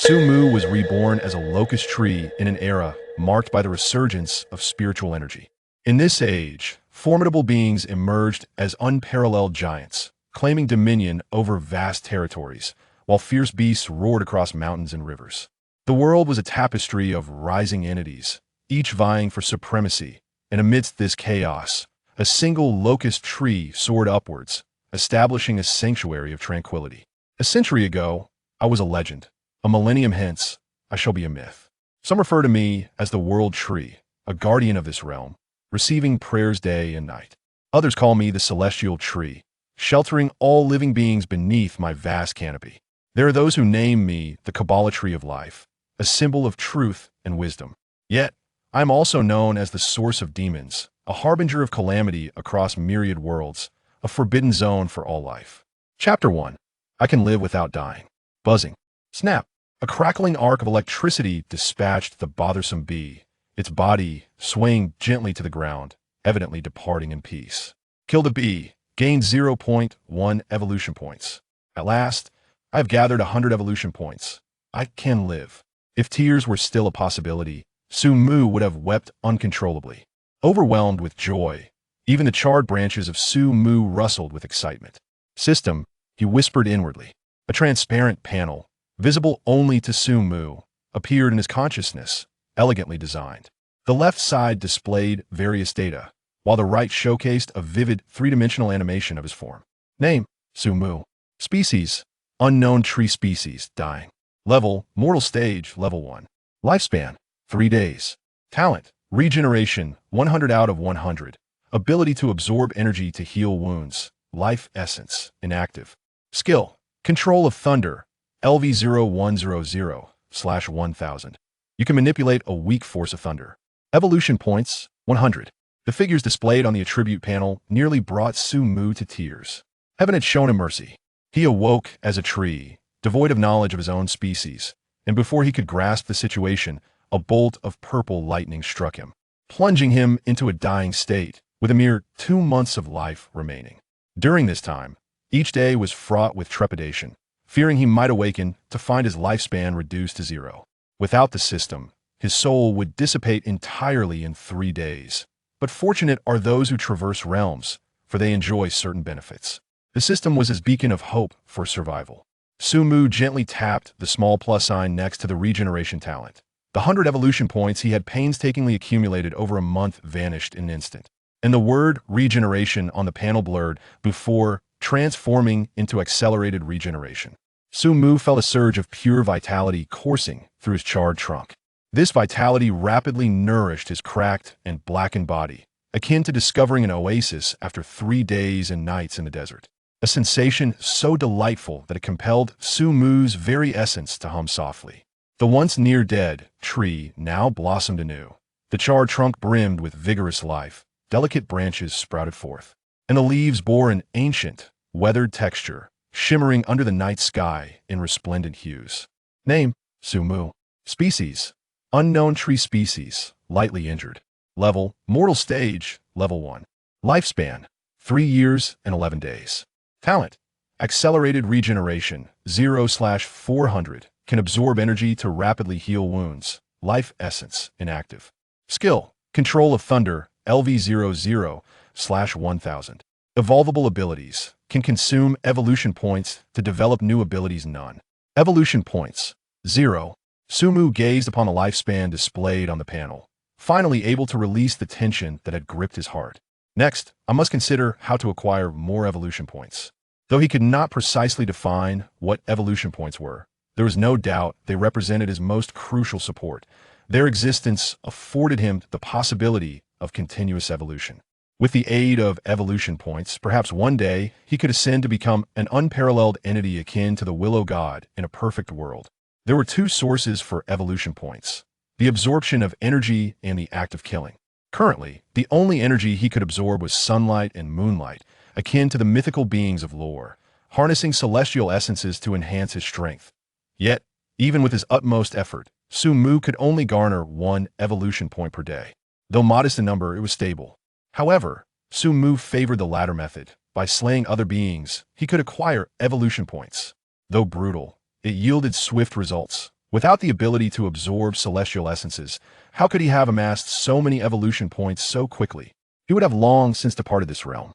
Sumu was reborn as a locust tree in an era marked by the resurgence of spiritual energy. In this age, formidable beings emerged as unparalleled giants, claiming dominion over vast territories, while fierce beasts roared across mountains and rivers. The world was a tapestry of rising entities, each vying for supremacy, and amidst this chaos, a single locust tree soared upwards, establishing a sanctuary of tranquility. A century ago, I was a legend. A millennium hence, I shall be a myth. Some refer to me as the world tree, a guardian of this realm, receiving prayers day and night. Others call me the celestial tree, sheltering all living beings beneath my vast canopy. There are those who name me the Kabbalah tree of life, a symbol of truth and wisdom. Yet, I am also known as the source of demons, a harbinger of calamity across myriad worlds, a forbidden zone for all life. Chapter 1. I can live without dying. Buzzing. Snap. A crackling arc of electricity dispatched the bothersome bee, its body swaying gently to the ground, evidently departing in peace. Kill the bee. Gained 0.1 evolution points. At last, I have gathered 100 evolution points. I can live. If tears were still a possibility, Sumu would have wept uncontrollably. Overwhelmed with joy, even the charred branches of Sumu rustled with excitement. System, he whispered inwardly. A transparent panel, visible only to Sumu, appeared in his consciousness, elegantly designed. The left side displayed various data, while the right showcased a vivid three-dimensional animation of his form. Name, Sumu. Species, unknown tree species, dying. Level, mortal stage, level 1. Lifespan, 3 days. Talent, regeneration, 100 out of 100. Ability to absorb energy to heal wounds. Life essence, inactive. Skill, control of thunder, LV0100/1000. You can manipulate a weak force of thunder. Evolution points, 100. The figures displayed on the attribute panel nearly brought Sumu to tears. Heaven had shown him mercy. He awoke as a tree, devoid of knowledge of his own species, and before he could grasp the situation, a bolt of purple lightning struck him, plunging him into a dying state, with a mere 2 months of life remaining. During this time, each day was fraught with trepidation, fearing he might awaken to find his lifespan reduced to 0. Without the system, his soul would dissipate entirely in 3 days. But fortunate are those who traverse realms, for they enjoy certain benefits. The system was his beacon of hope for survival. Sumu gently tapped the small plus sign next to the regeneration talent. The 100 evolution points he had painstakingly accumulated over a month vanished in an instant, and the word regeneration on the panel blurred before transforming into accelerated regeneration. Sumu felt a surge of pure vitality coursing through his charred trunk. This vitality rapidly nourished his cracked and blackened body, akin to discovering an oasis after 3 days and nights in the desert. A sensation so delightful that it compelled Sumu's very essence to hum softly. The once near-dead tree now blossomed anew. The charred trunk brimmed with vigorous life, delicate branches sprouted forth, and the leaves bore an ancient, weathered texture, shimmering under the night sky in resplendent hues. Name, Sumu. Species, unknown tree species, lightly injured. Level, mortal stage, level 1. Lifespan, 3 years and 11 days. Talent, accelerated regeneration, 0/400, can absorb energy to rapidly heal wounds. Life essence, inactive. Skill, control of thunder, LV00/1000. Evolvable abilities, can consume evolution points to develop new abilities. None. Evolution points, 0. Sumu gazed upon the lifespan displayed on the panel, finally able to release the tension that had gripped his heart. Next, I must consider how to acquire more evolution points. Though he could not precisely define what evolution points were, there was no doubt they represented his most crucial support. Their existence afforded him the possibility of continuous evolution. With the aid of evolution points, perhaps one day he could ascend to become an unparalleled entity akin to the Willow God in a perfect world. There were 2 sources for evolution points: the absorption of energy and the act of killing. Currently, the only energy he could absorb was sunlight and moonlight, akin to the mythical beings of lore, harnessing celestial essences to enhance his strength. Yet, even with his utmost effort, Sumu could only garner 1 evolution point per day. Though modest in number, it was stable. However, Sumu favored the latter method. By slaying other beings, he could acquire evolution points. Though brutal, it yielded swift results. Without the ability to absorb celestial essences, how could he have amassed so many evolution points so quickly? He would have long since departed this realm.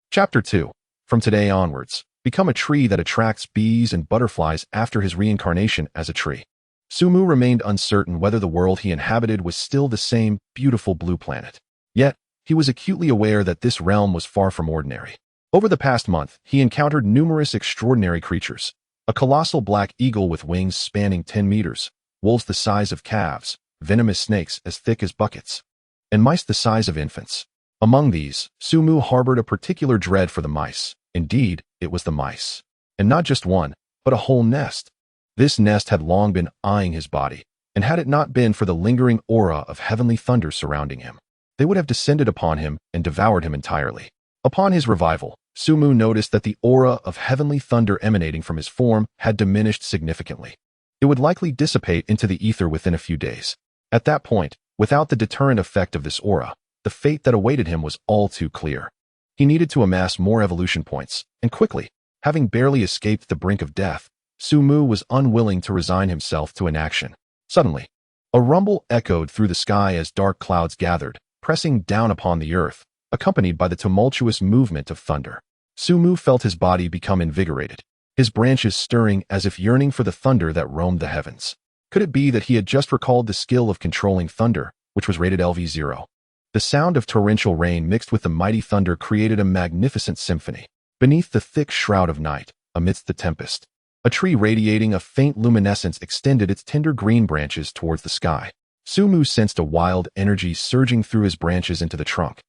Chapter 2. From today onwards, become a tree that attracts bees and butterflies after his reincarnation as a tree. Sumu remained uncertain whether the world he inhabited was still the same beautiful blue planet. Yet, he was acutely aware that this realm was far from ordinary. Over the past month, he encountered numerous extraordinary creatures. A colossal black eagle with wings spanning 10 meters, wolves the size of calves, venomous snakes as thick as buckets, and mice the size of infants. Among these, Sumu harbored a particular dread for the mice. Indeed, it was the mice. And not just one, but a whole nest. This nest had long been eyeing his body, and had it not been for the lingering aura of heavenly thunder surrounding him, they would have descended upon him and devoured him entirely. Upon his revival, Sumu noticed that the aura of heavenly thunder emanating from his form had diminished significantly. It would likely dissipate into the ether within a few days. At that point, without the deterrent effect of this aura, the fate that awaited him was all too clear. He needed to amass more evolution points, and quickly. Having barely escaped the brink of death, Sumu was unwilling to resign himself to inaction. Suddenly, a rumble echoed through the sky as dark clouds gathered, pressing down upon the earth, accompanied by the tumultuous movement of thunder. Sumu felt his body become invigorated, his branches stirring as if yearning for the thunder that roamed the heavens. Could it be that he had just recalled the skill of controlling thunder, which was rated LV0? The sound of torrential rain mixed with the mighty thunder created a magnificent symphony. Beneath the thick shroud of night, amidst the tempest, a tree radiating a faint luminescence extended its tender green branches towards the sky. Sumu sensed a wild energy surging through his branches into the trunk,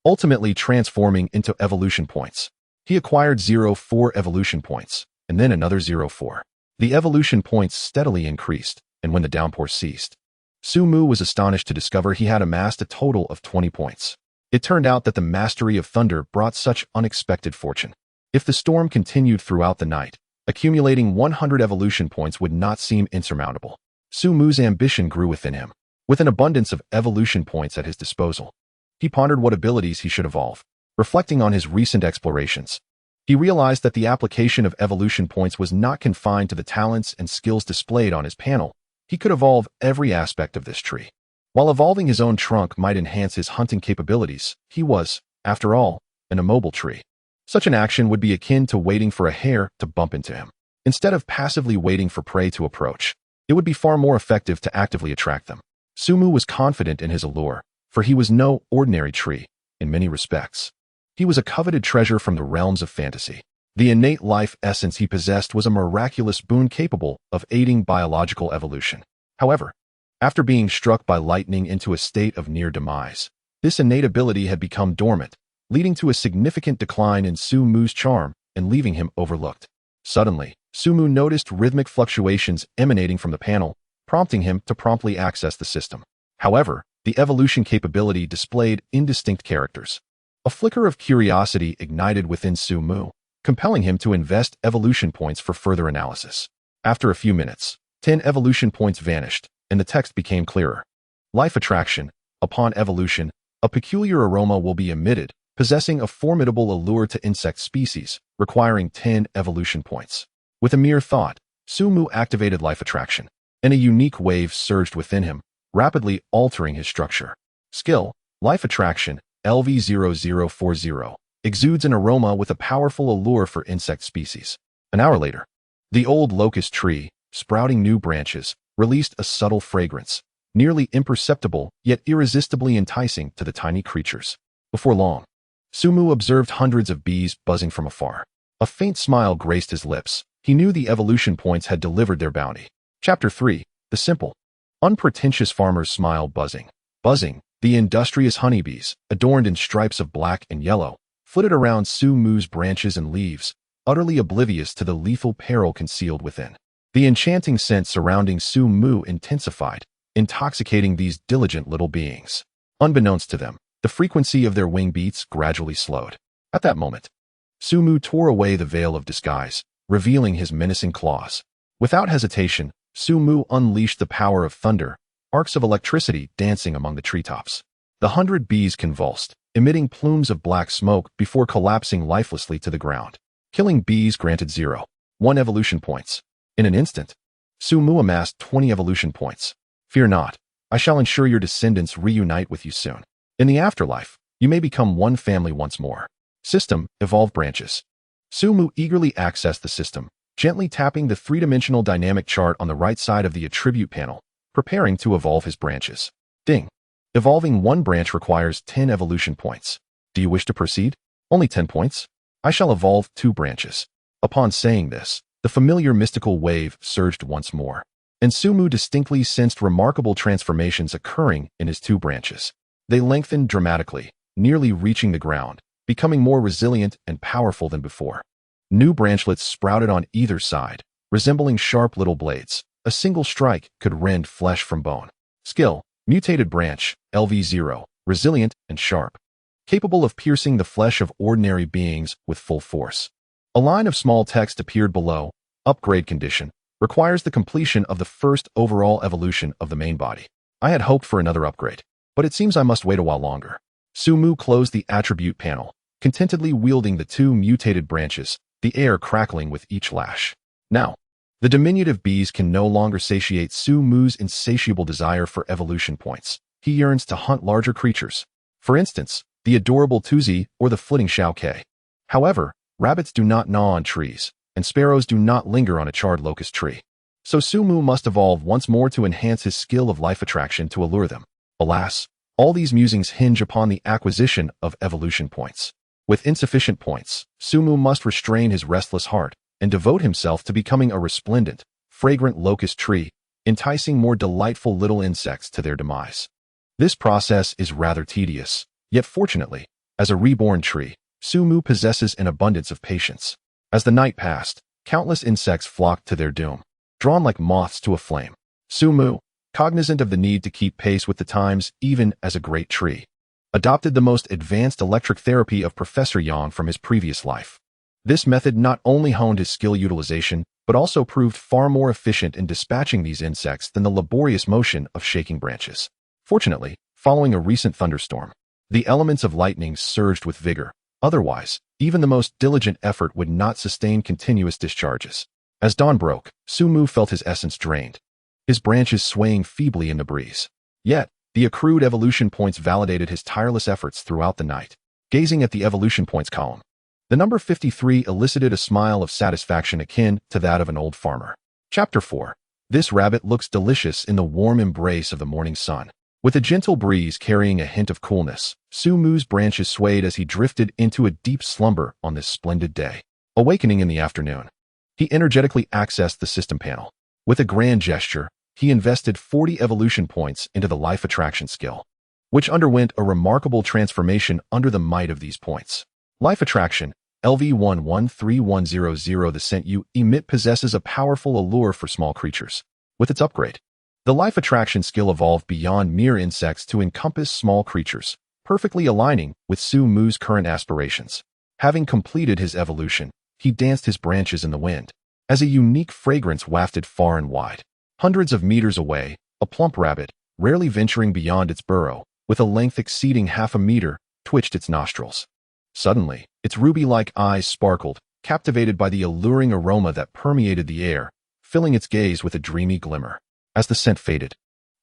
ultimately transforming into evolution points. He acquired 0.4 evolution points, and then another 0.4. The evolution points steadily increased, and when the downpour ceased, Sumu was astonished to discover he had amassed a total of 20 points. It turned out that the mastery of thunder brought such unexpected fortune. If the storm continued throughout the night, accumulating 100 evolution points would not seem insurmountable. Sumu's ambition grew within him. With an abundance of evolution points at his disposal, he pondered what abilities he should evolve. Reflecting on his recent explorations, he realized that the application of evolution points was not confined to the talents and skills displayed on his panel. He could evolve every aspect of this tree. While evolving his own trunk might enhance his hunting capabilities, he was, after all, an immobile tree. Such an action would be akin to waiting for a hare to bump into him. Instead of passively waiting for prey to approach, it would be far more effective to actively attract them. Sumu was confident in his allure, for he was no ordinary tree, in many respects. He was a coveted treasure from the realms of fantasy. The innate life essence he possessed was a miraculous boon capable of aiding biological evolution. However, after being struck by lightning into a state of near demise, this innate ability had become dormant, leading to a significant decline in Sumu's charm and leaving him overlooked. Suddenly, Sumu noticed rhythmic fluctuations emanating from the panel, prompting him to promptly access the system. However, the evolution capability displayed indistinct characters. A flicker of curiosity ignited within Sumu, compelling him to invest evolution points for further analysis. After a few minutes, 10 evolution points vanished, and the text became clearer. Life attraction. Upon evolution, a peculiar aroma will be emitted, possessing a formidable allure to insect species, requiring 10 evolution points. With a mere thought, Sumu activated life attraction, and a unique wave surged within him, rapidly altering his structure. Skill, life attraction, LV0040, exudes an aroma with a powerful allure for insect species. An hour later, the old locust tree, sprouting new branches, released a subtle fragrance, nearly imperceptible yet irresistibly enticing to the tiny creatures. Before long, Sumu observed hundreds of bees buzzing from afar. A faint smile graced his lips. He knew the evolution points had delivered their bounty. Chapter 3. The simple, unpretentious farmer's smile buzzing. Buzzing, the industrious honeybees, adorned in stripes of black and yellow, flitted around Sumu's branches and leaves, utterly oblivious to the lethal peril concealed within. The enchanting scent surrounding Sumu intensified, intoxicating these diligent little beings. Unbeknownst to them, the frequency of their wing beats gradually slowed. At that moment, Sumu tore away the veil of disguise, revealing his menacing claws. Without hesitation, Sumu unleashed the power of thunder, arcs of electricity dancing among the treetops. The 100 bees convulsed, emitting plumes of black smoke before collapsing lifelessly to the ground. Killing bees granted 0.1 evolution points. In an instant, Sumu amassed 20 evolution points. Fear not. I shall ensure your descendants reunite with you soon. In the afterlife, you may become one family once more. System, evolve branches. Sumu eagerly accessed the system, gently tapping the three-dimensional dynamic chart on the right side of the attribute panel, preparing to evolve his branches. Ding. Evolving one branch requires 10 evolution points. Do you wish to proceed? Only 10 points? I shall evolve 2 branches. Upon saying this, the familiar mystical wave surged once more, and Sumu distinctly sensed remarkable transformations occurring in his 2 branches. They lengthened dramatically, nearly reaching the ground, becoming more resilient and powerful than before. New branchlets sprouted on either side, resembling sharp little blades. A single strike could rend flesh from bone. Skill, mutated branch, LV0, resilient and sharp, capable of piercing the flesh of ordinary beings with full force. A line of small text appeared below. Upgrade condition, requires the completion of the first overall evolution of the main body. I had hoped for another upgrade, but it seems I must wait a while longer. Sumu closed the attribute panel, contentedly wielding the 2 mutated branches, the air crackling with each lash. Now, the diminutive bees can no longer satiate Sumu's insatiable desire for evolution points. He yearns to hunt larger creatures. For instance, the adorable Tuzi or the flitting Xiao. However, rabbits do not gnaw on trees, and sparrows do not linger on a charred locust tree. So Sumu must evolve once more to enhance his skill of life attraction to allure them. Alas, all these musings hinge upon the acquisition of evolution points. With insufficient points, Sumu must restrain his restless heart and devote himself to becoming a resplendent, fragrant locust tree, enticing more delightful little insects to their demise. This process is rather tedious, yet fortunately, as a reborn tree, Sumu possesses an abundance of patience. As the night passed, countless insects flocked to their doom, drawn like moths to a flame. Sumu, cognizant of the need to keep pace with the times even as a great tree, adopted the most advanced electric therapy of Professor Yang from his previous life. This method not only honed his skill utilization, but also proved far more efficient in dispatching these insects than the laborious motion of shaking branches. Fortunately, following a recent thunderstorm, the elements of lightning surged with vigor. Otherwise, even the most diligent effort would not sustain continuous discharges. As dawn broke, Sumu felt his essence drained, his branches swaying feebly in the breeze. Yet, the accrued evolution points validated his tireless efforts throughout the night. Gazing at the evolution points column, the number 53 elicited a smile of satisfaction akin to that of an old farmer. Chapter 4. This rabbit looks delicious in the warm embrace of the morning sun. With a gentle breeze carrying a hint of coolness, Sumu's branches swayed as he drifted into a deep slumber on this splendid day. Awakening in the afternoon, he energetically accessed the system panel. With a grand gesture, he invested 40 evolution points into the life attraction skill, which underwent a remarkable transformation under the might of these points. Life attraction, LV113100. The scent you emit possesses a powerful allure for small creatures. With its upgrade, the life attraction skill evolved beyond mere insects to encompass small creatures, perfectly aligning with Sumu's current aspirations. Having completed his evolution, he danced his branches in the wind, as a unique fragrance wafted far and wide. Hundreds of meters away, a plump rabbit, rarely venturing beyond its burrow, with a length exceeding half a meter, twitched its nostrils. Suddenly, its ruby-like eyes sparkled, captivated by the alluring aroma that permeated the air, filling its gaze with a dreamy glimmer. As the scent faded,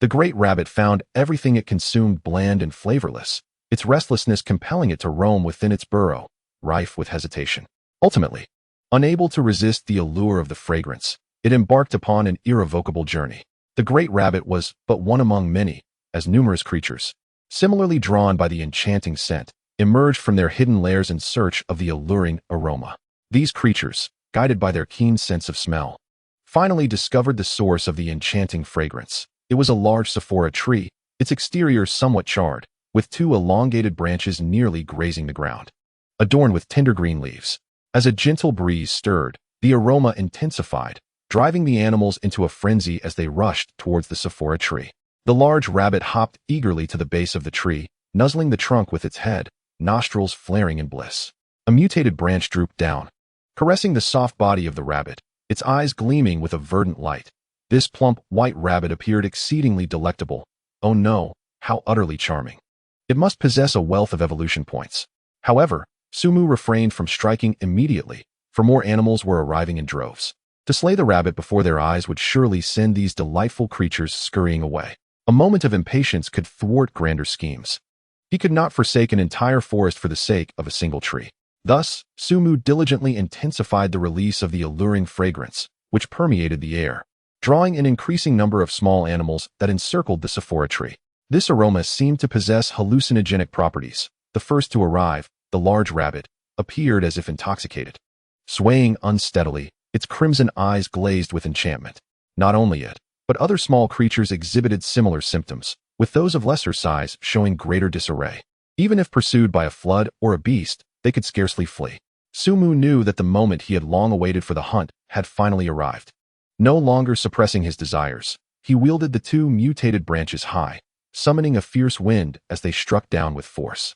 the great rabbit found everything it consumed bland and flavorless, its restlessness compelling it to roam within its burrow, rife with hesitation. Ultimately, unable to resist the allure of the fragrance, it embarked upon an irrevocable journey. The great rabbit was but one among many, as numerous creatures, similarly drawn by the enchanting scent, emerged from their hidden lairs in search of the alluring aroma. These creatures, guided by their keen sense of smell, finally discovered the source of the enchanting fragrance. It was a large Sephora tree, its exterior somewhat charred, with 2 elongated branches nearly grazing the ground, adorned with tender green leaves. As a gentle breeze stirred, the aroma intensified, driving the animals into a frenzy as they rushed towards the Sephora tree. The large rabbit hopped eagerly to the base of the tree, nuzzling the trunk with its head, nostrils flaring in bliss. A mutated branch drooped down, caressing the soft body of the rabbit, its eyes gleaming with a verdant light. This plump, white rabbit appeared exceedingly delectable. Oh no, how utterly charming. It must possess a wealth of evolution points. However, Sumu refrained from striking immediately, for more animals were arriving in droves. To slay the rabbit before their eyes would surely send these delightful creatures scurrying away. A moment of impatience could thwart grander schemes. He could not forsake an entire forest for the sake of a single tree. Thus, Sumu diligently intensified the release of the alluring fragrance, which permeated the air, drawing an increasing number of small animals that encircled the Sephora tree. This aroma seemed to possess hallucinogenic properties. The first to arrive, the large rabbit, appeared as if intoxicated. Swaying unsteadily, its crimson eyes glazed with enchantment. Not only it, but other small creatures exhibited similar symptoms, with those of lesser size showing greater disarray. Even if pursued by a flood or a beast, they could scarcely flee. Sumu knew that the moment he had long awaited for the hunt had finally arrived. No longer suppressing his desires, he wielded the two mutated branches high, summoning a fierce wind as they struck down with force.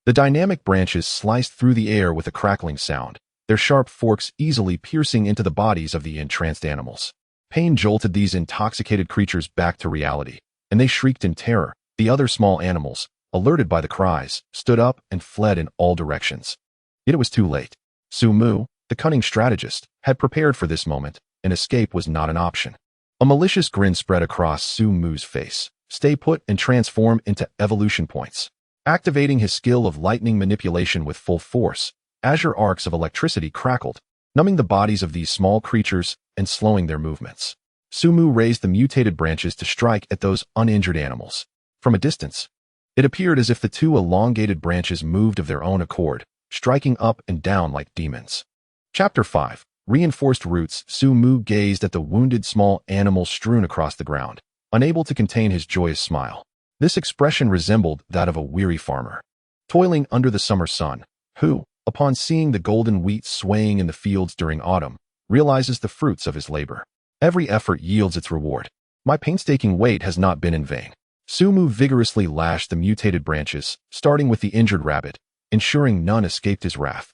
The dynamic branches sliced through the air with a crackling sound, their sharp forks easily piercing into the bodies of the entranced animals. Pain jolted these intoxicated creatures back to reality, and they shrieked in terror. The other small animals, alerted by the cries, stood up and fled in all directions. Yet it was too late. Sumu, the cunning strategist, had prepared for this moment, and escape was not an option. A malicious grin spread across Sumu's face. Stay put and transform into evolution points. Activating his skill of lightning manipulation with full force, azure arcs of electricity crackled, numbing the bodies of these small creatures and slowing their movements. Sumu raised the mutated branches to strike at those uninjured animals. From a distance, it appeared as if the two elongated branches moved of their own accord, striking up and down like demons. Chapter 5. Reinforced Roots. Sumu gazed at the wounded small animals strewn across the ground, unable to contain his joyous smile. This expression resembled that of a weary farmer, toiling under the summer sun, who, upon seeing the golden wheat swaying in the fields during autumn, realizes the fruits of his labor. Every effort yields its reward. My painstaking wait has not been in vain. Sumu vigorously lashed the mutated branches, starting with the injured rabbit, ensuring none escaped his wrath.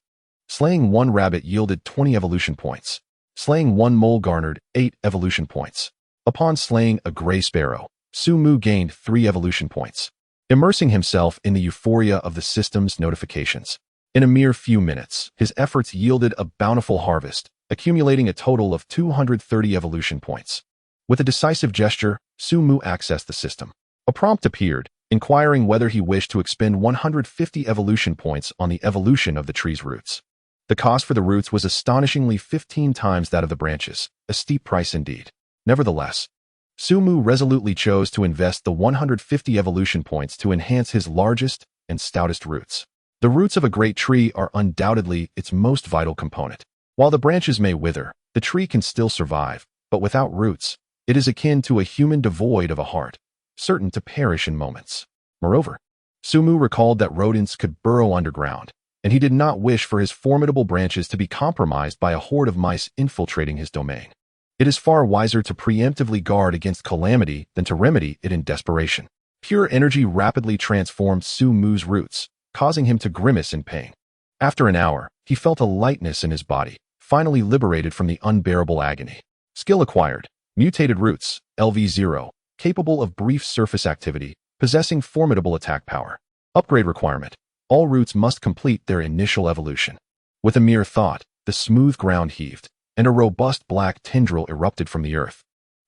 Slaying one rabbit yielded 20 evolution points. Slaying one mole garnered 8 evolution points. Upon slaying a gray sparrow, Sumu gained 3 evolution points, immersing himself in the euphoria of the system's notifications. In a mere few minutes, his efforts yielded a bountiful harvest, accumulating a total of 230 evolution points. With a decisive gesture, Sumu accessed the system. A prompt appeared, inquiring whether he wished to expend 150 evolution points on the evolution of the tree's roots. The cost for the roots was astonishingly 15 times that of the branches, a steep price indeed. Nevertheless, Sumu resolutely chose to invest the 150 evolution points to enhance his largest and stoutest roots. The roots of a great tree are undoubtedly its most vital component. While the branches may wither, the tree can still survive, but without roots, it is akin to a human devoid of a heart, certain to perish in moments. Moreover, Sumu recalled that rodents could burrow underground, and he did not wish for his formidable branches to be compromised by a horde of mice infiltrating his domain. It is far wiser to preemptively guard against calamity than to remedy it in desperation. Pure energy rapidly transformed Sumu's roots, causing him to grimace in pain. After an hour, he felt a lightness in his body, finally liberated from the unbearable agony. Skill acquired. Mutated Roots, LV0, capable of brief surface activity, possessing formidable attack power. Upgrade requirement. All roots must complete their initial evolution. With a mere thought, the smooth ground heaved, and a robust black tendril erupted from the earth,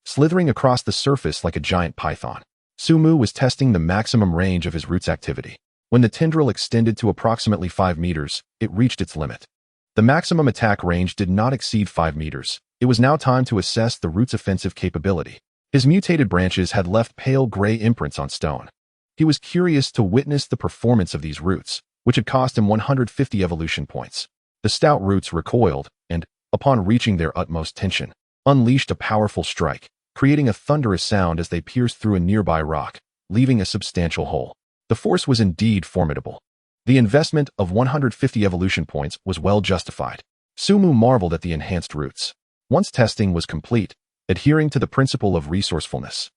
slithering across the surface like a giant python. Sumu was testing the maximum range of his roots activity. When the tendril extended to approximately 5 meters, it reached its limit. The maximum attack range did not exceed 5 meters. It was now time to assess the root's offensive capability. His mutated branches had left pale gray imprints on stone. He was curious to witness the performance of these roots, which had cost him 150 evolution points. The stout roots recoiled and, upon reaching their utmost tension, unleashed a powerful strike, creating a thunderous sound as they pierced through a nearby rock, leaving a substantial hole. The force was indeed formidable. The investment of 150 evolution points was well justified. Sumu marveled at the enhanced roots. Once testing was complete, adhering to the principle of resourcefulness,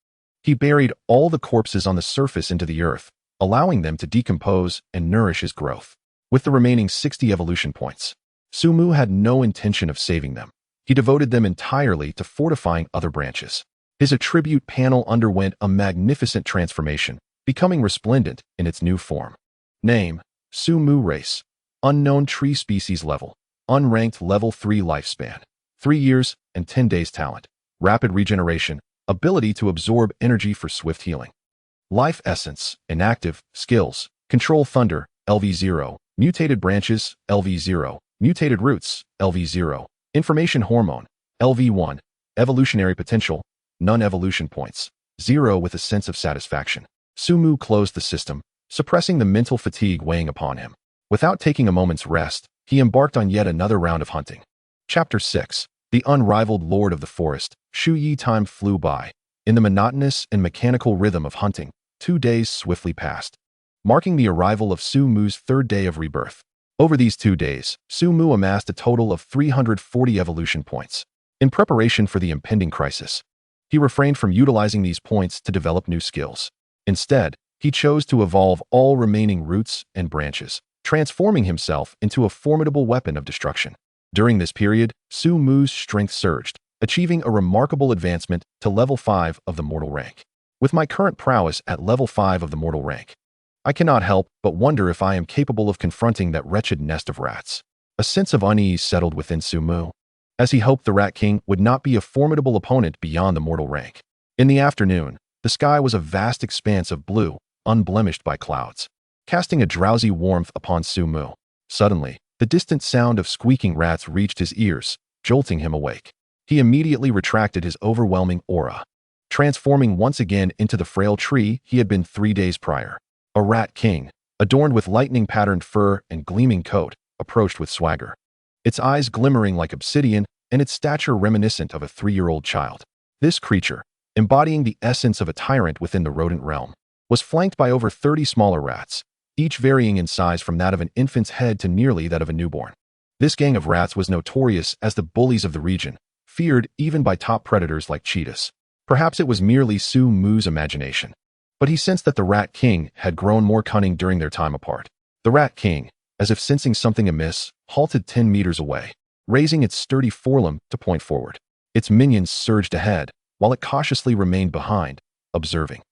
he buried all the corpses on the surface into the earth, allowing them to decompose and nourish his growth. With the remaining 60 evolution points, Sumu had no intention of saving them. He devoted them entirely to fortifying other branches. His attribute panel underwent a magnificent transformation, becoming resplendent in its new form. Name: Sumu Race. Unknown tree species level. Unranked level 3 lifespan. 3 years and 10 days talent, rapid regeneration, ability to absorb energy for swift healing. Life essence, inactive, skills, control thunder, LV0, mutated branches, LV0, mutated roots, LV0, information hormone, LV1, evolutionary potential, none evolution points, 0 with a sense of satisfaction. Sumu closed the system, suppressing the mental fatigue weighing upon him. Without taking a moment's rest, he embarked on yet another round of hunting. Chapter 6. The unrivaled lord of the forest, Shu Yi. Time flew by. In the monotonous and mechanical rhythm of hunting, 2 days swiftly passed, marking the arrival of Su Mu's third day of rebirth. Over these 2 days, Su Mu amassed a total of 340 evolution points. In preparation for the impending crisis, he refrained from utilizing these points to develop new skills. Instead, he chose to evolve all remaining roots and branches, transforming himself into a formidable weapon of destruction. During this period, Su Mu's strength surged, achieving a remarkable advancement to level 5 of the mortal rank. With my current prowess at level 5 of the mortal rank, I cannot help but wonder if I am capable of confronting that wretched nest of rats. A sense of unease settled within Su Mu, as he hoped the Rat King would not be a formidable opponent beyond the mortal rank. In the afternoon, the sky was a vast expanse of blue, unblemished by clouds, casting a drowsy warmth upon Su Mu. Suddenly, the distant sound of squeaking rats reached his ears, jolting him awake. He immediately retracted his overwhelming aura, transforming once again into the frail tree he had been 3 days prior. A Rat King, adorned with lightning-patterned fur and gleaming coat, approached with swagger, its eyes glimmering like obsidian and its stature reminiscent of a 3-year-old child. This creature, embodying the essence of a tyrant within the rodent realm, was flanked by over 30 smaller rats, each varying in size from that of an infant's head to nearly that of a newborn. This gang of rats was notorious as the bullies of the region, feared even by top predators like cheetahs. Perhaps it was merely Su Mu's imagination, but he sensed that the Rat King had grown more cunning during their time apart. The Rat King, as if sensing something amiss, halted 10 meters away, raising its sturdy forelimb to point forward. Its minions surged ahead, while it cautiously remained behind, observing.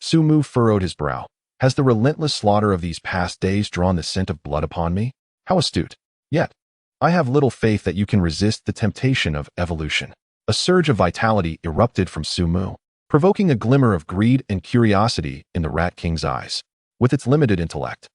Su Mu furrowed his brow. Has the relentless slaughter of these past days drawn the scent of blood upon me? How astute. Yet, I have little faith that you can resist the temptation of evolution. A surge of vitality erupted from Su Mu, provoking a glimmer of greed and curiosity in the Rat King's eyes. With its limited intellect,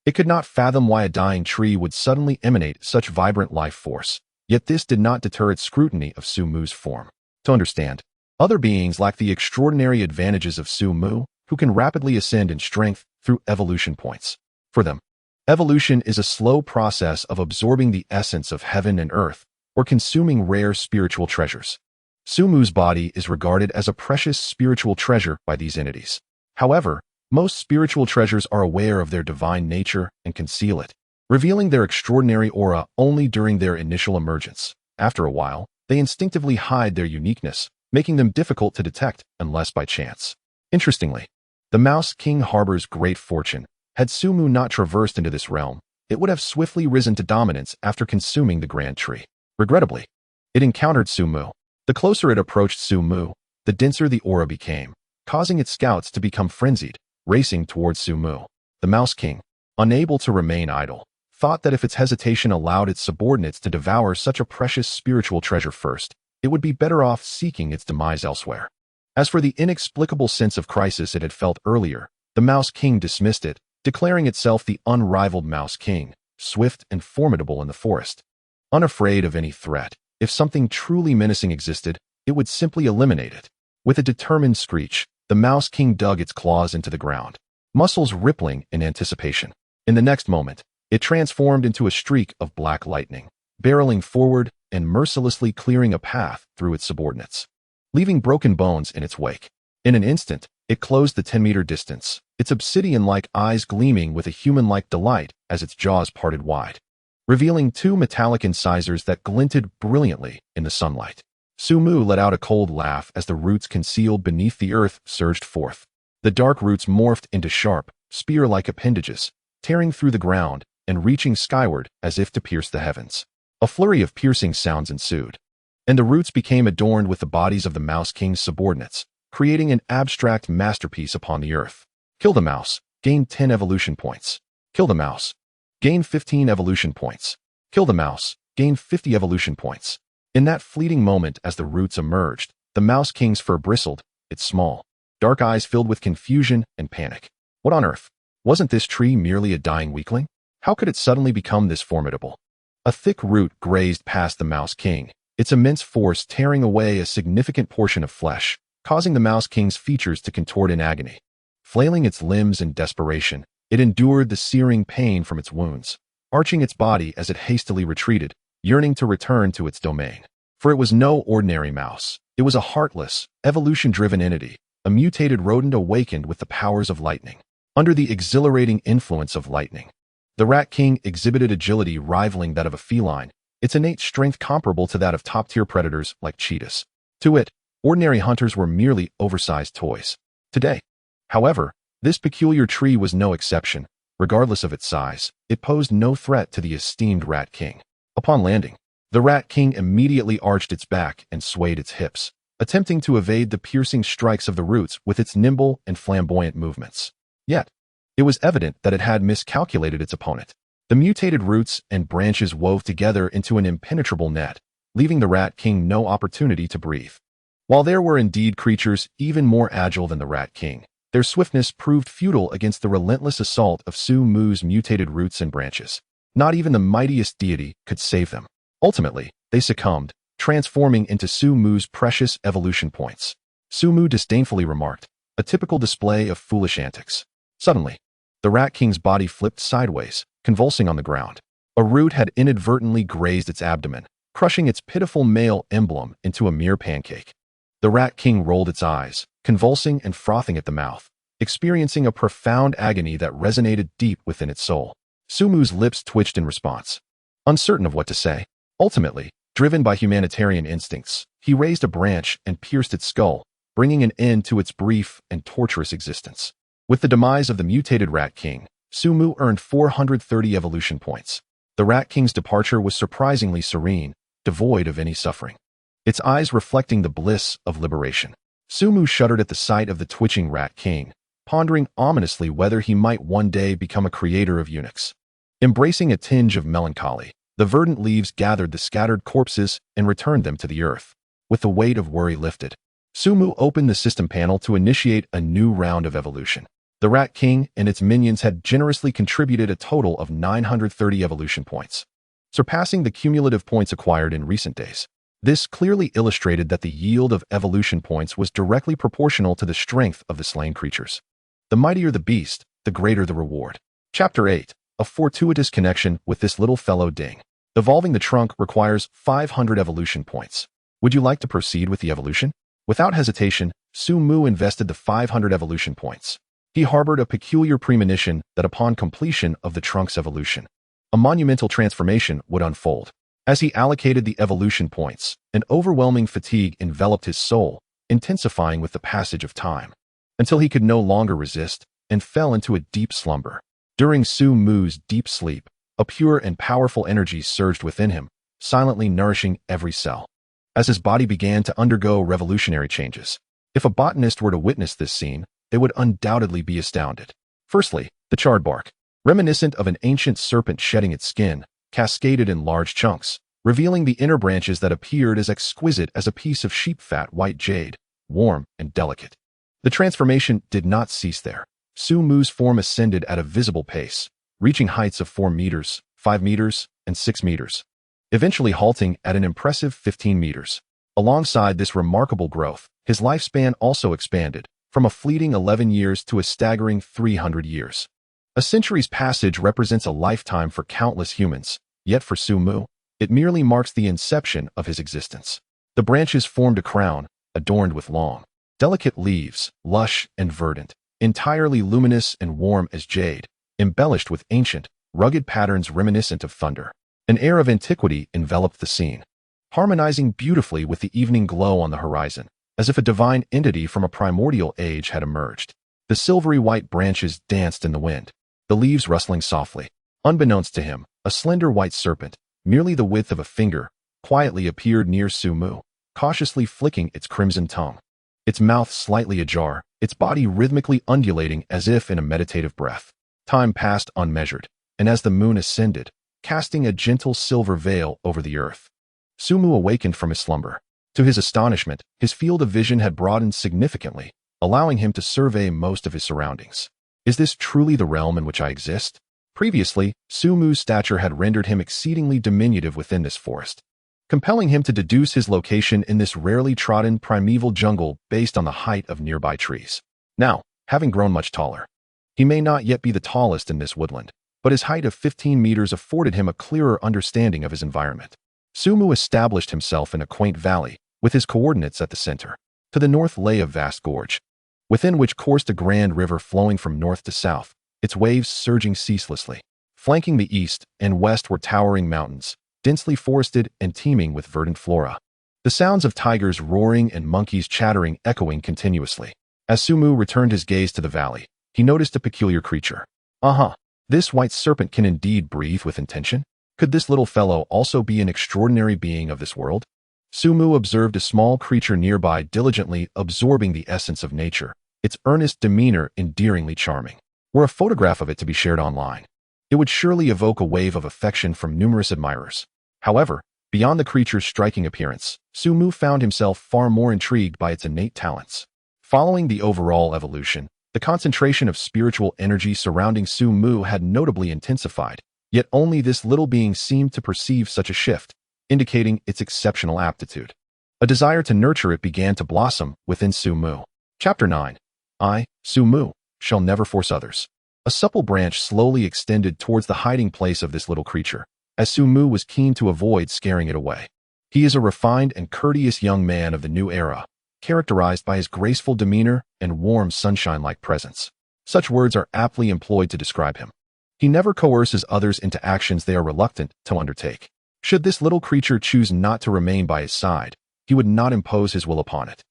it could not fathom why a dying tree would suddenly emanate such vibrant life force. Yet this did not deter its scrutiny of Su Mu's form. To understand, other beings lack the extraordinary advantages of Su Mu, who can rapidly ascend in strength through evolution points. For them, evolution is a slow process of absorbing the essence of heaven and earth, or consuming rare spiritual treasures. Su Mu's body is regarded as a precious spiritual treasure by these entities. However, most spiritual treasures are aware of their divine nature and conceal it, revealing their extraordinary aura only during their initial emergence. After a while, they instinctively hide their uniqueness, making them difficult to detect unless by chance. Interestingly, the Mouse King harbors great fortune. Had Su Mu not traversed into this realm, it would have swiftly risen to dominance after consuming the Grand Tree. Regrettably, it encountered Su Mu. The closer it approached Su Mu, the denser the aura became, causing its scouts to become frenzied, racing towards Su Mu. The Mouse King, unable to remain idle, thought that if its hesitation allowed its subordinates to devour such a precious spiritual treasure first, it would be better off seeking its demise elsewhere. As for the inexplicable sense of crisis it had felt earlier, the Mouse King dismissed it, declaring itself the unrivaled Mouse King, swift and formidable in the forest. Unafraid of any threat, if something truly menacing existed, it would simply eliminate it. With a determined screech, the Mouse King dug its claws into the ground, muscles rippling in anticipation. In the next moment, it transformed into a streak of black lightning, barreling forward and mercilessly clearing a path through its subordinates, leaving broken bones in its wake. In an instant, it closed the 10-meter distance, its obsidian-like eyes gleaming with a human-like delight as its jaws parted wide, revealing 2 metallic incisors that glinted brilliantly in the sunlight. Su Mu let out a cold laugh as the roots concealed beneath the earth surged forth. The dark roots morphed into sharp, spear-like appendages, tearing through the ground and reaching skyward as if to pierce the heavens. A flurry of piercing sounds ensued, and the roots became adorned with the bodies of the Mouse King's subordinates, creating an abstract masterpiece upon the earth. Kill the mouse, gain 10 evolution points. Kill the mouse, gain 15 evolution points. Kill the mouse, gain 50 evolution points. In that fleeting moment as the roots emerged, the Mouse King's fur bristled, its small, dark eyes filled with confusion and panic. What on earth? Wasn't this tree merely a dying weakling? How could it suddenly become this formidable? A thick root grazed past the Mouse King, its immense force tearing away a significant portion of flesh, causing the Mouse King's features to contort in agony. Flailing its limbs in desperation, it endured the searing pain from its wounds, arching its body as it hastily retreated, yearning to return to its domain. For it was no ordinary mouse. It was a heartless, evolution-driven entity, a mutated rodent awakened with the powers of lightning. Under the exhilarating influence of lightning, the Rat King exhibited agility rivaling that of a feline, its innate strength comparable to that of top-tier predators like cheetahs. To it, ordinary hunters were merely oversized toys. Today, however, this peculiar tree was no exception. Regardless of its size, it posed no threat to the esteemed Rat King. Upon landing, the Rat King immediately arched its back and swayed its hips, attempting to evade the piercing strikes of the roots with its nimble and flamboyant movements. Yet, it was evident that it had miscalculated its opponent. The mutated roots and branches wove together into an impenetrable net, leaving the Rat King no opportunity to breathe. While there were indeed creatures even more agile than the Rat King, their swiftness proved futile against the relentless assault of Su Mu's mutated roots and branches. Not even the mightiest deity could save them. Ultimately, they succumbed, transforming into Su Mu's precious evolution points. Su Mu disdainfully remarked, a typical display of foolish antics. Suddenly, the Rat King's body flipped sideways, convulsing on the ground. A root had inadvertently grazed its abdomen, crushing its pitiful male emblem into a mere pancake. The Rat King rolled its eyes, convulsing and frothing at the mouth, experiencing a profound agony that resonated deep within its soul. Su Mu's lips twitched in response. Uncertain of what to say, ultimately, driven by humanitarian instincts, he raised a branch and pierced its skull, bringing an end to its brief and torturous existence. With the demise of the mutated Rat King, Su Mu earned 430 evolution points. The Rat King's departure was surprisingly serene, devoid of any suffering, its eyes reflecting the bliss of liberation. Su Mu shuddered at the sight of the twitching Rat King, pondering ominously whether he might one day become a creator of eunuchs. Embracing a tinge of melancholy, the verdant leaves gathered the scattered corpses and returned them to the earth. With the weight of worry lifted, Su Mu opened the system panel to initiate a new round of evolution. The Rat King and its minions had generously contributed a total of 930 evolution points, surpassing the cumulative points acquired in recent days. This clearly illustrated that the yield of evolution points was directly proportional to the strength of the slain creatures. The mightier the beast, the greater the reward. Chapter 8. A fortuitous connection with this little fellow Ding. Evolving the trunk requires 500 evolution points. Would you like to proceed with the evolution? Without hesitation, Su Mu invested the 500 evolution points. He harbored a peculiar premonition that upon completion of the trunk's evolution, a monumental transformation would unfold. As he allocated the evolution points, an overwhelming fatigue enveloped his soul, intensifying with the passage of time, until he could no longer resist and fell into a deep slumber. During Su Mu's deep sleep, a pure and powerful energy surged within him, silently nourishing every cell. As his body began to undergo revolutionary changes, if a botanist were to witness this scene, they would undoubtedly be astounded. Firstly, the charred bark, reminiscent of an ancient serpent shedding its skin, cascaded in large chunks, revealing the inner branches that appeared as exquisite as a piece of sheep-fat white jade, warm and delicate. The transformation did not cease there. Su Mu's form ascended at a visible pace, reaching heights of 4 meters, 5 meters, and 6 meters, eventually halting at an impressive 15 meters. Alongside this remarkable growth, his lifespan also expanded, from a fleeting 11 years to a staggering 300 years. A century's passage represents a lifetime for countless humans, yet for Su Mu, it merely marks the inception of his existence. The branches formed a crown, adorned with long, delicate leaves, lush and verdant, entirely luminous and warm as jade, embellished with ancient, rugged patterns reminiscent of thunder. An air of antiquity enveloped the scene, harmonizing beautifully with the evening glow on the horizon, as if a divine entity from a primordial age had emerged. The silvery white branches danced in the wind, the leaves rustling softly. Unbeknownst to him, a slender white serpent, merely the width of a finger, quietly appeared near Su Mu, cautiously flicking its crimson tongue. Its mouth slightly ajar, its body rhythmically undulating as if in a meditative breath. Time passed unmeasured, and as the moon ascended, casting a gentle silver veil over the earth, Sumu awakened from his slumber. To his astonishment, his field of vision had broadened significantly, allowing him to survey most of his surroundings. Is this truly the realm in which I exist? Previously, Sumu's stature had rendered him exceedingly diminutive within this forest, compelling him to deduce his location in this rarely trodden primeval jungle based on the height of nearby trees. Now, having grown much taller, he may not yet be the tallest in this woodland, but his height of 15 meters afforded him a clearer understanding of his environment. Sumu established himself in a quaint valley, with his coordinates at the center. To the north lay a vast gorge, within which coursed a grand river flowing from north to south, its waves surging ceaselessly. Flanking the east and west were towering mountains, densely forested and teeming with verdant flora. The sounds of tigers roaring and monkeys chattering echoing continuously. As Sumu returned his gaze to the valley, he noticed a peculiar creature. This white serpent can indeed breathe with intention? Could this little fellow also be an extraordinary being of this world? Sumu observed a small creature nearby diligently absorbing the essence of nature, its earnest demeanor endearingly charming. Were a photograph of it to be shared online, it would surely evoke a wave of affection from numerous admirers. However, beyond the creature's striking appearance, Sumu found himself far more intrigued by its innate talents. Following the overall evolution, the concentration of spiritual energy surrounding Sumu had notably intensified, yet only this little being seemed to perceive such a shift, indicating its exceptional aptitude. A desire to nurture it began to blossom within Sumu. Chapter 9. I, Sumu, shall never force others. A supple branch slowly extended towards the hiding place of this little creature, as Sumu was keen to avoid scaring it away. He is a refined and courteous young man of the new era, characterized by his graceful demeanor and warm sunshine-like presence. Such words are aptly employed to describe him. He never coerces others into actions they are reluctant to undertake. Should this little creature choose not to remain by his side, he would not impose his will upon it.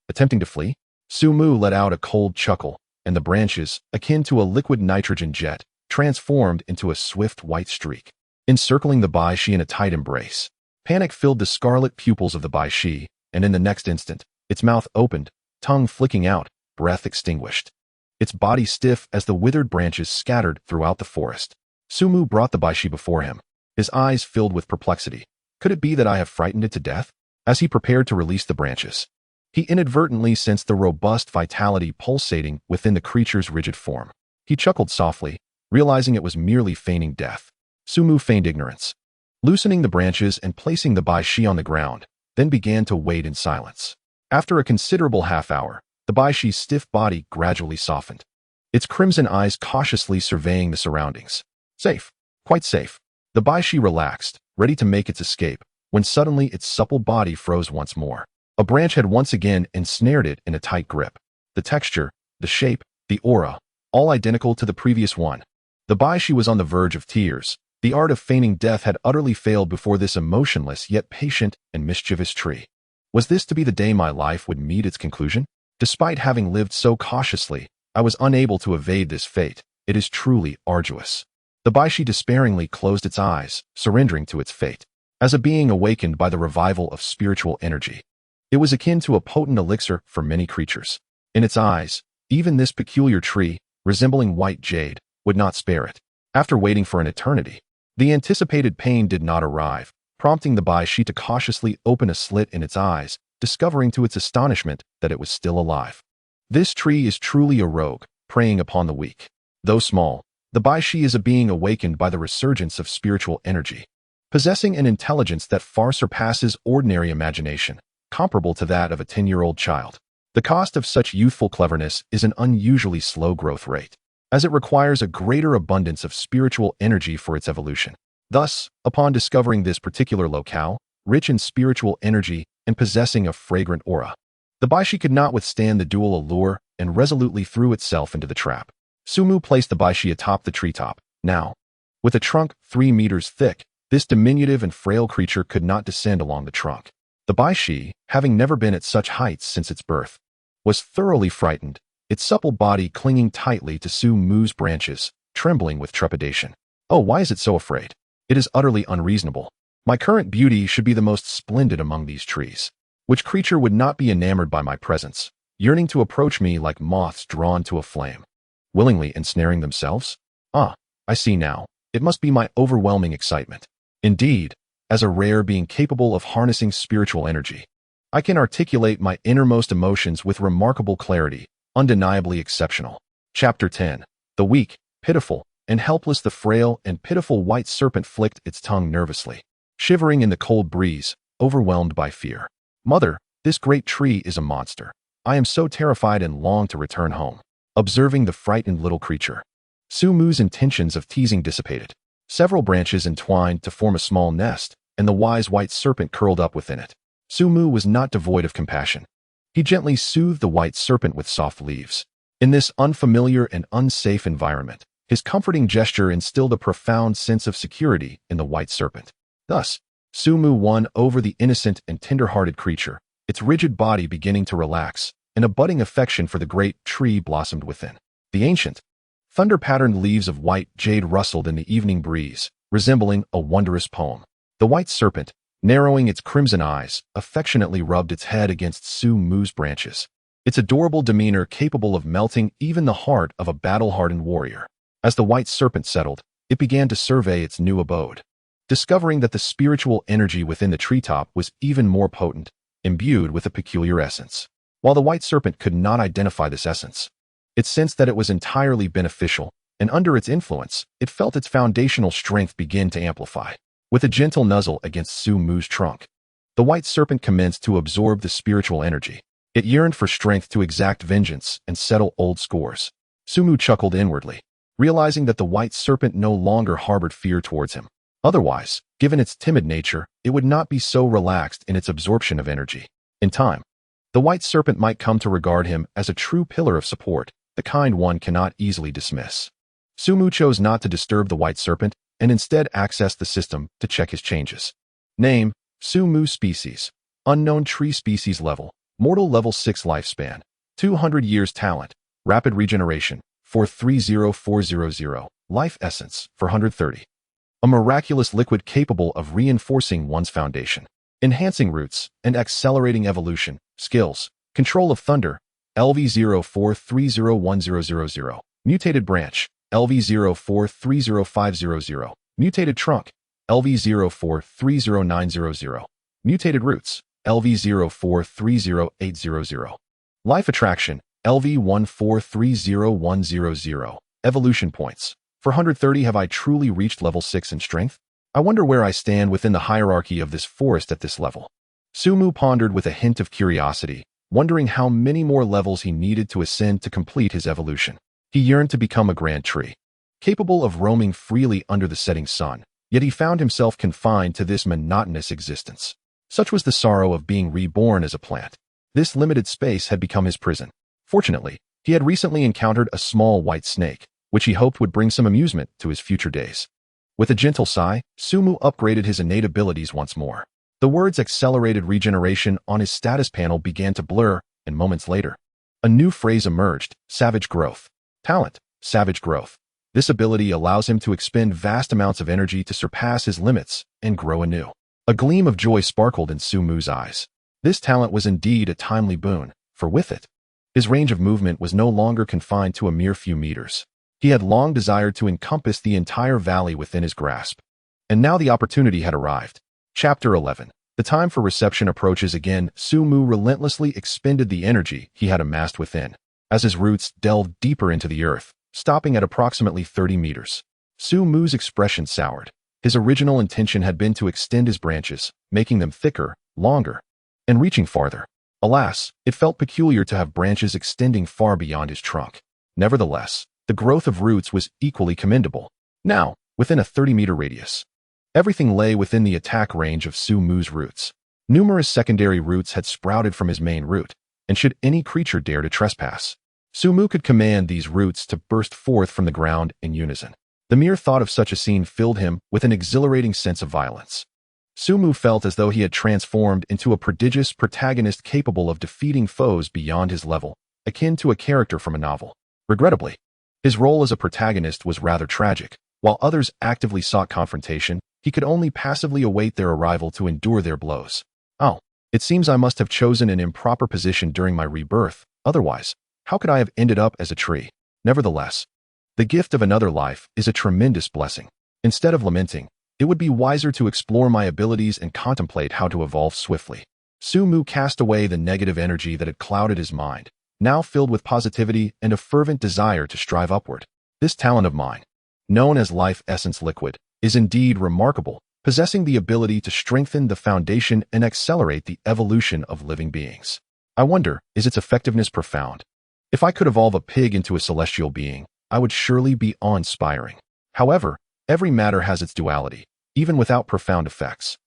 Attempting to flee? Sumu let out a cold chuckle, and the branches, akin to a liquid nitrogen jet, transformed into a swift white streak, encircling the Baishi in a tight embrace. Panic filled the scarlet pupils of the Baishi, and in the next instant, its mouth opened, tongue flicking out, breath extinguished. Its body stiff as the withered branches scattered throughout the forest. Sumu brought the Baishi before him, his eyes filled with perplexity. Could it be that I have frightened it to death? As he prepared to release the branches, he inadvertently sensed the robust vitality pulsating within the creature's rigid form. He chuckled softly, realizing it was merely feigning death. Sumu feigned ignorance, loosening the branches and placing the Baishi on the ground, then began to wait in silence. After a considerable half-hour, the Baishi's stiff body gradually softened, its crimson eyes cautiously surveying the surroundings. Safe. Quite safe. The Baishi relaxed, ready to make its escape, when suddenly its supple body froze once more. A branch had once again ensnared it in a tight grip. The texture, the shape, the aura, all identical to the previous one. The Baishi was on the verge of tears. The art of feigning death had utterly failed before this emotionless yet patient and mischievous tree. Was this to be the day my life would meet its conclusion? Despite having lived so cautiously, I was unable to evade this fate. It is truly arduous. The Baishi despairingly closed its eyes, surrendering to its fate. As a being awakened by the revival of spiritual energy, it was akin to a potent elixir for many creatures. In its eyes, even this peculiar tree, resembling white jade, would not spare it. After waiting for an eternity, the anticipated pain did not arrive, prompting the Baishi to cautiously open a slit in its eyes, discovering to its astonishment that it was still alive. This tree is truly a rogue, preying upon the weak. Though small, the Baishi is a being awakened by the resurgence of spiritual energy, possessing an intelligence that far surpasses ordinary imagination, comparable to that of a 10-year-old child. The cost of such youthful cleverness is an unusually slow growth rate, as it requires a greater abundance of spiritual energy for its evolution. Thus, upon discovering this particular locale, rich in spiritual energy and possessing a fragrant aura, the Baishi could not withstand the dual allure and resolutely threw itself into the trap. Sumu placed the Baishi atop the treetop. Now, with a trunk 3 meters thick, this diminutive and frail creature could not descend along the trunk. The Baishi, having never been at such heights since its birth, was thoroughly frightened, its supple body clinging tightly to Sumu's branches, trembling with trepidation. Oh, why is it so afraid? It is utterly unreasonable. My current beauty should be the most splendid among these trees. Which creature would not be enamored by my presence, yearning to approach me like moths drawn to a flame, willingly ensnaring themselves? I see now. It must be my overwhelming excitement. Indeed, as a rare being capable of harnessing spiritual energy. I can articulate my innermost emotions with remarkable clarity, undeniably exceptional. Chapter 10. The weak, pitiful, and helpless. The frail and pitiful white serpent flicked its tongue nervously, shivering in the cold breeze, overwhelmed by fear. Mother, this great tree is a monster. I am so terrified and long to return home. Observing the frightened little creature, Sumu's intentions of teasing dissipated. Several branches entwined to form a small nest, and the wise white serpent curled up within it. Sumu was not devoid of compassion. He gently soothed the white serpent with soft leaves. In this unfamiliar and unsafe environment, his comforting gesture instilled a profound sense of security in the white serpent. Thus, Sumu won over the innocent and tender-hearted creature, its rigid body beginning to relax, and a budding affection for the great tree blossomed within. The ancient, thunder-patterned leaves of white jade rustled in the evening breeze, resembling a wondrous poem. The white serpent, narrowing its crimson eyes, affectionately rubbed its head against Sumu's branches, its adorable demeanor capable of melting even the heart of a battle-hardened warrior. As the white serpent settled, it began to survey its new abode, discovering that the spiritual energy within the treetop was even more potent, imbued with a peculiar essence. While the white serpent could not identify this essence, it sensed that it was entirely beneficial, and under its influence, it felt its foundational strength begin to amplify. With a gentle nuzzle against Sumu's trunk, the white serpent commenced to absorb the spiritual energy. It yearned for strength to exact vengeance and settle old scores. Sumu chuckled inwardly, realizing that the white serpent no longer harbored fear towards him. Otherwise, given its timid nature, it would not be so relaxed in its absorption of energy. In time, the white serpent might come to regard him as a true pillar of support, the kind one cannot easily dismiss. Sumu chose not to disturb the white serpent, and instead accessed the system to check his changes. Name: Sumu species. Unknown tree species level. Mortal level 6 lifespan. 200 years talent. Rapid regeneration. 430400. Life essence. 430. A miraculous liquid capable of reinforcing one's foundation, enhancing roots, and accelerating evolution. Skills: Control of thunder. LV04301000. Mutated branch. LV04305000. Mutated trunk. LV04309000. Mutated roots. LV04308000. Life attraction. LV14301000. Evolution points. 430. Have I truly reached level 6 in strength? I wonder where I stand within the hierarchy of this forest at this level. Sumu pondered with a hint of curiosity, wondering how many more levels he needed to ascend to complete his evolution. He yearned to become a grand tree, capable of roaming freely under the setting sun, yet he found himself confined to this monotonous existence. Such was the sorrow of being reborn as a plant. This limited space had become his prison. Fortunately, he had recently encountered a small white snake, which he hoped would bring some amusement to his future days. With a gentle sigh, Sumu upgraded his innate abilities once more. The words accelerated regeneration on his status panel began to blur, and moments later, a new phrase emerged: savage growth. Talent: savage growth. This ability allows him to expend vast amounts of energy to surpass his limits and grow anew. A gleam of joy sparkled in Sumu's eyes. This talent was indeed a timely boon, for with it, his range of movement was no longer confined to a mere few meters. He had long desired to encompass the entire valley within his grasp, and now the opportunity had arrived. Chapter 11. The time for reception approaches again. Sumu relentlessly expended the energy he had amassed within, as his roots delved deeper into the earth, stopping at approximately 30 meters. Sumu's expression soured. His original intention had been to extend his branches, making them thicker, longer, and reaching farther. Alas, it felt peculiar to have branches extending far beyond his trunk. Nevertheless, the growth of roots was equally commendable. Now, within a 30-meter radius, everything lay within the attack range of Sumu's roots. Numerous secondary roots had sprouted from his main root, and should any creature dare to trespass, Sumu could command these roots to burst forth from the ground in unison. The mere thought of such a scene filled him with an exhilarating sense of violence. Sumu felt as though he had transformed into a prodigious protagonist capable of defeating foes beyond his level, akin to a character from a novel. Regrettably, his role as a protagonist was rather tragic. While others actively sought confrontation, he could only passively await their arrival to endure their blows. Oh, it seems I must have chosen an improper position during my rebirth. Otherwise, how could I have ended up as a tree? Nevertheless, the gift of another life is a tremendous blessing. Instead of lamenting, It would be wiser to explore my abilities and contemplate how to evolve swiftly. Su Mu cast away the negative energy that had clouded his mind, now filled with positivity and a fervent desire to strive upward. This talent of mine, known as Life Essence Liquid, is indeed remarkable, possessing the ability to strengthen the foundation and accelerate the evolution of living beings. I wonder, is its effectiveness profound? If I could evolve a pig into a celestial being, I would surely be awe-inspiring. However, every matter has its duality, even without profound effects.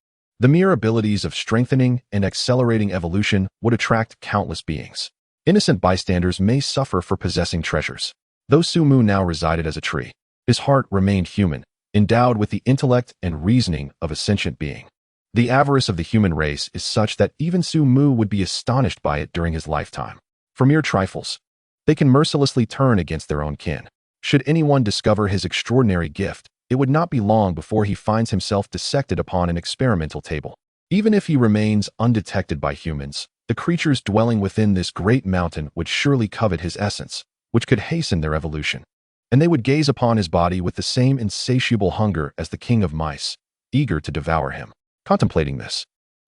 The mere abilities of strengthening and accelerating evolution would attract countless beings. Innocent bystanders may suffer for possessing treasures. Though Su Mu now resided as a tree, his heart remained human, endowed with the intellect and reasoning of a sentient being. The avarice of the human race is such that even Su Mu would be astonished by it during his lifetime. For mere trifles, they can mercilessly turn against their own kin. Should anyone discover his extraordinary gift, it would not be long before he finds himself dissected upon an experimental table. Even if he remains undetected by humans, the creatures dwelling within this great mountain would surely covet his essence, which could hasten their evolution. And they would gaze upon his body with the same insatiable hunger as the king of mice, eager to devour him. Contemplating this,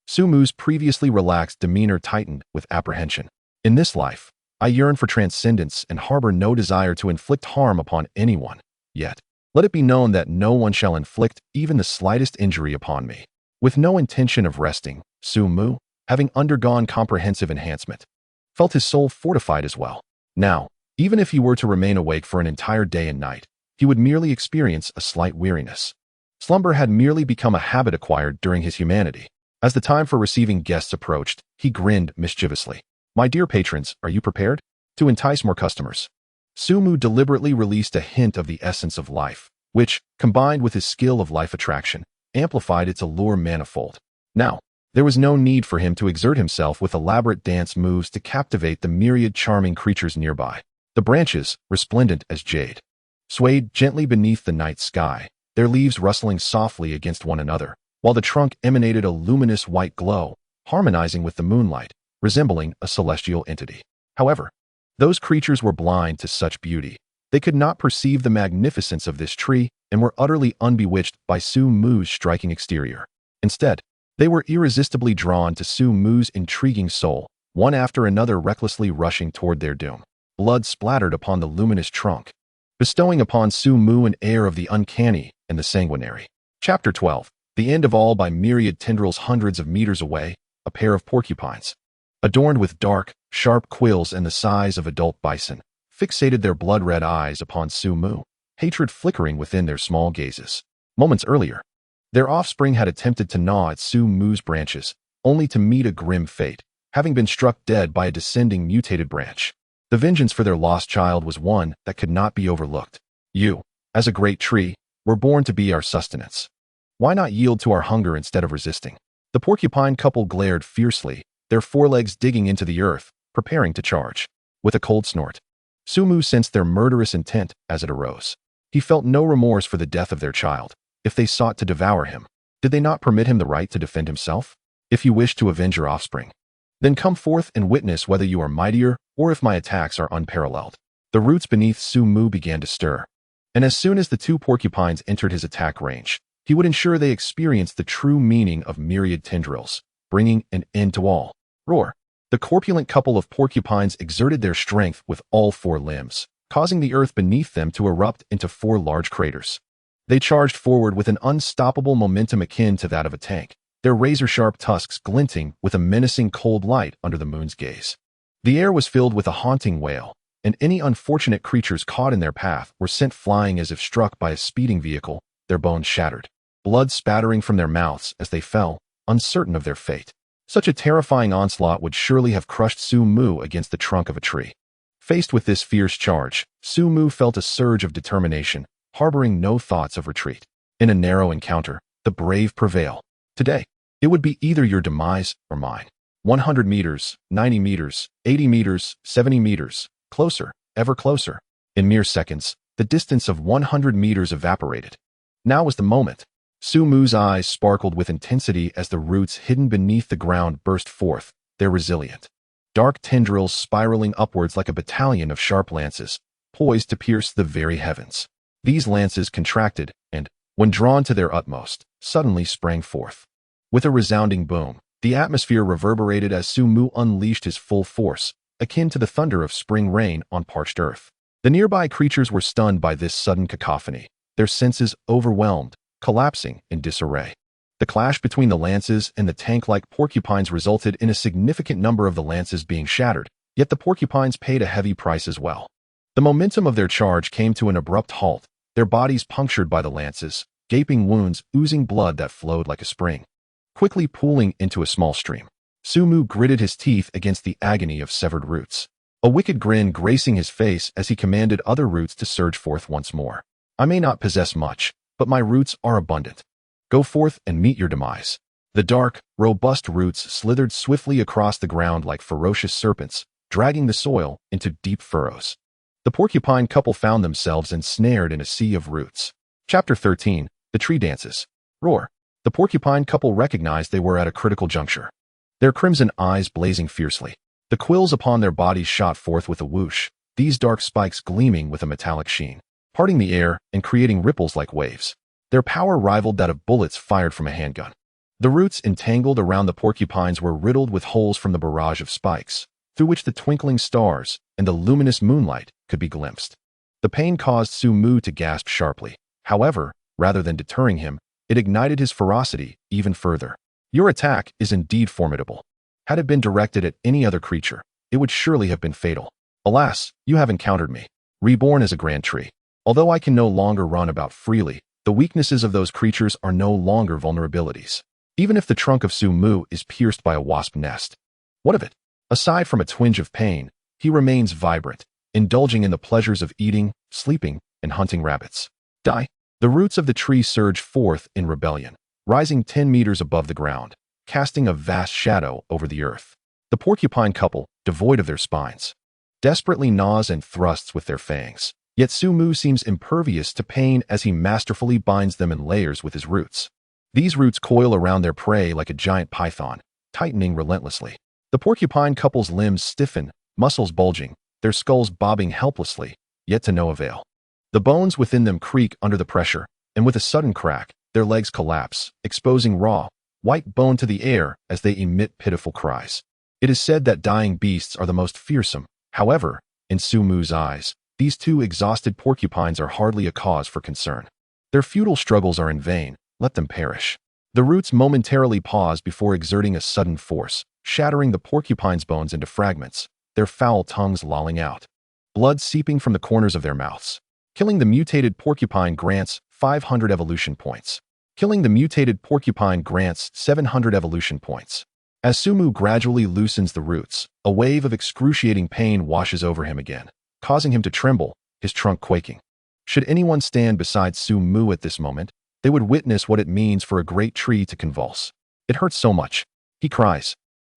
Su Mu's previously relaxed demeanor tightened with apprehension. In this life, I yearn for transcendence and harbor no desire to inflict harm upon anyone. Yet, let it be known that no one shall inflict even the slightest injury upon me. With no intention of resting, Su Mu, having undergone comprehensive enhancement, felt his soul fortified as well. Now, even if he were to remain awake for an entire day and night, he would merely experience a slight weariness. Slumber had merely become a habit acquired during his humanity. As the time for receiving guests approached, he grinned mischievously. My dear patrons, are you prepared? To entice more customers, Su Mu deliberately released a hint of the essence of life, which, combined with his skill of life attraction, amplified its allure manifold. Now, there was no need for him to exert himself with elaborate dance moves to captivate the myriad charming creatures nearby. The branches, resplendent as jade, swayed gently beneath the night sky, their leaves rustling softly against one another, while the trunk emanated a luminous white glow, harmonizing with the moonlight, resembling a celestial entity. However, those creatures were blind to such beauty. They could not perceive the magnificence of this tree and were utterly unbewitched by Su Mu's striking exterior. Instead, they were irresistibly drawn to Su Mu's intriguing soul, one after another recklessly rushing toward their doom. Blood splattered upon the luminous trunk, bestowing upon Su Mu an air of the uncanny and the sanguinary. Chapter 12. The end of all. By myriad tendrils hundreds of meters away, a pair of porcupines, adorned with dark, sharp quills and the size of adult bison, fixated their blood-red eyes upon Su Mu, hatred flickering within their small gazes. Moments earlier, their offspring had attempted to gnaw at Su Mu's branches, only to meet a grim fate, having been struck dead by a descending mutated branch. The vengeance for their lost child was one that could not be overlooked. You, as a great tree, were born to be our sustenance. Why not yield to our hunger instead of resisting? The porcupine couple glared fiercely, their forelegs digging into the earth, preparing to charge. With a cold snort, Su Mu sensed their murderous intent as it arose. He felt no remorse for the death of their child. If they sought to devour him, did they not permit him the right to defend himself? If you wish to avenge your offspring, then come forth and witness whether you are mightier or if my attacks are unparalleled. The roots beneath Su Mu began to stir, and as soon as the two porcupines entered his attack range, he would ensure they experienced the true meaning of myriad tendrils, bringing an end to all. Roar! The corpulent couple of porcupines exerted their strength with all four limbs, causing the earth beneath them to erupt into four large craters. They charged forward with an unstoppable momentum akin to that of a tank, their razor-sharp tusks glinting with a menacing cold light under the moon's gaze. The air was filled with a haunting wail, and any unfortunate creatures caught in their path were sent flying as if struck by a speeding vehicle, their bones shattered, blood spattering from their mouths as they fell, uncertain of their fate. Such a terrifying onslaught would surely have crushed Su Mu against the trunk of a tree. Faced with this fierce charge, Su Mu felt a surge of determination, harboring no thoughts of retreat. In a narrow encounter, the brave prevail. Today, it would be either your demise or mine. 100 meters, 90 meters, 80 meters, 70 meters, closer, ever closer. In mere seconds, the distance of 100 meters evaporated. Now was the moment. Su Mu's eyes sparkled with intensity as the roots hidden beneath the ground burst forth, their resilient, dark tendrils spiraling upwards like a battalion of sharp lances, poised to pierce the very heavens. These lances contracted and, when drawn to their utmost, suddenly sprang forth. With a resounding boom, the atmosphere reverberated as Su Mu unleashed his full force, akin to the thunder of spring rain on parched earth. The nearby creatures were stunned by this sudden cacophony, their senses overwhelmed, collapsing in disarray. The clash between the lances and the tank-like porcupines resulted in a significant number of the lances being shattered, yet the porcupines paid a heavy price as well. The momentum of their charge came to an abrupt halt, their bodies punctured by the lances, gaping wounds oozing blood that flowed like a spring, quickly pooling into a small stream. Su Mu gritted his teeth against the agony of severed roots, a wicked grin gracing his face as he commanded other roots to surge forth once more. I may not possess much, but my roots are abundant. Go forth and meet your demise. The dark, robust roots slithered swiftly across the ground like ferocious serpents, dragging the soil into deep furrows. The porcupine couple found themselves ensnared in a sea of roots. Chapter 13, The Tree Dances. Roar. The porcupine couple recognized they were at a critical juncture, their crimson eyes blazing fiercely. The quills upon their bodies shot forth with a whoosh, these dark spikes gleaming with a metallic sheen, parting the air and creating ripples like waves. Their power rivaled that of bullets fired from a handgun. The roots entangled around the porcupines were riddled with holes from the barrage of spikes, through which the twinkling stars and the luminous moonlight could be glimpsed. The pain caused Su Mu to gasp sharply. However, rather than deterring him, it ignited his ferocity even further. Your attack is indeed formidable. Had it been directed at any other creature, it would surely have been fatal. Alas, you have encountered me, reborn as a grand tree. Although I can no longer run about freely, the weaknesses of those creatures are no longer vulnerabilities. Even if the trunk of Su Mu is pierced by a wasp nest. What of it? Aside from a twinge of pain, he remains vibrant, indulging in the pleasures of eating, sleeping, and hunting rabbits. Die. The roots of the tree surge forth in rebellion, rising 10 meters above the ground, casting a vast shadow over the earth. The porcupine couple, devoid of their spines, desperately gnaws and thrusts with their fangs. Yet Su Mu seems impervious to pain as he masterfully binds them in layers with his roots. These roots coil around their prey like a giant python, tightening relentlessly. The porcupine couple's limbs stiffen, muscles bulging, their skulls bobbing helplessly, yet to no avail. The bones within them creak under the pressure, and with a sudden crack, their legs collapse, exposing raw, white bone to the air as they emit pitiful cries. It is said that dying beasts are the most fearsome. However, in Su Mu's eyes, these two exhausted porcupines are hardly a cause for concern. Their futile struggles are in vain, let them perish. The roots momentarily pause before exerting a sudden force, shattering the porcupine's bones into fragments, their foul tongues lolling out, blood seeping from the corners of their mouths. Killing the mutated porcupine grants 500 evolution points. Killing the mutated porcupine grants 700 evolution points. As Su Mu gradually loosens the roots, a wave of excruciating pain washes over him again, causing him to tremble, his trunk quaking. Should anyone stand beside Su Mu at this moment, they would witness what it means for a great tree to convulse. It hurts so much, he cries.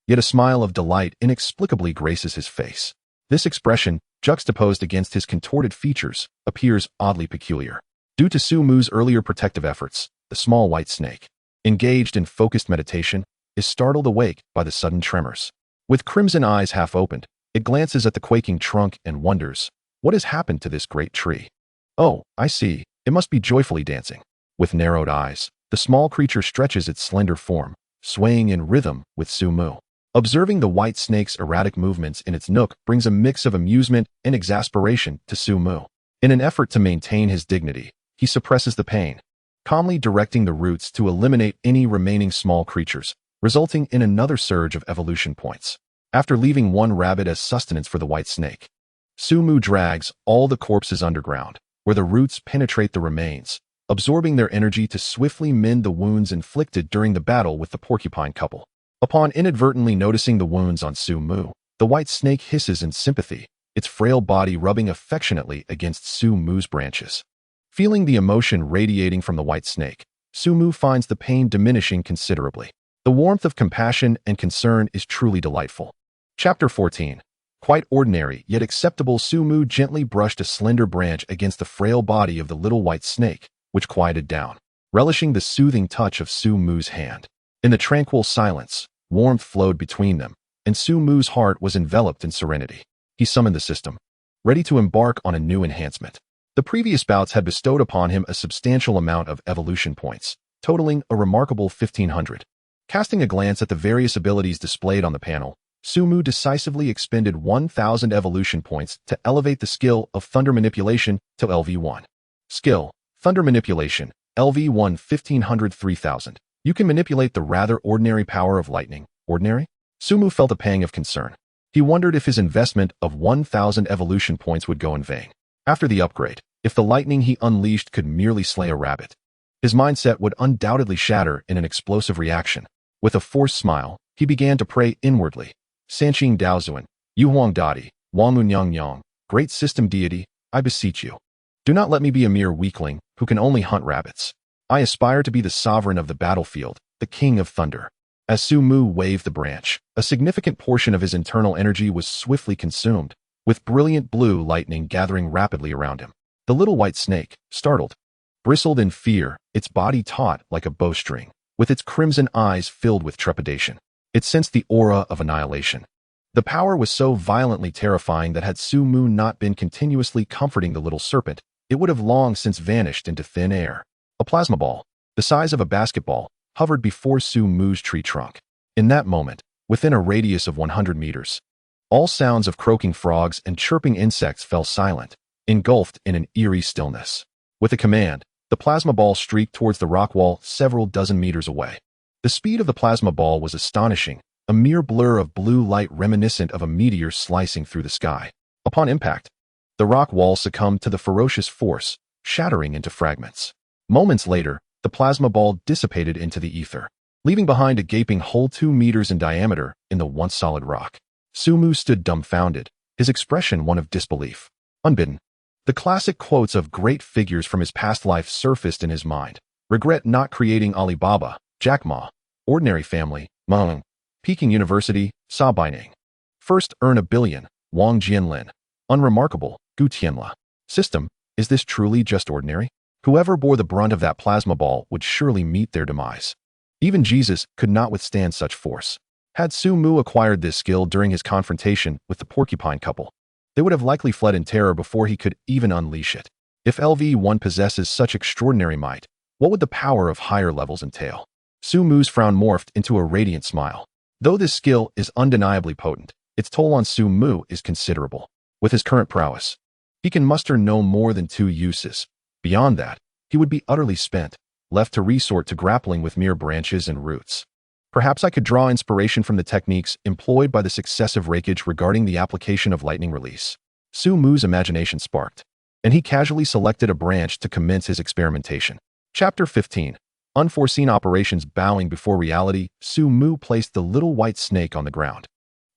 Yet a smile of delight inexplicably graces his face. This expression, juxtaposed against his contorted features, appears oddly peculiar. Due to Su Mu's earlier protective efforts, the small white snake, engaged in focused meditation, is startled awake by the sudden tremors. With crimson eyes half opened, it glances at the quaking trunk and wonders, what has happened to this great tree? Oh, I see, it must be joyfully dancing. With narrowed eyes, the small creature stretches its slender form, swaying in rhythm with Su Mu. Observing the white snake's erratic movements in its nook brings a mix of amusement and exasperation to Su Mu. In an effort to maintain his dignity, he suppresses the pain, calmly directing the roots to eliminate any remaining small creatures, resulting in another surge of evolution points. After leaving one rabbit as sustenance for the white snake, Su Mu drags all the corpses underground, where the roots penetrate the remains, absorbing their energy to swiftly mend the wounds inflicted during the battle with the porcupine couple. Upon inadvertently noticing the wounds on Su Mu, the white snake hisses in sympathy, its frail body rubbing affectionately against Su Mu's branches. Feeling the emotion radiating from the white snake, Su Mu finds the pain diminishing considerably. The warmth of compassion and concern is truly delightful. Chapter 14. Quite ordinary yet acceptable. Su Mu gently brushed a slender branch against the frail body of the little white snake, which quieted down, relishing the soothing touch of Su Mu's hand. In the tranquil silence, warmth flowed between them, and Su Mu's heart was enveloped in serenity. He summoned the system, ready to embark on a new enhancement. The previous bouts had bestowed upon him a substantial amount of evolution points, totaling a remarkable 1,500. Casting a glance at the various abilities displayed on the panel, Sumu decisively expended 1,000 evolution points to elevate the skill of Thunder Manipulation to LV1. Skill: Thunder Manipulation, LV1 1,500 3,000. You can manipulate the rather ordinary power of lightning. Ordinary? Sumu felt a pang of concern. He wondered if his investment of 1,000 evolution points would go in vain. After the upgrade, if the lightning he unleashed could merely slay a rabbit, his mindset would undoubtedly shatter in an explosive reaction. With a forced smile, he began to pray inwardly. Sanqing Daozuan, Yuhuang Dadi, Wangun Yang Yang, great system deity, I beseech you. Do not let me be a mere weakling who can only hunt rabbits. I aspire to be the sovereign of the battlefield, the king of thunder. As Sumu waved the branch, a significant portion of his internal energy was swiftly consumed, with brilliant blue lightning gathering rapidly around him. The little white snake, startled, bristled in fear, its body taut like a bowstring, with its crimson eyes filled with trepidation. It sensed the aura of annihilation. The power was so violently terrifying that had Sumu not been continuously comforting the little serpent, it would have long since vanished into thin air. A plasma ball, the size of a basketball, hovered before Sumu's tree trunk. In that moment, within a radius of 100 meters, all sounds of croaking frogs and chirping insects fell silent, engulfed in an eerie stillness. With a command, the plasma ball streaked towards the rock wall several dozen meters away. The speed of the plasma ball was astonishing, a mere blur of blue light reminiscent of a meteor slicing through the sky. Upon impact, the rock wall succumbed to the ferocious force, shattering into fragments. Moments later, the plasma ball dissipated into the ether, leaving behind a gaping hole 2 meters in diameter in the once solid rock. Sumu stood dumbfounded, his expression one of disbelief. Unbidden, the classic quotes of great figures from his past life surfaced in his mind. Regret not creating Alibaba, Jack Ma, Ordinary Family, Meng, Peking University, Sa Baining. First earn a billion, Wang Jianlin. Unremarkable, Gu Tianla. System, is this truly just ordinary? Whoever bore the brunt of that plasma ball would surely meet their demise. Even Jesus could not withstand such force. Had Sumu acquired this skill during his confrontation with the porcupine couple, they would have likely fled in terror before he could even unleash it. If LV1 possesses such extraordinary might, what would the power of higher levels entail? Sumu's frown morphed into a radiant smile. Though this skill is undeniably potent, its toll on Sumu is considerable. With his current prowess, he can muster no more than 2 uses. Beyond that, he would be utterly spent, left to resort to grappling with mere branches and roots. Perhaps I could draw inspiration from the techniques employed by the successive rakage regarding the application of lightning release. Sumu's imagination sparked, and he casually selected a branch to commence his experimentation. Chapter 15. Unforeseen operations. Bowing before reality, Sumu placed the little white snake on the ground,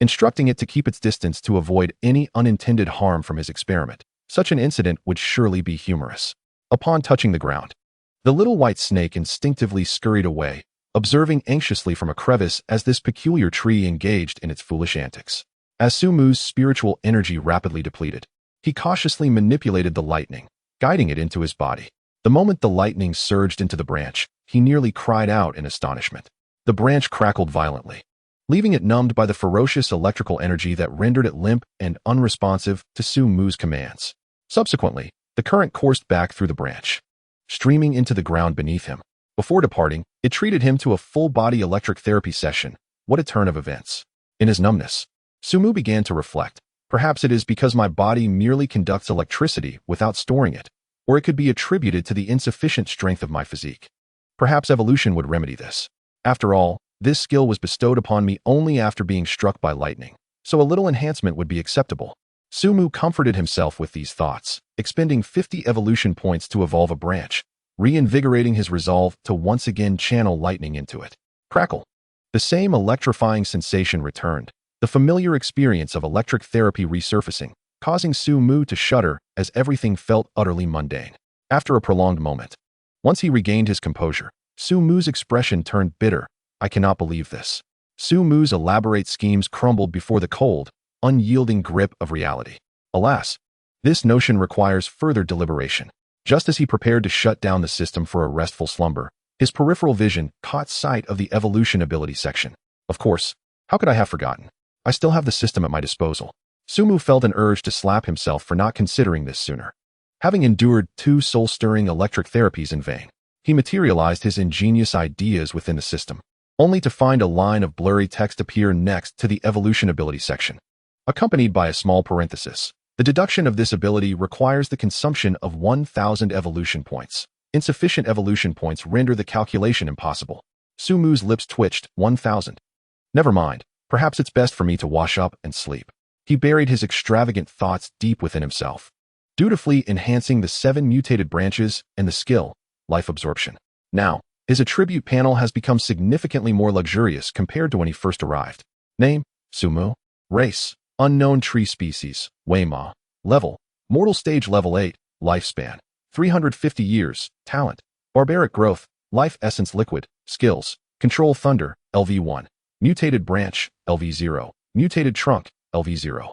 instructing it to keep its distance to avoid any unintended harm from his experiment. Such an incident would surely be humorous. Upon touching the ground, the little white snake instinctively scurried away, observing anxiously from a crevice as this peculiar tree engaged in its foolish antics. As Sumu's spiritual energy rapidly depleted, he cautiously manipulated the lightning, guiding it into his body. The moment the lightning surged into the branch, he nearly cried out in astonishment. The branch crackled violently, leaving it numbed by the ferocious electrical energy that rendered it limp and unresponsive to Sumu's commands. Subsequently, the current coursed back through the branch, streaming into the ground beneath him. Before departing, it treated him to a full-body electric therapy session. What a turn of events. In his numbness, Sumu began to reflect. Perhaps it is because my body merely conducts electricity without storing it, or it could be attributed to the insufficient strength of my physique. Perhaps evolution would remedy this. After all, this skill was bestowed upon me only after being struck by lightning, so a little enhancement would be acceptable. Sumu comforted himself with these thoughts, expending 50 evolution points to evolve a branch, reinvigorating his resolve to once again channel lightning into it. Crackle. The same electrifying sensation returned, the familiar experience of electric therapy resurfacing, causing Sumu to shudder as everything felt utterly mundane. After a prolonged moment, once he regained his composure, Sumu's expression turned bitter. I cannot believe this. Sumu's elaborate schemes crumbled before the cold, unyielding grip of reality. Alas, this notion requires further deliberation. Just as he prepared to shut down the system for a restful slumber, his peripheral vision caught sight of the evolution ability section. Of course, how could I have forgotten? I still have the system at my disposal. Sumu felt an urge to slap himself for not considering this sooner. Having endured 2 soul-stirring electric therapies in vain, he materialized his ingenious ideas within the system, only to find a line of blurry text appear next to the evolution ability section, accompanied by a small parenthesis. The deduction of this ability requires the consumption of 1,000 evolution points. Insufficient evolution points render the calculation impossible. Sumu's lips twitched. 1,000. Never mind. Perhaps it's best for me to wash up and sleep. He buried his extravagant thoughts deep within himself, dutifully enhancing the 7 mutated branches and the skill, life absorption. Now, his attribute panel has become significantly more luxurious compared to when he first arrived. Name, Sumu. Race, unknown tree species, Weima. Level, mortal stage level 8, lifespan, 350 years, talent, barbaric growth, life essence liquid, skills, control thunder, LV1, mutated branch, LV0, mutated trunk, LV0,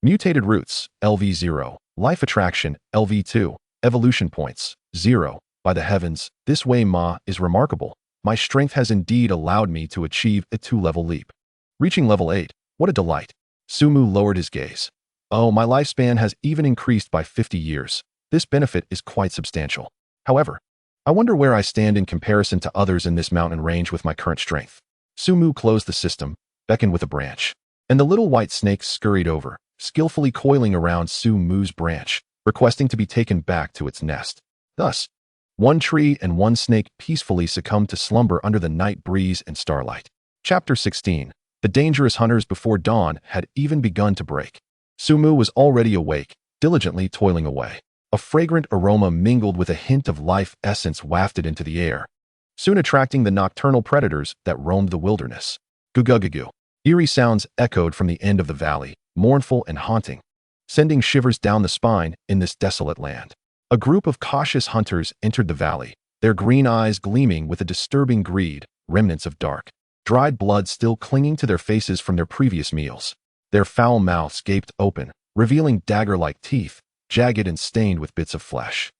mutated roots, LV0, life attraction, LV2, evolution points, 0. By the heavens, this Weima is remarkable. My strength has indeed allowed me to achieve a 2-level leap. Reaching level 8, what a delight. Sumu lowered his gaze. Oh, my lifespan has even increased by 50 years. This benefit is quite substantial. However, I wonder where I stand in comparison to others in this mountain range with my current strength. Sumu closed the system, beckoned with a branch, and the little white snake scurried over, skillfully coiling around Sumu's branch, requesting to be taken back to its nest. Thus, 1 tree and 1 snake peacefully succumbed to slumber under the night breeze and starlight. Chapter 16. The dangerous hunters before dawn had even begun to break. Sumu was already awake, diligently toiling away. A fragrant aroma mingled with a hint of life essence wafted into the air, soon attracting the nocturnal predators that roamed the wilderness. Gugugugu. Eerie sounds echoed from the end of the valley, mournful and haunting, sending shivers down the spine in this desolate land. A group of cautious hunters entered the valley, their green eyes gleaming with a disturbing greed, remnants of dark, dried blood still clinging to their faces from their previous meals. Their foul mouths gaped open, revealing dagger-like teeth, jagged and stained with bits of flesh.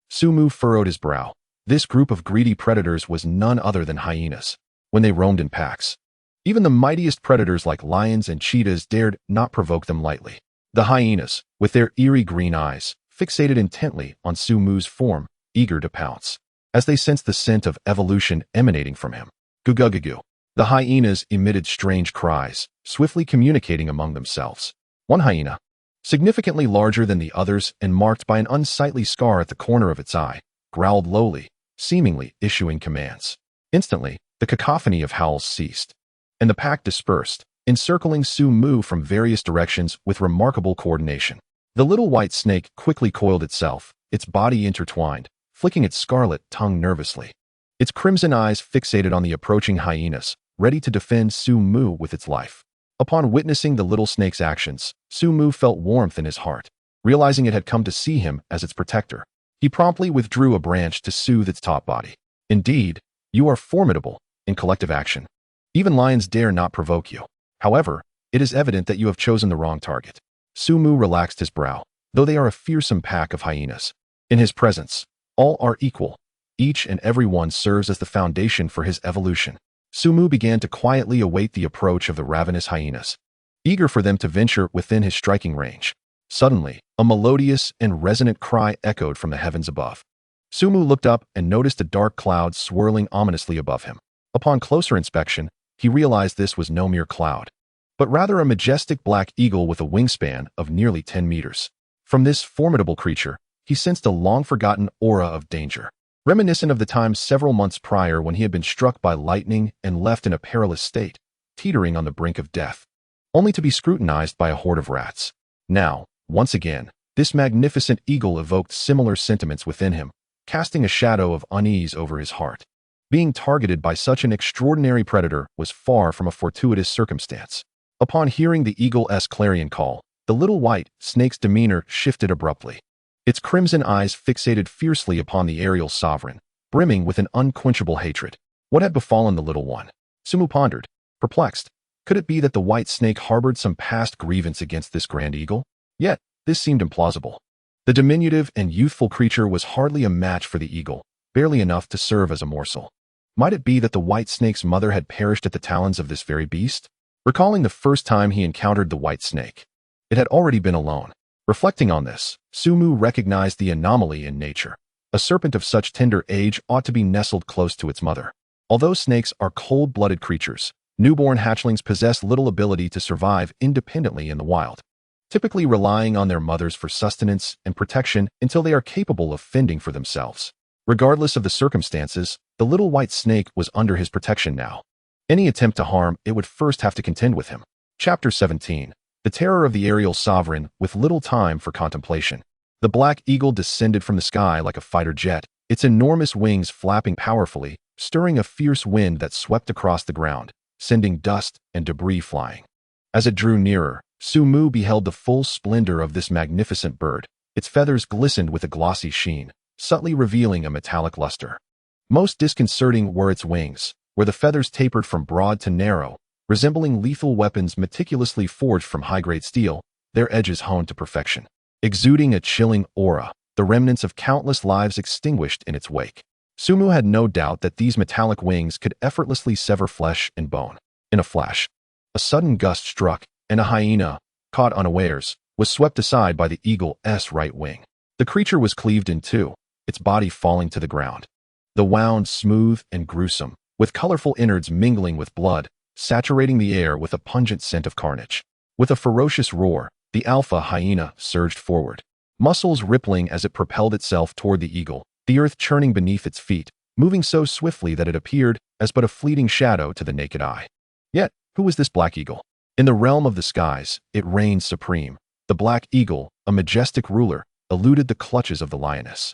Sumu furrowed his brow. This group of greedy predators was none other than hyenas, when they roamed in packs. Even the mightiest predators like lions and cheetahs dared not provoke them lightly. The hyenas, with their eerie green eyes, fixated intently on Sumu's form, eager to pounce, as they sensed the scent of evolution emanating from him. Gugugugu. The hyenas emitted strange cries, swiftly communicating among themselves. One hyena, significantly larger than the others and marked by an unsightly scar at the corner of its eye, growled lowly, seemingly issuing commands. Instantly, the cacophony of howls ceased, and the pack dispersed, encircling Sumu from various directions with remarkable coordination. The little white snake quickly coiled itself, its body intertwined, flicking its scarlet tongue nervously. Its crimson eyes fixated on the approaching hyenas, ready to defend Sumu with its life. Upon witnessing the little snake's actions, Sumu felt warmth in his heart. Realizing it had come to see him as its protector, he promptly withdrew a branch to soothe its top body. Indeed, you are formidable in collective action. Even lions dare not provoke you. However, it is evident that you have chosen the wrong target. Sumu relaxed his brow, though they are a fearsome pack of hyenas. In his presence, all are equal. Each and every one serves as the foundation for his evolution. Sumu began to quietly await the approach of the ravenous hyenas, eager for them to venture within his striking range. Suddenly, a melodious and resonant cry echoed from the heavens above. Sumu looked up and noticed a dark cloud swirling ominously above him. Upon closer inspection, he realized this was no mere cloud, but rather a majestic black eagle with a wingspan of nearly 10 meters. From this formidable creature, he sensed a long-forgotten aura of danger, reminiscent of the time several months prior when he had been struck by lightning and left in a perilous state, teetering on the brink of death, only to be scrutinized by a horde of rats. Now, once again, this magnificent eagle evoked similar sentiments within him, casting a shadow of unease over his heart. Being targeted by such an extraordinary predator was far from a fortuitous circumstance. Upon hearing the eagle-esque clarion call, the little white snake's demeanor shifted abruptly. Its crimson eyes fixated fiercely upon the aerial sovereign, brimming with an unquenchable hatred. What had befallen the little one? Sumu pondered, perplexed. Could it be that the white snake harbored some past grievance against this grand eagle? Yet, this seemed implausible. The diminutive and youthful creature was hardly a match for the eagle, barely enough to serve as a morsel. Might it be that the white snake's mother had perished at the talons of this very beast? Recalling the first time he encountered the white snake, it had already been alone. Reflecting on this, Sumu recognized the anomaly in nature. A serpent of such tender age ought to be nestled close to its mother. Although snakes are cold-blooded creatures, newborn hatchlings possess little ability to survive independently in the wild, typically relying on their mothers for sustenance and protection until they are capable of fending for themselves. Regardless of the circumstances, the little white snake was under his protection now. Any attempt to harm it would first have to contend with him. Chapter 17. The terror of the aerial sovereign with little time for contemplation. The black eagle descended from the sky like a fighter jet, its enormous wings flapping powerfully, stirring a fierce wind that swept across the ground, sending dust and debris flying. As it drew nearer, Sumu beheld the full splendor of this magnificent bird. Its feathers glistened with a glossy sheen, subtly revealing a metallic luster. Most disconcerting were its wings, where the feathers tapered from broad to narrow, resembling lethal weapons meticulously forged from high-grade steel, their edges honed to perfection. Exuding a chilling aura, the remnants of countless lives extinguished in its wake. Sumu had no doubt that these metallic wings could effortlessly sever flesh and bone. In a flash, a sudden gust struck, and a hyena, caught unawares, was swept aside by the eagle's right wing. The creature was cleaved in two, its body falling to the ground. The wound smooth and gruesome, with colorful innards mingling with blood, saturating the air with a pungent scent of carnage. With a ferocious roar, the alpha hyena surged forward, muscles rippling as it propelled itself toward the eagle, the earth churning beneath its feet, moving so swiftly that it appeared as but a fleeting shadow to the naked eye. Yet, who was this black eagle? In the realm of the skies, it reigned supreme. The black eagle, a majestic ruler, eluded the clutches of the lioness.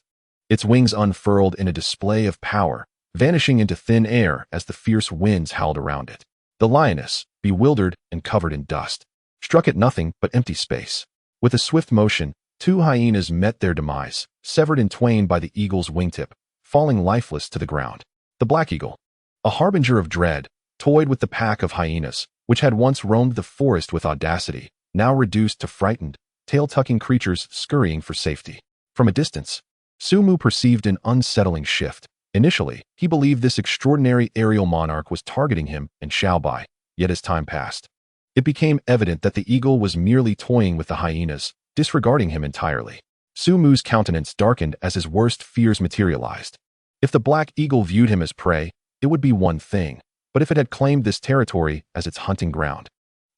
Its wings unfurled in a display of power, vanishing into thin air as the fierce winds howled around it. The lioness, bewildered and covered in dust, struck at nothing but empty space. With a swift motion, two hyenas met their demise, severed in twain by the eagle's wingtip, falling lifeless to the ground. The black eagle, a harbinger of dread, toyed with the pack of hyenas, which had once roamed the forest with audacity, now reduced to frightened, tail-tucking creatures scurrying for safety. From a distance, Sumu perceived an unsettling shift. Initially, he believed this extraordinary aerial monarch was targeting him and Xiaobai, yet as time passed, it became evident that the eagle was merely toying with the hyenas, disregarding him entirely. Sumu's countenance darkened as his worst fears materialized. If the black eagle viewed him as prey, it would be one thing, but if it had claimed this territory as its hunting ground,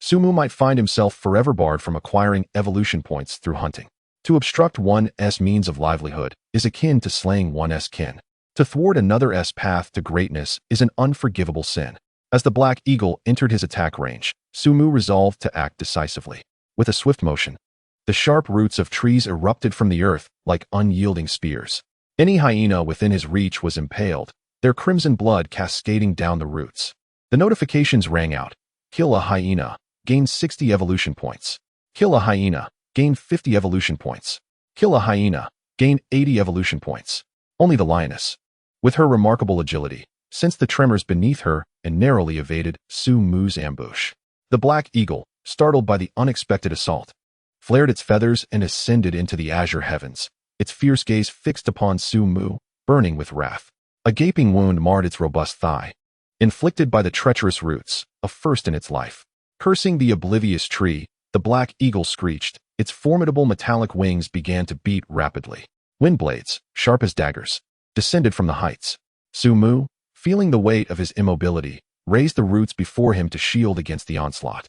Sumu might find himself forever barred from acquiring evolution points through hunting. To obstruct one's means of livelihood is akin to slaying one's kin. To thwart another's path to greatness is an unforgivable sin. As the black eagle entered his attack range, Sumu resolved to act decisively. With a swift motion, the sharp roots of trees erupted from the earth like unyielding spears. Any hyena within his reach was impaled, their crimson blood cascading down the roots. The notifications rang out. Kill a hyena, gain 60 evolution points. Kill a hyena, gain 50 evolution points. Kill a hyena, gain 80 evolution points. Only the lioness, with her remarkable agility, sensed the tremors beneath her and narrowly evaded Sumu's ambush. The black eagle, startled by the unexpected assault, flared its feathers and ascended into the azure heavens, its fierce gaze fixed upon Sumu, burning with wrath. A gaping wound marred its robust thigh, inflicted by the treacherous roots, a first in its life. Cursing the oblivious tree, the black eagle screeched. Its formidable metallic wings began to beat rapidly. Wind blades, sharp as daggers, descended from the heights. Sumu, feeling the weight of his immobility, raised the roots before him to shield against the onslaught.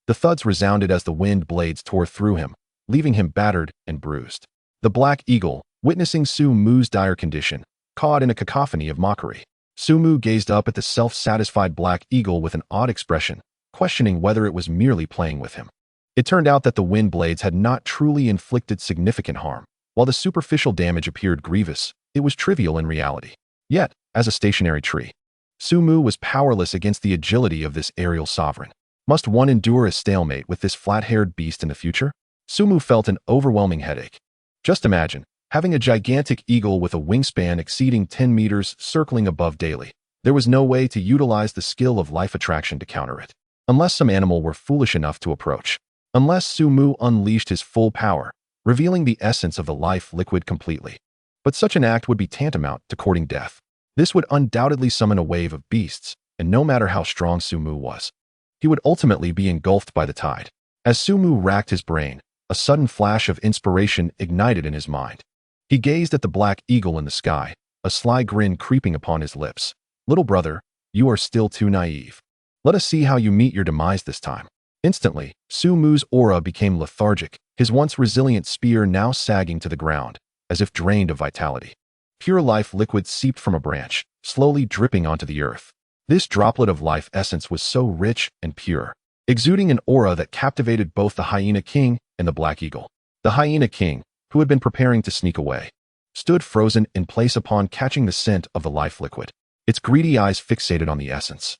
The thuds resounded as the wind blades tore through him, leaving him battered and bruised. The black eagle, witnessing Sumu's dire condition, caught in a cacophony of mockery. Sumu gazed up at the self-satisfied black eagle with an odd expression, questioning whether it was merely playing with him. It turned out that the wind blades had not truly inflicted significant harm. While the superficial damage appeared grievous, it was trivial in reality. Yet, as a stationary tree, Sumu was powerless against the agility of this aerial sovereign. Must one endure a stalemate with this flat-haired beast in the future? Sumu felt an overwhelming headache. Just imagine, having a gigantic eagle with a wingspan exceeding 10 meters circling above daily. There was no way to utilize the skill of life attraction to counter it. Unless some animal were foolish enough to approach. Unless Sumu unleashed his full power, revealing the essence of the life liquid completely. But such an act would be tantamount to courting death. This would undoubtedly summon a wave of beasts, and no matter how strong Sumu was, he would ultimately be engulfed by the tide. As Sumu racked his brain, a sudden flash of inspiration ignited in his mind. He gazed at the black eagle in the sky, a sly grin creeping upon his lips. "Little brother, you are still too naive. Let us see how you meet your demise this time." Instantly, Su Mu's aura became lethargic, his once resilient spear now sagging to the ground, as if drained of vitality. Pure life liquid seeped from a branch, slowly dripping onto the earth. This droplet of life essence was so rich and pure, exuding an aura that captivated both the Hyena King and the Black Eagle. The Hyena King, who had been preparing to sneak away, stood frozen in place upon catching the scent of the life liquid, its greedy eyes fixated on the essence.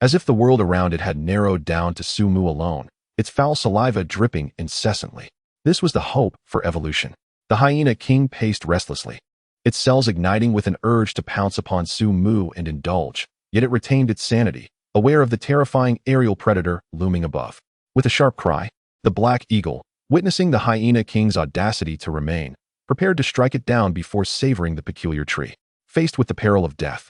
As if the world around it had narrowed down to Su Mu alone, its foul saliva dripping incessantly. This was the hope for evolution. The Hyena King paced restlessly, its cells igniting with an urge to pounce upon Su Mu and indulge, yet it retained its sanity, aware of the terrifying aerial predator looming above. With a sharp cry, the Black Eagle, witnessing the Hyena King's audacity to remain, prepared to strike it down before savoring the peculiar tree. Faced with the peril of death,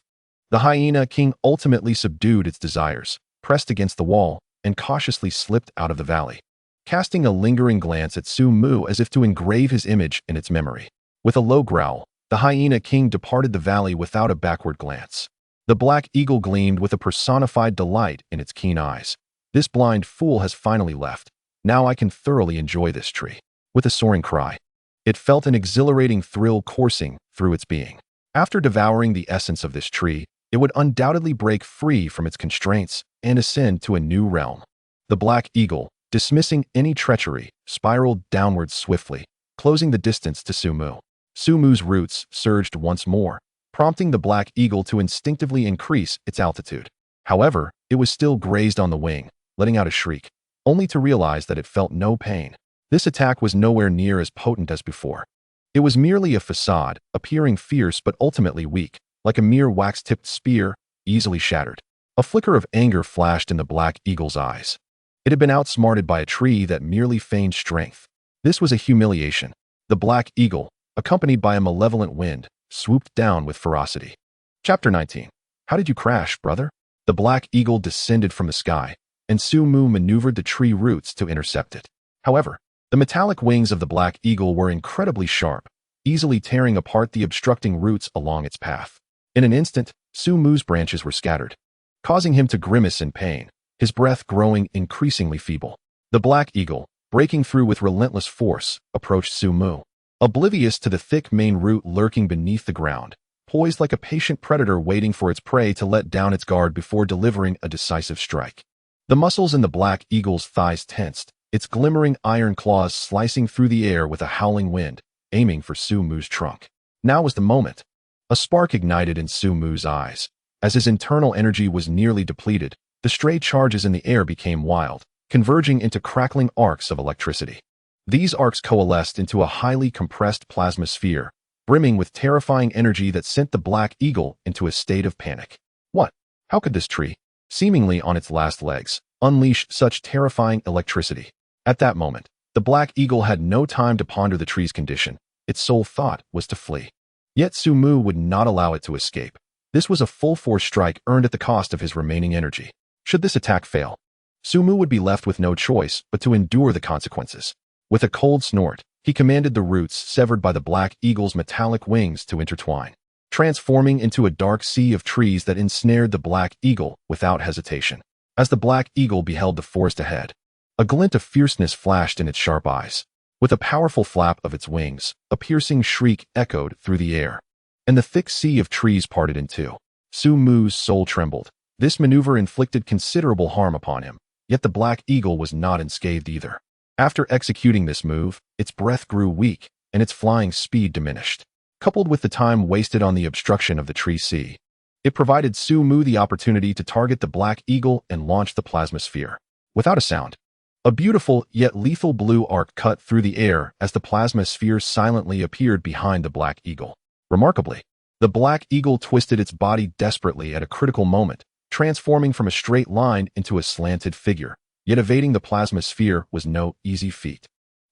the Hyena King ultimately subdued its desires, pressed against the wall, and cautiously slipped out of the valley, casting a lingering glance at Su Mu as if to engrave his image in its memory. With a low growl, the Hyena King departed the valley without a backward glance. The Black Eagle gleamed with a personified delight in its keen eyes. "This blind fool has finally left. Now I can thoroughly enjoy this tree." With a soaring cry, it felt an exhilarating thrill coursing through its being. After devouring the essence of this tree, it would undoubtedly break free from its constraints and ascend to a new realm. The Black Eagle, dismissing any treachery, spiraled downwards swiftly, closing the distance to Su Mu. Su Mu's roots surged once more, prompting the Black Eagle to instinctively increase its altitude. However, it was still grazed on the wing, letting out a shriek, only to realize that it felt no pain. This attack was nowhere near as potent as before. It was merely a facade, appearing fierce but ultimately weak, like a mere wax-tipped spear, easily shattered. A flicker of anger flashed in the Black Eagle's eyes. It had been outsmarted by a tree that merely feigned strength. This was a humiliation. The Black Eagle, accompanied by a malevolent wind, swooped down with ferocity. Chapter 19. How did you crash, brother? The Black Eagle descended from the sky, and Su Mu maneuvered the tree roots to intercept it. However, the metallic wings of the Black Eagle were incredibly sharp, easily tearing apart the obstructing roots along its path. In an instant, Su Mu's branches were scattered, causing him to grimace in pain, his breath growing increasingly feeble. The Black Eagle, breaking through with relentless force, approached Su Mu, oblivious to the thick main root lurking beneath the ground, poised like a patient predator waiting for its prey to let down its guard before delivering a decisive strike. The muscles in the Black Eagle's thighs tensed, its glimmering iron claws slicing through the air with a howling wind, aiming for Su Mu's trunk. Now was the moment. A spark ignited in Su Mu's eyes. As his internal energy was nearly depleted, the stray charges in the air became wild, converging into crackling arcs of electricity. These arcs coalesced into a highly compressed plasma sphere, brimming with terrifying energy that sent the Black Eagle into a state of panic. What? How could this tree, seemingly on its last legs, unleash such terrifying electricity? At that moment, the Black Eagle had no time to ponder the tree's condition. Its sole thought was to flee. Yet Su Mu would not allow it to escape. This was a full-force strike earned at the cost of his remaining energy. Should this attack fail, Su Mu would be left with no choice but to endure the consequences. With a cold snort, he commanded the roots severed by the Black Eagle's metallic wings to intertwine, transforming into a dark sea of trees that ensnared the Black Eagle without hesitation. As the Black Eagle beheld the forest ahead, a glint of fierceness flashed in its sharp eyes. With a powerful flap of its wings, a piercing shriek echoed through the air, and the thick sea of trees parted in two. Su Mu's soul trembled. This maneuver inflicted considerable harm upon him, yet the Black Eagle was not unscathed either. After executing this move, its breath grew weak, and its flying speed diminished. Coupled with the time wasted on the obstruction of the tree sea, it provided Su Mu the opportunity to target the Black Eagle and launch the plasma sphere. Without a sound, a beautiful yet lethal blue arc cut through the air as the plasma sphere silently appeared behind the Black Eagle. Remarkably, the Black Eagle twisted its body desperately at a critical moment, transforming from a straight line into a slanted figure, yet evading the plasma sphere was no easy feat.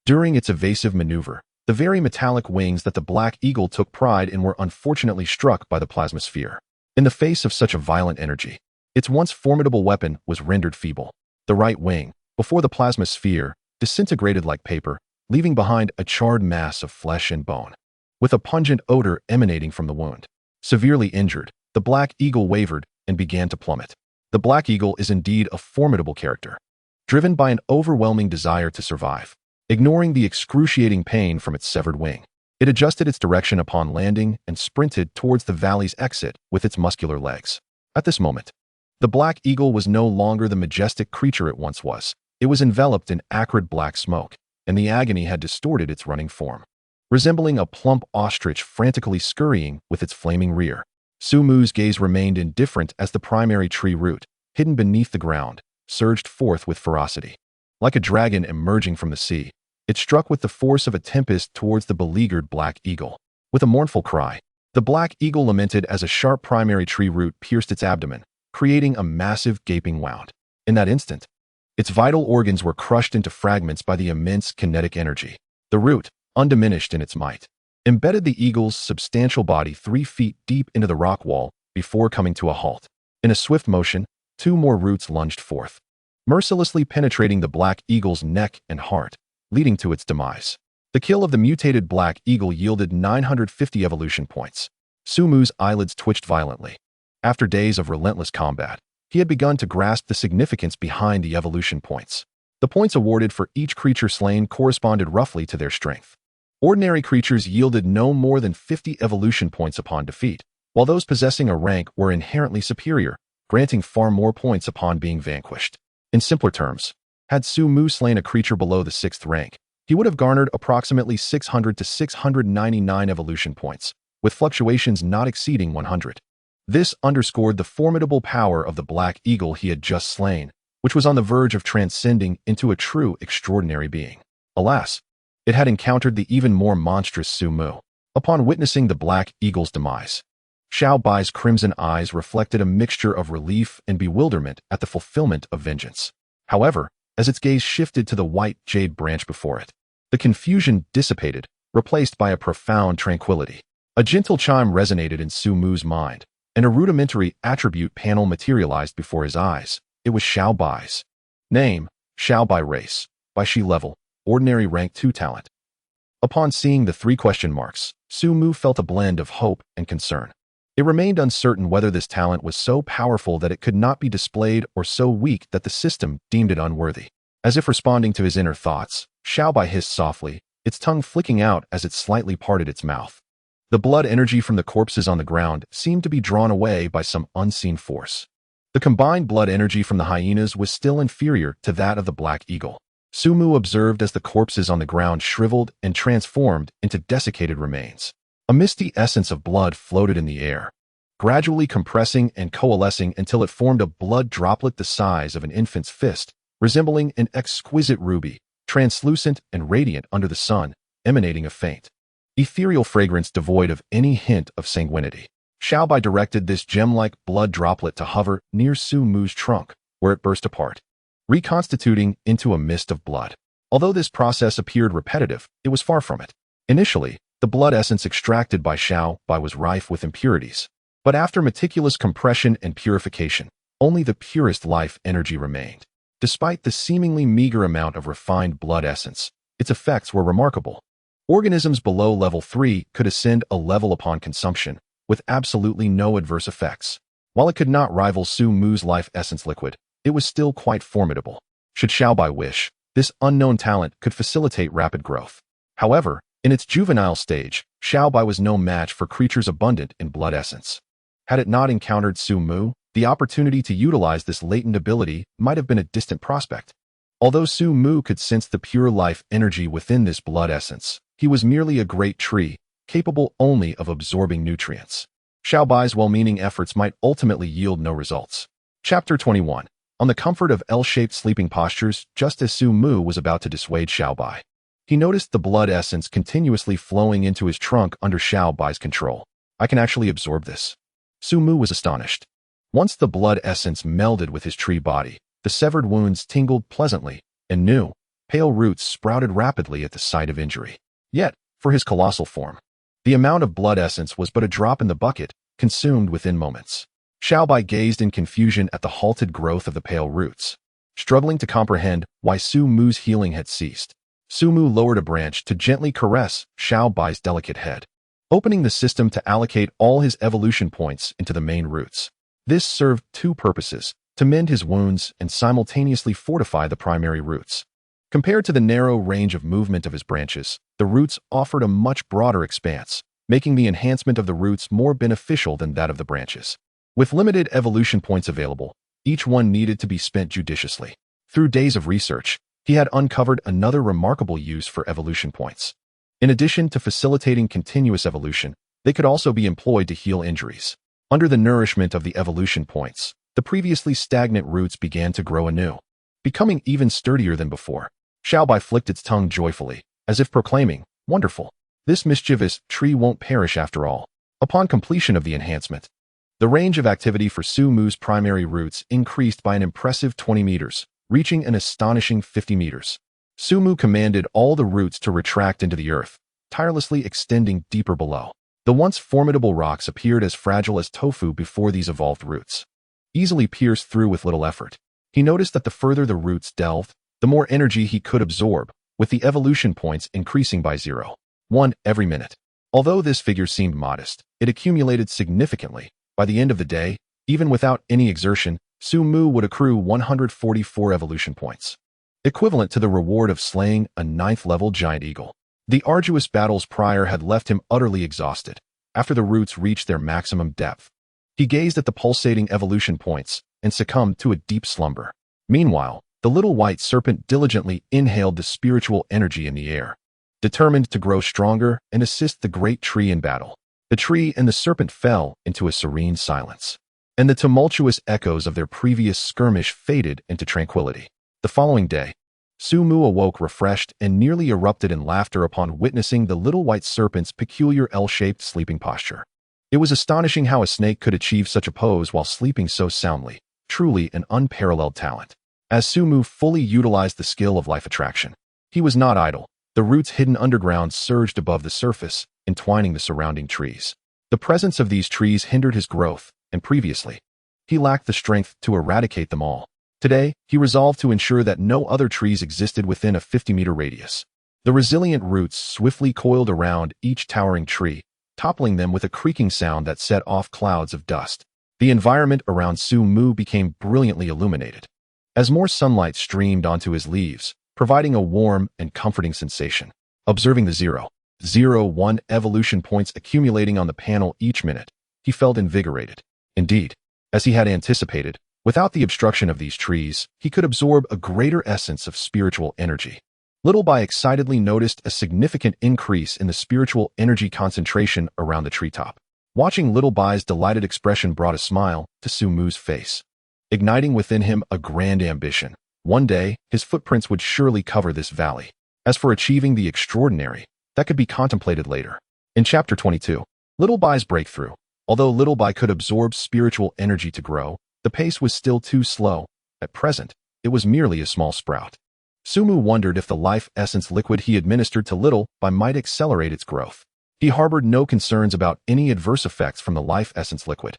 During its evasive maneuver, the very metallic wings that the Black Eagle took pride in were unfortunately struck by the plasma sphere. In the face of such a violent energy, its once formidable weapon was rendered feeble. The right wing, before the plasma sphere, disintegrated like paper, leaving behind a charred mass of flesh and bone, with a pungent odor emanating from the wound. Severely injured, the Black Eagle wavered and began to plummet. The Black Eagle is indeed a formidable character, driven by an overwhelming desire to survive. Ignoring the excruciating pain from its severed wing, it adjusted its direction upon landing and sprinted towards the valley's exit with its muscular legs. At this moment, the Black Eagle was no longer the majestic creature it once was. It was enveloped in acrid black smoke, and the agony had distorted its running form, resembling a plump ostrich frantically scurrying with its flaming rear. Su Mu's gaze remained indifferent as the primary tree root, hidden beneath the ground, surged forth with ferocity. Like a dragon emerging from the sea, it struck with the force of a tempest towards the beleaguered Black Eagle. With a mournful cry, the Black Eagle lamented as a sharp primary tree root pierced its abdomen, creating a massive gaping wound. In that instant, its vital organs were crushed into fragments by the immense kinetic energy. The root, undiminished in its might, embedded the eagle's substantial body 3 feet deep into the rock wall before coming to a halt. In a swift motion, 2 more roots lunged forth, mercilessly penetrating the Black Eagle's neck and heart, leading to its demise. The kill of the mutated Black Eagle yielded 950 evolution points. Su Mu's eyelids twitched violently. After days of relentless combat, he had begun to grasp the significance behind the evolution points. The points awarded for each creature slain corresponded roughly to their strength. Ordinary creatures yielded no more than 50 evolution points upon defeat, while those possessing a rank were inherently superior, granting far more points upon being vanquished. In simpler terms, had Su Mu slain a creature below the 6th rank, he would have garnered approximately 600 to 699 evolution points, with fluctuations not exceeding 100. This underscored the formidable power of the Black Eagle he had just slain, which was on the verge of transcending into a true extraordinary being. Alas, it had encountered the even more monstrous Su Mu. Upon witnessing the Black Eagle's demise, Xiao Bai's crimson eyes reflected a mixture of relief and bewilderment at the fulfillment of vengeance. However, as its gaze shifted to the white jade branch before it, the confusion dissipated, replaced by a profound tranquility. A gentle chime resonated in Su Mu's mind, and a rudimentary attribute panel materialized before his eyes. It was Xiao Bai's name, Xiao Bai race, Bai Shi level, ordinary rank 2 talent. Upon seeing the 3 question marks, Su Mu felt a blend of hope and concern. It remained uncertain whether this talent was so powerful that it could not be displayed or so weak that the system deemed it unworthy. As if responding to his inner thoughts, Xiao Bai hissed softly, its tongue flicking out as it slightly parted its mouth. The blood energy from the corpses on the ground seemed to be drawn away by some unseen force. The combined blood energy from the hyenas was still inferior to that of the Black Eagle. Su Mu observed as the corpses on the ground shriveled and transformed into desiccated remains. A misty essence of blood floated in the air, gradually compressing and coalescing until it formed a blood droplet the size of an infant's fist, resembling an exquisite ruby, translucent and radiant under the sun, emanating a faint, ethereal fragrance devoid of any hint of sanguinity. Xiao Bai directed this gem-like blood droplet to hover near Su Mu's trunk, where it burst apart, reconstituting into a mist of blood. Although this process appeared repetitive, it was far from it. Initially, the blood essence extracted by Xiao Bai was rife with impurities, but after meticulous compression and purification, only the purest life energy remained. Despite the seemingly meager amount of refined blood essence, its effects were remarkable. Organisms below level 3 could ascend a level upon consumption, with absolutely no adverse effects. While it could not rival Su Mu's life essence liquid, it was still quite formidable. Should Xiao Bai wish, this unknown talent could facilitate rapid growth. However, in its juvenile stage, Xiao Bai was no match for creatures abundant in blood essence. Had it not encountered Su Mu, the opportunity to utilize this latent ability might have been a distant prospect. Although Su Mu could sense the pure life energy within this blood essence, he was merely a great tree, capable only of absorbing nutrients. Xiao Bai's well-meaning efforts might ultimately yield no results. Chapter 21. On the comfort of L-shaped sleeping postures, just as Su Mu was about to dissuade Xiao Bai, he noticed the blood essence continuously flowing into his trunk under Xiao Bai's control. I can actually absorb this. Su Mu was astonished. Once the blood essence melded with his tree body, the severed wounds tingled pleasantly, and new, pale roots sprouted rapidly at the site of injury. Yet, for his colossal form, the amount of blood essence was but a drop in the bucket, consumed within moments. Xiao Bai gazed in confusion at the halted growth of the pale roots, struggling to comprehend why Su Mu's healing had ceased. Sumu lowered a branch to gently caress Xiao Bai's delicate head, opening the system to allocate all his evolution points into the main roots. This served two purposes: to mend his wounds and simultaneously fortify the primary roots. Compared to the narrow range of movement of his branches, the roots offered a much broader expanse, making the enhancement of the roots more beneficial than that of the branches. With limited evolution points available, each one needed to be spent judiciously. Through days of research, he had uncovered another remarkable use for evolution points. In addition to facilitating continuous evolution, they could also be employed to heal injuries. Under the nourishment of the evolution points, the previously stagnant roots began to grow anew, becoming even sturdier than before. Xiao Bai flicked its tongue joyfully, as if proclaiming, "Wonderful! This mischievous tree won't perish after all." Upon completion of the enhancement, the range of activity for Sumu's primary roots increased by an impressive 20 meters, reaching an astonishing 50 meters. Sumu commanded all the roots to retract into the earth, tirelessly extending deeper below. The once formidable rocks appeared as fragile as tofu before these evolved roots, easily pierced through with little effort. He noticed that the further the roots delved, the more energy he could absorb, with the evolution points increasing by 0.1 every minute. Although this figure seemed modest, it accumulated significantly. By the end of the day, even without any exertion, Sumu would accrue 144 evolution points, equivalent to the reward of slaying a 9th-level giant eagle. The arduous battles prior had left him utterly exhausted. After the roots reached their maximum depth, he gazed at the pulsating evolution points and succumbed to a deep slumber. Meanwhile, the little white serpent diligently inhaled the spiritual energy in the air, determined to grow stronger and assist the great tree in battle. The tree and the serpent fell into a serene silence, and the tumultuous echoes of their previous skirmish faded into tranquility. The following day, Sumu awoke refreshed and nearly erupted in laughter upon witnessing the little white serpent's peculiar L-shaped sleeping posture. It was astonishing how a snake could achieve such a pose while sleeping so soundly, truly an unparalleled talent. As Sumu fully utilized the skill of life attraction, he was not idle. The roots hidden underground surged above the surface, entwining the surrounding trees. The presence of these trees hindered his growth, and previously, he lacked the strength to eradicate them all. Today, he resolved to ensure that no other trees existed within a 50-meter radius. The resilient roots swiftly coiled around each towering tree, toppling them with a creaking sound that set off clouds of dust. The environment around Sumu became brilliantly illuminated, as more sunlight streamed onto his leaves, providing a warm and comforting sensation. Observing the 0.01 evolution points accumulating on the panel each minute, he felt invigorated. Indeed, as he had anticipated, without the obstruction of these trees, he could absorb a greater essence of spiritual energy. Little Bai excitedly noticed a significant increase in the spiritual energy concentration around the treetop. Watching Little Bai's delighted expression brought a smile to Sumu's face, igniting within him a grand ambition. One day, his footprints would surely cover this valley. As for achieving the extraordinary, that could be contemplated later. In Chapter 22, Little Bai's breakthrough. Although Little Bai could absorb spiritual energy to grow, the pace was still too slow. At present, it was merely a small sprout. Sumu wondered if the life essence liquid he administered to Little Bai might accelerate its growth. He harbored no concerns about any adverse effects from the life essence liquid,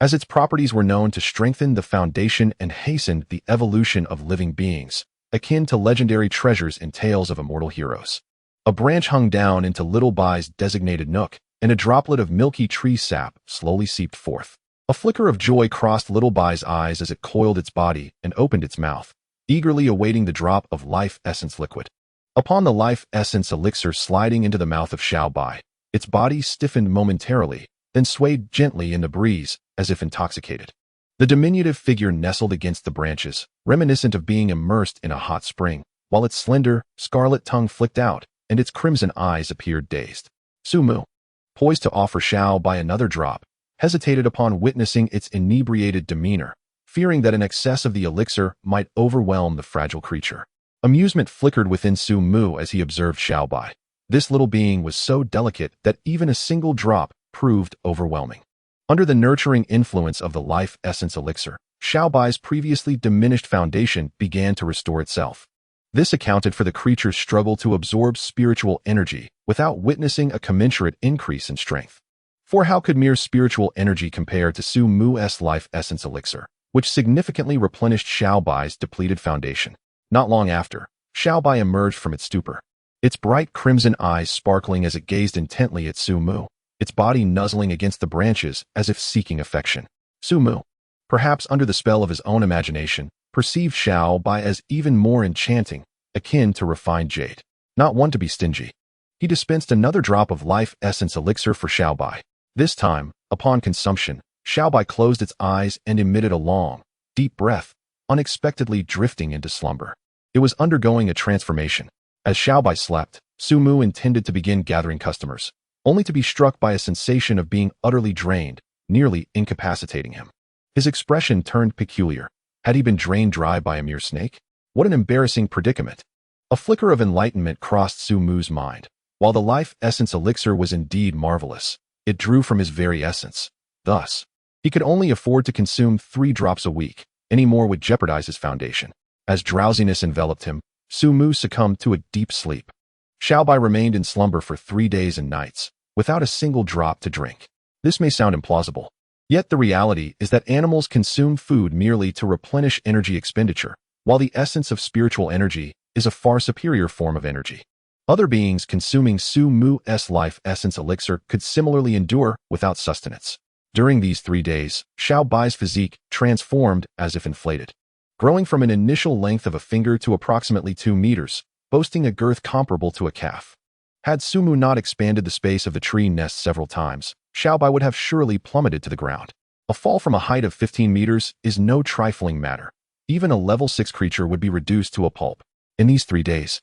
as its properties were known to strengthen the foundation and hasten the evolution of living beings, akin to legendary treasures in tales of immortal heroes. A branch hung down into Little Bai's designated nook, and a droplet of milky tree sap slowly seeped forth. A flicker of joy crossed Little Bai's eyes as it coiled its body and opened its mouth, eagerly awaiting the drop of life essence liquid. Upon the life essence elixir sliding into the mouth of Xiao Bai, its body stiffened momentarily, then swayed gently in the breeze, as if intoxicated. The diminutive figure nestled against the branches, reminiscent of being immersed in a hot spring, while its slender, scarlet tongue flicked out, and its crimson eyes appeared dazed. Sumu, poised to offer Xiao Bai another drop, hesitated upon witnessing its inebriated demeanor, fearing that an excess of the elixir might overwhelm the fragile creature. Amusement flickered within Sumu as he observed Xiao Bai. This little being was so delicate that even a single drop proved overwhelming. Under the nurturing influence of the life essence elixir, Xiao Bai's previously diminished foundation began to restore itself. This accounted for the creature's struggle to absorb spiritual energy without witnessing a commensurate increase in strength. For how could mere spiritual energy compare to Sumu's life essence elixir, which significantly replenished Xiao Bai's depleted foundation? Not long after, Xiao Bai emerged from its stupor. its bright crimson eyes sparkling as it gazed intently at Su Mu, its body nuzzling against the branches as if seeking affection. Su Mu, perhaps under the spell of his own imagination, perceived Xiao Bai as even more enchanting, akin to refined jade. Not one to be stingy, he dispensed another drop of life essence elixir for Xiao Bai. This time, upon consumption, Xiao Bai closed its eyes and emitted a long, deep breath, unexpectedly drifting into slumber. It was undergoing a transformation. As Xiao Bai slept, Su Mu intended to begin gathering customers, only to be struck by a sensation of being utterly drained, nearly incapacitating him. His expression turned peculiar. Had he been drained dry by a mere snake? What an embarrassing predicament. A flicker of enlightenment crossed Su Mu's mind. While the life essence elixir was indeed marvelous, it drew from his very essence. Thus, he could only afford to consume 3 drops a week. Any more would jeopardize his foundation. As drowsiness enveloped him, Su Mu succumbed to a deep sleep. Xiao Bai remained in slumber for 3 days and nights, without a single drop to drink. This may sound implausible. Yet the reality is that animals consume food merely to replenish energy expenditure, while the essence of spiritual energy is a far superior form of energy. Other beings consuming Su Mu's life essence elixir could similarly endure without sustenance. During these 3 days, Xiao Bai's physique transformed as if inflated, growing from an initial length of a finger to approximately 2 meters, boasting a girth comparable to a calf. Had Su Mu not expanded the space of the tree nest several times, Xiao Bai would have surely plummeted to the ground. A fall from a height of 15 meters is no trifling matter. Even a level 6 creature would be reduced to a pulp. In these 3 days,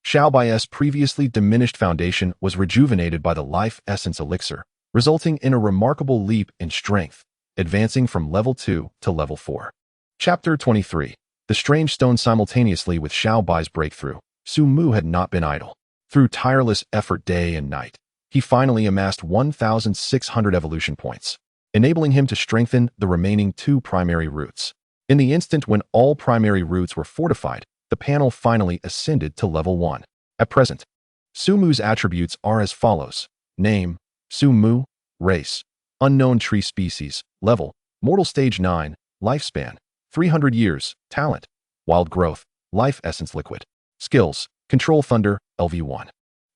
Xiao Bai's previously diminished foundation was rejuvenated by the life essence elixir, resulting in a remarkable leap in strength, advancing from level 2 to level 4. Chapter 23. The strange stone. Simultaneously with Xiao Bai's breakthrough, Su Mu had not been idle. Through tireless effort day and night, he finally amassed 1,600 evolution points, enabling him to strengthen the remaining 2 primary roots. In the instant when all primary roots were fortified, the panel finally ascended to level 1. At present, Su Mu's attributes are as follows. Name, Su Mu. Race, unknown tree species. Level, mortal stage 9. Lifespan, 300 years. Talent, wild growth, life essence liquid. Skills, control thunder, LV1.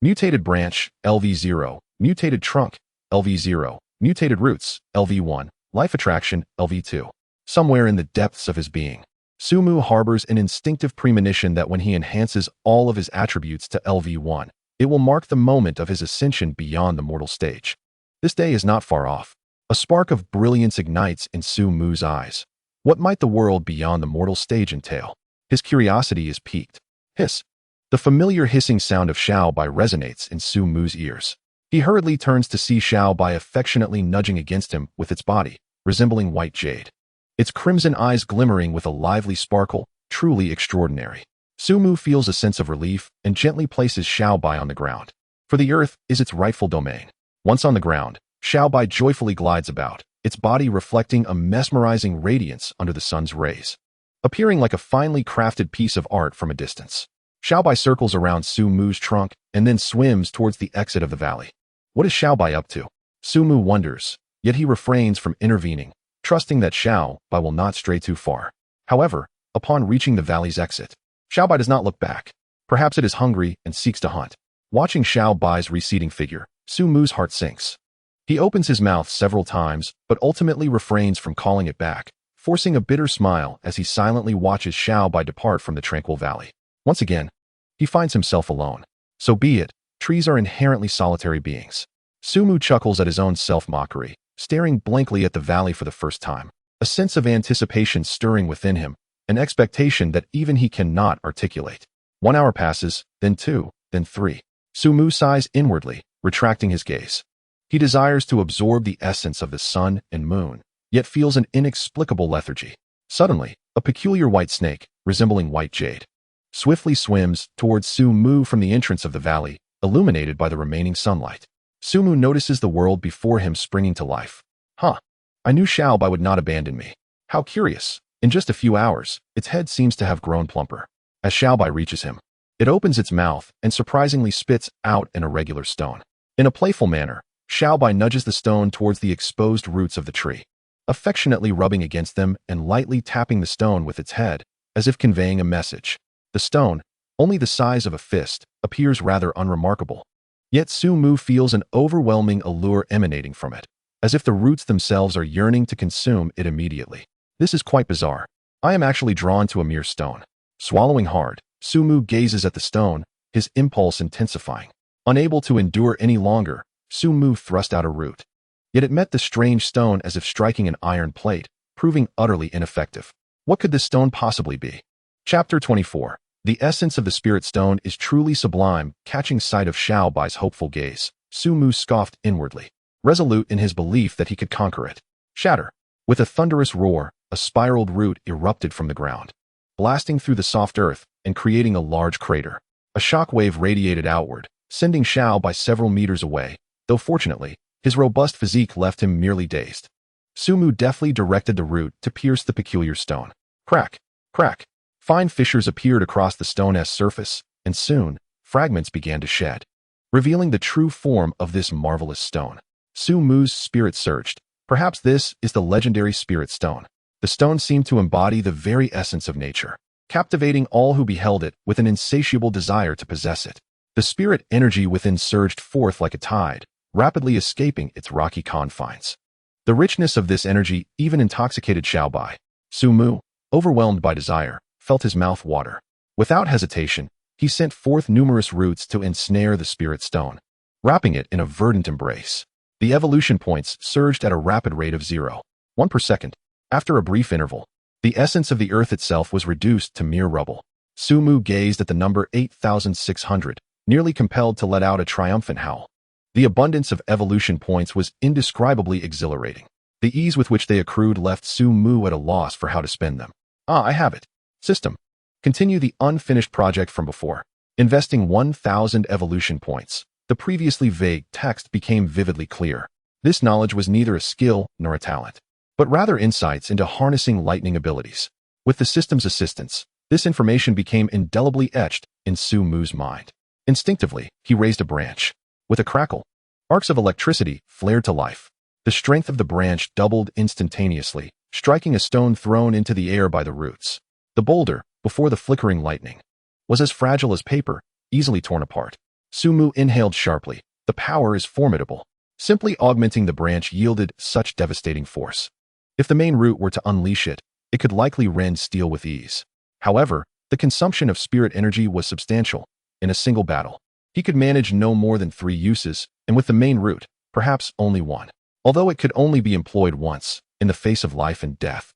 Mutated branch, LV0. Mutated trunk, LV0. Mutated roots, LV1. Life attraction, LV2. Somewhere in the depths of his being, Su Mu harbors an instinctive premonition that when he enhances all of his attributes to LV1, it will mark the moment of his ascension beyond the mortal stage. This day is not far off. A spark of brilliance ignites in Su Mu's eyes. What might the world beyond the mortal stage entail? His curiosity is piqued. Hiss. The familiar hissing sound of Xiao Bai resonates in Su Mu's ears. He hurriedly turns to see Xiao Bai affectionately nudging against him with its body, resembling white jade. Its crimson eyes glimmering with a lively sparkle, truly extraordinary. Su Mu feels a sense of relief and gently places Xiao Bai on the ground. For the earth is its rightful domain. Once on the ground, Xiao Bai joyfully glides about, its body reflecting a mesmerizing radiance under the sun's rays, appearing like a finely crafted piece of art from a distance. Xiao Bai circles around Su Mu's trunk and then swims towards the exit of the valley. What is Xiao Bai up to? Su Mu wonders, yet he refrains from intervening, trusting that Xiao Bai will not stray too far. However, upon reaching the valley's exit, Xiao Bai does not look back. Perhaps it is hungry and seeks to hunt. Watching Xiao Bai's receding figure, Su Mu's heart sinks. He opens his mouth several times, but ultimately refrains from calling it back, forcing a bitter smile as he silently watches Xiao Bai depart from the tranquil valley. Once again, he finds himself alone. So be it, trees are inherently solitary beings. Su Mu chuckles at his own self-mockery, staring blankly at the valley for the first time, a sense of anticipation stirring within him, an expectation that even he cannot articulate. 1 hour passes, then 2, then 3. Su Mu sighs inwardly, retracting his gaze. He desires to absorb the essence of the sun and moon, yet feels an inexplicable lethargy. Suddenly, a peculiar white snake, resembling white jade, swiftly swims towards Su Mu from the entrance of the valley, illuminated by the remaining sunlight. Su Mu notices the world before him springing to life. Huh. I knew Xiao Bai would not abandon me. How curious. In just a few hours, its head seems to have grown plumper. As Xiao Bai reaches him, it opens its mouth and surprisingly spits out an irregular stone. In a playful manner, Xiao Bai nudges the stone towards the exposed roots of the tree, affectionately rubbing against them and lightly tapping the stone with its head, as if conveying a message. The stone, only the size of a fist, appears rather unremarkable. Yet Su Mu feels an overwhelming allure emanating from it, as if the roots themselves are yearning to consume it immediately. This is quite bizarre. I am actually drawn to a mere stone. Swallowing hard, Su Mu gazes at the stone, his impulse intensifying. Unable to endure any longer, Su Mu thrust out a root. Yet it met the strange stone as if striking an iron plate, proving utterly ineffective. What could this stone possibly be? Chapter 24. The essence of the spirit stone is truly sublime. Catching sight of Xiao Bai's hopeful gaze, Su Mu scoffed inwardly, resolute in his belief that he could conquer it. Shatter. With a thunderous roar, a spiraled root erupted from the ground, blasting through the soft earth and creating a large crater. A shockwave radiated outward, sending Xiao Bai several meters away, though fortunately, his robust physique left him merely dazed. Su Mu deftly directed the root to pierce the peculiar stone. Crack! Crack! Fine fissures appeared across the stone's surface, and soon, fragments began to shed, revealing the true form of this marvelous stone. Su Mu's spirit surged. Perhaps this is the legendary spirit stone. The stone seemed to embody the very essence of nature, captivating all who beheld it with an insatiable desire to possess it. The spirit energy within surged forth like a tide, rapidly escaping its rocky confines. The richness of this energy even intoxicated Xiao Bai. Su Mu, overwhelmed by desire, felt his mouth water. Without hesitation, he sent forth numerous roots to ensnare the spirit stone, wrapping it in a verdant embrace. The evolution points surged at a rapid rate of 0.1 per second. After a brief interval, the essence of the earth itself was reduced to mere rubble. Su Mu gazed at the number 8,600, nearly compelled to let out a triumphant howl. The abundance of evolution points was indescribably exhilarating. The ease with which they accrued left Su Mu at a loss for how to spend them. Ah, I have it. System. Continue the unfinished project from before. Investing 1,000 evolution points, the previously vague text became vividly clear. This knowledge was neither a skill nor a talent, but rather insights into harnessing lightning abilities. With the system's assistance, this information became indelibly etched in Su Mu's mind. Instinctively, he raised a branch. With a crackle, arcs of electricity flared to life. The strength of the branch doubled instantaneously, striking a stone thrown into the air by the roots. The boulder, before the flickering lightning, was as fragile as paper, easily torn apart. Su Mu inhaled sharply. The power is formidable. Simply augmenting the branch yielded such devastating force. If the main root were to unleash it, it could likely rend steel with ease. However, the consumption of spirit energy was substantial. In a single battle, he could manage no more than 3 uses, and with the main root, perhaps only 1. Although it could only be employed once, in the face of life and death.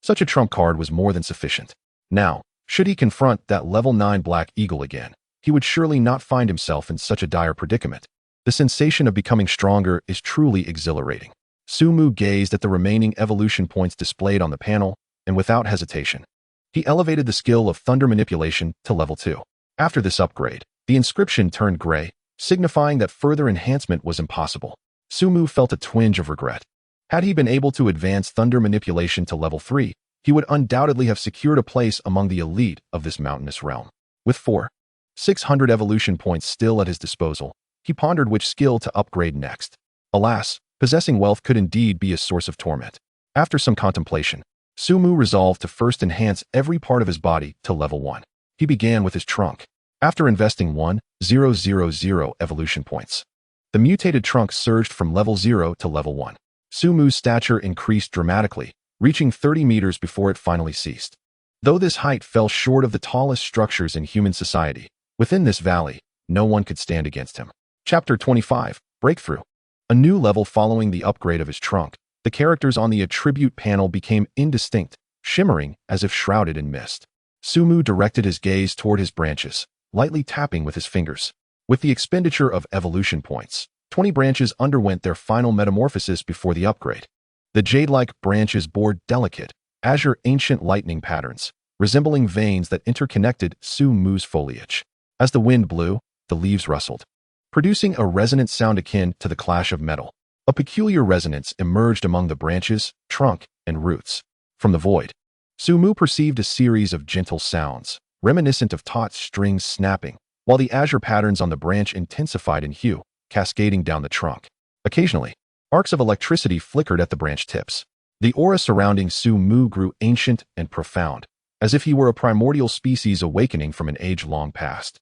Such a trump card was more than sufficient. Now, should he confront that level 9 Black Eagle again, he would surely not find himself in such a dire predicament. The sensation of becoming stronger is truly exhilarating. Su Mu gazed at the remaining evolution points displayed on the panel, and without hesitation, he elevated the skill of thunder manipulation to level 2. After this upgrade, the inscription turned gray, signifying that further enhancement was impossible. Su Mu felt a twinge of regret. Had he been able to advance thunder manipulation to level 3, he would undoubtedly have secured a place among the elite of this mountainous realm. With 4,600 evolution points still at his disposal, he pondered which skill to upgrade next. Alas, possessing wealth could indeed be a source of torment. After some contemplation, Su Mu resolved to first enhance every part of his body to level 1. He began with his trunk. After investing 1,000 evolution points, the mutated trunk surged from level 0 to level 1. Su Mu's stature increased dramatically, reaching 30 meters before it finally ceased. Though this height fell short of the tallest structures in human society, within this valley, no one could stand against him. Chapter 25. Breakthrough. A new level following the upgrade of his trunk, the characters on the attribute panel became indistinct, shimmering as if shrouded in mist. Su Mu directed his gaze toward his branches, lightly tapping with his fingers. With the expenditure of evolution points, 20 branches underwent their final metamorphosis before the upgrade. The jade-like branches bore delicate, azure ancient lightning patterns, resembling veins that interconnected Su Mu's foliage. As the wind blew, the leaves rustled, producing a resonant sound akin to the clash of metal. A peculiar resonance emerged among the branches, trunk, and roots. From the void, Su Mu perceived a series of gentle sounds, reminiscent of taut strings snapping, while the azure patterns on the branch intensified in hue, cascading down the trunk. Occasionally, arcs of electricity flickered at the branch tips. The aura surrounding Su Mu grew ancient and profound, as if he were a primordial species awakening from an age long past.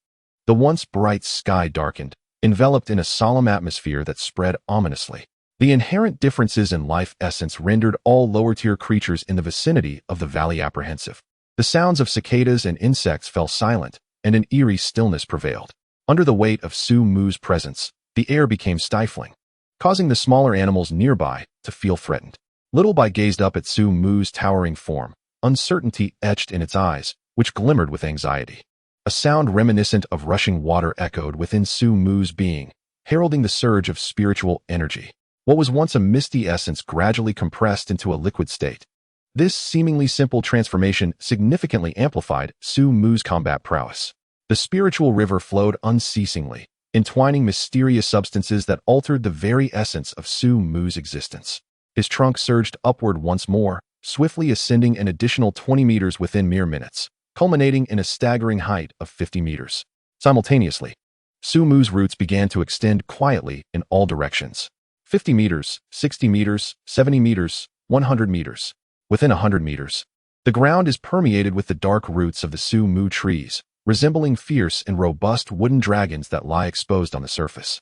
The once bright sky darkened, enveloped in a solemn atmosphere that spread ominously. The inherent differences in life essence rendered all lower-tier creatures in the vicinity of the valley apprehensive. The sounds of cicadas and insects fell silent, and an eerie stillness prevailed. Under the weight of Su Mu's presence, the air became stifling, causing the smaller animals nearby to feel threatened. Little Bai gazed up at Su Mu's towering form, uncertainty etched in its eyes, which glimmered with anxiety. A sound reminiscent of rushing water echoed within Su Mu's being, heralding the surge of spiritual energy. What was once a misty essence gradually compressed into a liquid state. This seemingly simple transformation significantly amplified Su Mu's combat prowess. The spiritual river flowed unceasingly, entwining mysterious substances that altered the very essence of Su Mu's existence. His trunk surged upward once more, swiftly ascending an additional 20 meters within mere minutes, culminating in a staggering height of 50 meters. Simultaneously, Su Mu's roots began to extend quietly in all directions. 50 meters, 60 meters, 70 meters, 100 meters. Within 100 meters, the ground is permeated with the dark roots of the Su Mu trees, resembling fierce and robust wooden dragons that lie exposed on the surface,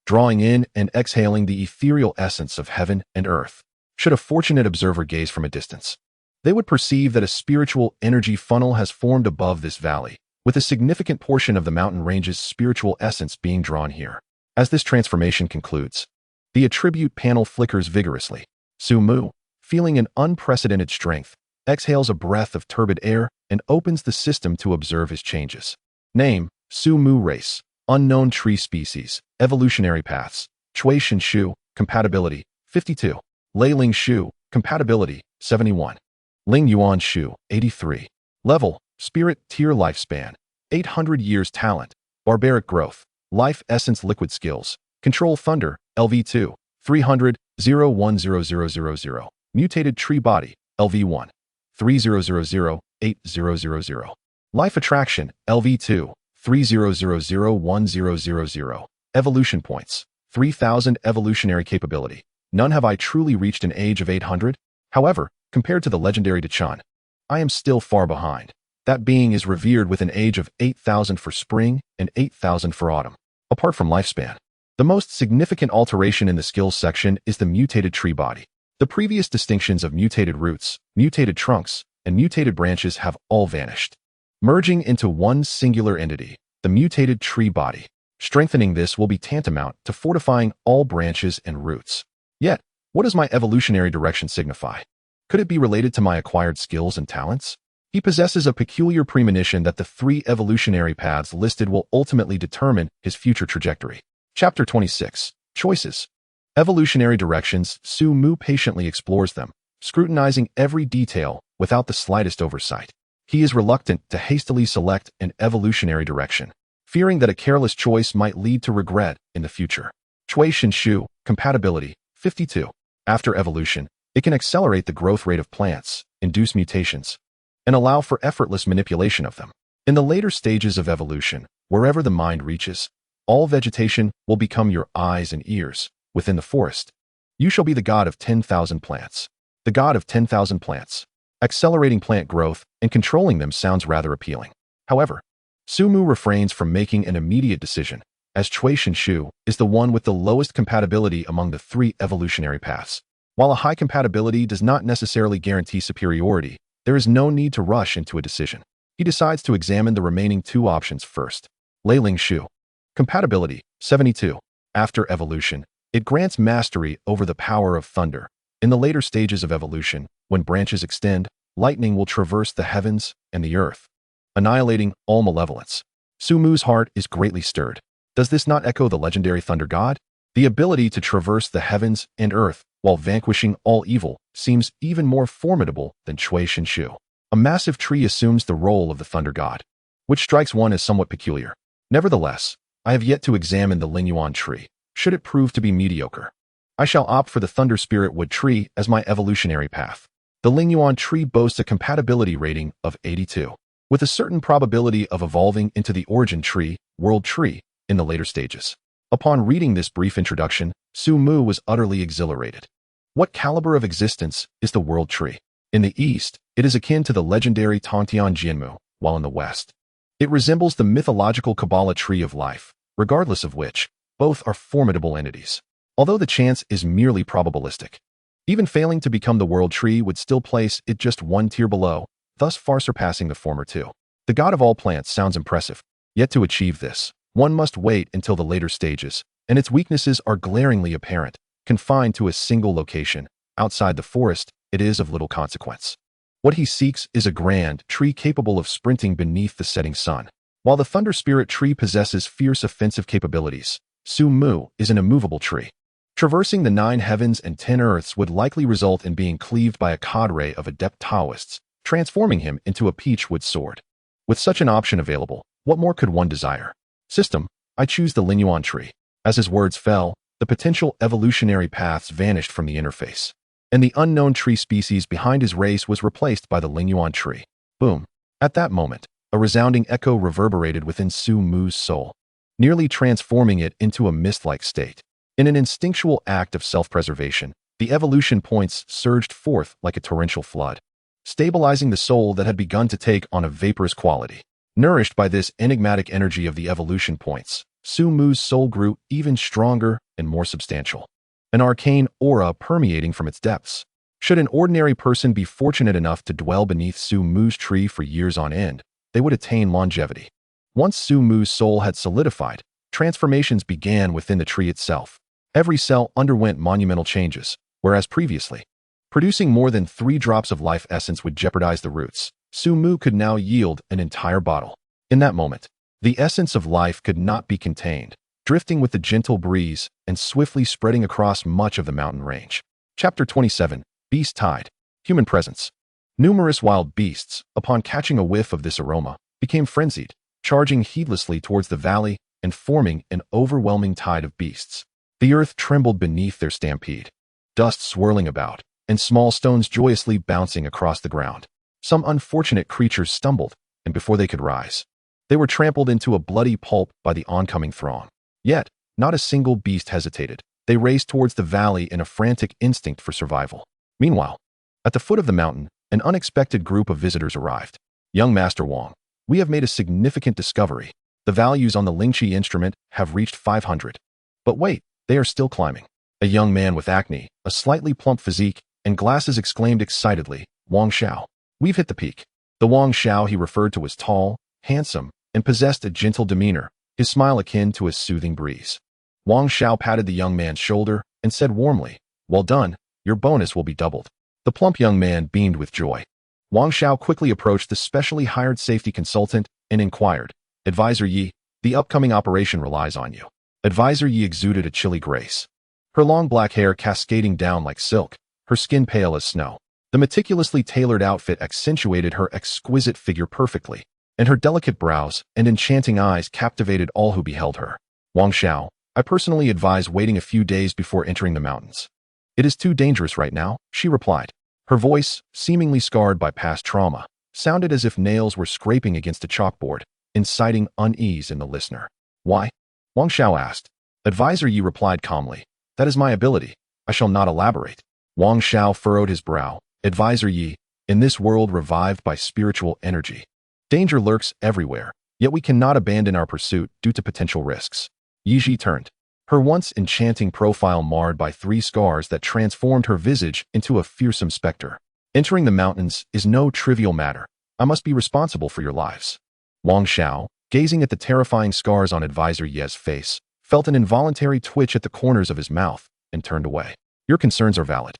drawing in and exhaling the ethereal essence of heaven and earth. Should a fortunate observer gaze from a distance, they would perceive that a spiritual energy funnel has formed above this valley, with a significant portion of the mountain range's spiritual essence being drawn here. As this transformation concludes, the attribute panel flickers vigorously. Su Mu, feeling an unprecedented strength, exhales a breath of turbid air and opens the system to observe his changes. Name, Su Mu race, unknown tree species, evolutionary paths, Chui Shin Shu, compatibility, 52. Lei Ling Shu, compatibility, 71. Ling Yuan Shu, 83. Level, spirit tier lifespan, 800 years talent, barbaric growth, life essence liquid skills, control thunder, LV2, 300, 010000. Mutated tree body, LV1, 3000, 8000. Life attraction, LV2, 30001000. Evolution points, 3000 evolutionary capability. None have I truly reached an age of 800. However, compared to the legendary Dachan, I am still far behind. That being is revered with an age of 8,000 for spring and 8,000 for autumn. Apart from lifespan, the most significant alteration in the skills section is the mutated tree body. The previous distinctions of mutated roots, mutated trunks, and mutated branches have all vanished, merging into one singular entity, the mutated tree body. Strengthening this will be tantamount to fortifying all branches and roots. Yet, what does my evolutionary direction signify? Could it be related to my acquired skills and talents? He possesses a peculiar premonition that the 3 evolutionary paths listed will ultimately determine his future trajectory. Chapter 26. Choices. Evolutionary directions. Su Mu patiently explores them, scrutinizing every detail without the slightest oversight. He is reluctant to hastily select an evolutionary direction, fearing that a careless choice might lead to regret in the future. Chui Shin Shu, compatibility, 52. After evolution, it can accelerate the growth rate of plants, induce mutations, and allow for effortless manipulation of them. In the later stages of evolution, wherever the mind reaches, all vegetation will become your eyes and ears. Within the forest, you shall be the god of 10,000 plants. The god of 10,000 plants. Accelerating plant growth and controlling them sounds rather appealing. However, Su Mu refrains from making an immediate decision, as Chui Shin Shu is the one with the lowest compatibility among the 3 evolutionary paths. While a high compatibility does not necessarily guarantee superiority, there is no need to rush into a decision. He decides to examine the remaining 2 options first. Lei Ling Shu. Compatibility, 72. After evolution, it grants mastery over the power of thunder. In the later stages of evolution, when branches extend, lightning will traverse the heavens and the earth, annihilating all malevolence. Su Mu's heart is greatly stirred. Does this not echo the legendary thunder god? The ability to traverse the heavens and earth while vanquishing all evil seems even more formidable than Chui Shin Shu. A massive tree assumes the role of the thunder god, which strikes one as somewhat peculiar. Nevertheless, I have yet to examine the Lingyuan tree. Should it prove to be mediocre, I shall opt for the Thunder Spirit Wood tree as my evolutionary path. The Lingyuan tree boasts a compatibility rating of 82, with a certain probability of evolving into the origin tree, world tree, in the later stages. Upon reading this brief introduction, Su Mu was utterly exhilarated. What caliber of existence is the world tree? In the east, it is akin to the legendary Tongtian Jianmu, while in the west, It resembles the mythological Kabbalah tree of life, regardless of which, both are formidable entities. Although the chance is merely probabilistic. Even failing to become the world tree would still place it just one tier below, thus far surpassing the former two. The god of all plants sounds impressive, yet to achieve this, one must wait until the later stages, and its weaknesses are glaringly apparent. Confined to a single location, outside the forest, it is of little consequence. What he seeks is a grand tree capable of sprinting beneath the setting sun. While the Thunder Spirit tree possesses fierce offensive capabilities, Su-Mu is an immovable tree. Traversing the 9 heavens and 10 earths would likely result in being cleaved by a cadre of adept Taoists, transforming him into a peach-wood sword. With such an option available, what more could one desire? System, I choose the Linyuan tree. As his words fell, the potential evolutionary paths vanished from the interface, and the unknown tree species behind his race was replaced by the Linyuan tree. Boom. At that moment, a resounding echo reverberated within Su-Mu's soul, nearly transforming it into a mist-like state. In an instinctual act of self-preservation, the evolution points surged forth like a torrential flood, stabilizing the soul that had begun to take on a vaporous quality. Nourished by this enigmatic energy of the evolution points, Su-Mu's soul grew even stronger and more substantial, an arcane aura permeating from its depths. Should an ordinary person be fortunate enough to dwell beneath Su-Mu's tree for years on end, they would attain longevity. Once Su-Mu's soul had solidified, transformations began within the tree itself. Every cell underwent monumental changes, whereas previously, producing more than 3 drops of life essence would jeopardize the roots. Su-Mu could now yield an entire bottle. In that moment, the essence of life could not be contained, drifting with the gentle breeze and swiftly spreading across much of the mountain range. Chapter 27, Beast Tide. Human Presence. Numerous wild beasts, upon catching a whiff of this aroma, became frenzied, charging heedlessly towards the valley and forming an overwhelming tide of beasts. The earth trembled beneath their stampede, dust swirling about, and small stones joyously bouncing across the ground. Some unfortunate creatures stumbled, and before they could rise, they were trampled into a bloody pulp by the oncoming throng. Yet, not a single beast hesitated. They raced towards the valley in a frantic instinct for survival. Meanwhile, at the foot of the mountain, an unexpected group of visitors arrived. Young Master Wang, we have made a significant discovery. The values on the Lingqi instrument have reached 500. But wait, they are still climbing. A young man with acne, a slightly plump physique, and glasses exclaimed excitedly, Wang Xiao. We've hit the peak. The Wang Xiao he referred to was tall, handsome, and possessed a gentle demeanor, his smile akin to a soothing breeze. Wang Xiao patted the young man's shoulder and said warmly, well done, your bonus will be doubled. The plump young man beamed with joy. Wang Xiao quickly approached the specially hired safety consultant and inquired, Advisor Yi, the upcoming operation relies on you. Advisor Yi exuded a chilly grace. Her long black hair cascading down like silk, her skin pale as snow. The meticulously tailored outfit accentuated her exquisite figure perfectly, and her delicate brows and enchanting eyes captivated all who beheld her. Wang Xiao, I personally advise waiting a few days before entering the mountains. It is too dangerous right now, she replied. Her voice, seemingly scarred by past trauma, sounded as if nails were scraping against a chalkboard, inciting unease in the listener. Why? Wang Xiao asked. Advisor Yi replied calmly, that is my ability. I shall not elaborate. Wang Xiao furrowed his brow. Advisor Yi, in this world revived by spiritual energy, danger lurks everywhere, yet we cannot abandon our pursuit due to potential risks. Yi turned, her once enchanting profile marred by 3 scars that transformed her visage into a fearsome specter. Entering the mountains is no trivial matter. I must be responsible for your lives. Wang Xiao, gazing at the terrifying scars on Advisor Yi's face, felt an involuntary twitch at the corners of his mouth and turned away. Your concerns are valid,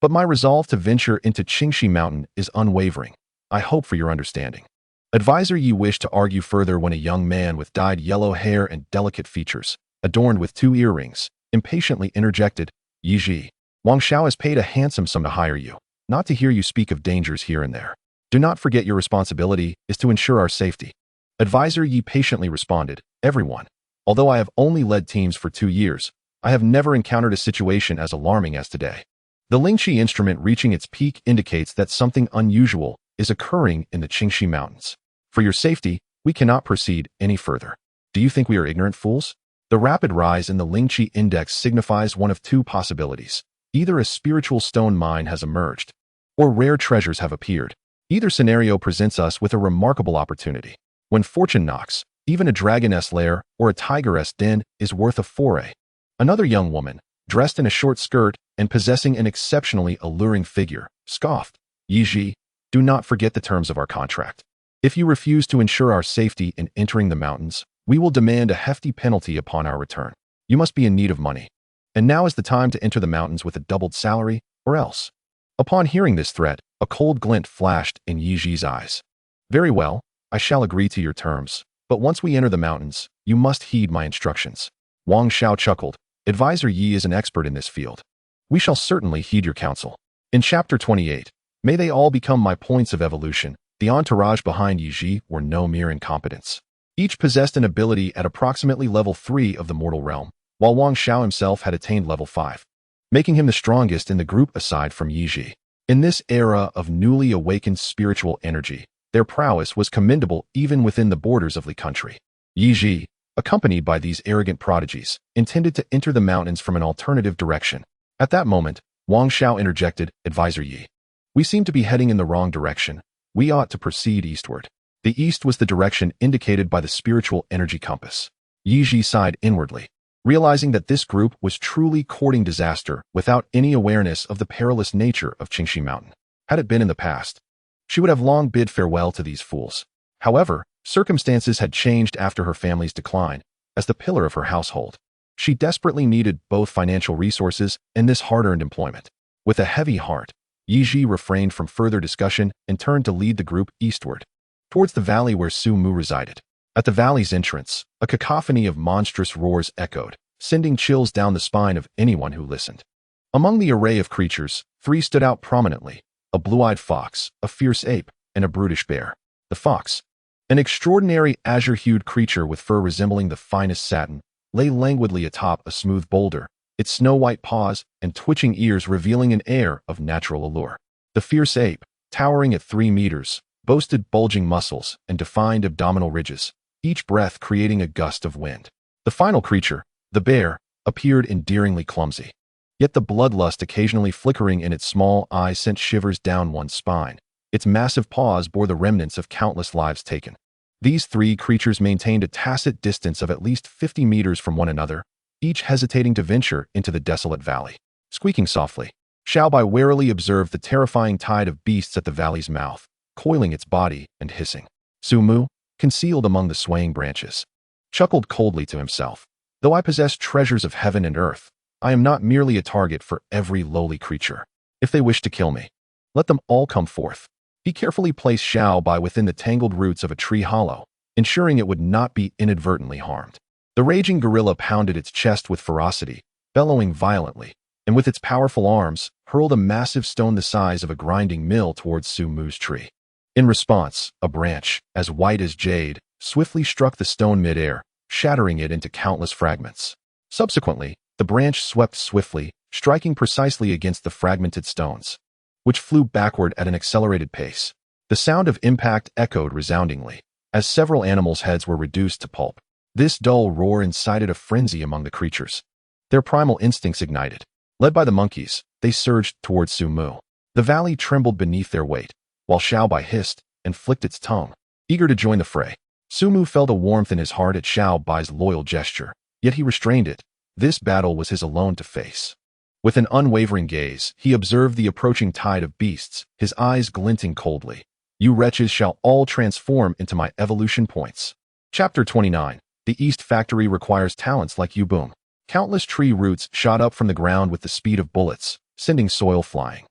but my resolve to venture into Qingxi Mountain is unwavering. I hope for your understanding. Advisor Yi wished to argue further when a young man with dyed yellow hair and delicate features, adorned with 2 earrings, impatiently interjected, Yi, Wang Xiao has paid a handsome sum to hire you, not to hear you speak of dangers here and there. Do not forget your responsibility is to ensure our safety. Advisor Yi patiently responded, everyone. Although I have only led teams for 2 years, I have never encountered a situation as alarming as today. The Lingqi instrument reaching its peak indicates that something unusual is occurring in the Qingxi Mountains. For your safety, we cannot proceed any further. Do you think we are ignorant fools? The rapid rise in the Lingqi index signifies one of 2 possibilities. Either a spiritual stone mine has emerged, or rare treasures have appeared. Either scenario presents us with a remarkable opportunity. When fortune knocks, even a dragoness lair or a tigeress den is worth a foray. Another young woman, dressed in a short skirt and possessing an exceptionally alluring figure, scoffed. Yiji, do not forget the terms of our contract. If you refuse to ensure our safety in entering the mountains, we will demand a hefty penalty upon our return. You must be in need of money. And now is the time to enter the mountains with a doubled salary, or else. Upon hearing this threat, a cold glint flashed in Yiji's eyes. Very well, I shall agree to your terms, but once we enter the mountains, you must heed my instructions. Wang Xiao chuckled. Advisor Yi is an expert in this field. We shall certainly heed your counsel. In Chapter 28, may they all become my points of evolution. The entourage behind Yiji were no mere incompetents. Each possessed an ability at approximately level 3 of the mortal realm, while Wang Xiao himself had attained level 5, making him the strongest in the group aside from Yiji. In this era of newly awakened spiritual energy, their prowess was commendable even within the borders of the country. Yiji, accompanied by these arrogant prodigies, intended to enter the mountains from an alternative direction. At that moment, Wang Xiao interjected, Advisor Yi. We seem to be heading in the wrong direction. We ought to proceed eastward. The east was the direction indicated by the spiritual energy compass. Yiji sighed inwardly, realizing that this group was truly courting disaster without any awareness of the perilous nature of Qingxi Mountain. Had it been in the past, she would have long bid farewell to these fools. However, circumstances had changed after her family's decline. As the pillar of her household, she desperately needed both financial resources and this hard-earned employment. With a heavy heart, Yiji refrained from further discussion and turned to lead the group eastward, towards the valley where Su Mu resided. At the valley's entrance, a cacophony of monstrous roars echoed, sending chills down the spine of anyone who listened. Among the array of creatures, 3 stood out prominently: a blue-eyed fox, a fierce ape, and a brutish bear. The fox, an extraordinary azure-hued creature with fur resembling the finest satin, lay languidly atop a smooth boulder, its snow-white paws and twitching ears revealing an air of natural allure. The fierce ape, towering at 3 meters, boasted bulging muscles and defined abdominal ridges, each breath creating a gust of wind. The final creature, the bear, appeared endearingly clumsy. Yet the bloodlust occasionally flickering in its small eyes sent shivers down one's spine. Its massive paws bore the remnants of countless lives taken. These 3 creatures maintained a tacit distance of at least 50 meters from one another, each hesitating to venture into the desolate valley. Squeaking softly, Xiaobai warily observed the terrifying tide of beasts at the valley's mouth, coiling its body and hissing. Su Mu, concealed among the swaying branches, chuckled coldly to himself. Though I possess treasures of heaven and earth, I am not merely a target for every lowly creature. If they wish to kill me, let them all come forth. He carefully placed Xiaobai within the tangled roots of a tree hollow, ensuring it would not be inadvertently harmed. The raging gorilla pounded its chest with ferocity, bellowing violently, and with its powerful arms, hurled a massive stone the size of a grinding mill towards Su Mu's tree. In response, a branch, as white as jade, swiftly struck the stone mid-air, shattering it into countless fragments. Subsequently, the branch swept swiftly, striking precisely against the fragmented stones, which flew backward at an accelerated pace. The sound of impact echoed resoundingly, as several animals' heads were reduced to pulp. This dull roar incited a frenzy among the creatures. Their primal instincts ignited. Led by the monkeys, they surged towards Su Mu. The valley trembled beneath their weight, while Xiaobai hissed and flicked its tongue, eager to join the fray. Su Mu felt a warmth in his heart at Xiaobai's loyal gesture, yet he restrained it. This battle was his alone to face. With an unwavering gaze, he observed the approaching tide of beasts, his eyes glinting coldly. You wretches shall all transform into my evolution points. Chapter 29. The East Factory requires talents like you. Boom. Countless tree roots shot up from the ground with the speed of bullets, sending soil flying.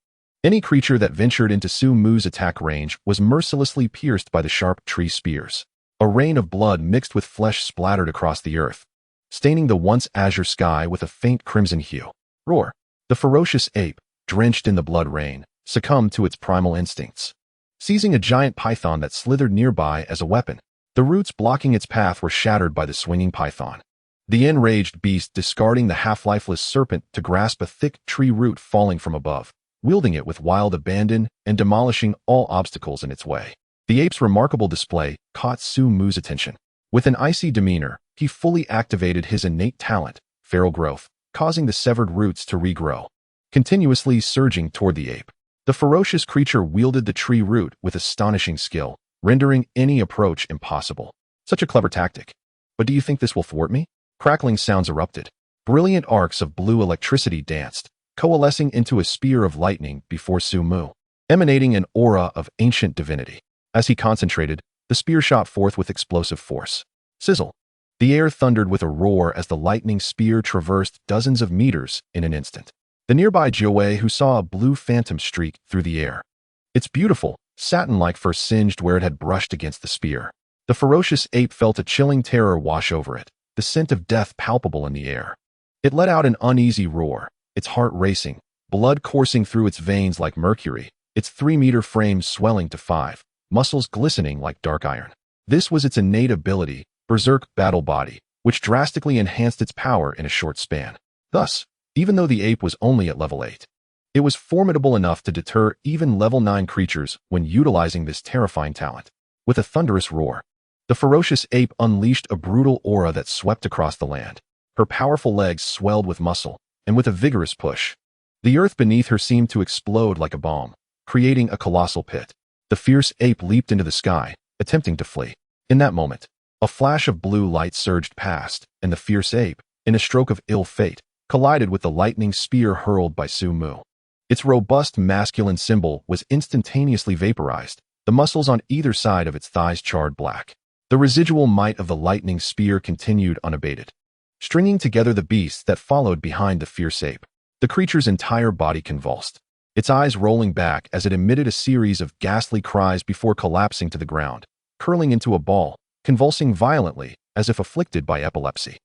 Any creature that ventured into Su Mu's attack range was mercilessly pierced by the sharp tree spears. A rain of blood mixed with flesh splattered across the earth, staining the once azure sky with a faint crimson hue. Roar. The ferocious ape, drenched in the blood rain, succumbed to its primal instincts, seizing a giant python that slithered nearby as a weapon. The roots blocking its path were shattered by the swinging python. The enraged beast discarding the half-lifeless serpent to grasp a thick tree root falling from above, wielding it with wild abandon and demolishing all obstacles in its way. The ape's remarkable display caught Su Mu's attention. With an icy demeanor, he fully activated his innate talent, feral growth, causing the severed roots to regrow, continuously surging toward the ape. The ferocious creature wielded the tree root with astonishing skill, rendering any approach impossible. Such a clever tactic. But do you think this will thwart me? Crackling sounds erupted. Brilliant arcs of blue electricity danced, coalescing into a spear of lightning before Su Mu, emanating an aura of ancient divinity. As he concentrated, the spear shot forth with explosive force. Sizzle! The air thundered with a roar as the lightning spear traversed dozens of meters in an instant. The nearby Jiawei who saw a blue phantom streak through the air. Its beautiful, satin-like fur singed where it had brushed against the spear. The ferocious ape felt a chilling terror wash over it, the scent of death palpable in the air. It let out an uneasy roar, its heart racing, blood coursing through its veins like mercury, its 3-meter frame swelling to 5, muscles glistening like dark iron. This was its innate ability, Berserk Battle Body, which drastically enhanced its power in a short span. Thus, even though the ape was only at level 8, it was formidable enough to deter even level 9 creatures when utilizing this terrifying talent. With a thunderous roar, the ferocious ape unleashed a brutal aura that swept across the land. Her powerful legs swelled with muscle, and with a vigorous push, the earth beneath her seemed to explode like a bomb, creating a colossal pit. The fierce ape leaped into the sky, attempting to flee. In that moment, a flash of blue light surged past, and the fierce ape, in a stroke of ill fate, collided with the lightning spear hurled by Su Mu. Its robust masculine symbol was instantaneously vaporized, the muscles on either side of its thighs charred black. The residual might of the lightning spear continued unabated, stringing together the beasts that followed behind the fierce ape. The creature's entire body convulsed, its eyes rolling back as it emitted a series of ghastly cries before collapsing to the ground, curling into a ball, convulsing violently as if afflicted by epilepsy.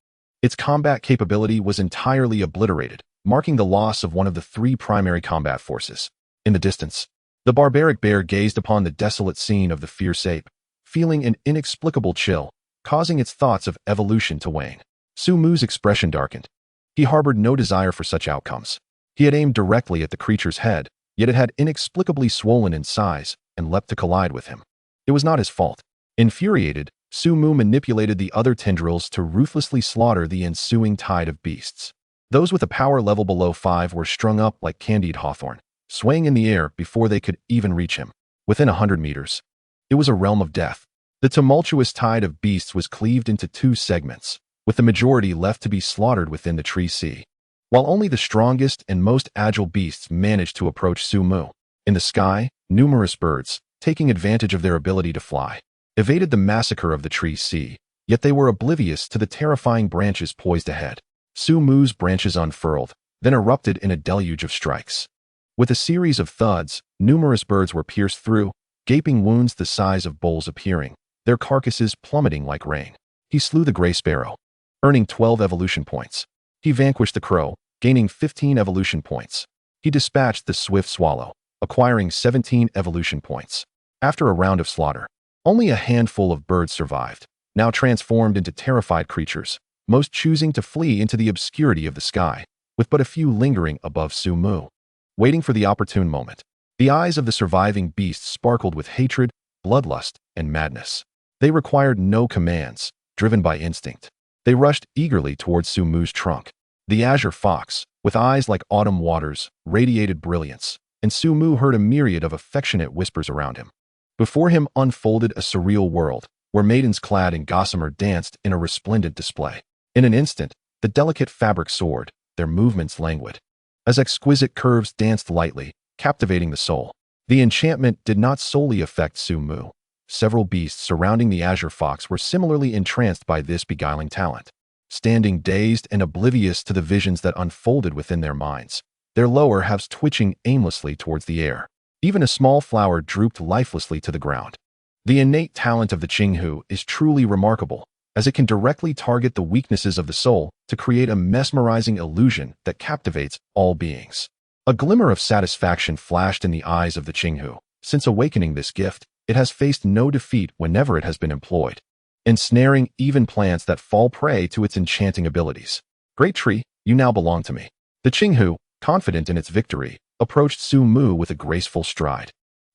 Its combat capability was entirely obliterated, marking the loss of one of the 3 primary combat forces. In the distance, the barbaric bear gazed upon the desolate scene of the fierce ape, feeling an inexplicable chill, causing its thoughts of evolution to wane. Su Mu's expression darkened. He harbored no desire for such outcomes. He had aimed directly at the creature's head, yet it had inexplicably swollen in size and leapt to collide with him. It was not his fault. Infuriated, Su Mu manipulated the other tendrils to ruthlessly slaughter the ensuing tide of beasts. Those with a power level below 5 were strung up like candied hawthorn, swaying in the air before they could even reach him. Within 100 meters, it was a realm of death. The tumultuous tide of beasts was cleaved into 2 segments, with the majority left to be slaughtered within the tree sea, while only the strongest and most agile beasts managed to approach Su Mu. In the sky, numerous birds, taking advantage of their ability to fly, evaded the massacre of the tree sea, yet they were oblivious to the terrifying branches poised ahead. Su Mu's branches unfurled, then erupted in a deluge of strikes. With a series of thuds, numerous birds were pierced through, gaping wounds the size of bowls appearing, their carcasses plummeting like rain. He slew the gray sparrow, earning 12 evolution points. He vanquished the crow, gaining 15 evolution points. He dispatched the swift swallow, acquiring 17 evolution points. After a round of slaughter, only a handful of birds survived, now transformed into terrified creatures, most choosing to flee into the obscurity of the sky, with but a few lingering above Su Mu, waiting for the opportune moment. The eyes of the surviving beasts sparkled with hatred, bloodlust, and madness. They required no commands, driven by instinct. They rushed eagerly towards Su Mu's trunk. The azure fox, with eyes like autumn waters, radiated brilliance, and Su Mu heard a myriad of affectionate whispers around him. Before him unfolded a surreal world, where maidens clad in gossamer danced in a resplendent display. In an instant, the delicate fabric soared, their movements languid, as exquisite curves danced lightly, captivating the soul. The enchantment did not solely affect Su Mu. Several beasts surrounding the azure fox were similarly entranced by this beguiling talent, standing dazed and oblivious to the visions that unfolded within their minds, their lower halves twitching aimlessly towards the air. Even a small flower drooped lifelessly to the ground. The innate talent of the Qinghu is truly remarkable, as it can directly target the weaknesses of the soul to create a mesmerizing illusion that captivates all beings. A glimmer of satisfaction flashed in the eyes of the Qinghu. Since awakening this gift, it has faced no defeat whenever it has been employed, ensnaring even plants that fall prey to its enchanting abilities. Great tree, you now belong to me. The Qinghu, confident in its victory, approached Su Mu with a graceful stride,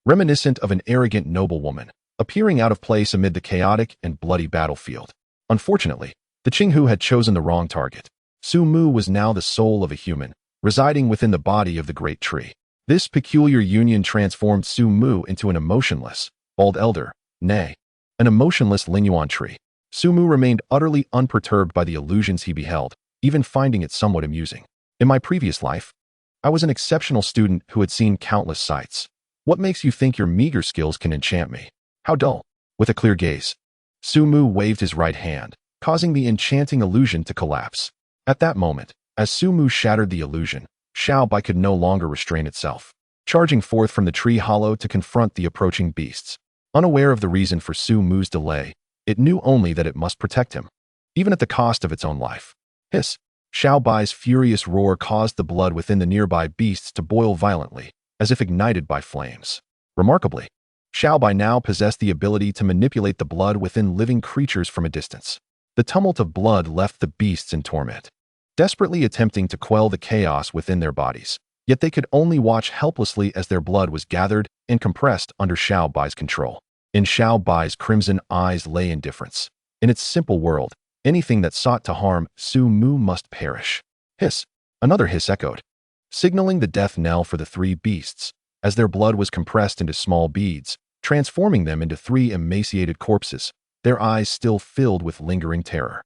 reminiscent of an arrogant noblewoman, appearing out of place amid the chaotic and bloody battlefield. Unfortunately, the Qinghu had chosen the wrong target. Su Mu was now the soul of a human, residing within the body of the great tree. This peculiar union transformed Su Mu into an emotionless, bald elder, nay, an emotionless Lingyuan tree. Sumu remained utterly unperturbed by the illusions he beheld, even finding it somewhat amusing. In my previous life, I was an exceptional student who had seen countless sights. What makes you think your meager skills can enchant me? How dull. With a clear gaze, Sumu waved his right hand, causing the enchanting illusion to collapse. At that moment, as Sumu shattered the illusion, Xiaobai could no longer restrain itself, charging forth from the tree hollow to confront the approaching beasts. Unaware of the reason for Sumu's delay, it knew only that it must protect him, even at the cost of its own life. Hiss! Xiaobai's furious roar caused the blood within the nearby beasts to boil violently, as if ignited by flames. Remarkably, Xiaobai now possessed the ability to manipulate the blood within living creatures from a distance. The tumult of blood left the beasts in torment, desperately attempting to quell the chaos within their bodies. Yet they could only watch helplessly as their blood was gathered and compressed under Xiaobai's control. In Xiaobai's crimson eyes lay indifference. In its simple world, anything that sought to harm Sumu must perish. Hiss! Another hiss echoed, signaling the death knell for the three beasts, as their blood was compressed into small beads, transforming them into three emaciated corpses, their eyes still filled with lingering terror.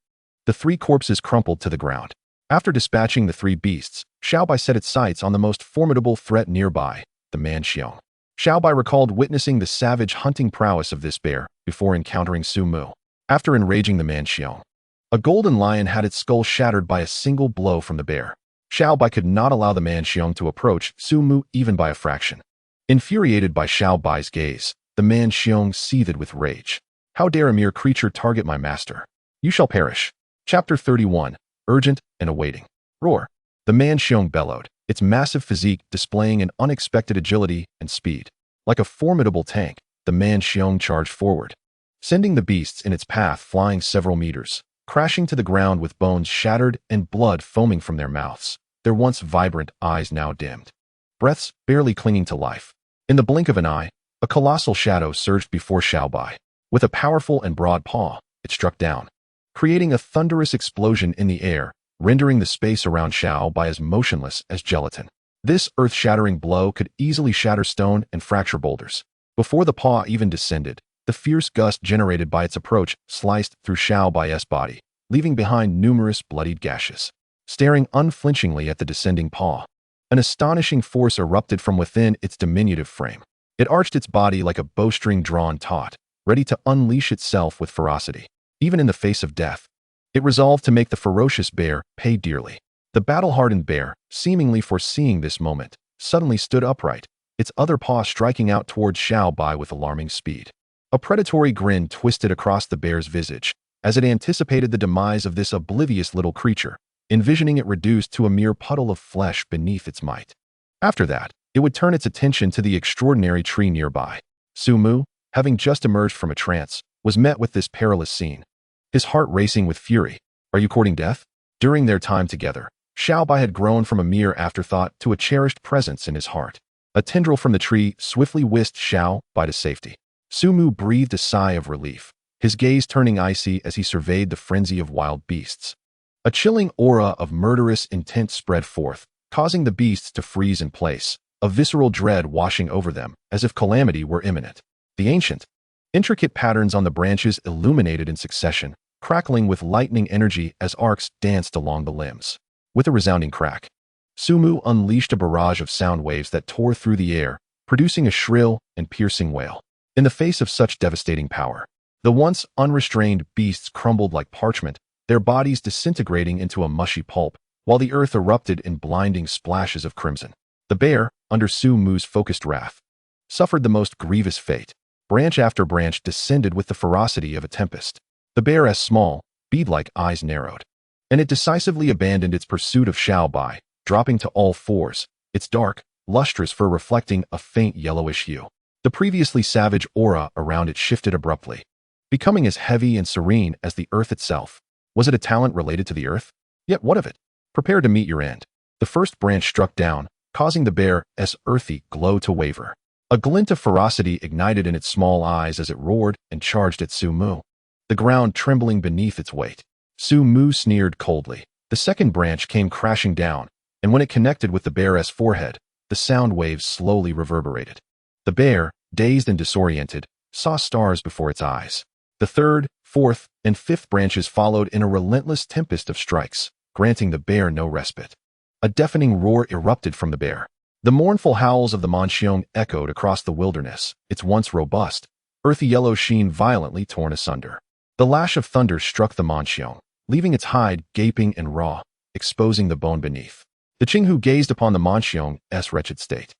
The three corpses crumpled to the ground. After dispatching the three beasts, Xiaobai set its sights on the most formidable threat nearby, the man Xiong. Xiaobai recalled witnessing the savage hunting prowess of this bear before encountering Sumu. After enraging the man Xiong, a golden lion had its skull shattered by a single blow from the bear. Xiaobai could not allow the man Xiong to approach Sumu even by a fraction. Infuriated by Xiaobai's gaze, the man Xiong seethed with rage. How dare a mere creature target my master? You shall perish. Chapter 31. Urgent and awaiting. Roar. The man Xiong bellowed, its massive physique displaying an unexpected agility and speed. Like a formidable tank, the man Xiong charged forward, sending the beasts in its path flying several meters, crashing to the ground with bones shattered and blood foaming from their mouths, their once vibrant eyes now dimmed, breaths barely clinging to life. In the blink of an eye, a colossal shadow surged before Xiaobai. With a powerful and broad paw, it struck down, creating a thunderous explosion in the air, rendering the space around Xiaobai as motionless as gelatin. This earth-shattering blow could easily shatter stone and fracture boulders. Before the paw even descended, the fierce gust generated by its approach sliced through Xiaobai's body, leaving behind numerous bloodied gashes. Staring unflinchingly at the descending paw, an astonishing force erupted from within its diminutive frame. It arched its body like a bowstring drawn taut, ready to unleash itself with ferocity. Even in the face of death, it resolved to make the ferocious bear pay dearly. The battle-hardened bear, seemingly foreseeing this moment, suddenly stood upright, its other paw striking out towards Xiaobai with alarming speed. A predatory grin twisted across the bear's visage, as it anticipated the demise of this oblivious little creature, envisioning it reduced to a mere puddle of flesh beneath its might. After that, it would turn its attention to the extraordinary tree nearby. Sumu, having just emerged from a trance, was met with this perilous scene, his heart racing with fury. Are you courting death? During their time together, Xiaobai had grown from a mere afterthought to a cherished presence in his heart. A tendril from the tree swiftly whisked Xiaobai to safety. Sumu breathed a sigh of relief, his gaze turning icy as he surveyed the frenzy of wild beasts. A chilling aura of murderous intent spread forth, causing the beasts to freeze in place, a visceral dread washing over them, as if calamity were imminent. The ancient, intricate patterns on the branches illuminated in succession, crackling with lightning energy as arcs danced along the limbs. With a resounding crack, Sumu unleashed a barrage of sound waves that tore through the air, producing a shrill and piercing wail. In the face of such devastating power, the once unrestrained beasts crumbled like parchment, their bodies disintegrating into a mushy pulp, while the earth erupted in blinding splashes of crimson. The bear, under Sumu's focused wrath, suffered the most grievous fate. Branch after branch descended with the ferocity of a tempest. The bear's small, bead-like eyes narrowed, and it decisively abandoned its pursuit of Xiaobai, dropping to all fours, its dark, lustrous fur reflecting a faint yellowish hue. The previously savage aura around it shifted abruptly, becoming as heavy and serene as the earth itself. Was it a talent related to the earth? Yet what of it? Prepare to meet your end. The first branch struck down, causing the bear's earthy glow to waver. A glint of ferocity ignited in its small eyes as it roared and charged at Sumu, the ground trembling beneath its weight. Sumu sneered coldly. The second branch came crashing down, and when it connected with the bear's forehead, the sound waves slowly reverberated. The bear, dazed and disoriented, saw stars before its eyes. The third, fourth, and fifth branches followed in a relentless tempest of strikes, granting the bear no respite. A deafening roar erupted from the bear. The mournful howls of the Manxiong echoed across the wilderness, its once robust, earthy yellow sheen violently torn asunder. The lash of thunder struck the Manxiong, leaving its hide gaping and raw, exposing the bone beneath. The Qinghu gazed upon the Manxiong's wretched state.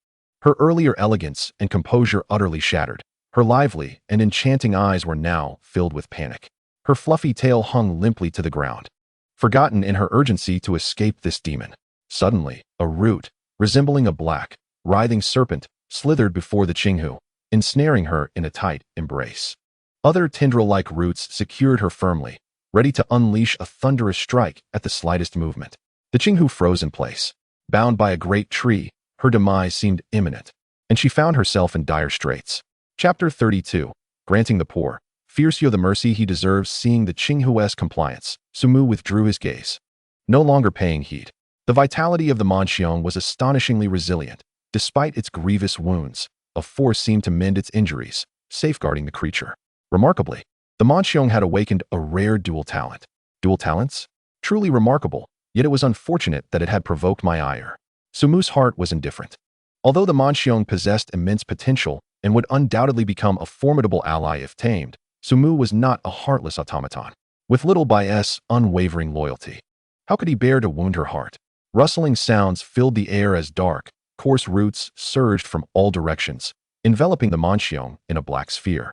Her earlier elegance and composure utterly shattered. Her lively and enchanting eyes were now filled with panic. Her fluffy tail hung limply to the ground, forgotten in her urgency to escape this demon. Suddenly, a root, resembling a black, writhing serpent, slithered before the Qinghu, ensnaring her in a tight embrace. Other tendril-like roots secured her firmly, ready to unleash a thunderous strike at the slightest movement. The Qinghu froze in place. Bound by a great tree, her demise seemed imminent, and she found herself in dire straits. Chapter 32. Granting the poor. Fiercio the mercy he deserves. Seeing the Qinghu's compliance, Sumu withdrew his gaze, no longer paying heed. The vitality of the Manxiong was astonishingly resilient. Despite its grievous wounds, a force seemed to mend its injuries, safeguarding the creature. Remarkably, the Manxiong had awakened a rare dual talent. Dual talents? Truly remarkable, yet it was unfortunate that it had provoked my ire. Sumu's heart was indifferent. Although the Manxiong possessed immense potential and would undoubtedly become a formidable ally if tamed, Sumu was not a heartless automaton, with little by unwavering loyalty. How could he bear to wound her heart? Rustling sounds filled the air as dark, coarse roots surged from all directions, enveloping the Manxiong in a black sphere,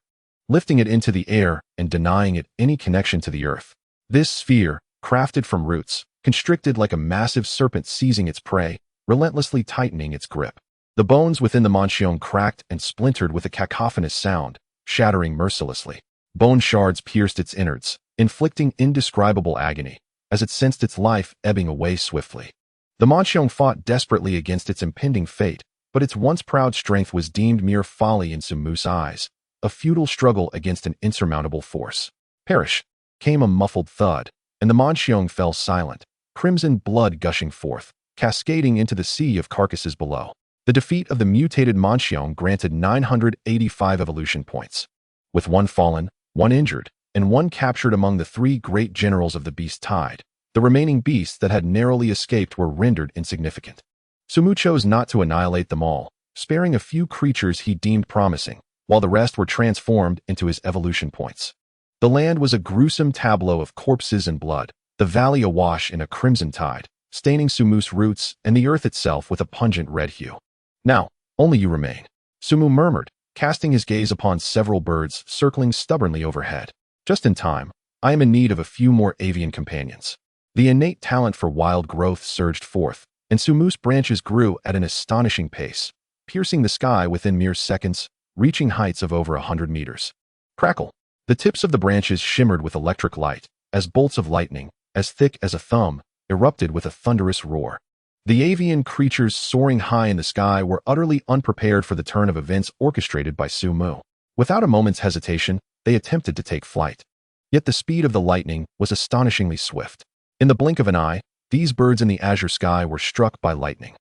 lifting it into the air and denying it any connection to the earth. This sphere, crafted from roots, constricted like a massive serpent seizing its prey, relentlessly tightening its grip. The bones within the Manxiong cracked and splintered with a cacophonous sound, shattering mercilessly. Bone shards pierced its innards, inflicting indescribable agony, as it sensed its life ebbing away swiftly. The Manxiong fought desperately against its impending fate, but its once proud strength was deemed mere folly in Sumu's eyes, a futile struggle against an insurmountable force. Perish! Came a muffled thud, and the Manxiong fell silent, crimson blood gushing forth, cascading into the sea of carcasses below. The defeat of the mutated Manxiong granted 985 evolution points. With one fallen, one injured, and one captured among the three great generals of the beast tide, the remaining beasts that had narrowly escaped were rendered insignificant. Sumu chose not to annihilate them all, sparing a few creatures he deemed promising, while the rest were transformed into his evolution points. The land was a gruesome tableau of corpses and blood, the valley awash in a crimson tide, staining Sumu's roots and the earth itself with a pungent red hue. Now, only you remain, Sumu murmured, casting his gaze upon several birds circling stubbornly overhead. Just in time, I am in need of a few more avian companions. The innate talent for wild growth surged forth, and Sumu's branches grew at an astonishing pace, piercing the sky within mere seconds, reaching heights of over 100 meters. Crackle! The tips of the branches shimmered with electric light, as bolts of lightning, as thick as a thumb, erupted with a thunderous roar. The avian creatures soaring high in the sky were utterly unprepared for the turn of events orchestrated by Sumu. Without a moment's hesitation, they attempted to take flight. Yet the speed of the lightning was astonishingly swift. In the blink of an eye, these birds in the azure sky were struck by lightning.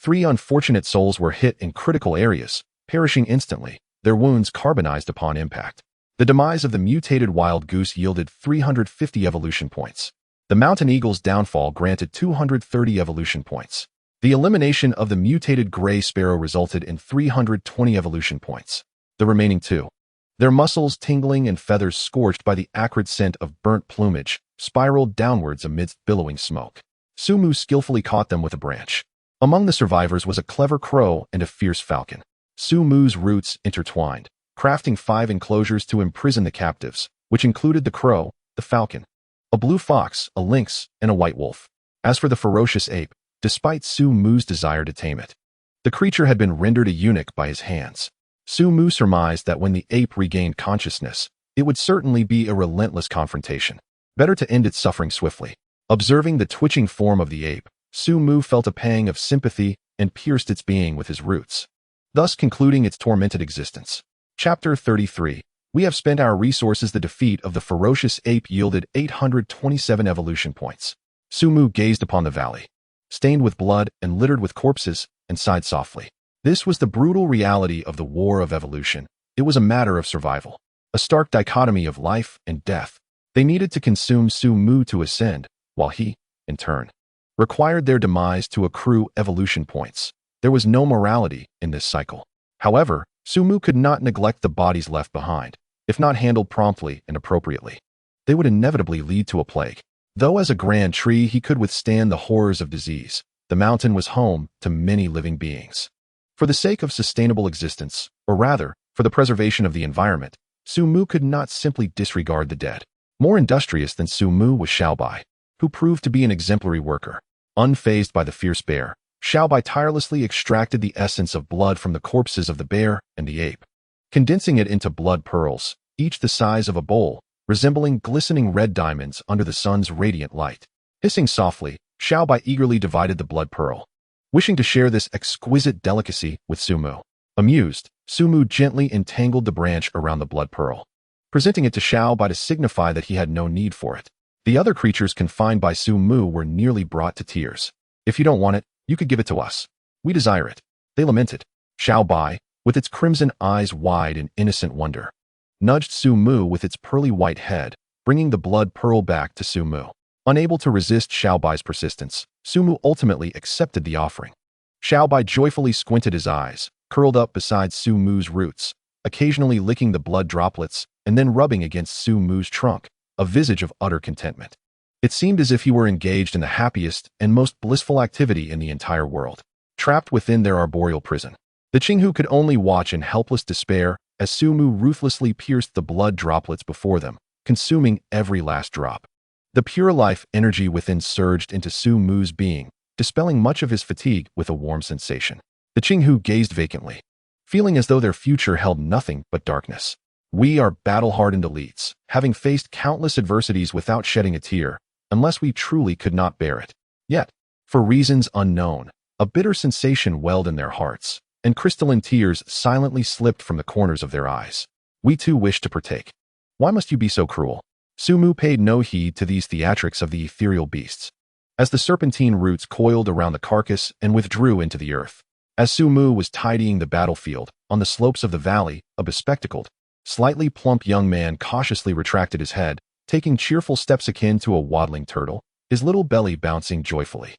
3 unfortunate souls were hit in critical areas, perishing instantly, their wounds carbonized upon impact. The demise of the mutated wild goose yielded 350 evolution points. The mountain eagle's downfall granted 230 evolution points. The elimination of the mutated gray sparrow resulted in 320 evolution points. The remaining 2, their muscles tingling and feathers scorched by the acrid scent of burnt plumage, spiraled downwards amidst billowing smoke. Sumu skillfully caught them with a branch. Among the survivors was a clever crow and a fierce falcon. Sumu's roots intertwined, crafting 5 enclosures to imprison the captives, which included the crow, the falcon, a blue fox, a lynx, and a white wolf. As for the ferocious ape, despite Sumu's desire to tame it, the creature had been rendered a eunuch by his hands. Sumu surmised that when the ape regained consciousness, it would certainly be a relentless confrontation. Better to end its suffering swiftly. Observing the twitching form of the ape, Sumu felt a pang of sympathy and pierced its being with his roots, thus concluding its tormented existence. Chapter 33. We have spent our resources. The defeat of the ferocious ape yielded 827 evolution points. Sumu gazed upon the valley, stained with blood and littered with corpses, and sighed softly. This was the brutal reality of the war of evolution. It was a matter of survival, a stark dichotomy of life and death. They needed to consume Su Mu to ascend, while he, in turn, required their demise to accrue evolution points. There was no morality in this cycle. However, Su Mu could not neglect the bodies left behind. If not handled promptly and appropriately, they would inevitably lead to a plague. Though as a grand tree he could withstand the horrors of disease, the mountain was home to many living beings. For the sake of sustainable existence, or rather, for the preservation of the environment, Su Mu could not simply disregard the dead. More industrious than Su Mu was Xiaobai, who proved to be an exemplary worker. Unfazed by the fierce bear, Xiaobai tirelessly extracted the essence of blood from the corpses of the bear and the ape, condensing it into blood pearls, each the size of a bowl, resembling glistening red diamonds under the sun's radiant light. Hissing softly, Xiaobai eagerly divided the blood pearl, wishing to share this exquisite delicacy with Su Mu. Amused, Su Mu gently entangled the branch around the blood pearl, presenting it to Xiaobai to signify that he had no need for it. The other creatures confined by Su Mu were nearly brought to tears. "If you don't want it, you could give it to us. We desire it," they lamented. Xiaobai, with its crimson eyes wide in innocent wonder, nudged Su Mu with its pearly white head, bringing the blood pearl back to Su Mu. Unable to resist Xiaobai's persistence, Su Mu ultimately accepted the offering. Xiaobai joyfully squinted his eyes, curled up beside Su Mu's roots, occasionally licking the blood droplets and then rubbing against Su Mu's trunk, a visage of utter contentment. It seemed as if he were engaged in the happiest and most blissful activity in the entire world. Trapped within their arboreal prison, the Qinghu could only watch in helpless despair as Su Mu ruthlessly pierced the blood droplets before them, consuming every last drop. The pure life energy within surged into Su Mu's being, dispelling much of his fatigue with a warm sensation. The Qinghu gazed vacantly, feeling as though their future held nothing but darkness. "We are battle-hardened elites, having faced countless adversities without shedding a tear, unless we truly could not bear it. Yet, for reasons unknown, a bitter sensation welled in their hearts, and crystalline tears silently slipped from the corners of their eyes. We too wish to partake. Why must you be so cruel?" Su Mu paid no heed to these theatrics of the ethereal beasts, as the serpentine roots coiled around the carcass and withdrew into the earth. As Su Mu was tidying the battlefield, on the slopes of the valley, a bespectacled, slightly plump young man cautiously retracted his head, taking cheerful steps akin to a waddling turtle, his little belly bouncing joyfully.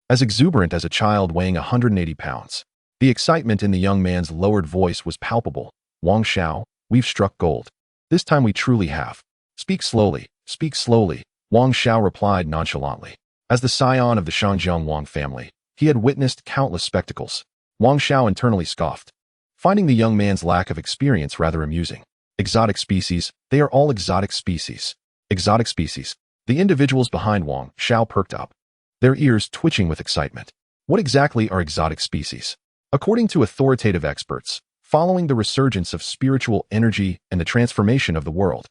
As exuberant as a child weighing 180 pounds. The excitement in the young man's lowered voice was palpable. "Wang Xiao, we've struck gold. This time we truly have." Speak slowly, Wang Xiao replied nonchalantly. As the scion of the Shangjiang Wang family, he had witnessed countless spectacles. Wang Xiao internally scoffed, finding the young man's lack of experience rather amusing. "Exotic species, they are all exotic species. Exotic species." The individuals behind Wang Xiao perked up, their ears twitching with excitement. What exactly are exotic species? According to authoritative experts, following the resurgence of spiritual energy and the transformation of the world,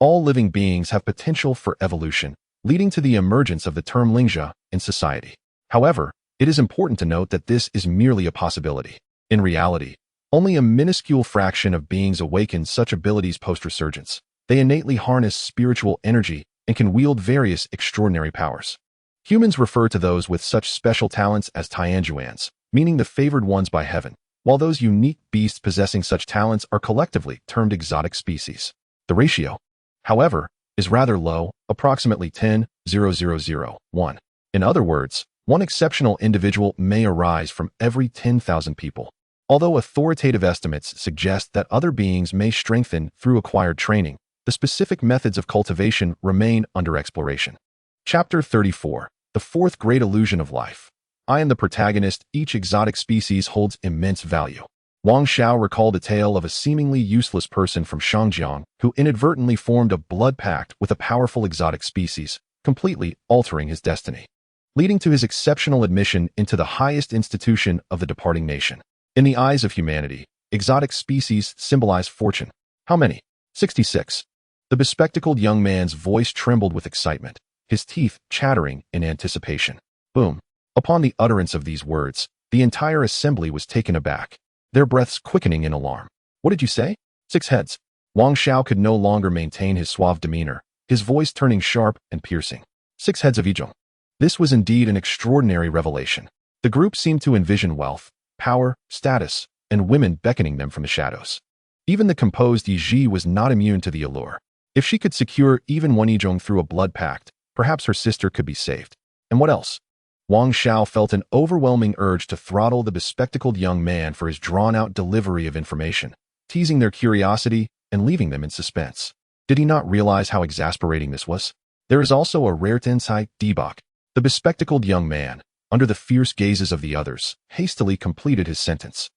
all living beings have potential for evolution, leading to the emergence of the term Lingjia in society. However, it is important to note that this is merely a possibility. In reality, only a minuscule fraction of beings awaken such abilities post-resurgence. They innately harness spiritual energy and can wield various extraordinary powers. Humans refer to those with such special talents as Tianjuans, meaning the favored ones by heaven, while those unique beasts possessing such talents are collectively termed exotic species. The ratio, however, is rather low, approximately 10:0,0,0,1. In other words, one exceptional individual may arise from every 10,000 people. Although authoritative estimates suggest that other beings may strengthen through acquired training, the specific methods of cultivation remain under exploration. Chapter 34. The Fourth Great Illusion of Life. I am the protagonist. Each exotic species holds immense value. Wang Xiao recalled a tale of a seemingly useless person from Shangjiang who inadvertently formed a blood pact with a powerful exotic species, completely altering his destiny, leading to his exceptional admission into the highest institution of the departing nation. In the eyes of humanity, exotic species symbolize fortune. How many? 66. The bespectacled young man's voice trembled with excitement, his teeth chattering in anticipation. Boom. Upon the utterance of these words, the entire assembly was taken aback, their breaths quickening in alarm. "What did you say?" "6 heads." Wang Xiao could no longer maintain his suave demeanor, his voice turning sharp and piercing. 6 heads of Yizhong. This was indeed an extraordinary revelation. The group seemed to envision wealth, power, status, and women beckoning them from the shadows. Even the composed Yi Ji was not immune to the allure. If she could secure even one Yizhong through a blood pact, perhaps her sister could be saved. And what else? Wang Xiao felt an overwhelming urge to throttle the bespectacled young man for his drawn-out delivery of information, teasing their curiosity and leaving them in suspense. Did he not realize how exasperating this was? There is also a rare insight, debak. The bespectacled young man, under the fierce gazes of the others, hastily completed his sentence.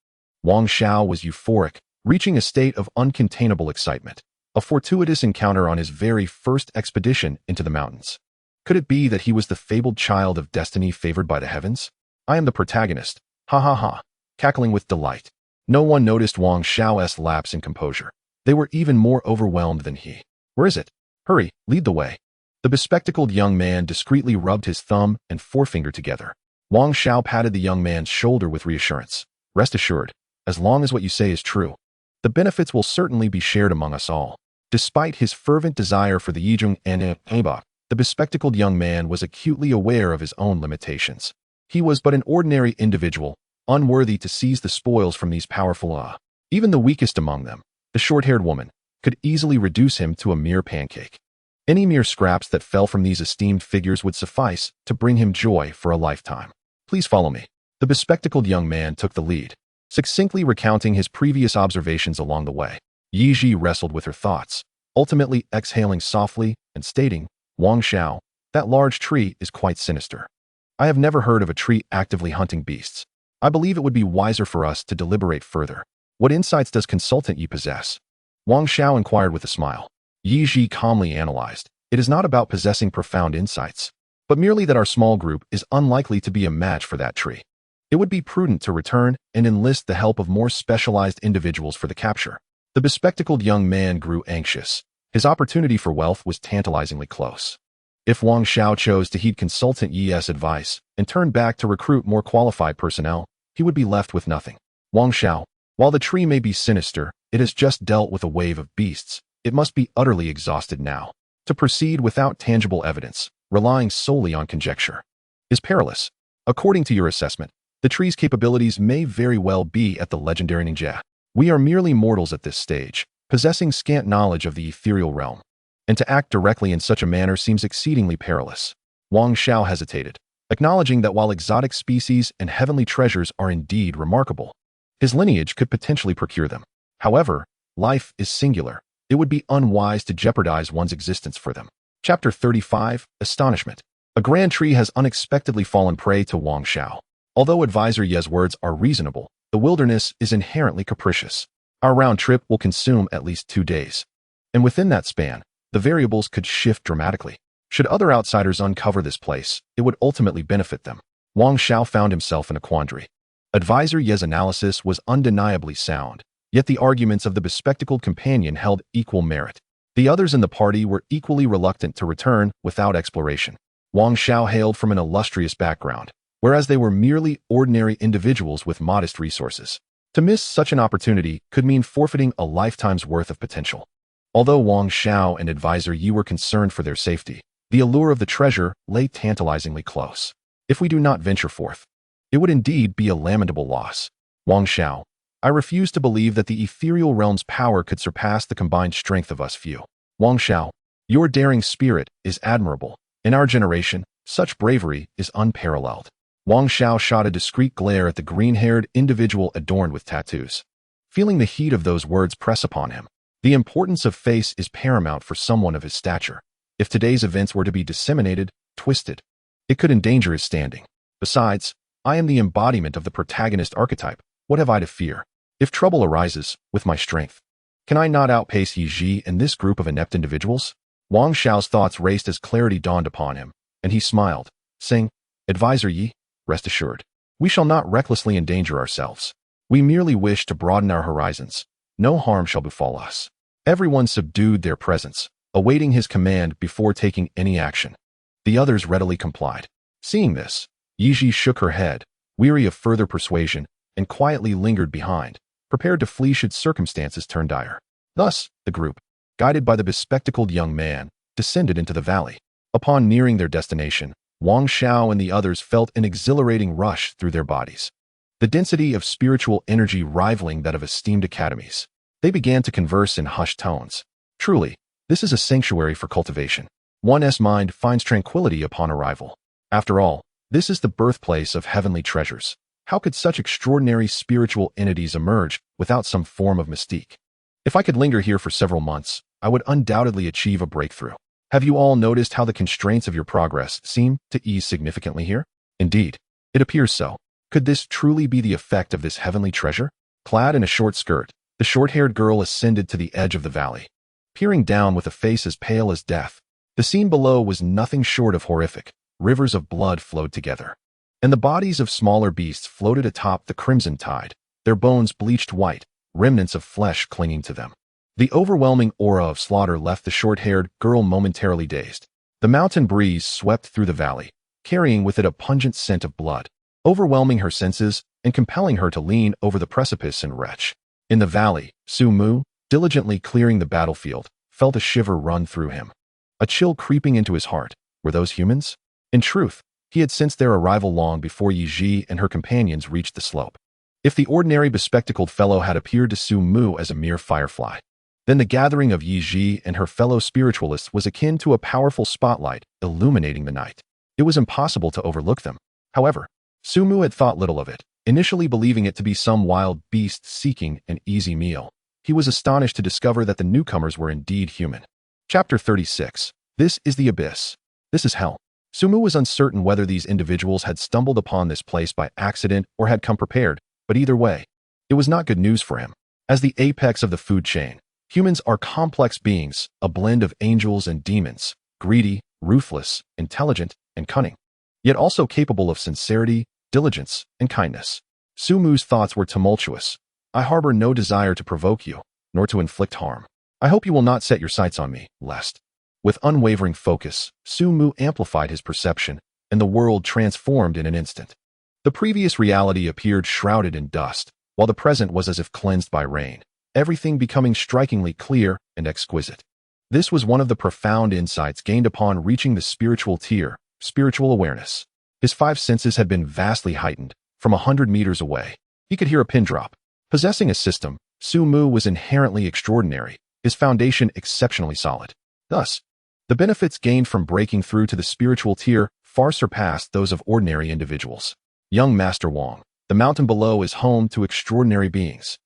Wang Xiao was euphoric, reaching a state of uncontainable excitement. A fortuitous encounter on his very first expedition into the mountains. Could it be that he was the fabled child of destiny favored by the heavens? I am the protagonist. Ha ha ha. Cackling with delight. No one noticed Wang Xiao's lapse in composure. They were even more overwhelmed than he. Where is it? Hurry, lead the way. The bespectacled young man discreetly rubbed his thumb and forefinger together. Wang Xiao patted the young man's shoulder with reassurance. Rest assured, as long as what you say is true, the benefits will certainly be shared among us all. Despite his fervent desire for the Yizhong and Ebak, the bespectacled young man was acutely aware of his own limitations. He was but an ordinary individual, unworthy to seize the spoils from these powerful Even the weakest among them, the short-haired woman, could easily reduce him to a mere pancake. Any mere scraps that fell from these esteemed figures would suffice to bring him joy for a lifetime. Please follow me. The bespectacled young man took the lead, succinctly recounting his previous observations along the way. Yi Ji wrestled with her thoughts, ultimately exhaling softly and stating, Wang Xiao, that large tree is quite sinister. I have never heard of a tree actively hunting beasts. I believe it would be wiser for us to deliberate further. What insights does Consultant Yi possess? Wang Xiao inquired with a smile. Yi Ji calmly analyzed. It is not about possessing profound insights, but merely that our small group is unlikely to be a match for that tree. It would be prudent to return and enlist the help of more specialized individuals for the capture. The bespectacled young man grew anxious. His opportunity for wealth was tantalizingly close. If Wang Xiao chose to heed Consultant Yi's advice and turn back to recruit more qualified personnel, he would be left with nothing. Wang Xiao, while the tree may be sinister, it has just dealt with a wave of beasts. It must be utterly exhausted now. To proceed without tangible evidence, relying solely on conjecture, is perilous. According to your assessment, the tree's capabilities may very well be at the legendary ninja. We are merely mortals at this stage, possessing scant knowledge of the ethereal realm, and to act directly in such a manner seems exceedingly perilous. Wang Xiao hesitated, acknowledging that while exotic species and heavenly treasures are indeed remarkable, his lineage could potentially procure them. However, life is singular. It would be unwise to jeopardize one's existence for them. Chapter 35, Astonishment. A grand tree has unexpectedly fallen prey to Wang Xiao. Although Advisor Ye's words are reasonable, the wilderness is inherently capricious. Our round trip will consume at least 2 days. And within that span, the variables could shift dramatically. Should other outsiders uncover this place, it would ultimately benefit them. Wang Xiao found himself in a quandary. Advisor Ye's analysis was undeniably sound, yet the arguments of the bespectacled companion held equal merit. The others in the party were equally reluctant to return without exploration. Wang Xiao hailed from an illustrious background, whereas they were merely ordinary individuals with modest resources. To miss such an opportunity could mean forfeiting a lifetime's worth of potential. Although Wang Xiao and Advisor Yi were concerned for their safety, the allure of the treasure lay tantalizingly close. If we do not venture forth, it would indeed be a lamentable loss. Wang Xiao, I refuse to believe that the ethereal realm's power could surpass the combined strength of us few. Wang Xiao, your daring spirit is admirable. In our generation, such bravery is unparalleled. Wang Xiao shot a discreet glare at the green-haired individual adorned with tattoos. Feeling the heat of those words press upon him, the importance of face is paramount for someone of his stature. If today's events were to be disseminated, twisted, it could endanger his standing. Besides, I am the embodiment of the protagonist archetype. What have I to fear? If trouble arises, with my strength, can I not outpace Yi Ji and this group of inept individuals? Wang Xiao's thoughts raced as clarity dawned upon him, and he smiled, saying, Advisor Yi, rest assured, we shall not recklessly endanger ourselves. We merely wish to broaden our horizons. No harm shall befall us. Everyone subdued their presence, awaiting his command before taking any action. The others readily complied. Seeing this, Yi Ji shook her head, weary of further persuasion, and quietly lingered behind, prepared to flee should circumstances turn dire. Thus, the group, guided by the bespectacled young man, descended into the valley. Upon nearing their destination, Wang Xiao and the others felt an exhilarating rush through their bodies, the density of spiritual energy rivaling that of esteemed academies. They began to converse in hushed tones. Truly, this is a sanctuary for cultivation. One's mind finds tranquility upon arrival. After all, this is the birthplace of heavenly treasures. How could such extraordinary spiritual entities emerge without some form of mystique? If I could linger here for several months, I would undoubtedly achieve a breakthrough. Have you all noticed how the constraints of your progress seem to ease significantly here? Indeed, it appears so. Could this truly be the effect of this heavenly treasure? Clad in a short skirt, the short-haired girl ascended to the edge of the valley. Peering down with a face as pale as death, the scene below was nothing short of horrific. Rivers of blood flowed together, and the bodies of smaller beasts floated atop the crimson tide, their bones bleached white, remnants of flesh clinging to them. The overwhelming aura of slaughter left the short-haired girl momentarily dazed. The mountain breeze swept through the valley, carrying with it a pungent scent of blood, overwhelming her senses and compelling her to lean over the precipice and retch. In the valley, Su Mu, diligently clearing the battlefield, felt a shiver run through him. A chill creeping into his heart. Were those humans? In truth, he had sensed their arrival long before Yi Ji and her companions reached the slope. If the ordinary bespectacled fellow had appeared to Su Mu as a mere firefly, then the gathering of Yi Ji and her fellow spiritualists was akin to a powerful spotlight illuminating the night. It was impossible to overlook them. However, Su Mu had thought little of it, initially believing it to be some wild beast seeking an easy meal. He was astonished to discover that the newcomers were indeed human. Chapter 36. This is the abyss. This is hell. Su Mu was uncertain whether these individuals had stumbled upon this place by accident or had come prepared, but either way, it was not good news for him. As the apex of the food chain, humans are complex beings, a blend of angels and demons, greedy, ruthless, intelligent, and cunning, yet also capable of sincerity, diligence, and kindness. Su Mu's thoughts were tumultuous. I harbor no desire to provoke you, nor to inflict harm. I hope you will not set your sights on me, lest. With unwavering focus, Su Mu amplified his perception, and the world transformed in an instant. The previous reality appeared shrouded in dust, while the present was as if cleansed by rain, everything becoming strikingly clear and exquisite. This was one of the profound insights gained upon reaching the spiritual tier, spiritual awareness. His five senses had been vastly heightened. From 100 meters away, he could hear a pin drop. Possessing a system, Su Mu was inherently extraordinary, his foundation exceptionally solid. Thus, the benefits gained from breaking through to the spiritual tier far surpassed those of ordinary individuals. Young Master Wang, the mountain below is home to extraordinary beings.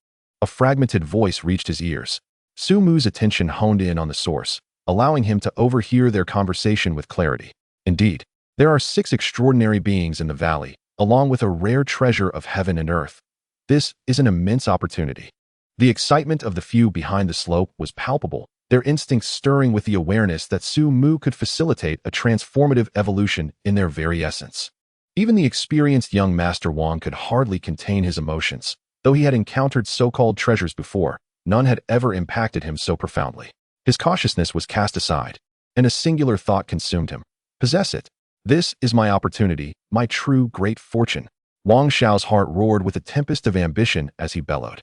A fragmented voice reached his ears. Su Mu's attention honed in on the source, allowing him to overhear their conversation with clarity. Indeed, there are 6 extraordinary beings in the valley, along with a rare treasure of heaven and earth. This is an immense opportunity. The excitement of the few behind the slope was palpable, their instincts stirring with the awareness that Su Mu could facilitate a transformative evolution in their very essence. Even the experienced young Master Wang could hardly contain his emotions. Though he had encountered so-called treasures before, none had ever impacted him so profoundly. His cautiousness was cast aside, and a singular thought consumed him. Possess it. This is my opportunity, my true great fortune. Wang Xiao's heart roared with a tempest of ambition as he bellowed.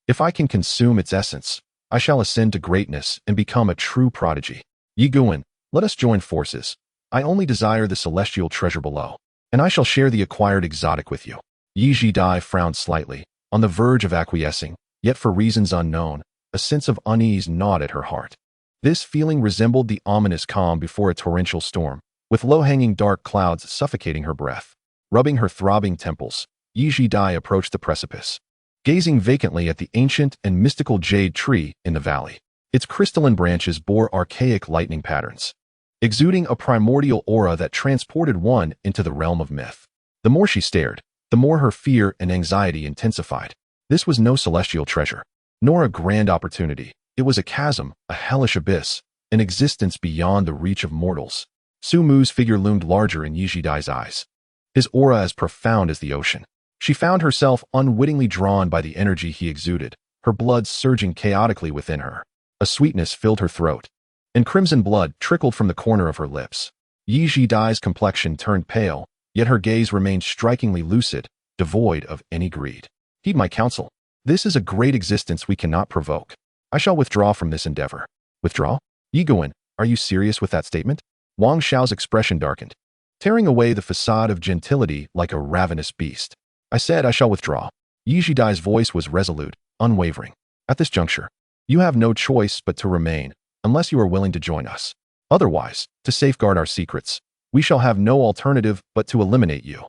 If I can consume its essence, I shall ascend to greatness and become a true prodigy. Yi Guan, let us join forces. I only desire the celestial treasure below, and I shall share the acquired exotic with you. Yi Jidai frowned slightly, on the verge of acquiescing, yet for reasons unknown, a sense of unease gnawed at her heart. This feeling resembled the ominous calm before a torrential storm, with low-hanging dark clouds suffocating her breath. Rubbing her throbbing temples, Yi Jidai approached the precipice, gazing vacantly at the ancient and mystical jade tree in the valley. Its crystalline branches bore archaic lightning patterns, exuding a primordial aura that transported one into the realm of myth. The more she stared, the more her fear and anxiety intensified. This was no celestial treasure, nor a grand opportunity. It was a chasm, a hellish abyss, an existence beyond the reach of mortals. Su Mu's figure loomed larger in Yi Jidai's eyes, his aura as profound as the ocean. She found herself unwittingly drawn by the energy he exuded, her blood surging chaotically within her. A sweetness filled her throat, and crimson blood trickled from the corner of her lips. Yi Jidai's complexion turned pale, yet her gaze remained strikingly lucid, devoid of any greed. Heed my counsel. This is a great existence we cannot provoke. I shall withdraw from this endeavor. Withdraw? Yi Guan, are you serious with that statement? Wang Xiao's expression darkened, tearing away the facade of gentility like a ravenous beast. I said I shall withdraw. Yi Jidai's voice was resolute, unwavering. At this juncture, You have no choice but to remain, unless you are willing to join us. Otherwise, to safeguard our secrets, we shall have no alternative but to eliminate you.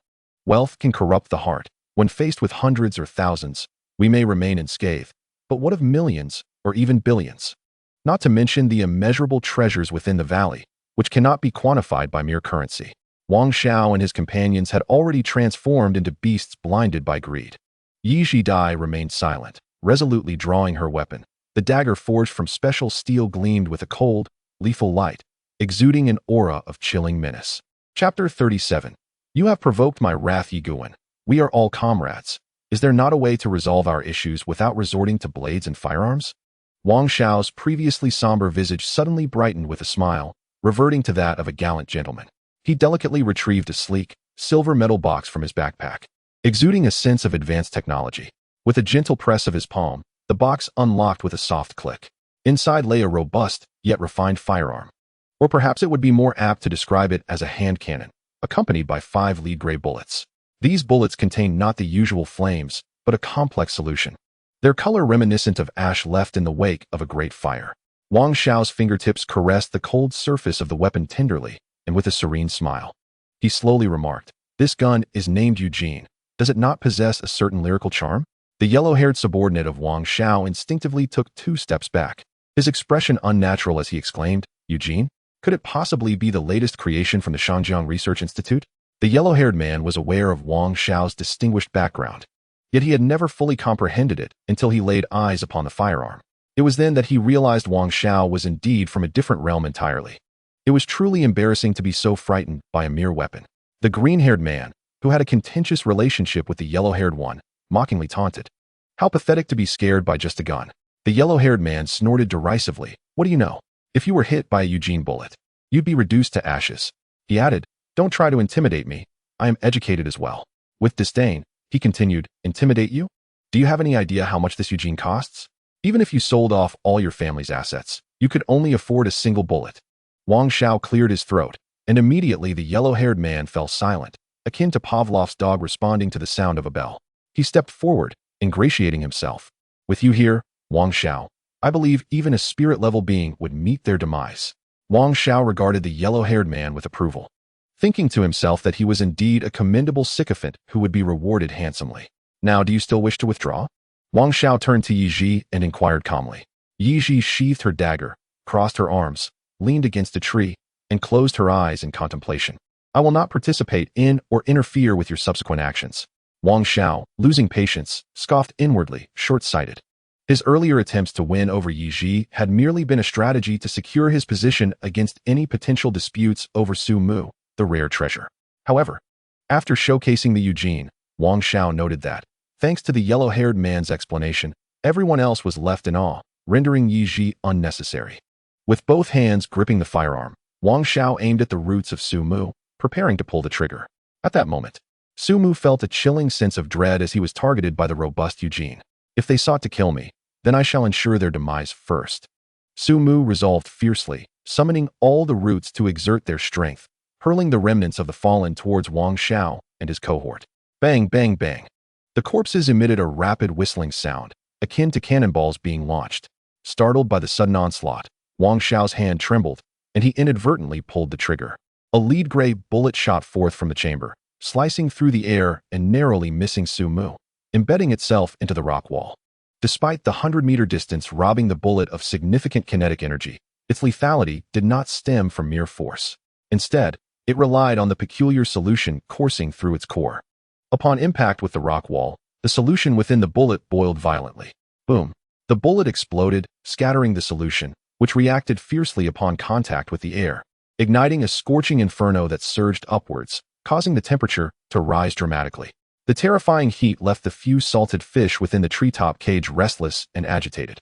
Wealth can corrupt the heart. When faced with hundreds or thousands, we may remain unscathed. But what of millions or even billions? Not to mention the immeasurable treasures within the valley, which cannot be quantified by mere currency. Wang Xiao and his companions had already transformed into beasts blinded by greed. Yi Zhidai remained silent, resolutely drawing her weapon. The dagger forged from special steel gleamed with a cold, lethal light, exuding an aura of chilling menace. Chapter 37. You have provoked my wrath, Yi Guan. We are all comrades. Is there not a way to resolve our issues without resorting to blades and firearms? Wang Xiao's previously somber visage suddenly brightened with a smile, reverting to that of a gallant gentleman. He delicately retrieved a sleek, silver metal box from his backpack, exuding a sense of advanced technology. With a gentle press of his palm, the box unlocked with a soft click. Inside lay a robust, yet refined firearm. Or perhaps it would be more apt to describe it as a hand cannon, accompanied by 5 lead gray bullets. These bullets contained not the usual flames, but a complex solution, their color reminiscent of ash left in the wake of a great fire. Wang Xiao's fingertips caressed the cold surface of the weapon tenderly, and with a serene smile. He slowly remarked, "This gun is named Eugene. Does it not possess a certain lyrical charm?" The yellow-haired subordinate of Wang Xiao instinctively took 2 steps back, his expression unnatural as he exclaimed, "Eugene? Could it possibly be the latest creation from the Shangjiang Research Institute?" The yellow-haired man was aware of Wang Xiao's distinguished background, yet he had never fully comprehended it until he laid eyes upon the firearm. It was then that he realized Wang Xiao was indeed from a different realm entirely. It was truly embarrassing to be so frightened by a mere weapon. The green-haired man, who had a contentious relationship with the yellow-haired one, mockingly taunted. How pathetic to be scared by just a gun. The yellow-haired man snorted derisively. "What do you know? If you were hit by a Eugene bullet, you'd be reduced to ashes." He added, "Don't try to intimidate me. I am educated as well." With disdain, he continued, "Intimidate you? Do you have any idea how much this Eugene costs? Even if you sold off all your family's assets, you could only afford a single bullet." Wang Xiao cleared his throat, and immediately the yellow-haired man fell silent, akin to Pavlov's dog responding to the sound of a bell. He stepped forward, ingratiating himself. "With you here, Wang Xiao, I believe even a spirit-level being would meet their demise." Wang Xiao regarded the yellow-haired man with approval, thinking to himself that he was indeed a commendable sycophant who would be rewarded handsomely. "Now, do you still wish to withdraw?" Wang Xiao turned to Yi Zhi and inquired calmly. Yi Zhi sheathed her dagger, crossed her arms, leaned against a tree, and closed her eyes in contemplation. "I will not participate in or interfere with your subsequent actions." Wang Xiao, losing patience, scoffed inwardly, short-sighted. His earlier attempts to win over Yi Zhi had merely been a strategy to secure his position against any potential disputes over Su Mu, the rare treasure. However, after showcasing the Eugene, Wang Xiao noted that, thanks to the yellow-haired man's explanation, everyone else was left in awe, rendering Yi Zhi unnecessary. With both hands gripping the firearm, Wang Xiao aimed at the roots of Su Mu, preparing to pull the trigger. At that moment, Su Mu felt a chilling sense of dread as he was targeted by the robust Eugene. "If they sought to kill me, then I shall ensure their demise first." Su Mu resolved fiercely, summoning all the roots to exert their strength, hurling the remnants of the fallen towards Wang Xiao and his cohort. Bang, bang, bang. The corpses emitted a rapid whistling sound, akin to cannonballs being launched. Startled by the sudden onslaught, Wang Xiao's hand trembled, and he inadvertently pulled the trigger. A lead gray bullet shot forth from the chamber, slicing through the air and narrowly missing Su Mu, embedding itself into the rock wall. Despite the 100-meter distance robbing the bullet of significant kinetic energy, its lethality did not stem from mere force. Instead, it relied on the peculiar solution coursing through its core. Upon impact with the rock wall, the solution within the bullet boiled violently. Boom! The bullet exploded, scattering the solution, which reacted fiercely upon contact with the air, igniting a scorching inferno that surged upwards, causing the temperature to rise dramatically. The terrifying heat left the few salted fish within the treetop cage restless and agitated.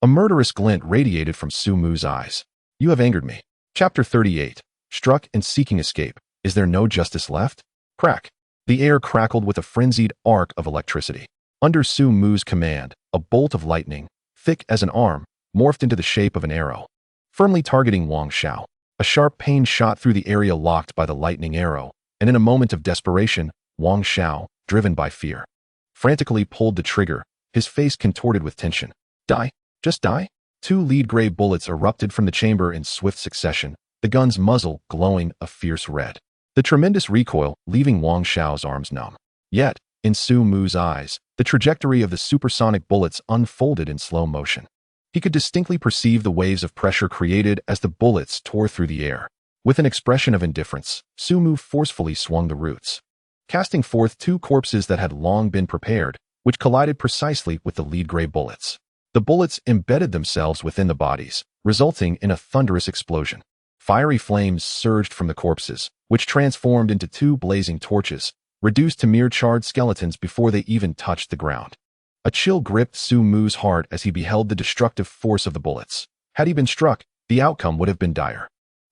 A murderous glint radiated from Su Mu's eyes. "You have angered me." Chapter 38. Struck and seeking escape. Is there no justice left? Crack. The air crackled with a frenzied arc of electricity. Under Su Mu's command, a bolt of lightning, thick as an arm, morphed into the shape of an arrow, firmly targeting Wang Xiao. A sharp pain shot through the area locked by the lightning arrow, and in a moment of desperation, Wang Xiao, driven by fear, frantically pulled the trigger, his face contorted with tension. "Die? Just die?" Two lead-gray bullets erupted from the chamber in swift succession, the gun's muzzle glowing a fierce red. The tremendous recoil leaving Wang Xiao's arms numb. Yet, in Su Mu's eyes, the trajectory of the supersonic bullets unfolded in slow motion. He could distinctly perceive the waves of pressure created as the bullets tore through the air. With an expression of indifference, Su Mu forcefully swung the roots, casting forth two corpses that had long been prepared, which collided precisely with the lead-gray bullets. The bullets embedded themselves within the bodies, resulting in a thunderous explosion. Fiery flames surged from the corpses, which transformed into two blazing torches, reduced to mere charred skeletons before they even touched the ground. A chill gripped Su Mu's heart as he beheld the destructive force of the bullets. Had he been struck, the outcome would have been dire.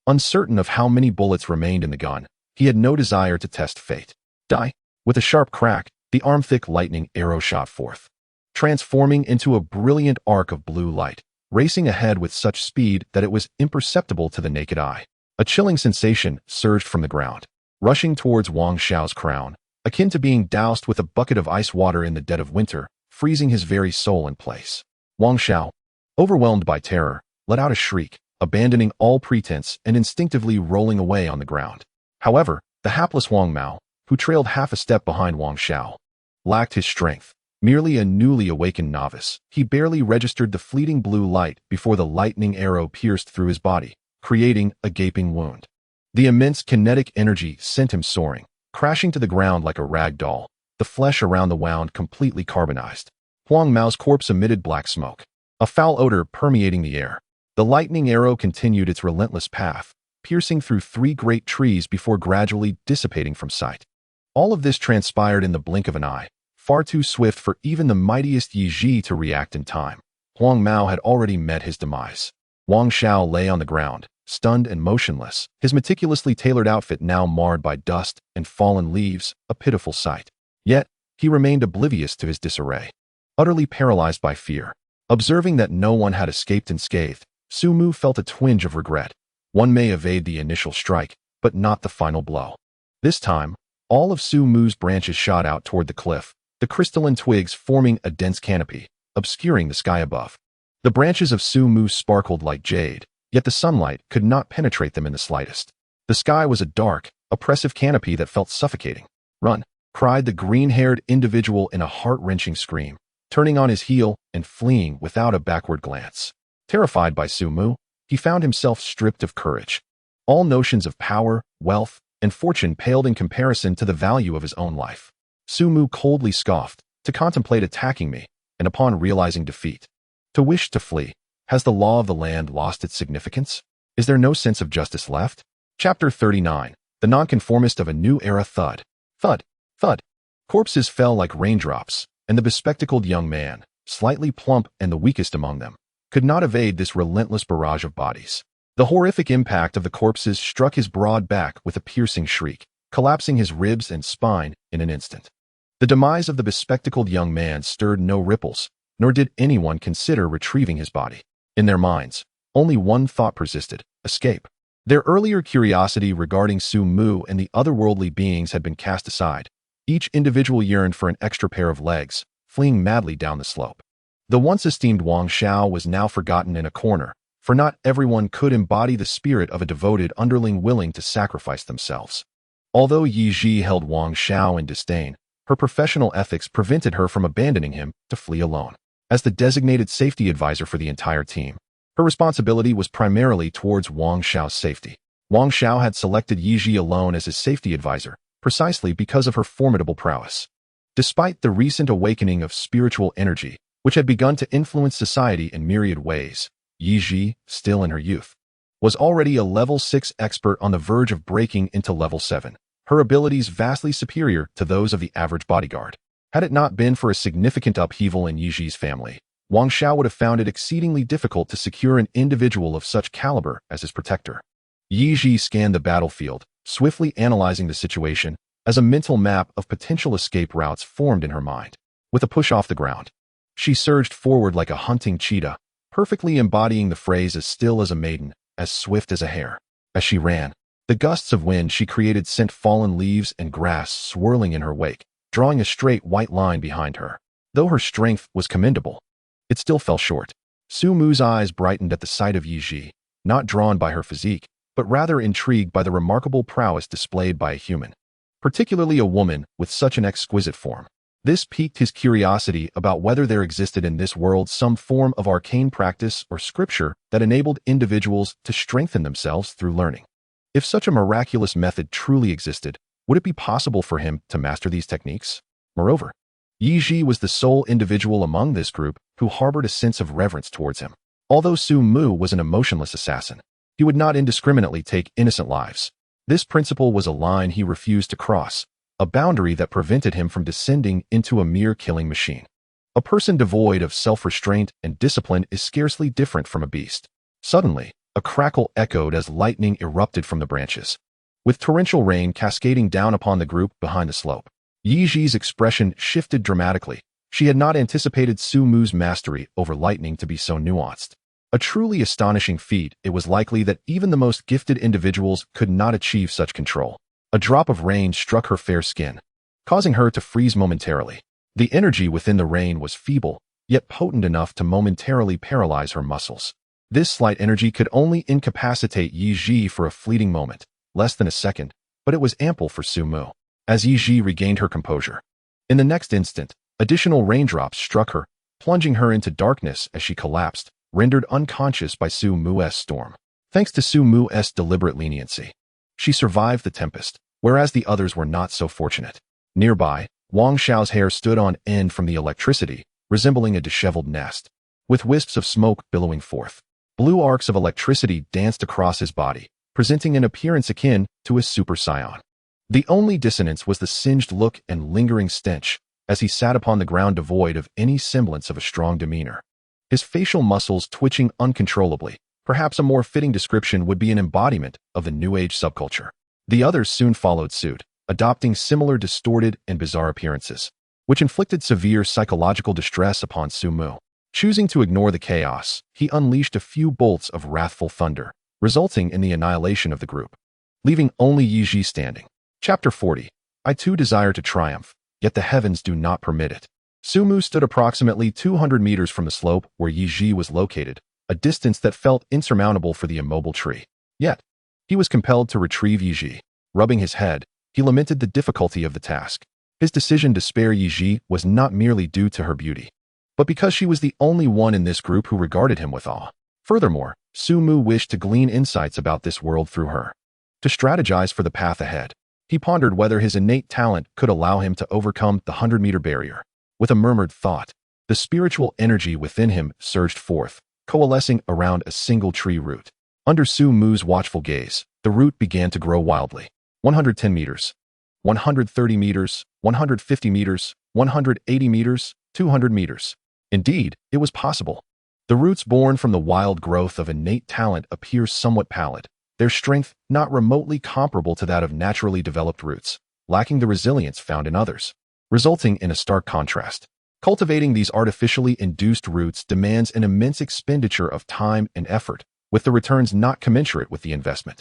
Uncertain of how many bullets remained in the gun, he had no desire to test fate. Die! With a sharp crack, the arm-thick lightning arrow shot forth, transforming into a brilliant arc of blue light, racing ahead with such speed that it was imperceptible to the naked eye. A chilling sensation surged from the ground, rushing towards Wang Xiao's crown, akin to being doused with a bucket of ice water in the dead of winter, freezing his very soul in place. Wang Xiao, overwhelmed by terror, let out a shriek, abandoning all pretense and instinctively rolling away on the ground. However, the hapless Wang Mao, who trailed half a step behind Wang Xiao, lacked his strength. Merely a newly awakened novice, he barely registered the fleeting blue light before the lightning arrow pierced through his body, creating a gaping wound. The immense kinetic energy sent him soaring, crashing to the ground like a rag doll, the flesh around the wound completely carbonized. Huang Mao's corpse emitted black smoke, a foul odor permeating the air. The lightning arrow continued its relentless path, piercing through three great trees before gradually dissipating from sight. All of this transpired in the blink of an eye, far too swift for even the mightiest Yi Ji to react in time. Huang Mao had already met his demise. Wang Xiao lay on the ground, stunned and motionless, his meticulously tailored outfit now marred by dust and fallen leaves, a pitiful sight. Yet, he remained oblivious to his disarray, utterly paralyzed by fear. Observing that no one had escaped unscathed, Su Mu felt a twinge of regret. One may evade the initial strike, but not the final blow. This time, all of Su Mu's branches shot out toward the cliff, the crystalline twigs forming a dense canopy, obscuring the sky above. The branches of Su Mu sparkled like jade, yet the sunlight could not penetrate them in the slightest. The sky was a dark, oppressive canopy that felt suffocating. "Run!" cried the green-haired individual in a heart-wrenching scream, turning on his heel and fleeing without a backward glance. Terrified by Su Mu, he found himself stripped of courage. All notions of power, wealth, and fortune paled in comparison to the value of his own life. Su Mu coldly scoffed, "To contemplate attacking me, and upon realizing defeat, to wish to flee. Has the law of the land lost its significance? Is there no sense of justice left?" Chapter 39. The Nonconformist of a New Era. Thud. Thud. Thud. Corpses fell like raindrops, and the bespectacled young man, slightly plump and the weakest among them, could not evade this relentless barrage of bodies. The horrific impact of the corpses struck his broad back with a piercing shriek, collapsing his ribs and spine in an instant. The demise of the bespectacled young man stirred no ripples, nor did anyone consider retrieving his body. In their minds, only one thought persisted: escape. Their earlier curiosity regarding Su Mu and the otherworldly beings had been cast aside. Each individual yearned for an extra pair of legs, fleeing madly down the slope. The once esteemed Wang Xiao was now forgotten in a corner, for not everyone could embody the spirit of a devoted underling willing to sacrifice themselves. Although Yi Ji held Wang Xiao in disdain, her professional ethics prevented her from abandoning him to flee alone. As the designated safety advisor for the entire team, her responsibility was primarily towards Wang Xiao's safety. Wang Xiao had selected Yi Ji alone as his safety advisor, precisely because of her formidable prowess. Despite the recent awakening of spiritual energy, which had begun to influence society in myriad ways, Yi Ji, still in her youth, was already a level 6 expert on the verge of breaking into level 7, her abilities vastly superior to those of the average bodyguard. Had it not been for a significant upheaval in Yi Ji's family, Wang Xiao would have found it exceedingly difficult to secure an individual of such caliber as his protector. Yi Ji scanned the battlefield, swiftly analyzing the situation as a mental map of potential escape routes formed in her mind. With a push off the ground, she surged forward like a hunting cheetah, perfectly embodying the phrase "as still as a maiden, as swift as a hare." As she ran, the gusts of wind she created sent fallen leaves and grass swirling in her wake, drawing a straight white line behind her. Though her strength was commendable, it still fell short. Su Mu's eyes brightened at the sight of Yi Ji, not drawn by her physique, but rather intrigued by the remarkable prowess displayed by a human, particularly a woman with such an exquisite form. This piqued his curiosity about whether there existed in this world some form of arcane practice or scripture that enabled individuals to strengthen themselves through learning. If such a miraculous method truly existed, would it be possible for him to master these techniques? Moreover, Yi Ji was the sole individual among this group who harbored a sense of reverence towards him. Although Su Mu was an emotionless assassin, he would not indiscriminately take innocent lives. This principle was a line he refused to cross, a boundary that prevented him from descending into a mere killing machine. A person devoid of self-restraint and discipline is scarcely different from a beast. Suddenly, a crackle echoed as lightning erupted from the branches, with torrential rain cascading down upon the group behind the slope. Yi Ji's expression shifted dramatically. She had not anticipated Su Mu's mastery over lightning to be so nuanced. A truly astonishing feat, it was likely that even the most gifted individuals could not achieve such control. A drop of rain struck her fair skin, causing her to freeze momentarily. The energy within the rain was feeble, yet potent enough to momentarily paralyze her muscles. This slight energy could only incapacitate Yi Ji for a fleeting moment, less than a second, but it was ample for Su Mu. As Yi Ji regained her composure, in the next instant, additional raindrops struck her, plunging her into darkness as she collapsed, rendered unconscious by Su Mu's storm. Thanks to Su Mu's deliberate leniency, she survived the tempest, whereas the others were not so fortunate. Nearby, Wang Xiao's hair stood on end from the electricity, resembling a disheveled nest, with wisps of smoke billowing forth. Blue arcs of electricity danced across his body, presenting an appearance akin to a super saiyan. The only dissonance was the singed look and lingering stench, as he sat upon the ground devoid of any semblance of a strong demeanor, his facial muscles twitching uncontrollably. Perhaps a more fitting description would be an embodiment of the New Age subculture. The others soon followed suit, adopting similar distorted and bizarre appearances, which inflicted severe psychological distress upon Su Mu. Choosing to ignore the chaos, he unleashed a few bolts of wrathful thunder, resulting in the annihilation of the group, leaving only Yi Ji standing. Chapter 40. I too desire to triumph, yet the heavens do not permit it. Su Mu stood approximately 200 meters from the slope where Yi Ji was located, a distance that felt insurmountable for the immobile tree. Yet, he was compelled to retrieve Yi Ji. Rubbing his head, he lamented the difficulty of the task. His decision to spare Yi Ji was not merely due to her beauty, but because she was the only one in this group who regarded him with awe. Furthermore, Su Mu wished to glean insights about this world through her. To strategize for the path ahead, he pondered whether his innate talent could allow him to overcome the 100-meter barrier. With a murmured thought, the spiritual energy within him surged forth, coalescing around a single tree root. Under Su Mu's watchful gaze, the root began to grow wildly. 110 meters, 130 meters, 150 meters, 180 meters, 200 meters. Indeed, it was possible. The roots born from the wild growth of innate talent appear somewhat pallid, their strength not remotely comparable to that of naturally developed roots, lacking the resilience found in others, resulting in a stark contrast. Cultivating these artificially induced roots demands an immense expenditure of time and effort, with the returns not commensurate with the investment.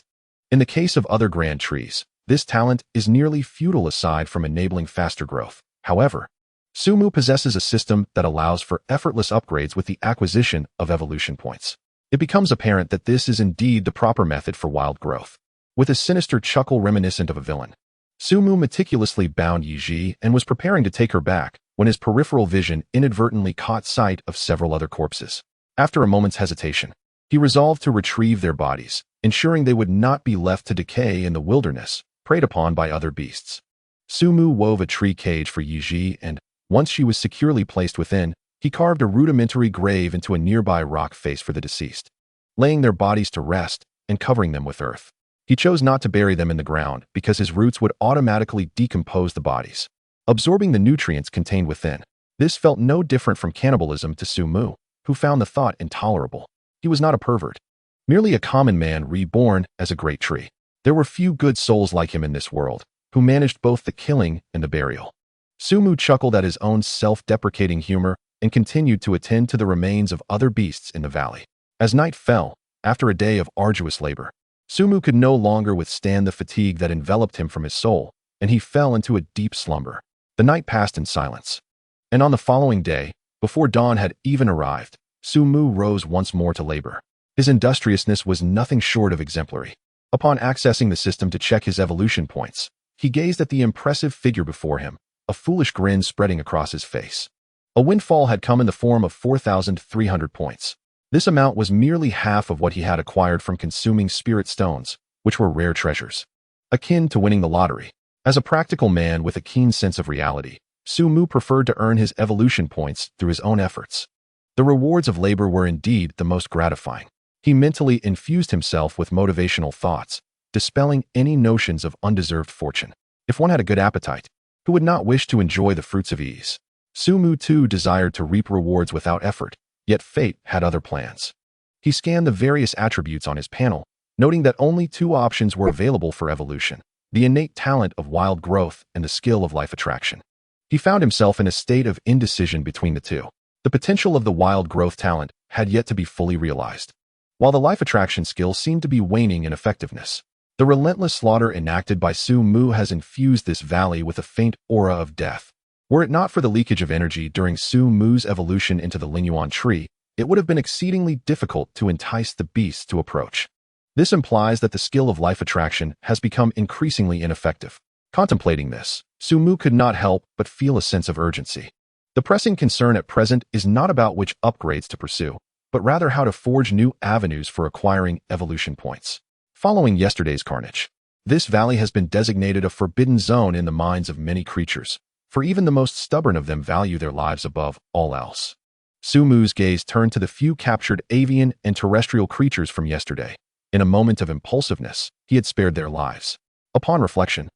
In the case of other grand trees, this talent is nearly futile aside from enabling faster growth. However, Su Mu possesses a system that allows for effortless upgrades with the acquisition of evolution points. It becomes apparent that this is indeed the proper method for wild growth. With a sinister chuckle reminiscent of a villain, Su Mu meticulously bound Yi Ji and was preparing to take her back when his peripheral vision inadvertently caught sight of several other corpses. After a moment's hesitation, he resolved to retrieve their bodies, ensuring they would not be left to decay in the wilderness, preyed upon by other beasts. Su Mu wove a tree cage for Yi Ji and, once she was securely placed within, he carved a rudimentary grave into a nearby rock face for the deceased, laying their bodies to rest and covering them with earth. He chose not to bury them in the ground because his roots would automatically decompose the bodies, absorbing the nutrients contained within. This felt no different from cannibalism to Su Mu, who found the thought intolerable. He was not a pervert, merely a common man reborn as a great tree. There were few good souls like him in this world, who managed both the killing and the burial. Su Mu chuckled at his own self-deprecating humor and continued to attend to the remains of other beasts in the valley. As night fell, after a day of arduous labor, Su Mu could no longer withstand the fatigue that enveloped him from his soul, and he fell into a deep slumber. The night passed in silence, and on the following day, before dawn had even arrived, Su Mu rose once more to labor. His industriousness was nothing short of exemplary. Upon accessing the system to check his evolution points, he gazed at the impressive figure before him, a foolish grin spreading across his face. A windfall had come in the form of 4,300 points. This amount was merely half of what he had acquired from consuming spirit stones, which were rare treasures. Akin to winning the lottery. As a practical man with a keen sense of reality, Su Mu preferred to earn his evolution points through his own efforts. The rewards of labor were indeed the most gratifying. He mentally infused himself with motivational thoughts, dispelling any notions of undeserved fortune. If one had a good appetite, who would not wish to enjoy the fruits of ease? Su Mu too desired to reap rewards without effort, yet fate had other plans. He scanned the various attributes on his panel, noting that only two options were available for evolution: the innate talent of wild growth and the skill of life attraction. He found himself in a state of indecision between the two. The potential of the wild growth talent had yet to be fully realized, while the life attraction skill seemed to be waning in effectiveness. The relentless slaughter enacted by Su Mu has infused this valley with a faint aura of death. Were it not for the leakage of energy during Su Mu's evolution into the Lingyuan tree, it would have been exceedingly difficult to entice the beasts to approach. This implies that the skill of life attraction has become increasingly ineffective. Contemplating this, Su Mu could not help but feel a sense of urgency. The pressing concern at present is not about which upgrades to pursue, but rather how to forge new avenues for acquiring evolution points. Following yesterday's carnage, this valley has been designated a forbidden zone in the minds of many creatures, for even the most stubborn of them value their lives above all else. Su Mu's gaze turned to the few captured avian and terrestrial creatures from yesterday. In a moment of impulsiveness, he had spared their lives. Upon reflection,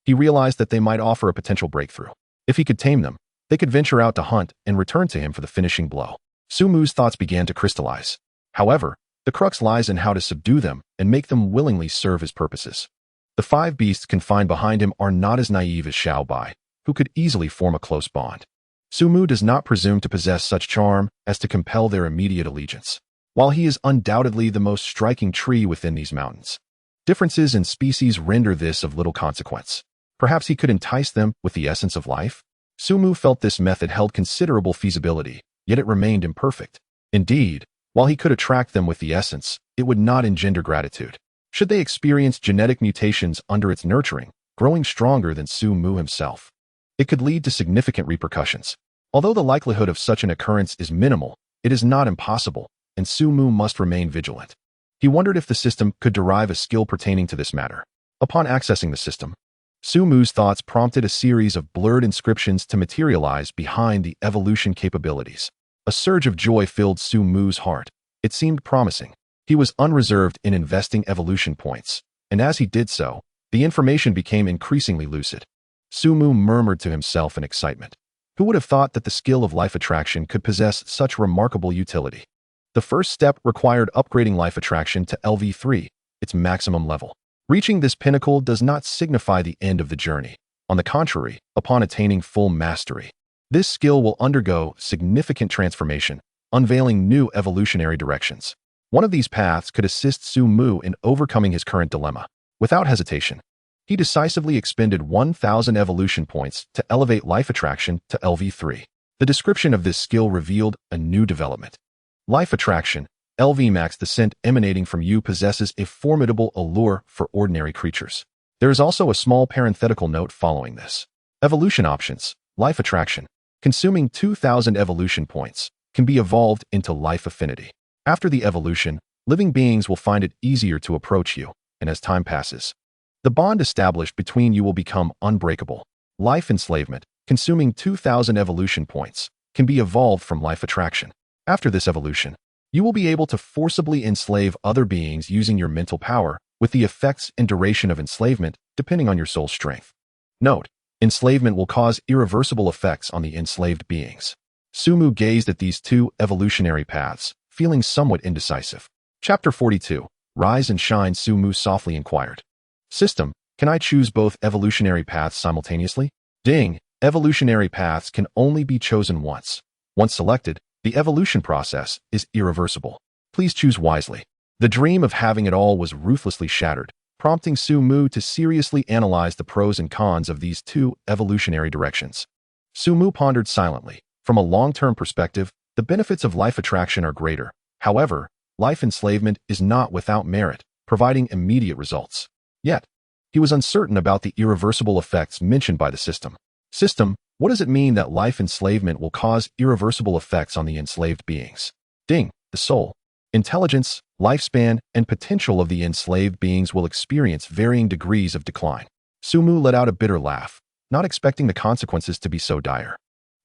he realized that they might offer a potential breakthrough. If he could tame them, they could venture out to hunt and return to him for the finishing blow. Su Mu's thoughts began to crystallize. However, the crux lies in how to subdue them and make them willingly serve his purposes. The 5 beasts confined behind him are not as naive as Xiao Bai, who could easily form a close bond. Su Mu does not presume to possess such charm as to compel their immediate allegiance. While he is undoubtedly the most striking tree within these mountains, differences in species render this of little consequence. Perhaps he could entice them with the essence of life? Su Mu felt this method held considerable feasibility, yet it remained imperfect. Indeed, while he could attract them with the essence, it would not engender gratitude. Should they experience genetic mutations under its nurturing, growing stronger than Su Mu himself, it could lead to significant repercussions. Although the likelihood of such an occurrence is minimal, it is not impossible, and Su Mu must remain vigilant. He wondered if the system could derive a skill pertaining to this matter. Upon accessing the system, Su Mu's thoughts prompted a series of blurred inscriptions to materialize behind the evolution capabilities. A surge of joy filled Su Mu's heart. It seemed promising. He was unreserved in investing evolution points, and as he did so, the information became increasingly lucid. Su Mu murmured to himself in excitement. Who would have thought that the skill of life attraction could possess such remarkable utility? The first step required upgrading life attraction to LV3, its maximum level. Reaching this pinnacle does not signify the end of the journey. On the contrary, upon attaining full mastery, this skill will undergo significant transformation, unveiling new evolutionary directions. One of these paths could assist Su Mu in overcoming his current dilemma. Without hesitation, he decisively expended 1,000 evolution points to elevate life attraction to LV3. The description of this skill revealed a new development. Life attraction, LV max. The scent emanating from you possesses a formidable allure for ordinary creatures. There is also a small parenthetical note following this. Evolution options, life attraction, consuming 2,000 evolution points, can be evolved into life affinity. After the evolution, living beings will find it easier to approach you, and as time passes, the bond established between you will become unbreakable. Life enslavement, consuming 2,000 evolution points, can be evolved from life attraction. After this evolution, you will be able to forcibly enslave other beings using your mental power, with the effects and duration of enslavement depending on your soul strength. Note, enslavement will cause irreversible effects on the enslaved beings. Su Mu gazed at these two evolutionary paths, feeling somewhat indecisive. Chapter 42. Rise and Shine. Su Mu softly inquired. System, can I choose both evolutionary paths simultaneously? Ding, evolutionary paths can only be chosen once. Once selected, the evolution process is irreversible. Please choose wisely. The dream of having it all was ruthlessly shattered, prompting Su Mu to seriously analyze the pros and cons of these two evolutionary directions. Su Mu pondered silently. From a long-term perspective, The benefits of life attraction are greater. However, life enslavement is not without merit, providing immediate results. Yet, he was uncertain about the irreversible effects mentioned by the system. System, what does it mean that life enslavement will cause irreversible effects on the enslaved beings? Ding, the soul, intelligence, lifespan, and potential of the enslaved beings will experience varying degrees of decline. Sumu let out a bitter laugh, not expecting the consequences to be so dire.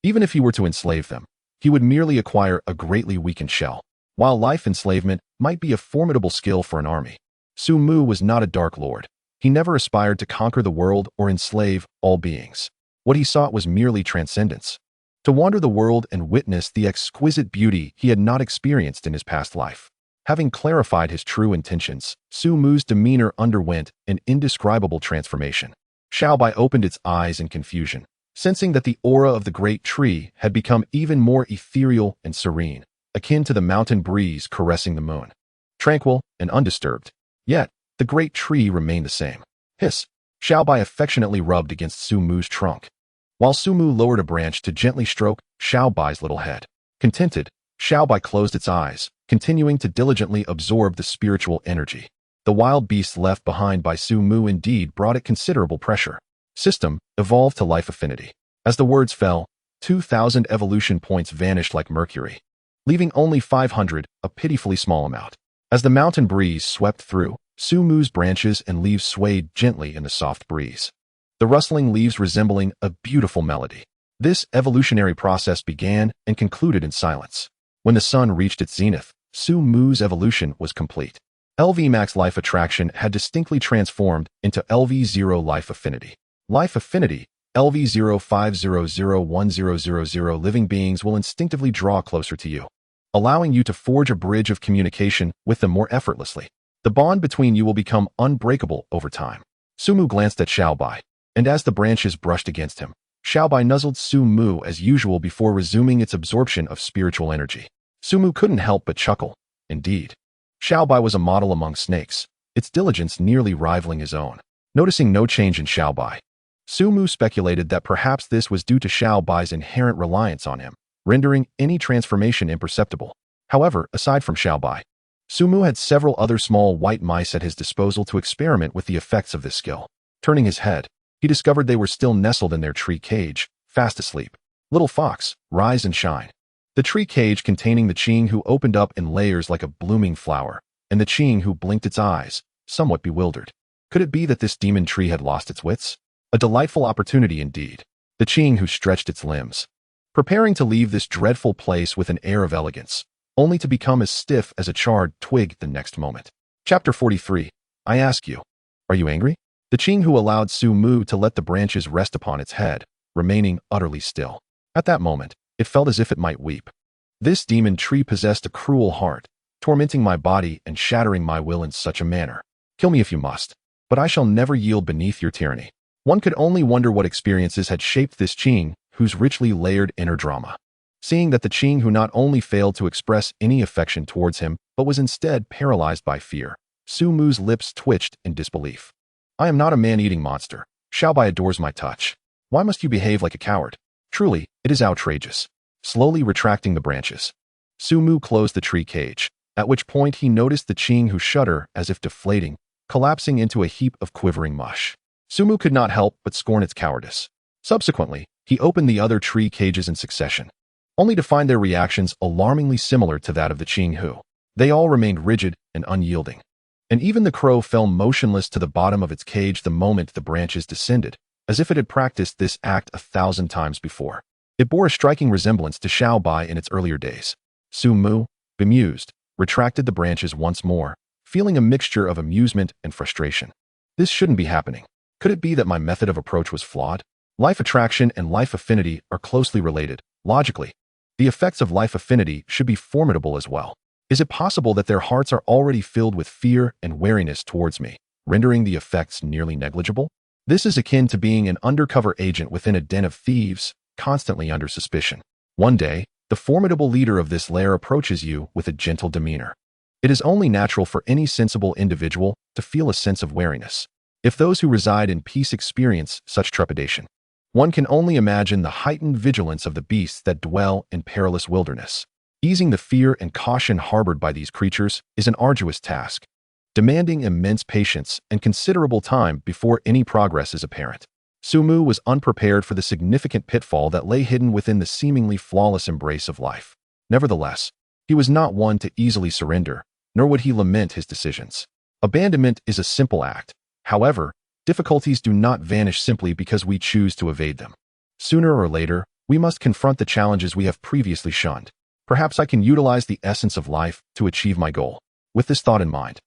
Even if he were to enslave them, he would merely acquire a greatly weakened shell. While life enslavement might be a formidable skill for an army, Sumu was not a Dark Lord. He never aspired to conquer the world or enslave all beings. What he sought was merely transcendence. To wander the world and witness the exquisite beauty he had not experienced in his past life. Having clarified his true intentions, Sumu's demeanor underwent an indescribable transformation. Xiaobai opened its eyes in confusion, sensing that the aura of the great tree had become even more ethereal and serene, akin to the mountain breeze caressing the moon. Tranquil and undisturbed. Yet, the great tree remained the same. Hiss! Xiaobai affectionately rubbed against Sumu's trunk, while Sumu lowered a branch to gently stroke Xiaobai's little head. Contented, Xiaobai closed its eyes, continuing to diligently absorb the spiritual energy. The wild beasts left behind by Sumu indeed brought it considerable pressure. System, evolved to life affinity. As the words fell, 2,000 evolution points vanished like mercury, leaving only 500, a pitifully small amount. As the mountain breeze swept through, Sumu's branches and leaves swayed gently in the soft breeze, the rustling leaves resembling a beautiful melody. This evolutionary process began and concluded in silence. When the sun reached its zenith, Sumu's evolution was complete. LV Max Life Attraction had distinctly transformed into LV0 Life Affinity. Life Affinity, LV05001000 living beings will instinctively draw closer to you, allowing you to forge a bridge of communication with them more effortlessly. The bond between you will become unbreakable over time. Sumu glanced at Xiaobai, and as the branches brushed against him, Xiaobai nuzzled Sumu as usual before resuming its absorption of spiritual energy. Sumu couldn't help but chuckle. Indeed, Xiaobai was a model among snakes, its diligence nearly rivaling his own. Noticing no change in Xiaobai, Sumu speculated that perhaps this was due to Xiaobai's inherent reliance on him, rendering any transformation imperceptible. However, aside from Xiaobai, Sumu had several other small white mice at his disposal to experiment with the effects of this skill. Turning his head, he discovered they were still nestled in their tree cage, fast asleep. Little fox, rise and shine. The tree cage containing the Qing who opened up in layers like a blooming flower, and the Qing who blinked its eyes, somewhat bewildered. Could it be that this demon tree had lost its wits? A delightful opportunity indeed. The Qing who stretched its limbs, preparing to leave this dreadful place with an air of elegance, only to become as stiff as a charred twig the next moment. Chapter 43. I ask you, are you angry? The Qing who allowed Sumu to let the branches rest upon its head, remaining utterly still. At that moment, it felt as if it might weep. This demon tree possessed a cruel heart, tormenting my body and shattering my will in such a manner. Kill me if you must, but I shall never yield beneath your tyranny. One could only wonder what experiences had shaped this Qing, whose richly layered inner drama. Seeing that the Qing who not only failed to express any affection towards him, but was instead paralyzed by fear, Sumu's lips twitched in disbelief. I am not a man-eating monster. Xiaobai adores my touch. Why must you behave like a coward? Truly, it is outrageous. Slowly retracting the branches, Sumu closed the tree cage, at which point he noticed the Qing who shudder as if deflating, collapsing into a heap of quivering mush. Sumu could not help but scorn its cowardice. Subsequently, he opened the other tree cages in succession, only to find their reactions alarmingly similar to that of the Qing who. They all remained rigid and unyielding, and even the crow fell motionless to the bottom of its cage the moment the branches descended, as if it had practiced this act 1,000 times before. It bore a striking resemblance to Xiaobai in its earlier days. Sumu, bemused, retracted the branches once more, feeling a mixture of amusement and frustration. This shouldn't be happening. Could it be that my method of approach was flawed? Life attraction and life affinity are closely related. Logically, the effects of life affinity should be formidable as well. Is it possible that their hearts are already filled with fear and wariness towards me, rendering the effects nearly negligible? This is akin to being an undercover agent within a den of thieves, constantly under suspicion. One day, the formidable leader of this lair approaches you with a gentle demeanor. It is only natural for any sensible individual to feel a sense of wariness. If those who reside in peace experience such trepidation, one can only imagine the heightened vigilance of the beasts that dwell in perilous wilderness. Easing the fear and caution harbored by these creatures is an arduous task, demanding immense patience and considerable time before any progress is apparent. Sumu was unprepared for the significant pitfall that lay hidden within the seemingly flawless embrace of life. Nevertheless, he was not one to easily surrender, nor would he lament his decisions. Abandonment is a simple act. However, difficulties do not vanish simply because we choose to evade them. Sooner or later, we must confront the challenges we have previously shunned. Perhaps I can utilize the essence of life to achieve my goal. With this thought in mind,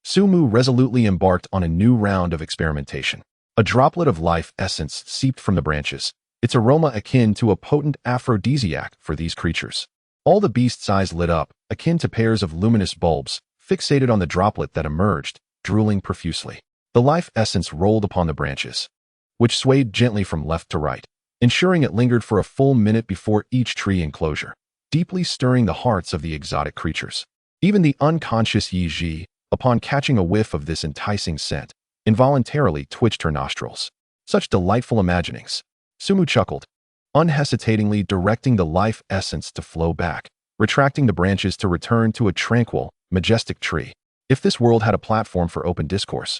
Sumu resolutely embarked on a new round of experimentation. A droplet of life essence seeped from the branches, its aroma akin to a potent aphrodisiac for these creatures. All the beast's eyes lit up, akin to pairs of luminous bulbs, fixated on the droplet that emerged, drooling profusely. The life essence rolled upon the branches, which swayed gently from left to right, ensuring it lingered for a full minute before each tree enclosure, deeply stirring the hearts of the exotic creatures. Even the unconscious Yi Ji, upon catching a whiff of this enticing scent, involuntarily twitched her nostrils. Such delightful imaginings. Sumu chuckled, unhesitatingly directing the life essence to flow back, retracting the branches to return to a tranquil, majestic tree. If this world had a platform for open discourse,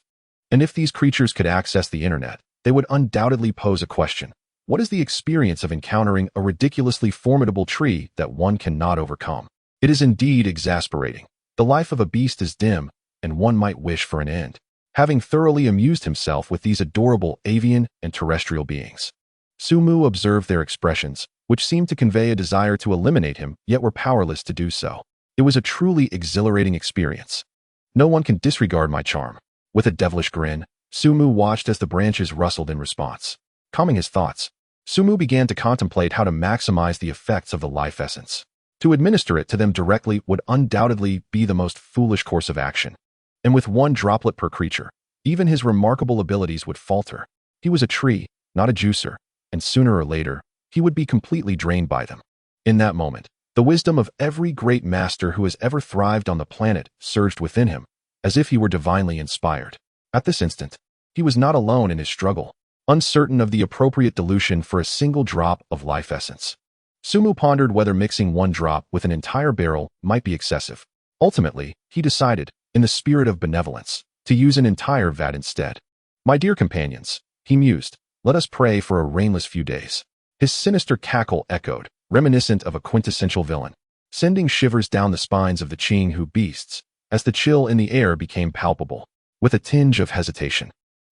and if these creatures could access the internet, they would undoubtedly pose a question. What is the experience of encountering a ridiculously formidable tree that one cannot overcome? It is indeed exasperating. The life of a beast is dim, and one might wish for an end. Having thoroughly amused himself with these adorable avian and terrestrial beings, Sumu observed their expressions, which seemed to convey a desire to eliminate him, yet were powerless to do so. It was a truly exhilarating experience. No one can disregard my charm. With a devilish grin, Sumu watched as the branches rustled in response. Calming his thoughts, Sumu began to contemplate how to maximize the effects of the life essence. To administer it to them directly would undoubtedly be the most foolish course of action. And with one droplet per creature, even his remarkable abilities would falter. He was a tree, not a juicer, and sooner or later, he would be completely drained by them. In that moment, the wisdom of every great master who has ever thrived on the planet surged within him, as if he were divinely inspired. At this instant, he was not alone in his struggle, uncertain of the appropriate dilution for a single drop of life essence. Sumu pondered whether mixing one drop with an entire barrel might be excessive. Ultimately, he decided, in the spirit of benevolence, to use an entire vat instead. My dear companions, he mused, let us pray for a rainless few days. His sinister cackle echoed, reminiscent of a quintessential villain, sending shivers down the spines of the Qinghu beasts, as the chill in the air became palpable. With a tinge of hesitation,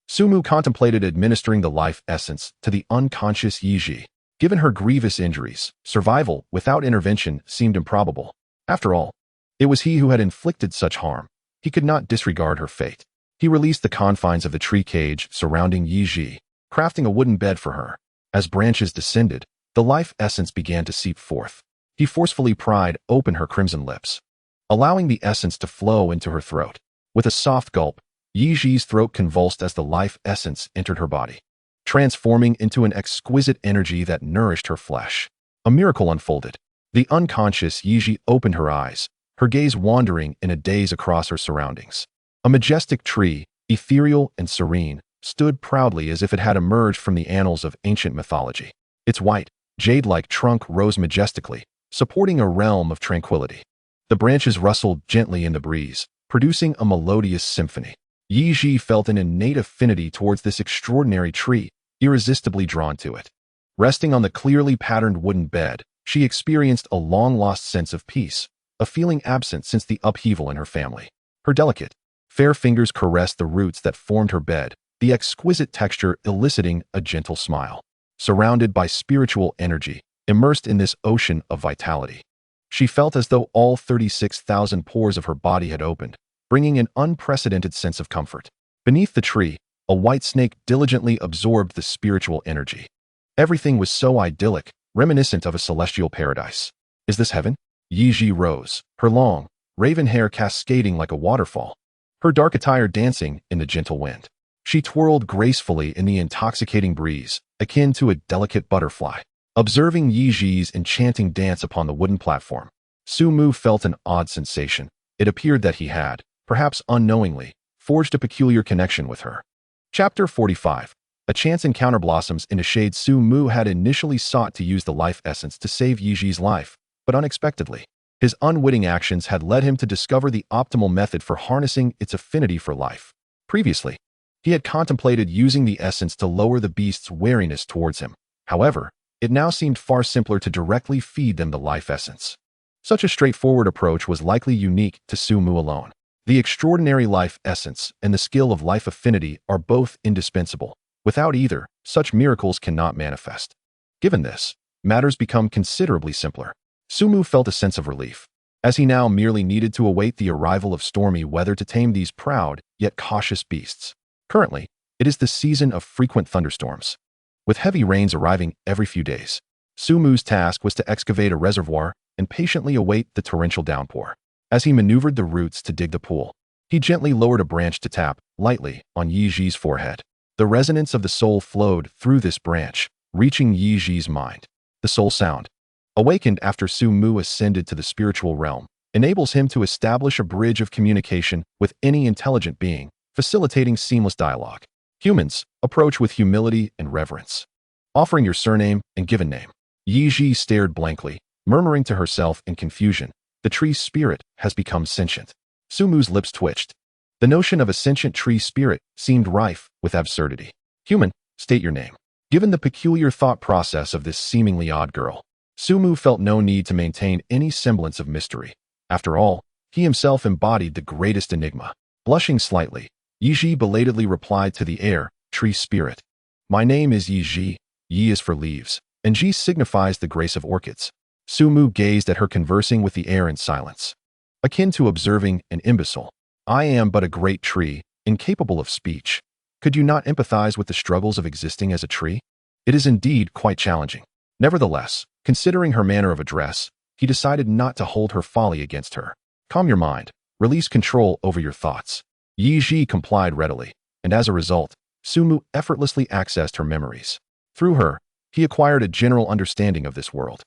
Sumu contemplated administering the life essence to the unconscious Yi Ji. Given her grievous injuries, survival without intervention seemed improbable. After all, it was he who had inflicted such harm. He could not disregard her fate. He released the confines of the tree cage surrounding Yi Ji, crafting a wooden bed for her. As branches descended, the life essence began to seep forth. He forcefully pried open her crimson lips, allowing the essence to flow into her throat. With a soft gulp, Yi Ji's throat convulsed as the life essence entered her body, transforming into an exquisite energy that nourished her flesh. A miracle unfolded. The unconscious Yi Ji opened her eyes, her gaze wandering in a daze across her surroundings. A majestic tree, ethereal and serene, stood proudly as if it had emerged from the annals of ancient mythology. Its white, jade-like trunk rose majestically, supporting a realm of tranquility. The branches rustled gently in the breeze, producing a melodious symphony. Yi Ji felt an innate affinity towards this extraordinary tree, irresistibly drawn to it. Resting on the clearly patterned wooden bed, she experienced a long-lost sense of peace, a feeling absent since the upheaval in her family. Her delicate, fair fingers caressed the roots that formed her bed, the exquisite texture eliciting a gentle smile. Surrounded by spiritual energy, immersed in this ocean of vitality, she felt as though all 36,000 pores of her body had opened, bringing an unprecedented sense of comfort. Beneath the tree, a white snake diligently absorbed the spiritual energy. Everything was so idyllic, reminiscent of a celestial paradise. Is this heaven? Yi Ji rose, her long, raven hair cascading like a waterfall, her dark attire dancing in the gentle wind. She twirled gracefully in the intoxicating breeze, akin to a delicate butterfly. Observing Yi Ji's enchanting dance upon the wooden platform, Sumu felt an odd sensation. It appeared that he had, perhaps unknowingly, forged a peculiar connection with her. Chapter 45. A chance encounter blossoms in a shade. Sumu had initially sought to use the life essence to save Yi Ji's life, but unexpectedly, His unwitting actions had led him to discover the optimal method for harnessing its affinity for life. Previously, he had contemplated using the essence to lower the beast's wariness towards him. However, it now seemed far simpler to directly feed them the life essence. Such a straightforward approach was likely unique to Sumu alone. The extraordinary life essence and the skill of life affinity are both indispensable. Without either, such miracles cannot manifest. Given this, matters become considerably simpler. Sumu felt a sense of relief, as he now merely needed to await the arrival of stormy weather to tame these proud, yet cautious beasts. Currently, it is the season of frequent thunderstorms, with heavy rains arriving every few days. Sumu's task was to excavate a reservoir and patiently await the torrential downpour. As he maneuvered the roots to dig the pool, he gently lowered a branch to tap, lightly, on Yiji's forehead. The resonance of the soul flowed through this branch, reaching Yiji's mind. The soul sound, awakened after Sumu ascended to the spiritual realm, enables him to establish a bridge of communication with any intelligent being, facilitating seamless dialogue. Humans approach with humility and reverence, offering your surname and given name. Yiji stared blankly, murmuring to herself in confusion, "The tree spirit has become sentient." Sumu's lips twitched. The notion of a sentient tree spirit seemed rife with absurdity. "Human, state your name." Given the peculiar thought process of this seemingly odd girl, Sumu felt no need to maintain any semblance of mystery. After all, he himself embodied the greatest enigma. Blushing slightly, Yiji belatedly replied to the air, "Tree spirit. My name is Yiji. Yi is for leaves, and Ji signifies the grace of orchids." Sumu gazed at her conversing with the air in silence, akin to observing an imbecile. "I am but a great tree, incapable of speech. Could you not empathize with the struggles of existing as a tree? It is indeed quite challenging." Nevertheless, considering her manner of address, he decided not to hold her folly against her. "Calm your mind. Release control over your thoughts." Yiji complied readily, and as a result, Sumu effortlessly accessed her memories. Through her, he acquired a general understanding of this world.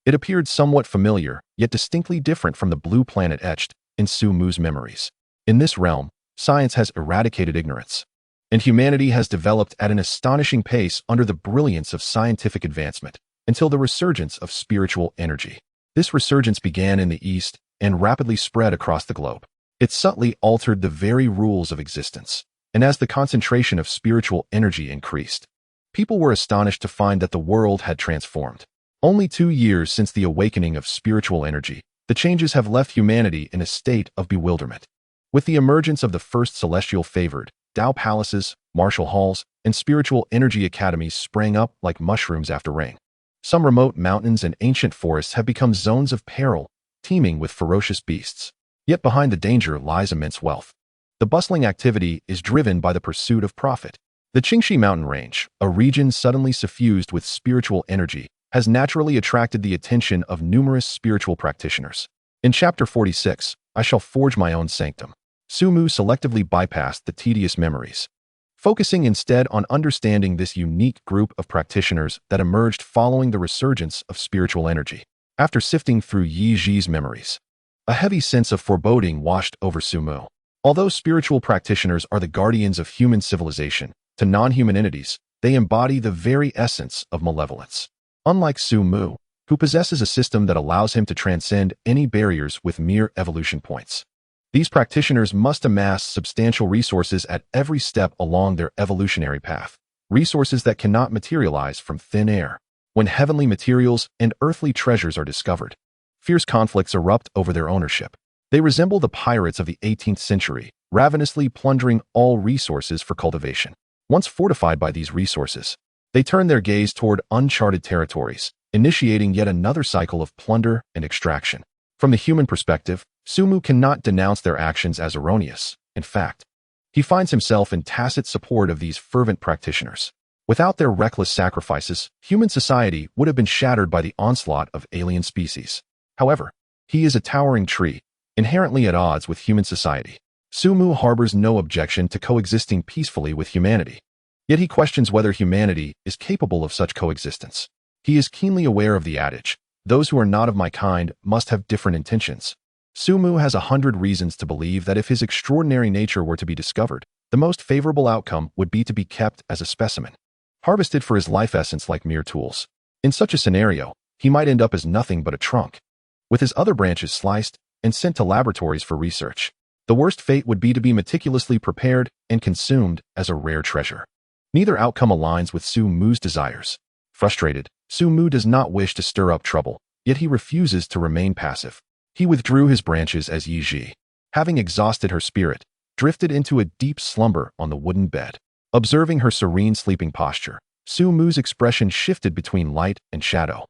It appeared somewhat familiar, yet distinctly different from the blue planet etched in Sumu's memories. In this realm, science has eradicated ignorance, and humanity has developed at an astonishing pace under the brilliance of scientific advancement, until the resurgence of spiritual energy. This resurgence began in the East and rapidly spread across the globe. It subtly altered the very rules of existence, and as the concentration of spiritual energy increased, people were astonished to find that the world had transformed. Only 2 years since the awakening of spiritual energy, the changes have left humanity in a state of bewilderment. With the emergence of the first celestial favored, Tao palaces, martial halls, and spiritual energy academies sprang up like mushrooms after rain. Some remote mountains and ancient forests have become zones of peril, teeming with ferocious beasts. Yet behind the danger lies immense wealth. The bustling activity is driven by the pursuit of profit. The Qingxi mountain range, a region suddenly suffused with spiritual energy, has naturally attracted the attention of numerous spiritual practitioners. In Chapter 46, I shall forge my own sanctum. Sumu selectively bypassed the tedious memories, focusing instead on understanding this unique group of practitioners that emerged following the resurgence of spiritual energy. After sifting through Yiji's memories, a heavy sense of foreboding washed over Sumu. Although spiritual practitioners are the guardians of human civilization, to non-human entities, they embody the very essence of malevolence. Unlike Sumu, who possesses a system that allows him to transcend any barriers with mere evolution points, these practitioners must amass substantial resources at every step along their evolutionary path, resources that cannot materialize from thin air. When heavenly materials and earthly treasures are discovered, fierce conflicts erupt over their ownership. They resemble the pirates of the 18th century, ravenously plundering all resources for cultivation. Once fortified by these resources, they turn their gaze toward uncharted territories, initiating yet another cycle of plunder and extraction. From the human perspective, Sumu cannot denounce their actions as erroneous. In fact, he finds himself in tacit support of these fervent practitioners. Without their reckless sacrifices, human society would have been shattered by the onslaught of alien species. However, he is a towering tree, inherently at odds with human society. Sumu harbors no objection to coexisting peacefully with humanity. Yet he questions whether humanity is capable of such coexistence. He is keenly aware of the adage, "Those who are not of my kind must have different intentions." Sumu has 100 reasons to believe that if his extraordinary nature were to be discovered, the most favorable outcome would be to be kept as a specimen, harvested for his life essence like mere tools. In such a scenario, he might end up as nothing but a trunk. with his other branches sliced and sent to laboratories for research. The worst fate would be to be meticulously prepared and consumed as a rare treasure. Neither outcome aligns with Su Mu's desires. Frustrated, Su Mu does not wish to stir up trouble, yet he refuses to remain passive. He withdrew his branches as Yi Ji, having exhausted her spirit, drifted into a deep slumber on the wooden bed. Observing her serene sleeping posture, Su Mu's expression shifted between light and shadow.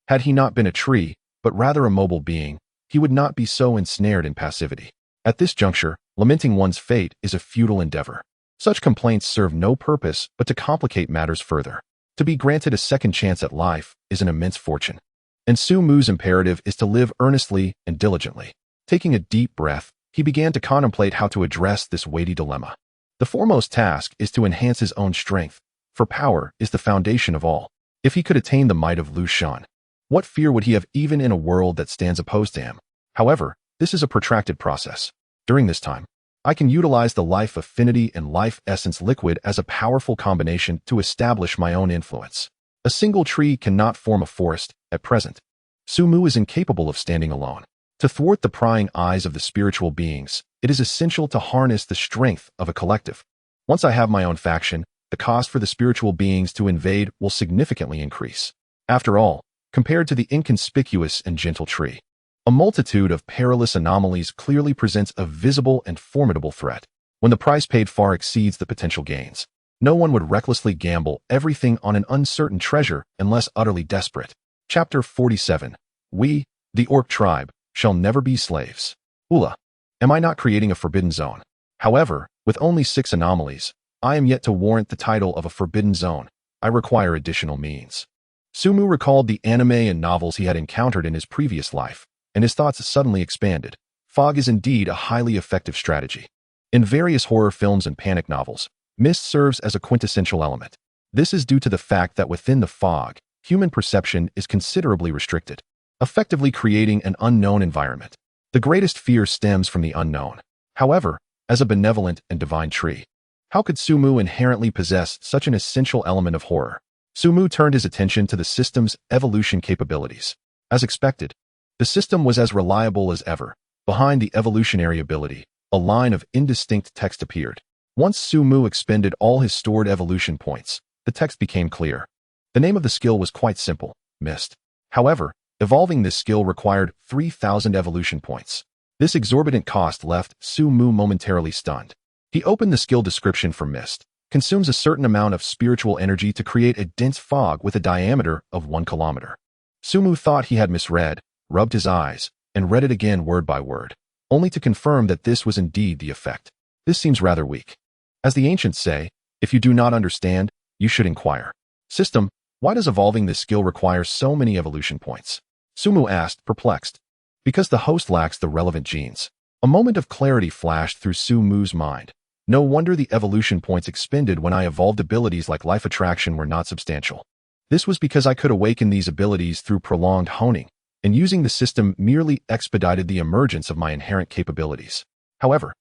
Had he not been a tree, but rather a mobile being, he would not be so ensnared in passivity. At this juncture, lamenting one's fate is a futile endeavor. Such complaints serve no purpose but to complicate matters further. To be granted a second chance at life is an immense fortune. And Su Mu's imperative is to live earnestly and diligently. Taking a deep breath, he began to contemplate how to address this weighty dilemma. The foremost task is to enhance his own strength, for power is the foundation of all. If he could attain the might of Lu Shan, what fear would he have even in a world that stands opposed to him? However, this is a protracted process. During this time, I can utilize the life affinity and life essence liquid as a powerful combination to establish my own influence. A single tree cannot form a forest at present. Su Mu is incapable of standing alone. To thwart the prying eyes of the spiritual beings, it is essential to harness the strength of a collective. Once I have my own faction, the cost for the spiritual beings to invade will significantly increase. After all, compared to the inconspicuous and gentle tree, a multitude of perilous anomalies clearly presents a visible and formidable threat. When the price paid far exceeds the potential gains, no one would recklessly gamble everything on an uncertain treasure unless utterly desperate. Chapter 47. We, the Orc tribe, shall never be slaves. Ula. Am I not creating a forbidden zone? However, with only 6 anomalies, I am yet to warrant the title of a forbidden zone. I require additional means. Su Mu recalled the anime and novels he had encountered in his previous life, and his thoughts suddenly expanded. Fog is indeed a highly effective strategy. In various horror films and panic novels, mist serves as a quintessential element. This is due to the fact that within the fog, human perception is considerably restricted, effectively creating an unknown environment. The greatest fear stems from the unknown. However, as a benevolent and divine tree, how could Su Mu inherently possess such an essential element of horror? Su Mu turned his attention to the system's evolution capabilities. As expected, the system was as reliable as ever. Behind the evolutionary ability, a line of indistinct text appeared. Once Su Mu expended all his stored evolution points, the text became clear. The name of the skill was quite simple, Mist. However, evolving this skill required 3,000 evolution points. This exorbitant cost left Su Mu momentarily stunned. He opened the skill description for Mist. Consumes a certain amount of spiritual energy to create a dense fog with a diameter of 1 kilometer. Su Mu thought he had misread, rubbed his eyes, and read it again word by word, only to confirm that this was indeed the effect. This seems rather weak. As the ancients say, if you do not understand, you should inquire. System, why does evolving this skill require so many evolution points? Su Mu asked, perplexed. Because the host lacks the relevant genes. A moment of clarity flashed through Su Mu's mind. No wonder the evolution points expended when I evolved abilities like life attraction were not substantial. This was because I could awaken these abilities through prolonged honing, and using the system merely expedited the emergence of my inherent capabilities. However,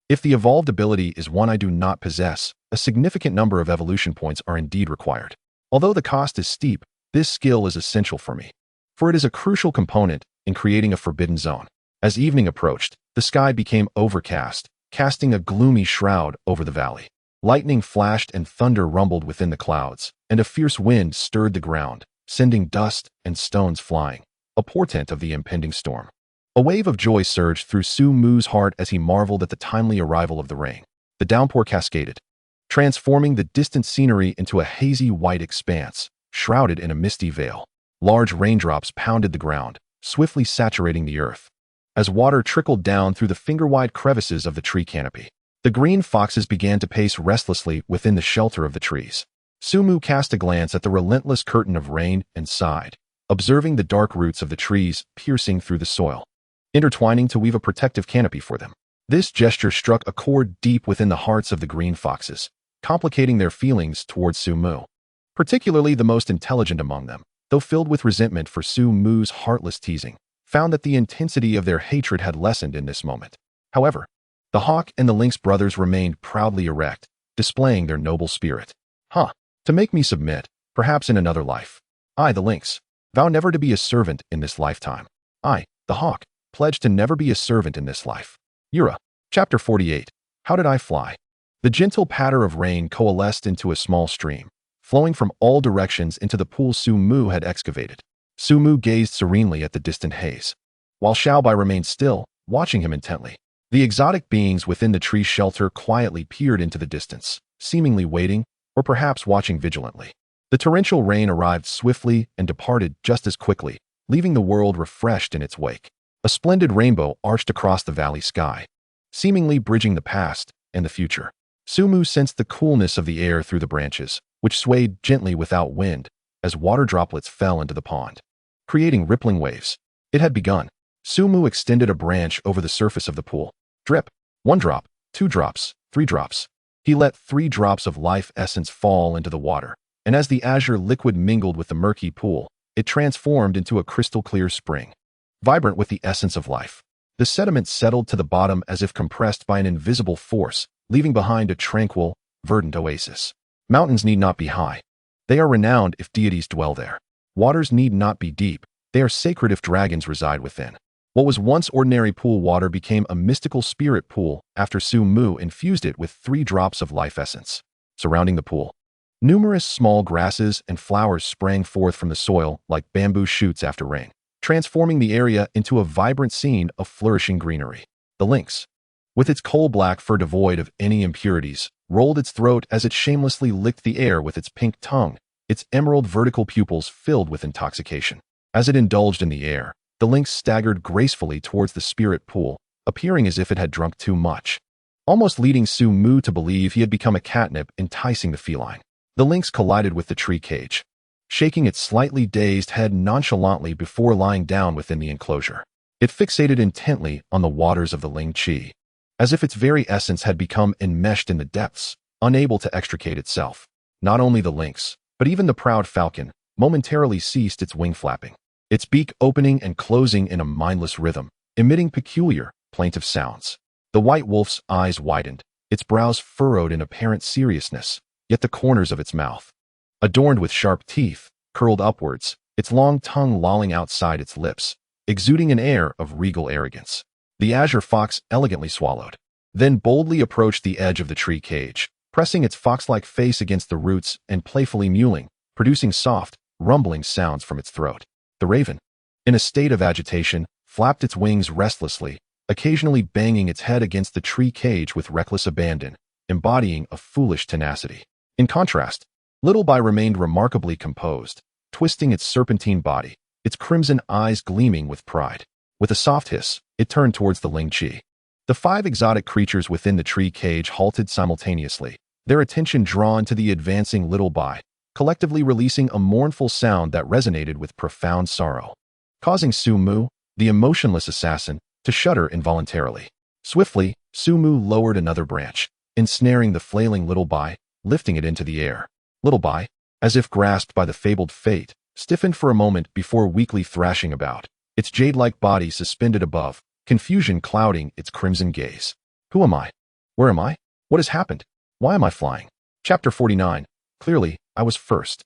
if the evolved ability is one I do not possess, a significant number of evolution points are indeed required. Although the cost is steep, this skill is essential for me, for it is a crucial component in creating a forbidden zone. As evening approached, the sky became overcast, casting a gloomy shroud over the valley. Lightning flashed and thunder rumbled within the clouds, and a fierce wind stirred the ground, sending dust and stones flying, a portent of the impending storm. A wave of joy surged through Su Mu's heart as he marveled at the timely arrival of the rain. The downpour cascaded, transforming the distant scenery into a hazy white expanse, shrouded in a misty veil. Large raindrops pounded the ground, swiftly saturating the earth. As water trickled down through the finger-wide crevices of the tree canopy, the green foxes began to pace restlessly within the shelter of the trees. Su Mu cast a glance at the relentless curtain of rain and sighed, observing the dark roots of the trees piercing through the soil, intertwining to weave a protective canopy for them. This gesture struck a chord deep within the hearts of the green foxes, complicating their feelings towards Su Mu. Particularly the most intelligent among them, though filled with resentment for Su Mu's heartless teasing, found that the intensity of their hatred had lessened in this moment. However, the hawk and the lynx brothers remained proudly erect, displaying their noble spirit. To make me submit, perhaps in another life. I, the lynx, vow never to be a servant in this lifetime. I, The hawk pledged to never be a servant in this life. Yura. Chapter 48. How did I fly? The gentle patter of rain coalesced into a small stream, flowing from all directions into the pool Su Mu had excavated. Su Mu gazed serenely at the distant haze, while Xiaobai remained still, watching him intently. The exotic beings within the tree shelter quietly peered into the distance, seemingly waiting, or perhaps watching vigilantly. The torrential rain arrived swiftly and departed just as quickly, leaving the world refreshed in its wake. A splendid rainbow arched across the valley sky, seemingly bridging the past and the future. Su Mu sensed the coolness of the air through the branches, which swayed gently without wind as water droplets fell into the pond, creating rippling waves. It had begun. Su Mu extended a branch over the surface of the pool. Drip. 1 drop, 2 drops, 3 drops. He let 3 drops of life essence fall into the water, and as the azure liquid mingled with the murky pool, it transformed into a crystal-clear spring, vibrant with the essence of life. The sediment settled to the bottom as if compressed by an invisible force, leaving behind a tranquil, verdant oasis. Mountains need not be high. They are renowned if deities dwell there. Waters need not be deep. They are sacred if dragons reside within. What was once ordinary pool water became a mystical spirit pool after Su Mu infused it with 3 drops of life essence. Surrounding the pool, numerous small grasses and flowers sprang forth from the soil like bamboo shoots after rain, transforming the area into a vibrant scene of flourishing greenery. The lynx, with its coal-black fur devoid of any impurities, rolled its throat as it shamelessly licked the air with its pink tongue, its emerald vertical pupils filled with intoxication. As it indulged in the air, the lynx staggered gracefully towards the spirit pool, appearing as if it had drunk too much, almost leading Su Mu to believe he had become a catnip enticing the feline. The lynx collided with the tree cage, shaking its slightly dazed head nonchalantly before lying down within the enclosure. It fixated intently on the waters of the Ling Qi, as if its very essence had become enmeshed in the depths, unable to extricate itself. Not only the lynx, but even the proud falcon, momentarily ceased its wing flapping, its beak opening and closing in a mindless rhythm, emitting peculiar, plaintive sounds. The white wolf's eyes widened, its brows furrowed in apparent seriousness, yet the corners of its mouth, adorned with sharp teeth, curled upwards, its long tongue lolling outside its lips, exuding an air of regal arrogance. The azure fox elegantly swallowed, then boldly approached the edge of the tree cage, pressing its fox-like face against the roots and playfully mewling, producing soft, rumbling sounds from its throat. The raven, in a state of agitation, flapped its wings restlessly, occasionally banging its head against the tree cage with reckless abandon, embodying a foolish tenacity. In contrast, Little Bai remained remarkably composed, twisting its serpentine body, its crimson eyes gleaming with pride. With a soft hiss, it turned towards the Ling Qi. The 5 exotic creatures within the tree cage halted simultaneously, their attention drawn to the advancing Little Bai, collectively releasing a mournful sound that resonated with profound sorrow, causing Su Mu, the emotionless assassin, to shudder involuntarily. Swiftly, Su Mu lowered another branch, ensnaring the flailing Little Bai, lifting it into the air. Little Bai, as if grasped by the fabled fate, stiffened for a moment before weakly thrashing about, its jade-like body suspended above, confusion clouding its crimson gaze. Who am I? Where am I? What has happened? Why am I flying? Chapter 49. Clearly, I was first.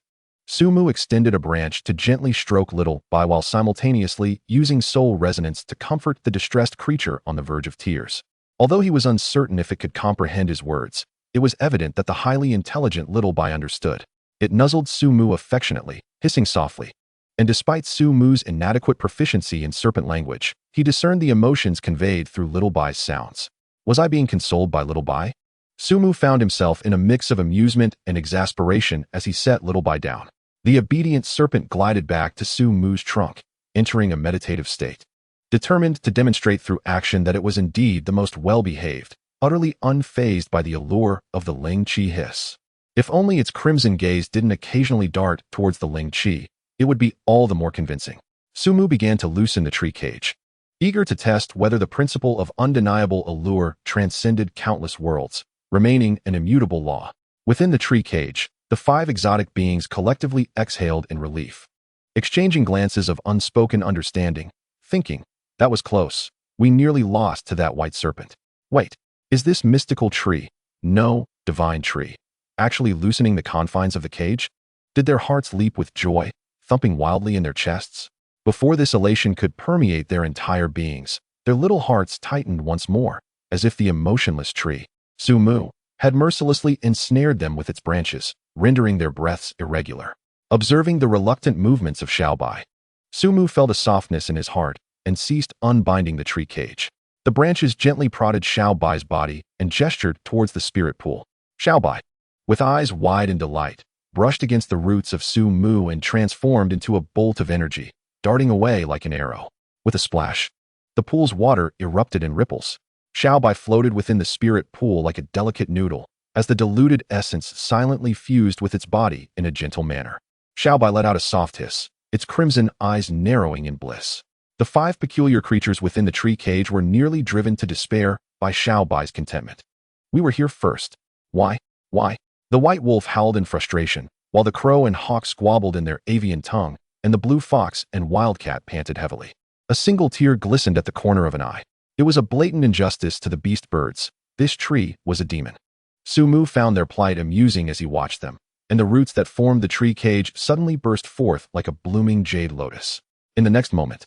Su Mu extended a branch to gently stroke Little Bai while simultaneously using soul resonance to comfort the distressed creature on the verge of tears. Although he was uncertain if it could comprehend his words, it was evident that the highly intelligent Little Bai understood. It nuzzled Su Mu affectionately, hissing softly. And despite Su Mu's inadequate proficiency in serpent language, he discerned the emotions conveyed through Little Bai's sounds. Was I being consoled by Little Bai? Su Mu found himself in a mix of amusement and exasperation as he set Little Bai down. The obedient serpent glided back to Su Mu's trunk, entering a meditative state, determined to demonstrate through action that it was indeed the most well-behaved, utterly unfazed by the allure of the Ling Qi hiss. If only its crimson gaze didn't occasionally dart towards the Ling Qi, it would be all the more convincing. Su Mu began to loosen the tree cage, eager to test whether the principle of undeniable allure transcended countless worlds, remaining an immutable law. Within the tree cage, the 5 exotic beings collectively exhaled in relief, exchanging glances of unspoken understanding, thinking, that was close. We nearly lost to that white serpent. Wait, is this mystical tree, no, divine tree, actually loosening the confines of the cage? Did their hearts leap with joy, thumping wildly in their chests? Before this elation could permeate their entire beings, their little hearts tightened once more, as if the emotionless tree, Sumu, had mercilessly ensnared them with its branches, rendering their breaths irregular. Observing the reluctant movements of Xiaobai, Sumu felt a softness in his heart and ceased unbinding the tree cage. The branches gently prodded Xiaobai's body and gestured towards the spirit pool. Xiaobai, with eyes wide in delight, brushed against the roots of Sumu and transformed into a bolt of energy, darting away like an arrow. With a splash, the pool's water erupted in ripples. Xiaobai floated within the spirit pool like a delicate noodle, as the diluted essence silently fused with its body in a gentle manner. Xiaobai let out a soft hiss, its crimson eyes narrowing in bliss. The 5 peculiar creatures within the tree cage were nearly driven to despair by Xiaobai's contentment. We were here first. Why? Why? The white wolf howled in frustration, while the crow and hawk squabbled in their avian tongue, and the blue fox and wildcat panted heavily. A single tear glistened at the corner of an eye. It was a blatant injustice to the beast birds. This tree was a demon. Sumu found their plight amusing as he watched them, and the roots that formed the tree cage suddenly burst forth like a blooming jade lotus. In the next moment,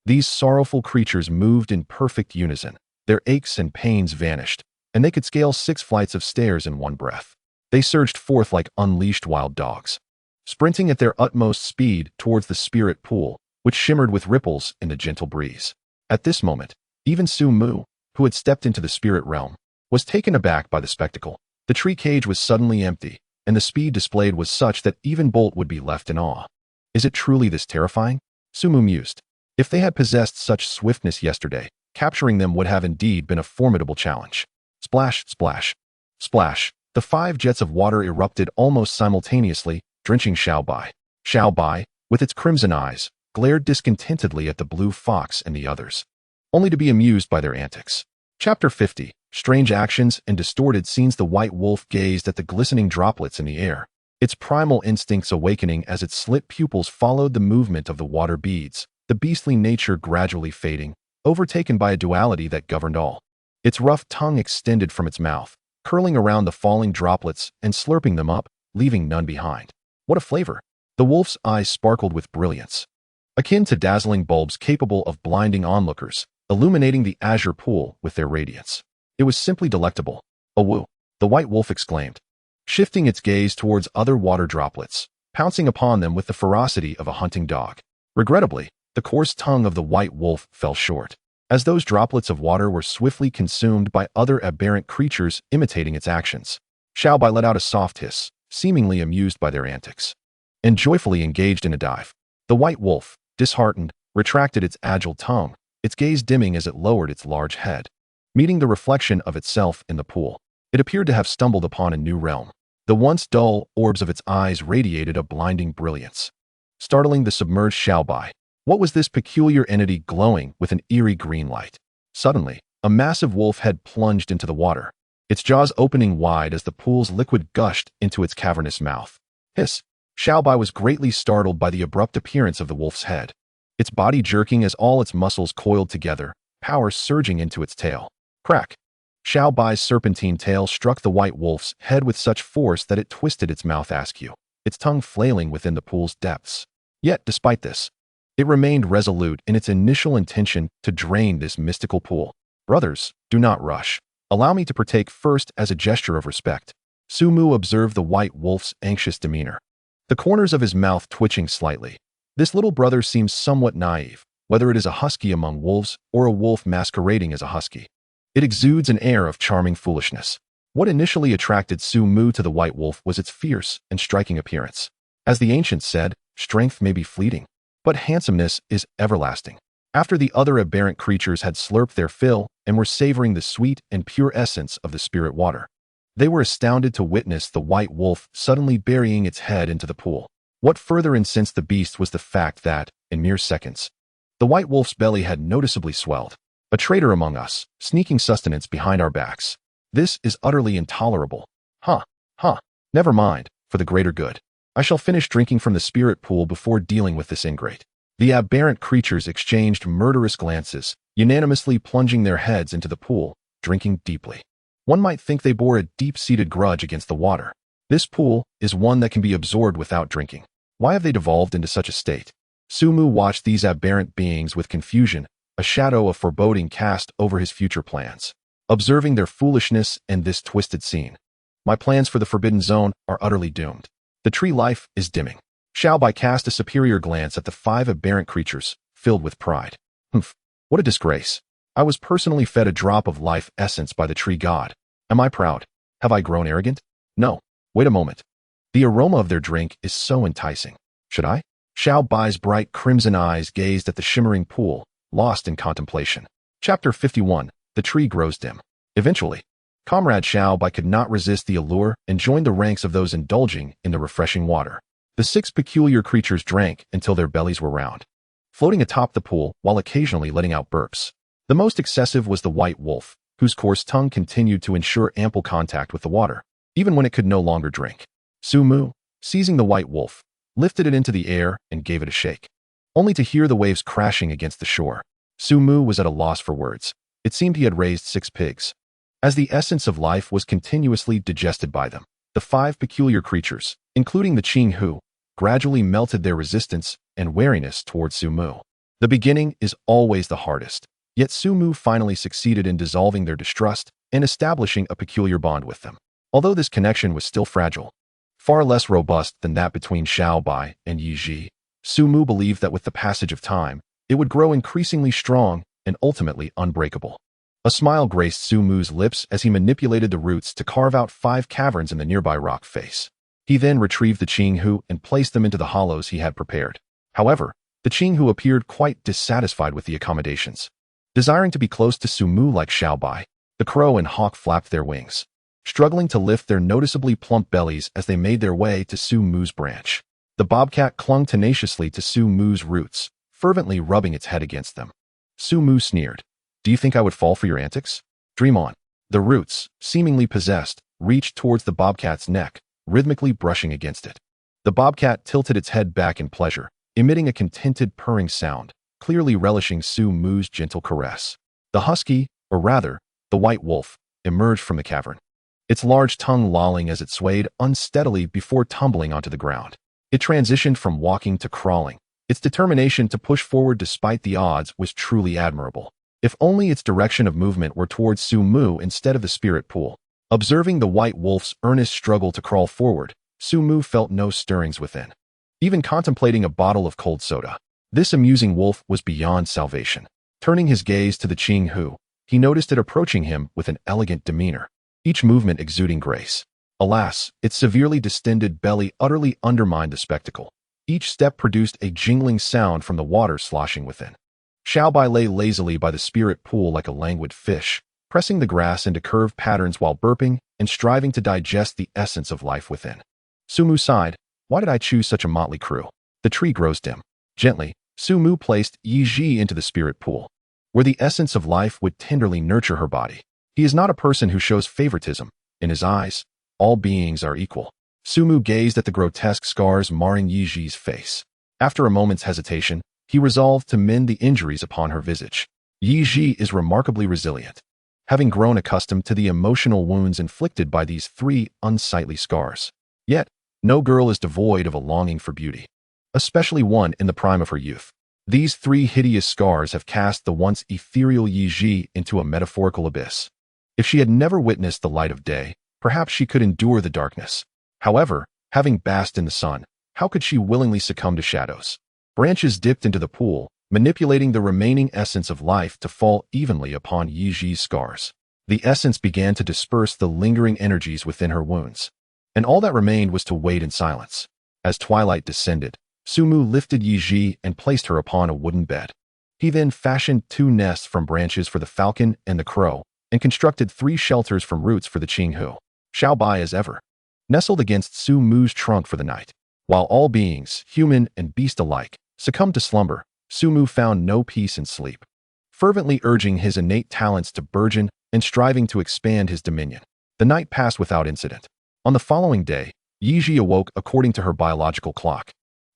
these sorrowful creatures moved in perfect unison. Their aches and pains vanished, and they could scale 6 flights of stairs in one breath. They surged forth like unleashed wild dogs, sprinting at their utmost speed towards the spirit pool, which shimmered with ripples in the gentle breeze. At this moment, even Sumu, who had stepped into the spirit realm, was taken aback by the spectacle. The tree cage was suddenly empty, and the speed displayed was such that even Bolt would be left in awe. Is it truly this terrifying? Sumu mused. If they had possessed such swiftness yesterday, capturing them would have indeed been a formidable challenge. Splash, splash, splash. The 5 jets of water erupted almost simultaneously, drenching Xiaobai. Xiaobai, with its crimson eyes, glared discontentedly at the blue fox and the others, only to be amused by their antics. Chapter 50. Strange actions and distorted scenes. The white wolf gazed at the glistening droplets in the air, its primal instincts awakening as its slit pupils followed the movement of the water beads, the beastly nature gradually fading, overtaken by a duality that governed all. Its rough tongue extended from its mouth, curling around the falling droplets and slurping them up, leaving none behind. What a flavor! The wolf's eyes sparkled with brilliance, akin to dazzling bulbs capable of blinding onlookers, illuminating the azure pool with their radiance. It was simply delectable. "Awoo!" the white wolf exclaimed, shifting its gaze towards other water droplets, pouncing upon them with the ferocity of a hunting dog. Regrettably, the coarse tongue of the white wolf fell short, as those droplets of water were swiftly consumed by other aberrant creatures imitating its actions. Xiaobai let out a soft hiss, seemingly amused by their antics, and joyfully engaged in a dive. The white wolf, disheartened, retracted its agile tongue, its gaze dimming as it lowered its large head, meeting the reflection of itself in the pool. It appeared to have stumbled upon a new realm. The once dull orbs of its eyes radiated a blinding brilliance, startling the submerged Xiaobai. What was this peculiar entity glowing with an eerie green light? Suddenly, a massive wolf head plunged into the water, its jaws opening wide as the pool's liquid gushed into its cavernous mouth. Hiss! Xiaobai was greatly startled by the abrupt appearance of the wolf's head, its body jerking as all its muscles coiled together, power surging into its tail. Crack! Xiaobai's serpentine tail struck the white wolf's head with such force that it twisted its mouth askew, its tongue flailing within the pool's depths. Yet, despite this, it remained resolute in its initial intention to drain this mystical pool. "Brothers, do not rush. Allow me to partake first as a gesture of respect." Sumu observed the white wolf's anxious demeanor, the corners of his mouth twitching slightly. This little brother seems somewhat naive, whether it is a husky among wolves or a wolf masquerading as a husky. It exudes an air of charming foolishness. What initially attracted Sumu to the white wolf was its fierce and striking appearance. As the ancients said, strength may be fleeting, but handsomeness is everlasting. After the other aberrant creatures had slurped their fill and were savoring the sweet and pure essence of the spirit water, they were astounded to witness the white wolf suddenly burying its head into the pool. What further incensed the beast was the fact that, in mere seconds, the white wolf's belly had noticeably swelled. "A traitor among us, sneaking sustenance behind our backs. This is utterly intolerable. Huh, never mind, for the greater good. I shall finish drinking from the spirit pool before dealing with this ingrate." The aberrant creatures exchanged murderous glances, unanimously plunging their heads into the pool, drinking deeply. One might think they bore a deep-seated grudge against the water. This pool is one that can be absorbed without drinking. Why have they devolved into such a state? Sumu watched these aberrant beings with confusion, a shadow of foreboding cast over his future plans. Observing their foolishness and this twisted scene, my plans for the Forbidden Zone are utterly doomed. The tree life is dimming. Xiaobai cast a superior glance at the 5 aberrant creatures, filled with pride. Humph, what a disgrace. I was personally fed a drop of life essence by the tree god. Am I proud? Have I grown arrogant? No. Wait a moment. The aroma of their drink is so enticing. Should I? Xiaobai's bright crimson eyes gazed at the shimmering pool, lost in contemplation. Chapter 51. The tree grows dim. Eventually, Comrade Xiaobai could not resist the allure and joined the ranks of those indulging in the refreshing water. The 6 peculiar creatures drank until their bellies were round, floating atop the pool while occasionally letting out burps. The most excessive was the white wolf, whose coarse tongue continued to ensure ample contact with the water, even when it could no longer drink. Sumu, seizing the white wolf, lifted it into the air and gave it a shake, only to hear the waves crashing against the shore. Sumu was at a loss for words. It seemed he had raised 6 pigs. As the essence of life was continuously digested by them, the 5 peculiar creatures, including the Qing Hu, gradually melted their resistance and wariness towards Sumu. The beginning is always the hardest, yet Sumu finally succeeded in dissolving their distrust and establishing a peculiar bond with them. Although this connection was still fragile, far less robust than that between Xiaobai and Yiji, Sumu believed that with the passage of time, it would grow increasingly strong and ultimately unbreakable. A smile graced Sumu's lips as he manipulated the roots to carve out 5 caverns in the nearby rock face. He then retrieved the Qing Hu and placed them into the hollows he had prepared. However, the Qing Hu appeared quite dissatisfied with the accommodations. Desiring to be close to Sumu like Xiaobai, the crow and hawk flapped their wings, struggling to lift their noticeably plump bellies as they made their way to Sumu's branch. The bobcat clung tenaciously to Sumu's roots, fervently rubbing its head against them. Sumu sneered. Do you think I would fall for your antics? Dream on. The roots, seemingly possessed, reached towards the bobcat's neck, rhythmically brushing against it. The bobcat tilted its head back in pleasure, emitting a contented purring sound, clearly relishing Sumu's gentle caress. The husky, or rather, the white wolf, emerged from the cavern, its large tongue lolling as it swayed unsteadily before tumbling onto the ground. It transitioned from walking to crawling. Its determination to push forward despite the odds was truly admirable. If only its direction of movement were towards Sumu instead of the spirit pool. Observing the white wolf's earnest struggle to crawl forward, Sumu felt no stirrings within, even contemplating a bottle of cold soda. This amusing wolf was beyond salvation. Turning his gaze to the Qing Hu, he noticed it approaching him with an elegant demeanor, each movement exuding grace. Alas, its severely distended belly utterly undermined the spectacle. Each step produced a jingling sound from the water sloshing within. Xiaobai lay lazily by the spirit pool like a languid fish, pressing the grass into curved patterns while burping and striving to digest the essence of life within. Sumu sighed. Why did I choose such a motley crew? The tree grows dim. Gently, Sumu placed Yiji into the spirit pool, where the essence of life would tenderly nurture her body. He is not a person who shows favoritism. In his eyes, all beings are equal. Sumu gazed at the grotesque scars marring Yiji's face. After a moment's hesitation, he resolved to mend the injuries upon her visage. Yiji is remarkably resilient, having grown accustomed to the emotional wounds inflicted by these 3 unsightly scars. Yet, no girl is devoid of a longing for beauty, especially one in the prime of her youth. These 3 hideous scars have cast the once ethereal Yiji into a metaphorical abyss. If she had never witnessed the light of day, perhaps she could endure the darkness. However, having basked in the sun, how could she willingly succumb to shadows? Branches dipped into the pool, manipulating the remaining essence of life to fall evenly upon Yiji's scars. The essence began to disperse the lingering energies within her wounds, and all that remained was to wait in silence. As twilight descended, Sumu lifted Yiji and placed her upon a wooden bed. He then fashioned 2 nests from branches for the falcon and the crow, and constructed 3 shelters from roots for the Qing Hu. Xiaobai, as ever, nestled against Sumu's trunk for the night. While all beings, human and beast alike, succumbed to slumber, Sumu found no peace in sleep, fervently urging his innate talents to burgeon and striving to expand his dominion. The night passed without incident. On the following day, Yiji awoke according to her biological clock,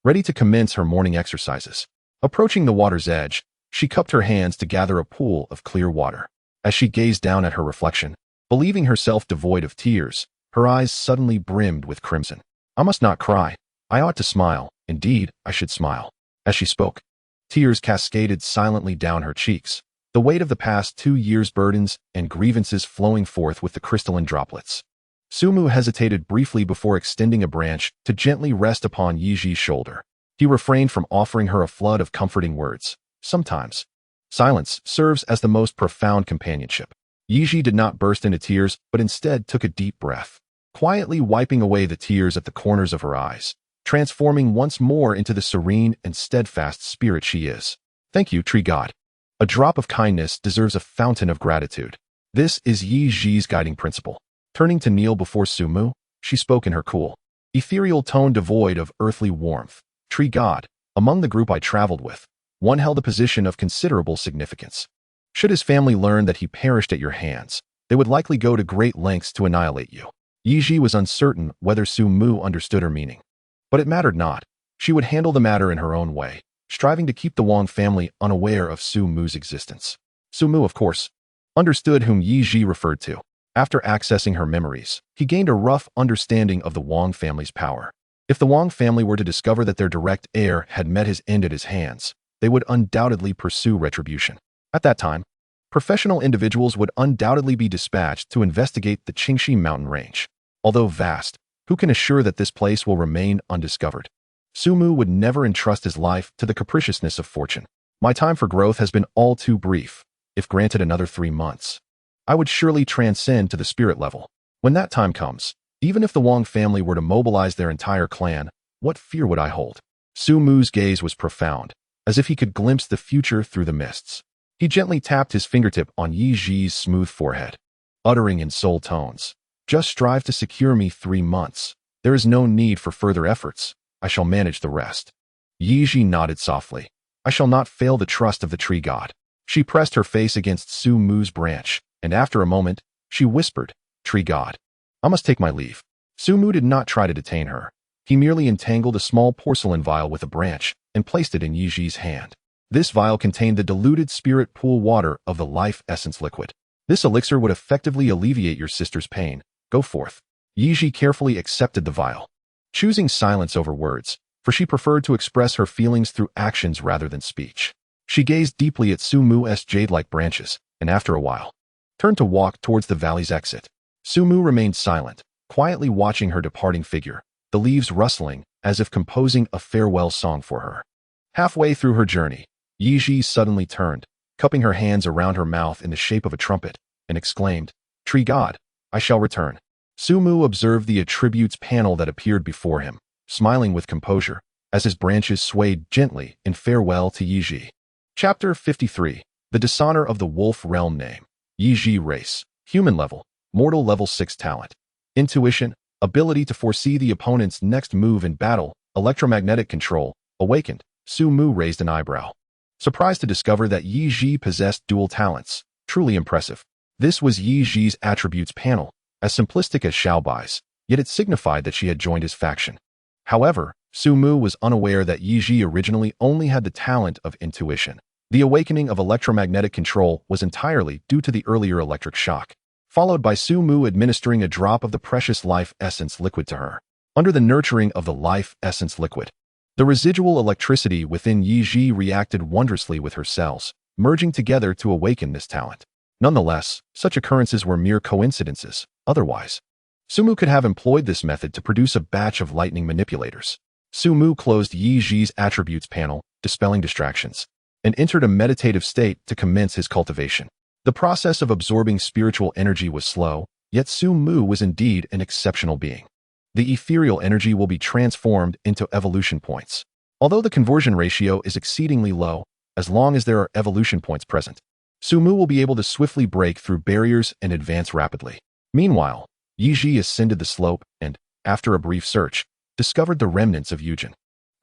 ready to commence her morning exercises. Approaching the water's edge, she cupped her hands to gather a pool of clear water. As she gazed down at her reflection, believing herself devoid of tears, her eyes suddenly brimmed with crimson. I must not cry. I ought to smile. Indeed, I should smile. As she spoke, tears cascaded silently down her cheeks, the weight of the past 2 years' burdens and grievances flowing forth with the crystalline droplets. Sumu hesitated briefly before extending a branch to gently rest upon Yiji's shoulder. He refrained from offering her a flood of comforting words. Sometimes, silence serves as the most profound companionship. Yiji did not burst into tears, but instead took a deep breath, quietly wiping away the tears at the corners of her eyes, transforming once more into the serene and steadfast spirit she is. Thank you, tree god. A drop of kindness deserves a fountain of gratitude. This is Yiji's guiding principle. Turning to kneel before Sumu, she spoke in her cool, ethereal tone devoid of earthly warmth. Tree god, among the group I traveled with, one held a position of considerable significance. Should his family learn that he perished at your hands, they would likely go to great lengths to annihilate you. Yiji was uncertain whether Sumu understood her meaning. But it mattered not. She would handle the matter in her own way, striving to keep the Wang family unaware of Sumu's existence. Sumu, of course, understood whom Yiji referred to. After accessing her memories, he gained a rough understanding of the Wang family's power. If the Wang family were to discover that their direct heir had met his end at his hands, they would undoubtedly pursue retribution. At that time, professional individuals would undoubtedly be dispatched to investigate the Qingxi mountain range. Although vast, who can assure that this place will remain undiscovered? Sumu would never entrust his life to the capriciousness of fortune. My time for growth has been all too brief. If granted another 3 months, I would surely transcend to the spirit level. When that time comes, even if the Wang family were to mobilize their entire clan, what fear would I hold? Sumu's gaze was profound, as if he could glimpse the future through the mists. He gently tapped his fingertip on Yiji's smooth forehead, uttering in soul tones, "Just strive to secure me 3 months. There is no need for further efforts. I shall manage the rest." Yiji nodded softly. "I shall not fail the trust of the tree god." She pressed her face against Sumu's branch, and after a moment, she whispered, "Tree god, I must take my leave." Sumu did not try to detain her. He merely entangled a small porcelain vial with a branch and placed it in Yiji's hand. This vial contained the diluted spirit pool water of the life essence liquid. "This elixir would effectively alleviate your sister's pain. Go forth." Yiji carefully accepted the vial, choosing silence over words, for she preferred to express her feelings through actions rather than speech. She gazed deeply at Sumu's jade-like branches, and after a while, turned to walk towards the valley's exit. Sumu remained silent, quietly watching her departing figure, the leaves rustling as if composing a farewell song for her. Halfway through her journey, Yiji suddenly turned, cupping her hands around her mouth in the shape of a trumpet, and exclaimed, "Tree god, I shall return." Sumu observed the attributes panel that appeared before him, smiling with composure, as his branches swayed gently in farewell to Yiji. Chapter 53. The Dishonor of the Wolf Realm Name. Yiji Race. Human level. Mortal level 6 talent. Intuition. Ability to foresee the opponent's next move in battle. Electromagnetic control. Awakened. Sumu raised an eyebrow, surprised to discover that Yiji possessed dual talents. Truly impressive. This was Yiji's attributes panel, as simplistic as Xiaobai's, yet it signified that she had joined his faction. However, Sumu was unaware that Yiji originally only had the talent of intuition. The awakening of electromagnetic control was entirely due to the earlier electric shock, followed by Sumu administering a drop of the precious life essence liquid to her. Under the nurturing of the life essence liquid, the residual electricity within Yiji reacted wondrously with her cells, merging together to awaken this talent. Nonetheless, such occurrences were mere coincidences. Otherwise, Sumu could have employed this method to produce a batch of lightning manipulators. Sumu closed Yiji's attributes panel, dispelling distractions, and entered a meditative state to commence his cultivation. The process of absorbing spiritual energy was slow, yet Sumu was indeed an exceptional being. The ethereal energy will be transformed into evolution points. Although the conversion ratio is exceedingly low, as long as there are evolution points present, Sumu will be able to swiftly break through barriers and advance rapidly. Meanwhile, Yiji ascended the slope and, after a brief search, discovered the remnants of Yujin.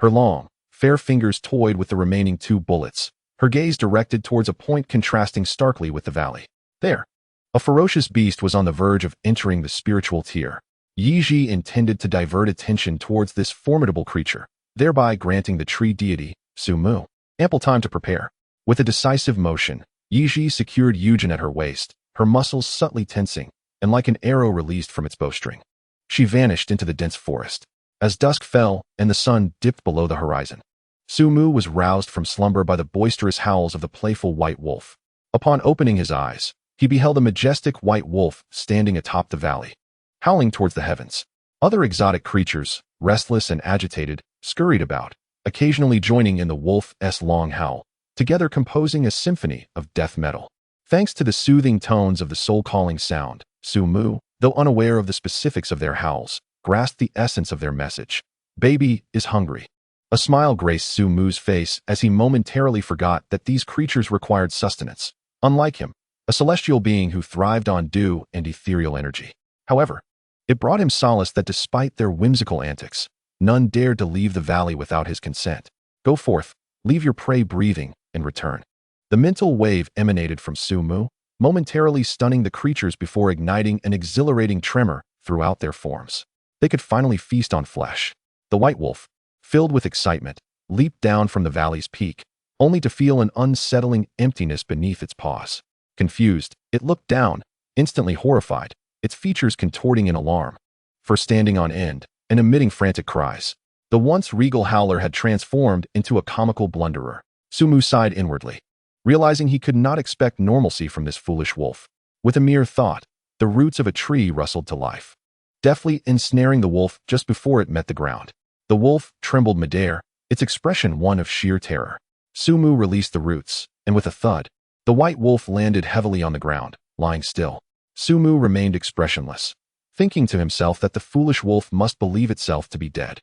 Her long, fair fingers toyed with the remaining 2 bullets, her gaze directed towards a point contrasting starkly with the valley. There, a ferocious beast was on the verge of entering the spiritual tier. Yiji intended to divert attention towards this formidable creature, thereby granting the tree deity, Sumu, ample time to prepare. With a decisive motion, Yiji secured Yujin at her waist, her muscles subtly tensing, and like an arrow released from its bowstring, she vanished into the dense forest. As dusk fell and the sun dipped below the horizon, Su Mu was roused from slumber by the boisterous howls of the playful white wolf. Upon opening his eyes, he beheld a majestic white wolf standing atop the valley, howling towards the heavens. Other exotic creatures, restless and agitated, scurried about, occasionally joining in the wolf's long howl, together composing a symphony of death metal. Thanks to the soothing tones of the soul-calling sound, Su Mu, though unaware of the specifics of their howls, grasped the essence of their message. Baby is hungry. A smile graced Su Mu's face as he momentarily forgot that these creatures required sustenance. Unlike him, a celestial being who thrived on dew and ethereal energy. However, it brought him solace that despite their whimsical antics, none dared to leave the valley without his consent. Go forth, leave your prey breathing, and return. The mental wave emanated from Su Mu, momentarily stunning the creatures before igniting an exhilarating tremor throughout their forms. They could finally feast on flesh. The white wolf, filled with excitement, leaped down from the valley's peak, only to feel an unsettling emptiness beneath its paws. Confused, it looked down, instantly horrified, its features contorting in alarm. For standing on end and emitting frantic cries, the once regal howler had transformed into a comical blunderer. Su Mu sighed inwardly, realizing he could not expect normalcy from this foolish wolf. With a mere thought, the roots of a tree rustled to life, deftly ensnaring the wolf just before it met the ground. The wolf trembled midair, its expression one of sheer terror. Su Mu released the roots, and with a thud, the white wolf landed heavily on the ground, lying still. Su Mu remained expressionless, thinking to himself that the foolish wolf must believe itself to be dead.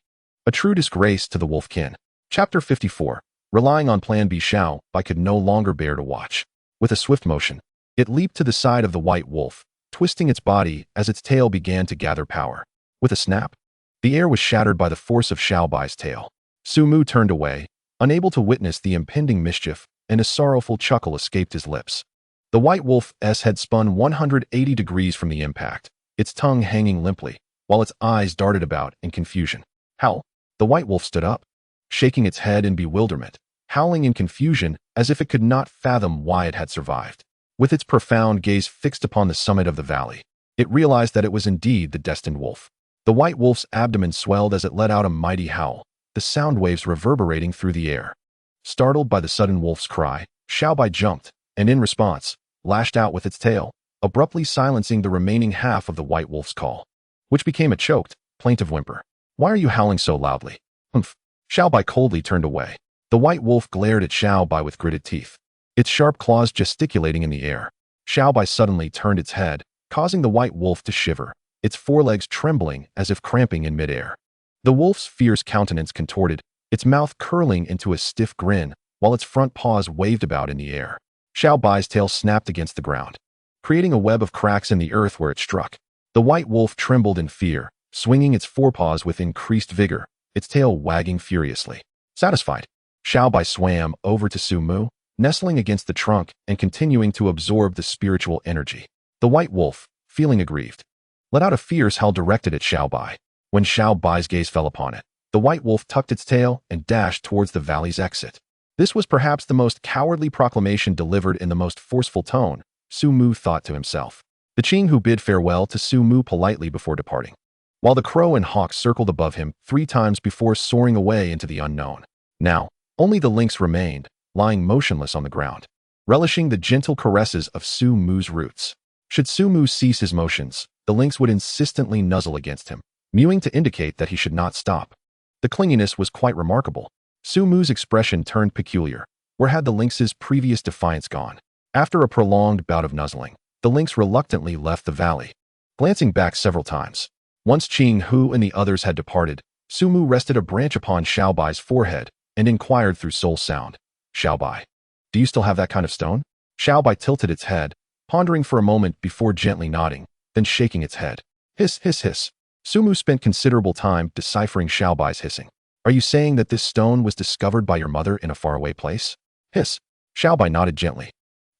A true disgrace to the wolfkin. Chapter 54. Relying on Plan B, Xiao Bai could no longer bear to watch. With a swift motion, it leaped to the side of the white wolf, twisting its body as its tail began to gather power. With a snap, the air was shattered by the force of Xiao Bai's tail. Su Mu turned away, unable to witness the impending mischief, and a sorrowful chuckle escaped his lips. The white wolf's head spun 180 degrees from the impact, its tongue hanging limply, while its eyes darted about in confusion. Howl! The white wolf stood up, shaking its head in bewilderment, howling in confusion as if it could not fathom why it had survived. With its profound gaze fixed upon the summit of the valley, it realized that it was indeed the destined wolf. The white wolf's abdomen swelled as it let out a mighty howl, the sound waves reverberating through the air. Startled by the sudden wolf's cry, Xiao Bai jumped, and in response, lashed out with its tail, abruptly silencing the remaining half of the white wolf's call, which became a choked, plaintive whimper. Why are you howling so loudly? Humph. Xiao Bai coldly turned away. The white wolf glared at Xiao Bai with gritted teeth, its sharp claws gesticulating in the air. Xiao Bai suddenly turned its head, causing the white wolf to shiver, its forelegs trembling as if cramping in midair. The wolf's fierce countenance contorted, its mouth curling into a stiff grin, while its front paws waved about in the air. Xiao Bai's tail snapped against the ground, creating a web of cracks in the earth where it struck. The white wolf trembled in fear, swinging its forepaws with increased vigor, its tail wagging furiously. Satisfied, Xiao Bai swam over to Su Mu, nestling against the trunk and continuing to absorb the spiritual energy. The white wolf, feeling aggrieved, let out a fierce howl directed at Xiao Bai. When Xiao Bai's gaze fell upon it, the white wolf tucked its tail and dashed towards the valley's exit. This was perhaps the most cowardly proclamation delivered in the most forceful tone, Su Mu thought to himself. The Qing who bid farewell to Su Mu politely before departing, while the crow and hawk circled above him 3 times before soaring away into the unknown. Now, only the lynx remained, lying motionless on the ground, relishing the gentle caresses of Su Mu's roots. Should Su Mu cease his motions, the lynx would insistently nuzzle against him, mewing to indicate that he should not stop. The clinginess was quite remarkable. Su Mu's expression turned peculiar. Where had the lynx's previous defiance gone? After a prolonged bout of nuzzling, the lynx reluctantly left the valley, glancing back several times. Once Qing Hu and the others had departed, Su Mu rested a branch upon Xiao Bai's forehead and inquired through soul sound. Xiao Bai, do you still have that kind of stone? Xiao Bai tilted its head, pondering for a moment before gently nodding, then shaking its head. Hiss, hiss, hiss. Su Mu spent considerable time deciphering Xiao Bai's hissing. Are you saying that this stone was discovered by your mother in a faraway place? Hiss. Xiao Bai nodded gently,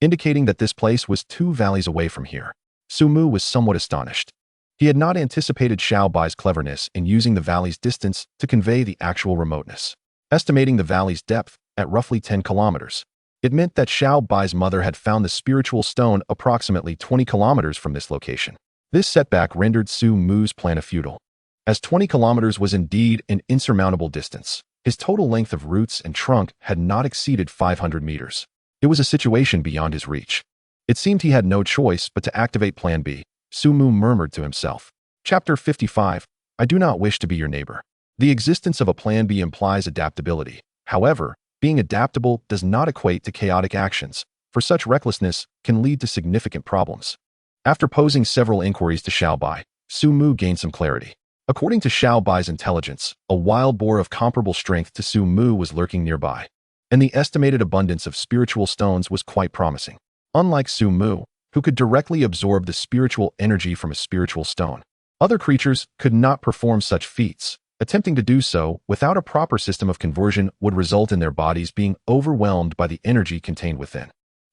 indicating that this place was 2 valleys away from here. Su Mu was somewhat astonished. He had not anticipated Xiao Bai's cleverness in using the valley's distance to convey the actual remoteness. Estimating the valley's depth at roughly 10 kilometers, it meant that Xiao Bai's mother had found the spiritual stone approximately 20 kilometers from this location. This setback rendered Su Mu's plan futile, as 20 kilometers was indeed an insurmountable distance. His total length of roots and trunk had not exceeded 500 meters. It was a situation beyond his reach. It seemed he had no choice but to activate Plan B, Sumu murmured to himself. Chapter 55. I do not wish to be your neighbor. The existence of a Plan B implies adaptability. However, being adaptable does not equate to chaotic actions, for such recklessness can lead to significant problems. After posing several inquiries to Xiao Bai, Sumu gained some clarity. According to Xiao Bai's intelligence, a wild boar of comparable strength to Sumu was lurking nearby, and the estimated abundance of spiritual stones was quite promising. Unlike Sumu, who could directly absorb the spiritual energy from a spiritual stone, other creatures could not perform such feats. Attempting to do so without a proper system of conversion would result in their bodies being overwhelmed by the energy contained within.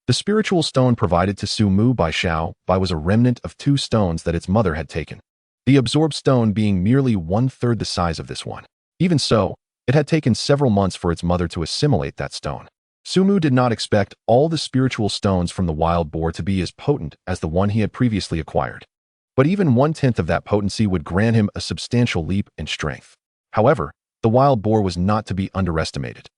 The spiritual stone provided to Sumu by Xiao Bai was a remnant of 2 stones that its mother had taken, the absorbed stone being merely 1/3 the size of this one. Even so, it had taken several months for its mother to assimilate that stone. Sumu did not expect all the spiritual stones from the wild boar to be as potent as the one he had previously acquired. But even 1/10 of that potency would grant him a substantial leap in strength. However, the wild boar was not to be underestimated.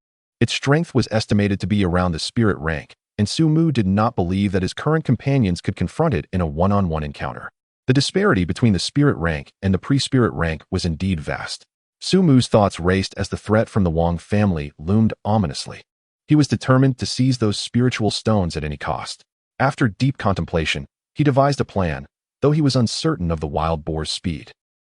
Its strength was estimated to be around the spirit rank, and Sumu did not believe that his current companions could confront it in a one-on-one encounter. The disparity between the spirit rank and the pre-spirit rank was indeed vast. Sumu's thoughts raced as the threat from the Wang family loomed ominously. He was determined to seize those spiritual stones at any cost. After deep contemplation, he devised a plan, though he was uncertain of the wild boar's speed.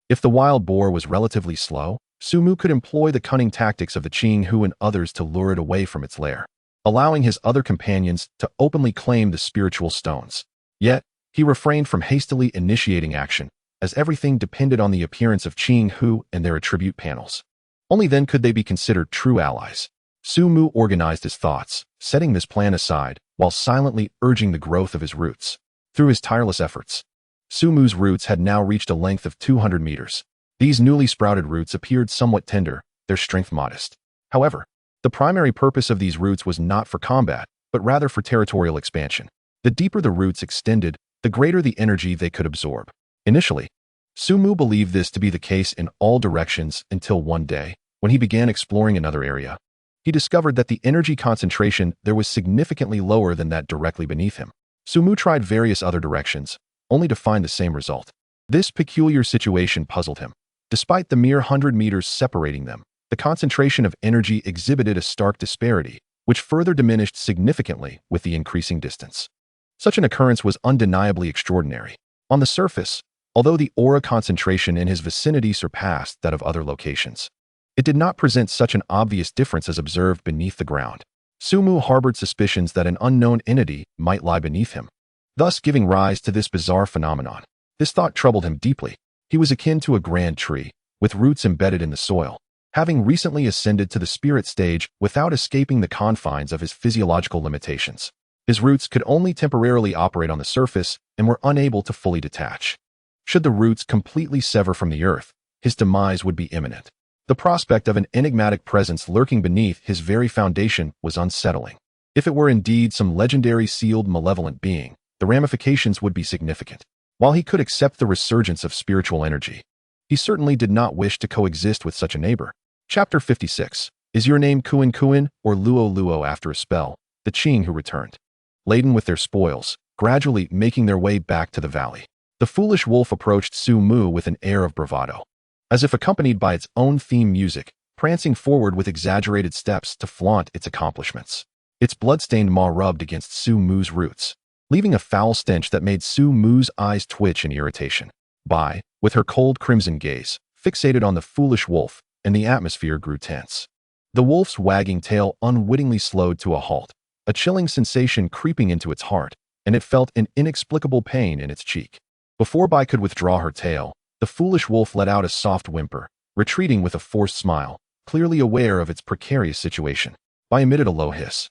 If the wild boar was relatively slow, Sumu could employ the cunning tactics of the Qing Hu and others to lure it away from its lair, allowing his other companions to openly claim the spiritual stones. Yet, he refrained from hastily initiating action, as everything depended on the appearance of Qing Hu and their attribute panels. Only then could they be considered true allies. Sumu organized his thoughts, setting this plan aside, while silently urging the growth of his roots. Through his tireless efforts, Sumu's roots had now reached a length of 200 meters. These newly sprouted roots appeared somewhat tender, their strength modest. However, the primary purpose of these roots was not for combat, but rather for territorial expansion. The deeper the roots extended, the greater the energy they could absorb. Initially, Sumu believed this to be the case in all directions until one day, when he began exploring another area. He discovered that the energy concentration there was significantly lower than that directly beneath him. Sumu tried various other directions, only to find the same result. This peculiar situation puzzled him. Despite the mere 100 meters separating them, the concentration of energy exhibited a stark disparity, which further diminished significantly with the increasing distance. Such an occurrence was undeniably extraordinary. On the surface, although the aura concentration in his vicinity surpassed that of other locations, it did not present such an obvious difference as observed beneath the ground. Sumu harbored suspicions that an unknown entity might lie beneath him, thus giving rise to this bizarre phenomenon. This thought troubled him deeply. He was akin to a grand tree, with roots embedded in the soil, having recently ascended to the spirit stage without escaping the confines of his physiological limitations. His roots could only temporarily operate on the surface and were unable to fully detach. Should the roots completely sever from the earth, his demise would be imminent. The prospect of an enigmatic presence lurking beneath his very foundation was unsettling. If it were indeed some legendary sealed malevolent being, the ramifications would be significant. While he could accept the resurgence of spiritual energy, he certainly did not wish to coexist with such a neighbor. Chapter 56. Is your name Kuan Kuan or Luo Luo? After a spell, the Qing Hu returned, laden with their spoils, gradually making their way back to the valley. The foolish wolf approached Sumu with an air of bravado, as if accompanied by its own theme music, prancing forward with exaggerated steps to flaunt its accomplishments. Its blood-stained maw rubbed against Sumu's roots, leaving a foul stench that made Sumu's eyes twitch in irritation. Bai, with her cold crimson gaze, fixated on the foolish wolf, and the atmosphere grew tense. The wolf's wagging tail unwittingly slowed to a halt, a chilling sensation creeping into its heart, and it felt an inexplicable pain in its cheek. Before Bai could withdraw her tail, the foolish wolf let out a soft whimper, retreating with a forced smile, clearly aware of its precarious situation. Bai emitted a low hiss,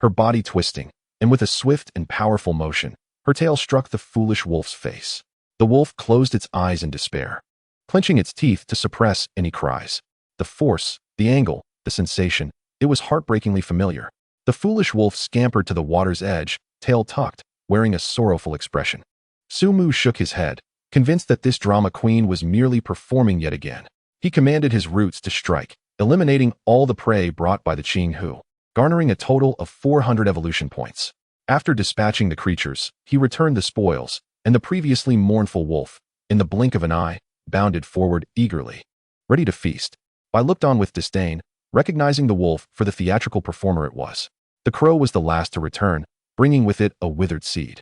her body twisting, and with a swift and powerful motion, her tail struck the foolish wolf's face. The wolf closed its eyes in despair, clenching its teeth to suppress any cries. The force, the angle, the sensation, it was heartbreakingly familiar. The foolish wolf scampered to the water's edge, tail tucked, wearing a sorrowful expression. Sumu shook his head, convinced that this drama queen was merely performing yet again. He commanded his roots to strike, eliminating all the prey brought by the Qing Hu, garnering a total of 400 evolution points. After dispatching the creatures, he returned the spoils, and the previously mournful wolf, in the blink of an eye, bounded forward eagerly, ready to feast. I looked on with disdain, recognizing the wolf for the theatrical performer it was. The crow was the last to return, bringing with it a withered seed.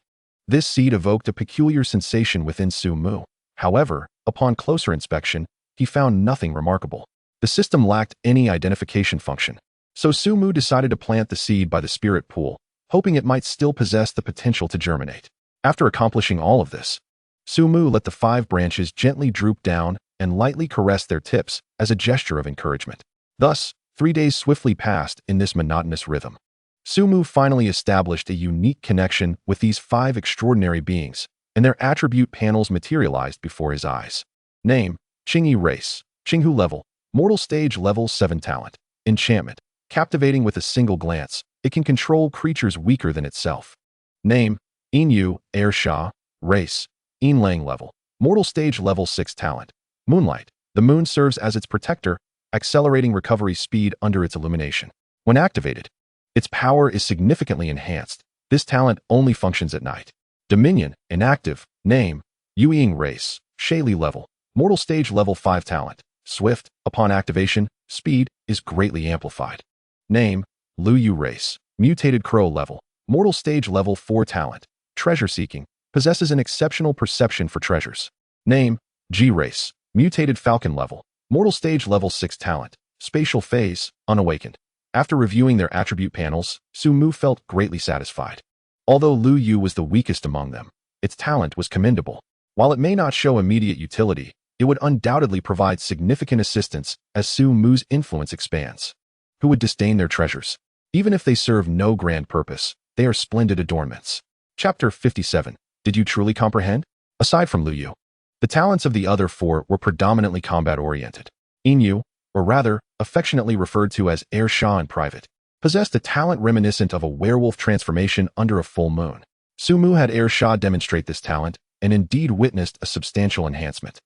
This seed evoked a peculiar sensation within Su Mu. However, upon closer inspection, he found nothing remarkable. The system lacked any identification function. So Su Mu decided to plant the seed by the spirit pool, hoping it might still possess the potential to germinate. After accomplishing all of this, Su Mu let the 5 branches gently droop down and lightly caress their tips as a gesture of encouragement. Thus, 3 days swiftly passed in this monotonous rhythm. Su Mu finally established a unique connection with these 5 extraordinary beings, and their attribute panels materialized before his eyes. Name: Qingyi race, Qinghu level, mortal stage level 7 talent, enchantment, captivating with a single glance, it can control creatures weaker than itself. Name: Yin Air Sha, race, Yin Lang level, mortal stage level 6 talent, moonlight, the moon serves as its protector, accelerating recovery speed under its illumination. When activated, its power is significantly enhanced. This talent only functions at night. Dominion, inactive, name: Yuying race, Shaili level, mortal stage level 5 talent, swift, upon activation, speed is greatly amplified. Name: Lu Yu race, mutated crow level, mortal stage level 4 talent, treasure seeking, possesses an exceptional perception for treasures. Name: Ji race, mutated falcon level, mortal stage level 6 talent, spatial phase, unawakened. After reviewing their attribute panels, Su Mu felt greatly satisfied. Although Lu Yu was the weakest among them, its talent was commendable. While it may not show immediate utility, it would undoubtedly provide significant assistance as Su Mu's influence expands. Who would disdain their treasures? Even if they serve no grand purpose, they are splendid adornments. Chapter 57. Did you truly comprehend? Aside from Lu Yu, the talents of the other 4 were predominantly combat-oriented. Yin, or rather, affectionately referred to as Air Sha in private, possessed a talent reminiscent of a werewolf transformation under a full moon. Su Mu had Air Sha demonstrate this talent, and indeed witnessed a substantial enhancement,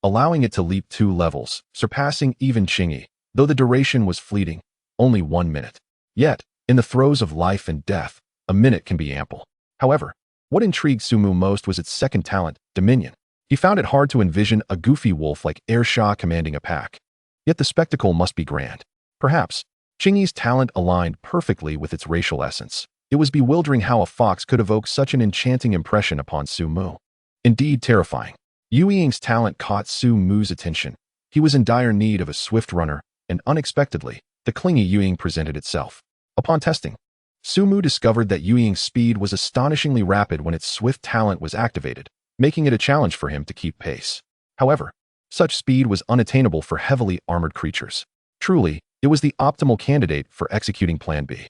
allowing it to leap 2 levels, surpassing even Qingyi, though the duration was fleeting, only 1 minute. Yet, in the throes of life and death, a minute can be ample. However, what intrigued Su Mu most was its second talent, Dominion. He found it hard to envision a goofy wolf like Air Sha commanding a pack. Yet the spectacle must be grand. Perhaps, Qingyi's talent aligned perfectly with its racial essence. It was bewildering how a fox could evoke such an enchanting impression upon Su Mu. Indeed terrifying. Yu Ying's talent caught Su Mu's attention. He was in dire need of a swift runner, and unexpectedly, the clingy Yu Ying presented itself. Upon testing, Su Mu discovered that Yu Ying's speed was astonishingly rapid when its swift talent was activated, making it a challenge for him to keep pace. However, such speed was unattainable for heavily armored creatures. Truly, it was the optimal candidate for executing Plan B.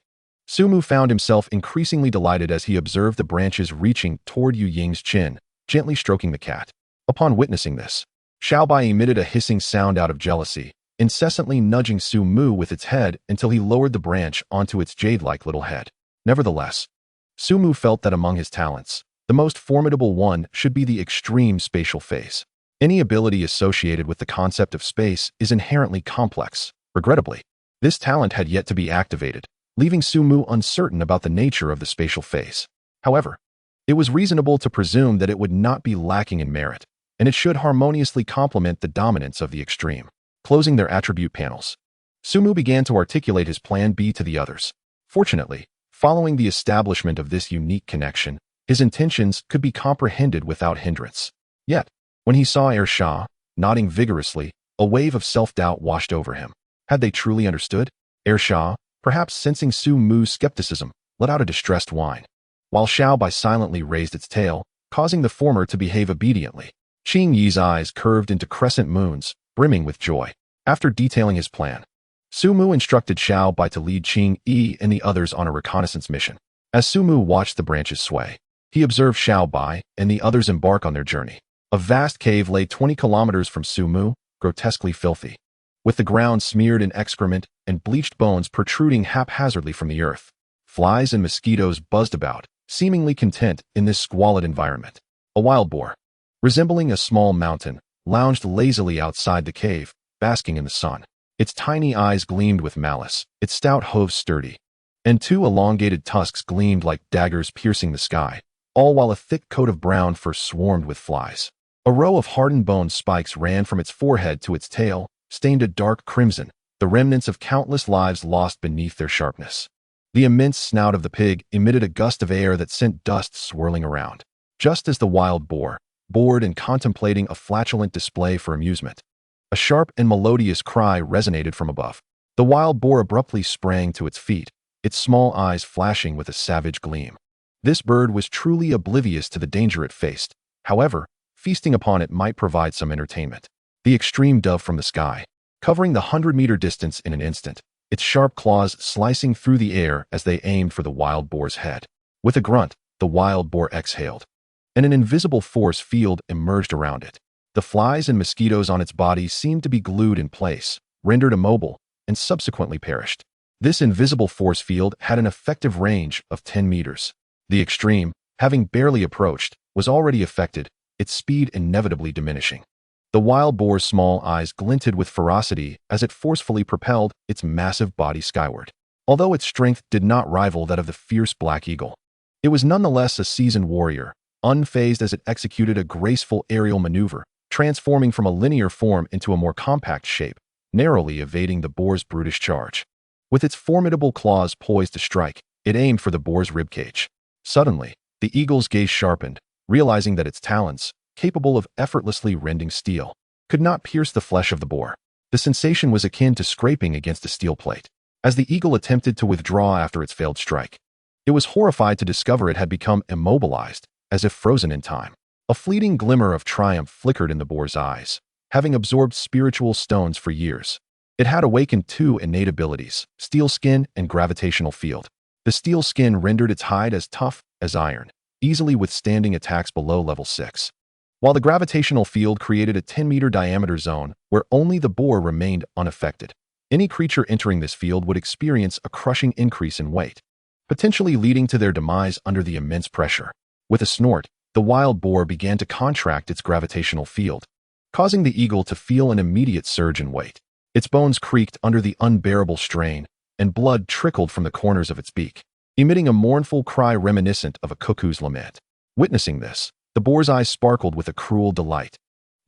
Su Mu found himself increasingly delighted as he observed the branches reaching toward Yu Ying's chin, gently stroking the cat. Upon witnessing this, Xiaobai emitted a hissing sound out of jealousy, incessantly nudging Su Mu with its head until he lowered the branch onto its jade-like little head. Nevertheless, Su Mu felt that among his talents, the most formidable one should be the extreme spatial phase. Any ability associated with the concept of space is inherently complex. Regrettably, this talent had yet to be activated, leaving Su Mu uncertain about the nature of the spatial phase. However, it was reasonable to presume that it would not be lacking in merit, and it should harmoniously complement the dominance of the extreme. Closing their attribute panels, Su Mu began to articulate his Plan B to the others. Fortunately, following the establishment of this unique connection, his intentions could be comprehended without hindrance. Yet, when he saw Air Sha, nodding vigorously, a wave of self-doubt washed over him. Had they truly understood? Air Sha, perhaps sensing Su Mu's skepticism, let out a distressed whine, while Xiaobai silently raised its tail, causing the former to behave obediently. Qing Yi's eyes curved into crescent moons, brimming with joy. After detailing his plan, Su Mu instructed Xiaobai to lead Qing Yi and the others on a reconnaissance mission. As Su Mu watched the branches sway, he observed Xiaobai and the others embark on their journey. A vast cave lay 20 kilometers from Su Mu, grotesquely filthy, with the ground smeared in excrement and bleached bones protruding haphazardly from the earth. Flies and mosquitoes buzzed about, seemingly content in this squalid environment. A wild boar, resembling a small mountain, lounged lazily outside the cave, basking in the sun. Its tiny eyes gleamed with malice, its stout hooves sturdy, and two elongated tusks gleamed like daggers piercing the sky, all while a thick coat of brown fur swarmed with flies. A row of hardened bone spikes ran from its forehead to its tail, stained a dark crimson, the remnants of countless lives lost beneath their sharpness. The immense snout of the pig emitted a gust of air that sent dust swirling around. Just as the wild boar, bored and contemplating a flatulent display for amusement, a sharp and melodious cry resonated from above. The wild boar abruptly sprang to its feet, its small eyes flashing with a savage gleam. This bird was truly oblivious to the danger it faced. However, feasting upon it might provide some entertainment. The extreme dove from the sky, covering the 100-meter distance in an instant, its sharp claws slicing through the air as they aimed for the wild boar's head. With a grunt, the wild boar exhaled, and an invisible force field emerged around it. The flies and mosquitoes on its body seemed to be glued in place, rendered immobile, and subsequently perished. This invisible force field had an effective range of 10 meters. The extreme, having barely approached, was already affected, its speed inevitably diminishing. The wild boar's small eyes glinted with ferocity as it forcefully propelled its massive body skyward. Although its strength did not rival that of the fierce black eagle, it was nonetheless a seasoned warrior, unfazed as it executed a graceful aerial maneuver, transforming from a linear form into a more compact shape, narrowly evading the boar's brutish charge. With its formidable claws poised to strike, it aimed for the boar's ribcage. Suddenly, the eagle's gaze sharpened, realizing that its talons, capable of effortlessly rending steel, could not pierce the flesh of the boar. The sensation was akin to scraping against a steel plate. As the eagle attempted to withdraw after its failed strike, it was horrified to discover it had become immobilized, as if frozen in time. A fleeting glimmer of triumph flickered in the boar's eyes. Having absorbed spiritual stones for years, it had awakened two innate abilities, steel skin and gravitational field. The steel skin rendered its hide as tough as iron, easily withstanding attacks below level 6. While the gravitational field created a 10-meter diameter zone where only the boar remained unaffected. Any creature entering this field would experience a crushing increase in weight, potentially leading to their demise under the immense pressure. With a snort, the wild boar began to contract its gravitational field, causing the eagle to feel an immediate surge in weight. Its bones creaked under the unbearable strain, and blood trickled from the corners of its beak, emitting a mournful cry reminiscent of a cuckoo's lament. Witnessing this, the boar's eyes sparkled with a cruel delight,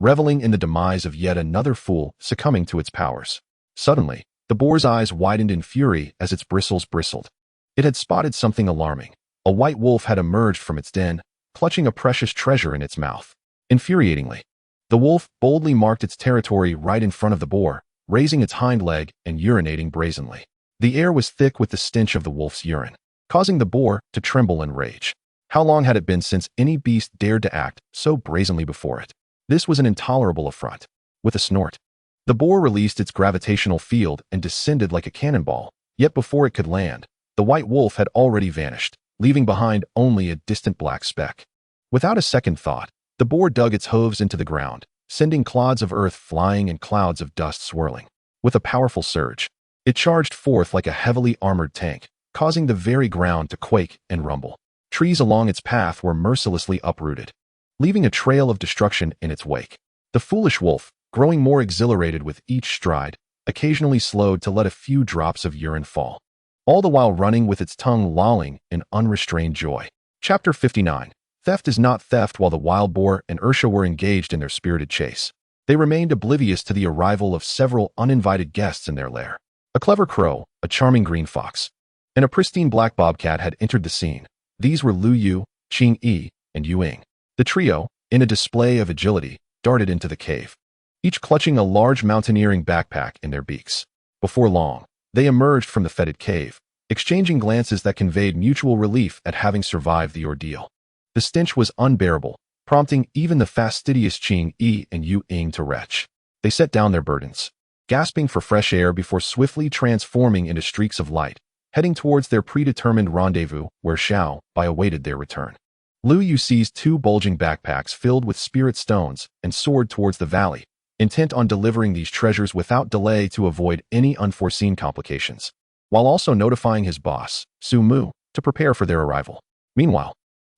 reveling in the demise of yet another fool succumbing to its powers. Suddenly, the boar's eyes widened in fury as its bristles bristled. It had spotted something alarming. A white wolf had emerged from its den, clutching a precious treasure in its mouth. Infuriatingly, the wolf boldly marked its territory right in front of the boar, raising its hind leg and urinating brazenly. The air was thick with the stench of the wolf's urine, causing the boar to tremble in rage. How long had it been since any beast dared to act so brazenly before it? This was an intolerable affront. With a snort, the boar released its gravitational field and descended like a cannonball, yet before it could land, the white wolf had already vanished, leaving behind only a distant black speck. Without a second thought, the boar dug its hooves into the ground, sending clods of earth flying and clouds of dust swirling. With a powerful surge, it charged forth like a heavily armored tank, causing the very ground to quake and rumble. Trees along its path were mercilessly uprooted, leaving a trail of destruction in its wake. The foolish wolf, growing more exhilarated with each stride, occasionally slowed to let a few drops of urine fall, all the while running with its tongue lolling in unrestrained joy. Chapter 59. Theft is not theft. While the wild boar and Ursha were engaged in their spirited chase, they remained oblivious to the arrival of several uninvited guests in their lair. A clever crow, a charming green fox, and a pristine black bobcat had entered the scene. These were Lu Yu, Qing Yi, and Yu Ying. The trio, in a display of agility, darted into the cave, each clutching a large mountaineering backpack in their beaks. Before long, they emerged from the fetid cave, exchanging glances that conveyed mutual relief at having survived the ordeal. The stench was unbearable, prompting even the fastidious Qing Yi and Yu Ying to retch. They set down their burdens, gasping for fresh air before swiftly transforming into streaks of light, heading towards their predetermined rendezvous where Xiao Bai awaited their return. Lu Yu seized two bulging backpacks filled with spirit stones and soared towards the valley, intent on delivering these treasures without delay to avoid any unforeseen complications, while also notifying his boss, Su Mu, to prepare for their arrival. Meanwhile,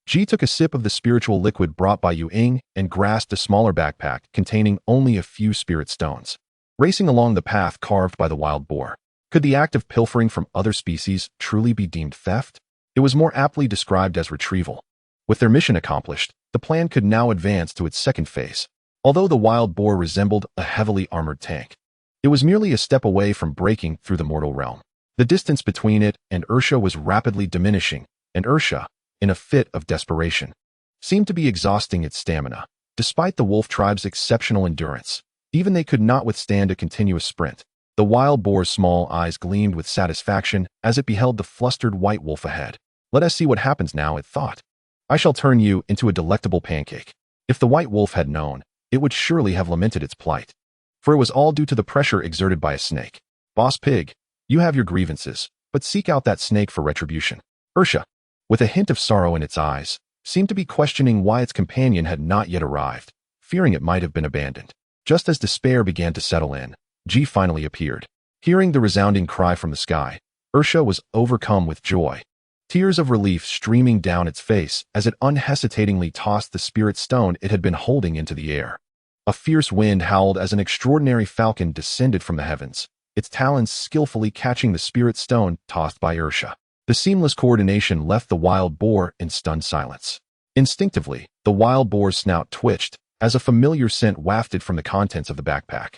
Ji took a sip of the spiritual liquid brought by Yu Ying and grasped a smaller backpack containing only a few spirit stones. racing along the path carved by the wild boar. Could the act of pilfering from other species truly be deemed theft? It was more aptly described as retrieval. With their mission accomplished, the plan could now advance to its second phase. Although the wild boar resembled a heavily armored tank, it was merely a step away from breaking through the mortal realm. The distance between it and Ursha was rapidly diminishing, and Ursha, in a fit of desperation, seemed to be exhausting its stamina. Despite the wolf tribe's exceptional endurance, even they could not withstand a continuous sprint. The wild boar's small eyes gleamed with satisfaction as it beheld the flustered white wolf ahead. Let us see what happens now, it thought. I shall turn you into a delectable pancake. If the white wolf had known, it would surely have lamented its plight. For it was all due to the pressure exerted by a snake. Boss Pig, you have your grievances, but seek out that snake for retribution. Ursha, with a hint of sorrow in its eyes, seemed to be questioning why its companion had not yet arrived, fearing it might have been abandoned. Just as despair began to settle in, G finally appeared. Hearing the resounding cry from the sky, Ursha was overcome with joy. Tears of relief streaming down its face as it unhesitatingly tossed the spirit stone it had been holding into the air. A fierce wind howled as an extraordinary falcon descended from the heavens, its talons skillfully catching the spirit stone tossed by Ursha. The seamless coordination left the wild boar in stunned silence. Instinctively, the wild boar's snout twitched as a familiar scent wafted from the contents of the backpack.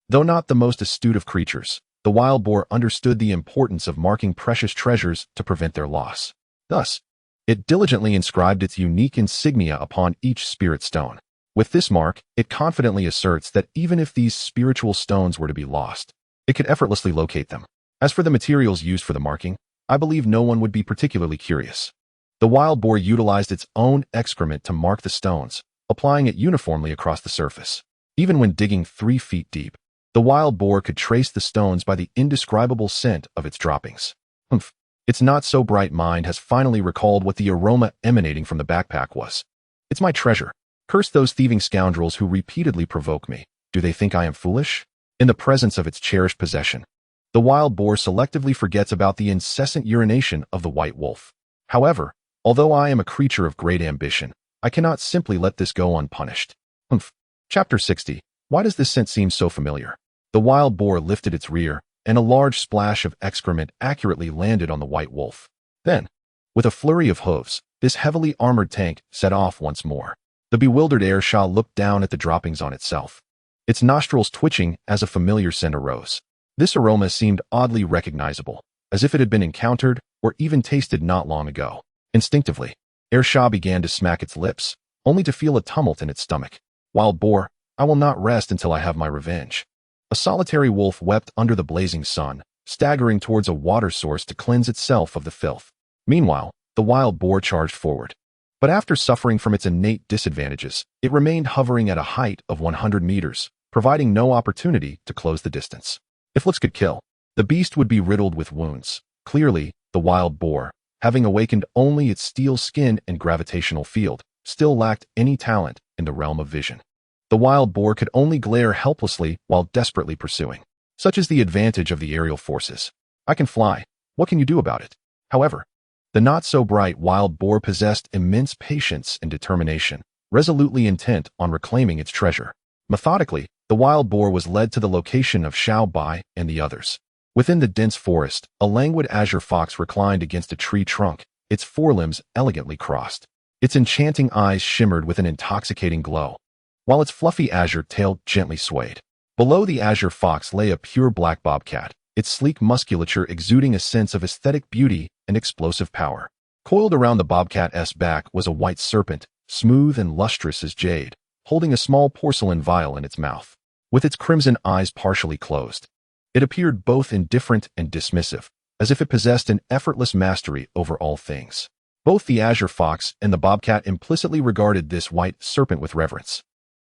Though not the most astute of creatures, the wild boar understood the importance of marking precious treasures to prevent their loss. Thus, it diligently inscribed its unique insignia upon each spirit stone. With this mark, it confidently asserts that even if these spiritual stones were to be lost, it could effortlessly locate them. As for the materials used for the marking, I believe no one would be particularly curious. The wild boar utilized its own excrement to mark the stones, applying it uniformly across the surface. Even when digging 3 feet deep, the wild boar could trace the stones by the indescribable scent of its droppings. Its not-so-bright mind has finally recalled what the aroma emanating from the backpack was. It's my treasure. Curse those thieving scoundrels who repeatedly provoke me. Do they think I am foolish? In the presence of its cherished possession, the wild boar selectively forgets about the incessant urination of the white wolf. However, although I am a creature of great ambition, I cannot simply let this go unpunished. Chapter 60. Why does this scent seem so familiar? The wild boar lifted its rear, and a large splash of excrement accurately landed on the white wolf. Then, with a flurry of hooves, this heavily armored tank set off once more. The bewildered Airshah looked down at the droppings on itself, its nostrils twitching as a familiar scent arose. This aroma seemed oddly recognizable, as if it had been encountered or even tasted not long ago. Instinctively, Airshah began to smack its lips, only to feel a tumult in its stomach. Wild boar, I will not rest until I have my revenge. A solitary wolf wept under the blazing sun, staggering towards a water source to cleanse itself of the filth. Meanwhile, the wild boar charged forward. But after suffering from its innate disadvantages, it remained hovering at a height of 100 meters, providing no opportunity to close the distance. If looks could kill, the beast would be riddled with wounds. Clearly, the wild boar, having awakened only its steel skin and gravitational field, still lacked any talent in the realm of vision. The wild boar could only glare helplessly while desperately pursuing. Such is the advantage of the aerial forces. I can fly. What can you do about it? However, the not-so-bright wild boar possessed immense patience and determination, resolutely intent on reclaiming its treasure. Methodically, the wild boar was led to the location of Xiao Bai and the others. Within the dense forest, a languid azure fox reclined against a tree trunk, its forelimbs elegantly crossed. Its enchanting eyes shimmered with an intoxicating glow, while its fluffy azure tail gently swayed. Below the azure fox lay a pure black bobcat, its sleek musculature exuding a sense of aesthetic beauty and explosive power. Coiled around the bobcat's back was a white serpent, smooth and lustrous as jade, holding a small porcelain vial in its mouth. With its crimson eyes partially closed, it appeared both indifferent and dismissive, as if it possessed an effortless mastery over all things. Both the azure fox and the bobcat implicitly regarded this white serpent with reverence,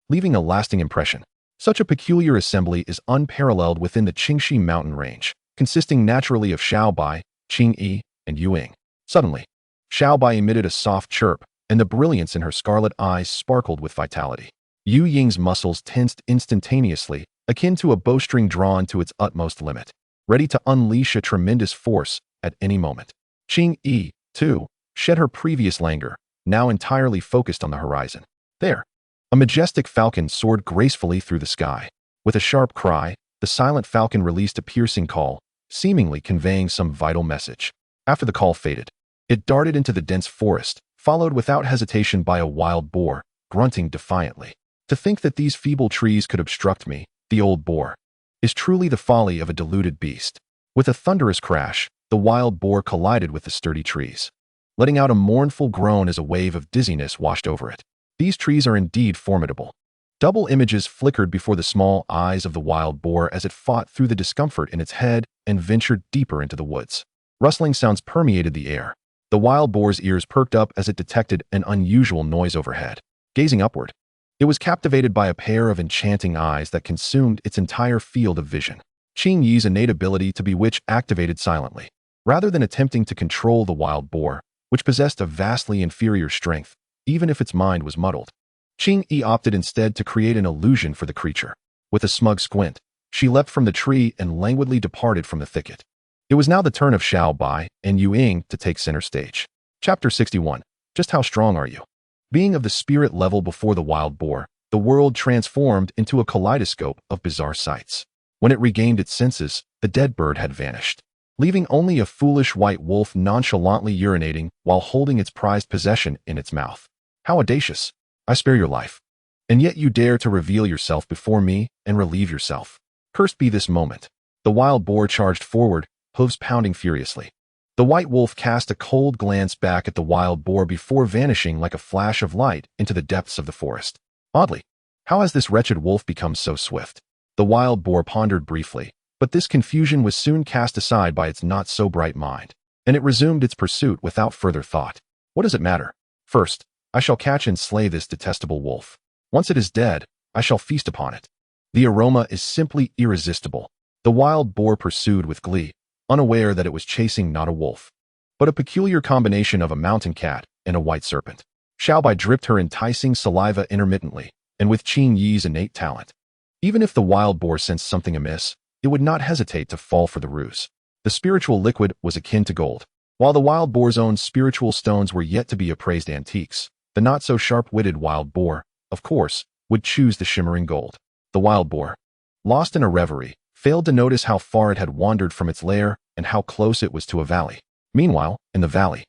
leaving a lasting impression. Such a peculiar assembly is unparalleled within the Qingxi mountain range, consisting naturally of Xiaobai, Qingyi, and Yuing. Suddenly, Xiaobai emitted a soft chirp, and the brilliance in her scarlet eyes sparkled with vitality. Yu Ying's muscles tensed instantaneously, akin to a bowstring drawn to its utmost limit, ready to unleash a tremendous force at any moment. Qingyi, too, shed her previous languor, now entirely focused on the horizon. There, a majestic falcon soared gracefully through the sky. With a sharp cry, The silent falcon released a piercing call, seemingly conveying some vital message. After the call faded, it darted into the dense forest, followed without hesitation by a wild boar, grunting defiantly. To think that these feeble trees could obstruct me, the old boar, is truly the folly of a deluded beast. With a thunderous crash, the wild boar collided with the sturdy trees, letting out a mournful groan as a wave of dizziness washed over it. These trees are indeed formidable. Double images flickered before the small eyes of the wild boar as it fought through the discomfort in its head and ventured deeper into the woods. Rustling sounds permeated the air. The wild boar's ears perked up as it detected an unusual noise overhead. Gazing upward, it was captivated by a pair of enchanting eyes that consumed its entire field of vision. Qing Yi's innate ability to bewitch activated silently. Rather than attempting to control the wild boar, which possessed a vastly inferior strength, even if its mind was muddled, Qing Yi opted instead to create an illusion for the creature. With a smug squint, she leapt from the tree and languidly departed from the thicket. It was now the turn of Xiao Bai and Yu Ying to take center stage. Chapter 61. Just how strong are you? Being of the spirit level before the wild boar, the world transformed into a kaleidoscope of bizarre sights. When it regained its senses, the dead bird had vanished, leaving only a foolish white wolf nonchalantly urinating while holding its prized possession in its mouth. How audacious! I spare your life, and yet you dare to reveal yourself before me and relieve yourself. Cursed be this moment. The wild boar charged forward, hooves pounding furiously. The white wolf cast a cold glance back at the wild boar before vanishing like a flash of light into the depths of the forest. Oddly, how has this wretched wolf become so swift? The wild boar pondered briefly, but this confusion was soon cast aside by its not-so-bright mind, and it resumed its pursuit without further thought. What does it matter? First, I shall catch and slay this detestable wolf. Once it is dead, I shall feast upon it. The aroma is simply irresistible. The wild boar pursued with glee, unaware that it was chasing not a wolf, but a peculiar combination of a mountain cat and a white serpent. Xiao Bai dripped her enticing saliva intermittently, and with Qing Yi's innate talent. Even if the wild boar sensed something amiss, it would not hesitate to fall for the ruse. The spiritual liquid was akin to gold. While the wild boar's own spiritual stones were yet to be appraised antiques, the not-so-sharp-witted wild boar, of course, would choose the shimmering gold. The wild boar, lost in a reverie, failed to notice how far it had wandered from its lair and how close it was to a valley. Meanwhile, in the valley,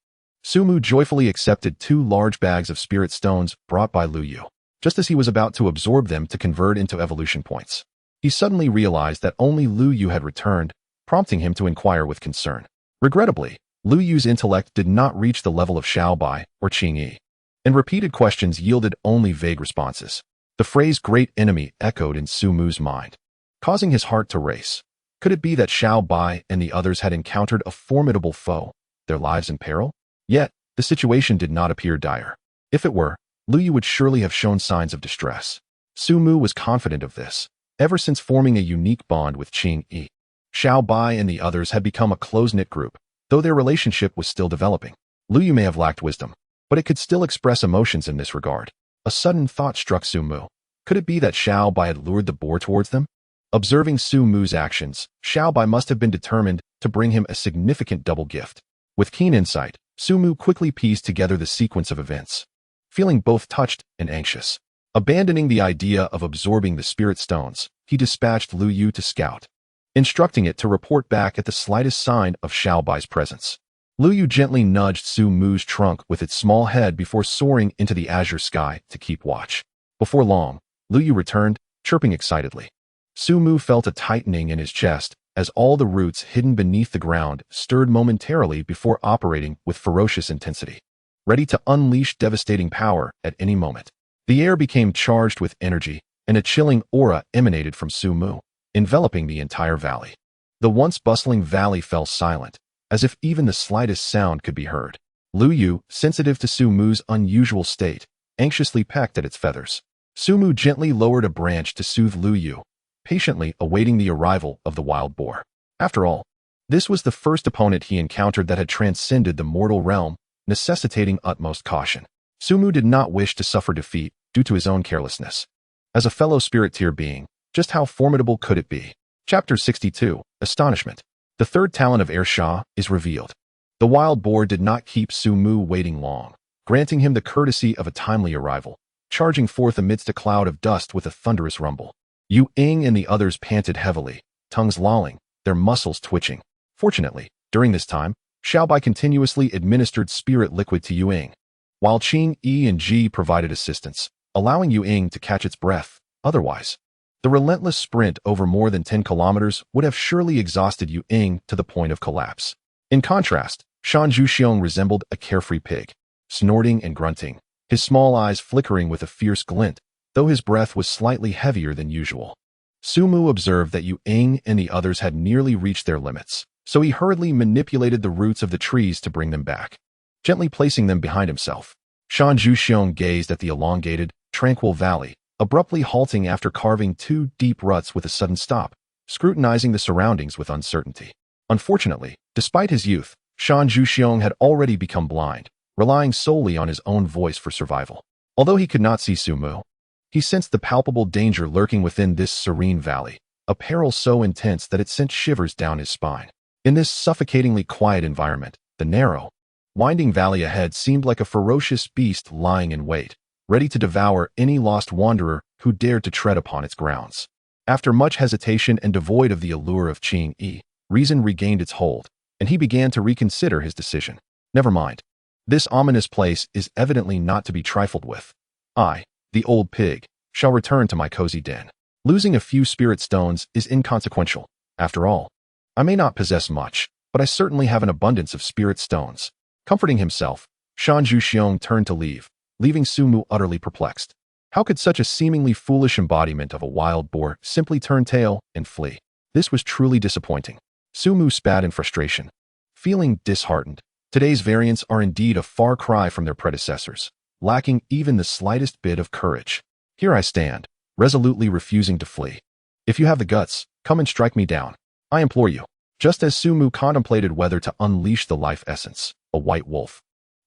Sumu joyfully accepted 2 large bags of spirit stones brought by Lu Yu. Just as he was about to absorb them to convert into evolution points, he suddenly realized that only Lu Yu had returned, prompting him to inquire with concern. Regrettably, Lu Yu's intellect did not reach the level of Xiao Bai or Qing Yi, and repeated questions yielded only vague responses. The phrase great enemy echoed in Sumu's mind, causing his heart to race. Could it be that Xiao Bai and the others had encountered a formidable foe, their lives in peril? Yet, the situation did not appear dire. If it were, Lu Yu would surely have shown signs of distress. Sumu was confident of this, ever since forming a unique bond with Qing Yi. Xiao Bai and the others had become a close-knit group, though their relationship was still developing. Lu Yu may have lacked wisdom, but it could still express emotions in this regard. A sudden thought struck Sumu. Could it be that Xiao Bai had lured the boar towards them? Observing Sumu's actions, Xiao Bai must have been determined to bring him a significant double gift. With keen insight, Sumu quickly pieced together the sequence of events, feeling both touched and anxious. Abandoning the idea of absorbing the spirit stones, he dispatched Lu Yu to scout, instructing it to report back at the slightest sign of Xiao Bai's presence. Lu Yu gently nudged Sumu's trunk with its small head before soaring into the azure sky to keep watch. Before long, Lu Yu returned, chirping excitedly. Sumu felt a tightening in his chest as all the roots hidden beneath the ground stirred momentarily before operating with ferocious intensity, ready to unleash devastating power at any moment. The air became charged with energy, and a chilling aura emanated from Sumu, enveloping the entire valley. The once bustling valley fell silent, as if even the slightest sound could be heard. Lu Yu, sensitive to Sumu's unusual state, anxiously pecked at its feathers. Sumu gently lowered a branch to soothe Lu Yu, patiently awaiting the arrival of the wild boar. After all, this was the first opponent he encountered that had transcended the mortal realm, necessitating utmost caution. Sumu did not wish to suffer defeat due to his own carelessness. As a fellow spirit tier being, just how formidable could it be? Chapter 62. Astonishment. The third talent of Ersha is revealed. The wild boar did not keep Sumu waiting long, granting him the courtesy of a timely arrival, charging forth amidst a cloud of dust with a thunderous rumble. Yu Ying and the others panted heavily, tongues lolling, their muscles twitching. Fortunately, during this time, Xiaobai continuously administered spirit liquid to Yu Ying, while Qing, Yi, and Ji provided assistance, allowing Yu Ying to catch its breath. Otherwise, the relentless sprint over more than 10 kilometers would have surely exhausted Yu Ying to the point of collapse. In contrast, Shan Zhuxiong resembled a carefree pig, snorting and grunting, his small eyes flickering with a fierce glint, though his breath was slightly heavier than usual. Sumu observed that Yu Ying and the others had nearly reached their limits, so he hurriedly manipulated the roots of the trees to bring them back, gently placing them behind himself. Shan Zhuxiong gazed at the elongated, tranquil valley, abruptly halting after carving 2 deep ruts with a sudden stop, scrutinizing the surroundings with uncertainty. Unfortunately, despite his youth, Shan Zhuxiong had already become blind, relying solely on his own voice for survival. Although he could not see Sumu, he sensed the palpable danger lurking within this serene valley, a peril so intense that it sent shivers down his spine. In this suffocatingly quiet environment, the narrow, winding valley ahead seemed like a ferocious beast lying in wait, ready to devour any lost wanderer who dared to tread upon its grounds. After much hesitation and devoid of the allure of Qing Yi, reason regained its hold, and he began to reconsider his decision. Never mind. This ominous place is evidently not to be trifled with. I, the old pig, shall return to my cozy den. Losing a few spirit stones is inconsequential. After all, I may not possess much, but I certainly have an abundance of spirit stones. Comforting himself, Shan Zhuxiong turned to leave, leaving Sumu utterly perplexed. How could such a seemingly foolish embodiment of a wild boar simply turn tail and flee? This was truly disappointing. Sumu spat in frustration. Feeling disheartened, today's variants are indeed a far cry from their predecessors, lacking even the slightest bit of courage. Here I stand, resolutely refusing to flee. If you have the guts, come and strike me down. I implore you. Just as Sumu contemplated whether to unleash the life essence, a white wolf,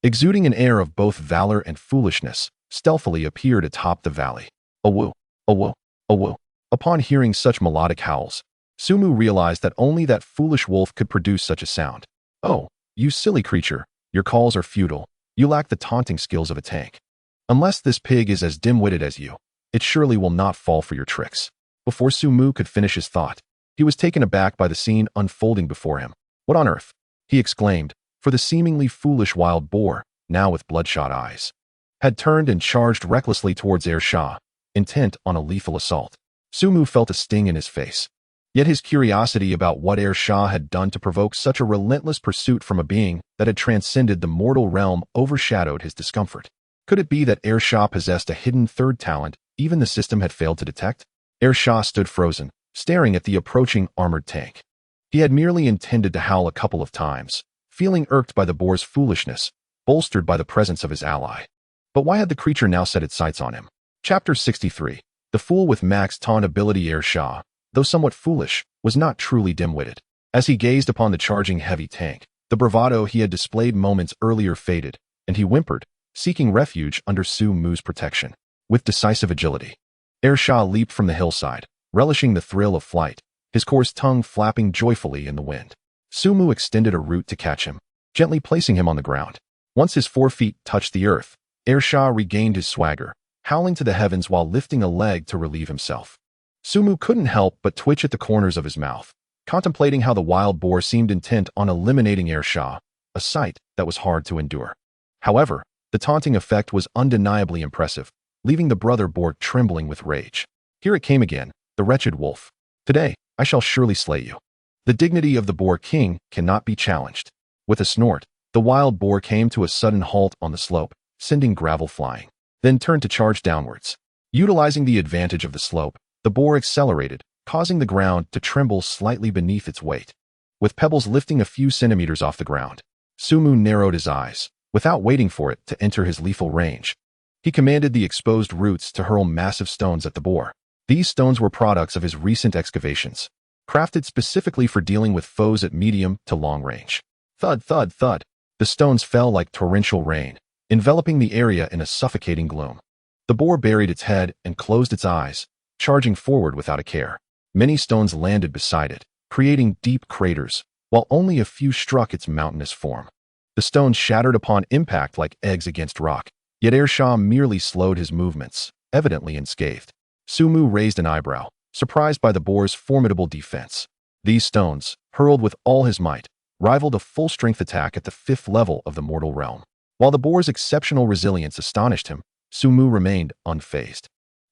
exuding an air of both valor and foolishness, stealthily appeared atop the valley. Awoo, awoo, awoo. Upon hearing such melodic howls, Sumu realized that only that foolish wolf could produce such a sound. Oh, you silly creature, your calls are futile. You lack the taunting skills of a tank. Unless this pig is as dim-witted as you, it surely will not fall for your tricks. Before Sumu could finish his thought, he was taken aback by the scene unfolding before him. What on earth? He exclaimed, for the seemingly foolish wild boar, now with bloodshot eyes, had turned and charged recklessly towards Shah, intent on a lethal assault. Sumu felt a sting in his face. Yet his curiosity about what Shah had done to provoke such a relentless pursuit from a being that had transcended the mortal realm overshadowed his discomfort. Could it be that Shah possessed a hidden third talent even the system had failed to detect? Shah stood frozen, staring at the approaching armored tank. He had merely intended to howl a couple of times, feeling irked by the boar's foolishness, bolstered by the presence of his ally. But why had the creature now set its sights on him? Chapter 63. The fool with max taunt ability. Shah, though somewhat foolish, was not truly dim-witted. As he gazed upon the charging heavy tank, the bravado he had displayed moments earlier faded, and he whimpered, seeking refuge under Sumu's protection. With decisive agility, Shah leaped from the hillside, relishing the thrill of flight, his coarse tongue flapping joyfully in the wind. Sumu extended a root to catch him, gently placing him on the ground. Once his 4 feet touched the earth, Shah regained his swagger, howling to the heavens while lifting a leg to relieve himself. Sumu couldn't help but twitch at the corners of his mouth, contemplating how the wild boar seemed intent on eliminating Shah, a sight that was hard to endure. However, the taunting effect was undeniably impressive, leaving the brother boar trembling with rage. Here it came again, the wretched wolf. Today, I shall surely slay you. The dignity of the boar king cannot be challenged. With a snort, the wild boar came to a sudden halt on the slope, sending gravel flying, then turned to charge downwards. Utilizing the advantage of the slope, the boar accelerated, causing the ground to tremble slightly beneath its weight. With pebbles lifting a few centimeters off the ground, Sumu narrowed his eyes, without waiting for it to enter his lethal range. He commanded the exposed roots to hurl massive stones at the boar. These stones were products of his recent excavations, crafted specifically for dealing with foes at medium to long range. Thud, thud, thud. The stones fell like torrential rain, enveloping the area in a suffocating gloom. The boar buried its head and closed its eyes, charging forward without a care. Many stones landed beside it, creating deep craters, while only a few struck its mountainous form. The stones shattered upon impact like eggs against rock, yet Shah merely slowed his movements, evidently unscathed. Sumu raised an eyebrow, surprised by the boar's formidable defense. These stones, hurled with all his might, rivaled a full-strength attack at the 5th level of the mortal realm. While the boar's exceptional resilience astonished him, Sumu remained unfazed.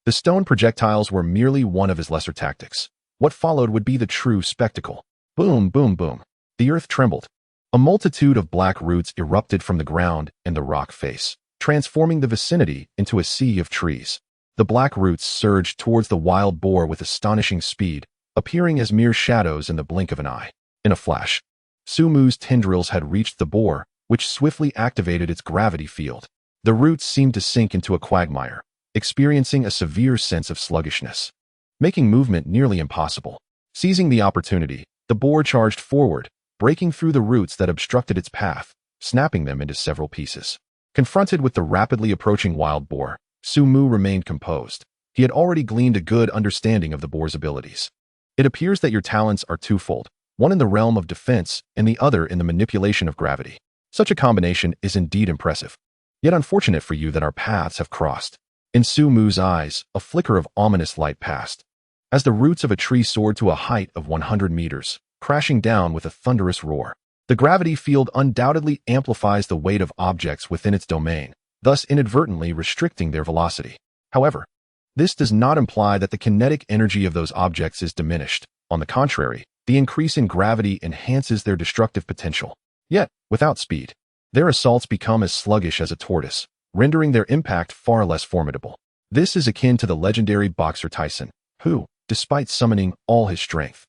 The stone projectiles were merely one of his lesser tactics. What followed would be the true spectacle. Boom, boom, boom. The earth trembled. A multitude of black roots erupted from the ground and the rock face, transforming the vicinity into a sea of trees. The black roots surged towards the wild boar with astonishing speed, appearing as mere shadows in the blink of an eye. In a flash, Sumu's tendrils had reached the boar, which swiftly activated its gravity field. The roots seemed to sink into a quagmire, experiencing a severe sense of sluggishness, making movement nearly impossible. Seizing the opportunity, the boar charged forward, breaking through the roots that obstructed its path, snapping them into several pieces. Confronted with the rapidly approaching wild boar, Sumu remained composed. He had already gleaned a good understanding of the boar's abilities. It appears that your talents are twofold, one in the realm of defense and the other in the manipulation of gravity. Such a combination is indeed impressive. Yet unfortunate for you that our paths have crossed. In Sumu's eyes, a flicker of ominous light passed, as the roots of a tree soared to a height of 100 meters, crashing down with a thunderous roar. The gravity field undoubtedly amplifies the weight of objects within its domain, thus inadvertently restricting their velocity. However, this does not imply that the kinetic energy of those objects is diminished. On the contrary, the increase in gravity enhances their destructive potential. Yet, without speed, their assaults become as sluggish as a tortoise, rendering their impact far less formidable. This is akin to the legendary boxer Tyson, who, despite summoning all his strength,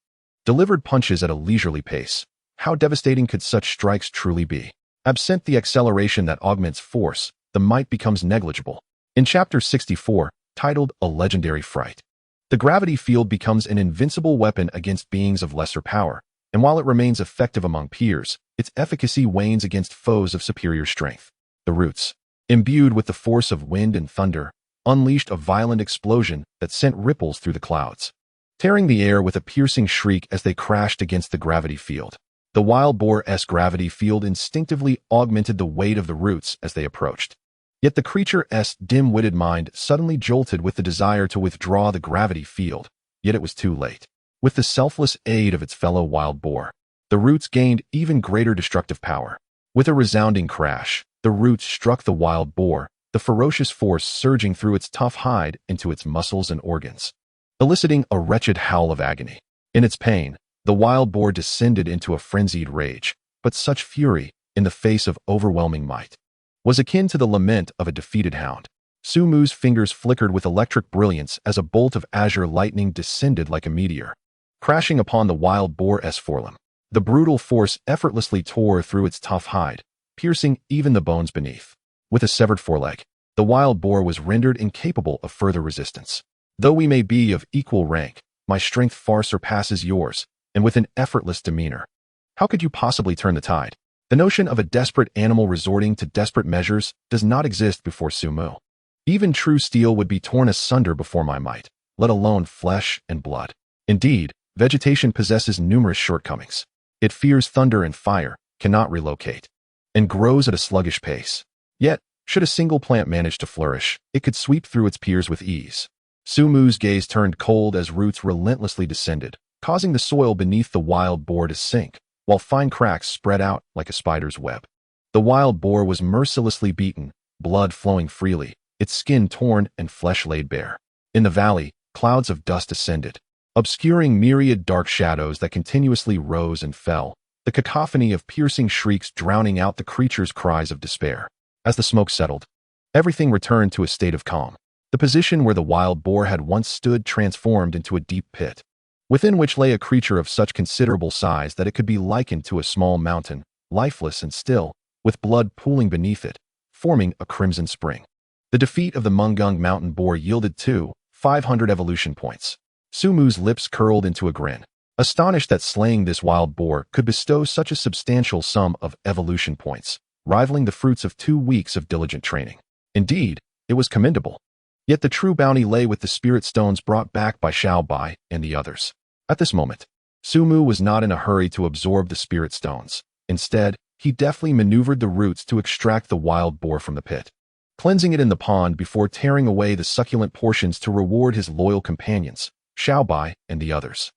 delivered punches at a leisurely pace. How devastating could such strikes truly be? Absent the acceleration that augments force, the might becomes negligible. In Chapter 64, titled A Legendary Fright, the gravity field becomes an invincible weapon against beings of lesser power, and while it remains effective among peers, its efficacy wanes against foes of superior strength. The roots, imbued with the force of wind and thunder, unleashed a violent explosion that sent ripples through the clouds, tearing the air with a piercing shriek as they crashed against the gravity field. The wild boar's gravity field instinctively augmented the weight of the roots as they approached. Yet the creature's dim-witted mind suddenly jolted with the desire to withdraw the gravity field, yet it was too late. With the selfless aid of its fellow wild boar, the roots gained even greater destructive power. With a resounding crash, the roots struck the wild boar, the ferocious force surging through its tough hide into its muscles and organs, eliciting a wretched howl of agony. In its pain, the wild boar descended into a frenzied rage, but such fury, in the face of overwhelming might, was akin to the lament of a defeated hound. Sumu's fingers flickered with electric brilliance as a bolt of azure lightning descended like a meteor, crashing upon the wild boar's forelimb. The brutal force effortlessly tore through its tough hide, piercing even the bones beneath. With a severed foreleg, the wild boar was rendered incapable of further resistance. Though we may be of equal rank, my strength far surpasses yours, and with an effortless demeanor, how could you possibly turn the tide? The notion of a desperate animal resorting to desperate measures does not exist before Sumu. Even true steel would be torn asunder before my might, let alone flesh and blood. Indeed, vegetation possesses numerous shortcomings. It fears thunder and fire, cannot relocate, and grows at a sluggish pace. Yet, should a single plant manage to flourish, it could sweep through its peers with ease. Sumu's gaze turned cold as roots relentlessly descended, causing the soil beneath the wild boar to sink, while fine cracks spread out like a spider's web. The wild boar was mercilessly beaten, blood flowing freely, its skin torn and flesh laid bare. In the valley, clouds of dust ascended, obscuring myriad dark shadows that continuously rose and fell, the cacophony of piercing shrieks drowning out the creature's cries of despair. As the smoke settled, everything returned to a state of calm. The position where the wild boar had once stood transformed into a deep pit, within which lay a creature of such considerable size that it could be likened to a small mountain, lifeless and still, with blood pooling beneath it, forming a crimson spring. The defeat of the Mungung mountain boar yielded 500 evolution points. Sumu's lips curled into a grin, astonished that slaying this wild boar could bestow such a substantial sum of evolution points, rivaling the fruits of 2 weeks of diligent training. Indeed, it was commendable. Yet the true bounty lay with the spirit stones brought back by Xiao Bai and the others. At this moment, Sumu was not in a hurry to absorb the spirit stones. Instead, he deftly maneuvered the roots to extract the wild boar from the pit, cleansing it in the pond before tearing away the succulent portions to reward his loyal companions, Xiaobai, and the others.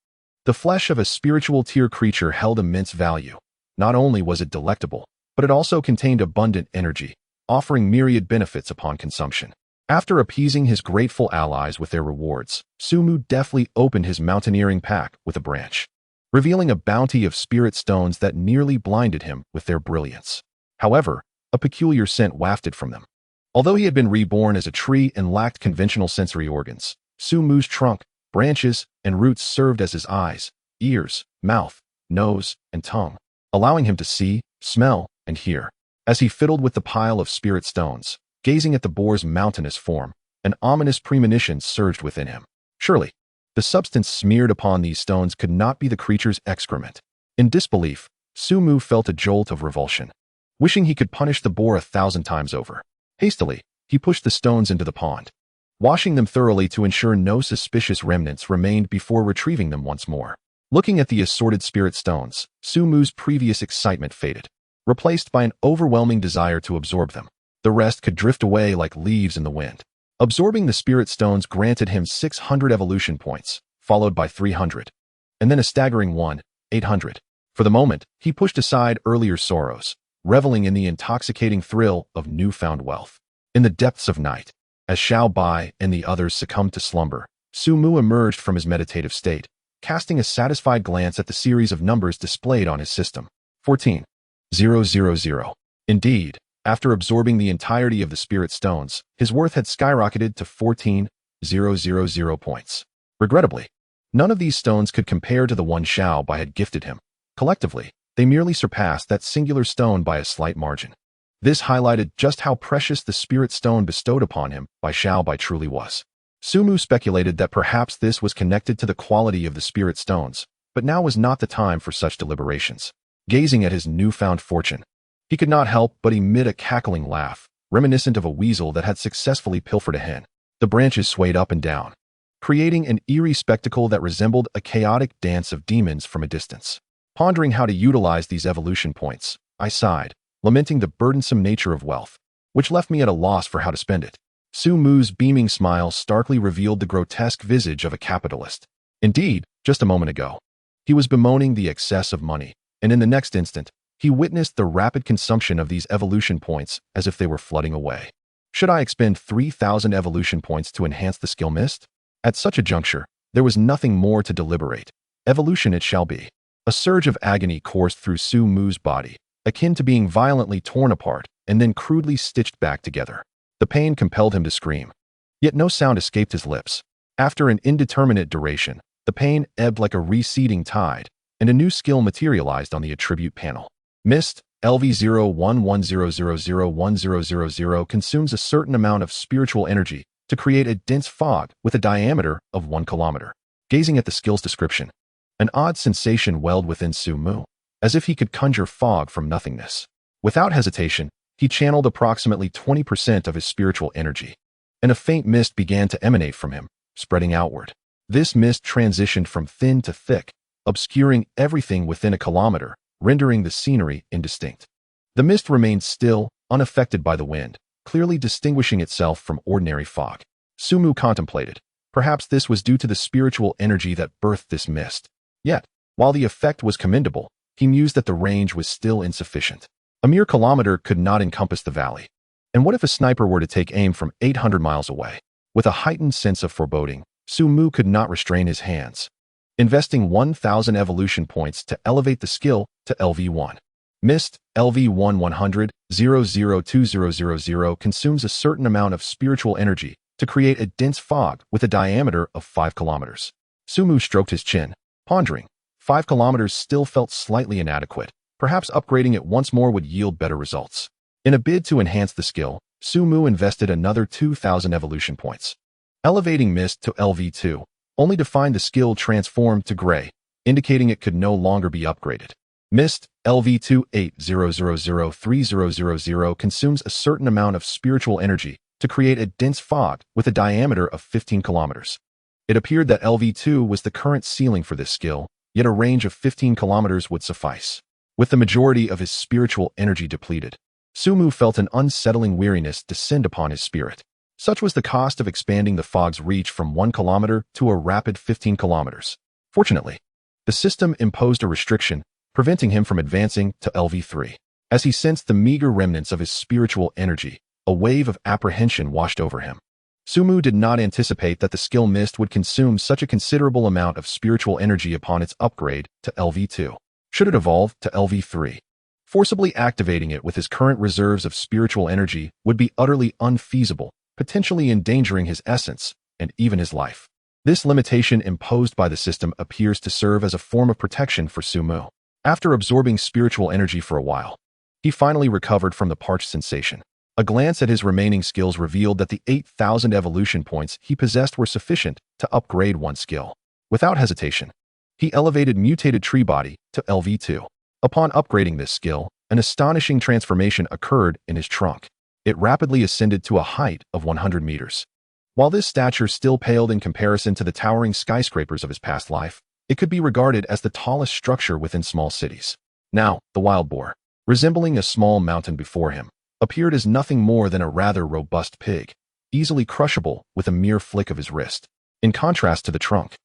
The flesh of a spiritual tier creature held immense value. Not only was it delectable, but it also contained abundant energy, offering myriad benefits upon consumption. After appeasing his grateful allies with their rewards, Sumu deftly opened his mountaineering pack with a branch, revealing a bounty of spirit stones that nearly blinded him with their brilliance. However, a peculiar scent wafted from them. Although he had been reborn as a tree and lacked conventional sensory organs, Sumu's trunk, branches, and roots served as his eyes, ears, mouth, nose, and tongue, allowing him to see, smell, and hear. As he fiddled with the pile of spirit stones, gazing at the boar's mountainous form, an ominous premonition surged within him. Surely, the substance smeared upon these stones could not be the creature's excrement. In disbelief, Sumu felt a jolt of revulsion, wishing he could punish the boar 1,000 times over. Hastily, he pushed the stones into the pond, washing them thoroughly to ensure no suspicious remnants remained before retrieving them once more. Looking at the assorted spirit stones, Sumu's previous excitement faded, replaced by an overwhelming desire to absorb them. The rest could drift away like leaves in the wind. Absorbing the spirit stones granted him 600 evolution points, followed by 300, and then a staggering 800. For the moment, he pushed aside earlier sorrows, reveling in the intoxicating thrill of newfound wealth. In the depths of night, as Xiao Bai and the others succumbed to slumber, Sumu emerged from his meditative state, casting a satisfied glance at the series of numbers displayed on his system. 14,000. Indeed, after absorbing the entirety of the spirit stones, his worth had skyrocketed to 14,000 points. Regrettably, none of these stones could compare to the one Xiao Bai had gifted him. Collectively, they merely surpassed that singular stone by a slight margin. This highlighted just how precious the spirit stone bestowed upon him by Xiao Bai truly was. Sumu speculated that perhaps this was connected to the quality of the spirit stones, but now was not the time for such deliberations. Gazing at his newfound fortune, he could not help but emit a cackling laugh, reminiscent of a weasel that had successfully pilfered a hen. The branches swayed up and down, creating an eerie spectacle that resembled a chaotic dance of demons from a distance. Pondering how to utilize these evolution points, I sighed, lamenting the burdensome nature of wealth, which left me at a loss for how to spend it. Sumu's beaming smile starkly revealed the grotesque visage of a capitalist. Indeed, just a moment ago, he was bemoaning the excess of money, and in the next instant, he witnessed the rapid consumption of these evolution points as if they were flooding away. Should I expend 3,000 evolution points to enhance the skill mist? At such a juncture, there was nothing more to deliberate. Evolution it shall be. A surge of agony coursed through Sumu's body, akin to being violently torn apart and then crudely stitched back together. The pain compelled him to scream, yet no sound escaped his lips. After an indeterminate duration, the pain ebbed like a receding tide, and a new skill materialized on the attribute panel. Mist, LV0110001000 consumes a certain amount of spiritual energy to create a dense fog with a diameter of 1 kilometer. Gazing at the skill's description, an odd sensation welled within Sumu, as if he could conjure fog from nothingness. Without hesitation, he channeled approximately 20% of his spiritual energy, and a faint mist began to emanate from him, spreading outward. This mist transitioned from thin to thick, obscuring everything within a kilometer, rendering the scenery indistinct. The mist remained still, unaffected by the wind, clearly distinguishing itself from ordinary fog. Sumu contemplated. Perhaps this was due to the spiritual energy that birthed this mist. Yet, while the effect was commendable, he mused that the range was still insufficient. A mere kilometer could not encompass the valley. And what if a sniper were to take aim from 800 miles away? With a heightened sense of foreboding, Sumu could not restrain his hands, investing 1,000 evolution points to elevate the skill to LV1. Mist, LV110002000 consumes a certain amount of spiritual energy to create a dense fog with a diameter of 5 kilometers. Sumu stroked his chin, pondering. 5 kilometers still felt slightly inadequate. Perhaps upgrading it once more would yield better results. In a bid to enhance the skill, Sumu invested another 2,000 evolution points, elevating Mist to LV2, only to find the skill transformed to gray, indicating it could no longer be upgraded. Mist, LV28000300 consumes a certain amount of spiritual energy to create a dense fog with a diameter of 15 kilometers. It appeared that LV2 was the current ceiling for this skill, yet a range of 15 kilometers would suffice. With the majority of his spiritual energy depleted, Sumu felt an unsettling weariness descend upon his spirit. Such was the cost of expanding the fog's reach from 1 kilometer to a rapid 15 kilometers. Fortunately, the system imposed a restriction, preventing him from advancing to LV3. As he sensed the meager remnants of his spiritual energy, a wave of apprehension washed over him. Sumu did not anticipate that the skill mist would consume such a considerable amount of spiritual energy upon its upgrade to LV2. Should it evolve to LV3? Forcibly activating it with his current reserves of spiritual energy would be utterly unfeasible, potentially endangering his essence and even his life. This limitation imposed by the system appears to serve as a form of protection for Sumu. After absorbing spiritual energy for a while, he finally recovered from the parched sensation. A glance at his remaining skills revealed that the 8,000 evolution points he possessed were sufficient to upgrade one skill. Without hesitation, he elevated Mutated Tree Body to LV2. Upon upgrading this skill, an astonishing transformation occurred in his trunk. It rapidly ascended to a height of 100 meters. While this stature still paled in comparison to the towering skyscrapers of his past life, it could be regarded as the tallest structure within small cities. Now, the wild boar, resembling a small mountain before him, appeared as nothing more than a rather robust pig, easily crushable with a mere flick of his wrist. In contrast to the trunk,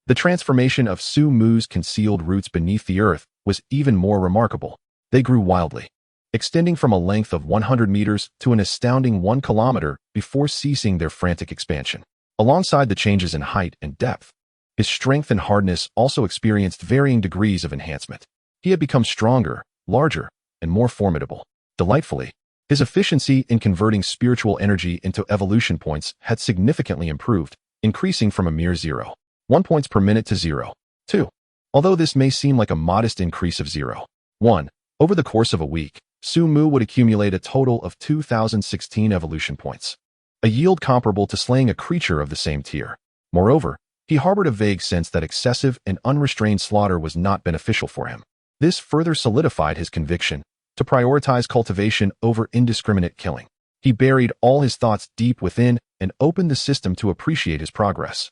the transformation of Sumu's concealed roots beneath the earth was even more remarkable. They grew wildly, extending from a length of 100 meters to an astounding 1 kilometer before ceasing their frantic expansion. Alongside the changes in height and depth, his strength and hardness also experienced varying degrees of enhancement. He had become stronger, larger, and more formidable. Delightfully, his efficiency in converting spiritual energy into evolution points had significantly improved, increasing from a mere 0.1 points per minute to 0.2. Although this may seem like a modest increase of 0.1, over the course of a week, Sumu would accumulate a total of 2,016 evolution points, a yield comparable to slaying a creature of the same tier. Moreover, he harbored a vague sense that excessive and unrestrained slaughter was not beneficial for him. This further solidified his conviction to prioritize cultivation over indiscriminate killing. He buried all his thoughts deep within and opened the system to appreciate his progress.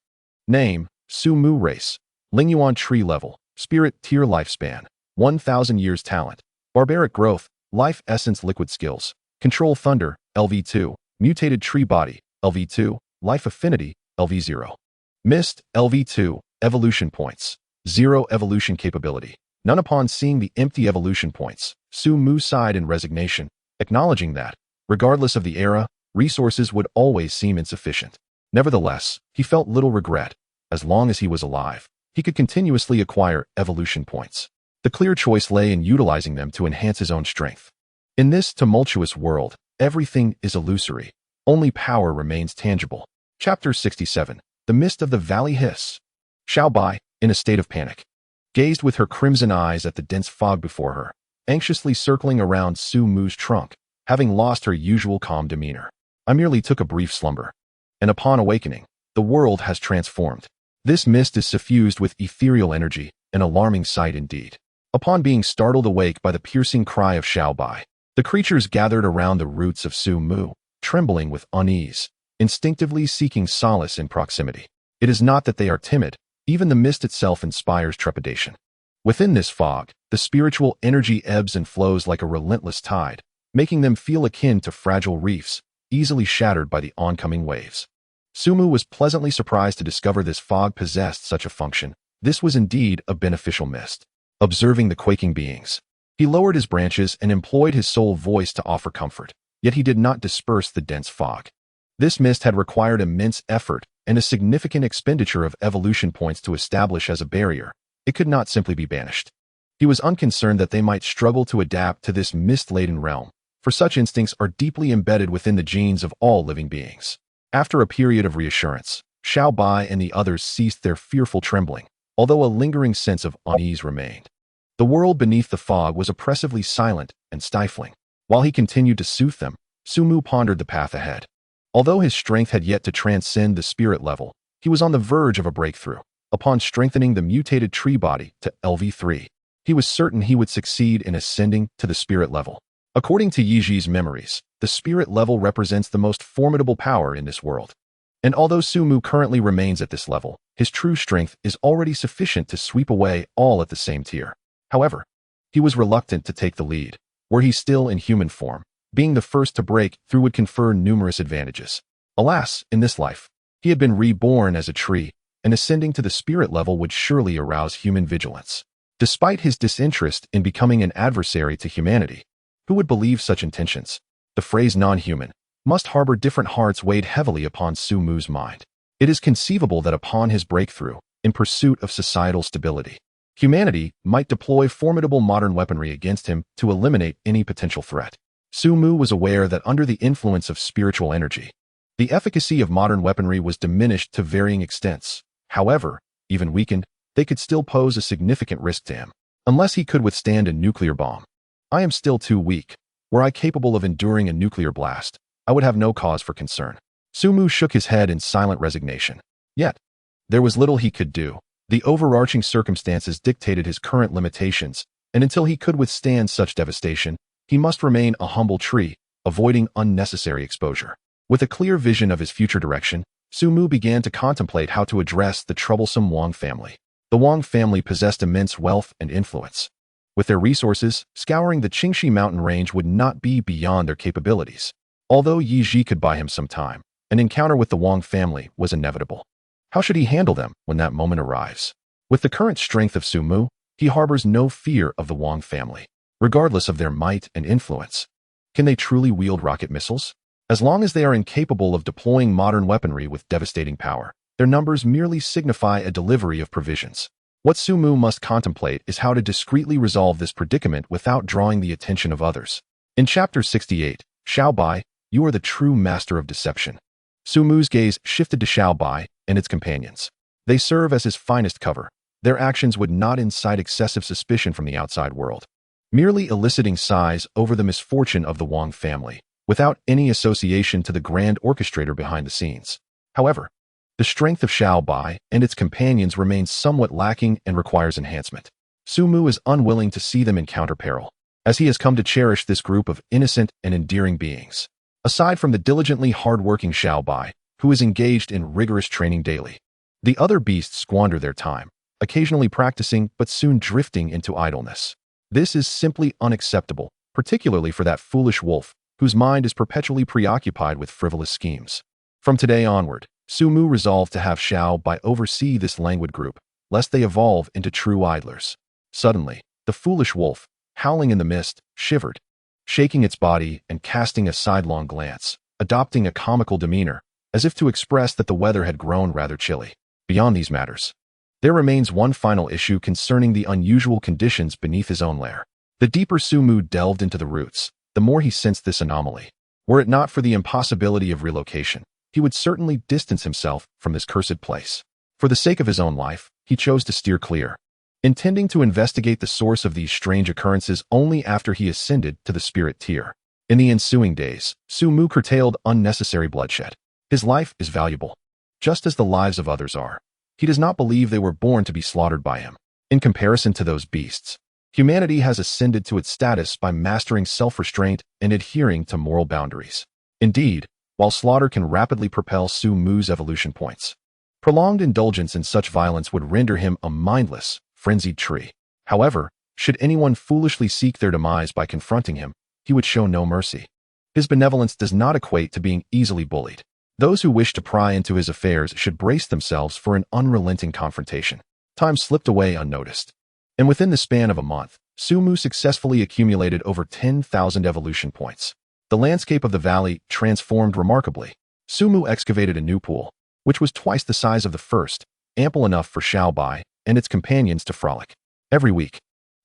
Name: Sumu Race. Lingyuan Tree Level. Spirit Tier Lifespan. 1,000 years Talent. Barbaric Growth. Life Essence Liquid Skills. Control Thunder. LV2. Mutated Tree Body. LV2. Life Affinity. LV0. Mist. LV2. Evolution Points. 0 Evolution Capability. None. Upon seeing the empty evolution points, Sumu sighed in resignation, acknowledging that, regardless of the era, resources would always seem insufficient. Nevertheless, he felt little regret. As long as he was alive, he could continuously acquire evolution points. The clear choice lay in utilizing them to enhance his own strength. In this tumultuous world, everything is illusory. Only power remains tangible. Chapter 67. The Mist of the Valley Hiss. Xiaobai, in a state of panic, gazed with her crimson eyes at the dense fog before her, anxiously circling around Sumu's trunk, having lost her usual calm demeanor. I merely took a brief slumber, and upon awakening, the world has transformed. This mist is suffused with ethereal energy, an alarming sight indeed. Upon being startled awake by the piercing cry of Xiaobai, the creatures gathered around the roots of Sumu, trembling with unease, instinctively seeking solace in proximity. It is not that they are timid. Even the mist itself inspires trepidation. Within this fog, the spiritual energy ebbs and flows like a relentless tide, making them feel akin to fragile reefs, easily shattered by the oncoming waves. Sumu was pleasantly surprised to discover this fog possessed such a function. This was indeed a beneficial mist. Observing the quaking beings, he lowered his branches and employed his soul voice to offer comfort, yet he did not disperse the dense fog. This mist had required immense effort and a significant expenditure of evolution points to establish as a barrier. It could not simply be banished. He was unconcerned that they might struggle to adapt to this mist-laden realm, for such instincts are deeply embedded within the genes of all living beings. After a period of reassurance, Xiaobai and the others ceased their fearful trembling, although a lingering sense of unease remained. The world beneath the fog was oppressively silent and stifling. While he continued to soothe them, Sumu pondered the path ahead. Although his strength had yet to transcend the spirit level, he was on the verge of a breakthrough. Upon strengthening the mutated tree body to LV3, he was certain he would succeed in ascending to the spirit level. According to Yiji's memories, the spirit level represents the most formidable power in this world. And although Sumu currently remains at this level, his true strength is already sufficient to sweep away all at the same tier. However, he was reluctant to take the lead. Were he still in human form, being the first to break through would confer numerous advantages. Alas, in this life, he had been reborn as a tree, and ascending to the spirit level would surely arouse human vigilance. Despite his disinterest in becoming an adversary to humanity, who would believe such intentions? The phrase non-human must harbor different hearts weighed heavily upon Su Mu's mind. It is conceivable that upon his breakthrough, in pursuit of societal stability, humanity might deploy formidable modern weaponry against him to eliminate any potential threat. Su Mu was aware that under the influence of spiritual energy, the efficacy of modern weaponry was diminished to varying extents. However, even weakened, they could still pose a significant risk to him, unless he could withstand a nuclear bomb. I am still too weak. Were I capable of enduring a nuclear blast, I would have no cause for concern. Su Mu shook his head in silent resignation. Yet, there was little he could do. The overarching circumstances dictated his current limitations, and until he could withstand such devastation, he must remain a humble tree, avoiding unnecessary exposure. With a clear vision of his future direction, Su Mu began to contemplate how to address the troublesome Wang family. The Wang family possessed immense wealth and influence. With their resources, scouring the Qingxi mountain range would not be beyond their capabilities. Although Yi Ji could buy him some time, an encounter with the Wang family was inevitable. How should he handle them when that moment arrives? With the current strength of Su Mu, he harbors no fear of the Wang family, regardless of their might and influence. Can they truly wield rocket missiles? As long as they are incapable of deploying modern weaponry with devastating power, their numbers merely signify a delivery of provisions. What Su Mu must contemplate is how to discreetly resolve this predicament without drawing the attention of others. In Chapter 68, Xiao Bai, you are the true master of deception. Su Mu's gaze shifted to Xiao Bai and its companions. They serve as his finest cover. Their actions would not incite excessive suspicion from the outside world, merely eliciting sighs over the misfortune of the Wang family, without any association to the grand orchestrator behind the scenes. However, the strength of Xiao Bai and its companions remains somewhat lacking and requires enhancement. Su Mu is unwilling to see them encounter peril, as he has come to cherish this group of innocent and endearing beings. Aside from the diligently hard-working Xiao Bai, who is engaged in rigorous training daily, the other beasts squander their time, occasionally practicing but soon drifting into idleness. This is simply unacceptable, particularly for that foolish wolf, whose mind is perpetually preoccupied with frivolous schemes. From today onward, Su Mu resolved to have Xiao Bai oversee this languid group, lest they evolve into true idlers. Suddenly, the foolish wolf, howling in the mist, shivered, shaking its body and casting a sidelong glance, adopting a comical demeanor, as if to express that the weather had grown rather chilly. Beyond these matters, there remains one final issue concerning the unusual conditions beneath his own lair. The deeper Su Mu delved into the roots, the more he sensed this anomaly. Were it not for the impossibility of relocation, he would certainly distance himself from this cursed place. For the sake of his own life, he chose to steer clear, intending to investigate the source of these strange occurrences only after he ascended to the spirit tier. In the ensuing days, Su Mu curtailed unnecessary bloodshed. His life is valuable, just as the lives of others are. He does not believe they were born to be slaughtered by him. In comparison to those beasts, humanity has ascended to its status by mastering self-restraint and adhering to moral boundaries. Indeed, while slaughter can rapidly propel Su Mu's evolution points, prolonged indulgence in such violence would render him a mindless, frenzied tree. However, should anyone foolishly seek their demise by confronting him, he would show no mercy. His benevolence does not equate to being easily bullied. Those who wish to pry into his affairs should brace themselves for an unrelenting confrontation. Time slipped away unnoticed, and within the span of a month, Su Mu successfully accumulated over 10,000 evolution points. The landscape of the valley transformed remarkably. Su Mu excavated a new pool, which was twice the size of the first, ample enough for Xiao Bai and its companions to frolic. Every week,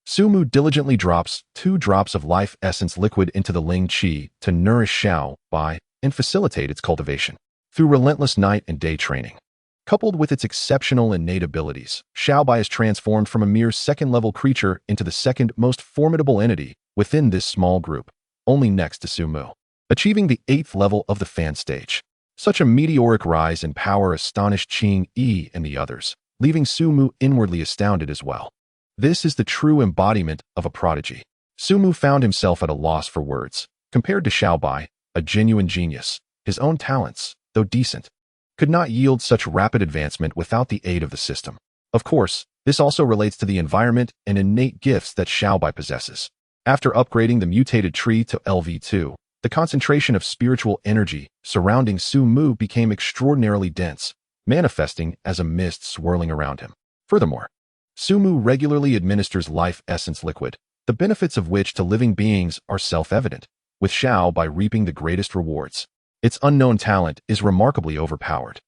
Su Mu diligently drops 2 drops of life essence liquid into the Ling Qi to nourish Xiao Bai and facilitate its cultivation. Through relentless night and day training, coupled with its exceptional innate abilities, Xiao Bai is transformed from a mere second-level creature into the second most formidable entity within this small group, only next to Su Mu, achieving the 8th level of the fan stage. Such a meteoric rise in power astonished Qing Yi and the others, leaving Su Mu inwardly astounded as well. This is the true embodiment of a prodigy. Su Mu found himself at a loss for words. Compared to Xiao Bai, a genuine genius, his own talents, though decent, could not yield such rapid advancement without the aid of the system. Of course, this also relates to the environment and innate gifts that Xiao Bai possesses. After upgrading the mutated tree to LV2, The concentration of spiritual energy surrounding Su Mu became extraordinarily dense, manifesting as a mist swirling around him. Furthermore, Su Mu regularly administers life essence liquid, the benefits of which to living beings are self-evident, with Xiao Bai reaping the greatest rewards. Its unknown talent is remarkably overpowered.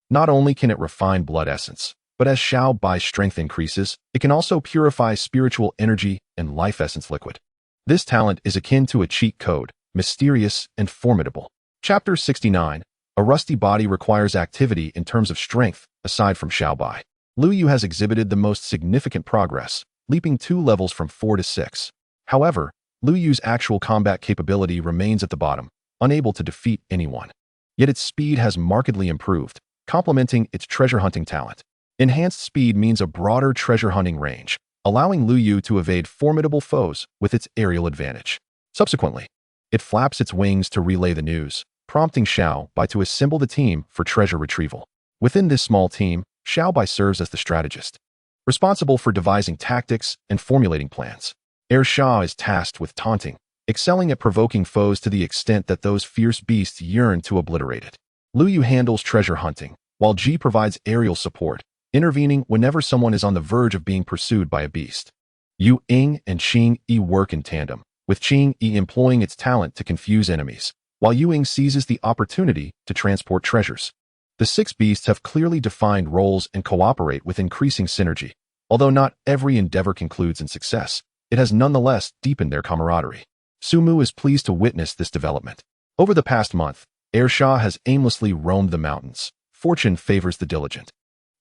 Not only can it refine blood essence, but as Xiao Bai's strength increases, it can also purify spiritual energy and life essence liquid. This talent is akin to a cheat code, mysterious and formidable. Chapter 69. A rusty body requires activity in terms of strength, aside from Xiao Bai. Lu Yu has exhibited the most significant progress, leaping 2 levels from 4 to 6. However, Lu Yu's actual combat capability remains at the bottom, unable to defeat anyone. Yet its speed has markedly improved, complementing its treasure hunting talent. Enhanced speed means a broader treasure hunting range, allowing Lu Yu to evade formidable foes with its aerial advantage. Subsequently, it flaps its wings to relay the news, prompting Xiao Bai to assemble the team for treasure retrieval. Within this small team, Xiao Bai serves as the strategist, responsible for devising tactics and formulating plans. Sha is tasked with taunting, excelling at provoking foes to the extent that those fierce beasts yearn to obliterate it. Lu Yu handles treasure hunting, while Ji provides aerial support, intervening whenever someone is on the verge of being pursued by a beast. Yu Ying and Qing Yi work in tandem, with Qing Yi employing its talent to confuse enemies, while Yu Ying seizes the opportunity to transport treasures. The 6 beasts have clearly defined roles and cooperate with increasing synergy. Although not every endeavor concludes in success, it has nonetheless deepened their camaraderie. Su Mu is pleased to witness this development. Over the past month, Shah has aimlessly roamed the mountains. Fortune favors the diligent.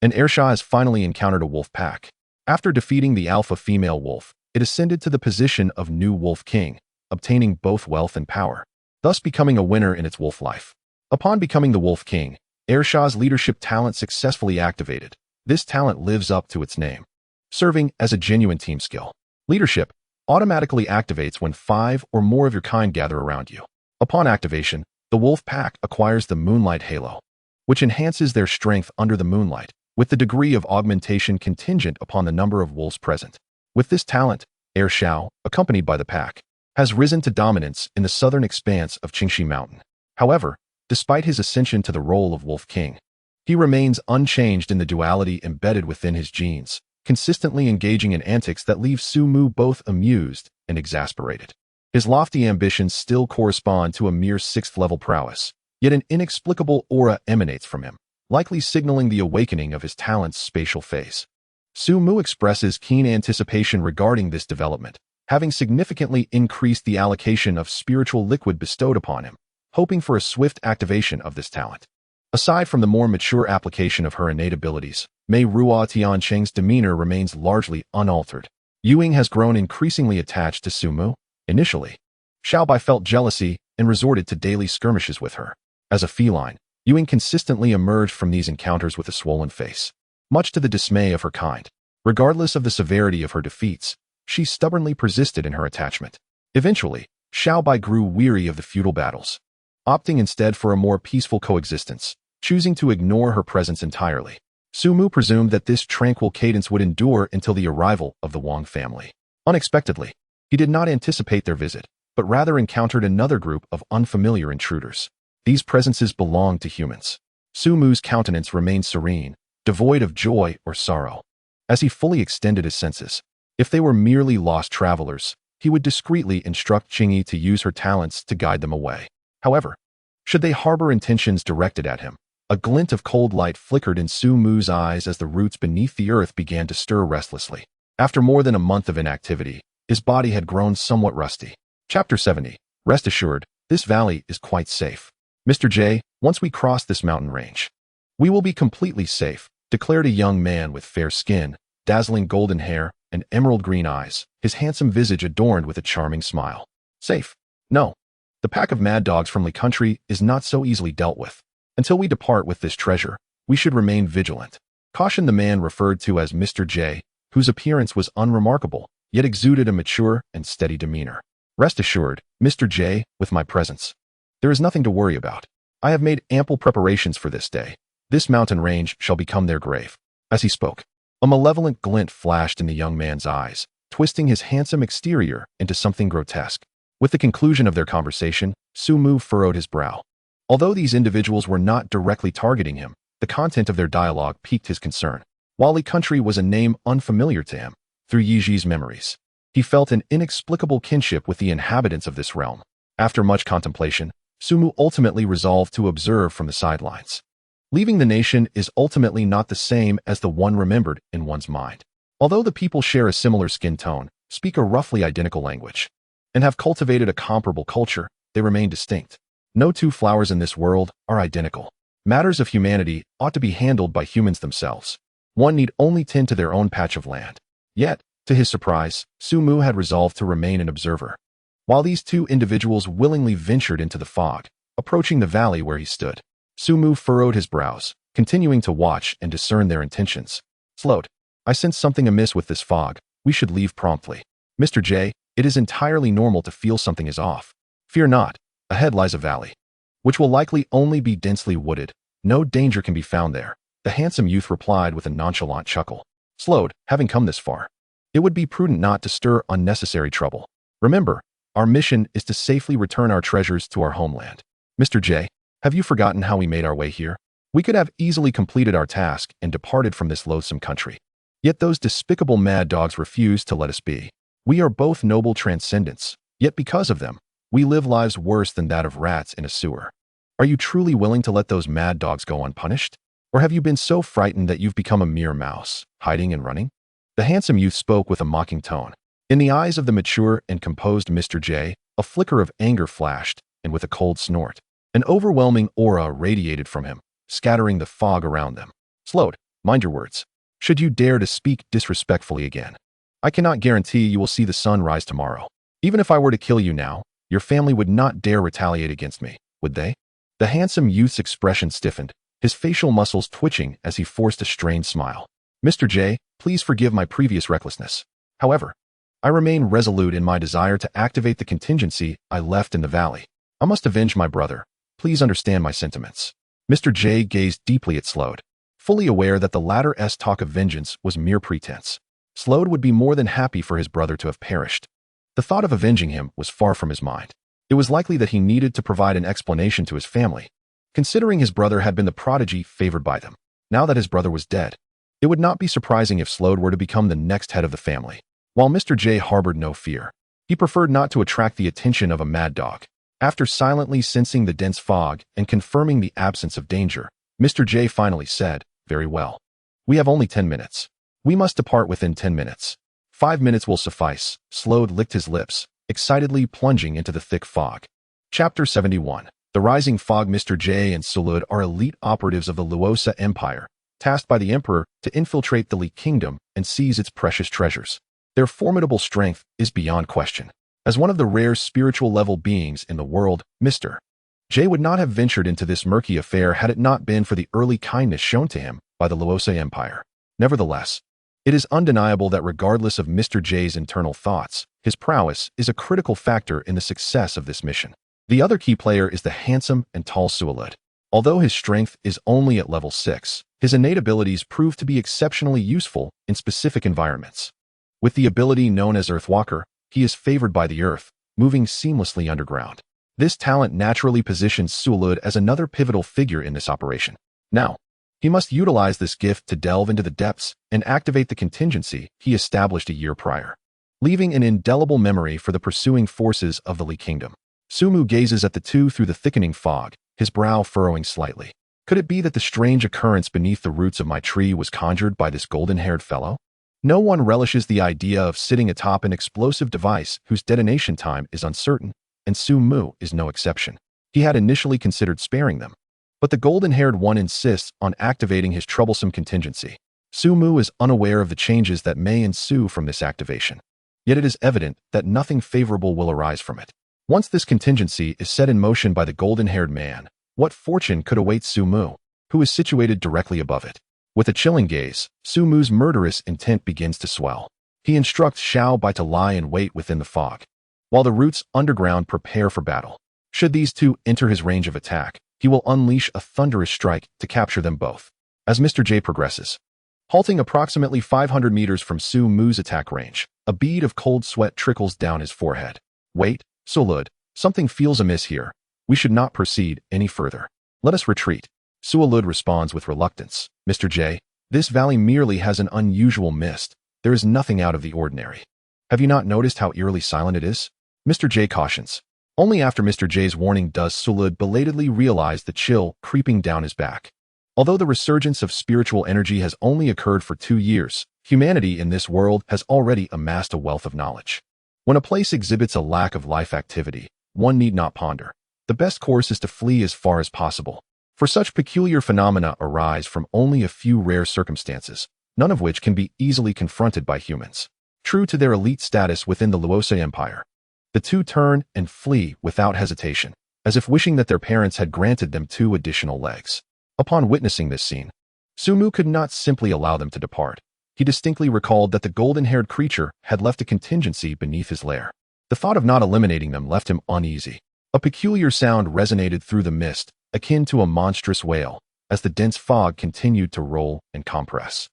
And Shah has finally encountered a wolf pack. After defeating the alpha female wolf, it ascended to the position of new wolf king, obtaining both wealth and power, thus becoming a winner in its wolf life. Upon becoming the wolf king, Shah's leadership talent successfully activated. This talent lives up to its name, serving as a genuine team skill. Leadership automatically activates when 5 or more of your kind gather around you. Upon activation, the wolf pack acquires the moonlight halo, which enhances their strength under the moonlight, with the degree of augmentation contingent upon the number of wolves present. With this talent, Xiao, accompanied by the pack, has risen to dominance in the southern expanse of Qingxi Mountain. However, despite his ascension to the role of Wolf King, he remains unchanged in the duality embedded within his genes, consistently engaging in antics that leave Su Mu both amused and exasperated. His lofty ambitions still correspond to a mere 6th-level prowess, yet an inexplicable aura emanates from him, likely signaling the awakening of his talent's spatial phase. Su Mu expresses keen anticipation regarding this development, having significantly increased the allocation of spiritual liquid bestowed upon him, hoping for a swift activation of this talent. Aside from the more mature application of her innate abilities, Mei Ruo Tiancheng's demeanor remains largely unaltered. Yu Ying has grown increasingly attached to Su Mu. Initially, Xiao Bai felt jealousy and resorted to daily skirmishes with her. As a feline, Yu Ying consistently emerged from these encounters with a swollen face, much to the dismay of her kind. Regardless of the severity of her defeats, she stubbornly persisted in her attachment. Eventually, Xiao Bai grew weary of the feudal battles, opting instead for a more peaceful coexistence, choosing to ignore her presence entirely. Su Mu presumed that this tranquil cadence would endure until the arrival of the Wang family. Unexpectedly, he did not anticipate their visit, but rather encountered another group of unfamiliar intruders. These presences belonged to humans. Su Mu's countenance remained serene, devoid of joy or sorrow. As he fully extended his senses, if they were merely lost travelers, he would discreetly instruct Qingyi to use her talents to guide them away. However, should they harbor intentions directed at him, a glint of cold light flickered in Su Mu's eyes as the roots beneath the earth began to stir restlessly. After more than a month of inactivity, his body had grown somewhat rusty. Chapter 70. Rest assured, this valley is quite safe. Mr. J, once we cross this mountain range, we will be completely safe, declared a young man with fair skin, dazzling golden hair, and emerald green eyes, his handsome visage adorned with a charming smile. Safe? No. The pack of mad dogs from the country is not so easily dealt with. Until we depart with this treasure, we should remain vigilant, cautioned the man referred to as Mr. J, whose appearance was unremarkable, yet exuded a mature and steady demeanor. Rest assured, Mr. J, with my presence, there is nothing to worry about. I have made ample preparations for this day. This mountain range shall become their grave. As he spoke, a malevolent glint flashed in the young man's eyes, twisting his handsome exterior into something grotesque. With the conclusion of their conversation, Su Mu furrowed his brow. Although these individuals were not directly targeting him, the content of their dialogue piqued his concern. Wali country was a name unfamiliar to him. Through Yiji's memories, he felt an inexplicable kinship with the inhabitants of this realm. After much contemplation, Su Mu ultimately resolved to observe from the sidelines. Leaving the nation is ultimately not the same as the one remembered in one's mind. Although the people share a similar skin tone, speak a roughly identical language, and have cultivated a comparable culture, they remain distinct. No two flowers in this world are identical. Matters of humanity ought to be handled by humans themselves. One need only tend to their own patch of land. Yet, to his surprise, Su Mu had resolved to remain an observer. While these two individuals willingly ventured into the fog, approaching the valley where he stood, Su Mu furrowed his brows, continuing to watch and discern their intentions. Slowed. I sense something amiss with this fog. We should leave promptly. Mr. J, it is entirely normal to feel something is off. Fear not. Ahead lies a valley, which will likely only be densely wooded. No danger can be found there. The handsome youth replied with a nonchalant chuckle. Slowed, having come this far, it would be prudent not to stir unnecessary trouble. Remember, our mission is to safely return our treasures to our homeland. Mr. J, have you forgotten how we made our way here? We could have easily completed our task and departed from this loathsome country. Yet those despicable mad dogs refused to let us be. We are both noble transcendents, yet because of them, we live lives worse than that of rats in a sewer. Are you truly willing to let those mad dogs go unpunished? Or have you been so frightened that you've become a mere mouse, hiding and running? The handsome youth spoke with a mocking tone. In the eyes of the mature and composed Mr. J, a flicker of anger flashed, and with a cold snort, an overwhelming aura radiated from him, scattering the fog around them. Slowed, mind your words. Should you dare to speak disrespectfully again, I cannot guarantee you will see the sun rise tomorrow. Even if I were to kill you now, your family would not dare retaliate against me, would they? The handsome youth's expression stiffened, his facial muscles twitching as he forced a strained smile. Mr. J, please forgive my previous recklessness. However, I remain resolute in my desire to activate the contingency I left in the valley. I must avenge my brother. Please understand my sentiments. Mr. J gazed deeply at Slowed, fully aware that the latter's talk of vengeance was mere pretense. Slowed would be more than happy for his brother to have perished. The thought of avenging him was far from his mind. It was likely that he needed to provide an explanation to his family, considering his brother had been the prodigy favored by them. Now that his brother was dead, it would not be surprising if Slowed were to become the next head of the family. While Mr. J harbored no fear, he preferred not to attract the attention of a mad dog. After silently sensing the dense fog and confirming the absence of danger, Mr. J finally said, "Very well. We have only 10 minutes. We must depart within 10 minutes. 5 minutes will suffice." Slowed licked his lips, excitedly plunging into the thick fog. Chapter 71. The Rising Fog. Mr. J and Sulud are elite operatives of the Luosa Empire, tasked by the Emperor to infiltrate the Li Kingdom and seize its precious treasures. Their formidable strength is beyond question. As one of the rare spiritual-level beings in the world, Mr. J would not have ventured into this murky affair had it not been for the early kindness shown to him by the Luosa Empire. Nevertheless, it is undeniable that regardless of Mr. J's internal thoughts, his prowess is a critical factor in the success of this mission. The other key player is the handsome and tall Sulud. Although his strength is only at level 6, his innate abilities prove to be exceptionally useful in specific environments. With the ability known as Earthwalker, he is favored by the earth, moving seamlessly underground. This talent naturally positions Sulud as another pivotal figure in this operation. Now, he must utilize this gift to delve into the depths and activate the contingency he established a year prior, leaving an indelible memory for the pursuing forces of the Li Kingdom. Su Mu gazes at the two through the thickening fog, his brow furrowing slightly. Could it be that the strange occurrence beneath the roots of my tree was conjured by this golden-haired fellow? No one relishes the idea of sitting atop an explosive device whose detonation time is uncertain, and Su Mu is no exception. He had initially considered sparing them, but the golden-haired one insists on activating his troublesome contingency. Su Mu is unaware of the changes that may ensue from this activation, yet it is evident that nothing favorable will arise from it. Once this contingency is set in motion by the golden-haired man, what fortune could await Su Mu, who is situated directly above it? With a chilling gaze, Su Mu's murderous intent begins to swell. He instructs Xiao Bai to lie in wait within the fog, while the roots underground prepare for battle. Should these two enter his range of attack, he will unleash a thunderous strike to capture them both. As Mr. J progresses, halting approximately 500 meters from Su Mu's attack range, a bead of cold sweat trickles down his forehead. Wait, Sulud, something feels amiss here. We should not proceed any further. Let us retreat. Sualud responds with reluctance. Mr. J, this valley merely has an unusual mist. There is nothing out of the ordinary. Have you not noticed how eerily silent it is? Mr. J cautions. Only after Mr. J's warning does Sualud belatedly realize the chill creeping down his back. Although the resurgence of spiritual energy has only occurred for 2 years, humanity in this world has already amassed a wealth of knowledge. When a place exhibits a lack of life activity, one need not ponder. The best course is to flee as far as possible. For such peculiar phenomena arise from only a few rare circumstances, none of which can be easily confronted by humans. True to their elite status within the Luosa Empire, the two turn and flee without hesitation, as if wishing that their parents had granted them 2 additional legs. Upon witnessing this scene, Sumu could not simply allow them to depart. He distinctly recalled that the golden-haired creature had left a contingency beneath his lair. The thought of not eliminating them left him uneasy. A peculiar sound resonated through the mist, akin to a monstrous wail, as the dense fog continued to roll and compress,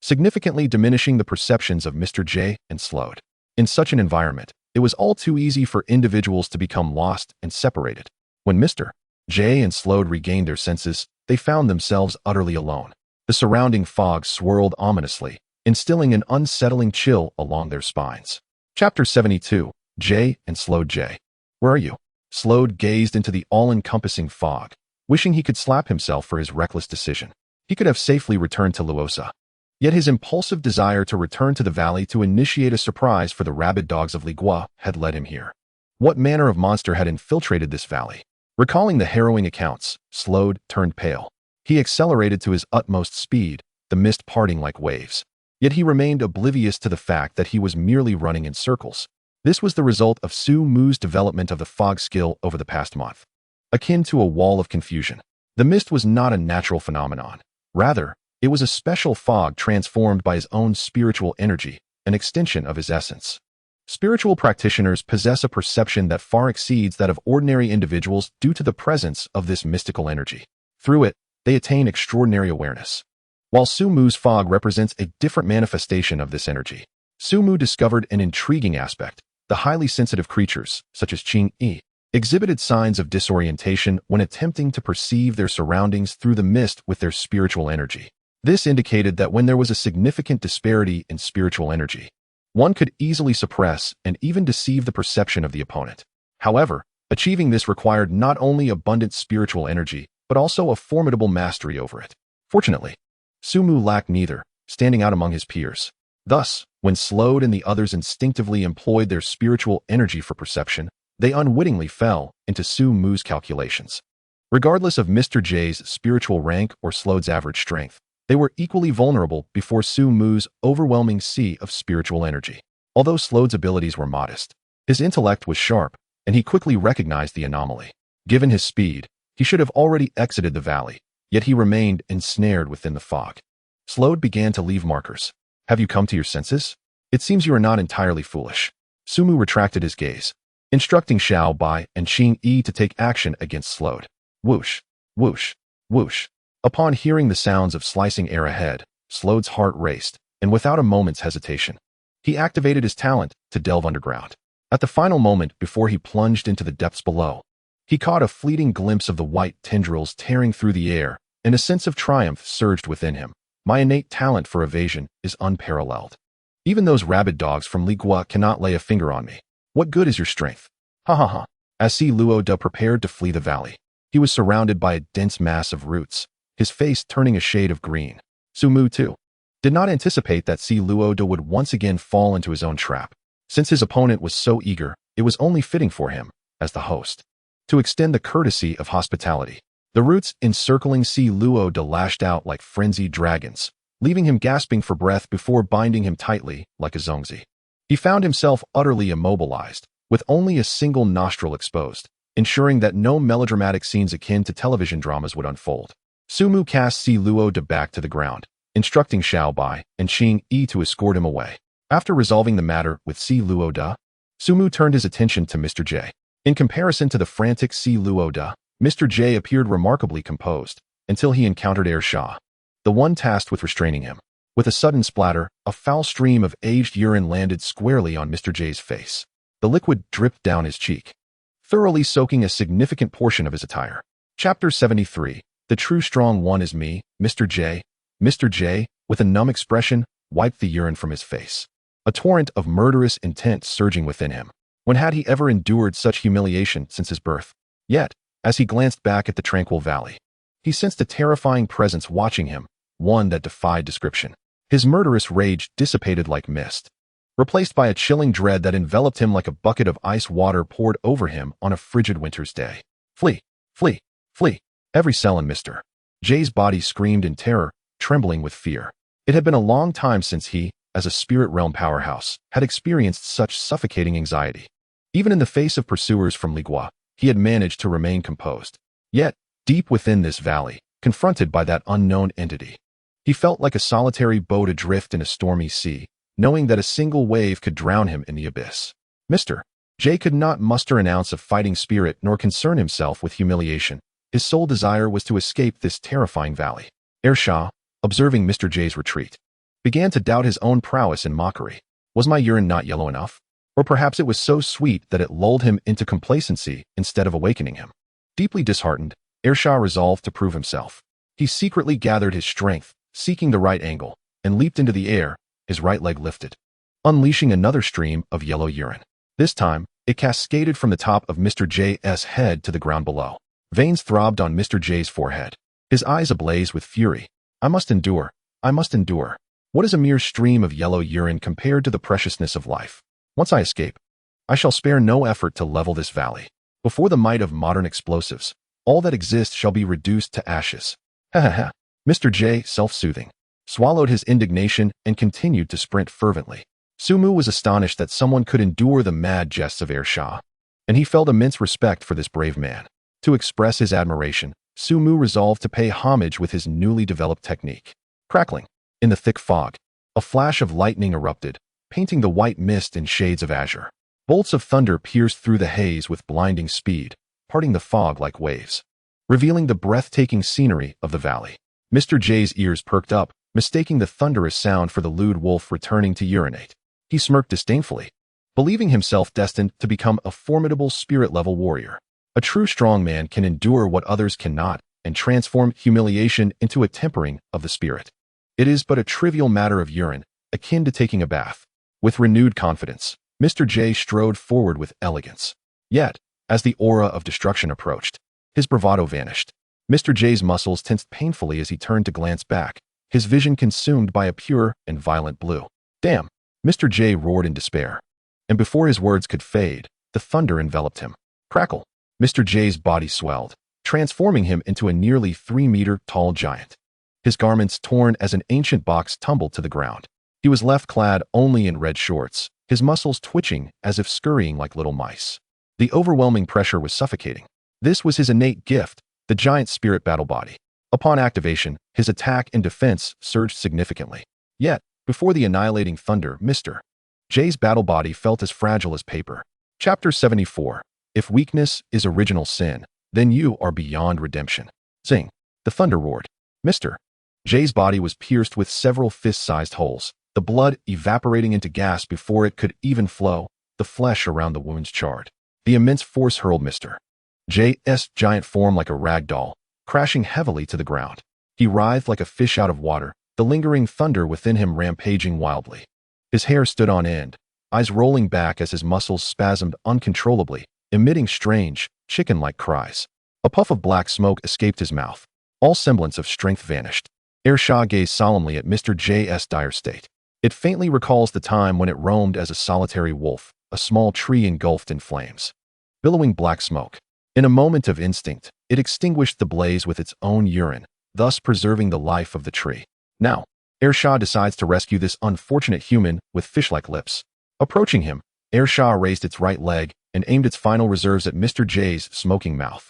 significantly diminishing the perceptions of Mr. J and Slode. In such an environment, it was all too easy for individuals to become lost and separated. When Mr. J and Slode regained their senses, they found themselves utterly alone. The surrounding fog swirled ominously, instilling an unsettling chill along their spines. Chapter 72. J and Slode J. Where are you? Slode gazed into the all-encompassing fog, wishing he could slap himself for his reckless decision. He could have safely returned to Luosa. Yet his impulsive desire to return to the valley to initiate a surprise for the rabid dogs of Ligua had led him here. What manner of monster had infiltrated this valley? Recalling the harrowing accounts, Slode turned pale. He accelerated to his utmost speed, the mist parting like waves. Yet he remained oblivious to the fact that he was merely running in circles. This was the result of Su Mu's development of the fog skill over the past month. Akin to a wall of confusion, the mist was not a natural phenomenon. Rather, it was a special fog transformed by his own spiritual energy, an extension of his essence. Spiritual practitioners possess a perception that far exceeds that of ordinary individuals due to the presence of this mystical energy. Through it, they attain extraordinary awareness. While Su Mu's fog represents a different manifestation of this energy, Su Mu discovered an intriguing aspect. The highly sensitive creatures, such as Qing Yi, exhibited signs of disorientation when attempting to perceive their surroundings through the mist with their spiritual energy. This indicated that when there was a significant disparity in spiritual energy, one could easily suppress and even deceive the perception of the opponent. However, achieving this required not only abundant spiritual energy, but also a formidable mastery over it. Fortunately, Su Mu lacked neither, standing out among his peers. Thus, when Slode and the others instinctively employed their spiritual energy for perception, they unwittingly fell into Su Mu's calculations. Regardless of Mr. J's spiritual rank or Slode's average strength, they were equally vulnerable before Su Mu's overwhelming sea of spiritual energy. Although Slode's abilities were modest, his intellect was sharp, and he quickly recognized the anomaly. Given his speed, he should have already exited the valley, yet he remained ensnared within the fog. Slode began to leave markers. Have you come to your senses? It seems you are not entirely foolish. Su Mu retracted his gaze, instructing Xiao Bai and Qing Yi to take action against Slode. Whoosh, whoosh, whoosh. Upon hearing the sounds of slicing air ahead, Slode's heart raced, and without a moment's hesitation, he activated his talent to delve underground. At the final moment before he plunged into the depths below, he caught a fleeting glimpse of the white tendrils tearing through the air, and a sense of triumph surged within him. My innate talent for evasion is unparalleled. Even those rabid dogs from Ligua cannot lay a finger on me. What good is your strength? Ha ha ha. As Si Luo De prepared to flee the valley, he was surrounded by a dense mass of roots, his face turning a shade of green. Su Mu, too, did not anticipate that Si Luo De would once again fall into his own trap. Since his opponent was so eager, it was only fitting for him, as the host, to extend the courtesy of hospitality. The roots encircling Si Luo De lashed out like frenzied dragons, leaving him gasping for breath before binding him tightly like a zongzi. He found himself utterly immobilized, with only a single nostril exposed, ensuring that no melodramatic scenes akin to television dramas would unfold. Su Mu cast Si Luo De back to the ground, instructing Xiao Bai and Qing Yi to escort him away. After resolving the matter with Si Luo De, Su Mu turned his attention to Mr. J. In comparison to the frantic Si Luo De, Mr. J appeared remarkably composed, until he encountered Air Shah, the one tasked with restraining him. With a sudden splatter, a foul stream of aged urine landed squarely on Mr. J's face. The liquid dripped down his cheek, thoroughly soaking a significant portion of his attire. Chapter 73. The true strong one is me, Mr. J. Mr. J, with a numb expression, wiped the urine from his face. A torrent of murderous intent surging within him. When had he ever endured such humiliation since his birth? Yet, as he glanced back at the tranquil valley, he sensed a terrifying presence watching him, one that defied description. His murderous rage dissipated like mist, replaced by a chilling dread that enveloped him like a bucket of ice water poured over him on a frigid winter's day. Flee! Flee! Flee! Every cell in Mr. J's body screamed in terror, trembling with fear. It had been a long time since he, as a spirit realm powerhouse, had experienced such suffocating anxiety. Even in the face of pursuers from Ligua, he had managed to remain composed. Yet, deep within this valley, confronted by that unknown entity, he felt like a solitary boat adrift in a stormy sea, knowing that a single wave could drown him in the abyss. Mr. J could not muster an ounce of fighting spirit nor concern himself with humiliation. His sole desire was to escape this terrifying valley. Shah, observing Mr. J's retreat, began to doubt his own prowess in mockery. Was my urine not yellow enough? Or perhaps it was so sweet that it lulled him into complacency instead of awakening him. Deeply disheartened, Shah resolved to prove himself. He secretly gathered his strength, seeking the right angle, and leaped into the air, his right leg lifted, unleashing another stream of yellow urine. This time, it cascaded from the top of Mr. J's head to the ground below. Veins throbbed on Mr. J's forehead, his eyes ablaze with fury. I must endure. I must endure. What is a mere stream of yellow urine compared to the preciousness of life? Once I escape, I shall spare no effort to level this valley. Before the might of modern explosives, all that exists shall be reduced to ashes. Ha ha ha. Mr. J, self-soothing, swallowed his indignation and continued to sprint fervently. Sumu was astonished that someone could endure the mad jests of Shah, and he felt immense respect for this brave man. To express his admiration, Sumu resolved to pay homage with his newly developed technique. Crackling. In the thick fog, a flash of lightning erupted, painting the white mist in shades of azure. Bolts of thunder pierced through the haze with blinding speed, parting the fog like waves, revealing the breathtaking scenery of the valley. Mr. J's ears perked up, mistaking the thunderous sound for the lewd wolf returning to urinate. He smirked disdainfully, believing himself destined to become a formidable spirit-level warrior. A true strong man can endure what others cannot and transform humiliation into a tempering of the spirit. It is but a trivial matter of urine, akin to taking a bath. With renewed confidence, Mr. J strode forward with elegance. Yet, as the aura of destruction approached, his bravado vanished. Mr. J's muscles tensed painfully as he turned to glance back, his vision consumed by a pure and violent blue. Damn! Mr. J roared in despair. And before his words could fade, the thunder enveloped him. Crackle! Mr. J's body swelled, transforming him into a nearly 3-meter-tall giant. His garments torn as an ancient box tumbled to the ground. He was left clad only in red shorts, his muscles twitching as if scurrying like little mice. The overwhelming pressure was suffocating. This was his innate gift, the giant spirit battle body. Upon activation, his attack and defense surged significantly. Yet, before the annihilating thunder, Mr. J's battle body felt as fragile as paper. Chapter 74. If weakness is original sin, then you are beyond redemption. Zing! The thunder roared. Mr. J's body was pierced with several fist-sized holes, the blood evaporating into gas before it could even flow, the flesh around the wounds charred. The immense force hurled Mr. J's giant form like a rag doll, crashing heavily to the ground. He writhed like a fish out of water, the lingering thunder within him rampaging wildly. His hair stood on end, eyes rolling back as his muscles spasmed uncontrollably, emitting strange, chicken-like cries. A puff of black smoke escaped his mouth. All semblance of strength vanished. Shah gazed solemnly at Mr. J's dire state. It faintly recalls the time when it roamed as a solitary wolf, a small tree engulfed in flames, billowing black smoke. In a moment of instinct, it extinguished the blaze with its own urine, thus preserving the life of the tree. Now, Shah decides to rescue this unfortunate human with fish-like lips. Approaching him, Shah raised its right leg and aimed its final reserves at Mr. J's smoking mouth.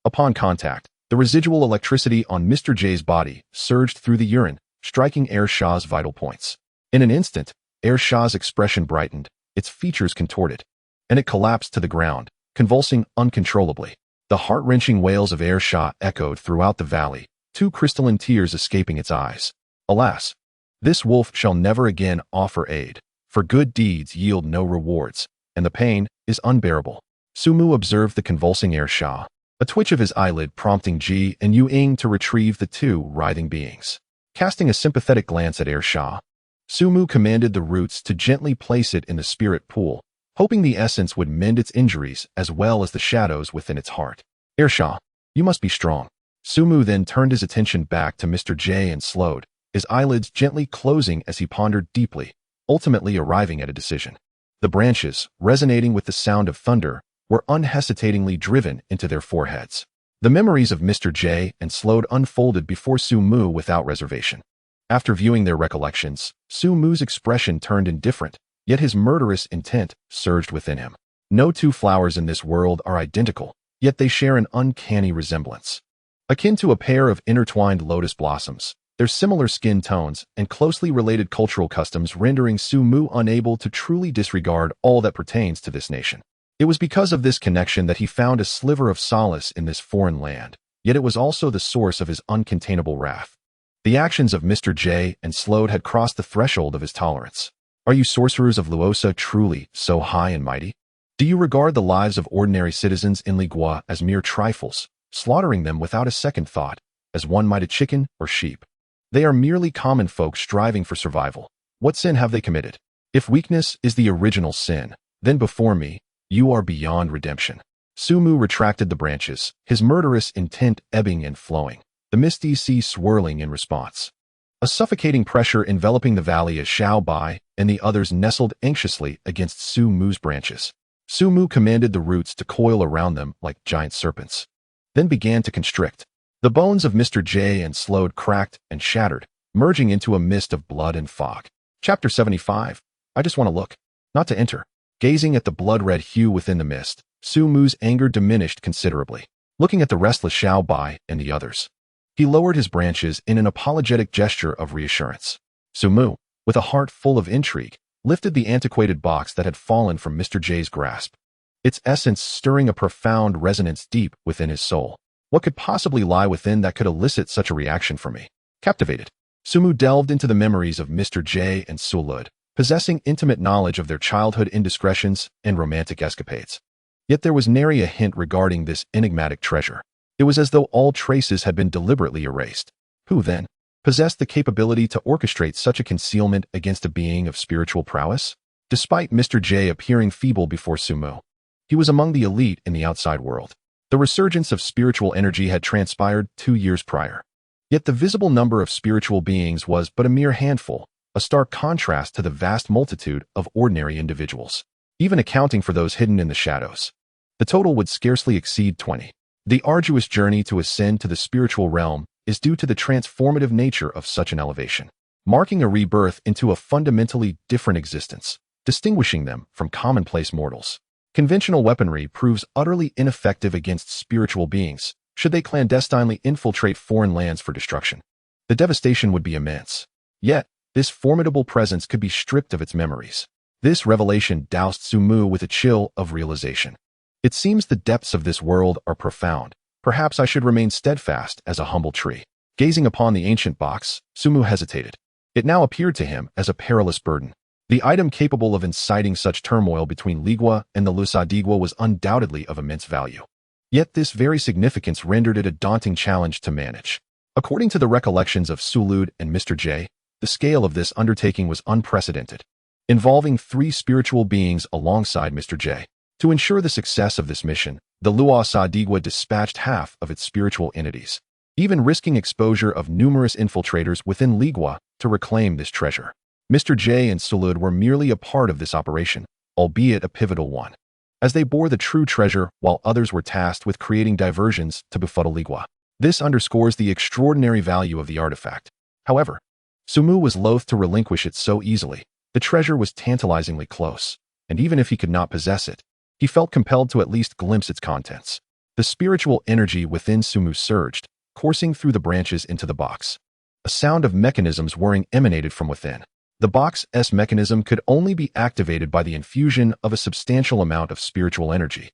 Upon contact, the residual electricity on Mr. J's body surged through the urine, striking Shah's vital points. In an instant, Shah's expression brightened, its features contorted, and it collapsed to the ground, convulsing uncontrollably. The heart-wrenching wails of Shah echoed throughout the valley, 2 crystalline tears escaping its eyes. Alas! This wolf shall never again offer aid, for good deeds yield no rewards, and the pain is unbearable. Sumu observed the convulsing air Sha, a twitch of his eyelid prompting Ji and Yu Ying to retrieve the two writhing beings. Casting a sympathetic glance at air Sha, Sumu commanded the roots to gently place it in the spirit pool, hoping the essence would mend its injuries as well as the shadows within its heart. Air Sha, you must be strong. Sumu then turned his attention back to Mr. J and slowed, his eyelids gently closing as he pondered deeply, ultimately arriving at a decision. The branches, resonating with the sound of thunder, were unhesitatingly driven into their foreheads. The memories of Mr. J and slowed unfolded before Sumu without reservation. After viewing their recollections, Sumu's expression turned indifferent, yet his murderous intent surged within him. No two flowers in this world are identical, yet they share an uncanny resemblance. Akin to a pair of intertwined lotus blossoms, their similar skin tones and closely related cultural customs rendering Sumu unable to truly disregard all that pertains to this nation. It was because of this connection that he found a sliver of solace in this foreign land, yet it was also the source of his uncontainable wrath. The actions of Mr. J and Slode had crossed the threshold of his tolerance. Are you sorcerers of Luosa truly so high and mighty? Do you regard the lives of ordinary citizens in Ligua as mere trifles, slaughtering them without a second thought, as one might a chicken or sheep? They are merely common folk striving for survival. What sin have they committed? If weakness is the original sin, then before me, you are beyond redemption. Sumu retracted the branches, his murderous intent ebbing and flowing, the misty sea swirling in response. A suffocating pressure enveloping the valley as Xiao Bai and the others nestled anxiously against Sumu's branches. Sumu commanded the roots to coil around them like giant serpents, then began to constrict. The bones of Mr. J and Slode cracked and shattered, merging into a mist of blood and fog. Chapter 75. I just want to look, not to enter. Gazing at the blood-red hue within the mist, Sumu's anger diminished considerably. Looking at the restless Xiao Bai and the others, he lowered his branches in an apologetic gesture of reassurance. Sumu, with a heart full of intrigue, lifted the antiquated box that had fallen from Mr. J's grasp, its essence stirring a profound resonance deep within his soul. What could possibly lie within that could elicit such a reaction from me? Captivated, Sumu delved into the memories of Mr. J and Sulud, possessing intimate knowledge of their childhood indiscretions and romantic escapades. Yet there was nary a hint regarding this enigmatic treasure. It was as though all traces had been deliberately erased. Who, then, possessed the capability to orchestrate such a concealment against a being of spiritual prowess? Despite Mr. J appearing feeble before Sumu, he was among the elite in the outside world. The resurgence of spiritual energy had transpired 2 years prior. Yet the visible number of spiritual beings was but a mere handful, a stark contrast to the vast multitude of ordinary individuals. Even accounting for those hidden in the shadows, the total would scarcely exceed 20. The arduous journey to ascend to the spiritual realm is due to the transformative nature of such an elevation, marking a rebirth into a fundamentally different existence, distinguishing them from commonplace mortals. Conventional weaponry proves utterly ineffective against spiritual beings, should they clandestinely infiltrate foreign lands for destruction. The devastation would be immense. Yet, this formidable presence could be stripped of its memories. This revelation doused Sumu with a chill of realization. It seems the depths of this world are profound. Perhaps I should remain steadfast as a humble tree. Gazing upon the ancient box, Sumu hesitated. It now appeared to him as a perilous burden. The item capable of inciting such turmoil between Ligua and the Lusadigua was undoubtedly of immense value. Yet this very significance rendered it a daunting challenge to manage. According to the recollections of Sulud and Mr. J, the scale of this undertaking was unprecedented, involving 3 spiritual beings alongside Mr. J. To ensure the success of this mission, the Lusadigua dispatched half of its spiritual entities, even risking exposure of numerous infiltrators within Ligua to reclaim this treasure. Mr. J and Sulud were merely a part of this operation, albeit a pivotal one, as they bore the true treasure while others were tasked with creating diversions to befuddle Ligua. This underscores the extraordinary value of the artifact. However, Sumu was loath to relinquish it so easily. The treasure was tantalizingly close, and even if he could not possess it, he felt compelled to at least glimpse its contents. The spiritual energy within Sumu surged, coursing through the branches into the box. A sound of mechanisms whirring emanated from within. The box's mechanism could only be activated by the infusion of a substantial amount of spiritual energy,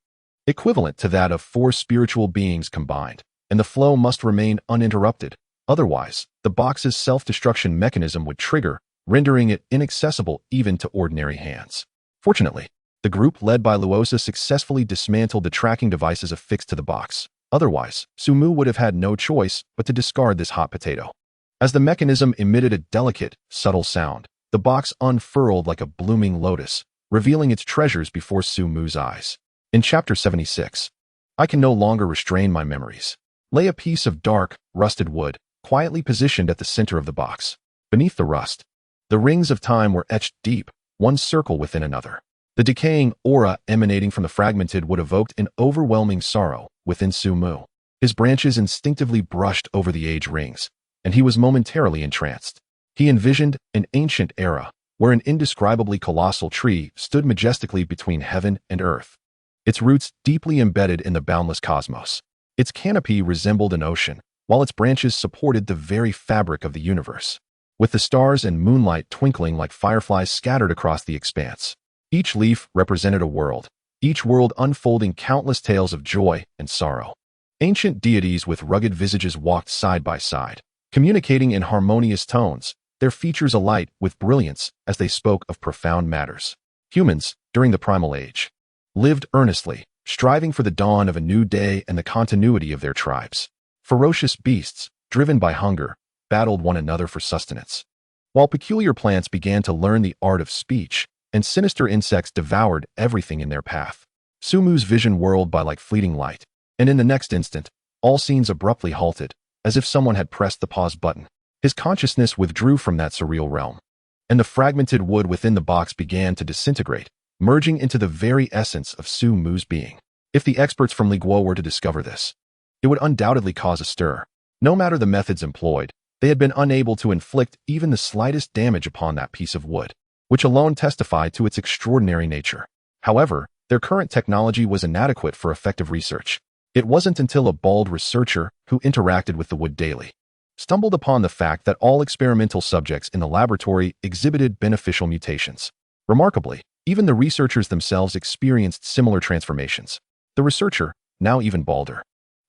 equivalent to that of 4 spiritual beings combined, and the flow must remain uninterrupted. Otherwise, the box's self-destruction mechanism would trigger, rendering it inaccessible even to ordinary hands. Fortunately, The group led by Luosa successfully dismantled the tracking devices affixed to the box. Otherwise, Sumu would have had no choice but to discard this hot potato. As the mechanism emitted a delicate, subtle sound, the box unfurled like a blooming lotus, revealing its treasures before Sumu's eyes. In Chapter 76, I can no longer restrain my memories. Lay a piece of dark, rusted wood, quietly positioned at the center of the box. Beneath the rust, the rings of time were etched deep, one circle within another. The decaying aura emanating from the fragmented wood evoked an overwhelming sorrow within Sumu. His branches instinctively brushed over the age rings, and he was momentarily entranced. He envisioned an ancient era where an indescribably colossal tree stood majestically between heaven and earth, its roots deeply embedded in the boundless cosmos. Its canopy resembled an ocean, while its branches supported the very fabric of the universe, with the stars and moonlight twinkling like fireflies scattered across the expanse. Each leaf represented a world, each world unfolding countless tales of joy and sorrow. Ancient deities with rugged visages walked side by side, communicating in harmonious tones, their features alight with brilliance as they spoke of profound matters. Humans, during the primal age, lived earnestly, striving for the dawn of a new day and the continuity of their tribes. Ferocious beasts, driven by hunger, battled one another for sustenance, while peculiar plants began to learn the art of speech, and sinister insects devoured everything in their path. Sumu's vision whirled by like fleeting light, and in the next instant, all scenes abruptly halted, as if someone had pressed the pause button. His consciousness withdrew from that surreal realm, and the fragmented wood within the box began to disintegrate, merging into the very essence of Sumu's being. If the experts from Liguo were to discover this, it would undoubtedly cause a stir. No matter the methods employed, they had been unable to inflict even the slightest damage upon that piece of wood, which alone testified to its extraordinary nature. However, their current technology was inadequate for effective research. It wasn't until a bald researcher who interacted with the wood daily stumbled upon the fact that all experimental subjects in the laboratory exhibited beneficial mutations. Remarkably, even the researchers themselves experienced similar transformations. The researcher, now even balder,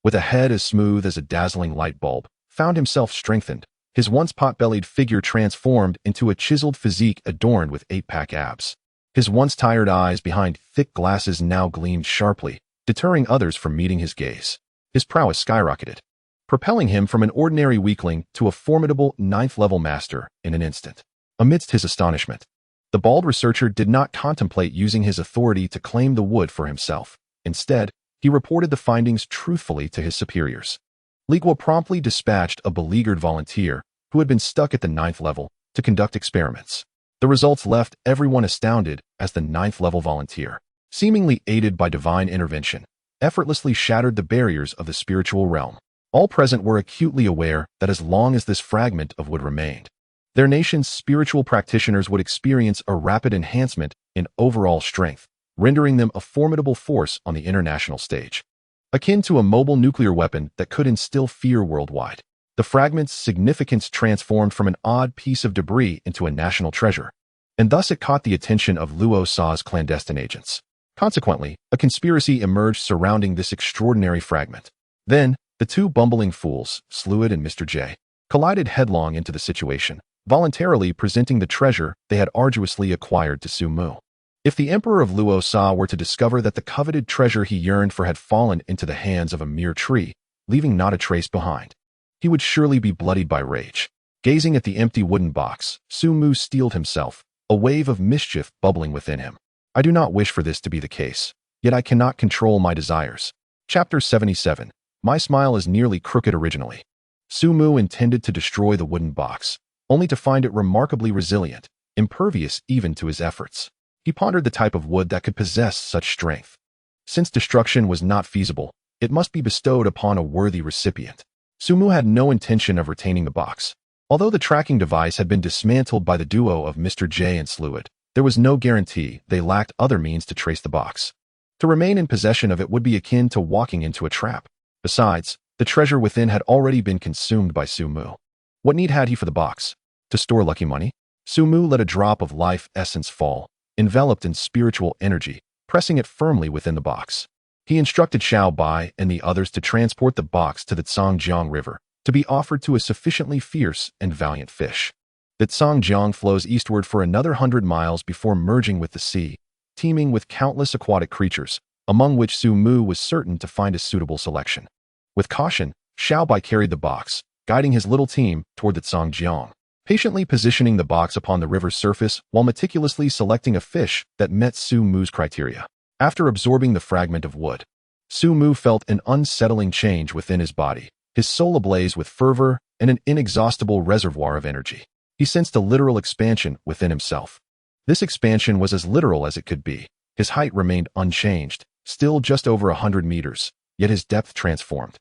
with a head as smooth as a dazzling light bulb, found himself strengthened. His once pot-bellied figure transformed into a chiseled physique adorned with eight-pack abs. His once tired eyes behind thick glasses now gleamed sharply, deterring others from meeting his gaze. His prowess skyrocketed, propelling him from an ordinary weakling to a formidable ninth-level master in an instant. Amidst his astonishment, the bald researcher did not contemplate using his authority to claim the wood for himself. Instead, he reported the findings truthfully to his superiors. Liguo promptly dispatched a beleaguered volunteer who had been stuck at the 9th level to conduct experiments. The results left everyone astounded as the 9th level volunteer, seemingly aided by divine intervention, effortlessly shattered the barriers of the spiritual realm. All present were acutely aware that as long as this fragment of wood remained, their nation's spiritual practitioners would experience a rapid enhancement in overall strength, rendering them a formidable force on the international stage, akin to a mobile nuclear weapon that could instill fear worldwide. The fragment's significance transformed from an odd piece of debris into a national treasure, and thus it caught the attention of Luo Sa's clandestine agents. Consequently, a conspiracy emerged surrounding this extraordinary fragment. Then, the two bumbling fools, Sluid and Mr. J, collided headlong into the situation, voluntarily presenting the treasure they had arduously acquired to Sumu. If the Emperor of Luo Sa were to discover that the coveted treasure he yearned for had fallen into the hands of a mere tree, leaving not a trace behind, he would surely be bloodied by rage. Gazing at the empty wooden box, Sumu steeled himself, a wave of mischief bubbling within him. I do not wish for this to be the case, yet I cannot control my desires. Chapter 77. My smile is nearly crooked originally. Sumu intended to destroy the wooden box, only to find it remarkably resilient, impervious even to his efforts. He pondered the type of wood that could possess such strength. Since destruction was not feasible, it must be bestowed upon a worthy recipient. Sumu had no intention of retaining the box. Although the tracking device had been dismantled by the duo of Mr. J and Sluid, there was no guarantee they lacked other means to trace the box. To remain in possession of it would be akin to walking into a trap. Besides, the treasure within had already been consumed by Sumu. What need had he for the box? To store lucky money? Sumu let a drop of life essence fall, enveloped in spiritual energy, pressing it firmly within the box. He instructed Xiao Bai and the others to transport the box to the Tsangjiang River, to be offered to a sufficiently fierce and valiant fish. The Tsangjiang flows eastward for another 100 miles before merging with the sea, teeming with countless aquatic creatures, among which Su Mu was certain to find a suitable selection. With caution, Xiao Bai carried the box, guiding his little team toward the Zhangjiang, patiently positioning the box upon the river's surface while meticulously selecting a fish that met Su Mu's criteria. After absorbing the fragment of wood, Su Mu felt an unsettling change within his body, his soul ablaze with fervor and an inexhaustible reservoir of energy. He sensed a literal expansion within himself. This expansion was as literal as it could be. His height remained unchanged, still just over 100 meters, yet his depth transformed,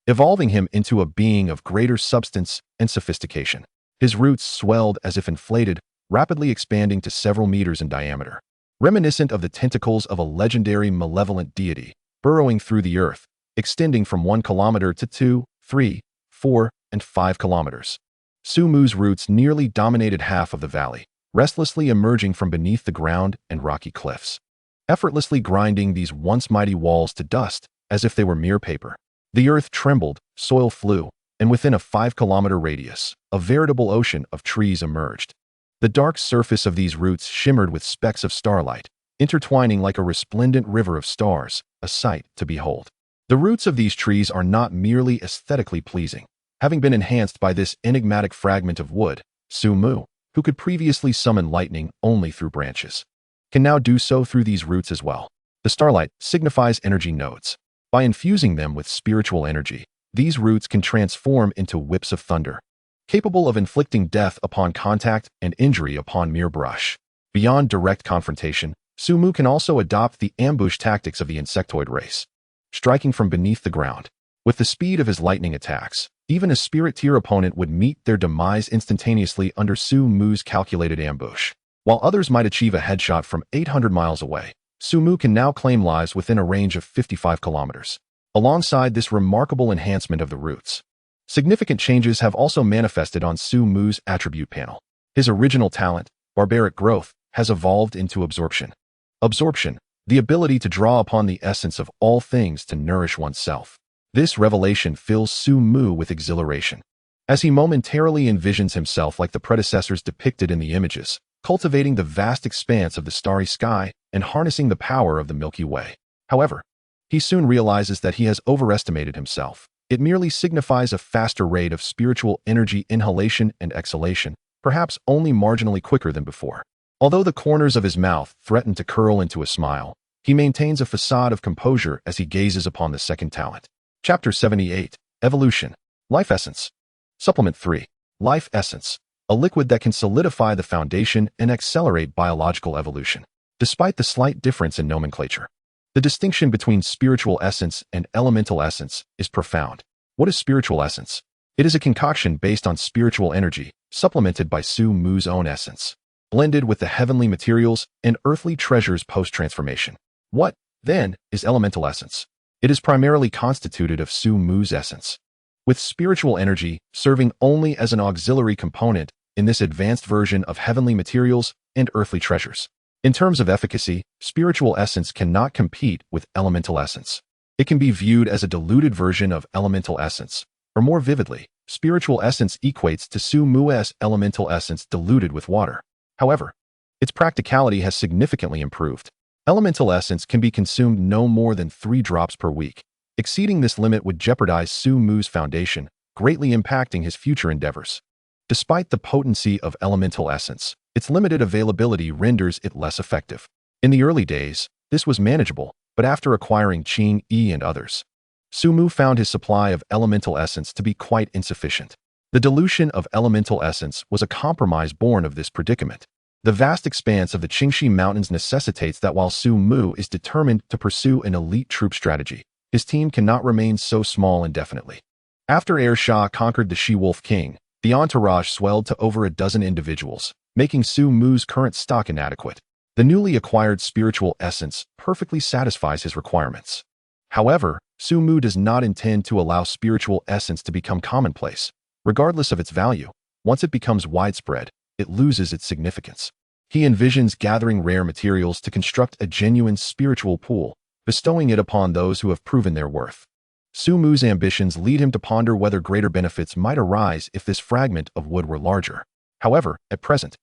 evolving him into a being of greater substance and sophistication. His roots swelled as if inflated, rapidly expanding to several meters in diameter, reminiscent of the tentacles of a legendary malevolent deity, burrowing through the earth, extending from 1 kilometer to 2, 3, 4, and 5 kilometers. Su Mu's roots nearly dominated half of the valley, restlessly emerging from beneath the ground and rocky cliffs, effortlessly grinding these once mighty walls to dust as if they were mere paper. The earth trembled, soil flew, and within a 5-kilometer radius, a veritable ocean of trees emerged. The dark surface of these roots shimmered with specks of starlight, intertwining like a resplendent river of stars, a sight to behold. The roots of these trees are not merely aesthetically pleasing. Having been enhanced by this enigmatic fragment of wood, Su Mu, who could previously summon lightning only through branches, can now do so through these roots as well. The starlight signifies energy nodes. By infusing them with spiritual energy, these roots can transform into whips of thunder, capable of inflicting death upon contact and injury upon mere brush. Beyond direct confrontation, Su Mu can also adopt the ambush tactics of the insectoid race, striking from beneath the ground. With the speed of his lightning attacks, even a spirit tier opponent would meet their demise instantaneously under Su Mu's calculated ambush. While others might achieve a headshot from 800 miles away, Su Mu can now claim lives within a range of 55 kilometers. Alongside this remarkable enhancement of the roots, significant changes have also manifested on Su Mu's attribute panel. His original talent, barbaric growth, has evolved into absorption. Absorption, the ability to draw upon the essence of all things to nourish oneself. This revelation fills Su Mu with exhilaration, as he momentarily envisions himself like the predecessors depicted in the images, cultivating the vast expanse of the starry sky and harnessing the power of the Milky Way. However, he soon realizes that he has overestimated himself. It merely signifies a faster rate of spiritual energy inhalation and exhalation, perhaps only marginally quicker than before. Although the corners of his mouth threaten to curl into a smile, he maintains a facade of composure as he gazes upon the second talent. Chapter 78, Evolution. Life Essence. Supplement 3. Life Essence, a liquid that can solidify the foundation and accelerate biological evolution. Despite the slight difference in nomenclature, the distinction between spiritual essence and elemental essence is profound. What is spiritual essence? It is a concoction based on spiritual energy, supplemented by Su Mu's own essence, blended with the heavenly materials and earthly treasures post-transformation. What, then, is elemental essence? It is primarily constituted of Su Mu's essence, with spiritual energy serving only as an auxiliary component in this advanced version of heavenly materials and earthly treasures. In terms of efficacy, spiritual essence cannot compete with elemental essence. It can be viewed as a diluted version of elemental essence, or more vividly, spiritual essence equates to Su Mu's elemental essence diluted with water. However, its practicality has significantly improved. Elemental essence can be consumed no more than 3 drops per week. Exceeding this limit would jeopardize Su Mu's foundation, greatly impacting his future endeavors. Despite the potency of elemental essence, its limited availability renders it less effective. In the early days, this was manageable, but after acquiring Qing Yi and others, Su Mu found his supply of elemental essence to be quite insufficient. The dilution of elemental essence was a compromise born of this predicament. The vast expanse of the Qingxi Mountains necessitates that while Su Mu is determined to pursue an elite troop strategy, his team cannot remain so small indefinitely. After Air Shah conquered the She-Wolf King, the entourage swelled to over a dozen individuals, making Su Mu's current stock inadequate. The newly acquired spiritual essence perfectly satisfies his requirements. However, Su Mu does not intend to allow spiritual essence to become commonplace. Regardless of its value, once it becomes widespread, it loses its significance. He envisions gathering rare materials to construct a genuine spiritual pool, bestowing it upon those who have proven their worth. Su Mu's ambitions lead him to ponder whether greater benefits might arise if this fragment of wood were larger. However, at present,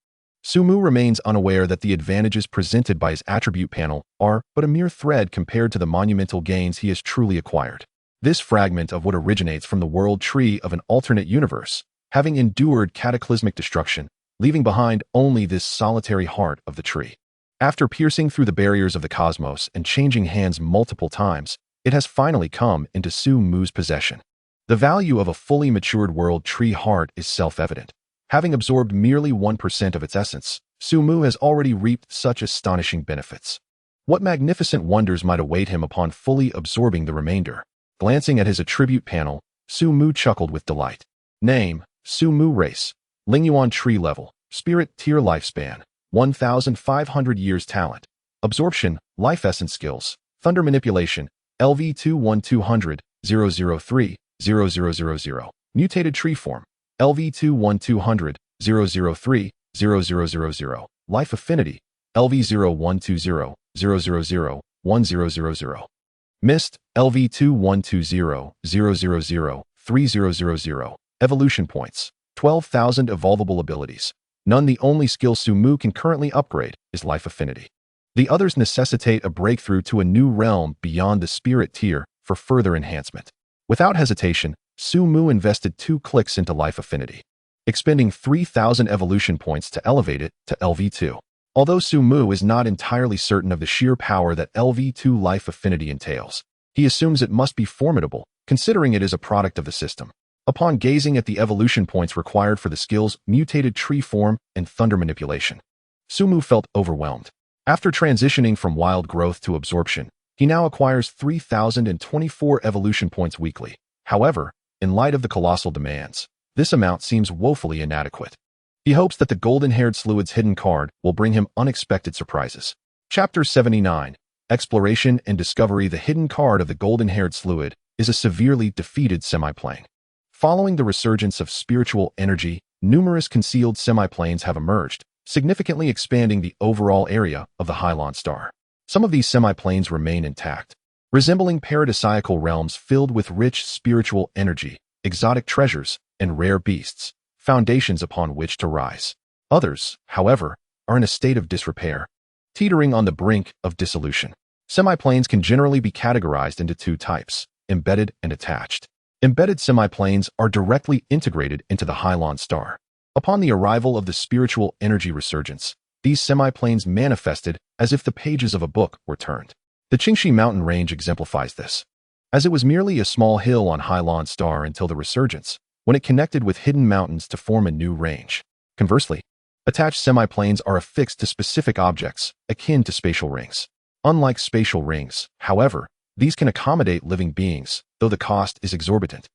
Sumu remains unaware that the advantages presented by his attribute panel are but a mere thread compared to the monumental gains he has truly acquired. This fragment of what originates from the world tree of an alternate universe, having endured cataclysmic destruction, leaving behind only this solitary heart of the tree. After piercing through the barriers of the cosmos and changing hands multiple times, it has finally come into Sumu's possession. The value of a fully matured world tree heart is self-evident. Having absorbed merely 1% of its essence, Sumu has already reaped such astonishing benefits. What magnificent wonders might await him upon fully absorbing the remainder? Glancing at his attribute panel, Sumu chuckled with delight. Name, Sumu race. Lingyuan tree level. Spirit tier lifespan. 1,500 years talent. Absorption, life essence skills. Thunder manipulation. LV21200, 003, 0000. Mutated tree form. LV21200, 003, 0000. Life affinity. LV0120, 000, 1000. Mist, LV2120, 000, 3000. Evolution points. 12,000 evolvable abilities. None. The only skill Sumu can currently upgrade is life affinity. The others necessitate a breakthrough to a new realm beyond the spirit tier for further enhancement. Without hesitation, Sumu invested 2 clicks into life affinity, expending 3,000 evolution points to elevate it to LV2. Although Sumu is not entirely certain of the sheer power that LV2 life affinity entails, he assumes it must be formidable, considering it is a product of the system. Upon gazing at the evolution points required for the skills Mutated Tree Form and Thunder Manipulation, Sumu felt overwhelmed. After transitioning from wild growth to absorption, he now acquires 3,024 evolution points weekly. However, in light of the colossal demands, this amount seems woefully inadequate. He hopes that the golden-haired Sluid's hidden card will bring him unexpected surprises. Chapter 79, Exploration and Discovery. The hidden card of the golden-haired Sluid is a severely defeated semiplane. Following the resurgence of spiritual energy, numerous concealed semiplanes have emerged, significantly expanding the overall area of the Hylon star. Some of these semiplanes remain intact, resembling paradisiacal realms filled with rich spiritual energy, exotic treasures, and rare beasts, foundations upon which to rise. Others, however, are in a state of disrepair, teetering on the brink of dissolution. Semiplanes can generally be categorized into 2 types, embedded and attached. Embedded semiplanes are directly integrated into the Hylon star. Upon the arrival of the spiritual energy resurgence, these semiplanes manifested as if the pages of a book were turned. The Qingxi mountain range exemplifies this, as it was merely a small hill on Hylon star until the resurgence, when it connected with hidden mountains to form a new range. Conversely, attached semiplanes are affixed to specific objects, akin to spatial rings. Unlike spatial rings, however, these can accommodate living beings, though the cost is exorbitant,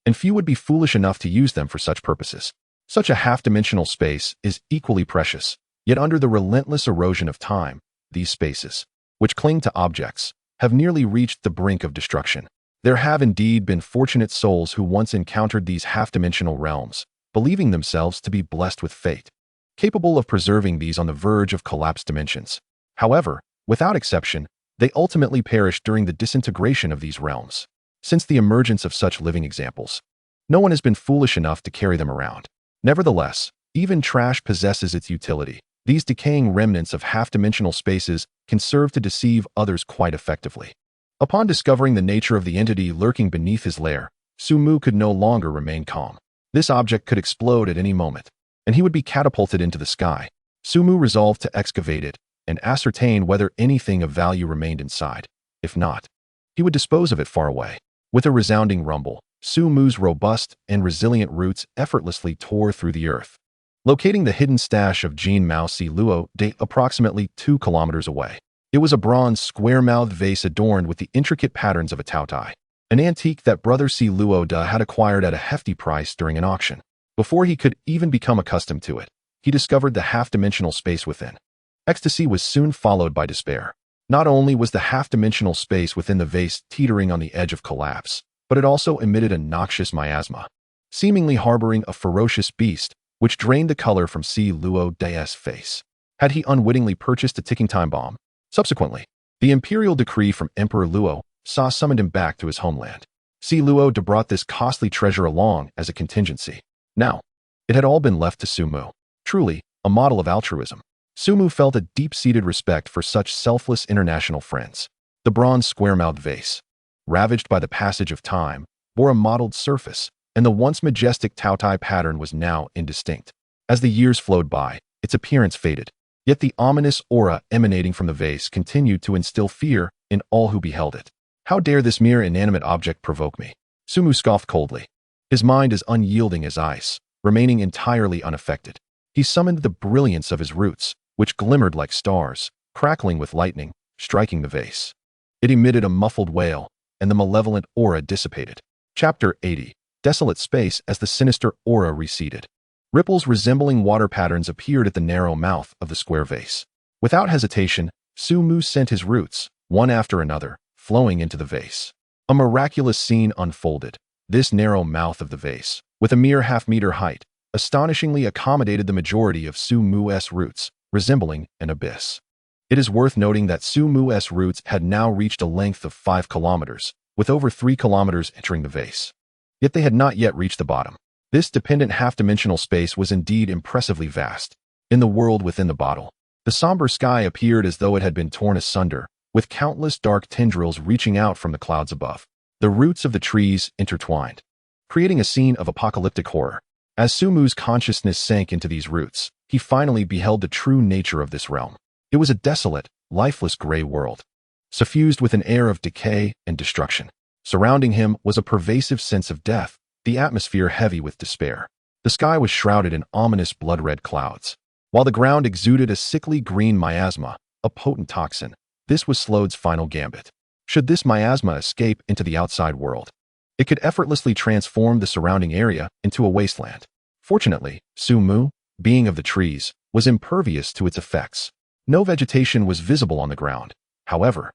and few would be foolish enough to use them for such purposes. Such a half-dimensional space is equally precious, yet under the relentless erosion of time, these spaces, which cling to objects, have nearly reached the brink of destruction. There have indeed been fortunate souls who once encountered these half-dimensional realms, believing themselves to be blessed with fate, capable of preserving these on the verge of collapsed dimensions. However, without exception, they ultimately perish during the disintegration of these realms. Since the emergence of such living examples, no one has been foolish enough to carry them around. Nevertheless, even trash possesses its utility. These decaying remnants of half-dimensional spaces can serve to deceive others quite effectively. Upon discovering the nature of the entity lurking beneath his lair, Sumu could no longer remain calm. This object could explode at any moment, and he would be catapulted into the sky. Sumu resolved to excavate it and ascertain whether anything of value remained inside. If not, he would dispose of it far away. With a resounding rumble, Sumu's robust and resilient roots effortlessly tore through the earth, locating the hidden stash of Jin Mao Si Luo De approximately 2 kilometers away. It was a bronze square-mouthed vase adorned with the intricate patterns of a Taotai, an antique that brother Si Luo De had acquired at a hefty price during an auction. Before he could even become accustomed to it, he discovered the half-dimensional space within. Ecstasy was soon followed by despair. Not only was the half-dimensional space within the vase teetering on the edge of collapse, but it also emitted a noxious miasma, seemingly harboring a ferocious beast, which drained the color from Si Luo De's face. Had he unwittingly purchased a ticking time bomb? Subsequently, the imperial decree from Emperor Luo summoned him back to his homeland. Si Luo De brought this costly treasure along as a contingency. Now, it had all been left to Sumu. Truly, a model of altruism. Sumu felt a deep-seated respect for such selfless international friends. The bronze square-mouthed vase, ravaged by the passage of time, bore a mottled surface, and the once majestic Taotai pattern was now indistinct. As the years flowed by, its appearance faded, yet the ominous aura emanating from the vase continued to instill fear in all who beheld it. How dare this mere inanimate object provoke me? Sumu scoffed coldly. His mind as unyielding as ice, remaining entirely unaffected. He summoned the brilliance of his roots, which glimmered like stars, crackling with lightning, striking the vase. It emitted a muffled wail, and the malevolent aura dissipated. Chapter 80. Desolate space as the sinister aura receded. Ripples resembling water patterns appeared at the narrow mouth of the square vase. Without hesitation, Sumu sent his roots, one after another, flowing into the vase. A miraculous scene unfolded. This narrow mouth of the vase, with a mere half-meter height, astonishingly accommodated the majority of Sumu's roots, resembling an abyss. It is worth noting that Sumu's roots had now reached a length of 5 kilometers, with over 3 kilometers entering the vase. Yet they had not yet reached the bottom. This dependent half-dimensional space was indeed impressively vast. In the world within the bottle, the somber sky appeared as though it had been torn asunder, with countless dark tendrils reaching out from the clouds above. The roots of the trees intertwined, creating a scene of apocalyptic horror. As Sumu's consciousness sank into these roots, he finally beheld the true nature of this realm. It was a desolate, lifeless gray world, suffused with an air of decay and destruction. Surrounding him was a pervasive sense of death, the atmosphere heavy with despair. The sky was shrouded in ominous blood-red clouds, while the ground exuded a sickly green miasma, a potent toxin. This was Slod's final gambit. Should this miasma escape into the outside world, it could effortlessly transform the surrounding area into a wasteland. Fortunately, Sumu, being of the trees, was impervious to its effects. No vegetation was visible on the ground. However,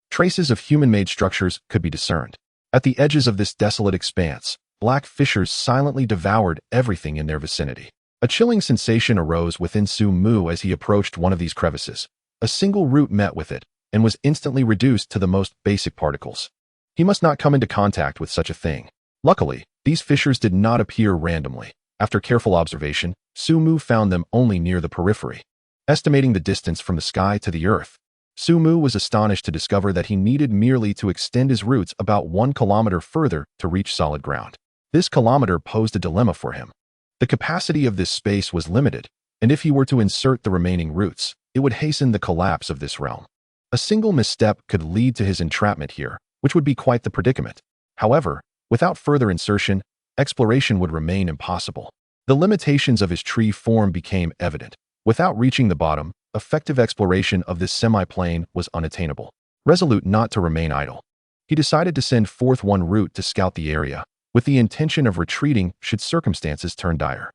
traces of human-made structures could be discerned. At the edges of this desolate expanse, black fissures silently devoured everything in their vicinity. A chilling sensation arose within Sumu as he approached one of these crevices. A single root met with it, and was instantly reduced to the most basic particles. He must not come into contact with such a thing. Luckily, these fissures did not appear randomly. After careful observation, Sumu found them only near the periphery. Estimating the distance from the sky to the earth, Sumu was astonished to discover that he needed merely to extend his roots about 1 kilometer further to reach solid ground. This kilometer posed a dilemma for him. The capacity of this space was limited, and if he were to insert the remaining roots, it would hasten the collapse of this realm. A single misstep could lead to his entrapment here, which would be quite the predicament. However, without further insertion, exploration would remain impossible. The limitations of his tree form became evident. Without reaching the bottom, effective exploration of this semi-plane was unattainable. Resolute not to remain idle, he decided to send forth one root to scout the area, with the intention of retreating should circumstances turn dire.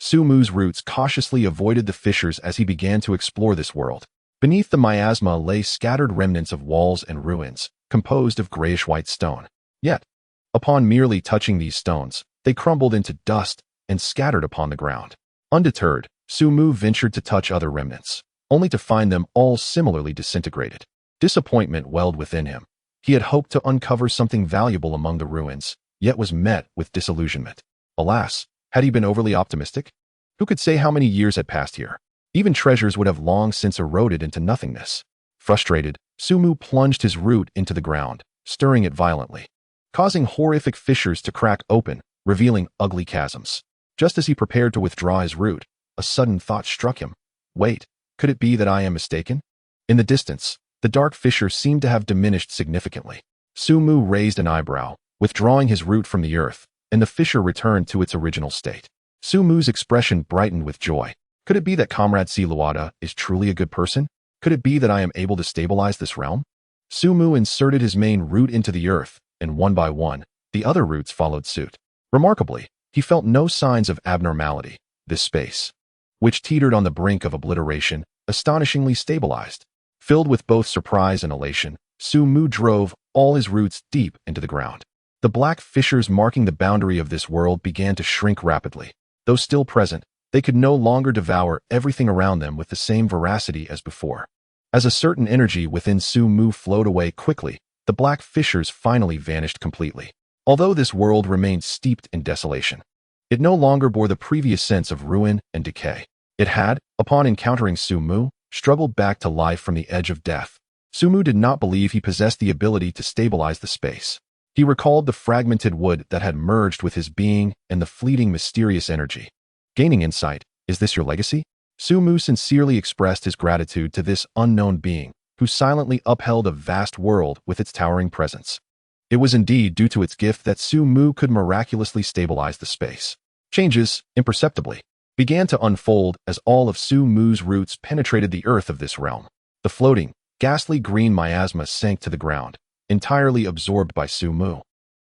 Sumu's roots cautiously avoided the fissures as he began to explore this world. Beneath the miasma lay scattered remnants of walls and ruins, composed of grayish-white stone. Yet, upon merely touching these stones, they crumbled into dust and scattered upon the ground. Undeterred, Sumu ventured to touch other remnants, only to find them all similarly disintegrated. Disappointment welled within him. He had hoped to uncover something valuable among the ruins, yet was met with disillusionment. Alas, had he been overly optimistic? Who could say how many years had passed here? Even treasures would have long since eroded into nothingness. Frustrated, Sumu plunged his root into the ground, stirring it violently, causing horrific fissures to crack open, revealing ugly chasms. Just as he prepared to withdraw his root, a sudden thought struck him. Wait, could it be that I am mistaken? In the distance, the dark fissure seemed to have diminished significantly. Sumu raised an eyebrow, withdrawing his root from the earth, and the fissure returned to its original state. Sumu's expression brightened with joy. Could it be that Comrade Siluada is truly a good person? Could it be that I am able to stabilize this realm? Sumu inserted his main root into the earth, and one by one, the other roots followed suit. Remarkably, he felt no signs of abnormality. This space, which teetered on the brink of obliteration, astonishingly stabilized. Filled with both surprise and elation, Sumu drove all his roots deep into the ground. The black fissures marking the boundary of this world began to shrink rapidly. Though still present, they could no longer devour everything around them with the same voracity as before. As a certain energy within Sumu flowed away quickly, the black fissures finally vanished completely. Although this world remained steeped in desolation, it no longer bore the previous sense of ruin and decay. It had, upon encountering Sumu, struggled back to life from the edge of death. Sumu did not believe he possessed the ability to stabilize the space. He recalled the fragmented wood that had merged with his being and the fleeting mysterious energy. Gaining insight, is this your legacy? Sumu sincerely expressed his gratitude to this unknown being, who silently upheld a vast world with its towering presence. It was indeed due to its gift that Sumu could miraculously stabilize the space. Changes, imperceptibly, began to unfold as all of Sumu's roots penetrated the earth of this realm. The floating, ghastly green miasma sank to the ground, entirely absorbed by Sumu,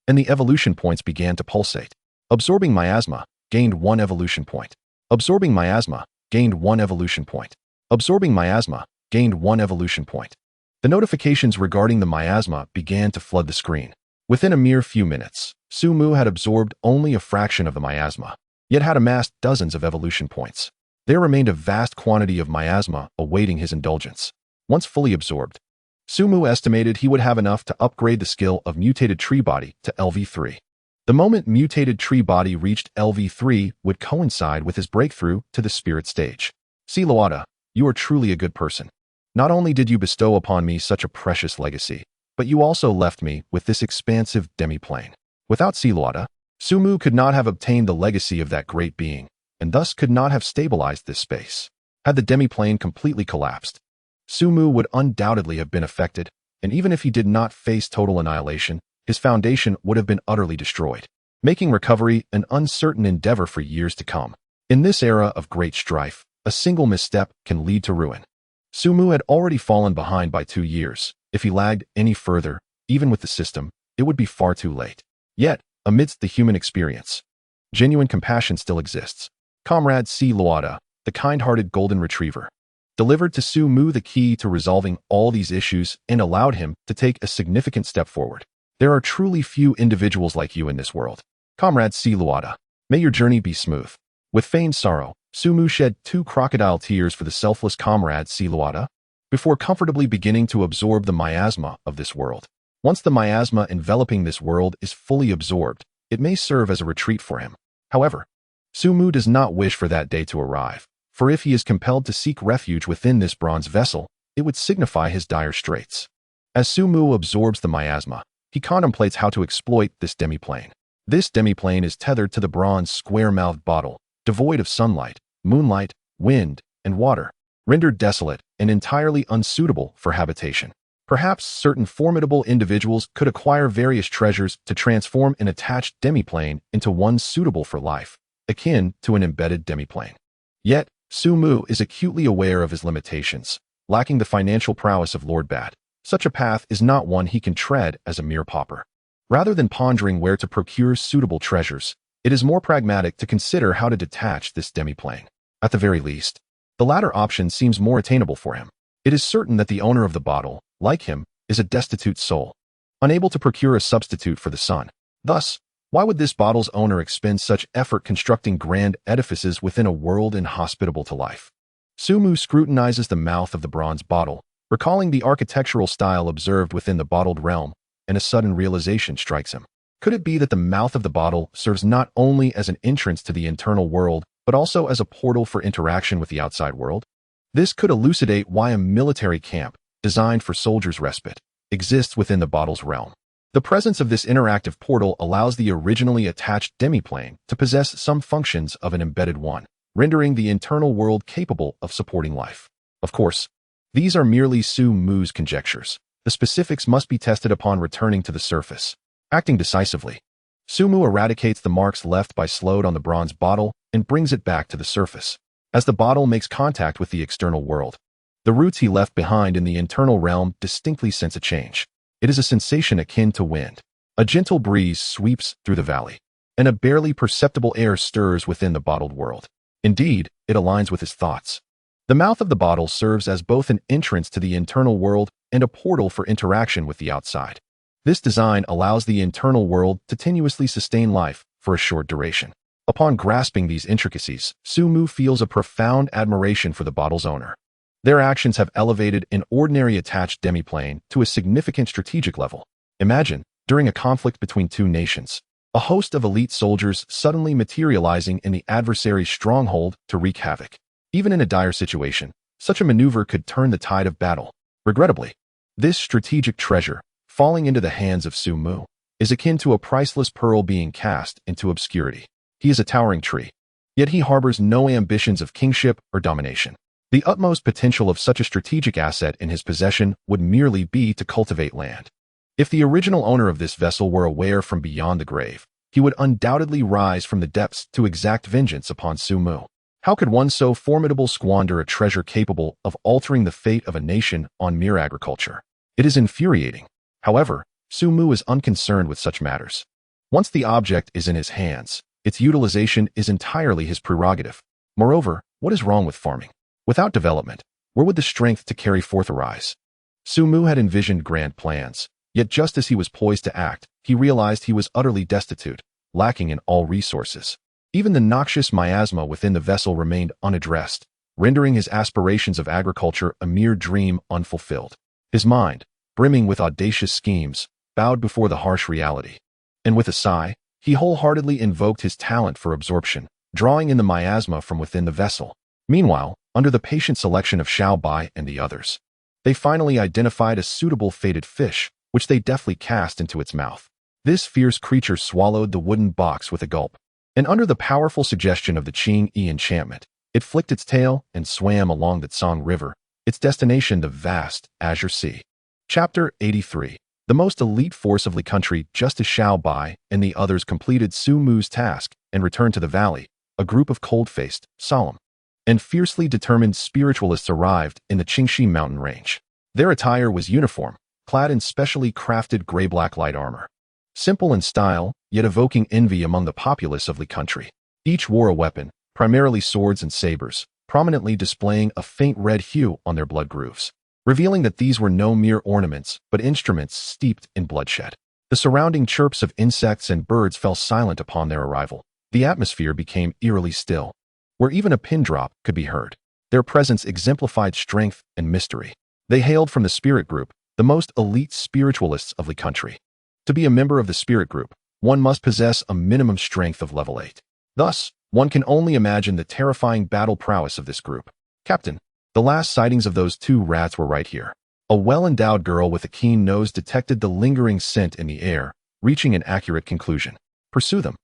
and the evolution points began to pulsate. Absorbing miasma gained 1 evolution point. Absorbing miasma gained 1 evolution point. Absorbing miasma gained 1 evolution point. The notifications regarding the miasma began to flood the screen. Within a mere few minutes, Sumu had absorbed only a fraction of the miasma, yet had amassed dozens of evolution points. There remained a vast quantity of miasma awaiting his indulgence. Once fully absorbed, Sumu estimated he would have enough to upgrade the skill of Mutated Tree Body to LV3. The moment Mutated Tree Body reached LV3 would coincide with his breakthrough to the Spirit stage. Siluata, you are truly a good person. Not only did you bestow upon me such a precious legacy, but you also left me with this expansive demi-plane. Without Siluata, Sumu could not have obtained the legacy of that great being, and thus could not have stabilized this space. Had the demi-plane completely collapsed, Sumu would undoubtedly have been affected, and even if he did not face total annihilation, his foundation would have been utterly destroyed, making recovery an uncertain endeavor for years to come. In this era of great strife, a single misstep can lead to ruin. Sumu had already fallen behind by 2 years. If he lagged any further, even with the system, it would be far too late. Yet, amidst the human experience, genuine compassion still exists. Comrade Siluata, the kind-hearted golden retriever, delivered to Sumu the key to resolving all these issues and allowed him to take a significant step forward. There are truly few individuals like you in this world. Comrade Siluata, may your journey be smooth. With feigned sorrow, Sumu shed 2 crocodile tears for the selfless comrade Siluata, before comfortably beginning to absorb the miasma of this world. Once the miasma enveloping this world is fully absorbed, it may serve as a retreat for him. However, Sumu does not wish for that day to arrive, for if he is compelled to seek refuge within this bronze vessel, it would signify his dire straits. As Sumu absorbs the miasma, he contemplates how to exploit this demi-plane. This demi-plane is tethered to the bronze square-mouthed bottle, devoid of sunlight, moonlight, wind, and water, rendered desolate and entirely unsuitable for habitation. Perhaps certain formidable individuals could acquire various treasures to transform an attached demi-plane into one suitable for life, akin to an embedded demi-plane. Yet, Sumu is acutely aware of his limitations, lacking the financial prowess of Lord Bat. Such a path is not one he can tread as a mere pauper. Rather than pondering where to procure suitable treasures, it is more pragmatic to consider how to detach this demi-plane. At the very least, the latter option seems more attainable for him. It is certain that the owner of the bottle, like him, is a destitute soul, unable to procure a substitute for the sun. Thus, why would this bottle's owner expend such effort constructing grand edifices within a world inhospitable to life? Sumu scrutinizes the mouth of the bronze bottle, recalling the architectural style observed within the bottled realm, and a sudden realization strikes him. Could it be that the mouth of the bottle serves not only as an entrance to the internal world, but also as a portal for interaction with the outside world? This could elucidate why a military camp, designed for soldiers' respite, exists within the bottle's realm. The presence of this interactive portal allows the originally attached demi-plane to possess some functions of an embedded one, rendering the internal world capable of supporting life. Of course, these are merely Sumu's conjectures. The specifics must be tested upon returning to the surface. Acting decisively, Sumu eradicates the marks left by Slode on the bronze bottle and brings it back to the surface. As the bottle makes contact with the external world, the roots he left behind in the internal realm distinctly sense a change. It is a sensation akin to wind. A gentle breeze sweeps through the valley, and a barely perceptible air stirs within the bottled world. Indeed, it aligns with his thoughts. The mouth of the bottle serves as both an entrance to the internal world and a portal for interaction with the outside. This design allows the internal world to tenuously sustain life for a short duration. Upon grasping these intricacies, Sumu feels a profound admiration for the bottle's owner. Their actions have elevated an ordinary attached demi-plane to a significant strategic level. Imagine, during a conflict between 2 nations, a host of elite soldiers suddenly materializing in the adversary's stronghold to wreak havoc. Even in a dire situation, such a maneuver could turn the tide of battle. Regrettably, this strategic treasure, falling into the hands of Su Mu, is akin to a priceless pearl being cast into obscurity. He is a towering tree, yet he harbors no ambitions of kingship or domination. The utmost potential of such a strategic asset in his possession would merely be to cultivate land. If the original owner of this vessel were aware from beyond the grave, he would undoubtedly rise from the depths to exact vengeance upon Su Mu. How could one so formidable squander a treasure capable of altering the fate of a nation on mere agriculture? It is infuriating. However, Su Mu is unconcerned with such matters. Once the object is in his hands, its utilization is entirely his prerogative. Moreover, what is wrong with farming? Without development, where would the strength to carry forth arise? Su Mu had envisioned grand plans, yet just as he was poised to act, he realized he was utterly destitute, lacking in all resources. Even the noxious miasma within the vessel remained unaddressed, rendering his aspirations of agriculture a mere dream unfulfilled. His mind, brimming with audacious schemes, bowed before the harsh reality. And with a sigh, he wholeheartedly invoked his talent for absorption, drawing in the miasma from within the vessel. Meanwhile, under the patient selection of Xiao Bai and the others, they finally identified a suitable fated fish, which they deftly cast into its mouth. This fierce creature swallowed the wooden box with a gulp, and under the powerful suggestion of the Qing Yi enchantment, it flicked its tail and swam along the Tsang River, its destination the vast Azure Sea. Chapter 83. The most elite force of the country, just as Xiao Bai and the others completed Su Mu's task and returned to the valley, a group of cold-faced, solemn, and fiercely determined spiritualists arrived in the Qingxi mountain range. Their attire was uniform, clad in specially crafted gray-black light armor. Simple in style, yet evoking envy among the populace of the country. Each wore a weapon, primarily swords and sabers, prominently displaying a faint red hue on their blood grooves, revealing that these were no mere ornaments but instruments steeped in bloodshed. The surrounding chirps of insects and birds fell silent upon their arrival. The atmosphere became eerily still, where even a pin drop could be heard. Their presence exemplified strength and mystery. They hailed from the spirit group, the most elite spiritualists of the country. To be a member of the spirit group, one must possess a minimum strength of level 8. Thus, one can only imagine the terrifying battle prowess of this group. Captain, the last sightings of those two rats were right here. A well-endowed girl with a keen nose detected the lingering scent in the air, reaching an accurate conclusion. Pursue them.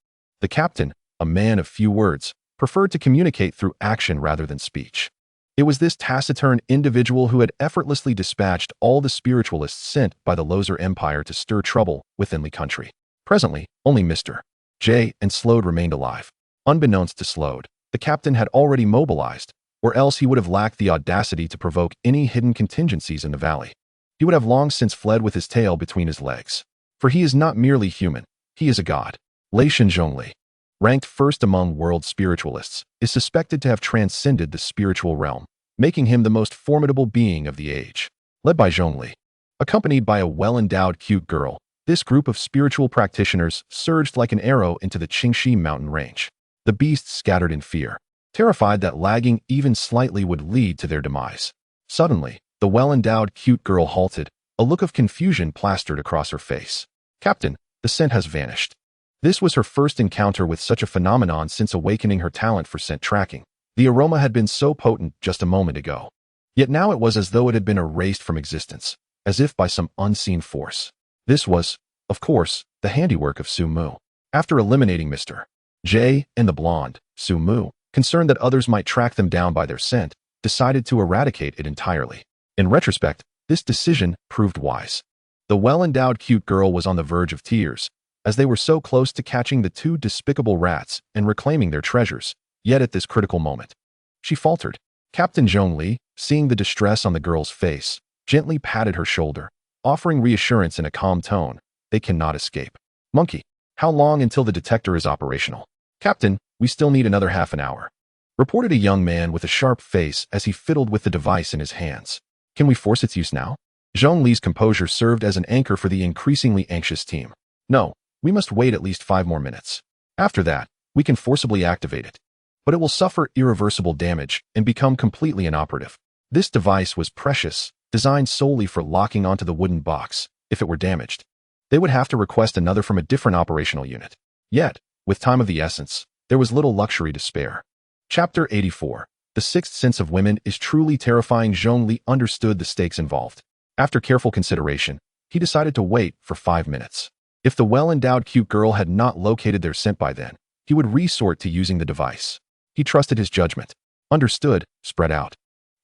The captain, a man of few words, preferred to communicate through action rather than speech. It was this taciturn individual who had effortlessly dispatched all the spiritualists sent by the Lozer Empire to stir trouble within the country. Presently, only Mr. J and Slode remained alive. Unbeknownst to Slode, the captain had already mobilized, or else he would have lacked the audacity to provoke any hidden contingencies in the valley. He would have long since fled with his tail between his legs. For he is not merely human, he is a god. Lei Shinzhongli, ranked first among world spiritualists, is suspected to have transcended the spiritual realm, making him the most formidable being of the age. Led by Zhongli, accompanied by a well-endowed cute girl, this group of spiritual practitioners surged like an arrow into the Qingxi mountain range. The beasts scattered in fear, terrified that lagging even slightly would lead to their demise. Suddenly, the well-endowed cute girl halted, a look of confusion plastered across her face. Captain, the scent has vanished. This was her first encounter with such a phenomenon since awakening her talent for scent tracking. The aroma had been so potent just a moment ago. Yet now it was as though it had been erased from existence, as if by some unseen force. This was, of course, the handiwork of Su Mu. After eliminating Mr. J and the blonde, Su Mu, concerned that others might track them down by their scent, decided to eradicate it entirely. In retrospect, this decision proved wise. The well-endowed cute girl was on the verge of tears, as they were so close to catching the two despicable rats and reclaiming their treasures, yet at this critical moment, she faltered. Captain Zhongli, seeing the distress on the girl's face, gently patted her shoulder, offering reassurance in a calm tone. They cannot escape. Monkey, how long until the detector is operational? Captain, we still need another half an hour, reported a young man with a sharp face as he fiddled with the device in his hands. Can we force its use now? Zhongli's composure served as an anchor for the increasingly anxious team. No, we must wait at least 5 more minutes. After that, we can forcibly activate it. But it will suffer irreversible damage and become completely inoperative. This device was precious, designed solely for locking onto the wooden box. If it were damaged, they would have to request another from a different operational unit. Yet, with time of the essence, there was little luxury to spare. Chapter 84. The sixth sense of women is truly terrifying. Zhongli understood the stakes involved. After careful consideration, he decided to wait for 5 minutes. If the well-endowed cute girl had not located their scent by then, he would resort to using the device. He trusted his judgment. Understood, spread out.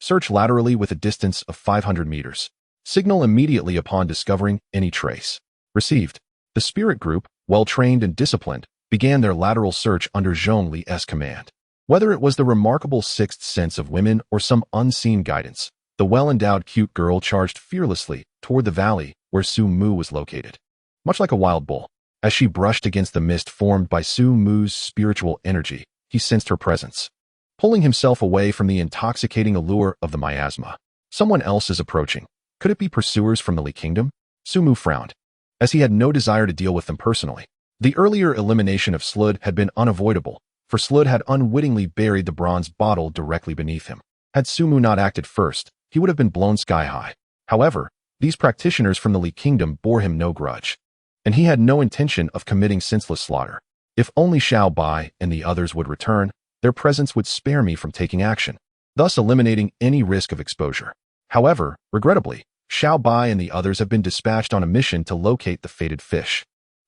Search laterally with a distance of 500 meters. Signal immediately upon discovering any trace. Received. The spirit group, well-trained and disciplined, began their lateral search under Zhongli's command. Whether it was the remarkable sixth sense of women or some unseen guidance, the well-endowed cute girl charged fearlessly toward the valley where Su Mu was located. Much like a wild bull, as she brushed against the mist formed by Su Mu's spiritual energy, he sensed her presence. Pulling himself away from the intoxicating allure of the miasma. Someone else is approaching. Could it be pursuers from the Li Kingdom? Su Mu frowned, as he had no desire to deal with them personally. The earlier elimination of Slud had been unavoidable, for Slud had unwittingly buried the bronze bottle directly beneath him. Had Su Mu not acted first, he would have been blown sky-high. However, these practitioners from the Li Kingdom bore him no grudge, and he had no intention of committing senseless slaughter. If only Xiao Bai and the others would return, their presence would spare me from taking action, thus eliminating any risk of exposure. However, regrettably, Xiao Bai and the others have been dispatched on a mission to locate the fated fish,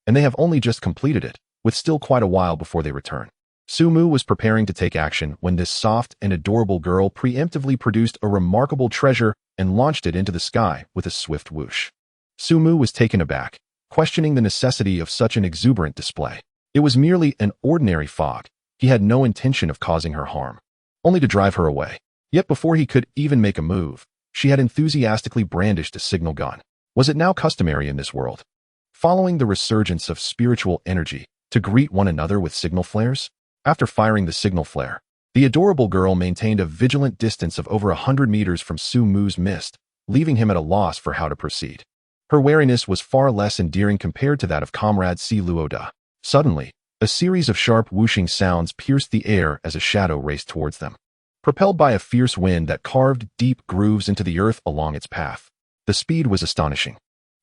and they have only just completed it, with still quite a while before they return. Su Mu was preparing to take action when this soft and adorable girl preemptively produced a remarkable treasure and launched it into the sky with a swift whoosh. Su Mu was taken aback, questioning the necessity of such an exuberant display. It was merely an ordinary fog. He had no intention of causing her harm, only to drive her away. Yet before he could even make a move, she had enthusiastically brandished a signal gun. Was it now customary in this world, following the resurgence of spiritual energy, to greet one another with signal flares? After firing the signal flare, the adorable girl maintained a vigilant distance of over 100 meters from Su Mu's mist, leaving him at a loss for how to proceed. Her wariness was far less endearing compared to that of comrade Si Luoda. Suddenly, a series of sharp whooshing sounds pierced the air as a shadow raced towards them. Propelled by a fierce wind that carved deep grooves into the earth along its path, the speed was astonishing.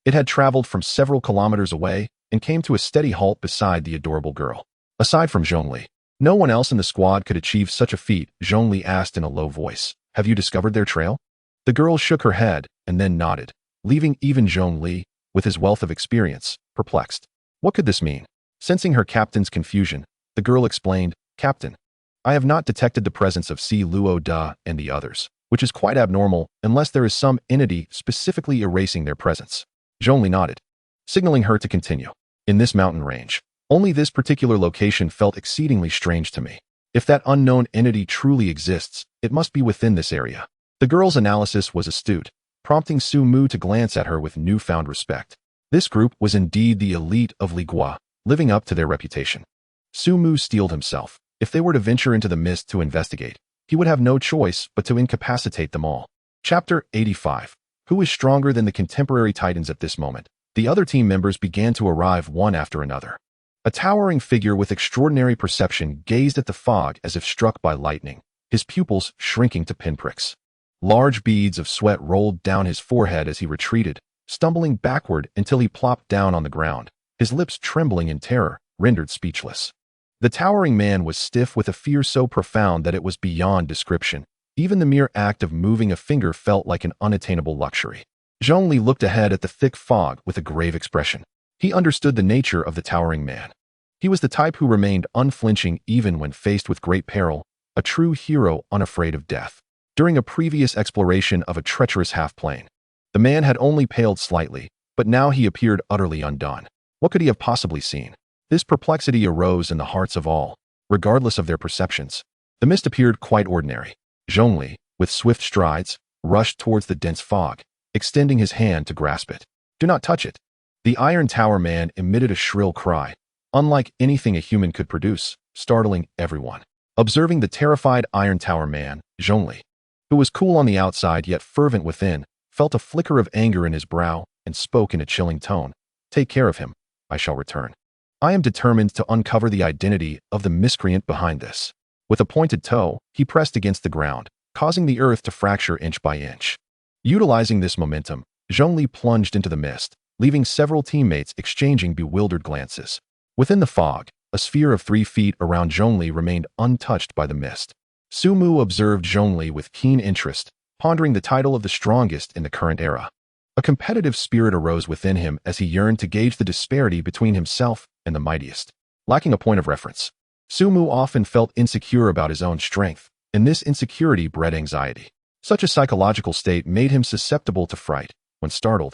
It had traveled from several kilometers away and came to a steady halt beside the adorable girl. Aside from Zhongli, no one else in the squad could achieve such a feat. Zhongli asked in a low voice, "Have you discovered their trail?" The girl shook her head and then nodded, leaving even Zhongli, with his wealth of experience, perplexed. What could this mean? Sensing her captain's confusion, the girl explained, "Captain, I have not detected the presence of Si Luoda and the others, which is quite abnormal unless there is some entity specifically erasing their presence." Zhongli nodded, signaling her to continue. In this mountain range, only this particular location felt exceedingly strange to me. If that unknown entity truly exists, it must be within this area. The girl's analysis was astute, prompting Su Mu to glance at her with newfound respect. This group was indeed the elite of Li Gua, living up to their reputation. Su Mu steeled himself. If they were to venture into the mist to investigate, he would have no choice but to incapacitate them all. Chapter 85. Who is stronger than the contemporary titans at this moment? The other team members began to arrive one after another. A towering figure with extraordinary perception gazed at the fog as if struck by lightning, his pupils shrinking to pinpricks. Large beads of sweat rolled down his forehead as he retreated, stumbling backward until he plopped down on the ground, his lips trembling in terror, rendered speechless. The towering man was stiff with a fear so profound that it was beyond description. Even the mere act of moving a finger felt like an unattainable luxury. Zhongli looked ahead at the thick fog with a grave expression. He understood the nature of the towering man. He was the type who remained unflinching even when faced with great peril, a true hero unafraid of death. During a previous exploration of a treacherous half-plane, the man had only paled slightly, but now he appeared utterly undone. What could he have possibly seen? This perplexity arose in the hearts of all, regardless of their perceptions. The mist appeared quite ordinary. Zhongli, with swift strides, rushed towards the dense fog, extending his hand to grasp it. "Do not touch it." The Iron Tower man emitted a shrill cry, unlike anything a human could produce, startling everyone. Observing the terrified Iron Tower man, Zhongli, who was cool on the outside yet fervent within, felt a flicker of anger in his brow and spoke in a chilling tone. "Take care of him. I shall return. I am determined to uncover the identity of the miscreant behind this." With a pointed toe, he pressed against the ground, causing the earth to fracture inch by inch. Utilizing this momentum, Zhongli plunged into the mist, leaving several teammates exchanging bewildered glances. Within the fog, a sphere of 3 feet around Zhongli remained untouched by the mist. Su Mu observed Zhongli with keen interest, pondering the title of the strongest in the current era. A competitive spirit arose within him as he yearned to gauge the disparity between himself and the mightiest. Lacking a point of reference, Su Mu often felt insecure about his own strength, and this insecurity bred anxiety. Such a psychological state made him susceptible to fright. When startled,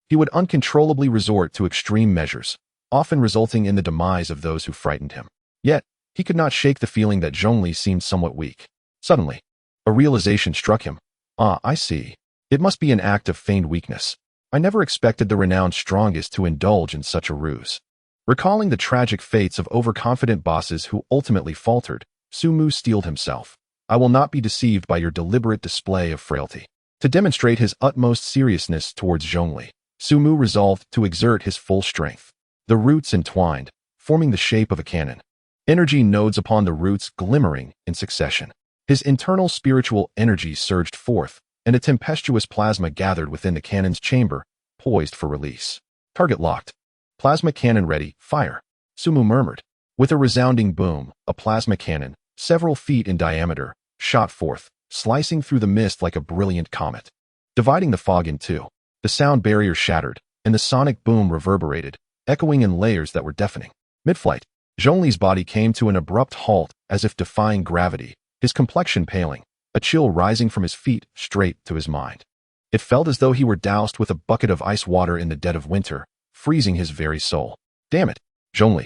he would uncontrollably resort to extreme measures, often resulting in the demise of those who frightened him. Yet, he could not shake the feeling that Zhongli seemed somewhat weak. Suddenly, a realization struck him. Ah, I see. It must be an act of feigned weakness. I never expected the renowned strongest to indulge in such a ruse. Recalling the tragic fates of overconfident bosses who ultimately faltered, Su Mu steeled himself. I will not be deceived by your deliberate display of frailty. To demonstrate his utmost seriousness towards Zhongli, Su Mu resolved to exert his full strength. The roots entwined, forming the shape of a cannon. Energy nodes upon the roots glimmering in succession. His internal spiritual energy surged forth, and a tempestuous plasma gathered within the cannon's chamber, poised for release. Target locked. Plasma cannon ready, fire. Su Mu murmured. With a resounding boom, a plasma cannon, several feet in diameter, shot forth, slicing through the mist like a brilliant comet. Dividing the fog in two, the sound barrier shattered, and the sonic boom reverberated, echoing in layers that were deafening. Mid-flight, Zhongli's body came to an abrupt halt as if defying gravity, his complexion paling, a chill rising from his feet straight to his mind. It felt as though he were doused with a bucket of ice water in the dead of winter, freezing his very soul. Damn it! Zhongli,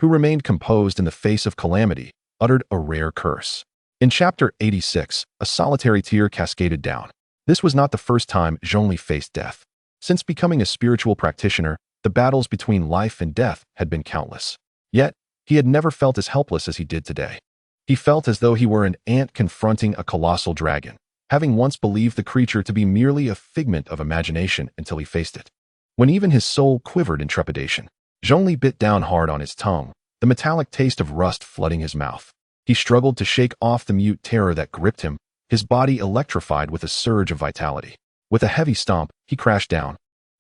who remained composed in the face of calamity, uttered a rare curse. In Chapter 86, a solitary tear cascaded down. This was not the first time Zhongli faced death. Since becoming a spiritual practitioner, the battles between life and death had been countless. Yet, he had never felt as helpless as he did today. He felt as though he were an ant confronting a colossal dragon, having once believed the creature to be merely a figment of imagination until he faced it. When even his soul quivered in trepidation, Zhongli bit down hard on his tongue, the metallic taste of rust flooding his mouth. He struggled to shake off the mute terror that gripped him, his body electrified with a surge of vitality. With a heavy stomp, he crashed down,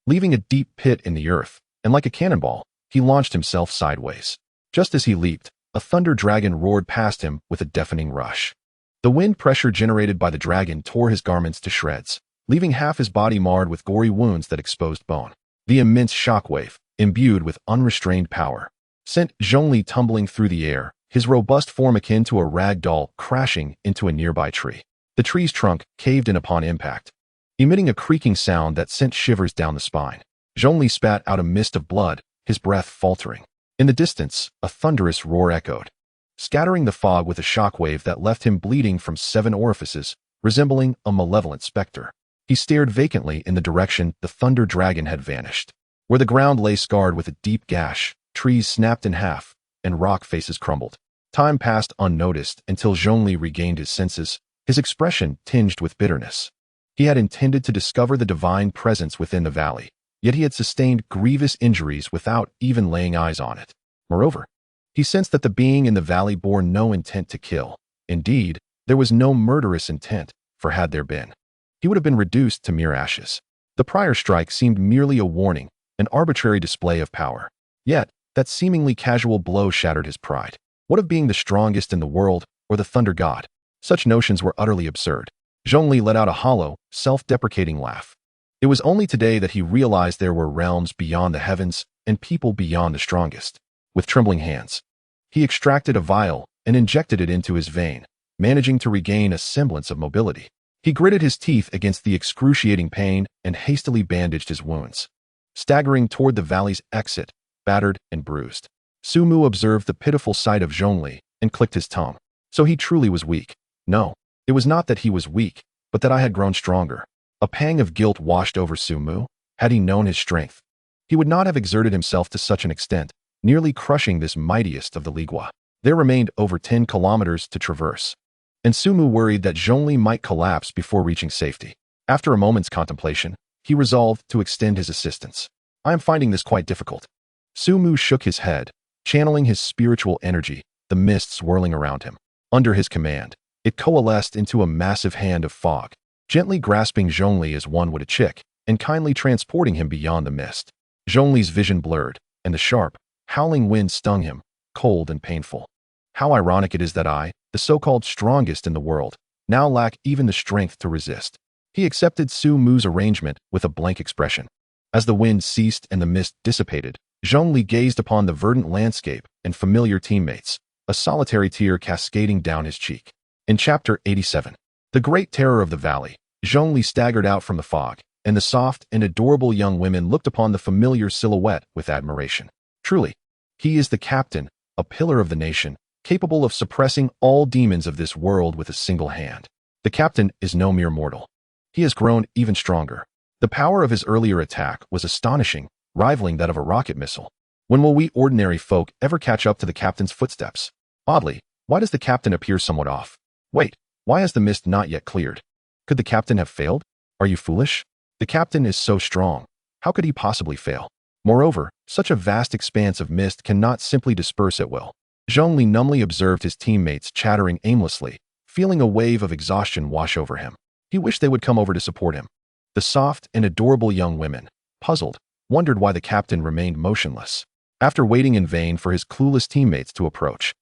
leaving a deep pit in the earth, and like a cannonball, he launched himself sideways. Just as he leaped, a thunder dragon roared past him with a deafening rush. The wind pressure generated by the dragon tore his garments to shreds, leaving half his body marred with gory wounds that exposed bone. The immense shockwave, imbued with unrestrained power, sent Zhongli tumbling through the air, his robust form akin to a rag doll crashing into a nearby tree. The tree's trunk caved in upon impact, emitting a creaking sound that sent shivers down the spine. Zhongli spat out a mist of blood, his breath faltering. In the distance, a thunderous roar echoed, scattering the fog with a shockwave that left him bleeding from 7 orifices, resembling a malevolent specter. He stared vacantly in the direction the thunder dragon had vanished. Where the ground lay scarred with a deep gash, trees snapped in half, and rock faces crumbled. Time passed unnoticed until Zhongli regained his senses, his expression tinged with bitterness. He had intended to discover the divine presence within the valley, yet he had sustained grievous injuries without even laying eyes on it. Moreover, he sensed that the being in the valley bore no intent to kill. Indeed, there was no murderous intent, for had there been, he would have been reduced to mere ashes. The prior strike seemed merely a warning, an arbitrary display of power. Yet, that seemingly casual blow shattered his pride. What of being the strongest in the world, or the thunder god? Such notions were utterly absurd. Zhongli let out a hollow, self-deprecating laugh. It was only today that he realized there were realms beyond the heavens and people beyond the strongest. With trembling hands, he extracted a vial and injected it into his vein, managing to regain a semblance of mobility. He gritted his teeth against the excruciating pain and hastily bandaged his wounds. Staggering toward the valley's exit, battered and bruised, Su Mu observed the pitiful sight of Zhongli and clicked his tongue. So he truly was weak. No, it was not that he was weak, but that I had grown stronger. A pang of guilt washed over Su Mu. Had he known his strength, he would not have exerted himself to such an extent, nearly crushing this mightiest of the Ligua. There remained over 10 kilometers to traverse, and Su Mu worried that Zhongli might collapse before reaching safety. After a moment's contemplation, he resolved to extend his assistance. I am finding this quite difficult. Su Mu shook his head, channeling his spiritual energy, the mist swirling around him. Under his command, it coalesced into a massive hand of fog, gently grasping Zhongli as one would a chick, and kindly transporting him beyond the mist. Zhongli's vision blurred, and the sharp, howling wind stung him, cold and painful. How ironic it is that I, the so-called strongest in the world, now lack even the strength to resist. He accepted Su Mu's arrangement with a blank expression. As the wind ceased and the mist dissipated, Zhongli gazed upon the verdant landscape and familiar teammates, a solitary tear cascading down his cheek. In Chapter 87, The Great Terror of the Valley, Zhongli staggered out from the fog, and the soft and adorable young women looked upon the familiar silhouette with admiration. Truly, he is the captain, a pillar of the nation, capable of suppressing all demons of this world with a single hand. The captain is no mere mortal. He has grown even stronger. The power of his earlier attack was astonishing, rivaling that of a rocket missile. When will we ordinary folk ever catch up to the captain's footsteps? Oddly, why does the captain appear somewhat off? Wait, why has the mist not yet cleared? Could the captain have failed? Are you foolish? The captain is so strong. How could he possibly fail? Moreover, such a vast expanse of mist cannot simply disperse at will. Zhongli numbly observed his teammates chattering aimlessly, feeling a wave of exhaustion wash over him. He wished they would come over to support him. The soft and adorable young women, puzzled, wondered why the captain remained motionless. After waiting in vain for his clueless teammates to approach,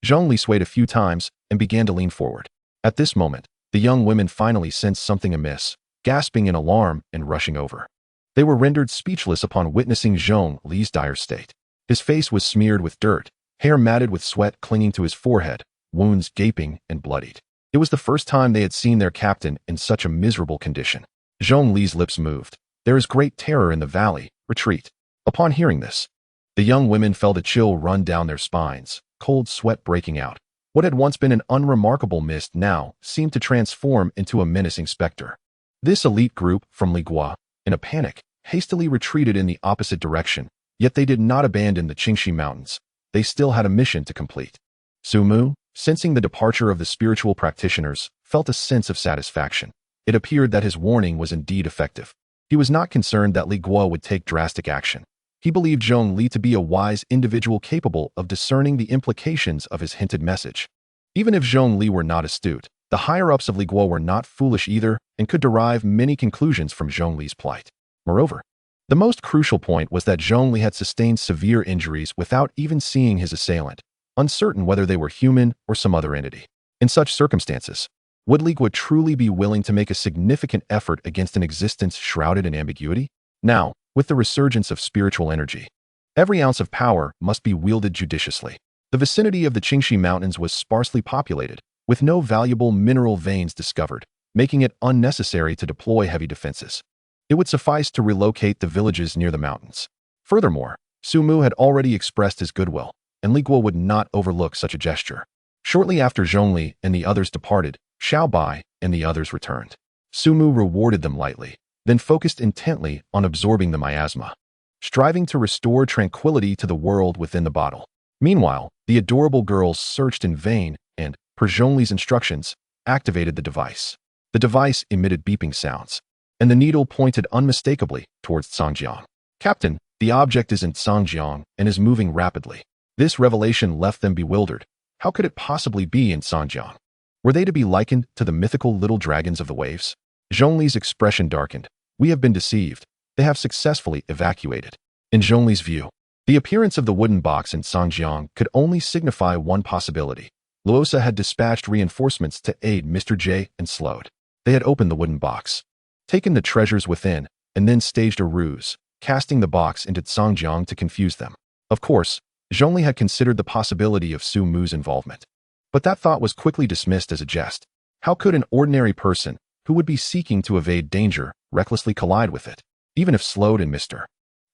Zhongli swayed a few times and began to lean forward. At this moment, the young women finally sensed something amiss, gasping in alarm and rushing over. They were rendered speechless upon witnessing Zhongli's dire state. His face was smeared with dirt, hair matted with sweat clinging to his forehead, wounds gaping and bloodied. It was the first time they had seen their captain in such a miserable condition. Zhongli's lips moved. There is great terror in the valley. Retreat. Upon hearing this, the young women felt a chill run down their spines, cold sweat breaking out. What had once been an unremarkable mist now seemed to transform into a menacing specter. This elite group from Ligua, in a panic, hastily retreated in the opposite direction, yet they did not abandon the Qingxi Mountains. They still had a mission to complete. Su Mu, sensing the departure of the spiritual practitioners, felt a sense of satisfaction. It appeared that his warning was indeed effective. He was not concerned that Li Guo would take drastic action. He believed Zhongli to be a wise individual capable of discerning the implications of his hinted message. Even if Zhongli were not astute, the higher-ups of Li Guo were not foolish either and could derive many conclusions from Zhongli's plight. Moreover, the most crucial point was that Zhongli had sustained severe injuries without even seeing his assailant, uncertain whether they were human or some other entity. In such circumstances, would Li Guo truly be willing to make a significant effort against an existence shrouded in ambiguity? Now, with the resurgence of spiritual energy, every ounce of power must be wielded judiciously. The vicinity of the Qingxi Mountains was sparsely populated, with no valuable mineral veins discovered, making it unnecessary to deploy heavy defenses. It would suffice to relocate the villages near the mountains. Furthermore, Su Mu had already expressed his goodwill, and Li Guo would not overlook such a gesture. Shortly after Zhongli and the others departed, Xiao Bai and the others returned. Su Mu rewarded them lightly, then focused intently on absorbing the miasma, striving to restore tranquility to the world within the bottle. Meanwhile, the adorable girls searched in vain and, per Zhongli's instructions, activated the device. The device emitted beeping sounds, and the needle pointed unmistakably towards Sangjiang. Captain, the object is in Sangjiang and is moving rapidly. This revelation left them bewildered. How could it possibly be in Sangjiang? Were they to be likened to the mythical little dragons of the waves? Zhongli's expression darkened. We have been deceived. They have successfully evacuated. In Zhongli's view, the appearance of the wooden box in Sangjiang could only signify one possibility. Luosa had dispatched reinforcements to aid Mr. J and Slode. They had opened the wooden box, taken the treasures within, and then staged a ruse, casting the box into Sangjiang to confuse them. Of course, Zhongli had considered the possibility of Su Mu's involvement. But that thought was quickly dismissed as a jest. How could an ordinary person, who would be seeking to evade danger, recklessly collide with it? Even if Slode and Mr.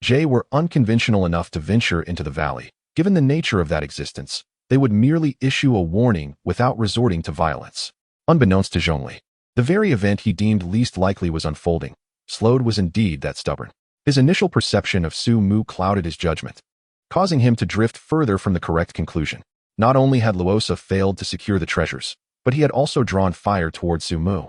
J were unconventional enough to venture into the valley, given the nature of that existence, they would merely issue a warning without resorting to violence. Unbeknownst to Zhongli, the very event he deemed least likely was unfolding. Slode was indeed that stubborn. His initial perception of Su Mu clouded his judgment, causing him to drift further from the correct conclusion. Not only had Luosa failed to secure the treasures, but he had also drawn fire towards Su Mu,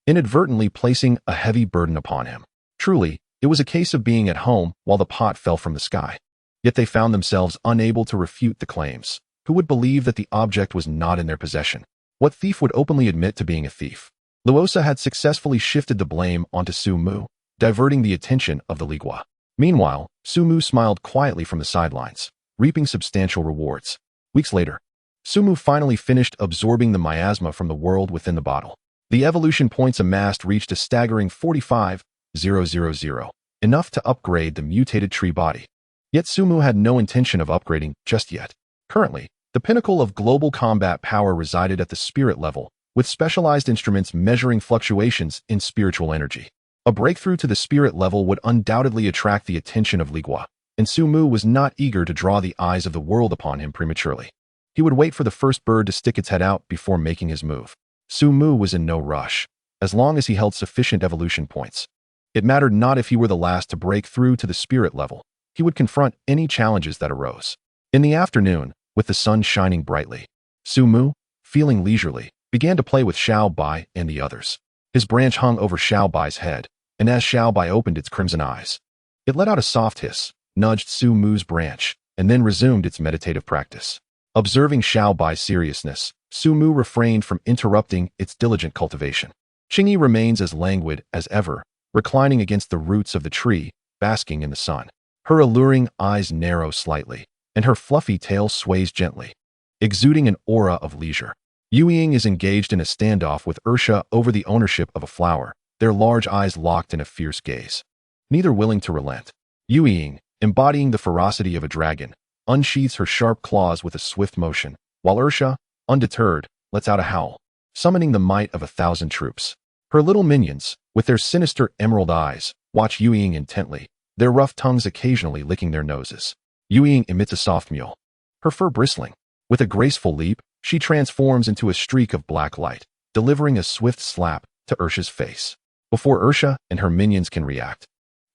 inadvertently placing a heavy burden upon him. Truly, it was a case of being at home while the pot fell from the sky. Yet they found themselves unable to refute the claims. Who would believe that the object was not in their possession? What thief would openly admit to being a thief? Luosa had successfully shifted the blame onto Su Mu, diverting the attention of the Ligua. Meanwhile, Su Mu smiled quietly from the sidelines, reaping substantial rewards. Weeks later, Sumu finally finished absorbing the miasma from the world within the bottle. The evolution points amassed reached a staggering 45,000, enough to upgrade the mutated tree body. Yet Sumu had no intention of upgrading just yet. Currently, the pinnacle of global combat power resided at the spirit level, with specialized instruments measuring fluctuations in spiritual energy. A breakthrough to the spirit level would undoubtedly attract the attention of Ligua, and Sumu was not eager to draw the eyes of the world upon him prematurely. He would wait for the first bird to stick its head out before making his move. Sumu was in no rush, as long as he held sufficient evolution points. It mattered not if he were the last to break through to the spirit level. He would confront any challenges that arose. In the afternoon, with the sun shining brightly, Sumu, feeling leisurely, began to play with Xiao Bai and the others. His branch hung over Xiao Bai's head, and as Xiao Bai opened its crimson eyes, it let out a soft hiss, nudged Sumu's branch, and then resumed its meditative practice. Observing Xiao Bai's seriousness, Sumu refrained from interrupting its diligent cultivation. Qingyi remains as languid as ever, reclining against the roots of the tree, basking in the sun. Her alluring eyes narrow slightly, and her fluffy tail sways gently, exuding an aura of leisure. Yuying is engaged in a standoff with Ursha over the ownership of a flower, their large eyes locked in a fierce gaze. Neither willing to relent. Yuying, embodying the ferocity of a dragon, unsheathes her sharp claws with a swift motion, while Ursha, undeterred, lets out a howl, summoning the might of 1,000 troops. Her little minions, with their sinister emerald eyes, watch Yuying intently, their rough tongues occasionally licking their noses. Yuying emits a soft mew, her fur bristling. With a graceful leap, she transforms into a streak of black light, delivering a swift slap to Ursha's face. Before Ursha and her minions can react,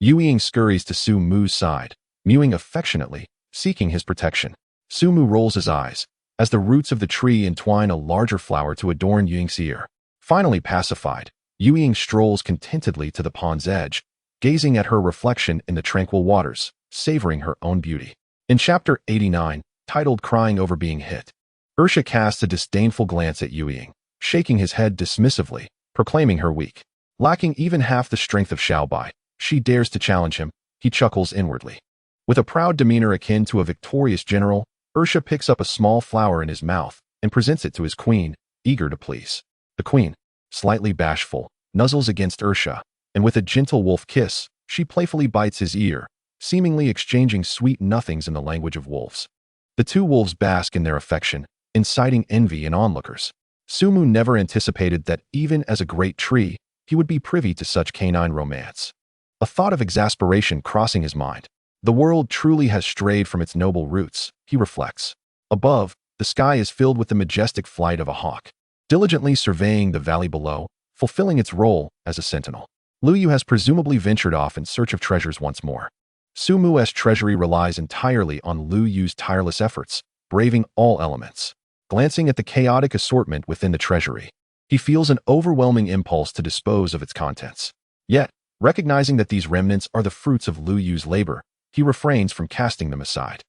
Yuying scurries to Sumu's side, mewing affectionately, seeking his protection. Sumu rolls his eyes, as the roots of the tree entwine a larger flower to adorn Yuying's ear. Finally pacified, Yuying strolls contentedly to the pond's edge, gazing at her reflection in the tranquil waters, savoring her own beauty. In Chapter 89, titled Crying Over Being Hit, Ursha casts a disdainful glance at Yuying, shaking his head dismissively, proclaiming her weak. Lacking even half the strength of Xiao Bai, she dares to challenge him. He chuckles inwardly. With a proud demeanor akin to a victorious general, Ursha picks up a small flower in his mouth and presents it to his queen, eager to please. The queen, slightly bashful, nuzzles against Ursha, and with a gentle wolf kiss, she playfully bites his ear, seemingly exchanging sweet nothings in the language of wolves. The two wolves bask in their affection, inciting envy in onlookers. Sumu never anticipated that even as a great tree, he would be privy to such canine romance. A thought of exasperation crossing his mind. The world truly has strayed from its noble roots, he reflects. Above, the sky is filled with the majestic flight of a hawk, diligently surveying the valley below, fulfilling its role as a sentinel. Luyu has presumably ventured off in search of treasures once more. Sumu's treasury relies entirely on Luyu's tireless efforts, braving all elements. Glancing at the chaotic assortment within the treasury, he feels an overwhelming impulse to dispose of its contents. Yet, recognizing that these remnants are the fruits of Luyu's labor, he refrains from casting them aside.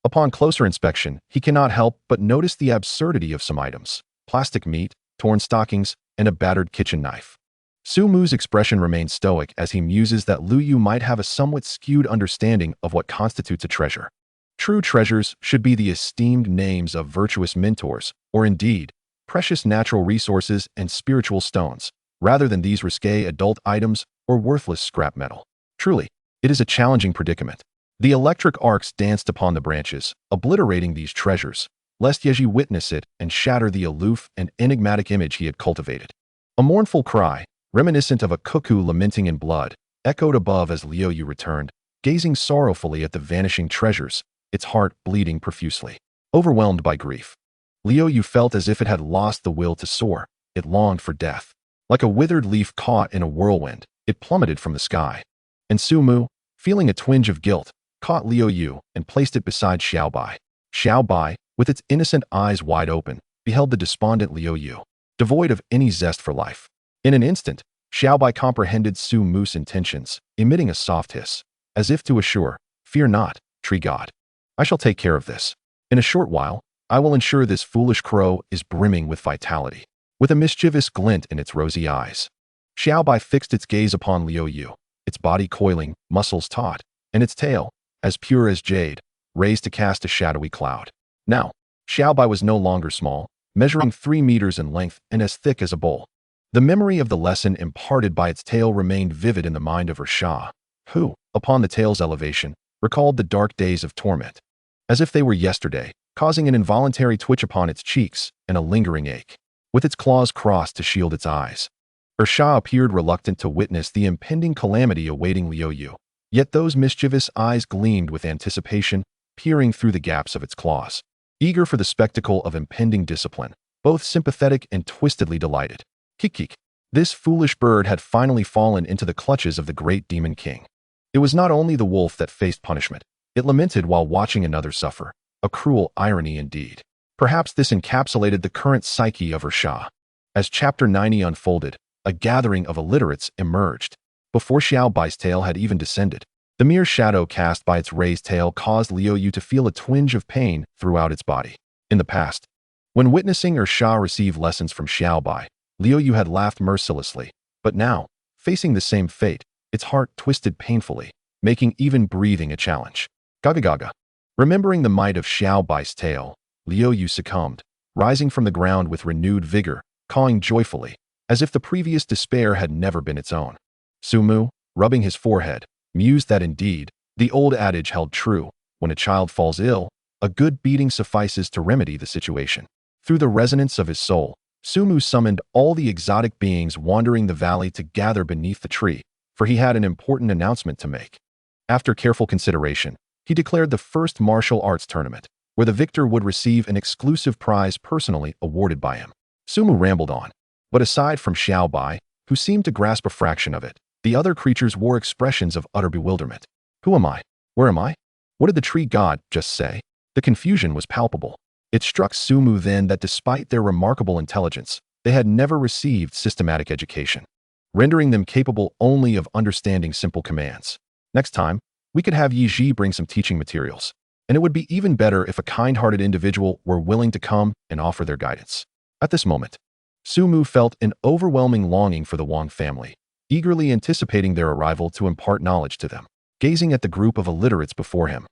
Upon closer inspection, he cannot help but notice the absurdity of some items: plastic meat, torn stockings, and a battered kitchen knife. Sumu's expression remains stoic as he muses that Luyu might have a somewhat skewed understanding of what constitutes a treasure. True treasures should be the esteemed names of virtuous mentors, or indeed, precious natural resources and spiritual stones, rather than these risque adult items or worthless scrap metal. Truly, it is a challenging predicament. The electric arcs danced upon the branches, obliterating these treasures, lest Yeji witness it and shatter the aloof and enigmatic image he had cultivated. A mournful cry, reminiscent of a cuckoo lamenting in blood, echoed above as Liu returned, gazing sorrowfully at the vanishing treasures, its heart bleeding profusely. Overwhelmed by grief, Liu felt as if it had lost the will to soar. It longed for death. Like a withered leaf caught in a whirlwind, it plummeted from the sky. And Sumu, feeling a twinge of guilt, caught Liu and placed it beside Xiao Bai. Xiao Bai, with its innocent eyes wide open, beheld the despondent Liu, devoid of any zest for life. In an instant, Xiao Bai comprehended Sumu's intentions, emitting a soft hiss, as if to assure, "Fear not, tree god. I shall take care of this. In a short while, I will ensure this foolish crow is brimming with vitality." With a mischievous glint in its rosy eyes, Xiao Bai fixed its gaze upon Liu, its body coiling, muscles taut, and its tail, as pure as jade, raised to cast a shadowy cloud. "Now, Xiaobai was no longer small, measuring 3 meters in length and as thick as a bowl. The memory of the lesson imparted by its tail remained vivid in the mind of Rasha, who, upon the tail's elevation, recalled the dark days of torment, as if they were yesterday, causing an involuntary twitch upon its cheeks and a lingering ache. With its claws crossed to shield its eyes, Rasha appeared reluctant to witness the impending calamity awaiting Liu Yu. Yet those mischievous eyes gleamed with anticipation, peering through the gaps of its claws, eager for the spectacle of impending discipline, both sympathetic and twistedly delighted. Kik. This foolish bird had finally fallen into the clutches of the great demon king. It was not only the wolf that faced punishment. It lamented while watching another suffer. A cruel irony indeed. Perhaps this encapsulated the current psyche of Rasha. As Chapter 90 unfolded, a gathering of illiterates emerged. Before Xiaobai's tail had even descended, the mere shadow cast by its raised tail caused Liu Yu to feel a twinge of pain throughout its body. In the past, when witnessing Rasha receive lessons from Xiaobai, Liu Yu had laughed mercilessly, but now, facing the same fate, its heart twisted painfully, making even breathing a challenge. Gaga. Remembering the might of Xiaobai's tail, Liu Yu succumbed, rising from the ground with renewed vigor, cawing joyfully, as if the previous despair had never been its own. Sumu, rubbing his forehead, mused that indeed, the old adage held true: when a child falls ill, a good beating suffices to remedy the situation. Through the resonance of his soul, Sumu summoned all the exotic beings wandering the valley to gather beneath the tree, for he had an important announcement to make. After careful consideration, he declared the first martial arts tournament, where the victor would receive an exclusive prize personally awarded by him. Sumu rambled on, but aside from Xiaobai, who seemed to grasp a fraction of it, the other creatures wore expressions of utter bewilderment. Who am I? Where am I? What did the tree god just say? The confusion was palpable. It struck Sumu then that despite their remarkable intelligence, they had never received systematic education, rendering them capable only of understanding simple commands. Next time, we could have Yi Ji bring some teaching materials, and it would be even better if a kind-hearted individual were willing to come and offer their guidance. At this moment, Sumu felt an overwhelming longing for the Wang family, eagerly anticipating their arrival to impart knowledge to them. Gazing at the group of illiterates before him,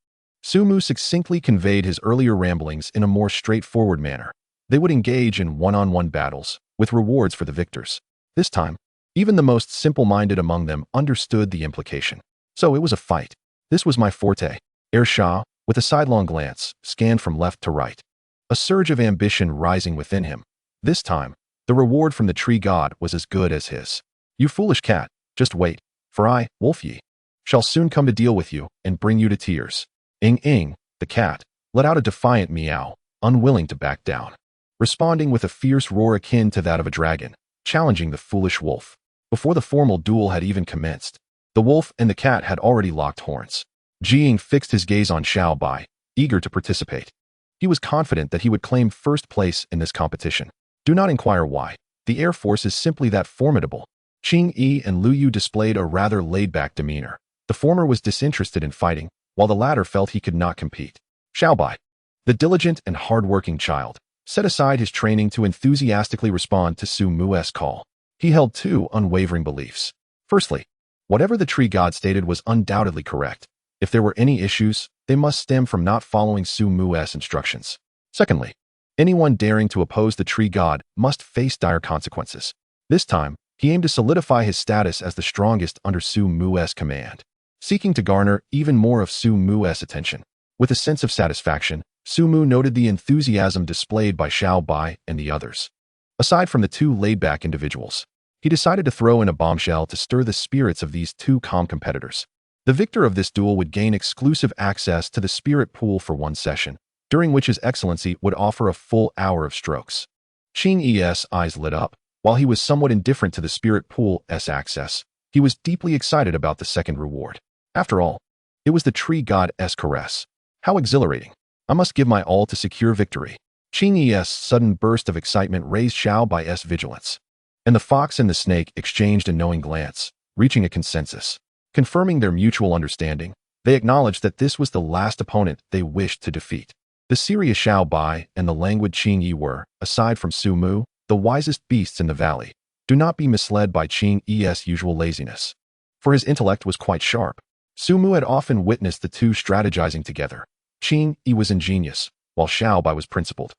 Sumu succinctly conveyed his earlier ramblings in a more straightforward manner. They would engage in one-on-one battles, with rewards for the victors. This time, even the most simple-minded among them understood the implication. So it was a fight. This was my forte. Shah, with a sidelong glance, scanned from left to right, a surge of ambition rising within him. This time, the reward from the tree god was as good as his. You foolish cat, just wait, for I, Wolf Yi, shall soon come to deal with you and bring you to tears. Ing, the cat, let out a defiant meow, unwilling to back down, responding with a fierce roar akin to that of a dragon, challenging the foolish wolf. Before the formal duel had even commenced, the wolf and the cat had already locked horns. Jing fixed his gaze on Xiaobai, eager to participate. He was confident that he would claim first place in this competition. Do not inquire why. The Air Force is simply that formidable. Qing Yi and Liu Yu displayed a rather laid-back demeanor. The former was disinterested in fighting, while the latter felt he could not compete. Xiaobai, the diligent and hard-working child, set aside his training to enthusiastically respond to Su Mu's call. He held two unwavering beliefs. Firstly, whatever the tree god stated was undoubtedly correct. If there were any issues, they must stem from not following Su Mu's instructions. Secondly, anyone daring to oppose the tree god must face dire consequences. This time, he aimed to solidify his status as the strongest under Su Mu's command, seeking to garner even more of Su Mu's attention. With a sense of satisfaction, Su Mu noted the enthusiasm displayed by Xiaobai and the others. Aside from the two laid-back individuals, he decided to throw in a bombshell to stir the spirits of these two calm competitors. The victor of this duel would gain exclusive access to the spirit pool for one session, during which His Excellency would offer a full hour of strokes. Qing Yi's eyes lit up. While he was somewhat indifferent to the spirit pool's access, he was deeply excited about the second reward. After all, it was the tree god's caress. How exhilarating. I must give my all to secure victory. Qing Yi's sudden burst of excitement raised Xiaobai's vigilance, and the fox and the snake exchanged a knowing glance, reaching a consensus. Confirming their mutual understanding, they acknowledged that this was the last opponent they wished to defeat. The serious Xiaobai and the languid Qing Yi were, aside from Su Mu, the wisest beasts in the valley. Do not be misled by Qing Yi's usual laziness, for his intellect was quite sharp. Su Mu had often witnessed the two strategizing together. Qing Yi was ingenious, while Xiaobai was principled.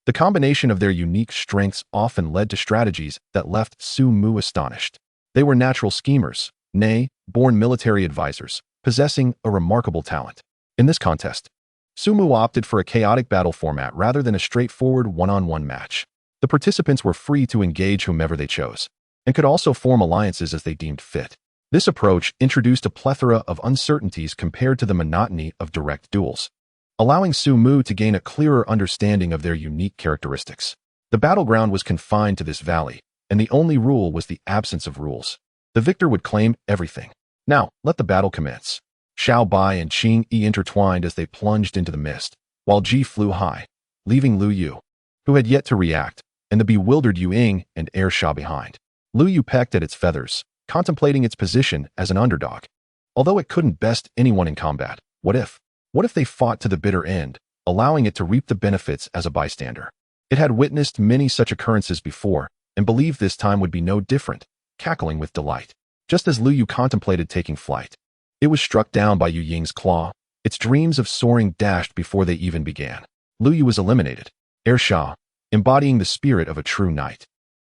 The combination of their unique strengths often led to strategies that left Su Mu astonished. They were natural schemers, nay, born military advisors, possessing a remarkable talent. In this contest, Su Mu opted for a chaotic battle format rather than a straightforward one-on-one match. The participants were free to engage whomever they chose, and could also form alliances as they deemed fit. This approach introduced a plethora of uncertainties compared to the monotony of direct duels, allowing Su Mu to gain a clearer understanding of their unique characteristics. The battleground was confined to this valley, and the only rule was the absence of rules. The victor would claim everything. Now, let the battle commence. Xiao Bai and Qing Yi intertwined as they plunged into the mist, while Ji flew high, leaving Lu Yu, who had yet to react, and the bewildered Yu Ying and Air Sha behind. Lu Yu pecked at its feathers, contemplating its position as an underdog. Although it couldn't best anyone in combat, what if they fought to the bitter end, allowing it to reap the benefits as a bystander? It had witnessed many such occurrences before, and believed this time would be no different, cackling with delight. Just as Lu Yu contemplated taking flight, it was struck down by Yu Ying's claw, its dreams of soaring dashed before they even began. Lu Yu was eliminated. Air Sha, embodying the spirit of a true knight,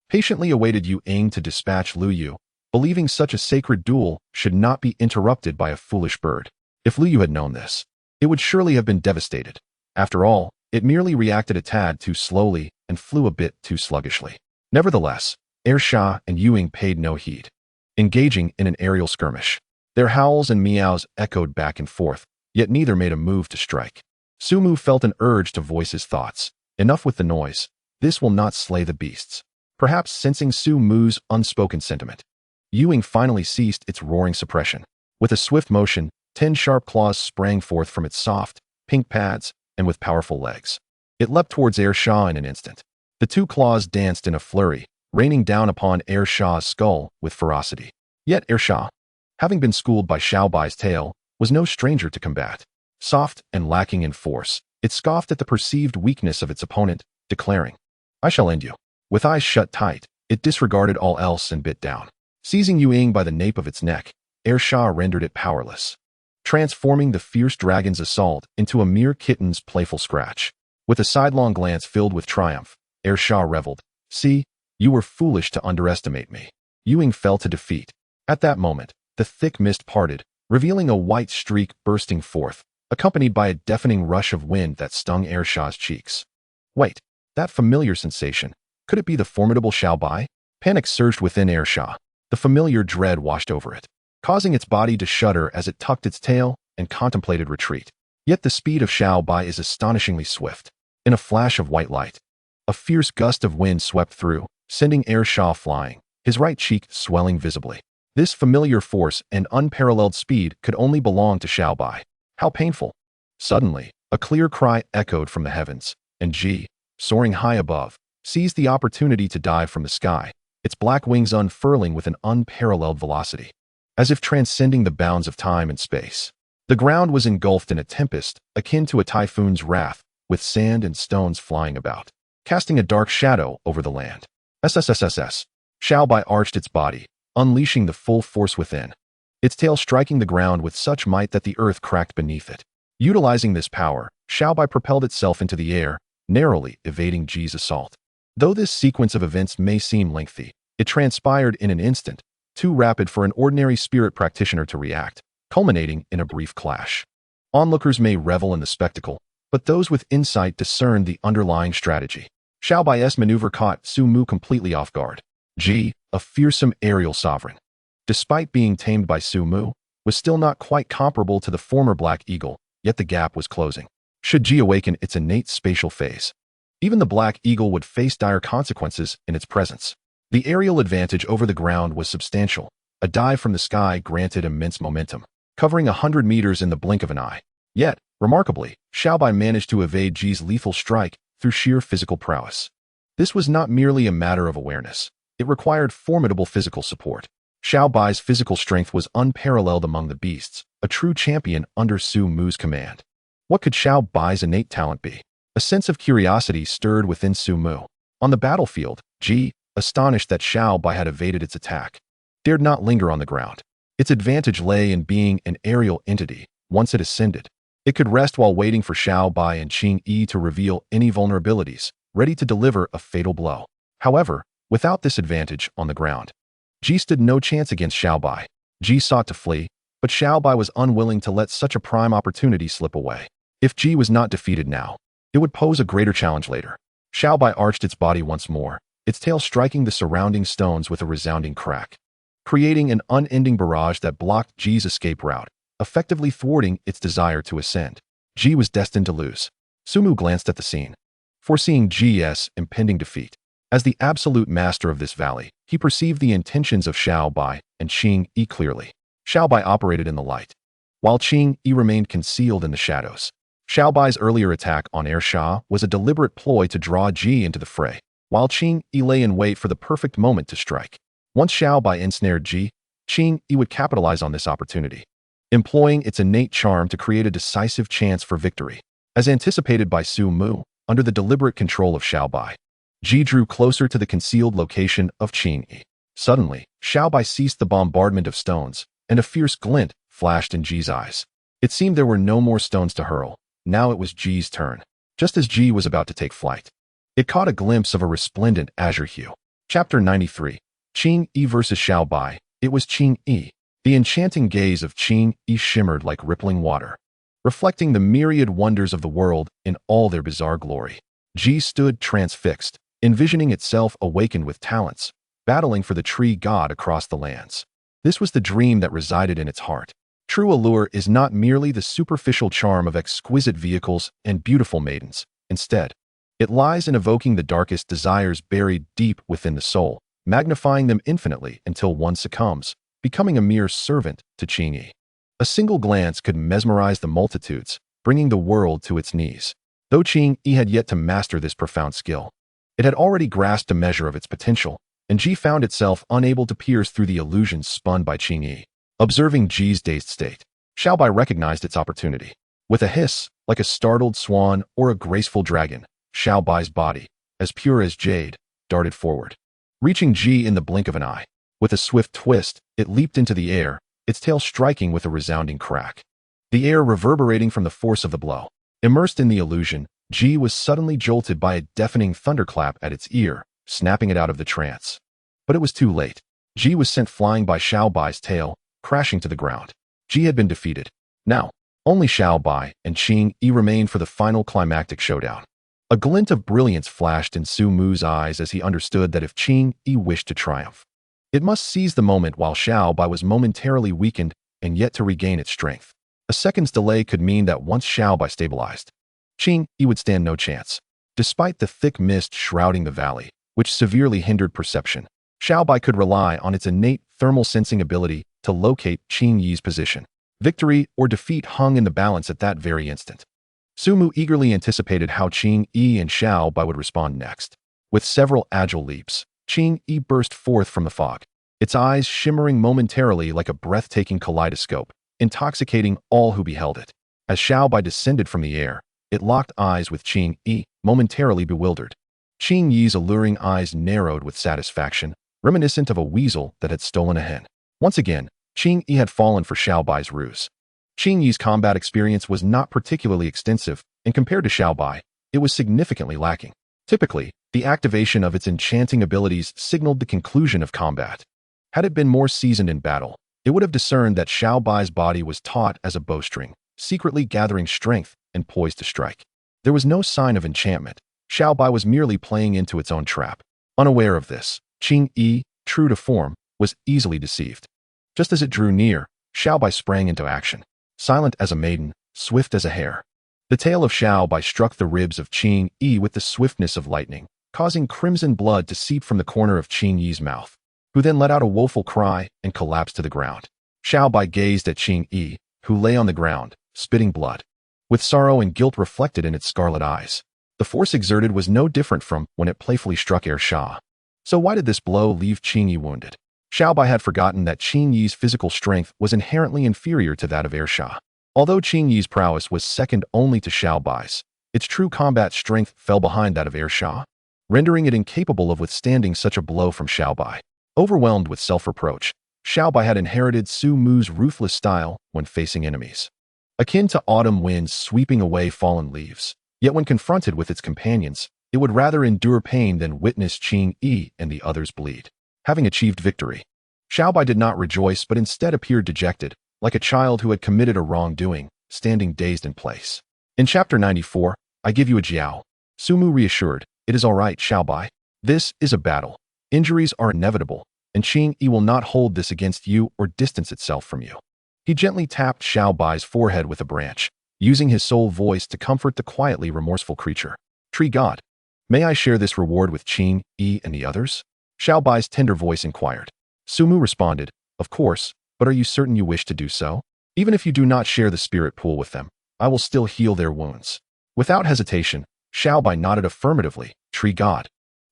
patiently awaited Yu Ying to dispatch Lu Yu, believing such a sacred duel should not be interrupted by a foolish bird. If Lu Yu had known this, it would surely have been devastated. After all, it merely reacted a tad too slowly and flew a bit too sluggishly. Nevertheless, Air Sha and Yu Ying paid no heed, engaging in an aerial skirmish. Their howls and meows echoed back and forth, yet neither made a move to strike. Su Mu felt an urge to voice his thoughts. Enough with the noise. This will not slay the beasts. Perhaps sensing Su Mu's unspoken sentiment, Yu Ying finally ceased its roaring suppression. With a swift motion, 10 sharp claws sprang forth from its soft, pink pads, and with powerful legs. It leapt towards Air Sha in an instant. The two claws danced in a flurry, raining down upon Air Sha's skull with ferocity. Yet Air Sha, having been schooled by Xiao Bai's tail, was no stranger to combat. Soft and lacking in force, it scoffed at the perceived weakness of its opponent, declaring, "I shall end you." With eyes shut tight, it disregarded all else and bit down. Seizing Yu Ying by the nape of its neck, Air Sha rendered it powerless, transforming the fierce dragon's assault into a mere kitten's playful scratch. With a sidelong glance filled with triumph, Air Sha reveled. "See, you were foolish to underestimate me." Yu Ying fell to defeat. At that moment, the thick mist parted, revealing a white streak bursting forth, accompanied by a deafening rush of wind that stung Air Sha's cheeks. Wait, that familiar sensation. Could it be the formidable Xiao Bai? Panic surged within Air Sha. The familiar dread washed over it, causing its body to shudder as it tucked its tail and contemplated retreat. Yet the speed of Xiao Bai is astonishingly swift. In a flash of white light, a fierce gust of wind swept through, sending Air Sha flying, his right cheek swelling visibly. This familiar force and unparalleled speed could only belong to Xiao Bai. How painful! Suddenly, a clear cry echoed from the heavens, and Ji, soaring high above, seized the opportunity to dive from the sky, its black wings unfurling with an unparalleled velocity, as if transcending the bounds of time and space. The ground was engulfed in a tempest, akin to a typhoon's wrath, with sand and stones flying about, casting a dark shadow over the land. SSSSS. Xiao Bai arched its body, unleashing the full force within, its tail striking the ground with such might that the earth cracked beneath it. Utilizing this power, Xiao Bai propelled itself into the air, narrowly evading Ji's assault. Though this sequence of events may seem lengthy, it transpired in an instant, too rapid for an ordinary spirit practitioner to react, culminating in a brief clash. Onlookers may revel in the spectacle, but those with insight discern the underlying strategy. Xiao Bai's maneuver caught Su Mu completely off guard. Ji, a fearsome aerial sovereign, despite being tamed by Su Mu, was still not quite comparable to the former Black Eagle, yet the gap was closing. Should Ji awaken its innate spatial phase, even the Black Eagle would face dire consequences in its presence. The aerial advantage over the ground was substantial. A dive from the sky granted immense momentum, covering 100 meters in the blink of an eye. Yet, remarkably, Xiao Bai managed to evade Ji's lethal strike through sheer physical prowess. This was not merely a matter of awareness. It required formidable physical support. Xiao Bai's physical strength was unparalleled among the beasts, a true champion under Su Mu's command. What could Xiao Bai's innate talent be? A sense of curiosity stirred within Su Mu. On the battlefield, Ji, astonished that Xiao Bai had evaded its attack, dared not linger on the ground. Its advantage lay in being an aerial entity. Once it ascended, It could rest while waiting for Xiao Bai and Qing Yi to reveal any vulnerabilities, ready to deliver a fatal blow. However, without this advantage on the ground, Ji stood no chance against Xiao Bai. Ji sought to flee, but Xiao Bai was unwilling to let such a prime opportunity slip away. If Ji was not defeated now, it would pose a greater challenge later. Xiao Bai arched its body once more, its tail striking the surrounding stones with a resounding crack, creating an unending barrage that blocked Ji's escape route, effectively thwarting its desire to ascend. Ji was destined to lose. Sumu glanced at the scene, foreseeing Ji's impending defeat. As the absolute master of this valley, he perceived the intentions of Xiao Bai and Qing Yi clearly. Xiao Bai operated in the light, while Qing Yi remained concealed in the shadows. Xiao Bai's earlier attack on Sha was a deliberate ploy to draw Ji into the fray, while Qing Yi lay in wait for the perfect moment to strike. Once Xiao Bai ensnared Ji, Qing Yi would capitalize on this opportunity, employing its innate charm to create a decisive chance for victory. As anticipated by Su Mu, under the deliberate control of Xiao Bai, Ji drew closer to the concealed location of Qing Yi. Suddenly, Xiao Bai ceased the bombardment of stones, and a fierce glint flashed in Ji's eyes. It seemed there were no more stones to hurl. Now it was Ji's turn. Just as Ji was about to take flight, it caught a glimpse of a resplendent azure hue. Chapter 93. Qing Yi versus Xiao Bai. It was Qing Yi. The enchanting gaze of Qing Yi shimmered like rippling water, reflecting the myriad wonders of the world in all their bizarre glory. Ji stood transfixed, envisioning itself awakened with talents, battling for the tree god across the lands. This was the dream that resided in its heart. True allure is not merely the superficial charm of exquisite vehicles and beautiful maidens. Instead, it lies in evoking the darkest desires buried deep within the soul, magnifying them infinitely until one succumbs, becoming a mere servant to Qing Yi. A single glance could mesmerize the multitudes, bringing the world to its knees. Though Qing Yi had yet to master this profound skill, it had already grasped a measure of its potential, and Ji found itself unable to pierce through the illusions spun by Qing Yi. Observing Ji's dazed state, Xiao Bai recognized its opportunity. With a hiss, like a startled swan or a graceful dragon, Xiao Bai's body, as pure as jade, darted forward, reaching Ji in the blink of an eye. With a swift twist, it leaped into the air, its tail striking with a resounding crack, the air reverberating from the force of the blow. Immersed in the illusion, Ji was suddenly jolted by a deafening thunderclap at its ear, snapping it out of the trance. But it was too late. Ji was sent flying by Xiao Bai's tail, crashing to the ground. Ji had been defeated. Now, only Xiao Bai and Qing Yi remained for the final climactic showdown. A glint of brilliance flashed in Su Mu's eyes as he understood that if Qing Yi wished to triumph, it must seize the moment while Xiao Bai was momentarily weakened and yet to regain its strength. A second's delay could mean that once Xiao Bai stabilized, Qing Yi would stand no chance. Despite the thick mist shrouding the valley, which severely hindered perception, Xiao Bai could rely on its innate thermal sensing ability to locate Qing Yi's position. Victory or defeat hung in the balance at that very instant. Su Mu eagerly anticipated how Qing Yi and Xiao Bai would respond next. With several agile leaps, Qing Yi burst forth from the fog, its eyes shimmering momentarily like a breathtaking kaleidoscope, intoxicating all who beheld it. As Xiao Bai descended from the air, it locked eyes with Qing Yi, momentarily bewildered. Qing Yi's alluring eyes narrowed with satisfaction, reminiscent of a weasel that had stolen a hen. Once again, Qing Yi had fallen for Xiao Bai's ruse. Qing Yi's combat experience was not particularly extensive, and compared to Xiao Bai, it was significantly lacking. Typically, the activation of its enchanting abilities signaled the conclusion of combat. Had it been more seasoned in battle, it would have discerned that Xiao Bai's body was taut as a bowstring, secretly gathering strength and poised to strike. There was no sign of enchantment. Xiao Bai was merely playing into its own trap. Unaware of this, Qing Yi, true to form, was easily deceived. Just as it drew near, Xiao Bai sprang into action. Silent as a maiden, swift as a hare, the tail of Xiao Bai struck the ribs of Qing Yi with the swiftness of lightning, causing crimson blood to seep from the corner of Qing Yi's mouth, who then let out a woeful cry and collapsed to the ground. Xiao Bai gazed at Qing Yi, who lay on the ground, spitting blood, with sorrow and guilt reflected in its scarlet eyes. The force exerted was no different from when it playfully struck Sha. So why did this blow leave Qing Yi wounded? Xiao Bai had forgotten that Qing Yi's physical strength was inherently inferior to that of Sha. Although Qing Yi's prowess was second only to Xiao Bai's, its true combat strength fell behind that of Sha, rendering it incapable of withstanding such a blow from Xiao Bai. Overwhelmed with self-reproach, Xiao Bai had inherited Su Mu's ruthless style when facing enemies. akin to autumn winds sweeping away fallen leaves. Yet when confronted with its companions, it would rather endure pain than witness Qing Yi and the others bleed. Having achieved victory, Xiaobai did not rejoice but instead appeared dejected, like a child who had committed a wrongdoing, standing dazed in place. In Chapter 94, I give you a jiao. Sumu reassured, it is all right, Xiaobai. This is a battle. Injuries are inevitable, and Qing Yi will not hold this against you or distance itself from you. He gently tapped Xiaobai's forehead with a branch, using his soul voice to comfort the quietly remorseful creature. Tree God, may I share this reward with Qing Yi and the others? Xiaobai's tender voice inquired. Sumu responded, of course, but are you certain you wish to do so? Even if you do not share the spirit pool with them, I will still heal their wounds. Without hesitation, Xiaobai nodded affirmatively. Tree God,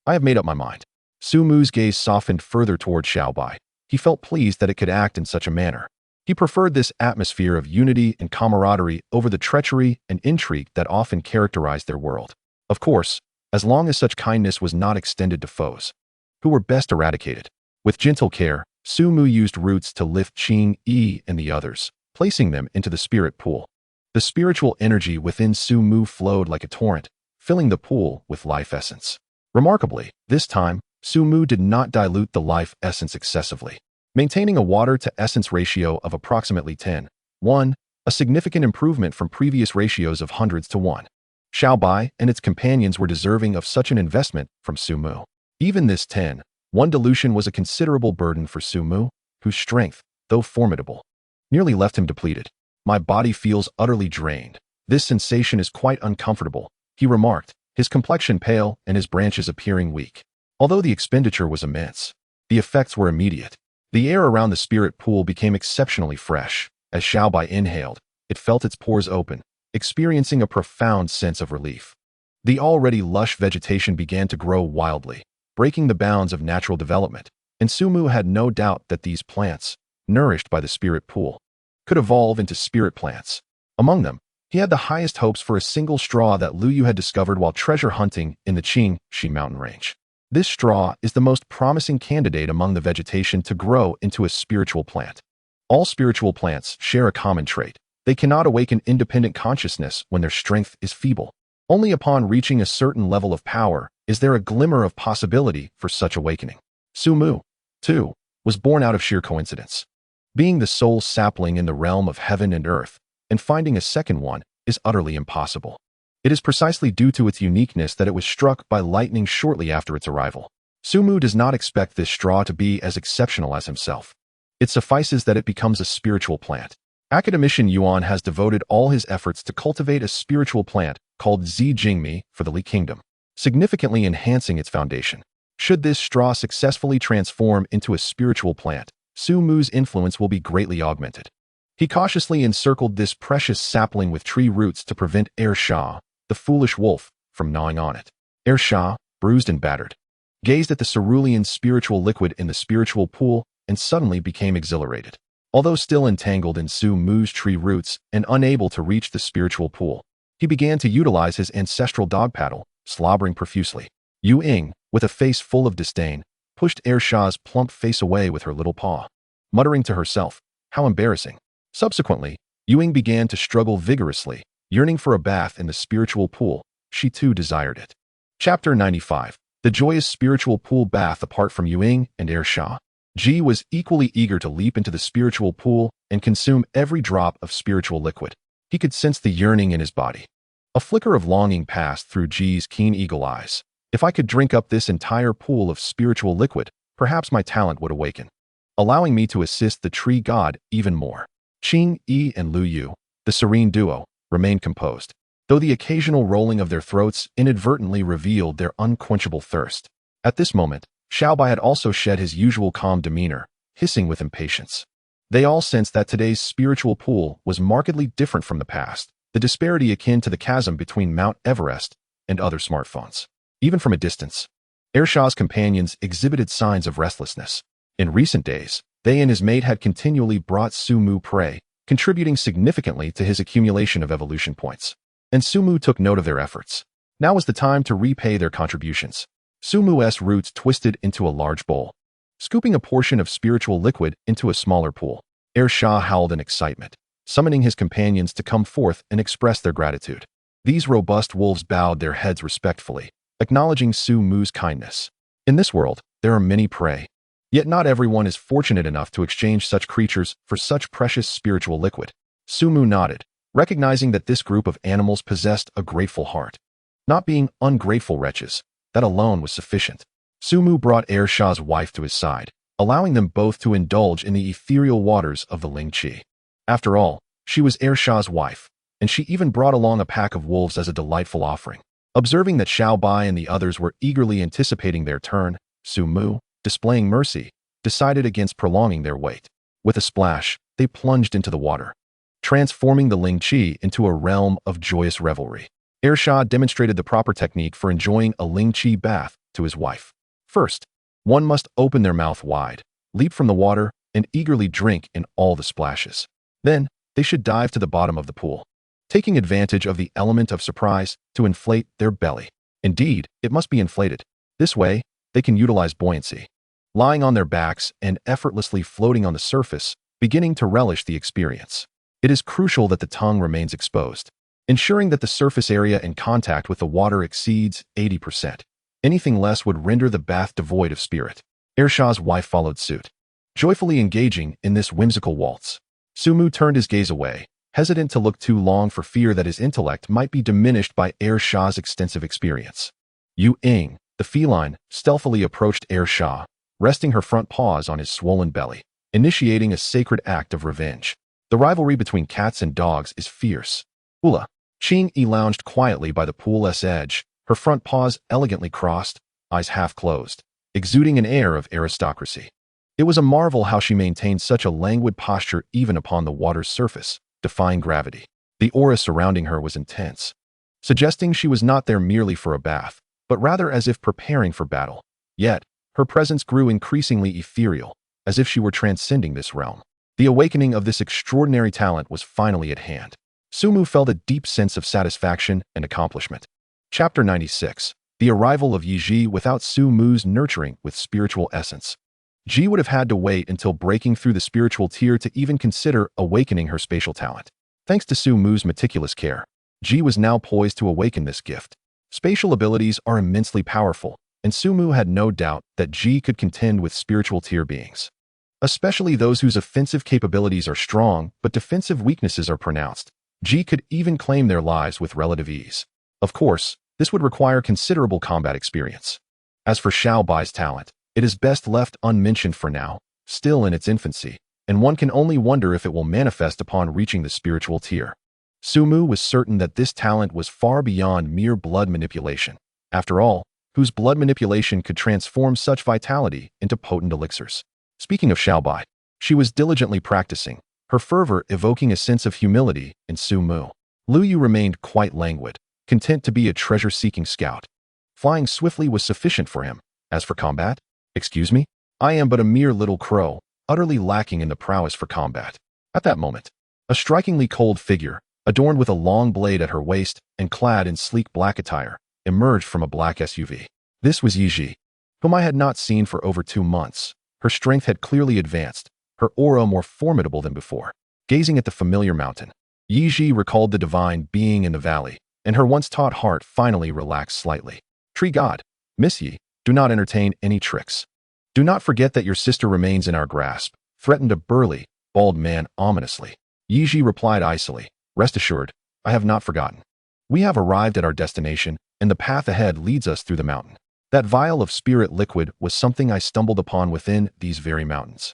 I have made up my mind. Sumu's gaze softened further toward Xiaobai. He felt pleased that it could act in such a manner. He preferred this atmosphere of unity and camaraderie over the treachery and intrigue that often characterized their world. Of course, as long as such kindness was not extended to foes, who were best eradicated. With gentle care, Sumu used roots to lift Qing Yi and the others, placing them into the spirit pool. The spiritual energy within Sumu flowed like a torrent, filling the pool with life essence. Remarkably, this time, Sumu did not dilute the life essence excessively, maintaining a water-to-essence ratio of approximately 10:1, a significant improvement from previous ratios of hundreds to 1. Xiaobai and its companions were deserving of such an investment from Sumu. Even this 10:1 dilution was a considerable burden for Sumu, whose strength, though formidable, nearly left him depleted. My body feels utterly drained. This sensation is quite uncomfortable, he remarked, his complexion pale and his branches appearing weak. Although the expenditure was immense, the effects were immediate. The air around the spirit pool became exceptionally fresh. As Xiaobai inhaled, it felt its pores open, experiencing a profound sense of relief. The already lush vegetation began to grow wildly, breaking the bounds of natural development, and Sumu had no doubt that these plants, nourished by the spirit pool, could evolve into spirit plants. Among them, he had the highest hopes for a single straw that Lu Yu had discovered while treasure hunting in the Qingxi mountain range. This straw is the most promising candidate among the vegetation to grow into a spiritual plant. All spiritual plants share a common trait. They cannot awaken independent consciousness when their strength is feeble. Only upon reaching a certain level of power is there a glimmer of possibility for such awakening. Sumu, too, was born out of sheer coincidence. Being the sole sapling in the realm of heaven and earth, and finding a second one is utterly impossible. It is precisely due to its uniqueness that it was struck by lightning shortly after its arrival. Sumu does not expect this straw to be as exceptional as himself. It suffices that it becomes a spiritual plant. Academician Yuan has devoted all his efforts to cultivate a spiritual plant called Zi Jingmi for the Li Kingdom, significantly enhancing its foundation. Should this straw successfully transform into a spiritual plant, Sumu's influence will be greatly augmented. He cautiously encircled this precious sapling with tree roots to prevent Shah, the foolish wolf, from gnawing on it. Shah, bruised and battered, gazed at the cerulean spiritual liquid in the spiritual pool and suddenly became exhilarated. Although still entangled in Sumu's tree roots and unable to reach the spiritual pool, he began to utilize his ancestral dog paddle, slobbering profusely. Yu Ying, with a face full of disdain, pushed Shah's plump face away with her little paw, muttering to herself, how embarrassing. Subsequently, Yu Ying began to struggle vigorously, yearning for a bath in the spiritual pool. She too desired it. Chapter 95. The joyous spiritual pool bath. Apart from Yu Ying and Shah, Ji was equally eager to leap into the spiritual pool and consume every drop of spiritual liquid. He could sense the yearning in his body. A flicker of longing passed through Ji's keen eagle eyes. If I could drink up this entire pool of spiritual liquid, perhaps my talent would awaken, allowing me to assist the tree god even more. Qing Yi and Lu Yu, the serene duo, remained composed, though the occasional rolling of their throats inadvertently revealed their unquenchable thirst. At this moment, Xiaobai had also shed his usual calm demeanor, hissing with impatience. They all sensed that today's spiritual pool was markedly different from the past, the disparity akin to the chasm between Mount Everest and other smartphones. Even from a distance, Shah's companions exhibited signs of restlessness. In recent days, they and his mate had continually brought Sumu prey, contributing significantly to his accumulation of evolution points. And Sumu took note of their efforts. Now was the time to repay their contributions. Sumu's roots twisted into a large bowl, scooping a portion of spiritual liquid into a smaller pool. Shah howled in excitement. summoning his companions to come forth and express their gratitude. These robust wolves bowed their heads respectfully, acknowledging Su Mu's kindness. In this world, there are many prey. Yet not everyone is fortunate enough to exchange such creatures for such precious spiritual liquid. Su Mu nodded, recognizing that this group of animals possessed a grateful heart. Not being ungrateful wretches, that alone was sufficient. Su Mu brought Er Shah's wife to his side, allowing them both to indulge in the ethereal waters of the Ling Qi. After all, she was Er Shah's wife, and she even brought along a pack of wolves as a delightful offering. Observing that Xiao Bai and the others were eagerly anticipating their turn, Su Mu, displaying mercy, decided against prolonging their wait. With a splash, they plunged into the water, transforming the Ling Qi into a realm of joyous revelry. Er Shah demonstrated the proper technique for enjoying a Ling Qi bath to his wife. First, one must open their mouth wide, leap from the water, and eagerly drink in all the splashes. Then, they should dive to the bottom of the pool, taking advantage of the element of surprise to inflate their belly. Indeed, it must be inflated. This way, they can utilize buoyancy, lying on their backs and effortlessly floating on the surface, beginning to relish the experience. It is crucial that the tongue remains exposed, ensuring that the surface area in contact with the water exceeds 80%. Anything less would render the bath devoid of spirit. Er Shah's wife followed suit, joyfully engaging in this whimsical waltz. Su Mu turned his gaze away, hesitant to look too long for fear that his intellect might be diminished by Er Shah's extensive experience. Yu Ying, the feline, stealthily approached Er Shah, resting her front paws on his swollen belly, initiating a sacred act of revenge. The rivalry between cats and dogs is fierce. Ula. Qing Yi lounged quietly by the pool's edge, her front paws elegantly crossed, eyes half closed, exuding an air of aristocracy. It was a marvel how she maintained such a languid posture even upon the water's surface, defying gravity. The aura surrounding her was intense, suggesting she was not there merely for a bath, but rather as if preparing for battle. Yet, her presence grew increasingly ethereal, as if she were transcending this realm. The awakening of this extraordinary talent was finally at hand. Su Mu felt a deep sense of satisfaction and accomplishment. Chapter 96. The arrival of Yi Ji without Su Mu's nurturing with spiritual essence. Ji would have had to wait until breaking through the spiritual tier to even consider awakening her spatial talent. Thanks to Su Mu's meticulous care, Ji was now poised to awaken this gift. Spatial abilities are immensely powerful, and Su Mu had no doubt that Ji could contend with spiritual tier beings, especially those whose offensive capabilities are strong but defensive weaknesses are pronounced. Ji could even claim their lives with relative ease. Of course, this would require considerable combat experience. As for Xiao Bai's talent, it is best left unmentioned for now, still in its infancy, and one can only wonder if it will manifest upon reaching the spiritual tier. Su Mu was certain that this talent was far beyond mere blood manipulation. After all, whose blood manipulation could transform such vitality into potent elixirs? Speaking of Xiao Bai, she was diligently practicing, her fervor evoking a sense of humility in Su Mu. Lu Yu remained quite languid, content to be a treasure-seeking scout. Flying swiftly was sufficient for him. As for combat, excuse me, I am but a mere little crow, utterly lacking in the prowess for combat. At that moment, a strikingly cold figure, adorned with a long blade at her waist and clad in sleek black attire, emerged from a black SUV. This was Yi Ji, whom I had not seen for over 2 months. Her strength had clearly advanced, her aura more formidable than before. Gazing at the familiar mountain, Yi Ji recalled the divine being in the valley, and her once-taut heart finally relaxed slightly. Tree God, Miss Yi, do not entertain any tricks. Do not forget that your sister remains in our grasp, threatened a burly, bald man ominously. Yi Ji replied icily, rest assured, I have not forgotten. We have arrived at our destination, and the path ahead leads us through the mountain. That vial of spirit liquid was something I stumbled upon within these very mountains.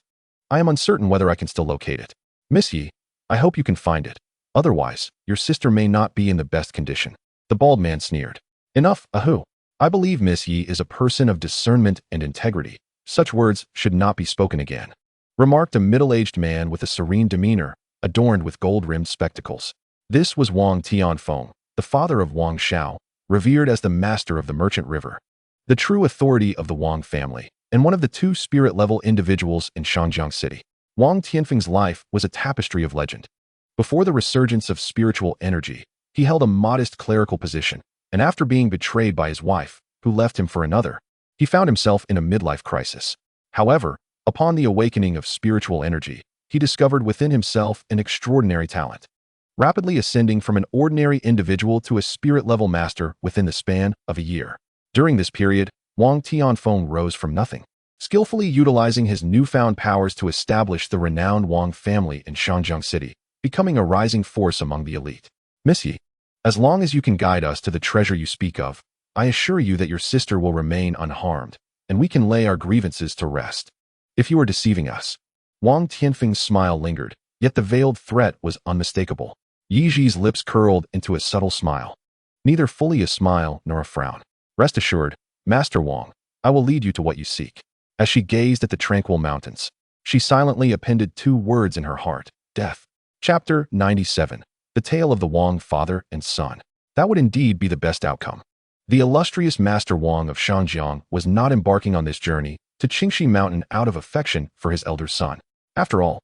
I am uncertain whether I can still locate it. Miss Yi, I hope you can find it. Otherwise, your sister may not be in the best condition. The bald man sneered. Enough, ahu. I believe Miss Yi is a person of discernment and integrity. Such words should not be spoken again, remarked a middle-aged man with a serene demeanor, adorned with gold-rimmed spectacles. This was Wang Tianfeng, the father of Wang Xiao, revered as the master of the merchant river, the true authority of the Wang family, and one of the 2 spirit-level individuals in Shangjiang City. Wang Tianfeng's life was a tapestry of legend. Before the resurgence of spiritual energy, he held a modest clerical position, and after being betrayed by his wife, who left him for another, he found himself in a midlife crisis. However, upon the awakening of spiritual energy, he discovered within himself an extraordinary talent, rapidly ascending from an ordinary individual to a spirit-level master within the span of a year. During this period, Wang Tianfeng rose from nothing, skillfully utilizing his newfound powers to establish the renowned Wang family in Shanjiang City, becoming a rising force among the elite. Miss Yi, as long as you can guide us to the treasure you speak of, I assure you that your sister will remain unharmed, and we can lay our grievances to rest. If you are deceiving us. Wang Tianfeng's smile lingered, yet the veiled threat was unmistakable. Yi Ji's lips curled into a subtle smile. Neither fully a smile nor a frown. Rest assured, Master Wang, I will lead you to what you seek. As she gazed at the tranquil mountains, she silently appended 2 words in her heart: death. Chapter 97. The Tale of the Wang Father and Son. That would indeed be the best outcome. The illustrious Master Wang of Shanjiang was not embarking on this journey to Qingxi Mountain out of affection for his elder son. After all,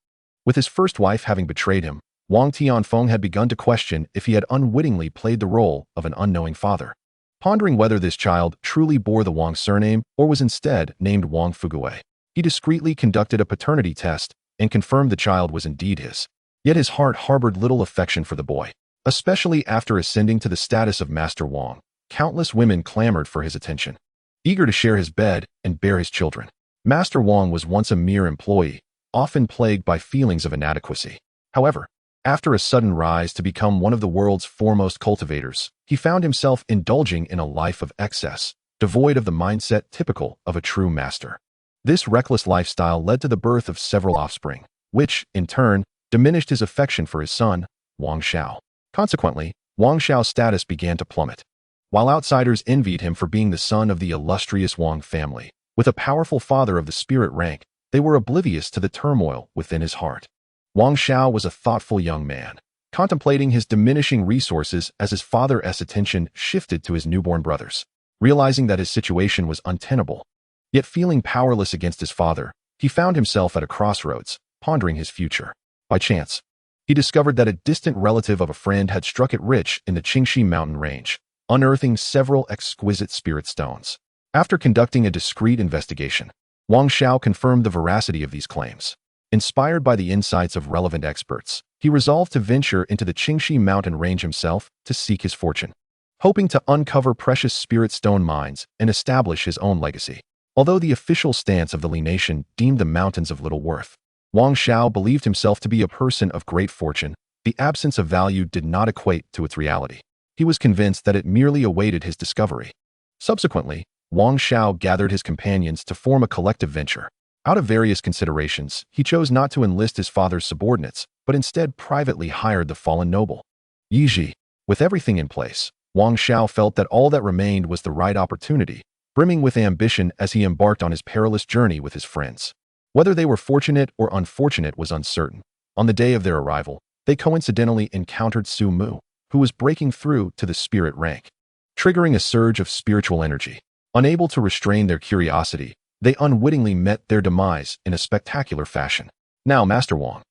with his first wife having betrayed him, Wang Tianfeng had begun to question if he had unwittingly played the role of an unknowing father. Pondering whether this child truly bore the Wang surname or was instead named Wang Fuguei, he discreetly conducted a paternity test and confirmed the child was indeed his. Yet his heart harbored little affection for the boy. Especially after ascending to the status of Master Wang, countless women clamored for his attention, eager to share his bed and bear his children. Master Wang was once a mere employee, often plagued by feelings of inadequacy. However, after a sudden rise to become one of the world's foremost cultivators, he found himself indulging in a life of excess, devoid of the mindset typical of a true master. This reckless lifestyle led to the birth of several offspring, which, in turn, diminished his affection for his son, Wang Xiao. Consequently, Wang Xiao's status began to plummet. While outsiders envied him for being the son of the illustrious Wang family, with a powerful father of the spirit rank, they were oblivious to the turmoil within his heart. Wang Xiao was a thoughtful young man, contemplating his diminishing resources as his father's attention shifted to his newborn brothers. Realizing that his situation was untenable, yet feeling powerless against his father, he found himself at a crossroads, pondering his future. By chance, he discovered that a distant relative of a friend had struck it rich in the Qingxi mountain range, unearthing several exquisite spirit stones. After conducting a discreet investigation, Wang Xiao confirmed the veracity of these claims. Inspired by the insights of relevant experts, he resolved to venture into the Qingxi mountain range himself to seek his fortune, hoping to uncover precious spirit stone mines and establish his own legacy. Although the official stance of the Li nation deemed the mountains of little worth, Wang Xiao believed himself to be a person of great fortune. The absence of value did not equate to its reality. He was convinced that it merely awaited his discovery. Subsequently, Wang Xiao gathered his companions to form a collective venture. Out of various considerations, he chose not to enlist his father's subordinates, but instead privately hired the fallen noble, Yi Ji. With everything in place, Wang Xiao felt that all that remained was the right opportunity, brimming with ambition as he embarked on his perilous journey with his friends. Whether they were fortunate or unfortunate was uncertain. On the day of their arrival, they coincidentally encountered Su Mu, who was breaking through to the spirit rank, triggering a surge of spiritual energy. Unable to restrain their curiosity, they unwittingly met their demise in a spectacular fashion. Now Master Wang,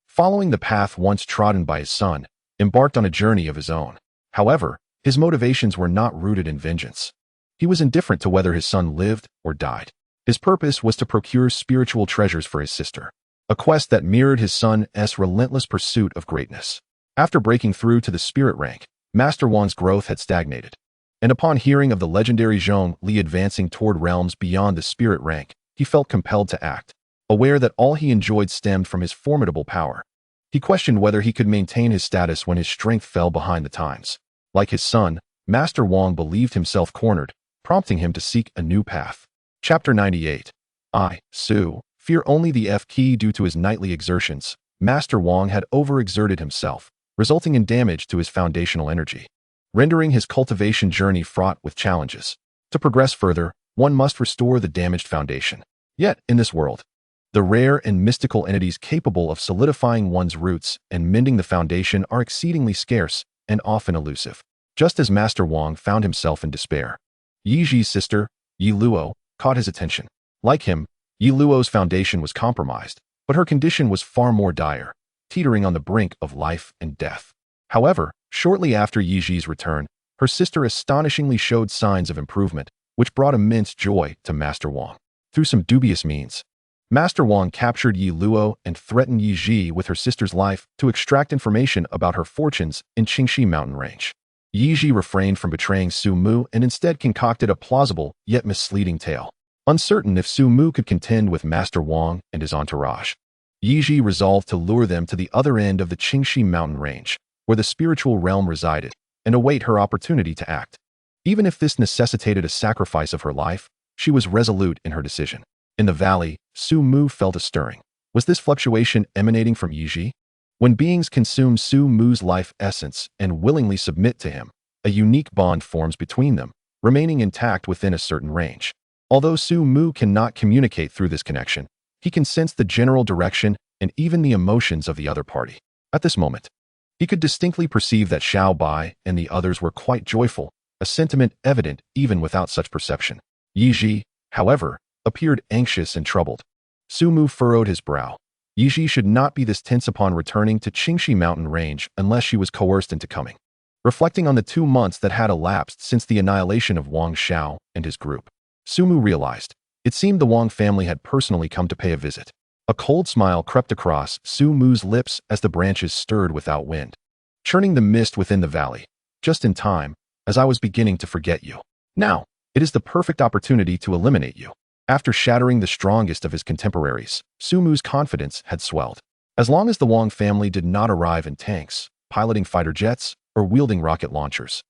following the path once trodden by his son, embarked on a journey of his own. However, his motivations were not rooted in vengeance. He was indifferent to whether his son lived or died. His purpose was to procure spiritual treasures for his sister, a quest that mirrored his son's relentless pursuit of greatness. After breaking through to the spirit rank, Master Wang's growth had stagnated, and upon hearing of the legendary Zhong Li advancing toward realms beyond the spirit rank, he felt compelled to act. Aware that all he enjoyed stemmed from his formidable power, he questioned whether he could maintain his status when his strength fell behind the times. Like his son, Master Wang believed himself cornered, prompting him to seek a new path. Chapter 98. Su. Fear only the F key. Due to his nightly exertions, Master Wang had overexerted himself, resulting in damage to his foundational energy, rendering his cultivation journey fraught with challenges. To progress further, one must restore the damaged foundation. Yet, in this world, the rare and mystical entities capable of solidifying one's roots and mending the foundation are exceedingly scarce and often elusive. Just as Master Wang found himself in despair, Yi Ji's sister, Yi Luo, caught his attention. Like him, Yi Luo's foundation was compromised, but her condition was far more dire, teetering on the brink of life and death. However, shortly after Yi Ji's return, her sister astonishingly showed signs of improvement, which brought immense joy to Master Wang. Through some dubious means, Master Wang captured Yi Luo and threatened Yi Ji with her sister's life to extract information about her fortunes in Qingxi mountain range. Yi Ji refrained from betraying Su Mu and instead concocted a plausible yet misleading tale. Uncertain if Su Mu could contend with Master Wang and his entourage, Yi Ji resolved to lure them to the other end of the Qingxi mountain range, where the spiritual realm resided, and await her opportunity to act. Even if this necessitated a sacrifice of her life, she was resolute in her decision. In the valley, Su Mu felt a stirring. Was this fluctuation emanating from Yi Ji? When beings consume Su Mu's life essence and willingly submit to him, a unique bond forms between them, remaining intact within a certain range. Although Su Mu cannot communicate through this connection, he can sense the general direction and even the emotions of the other party. At this moment, he could distinctly perceive that Xiao Bai and the others were quite joyful, a sentiment evident even without such perception. Yi Ji, however, appeared anxious and troubled. Su Mu furrowed his brow. Yi Ji should not be this tense upon returning to Qingxi mountain range unless she was coerced into coming. Reflecting on the 2 months that had elapsed since the annihilation of Wang Xiao and his group, Su Mu realized it seemed the Wang family had personally come to pay a visit. A cold smile crept across Su Mu's lips as the branches stirred without wind, churning the mist within the valley. Just in time, as I was beginning to forget you. Now, it is the perfect opportunity to eliminate you. After shattering the strongest of his contemporaries, Su Mu's confidence had swelled. As long as the Wang family did not arrive in tanks, piloting fighter jets, or wielding rocket launchers,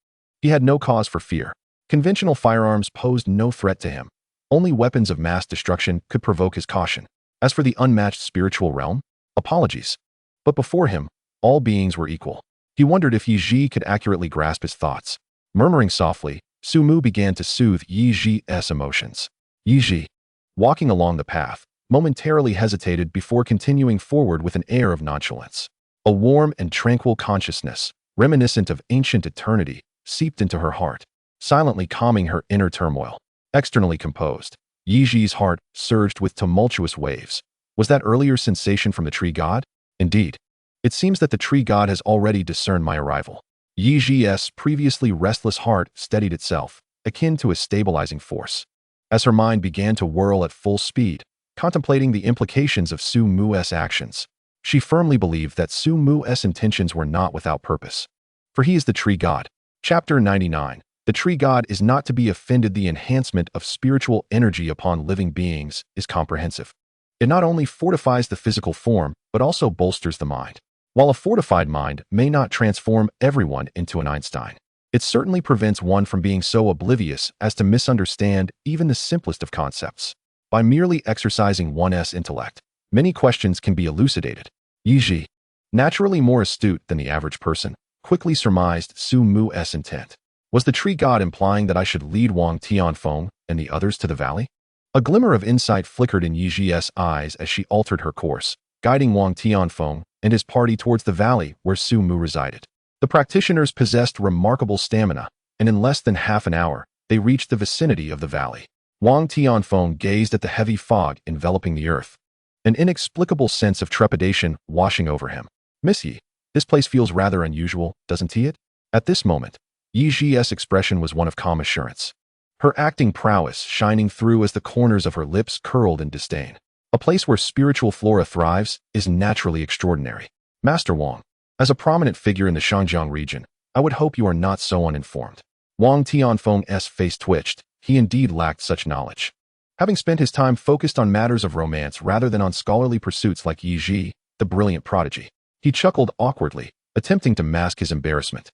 he had no cause for fear. Conventional firearms posed no threat to him. Only weapons of mass destruction could provoke his caution. As for the unmatched spiritual realm, apologies. But before him, all beings were equal. He wondered if Yi Ji could accurately grasp his thoughts. Murmuring softly, Su Mu began to soothe Yi Ji's emotions. Yi Ji, walking along the path, momentarily hesitated before continuing forward with an air of nonchalance. A warm and tranquil consciousness, reminiscent of ancient eternity, seeped into her heart, silently calming her inner turmoil. Externally composed, Yi Ji's heart surged with tumultuous waves. Was that earlier sensation from the tree god? Indeed. It seems that the tree god has already discerned my arrival. Yi Ji's previously restless heart steadied itself, akin to a stabilizing force. As her mind began to whirl at full speed, contemplating the implications of Su Mu's actions, she firmly believed that Su Mu's intentions were not without purpose. For he is the tree god. Chapter 99. The tree god is not to be offended. The enhancement of spiritual energy upon living beings is comprehensive. It not only fortifies the physical form, but also bolsters the mind. While a fortified mind may not transform everyone into an Einstein, it certainly prevents one from being so oblivious as to misunderstand even the simplest of concepts. By merely exercising one's intellect, many questions can be elucidated. Yi Ji, naturally more astute than the average person, quickly surmised Su Mu's intent. Was the tree god implying that I should lead Wang Tianfeng and the others to the valley? A glimmer of insight flickered in Yi Ji's eyes as she altered her course, guiding Wang Tianfeng and his party towards the valley where Su Mu resided. The practitioners possessed remarkable stamina, and in less than half an hour, they reached the vicinity of the valley. Wang Tianfeng gazed at the heavy fog enveloping the earth, an inexplicable sense of trepidation washing over him. Miss Yi, this place feels rather unusual, doesn't it? At this moment, Yi Ji's expression was one of calm assurance, her acting prowess shining through as the corners of her lips curled in disdain. A place where spiritual flora thrives is naturally extraordinary. Master Wang, as a prominent figure in the Shangjiang region, I would hope you are not so uninformed. Wang Tianfeng's face twitched. He indeed lacked such knowledge. Having spent his time focused on matters of romance rather than on scholarly pursuits like Yi Ji, the brilliant prodigy, he chuckled awkwardly, attempting to mask his embarrassment.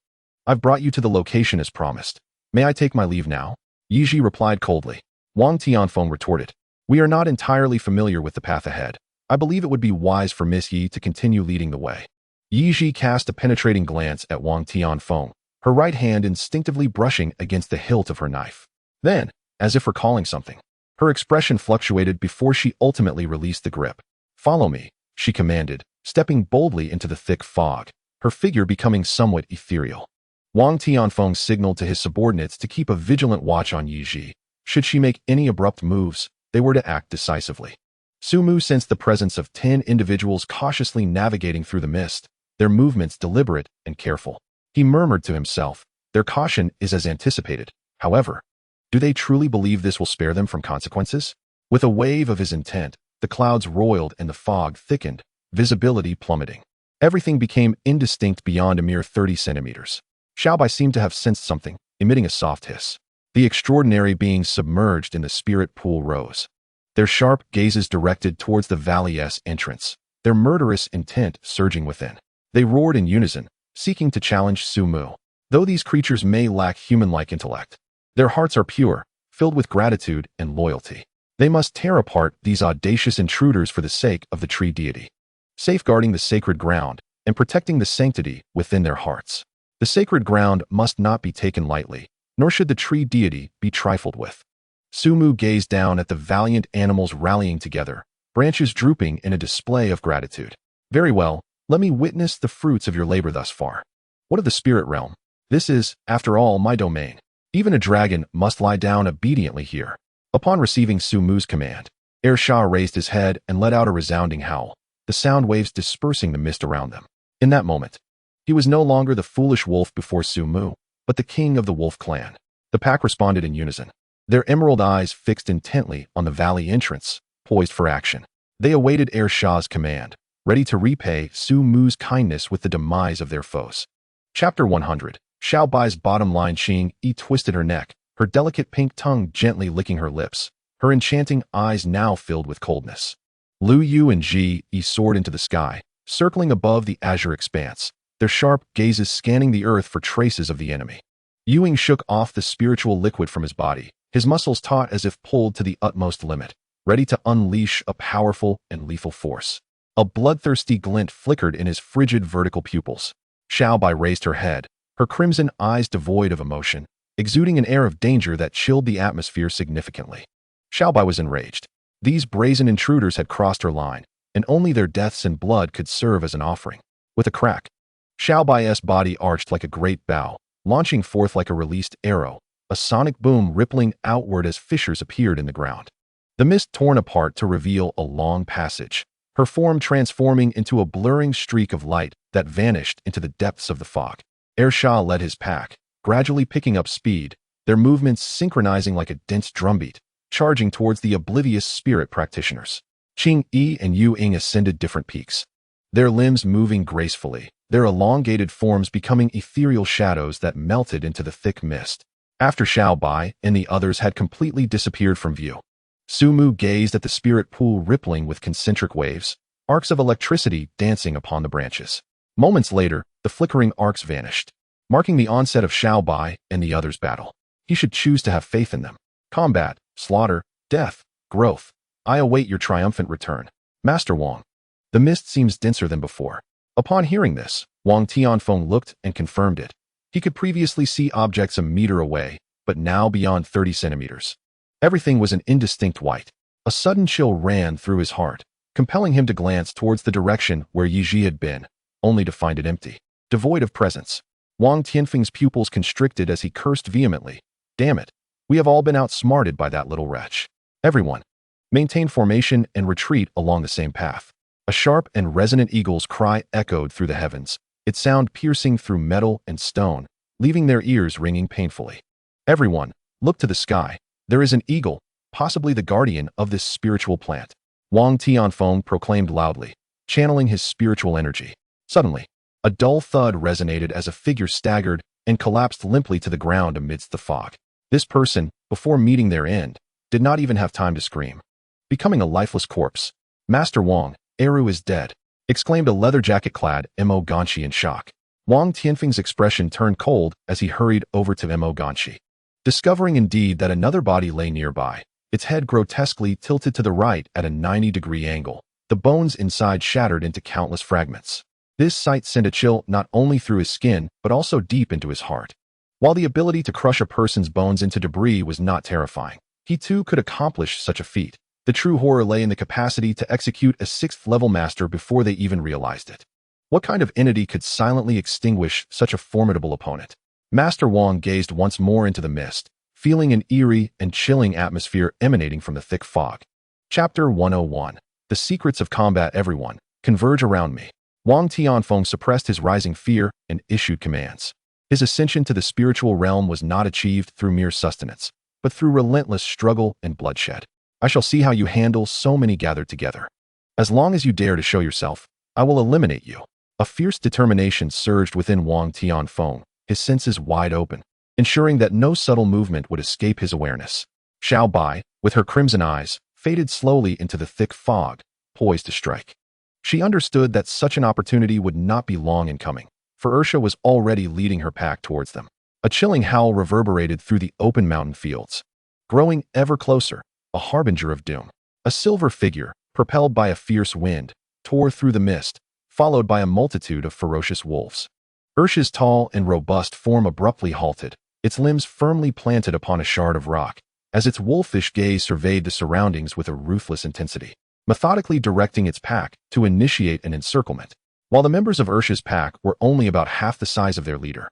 I've brought you to the location as promised. May I take my leave now? Yi Ji replied coldly. Wang Tianfeng retorted. We are not entirely familiar with the path ahead. I believe it would be wise for Miss Yi to continue leading the way. Yi Ji cast a penetrating glance at Wang Tianfeng, her right hand instinctively brushing against the hilt of her knife. Then, as if recalling something, her expression fluctuated before she ultimately released the grip. Follow me, she commanded, stepping boldly into the thick fog, her figure becoming somewhat ethereal. Wang Tianfeng signaled to his subordinates to keep a vigilant watch on Yi Ji. Should she make any abrupt moves, they were to act decisively. Su Mu sensed the presence of 10 individuals cautiously navigating through the mist, their movements deliberate and careful. He murmured to himself, their caution is as anticipated. However, do they truly believe this will spare them from consequences? With a wave of his intent, the clouds roiled and the fog thickened, visibility plummeting. Everything became indistinct beyond a mere 30 centimeters. Xiaobai seemed to have sensed something, emitting a soft hiss. The extraordinary beings submerged in the spirit pool rose. Their sharp gazes directed towards the valley's entrance, their murderous intent surging within. They roared in unison, seeking to challenge Su Mu. Though these creatures may lack human-like intellect, their hearts are pure, filled with gratitude and loyalty. They must tear apart these audacious intruders for the sake of the tree deity, safeguarding the sacred ground and protecting the sanctity within their hearts. The sacred ground must not be taken lightly, nor should the tree deity be trifled with. Su Mu gazed down at the valiant animals rallying together, branches drooping in a display of gratitude. Very well, let me witness the fruits of your labor thus far. What of the spirit realm? This is, after all, my domain. Even a dragon must lie down obediently here. Upon receiving Su Mu's command, Shah raised his head and let out a resounding howl, the sound waves dispersing the mist around them. In that moment, he was no longer the foolish wolf before Su Mu, but the king of the wolf clan. The pack responded in unison, their emerald eyes fixed intently on the valley entrance, poised for action. They awaited Shah's command, ready to repay Su Mu's kindness with the demise of their foes. Chapter 100. Xiaobai's bottom line. Xing Yi twisted her neck, her delicate pink tongue gently licking her lips, her enchanting eyes now filled with coldness. Lu Yu and Ji Yi soared into the sky, circling above the azure expanse, their sharp gazes scanning the earth for traces of the enemy. Yuing shook off the spiritual liquid from his body, his muscles taut as if pulled to the utmost limit, ready to unleash a powerful and lethal force. A bloodthirsty glint flickered in his frigid vertical pupils. Xiaobai raised her head, her crimson eyes devoid of emotion, exuding an air of danger that chilled the atmosphere significantly. Xiaobai was enraged. These brazen intruders had crossed her line, and only their deaths and blood could serve as an offering. With a crack, Xiaobai's body arched like a great bow, launching forth like a released arrow, a sonic boom rippling outward as fissures appeared in the ground. The mist torn apart to reveal a long passage, her form transforming into a blurring streak of light that vanished into the depths of the fog. Shah led his pack, gradually picking up speed, their movements synchronizing like a dense drumbeat, charging towards the oblivious spirit practitioners. Qing Yi and Yu Ying ascended different peaks, their limbs moving gracefully, their elongated forms becoming ethereal shadows that melted into the thick mist. After Xiaobai and the others had completely disappeared from view, Su Mu gazed at the spirit pool rippling with concentric waves, arcs of electricity dancing upon the branches. Moments later, the flickering arcs vanished, marking the onset of Xiaobai and the others' battle. He should choose to have faith in them. Combat, slaughter, death, growth. I await your triumphant return. Master Wang. The mist seems denser than before. Upon hearing this, Wang Tianfeng looked and confirmed it. He could previously see objects a meter away, but now beyond 30 centimeters. Everything was an indistinct white. A sudden chill ran through his heart, compelling him to glance towards the direction where Yiji had been, only to find it empty, devoid of presence. Wang Tianfeng's pupils constricted as he cursed vehemently. Damn it, we have all been outsmarted by that little wretch. Everyone, maintain formation and retreat along the same path. A sharp and resonant eagle's cry echoed through the heavens, its sound piercing through metal and stone, leaving their ears ringing painfully. Everyone, look to the sky. There is an eagle, possibly the guardian of this spiritual plant. Wang Tianfeng proclaimed loudly, channeling his spiritual energy. Suddenly, a dull thud resonated as a figure staggered and collapsed limply to the ground amidst the fog. This person, before meeting their end, did not even have time to scream. Becoming a lifeless corpse, Master Wang, Eru is dead, exclaimed a leather jacket-clad Mo Ganshi in shock. Wang Tianfeng's expression turned cold as he hurried over to Mo Ganshi. Discovering indeed that another body lay nearby, its head grotesquely tilted to the right at a 90-degree angle, the bones inside shattered into countless fragments. This sight sent a chill not only through his skin, but also deep into his heart. While the ability to crush a person's bones into debris was not terrifying, he too could accomplish such a feat. The true horror lay in the capacity to execute a 6th-level master before they even realized it. What kind of entity could silently extinguish such a formidable opponent? Master Wang gazed once more into the mist, feeling an eerie and chilling atmosphere emanating from the thick fog. Chapter 101. The Secrets of Combat. Everyone, converge around me. Wang Tianfeng suppressed his rising fear and issued commands. His ascension to the spiritual realm was not achieved through mere sustenance, but through relentless struggle and bloodshed. I shall see how you handle so many gathered together. As long as you dare to show yourself, I will eliminate you." A fierce determination surged within Wang Tianfeng, his senses wide open, ensuring that no subtle movement would escape his awareness. Xiao Bai, with her crimson eyes, faded slowly into the thick fog, poised to strike. She understood that such an opportunity would not be long in coming, for Ursha was already leading her pack towards them. A chilling howl reverberated through the open mountain fields, growing ever closer, a harbinger of doom. A silver figure, propelled by a fierce wind, tore through the mist, followed by a multitude of ferocious wolves. Ursha's tall and robust form abruptly halted, its limbs firmly planted upon a shard of rock, as its wolfish gaze surveyed the surroundings with a ruthless intensity, methodically directing its pack to initiate an encirclement. While the members of Ursha's pack were only about half the size of their leader,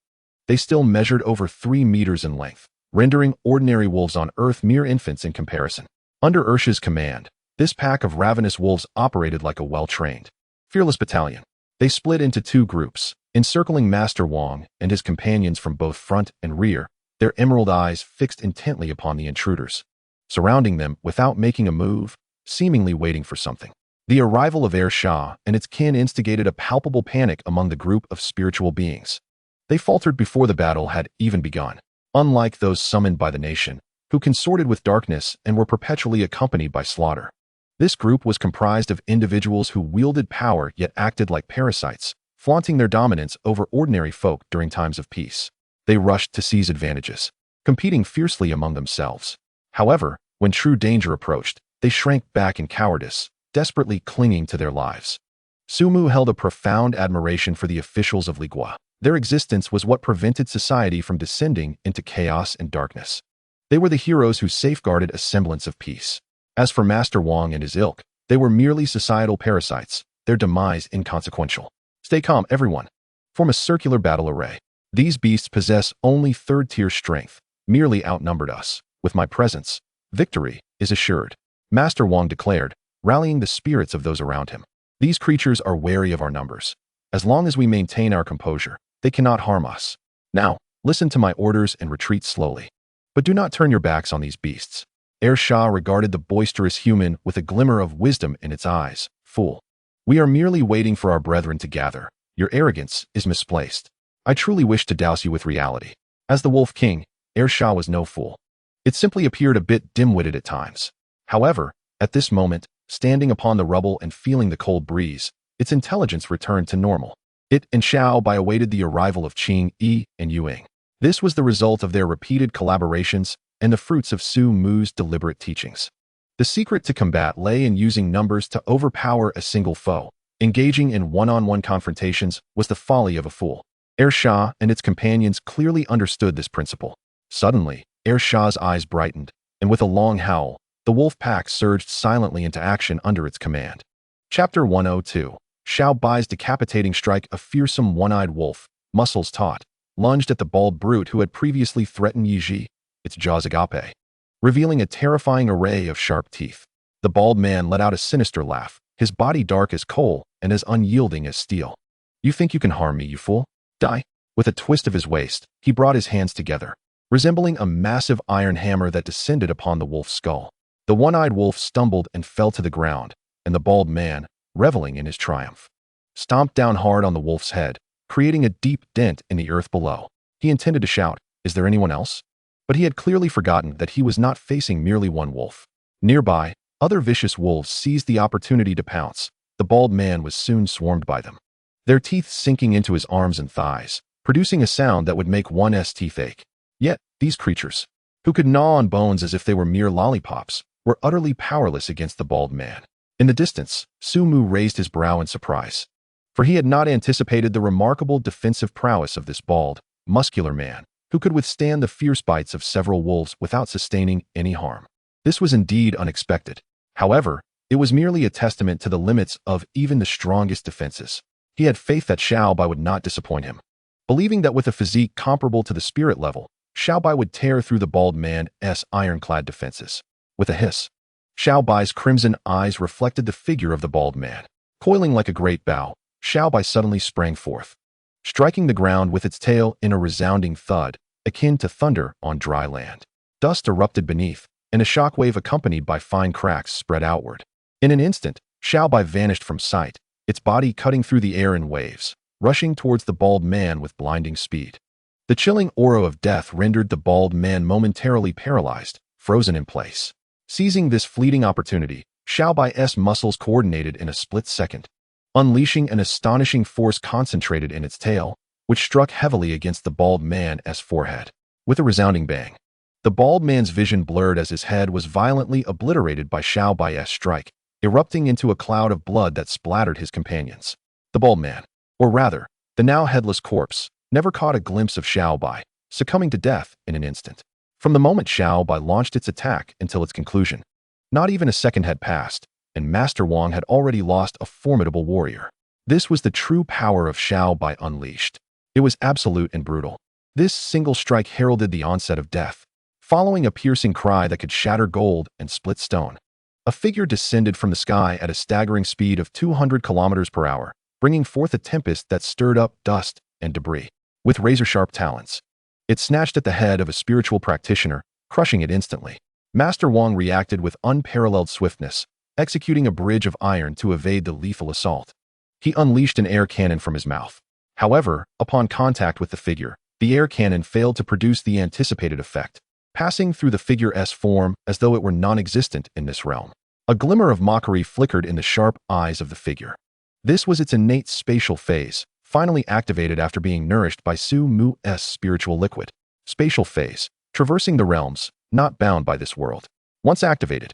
they still measured over 3 meters in length, rendering ordinary wolves on Earth mere infants in comparison. Under Ursha's command, this pack of ravenous wolves operated like a well-trained, fearless battalion. They split into 2 groups, encircling Master Wang and his companions from both front and rear, their emerald eyes fixed intently upon the intruders, surrounding them without making a move, seemingly waiting for something. The arrival of Shah and its kin instigated a palpable panic among the group of spiritual beings. They faltered before the battle had even begun, unlike those summoned by the nation, who consorted with darkness and were perpetually accompanied by slaughter. This group was comprised of individuals who wielded power yet acted like parasites, flaunting their dominance over ordinary folk during times of peace. They rushed to seize advantages, competing fiercely among themselves. However, when true danger approached, they shrank back in cowardice, desperately clinging to their lives. Sumu held a profound admiration for the officials of Ligua. Their existence was what prevented society from descending into chaos and darkness. They were the heroes who safeguarded a semblance of peace. As for Master Wang and his ilk, they were merely societal parasites, their demise inconsequential. Stay calm, everyone. Form a circular battle array. These beasts possess only third-tier strength, merely outnumbered us. With my presence, victory is assured, Master Wang declared, rallying the spirits of those around him. These creatures are wary of our numbers. As long as we maintain our composure, they cannot harm us. Now, listen to my orders and retreat slowly. But do not turn your backs on these beasts. Shah regarded the boisterous human with a glimmer of wisdom in its eyes. Fool. We are merely waiting for our brethren to gather. Your arrogance is misplaced. I truly wish to douse you with reality. As the Wolf King, Shah was no fool. It simply appeared a bit dim-witted at times. However, at this moment, standing upon the rubble and feeling the cold breeze, its intelligence returned to normal. It and Xiao Bai awaited the arrival of Qing Yi and Yuing. This was the result of their repeated collaborations and the fruits of Su Mu's deliberate teachings. The secret to combat lay in using numbers to overpower a single foe. Engaging in one-on-one confrontations was the folly of a fool. Shah and its companions clearly understood this principle. Suddenly, Shah's eyes brightened, and with a long howl, the wolf pack surged silently into action under its command. Chapter 102. Xiao Bai's decapitating strike. A fearsome one-eyed wolf, muscles taut, lunged at the bald brute who had previously threatened Yi Ji, its jaws agape, revealing a terrifying array of sharp teeth. The bald man let out a sinister laugh, his body dark as coal and as unyielding as steel. You think you can harm me, you fool? Die. With a twist of his waist, he brought his hands together, resembling a massive iron hammer that descended upon the wolf's skull. The one-eyed wolf stumbled and fell to the ground, and the bald man, reveling in his triumph, stomped down hard on the wolf's head, creating a deep dent in the earth below. He intended to shout, "Is there anyone else?" But he had clearly forgotten that he was not facing merely one wolf. Nearby, other vicious wolves seized the opportunity to pounce. The bald man was soon swarmed by them, their teeth sinking into his arms and thighs, producing a sound that would make one's teeth ache. Yet, these creatures, who could gnaw on bones as if they were mere lollipops, were utterly powerless against the bald man. In the distance, Su Mu raised his brow in surprise, for he had not anticipated the remarkable defensive prowess of this bald, muscular man, who could withstand the fierce bites of several wolves without sustaining any harm. This was indeed unexpected. However, it was merely a testament to the limits of even the strongest defenses. He had faith that Xiao Bai would not disappoint him, believing that with a physique comparable to the spirit level, Xiao Bai would tear through the bald man's ironclad defenses. With a hiss, Xiao Bai's crimson eyes reflected the figure of the bald man. Coiling like a great bow, Xiao Bai suddenly sprang forth, striking the ground with its tail in a resounding thud, akin to thunder on dry land. Dust erupted beneath, and a shockwave accompanied by fine cracks spread outward. In an instant, Xiaobai vanished from sight, its body cutting through the air in waves, rushing towards the bald man with blinding speed. The chilling aura of death rendered the bald man momentarily paralyzed, frozen in place. Seizing this fleeting opportunity, Xiaobai's muscles coordinated in a split second, unleashing an astonishing force concentrated in its tail, which struck heavily against the bald man's forehead. With a resounding bang, the bald man's vision blurred as his head was violently obliterated by Xiaobai's strike, erupting into a cloud of blood that splattered his companions. The bald man, or rather, the now headless corpse, never caught a glimpse of Xiaobai, succumbing to death in an instant. From the moment Xiaobai launched its attack until its conclusion, not even a second had passed, and Master Wang had already lost a formidable warrior. This was the true power of Xiaobai unleashed. It was absolute and brutal. This single strike heralded the onset of death, following a piercing cry that could shatter gold and split stone. A figure descended from the sky at a staggering speed of 200 kilometers per hour, bringing forth a tempest that stirred up dust and debris. With razor-sharp talons, it snatched at the head of a spiritual practitioner, crushing it instantly. Master Wang reacted with unparalleled swiftness, executing a bridge of iron to evade the lethal assault. He unleashed an air cannon from his mouth. However, upon contact with the figure, the air cannon failed to produce the anticipated effect, passing through the figure's form as though it were non-existent in this realm. A glimmer of mockery flickered in the sharp eyes of the figure. This was its innate spatial phase, finally activated after being nourished by Su Mu's spiritual liquid. Spatial phase, traversing the realms, not bound by this world. Once activated,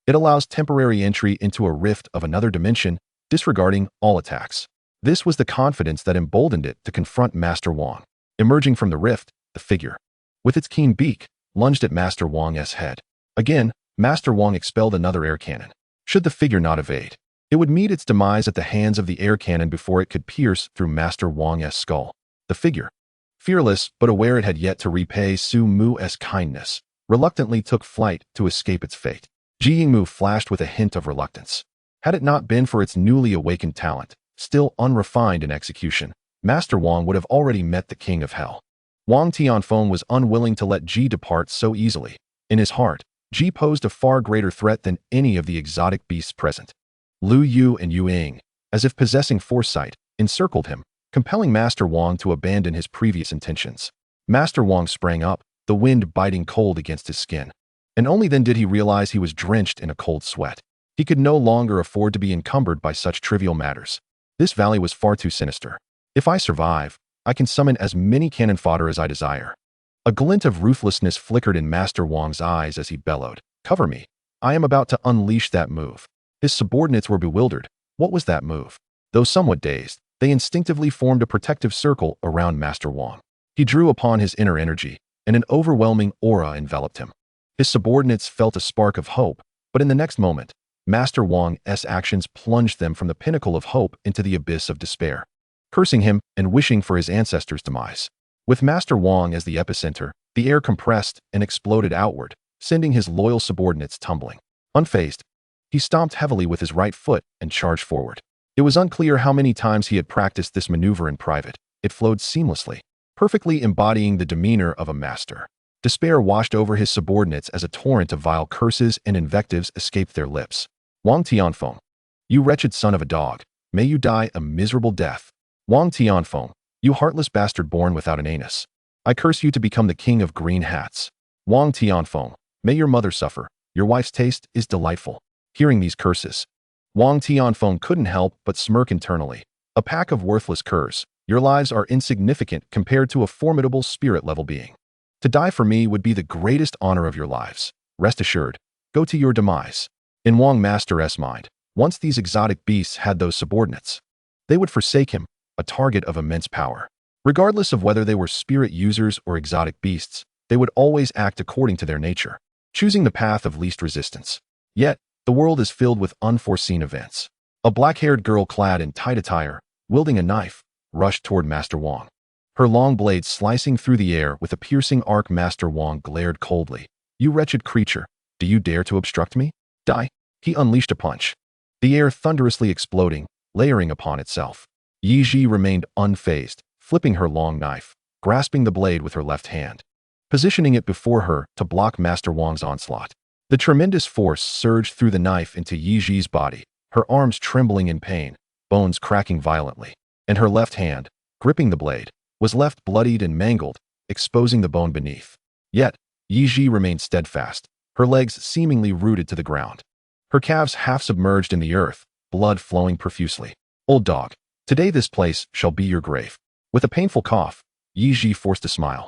it allows temporary entry into a rift of another dimension, disregarding all attacks. This was the confidence that emboldened it to confront Master Wang. Emerging from the rift, the figure, with its keen beak, lunged at Master Wang's head. Again, Master Wang expelled another air cannon. Should the figure not evade, it would meet its demise at the hands of the air cannon before it could pierce through Master Wang's skull. The figure, fearless but aware it had yet to repay Su Mu's kindness, reluctantly took flight to escape its fate. Ji Yingmu flashed with a hint of reluctance. Had it not been for its newly awakened talent, still unrefined in execution, Master Wang would have already met the King of Hell. Wang Tianfeng was unwilling to let Ji depart so easily. In his heart, Ji posed a far greater threat than any of the exotic beasts present. Lu Yu and Yu Ying, as if possessing foresight, encircled him, compelling Master Wang to abandon his previous intentions. Master Wang sprang up, the wind biting cold against his skin. And only then did he realize he was drenched in a cold sweat. He could no longer afford to be encumbered by such trivial matters. This valley was far too sinister. If I survive, I can summon as many cannon fodder as I desire. A glint of ruthlessness flickered in Master Wang's eyes as he bellowed, "Cover me. I am about to unleash that move." His subordinates were bewildered. What was that move? Though somewhat dazed, they instinctively formed a protective circle around Master Wang. He drew upon his inner energy, and an overwhelming aura enveloped him. His subordinates felt a spark of hope, but in the next moment, Master Wang's actions plunged them from the pinnacle of hope into the abyss of despair, cursing him and wishing for his ancestors' demise. With Master Wang as the epicenter, the air compressed and exploded outward, sending his loyal subordinates tumbling. Unfazed, he stomped heavily with his right foot and charged forward. It was unclear how many times he had practiced this maneuver in private. It flowed seamlessly, perfectly embodying the demeanor of a master. Despair washed over his subordinates as a torrent of vile curses and invectives escaped their lips. Wang Tianfeng, you wretched son of a dog, may you die a miserable death. Wang Tianfeng, you heartless bastard born without an anus. I curse you to become the king of green hats. Wang Tianfeng, may your mother suffer. Your wife's taste is delightful. Hearing these curses, Wang Tianfeng couldn't help but smirk internally. A pack of worthless curs. Your lives are insignificant compared to a formidable spirit-level being. To die for me would be the greatest honor of your lives. Rest assured, go to your demise. In Wang Master's mind, once these exotic beasts had those subordinates, they would forsake him, a target of immense power. Regardless of whether they were spirit users or exotic beasts, they would always act according to their nature, choosing the path of least resistance. Yet, the world is filled with unforeseen events. A black-haired girl clad in tight attire, wielding a knife, rushed toward Master Wang. Her long blade slicing through the air with a piercing arc. Master Wang glared coldly. You wretched creature, do you dare to obstruct me? Die. He unleashed a punch, the air thunderously exploding, layering upon itself. Yi Ji remained unfazed, flipping her long knife, grasping the blade with her left hand, positioning it before her to block Master Wang's onslaught. The tremendous force surged through the knife into Yi Ji's body, her arms trembling in pain, bones cracking violently, and her left hand, gripping the blade, was left bloodied and mangled, exposing the bone beneath. Yet, Yi Ji remained steadfast, her legs seemingly rooted to the ground. Her calves half submerged in the earth, blood flowing profusely. "Old dog, today this place shall be your grave." With a painful cough, Yi Ji forced a smile,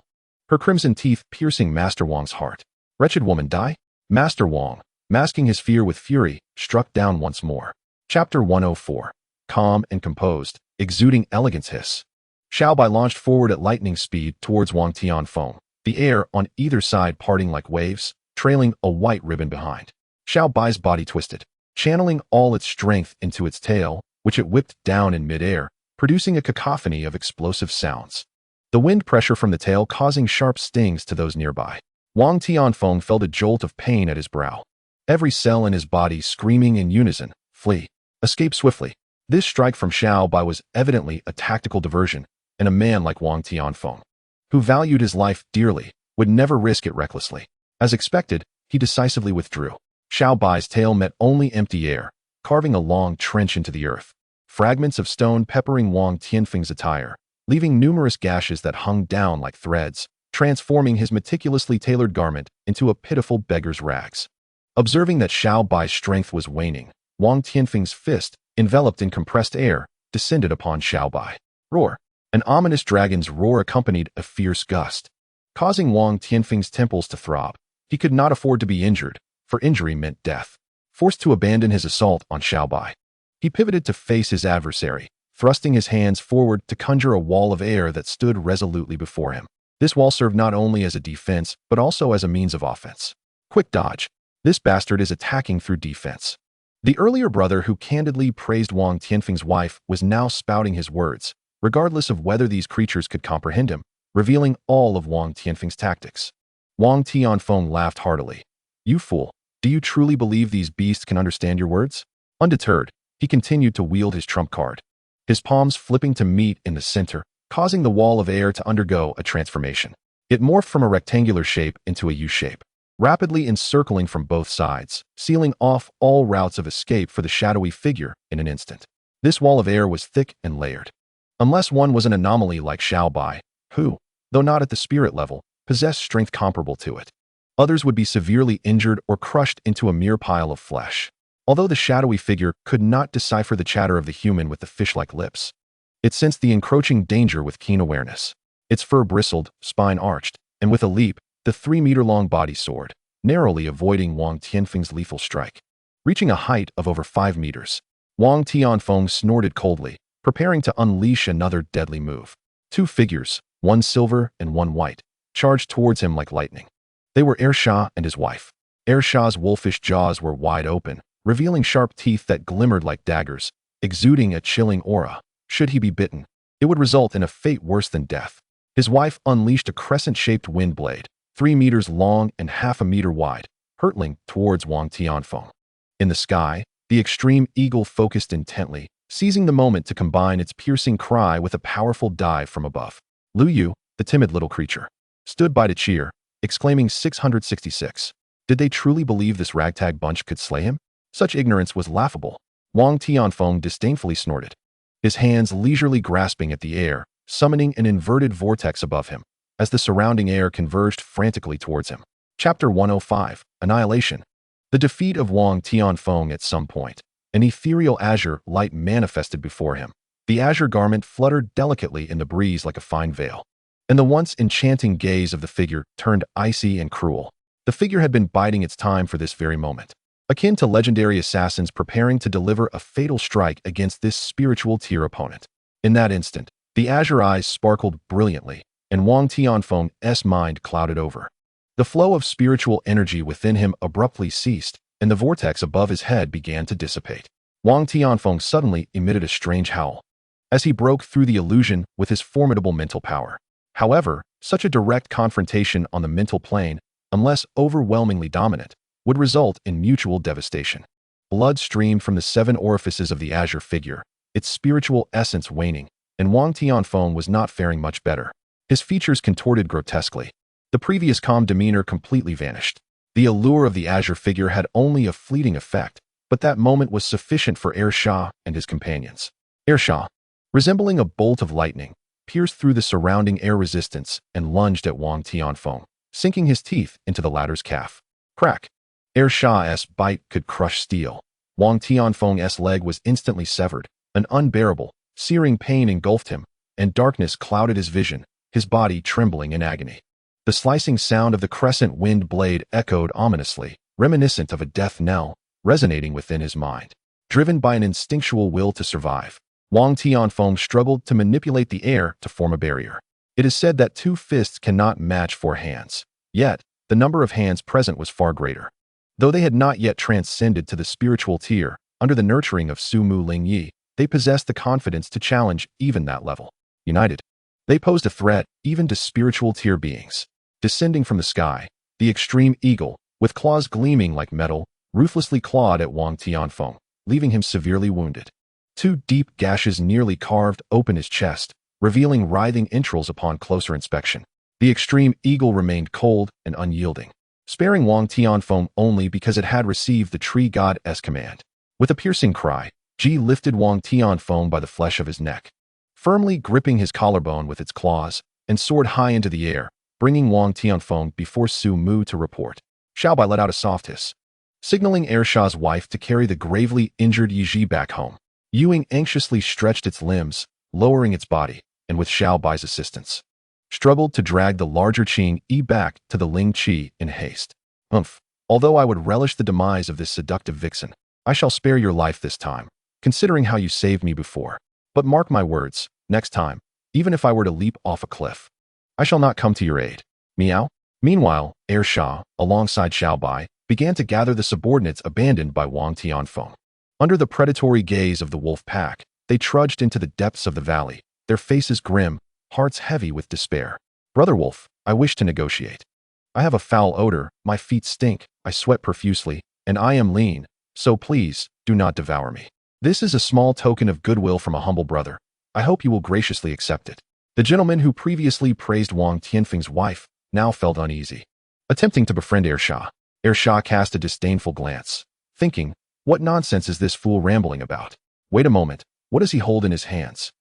her crimson teeth piercing Master Wang's heart. "Wretched woman, die?" Master Wang, masking his fear with fury, struck down once more. Chapter 104. Calm and composed, exuding elegance hiss. Xiaobai launched forward at lightning speed towards Wang Tianfeng, the air on either side parting like waves, trailing a white ribbon behind. Xiaobai's body twisted, channeling all its strength into its tail, which it whipped down in midair, producing a cacophony of explosive sounds. The wind pressure from the tail causing sharp stings to those nearby. Wang Tianfeng felt a jolt of pain at his brow. Every cell in his body screaming in unison, "Flee! Escape swiftly!" This strike from Xiaobai was evidently a tactical diversion, and a man like Wang Tianfeng, who valued his life dearly, would never risk it recklessly. As expected, he decisively withdrew. Xiaobai's tail met only empty air, carving a long trench into the earth. Fragments of stone peppering Wang Tianfeng's attire, leaving numerous gashes that hung down like threads, transforming his meticulously tailored garment into a pitiful beggar's rags. Observing that Xiaobai's strength was waning, Wang Tianfeng's fist, enveloped in compressed air, descended upon Xiaobai. Roar! An ominous dragon's roar accompanied a fierce gust, causing Wang Tianfeng's temples to throb. He could not afford to be injured, for injury meant death. Forced to abandon his assault on Xiaobai, he pivoted to face his adversary, thrusting his hands forward to conjure a wall of air that stood resolutely before him. This wall served not only as a defense, but also as a means of offense. Quick dodge. This bastard is attacking through defense. The earlier brother who candidly praised Wang Tianfeng's wife was now spouting his words, regardless of whether these creatures could comprehend him, revealing all of Wang Tianfeng's tactics. Wang Tianfeng laughed heartily. "You fool, do you truly believe these beasts can understand your words?" Undeterred, he continued to wield his trump card, his palms flipping to meet in the center, causing the wall of air to undergo a transformation. It morphed from a rectangular shape into a U shape, rapidly encircling from both sides, sealing off all routes of escape for the shadowy figure in an instant. This wall of air was thick and layered. Unless one was an anomaly like Xiaobai, who, though not at the spirit level, possessed strength comparable to it, others would be severely injured or crushed into a mere pile of flesh. Although the shadowy figure could not decipher the chatter of the human with the fish-like lips, it sensed the encroaching danger with keen awareness. Its fur bristled, spine arched, and with a leap, the 3-meter-long body soared, narrowly avoiding Wang Tianfeng's lethal strike. Reaching a height of over 5 meters, Wang Tianfeng snorted coldly, preparing to unleash another deadly move. Two figures, one silver and one white, charged towards him like lightning. They were Ershah and his wife. Ershah's wolfish jaws were wide open, revealing sharp teeth that glimmered like daggers, exuding a chilling aura. Should he be bitten, it would result in a fate worse than death. His wife unleashed a crescent-shaped wind blade, 3 meters long and half a meter wide, hurtling towards Wang Tianfeng. In the sky, the extreme eagle focused intently, seizing the moment to combine its piercing cry with a powerful dive from above. Lu Yu, the timid little creature, stood by to cheer, exclaiming 666. Did they truly believe this ragtag bunch could slay him? Such ignorance was laughable. Wang Tianfeng disdainfully snorted, his hands leisurely grasping at the air, summoning an inverted vortex above him, as the surrounding air converged frantically towards him. Chapter 105. Annihilation. The defeat of Wang Tianfeng. At some point, an ethereal azure light manifested before him. The azure garment fluttered delicately in the breeze like a fine veil, and the once enchanting gaze of the figure turned icy and cruel. The figure had been biding its time for this very moment, akin to legendary assassins preparing to deliver a fatal strike against this spiritual tier opponent. In that instant, the azure eyes sparkled brilliantly, and Wang Tianfeng's mind clouded over. The flow of spiritual energy within him abruptly ceased, and the vortex above his head began to dissipate. Wang Tianfeng suddenly emitted a strange howl, as he broke through the illusion with his formidable mental power. However, such a direct confrontation on the mental plane, unless overwhelmingly dominant, would result in mutual devastation. Blood streamed from the 7 orifices of the azure figure, its spiritual essence waning, and Wang Tianfeng was not faring much better. His features contorted grotesquely. The previous calm demeanor completely vanished. The allure of the azure figure had only a fleeting effect, but that moment was sufficient for Shah and his companions. Shah, resembling a bolt of lightning, pierced through the surrounding air resistance and lunged at Wang Tianfeng, sinking his teeth into the latter's calf. Crack! Shah's bite could crush steel. Wang Tianfeng's leg was instantly severed. An unbearable, searing pain engulfed him, and darkness clouded his vision, his body trembling in agony. The slicing sound of the crescent wind blade echoed ominously, reminiscent of a death knell, resonating within his mind. Driven by an instinctual will to survive, Wang Tianfeng struggled to manipulate the air to form a barrier. It is said that 2 fists cannot match 4 hands. Yet, the number of hands present was far greater. Though they had not yet transcended to the spiritual tier, under the nurturing of Su Mu Ling Yi, they possessed the confidence to challenge even that level. United, they posed a threat even to spiritual tier beings. Descending from the sky, the extreme eagle, with claws gleaming like metal, ruthlessly clawed at Wang Tianfeng, leaving him severely wounded. 2 deep gashes nearly carved open his chest, revealing writhing entrails upon closer inspection. The extreme eagle remained cold and unyielding, sparing Wang Tianfeng only because it had received the tree god's command. With a piercing cry, Ji lifted Wang Tianfeng by the flesh of his neck, firmly gripping his collarbone with its claws, and soared high into the air, bringing Wang Tianfeng before Su Mu to report. Xiaobai let out a soft hiss, signaling Shah's wife to carry the gravely injured Yiji back home. Yuing anxiously stretched its limbs, lowering its body, and with Xiaobai's assistance, struggled to drag the larger Qing Yi back to the Ling Qi in haste. Although I would relish the demise of this seductive vixen, I shall spare your life this time, considering how you saved me before. But mark my words, next time, even if I were to leap off a cliff, I shall not come to your aid. Meow? Meanwhile, Shah, alongside Xiaobai, began to gather the subordinates abandoned by Wang Tianfeng. Under the predatory gaze of the wolf pack, they trudged into the depths of the valley, their faces grim, hearts heavy with despair. Brother Wolf, I wish to negotiate. I have a foul odor, my feet stink, I sweat profusely, and I am lean, so please, do not devour me. This is a small token of goodwill from a humble brother. I hope you will graciously accept it. The gentleman who previously praised Wang Tianfeng's wife now felt uneasy. Attempting to befriend Shah cast a disdainful glance, thinking, what nonsense is this fool rambling about? Wait a moment, what does he hold in his hands?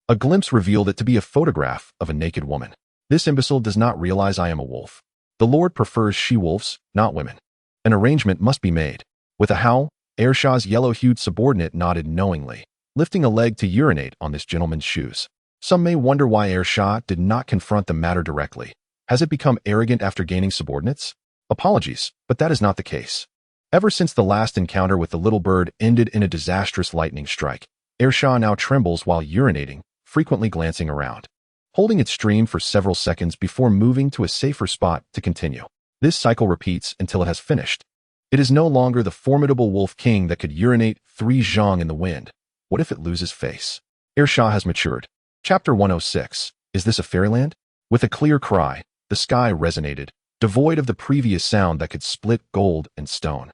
A glimpse revealed it to be a photograph of a naked woman. This imbecile does not realize I am a wolf. The Lord prefers she-wolves, not women. An arrangement must be made. With a howl, Shah's yellow-hued subordinate nodded knowingly, lifting a leg to urinate on this gentleman's shoes. Some may wonder why Shah did not confront the matter directly. Has it become arrogant after gaining subordinates? Apologies, but that is not the case. Ever since the last encounter with the little bird ended in a disastrous lightning strike, Shah now trembles while urinating, frequently glancing around, holding its stream for several seconds before moving to a safer spot to continue. This cycle repeats until it has finished. It is no longer the formidable wolf king that could urinate 3 zhang in the wind. What if it loses face? Shah has matured. Chapter 106. Is this a fairyland? With a clear cry, the sky resonated, devoid of the previous sound that could split gold and stone,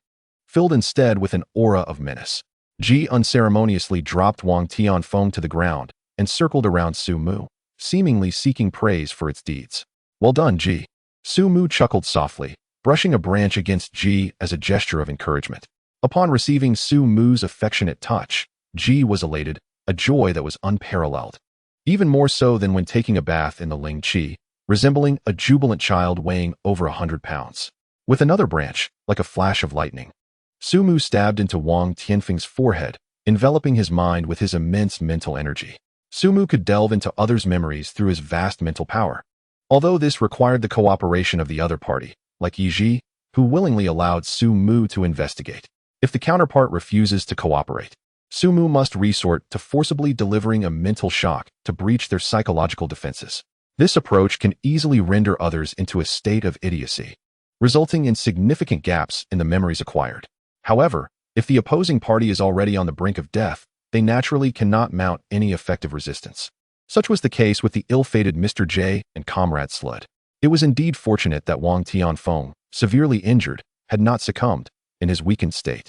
filled instead with an aura of menace. Ji unceremoniously dropped Wang Tianfeng to the ground and circled around Su Mu, seemingly seeking praise for its deeds. Well done, Ji. Su Mu chuckled softly, brushing a branch against Ji as a gesture of encouragement. Upon receiving Su Mu's affectionate touch, Ji was elated, a joy that was unparalleled. Even more so than when taking a bath in the Ling Qi, resembling a jubilant child weighing over 100 pounds. With another branch, like a flash of lightning, Su Mu stabbed into Wang Tianfeng's forehead, enveloping his mind with his immense mental energy. Su Mu could delve into others' memories through his vast mental power. Although this required the cooperation of the other party, like Yiji, who willingly allowed Su Mu to investigate. If the counterpart refuses to cooperate, Su Mu must resort to forcibly delivering a mental shock to breach their psychological defenses. This approach can easily render others into a state of idiocy, resulting in significant gaps in the memories acquired. However, if the opposing party is already on the brink of death, they naturally cannot mount any effective resistance. Such was the case with the ill-fated Mr. J and Comrade Slud. It was indeed fortunate that Wang Tianfeng, severely injured, had not succumbed in his weakened state.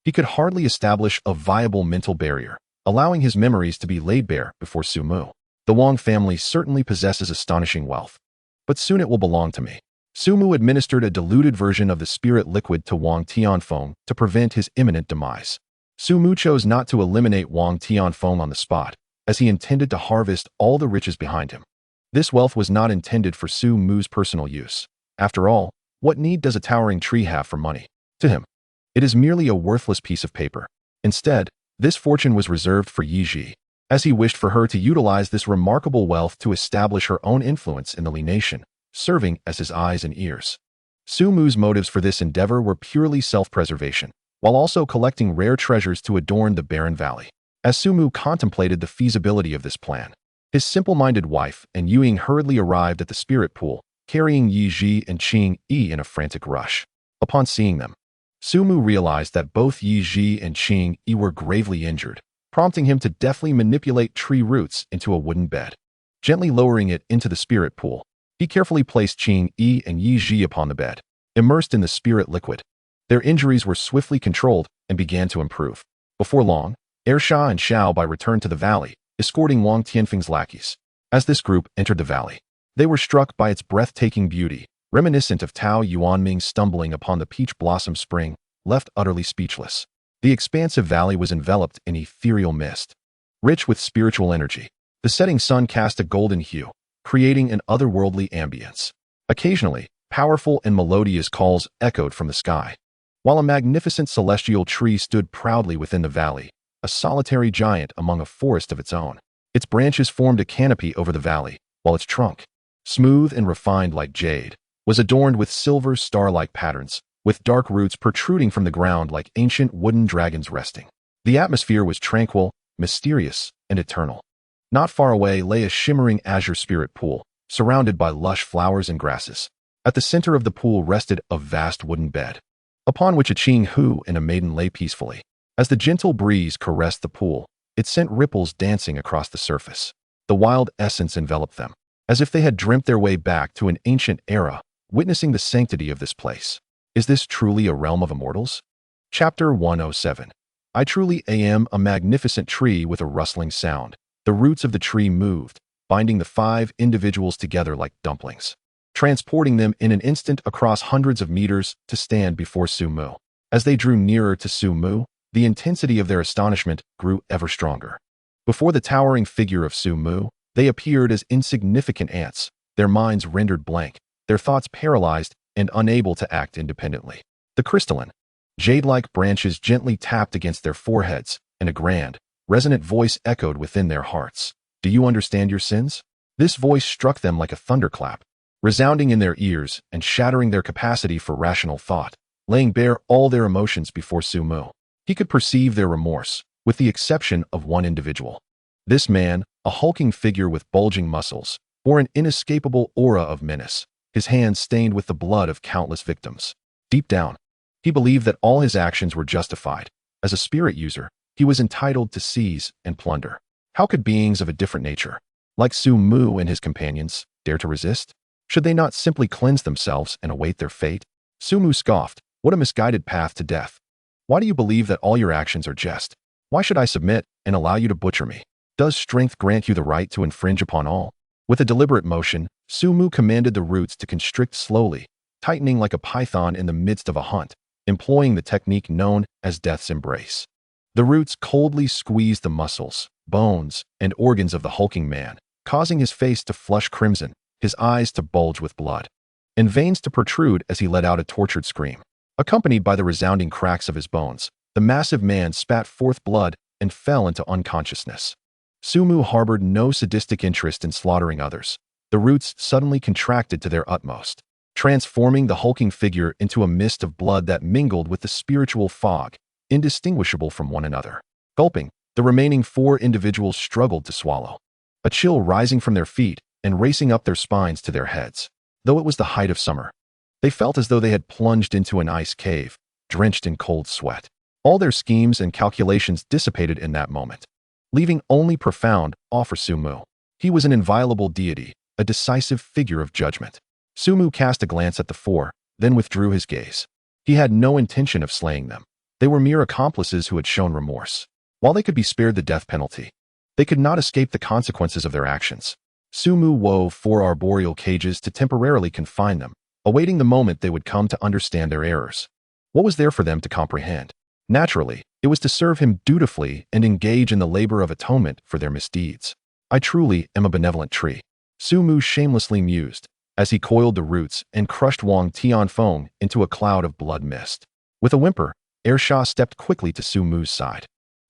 He could hardly establish a viable mental barrier, allowing his memories to be laid bare before Su Mu. The Wang family certainly possesses astonishing wealth, but soon it will belong to me. Sumu administered a diluted version of the spirit liquid to Wang Tianfeng to prevent his imminent demise. Sumu chose not to eliminate Wang Tianfeng on the spot, as he intended to harvest all the riches behind him. This wealth was not intended for Sumu's personal use. After all, what need does a towering tree have for money? To him, it is merely a worthless piece of paper. Instead, this fortune was reserved for Yi Ji, as he wished for her to utilize this remarkable wealth to establish her own influence in the Li nation, serving as his eyes and ears. Sumu's motives for this endeavor were purely self-preservation, while also collecting rare treasures to adorn the barren valley. As Sumu contemplated the feasibility of this plan, his simple-minded wife and Yuying hurriedly arrived at the spirit pool, carrying Yi Ji and Qing Yi in a frantic rush. Upon seeing them, Sumu realized that both Yi Ji and Qing Yi were gravely injured, prompting him to deftly manipulate tree roots into a wooden bed. Gently lowering it into the spirit pool, he carefully placed Qing Yi and Yi Ji upon the bed, immersed in the spirit liquid. Their injuries were swiftly controlled and began to improve. Before long, Ersha and Xiaobai returned to the valley, escorting Wang Tianfeng's lackeys. As this group entered the valley, they were struck by its breathtaking beauty, reminiscent of Tao Yuanming stumbling upon the peach blossom spring, left utterly speechless. The expansive valley was enveloped in ethereal mist, rich with spiritual energy. The setting sun cast a golden hue, creating an otherworldly ambience. Occasionally, powerful and melodious calls echoed from the sky. While a magnificent celestial tree stood proudly within the valley, a solitary giant among a forest of its own. Its branches formed a canopy over the valley, while its trunk, smooth and refined like jade, was adorned with silver star-like patterns, with dark roots protruding from the ground like ancient wooden dragons resting. The atmosphere was tranquil, mysterious, and eternal. Not far away lay a shimmering azure spirit pool, surrounded by lush flowers and grasses. At the center of the pool rested a vast wooden bed, upon which a Qing Hu and a maiden lay peacefully. As the gentle breeze caressed the pool, it sent ripples dancing across the surface. The wild essence enveloped them, as if they had dreamt their way back to an ancient era, witnessing the sanctity of this place. Is this truly a realm of immortals? Chapter 107. I truly am a magnificent tree with a rustling sound. The roots of the tree moved, binding the 5 individuals together like dumplings, transporting them in an instant across hundreds of meters to stand before Sumu. As they drew nearer to Sumu, the intensity of their astonishment grew ever stronger. Before the towering figure of Sumu, they appeared as insignificant ants, their minds rendered blank, their thoughts paralyzed and unable to act independently. The crystalline, jade-like branches gently tapped against their foreheads, and a grand, resonant voice echoed within their hearts. Do you understand your sins? This voice struck them like a thunderclap, resounding in their ears and shattering their capacity for rational thought, laying bare all their emotions before Sumu. He could perceive their remorse, with the exception of one individual. This man, a hulking figure with bulging muscles, bore an inescapable aura of menace, his hands stained with the blood of countless victims. Deep down, he believed that all his actions were justified. As a spirit user, he was entitled to seize and plunder. How could beings of a different nature, like Sumu and his companions, dare to resist? Should they not simply cleanse themselves and await their fate? Sumu scoffed. What a misguided path to death. Why do you believe that all your actions are just? Why should I submit and allow you to butcher me? Does strength grant you the right to infringe upon all? With a deliberate motion, Sumu commanded the roots to constrict slowly, tightening like a python in the midst of a hunt, employing the technique known as death's embrace. The roots coldly squeezed the muscles, bones, and organs of the hulking man, causing his face to flush crimson, his eyes to bulge with blood, and veins to protrude as he let out a tortured scream. Accompanied by the resounding cracks of his bones, the massive man spat forth blood and fell into unconsciousness. Sumu harbored no sadistic interest in slaughtering others. The roots suddenly contracted to their utmost, transforming the hulking figure into a mist of blood that mingled with the spiritual fog, indistinguishable from one another. Gulping, the remaining 4 individuals struggled to swallow, a chill rising from their feet and racing up their spines to their heads. Though it was the height of summer, they felt as though they had plunged into an ice cave, drenched in cold sweat. All their schemes and calculations dissipated in that moment, leaving only profound awe for Sumu. He was an inviolable deity, a decisive figure of judgment. Sumu cast a glance at the 4, then withdrew his gaze. He had no intention of slaying them. They were mere accomplices who had shown remorse. While they could be spared the death penalty, they could not escape the consequences of their actions. Sumu wove 4 arboreal cages to temporarily confine them, awaiting the moment they would come to understand their errors. What was there for them to comprehend? Naturally, it was to serve him dutifully and engage in the labor of atonement for their misdeeds. I truly am a benevolent tree, Su Mu shamelessly mused, as he coiled the roots and crushed Wang Tianfeng into a cloud of blood mist. With a whimper, Ersha stepped quickly to Su Mu's side.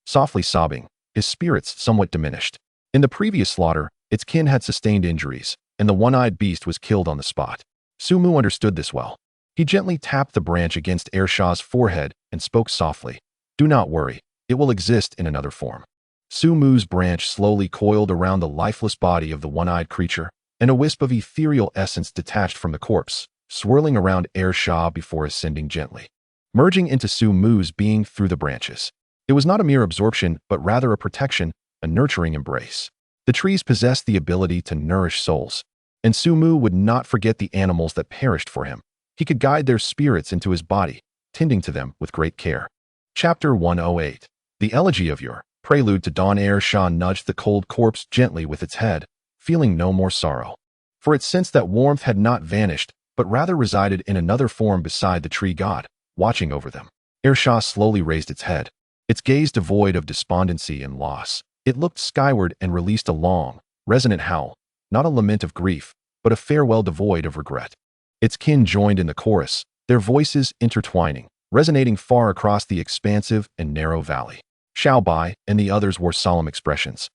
Softly sobbing, his spirits somewhat diminished. In the previous slaughter, its kin had sustained injuries, and the one-eyed beast was killed on the spot. Su Mu understood this well. He gently tapped the branch against Ersha's forehead and spoke softly. Do not worry, it will exist in another form. Su Mu's branch slowly coiled around the lifeless body of the one-eyed creature, and a wisp of ethereal essence detached from the corpse, swirling around Ersha before ascending gently, merging into Su Mu's being through the branches. It was not a mere absorption, but rather a protection, a nurturing embrace. The trees possessed the ability to nourish souls, and Su Mu would not forget the animals that perished for him. He could guide their spirits into his body, tending to them with great care. Chapter 108. The Elegy of Your Prelude to Dawn. Ersha nudged the cold corpse gently with its head, feeling no more sorrow. For it sensed that warmth had not vanished, but rather resided in another form beside the tree god, watching over them. Ersha slowly raised its head, its gaze devoid of despondency and loss. It looked skyward and released a long, resonant howl, not a lament of grief, but a farewell devoid of regret. Its kin joined in the chorus, their voices intertwining, resonating far across the expansive and narrow valley. Xiao Bai and the others wore solemn expressions,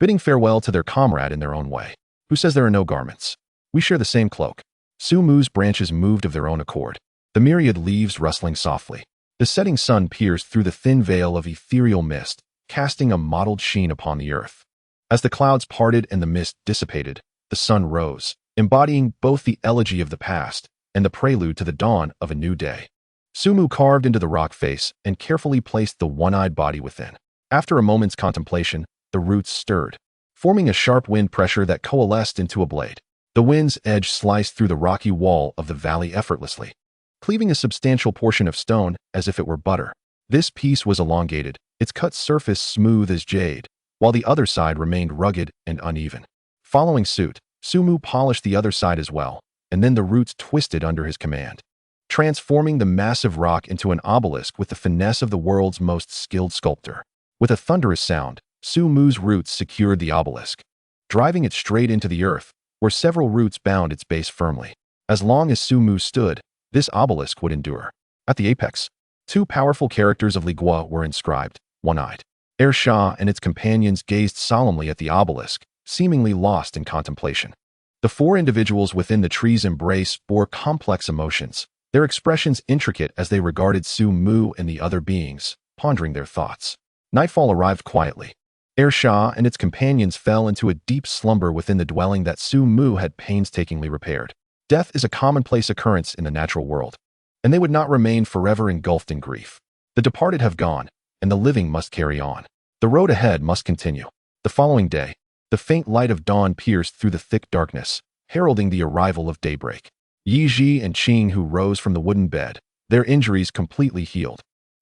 bidding farewell to their comrade in their own way. Who says there are no garments? We share the same cloak. Su Mu's branches moved of their own accord, the myriad leaves rustling softly. The setting sun pierced through the thin veil of ethereal mist, casting a mottled sheen upon the earth. As the clouds parted and the mist dissipated, the sun rose, embodying both the elegy of the past and the prelude to the dawn of a new day. Su Mu carved into the rock face and carefully placed the one-eyed body within. After a moment's contemplation, the roots stirred, forming a sharp wind pressure that coalesced into a blade. The wind's edge sliced through the rocky wall of the valley effortlessly, cleaving a substantial portion of stone as if it were butter. This piece was elongated, its cut surface smooth as jade, while the other side remained rugged and uneven. Following suit, Su Mu polished the other side as well, and then the roots twisted under his command, transforming the massive rock into an obelisk with the finesse of the world's most skilled sculptor. With a thunderous sound, Su Mu's roots secured the obelisk, driving it straight into the earth, where several roots bound its base firmly. As long as Su Mu stood, this obelisk would endure. At the apex, two powerful characters of Ligua were inscribed, one-eyed. Ersha and its companions gazed solemnly at the obelisk, seemingly lost in contemplation. The four individuals within the tree's embrace bore complex emotions, their expressions intricate as they regarded Su Mu and the other beings, pondering their thoughts. Nightfall arrived quietly. Ersha and its companions fell into a deep slumber within the dwelling that Su Mu had painstakingly repaired. Death is a commonplace occurrence in the natural world, and they would not remain forever engulfed in grief. The departed have gone, and the living must carry on. The road ahead must continue. The following day, the faint light of dawn pierced through the thick darkness, heralding the arrival of daybreak. Yi Ji and Qing, who rose from the wooden bed, their injuries completely healed,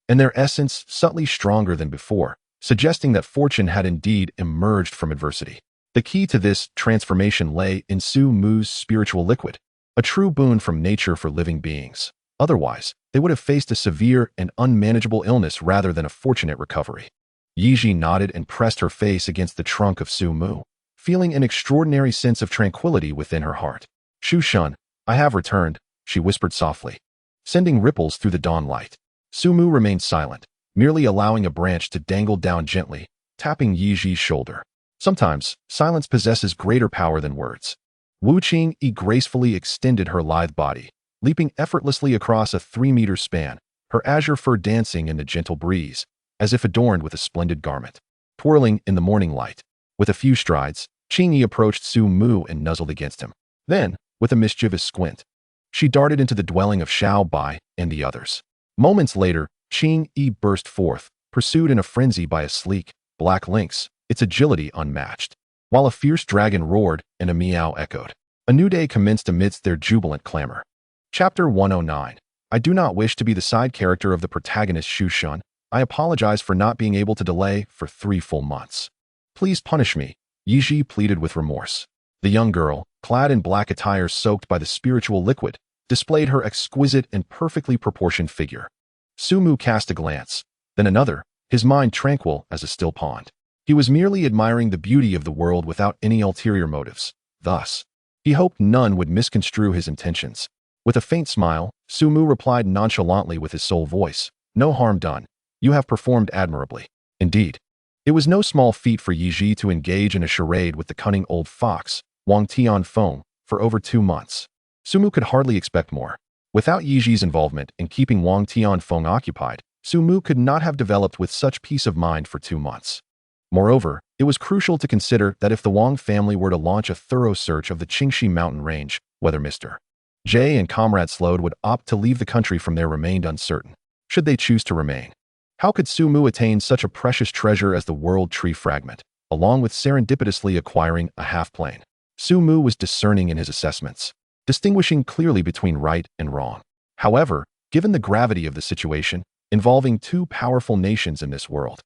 and their essence subtly stronger than before, suggesting that fortune had indeed emerged from adversity. The key to this transformation lay in Su Mu's spiritual liquid, a true boon from nature for living beings. Otherwise, they would have faced a severe and unmanageable illness rather than a fortunate recovery. Yi Ji nodded and pressed her face against the trunk of Su Mu, feeling an extraordinary sense of tranquility within her heart. Shu Shun, I have returned, she whispered softly, sending ripples through the dawn light. Su Mu remained silent, merely allowing a branch to dangle down gently, tapping Yi Ji's shoulder. Sometimes, silence possesses greater power than words. Wu Qingyi gracefully extended her lithe body, leaping effortlessly across a 3-meter span, her azure fur dancing in the gentle breeze, as if adorned with a splendid garment. Twirling in the morning light, with a few strides, Qingyi approached Su Mu and nuzzled against him. Then, with a mischievous squint, she darted into the dwelling of Xiao Bai and the others. Moments later, Qingyi burst forth, pursued in a frenzy by a sleek, black lynx, its agility unmatched. While a fierce dragon roared and a meow echoed, a new day commenced amidst their jubilant clamor. Chapter 109. I do not wish to be the side character of the protagonist Shu Shun. I apologize for not being able to delay for 3 full months. Please punish me, Yi Ji pleaded with remorse. The young girl, clad in black attire soaked by the spiritual liquid, displayed her exquisite and perfectly proportioned figure. Sumu cast a glance, then another, his mind tranquil as a still pond. He was merely admiring the beauty of the world without any ulterior motives. Thus, he hoped none would misconstrue his intentions. With a faint smile, Sumu replied nonchalantly with his sole voice, "No harm done. You have performed admirably." Indeed, it was no small feat for Yiji to engage in a charade with the cunning old fox, Wang Tianfeng, for over 2 months. Sumu could hardly expect more. Without Yiji's involvement in keeping Wang Tianfeng occupied, Sumu could not have developed with such peace of mind for 2 months. Moreover, it was crucial to consider that if the Wang family were to launch a thorough search of the Qingxi mountain range, whether Mr. J and Comrade Slode would opt to leave the country from there remained uncertain. Should they choose to remain? How could Sumu attain such a precious treasure as the World Tree Fragment, along with serendipitously acquiring a half-plane? Sumu was discerning in his assessments, distinguishing clearly between right and wrong. However, given the gravity of the situation, involving 2 powerful nations in this world,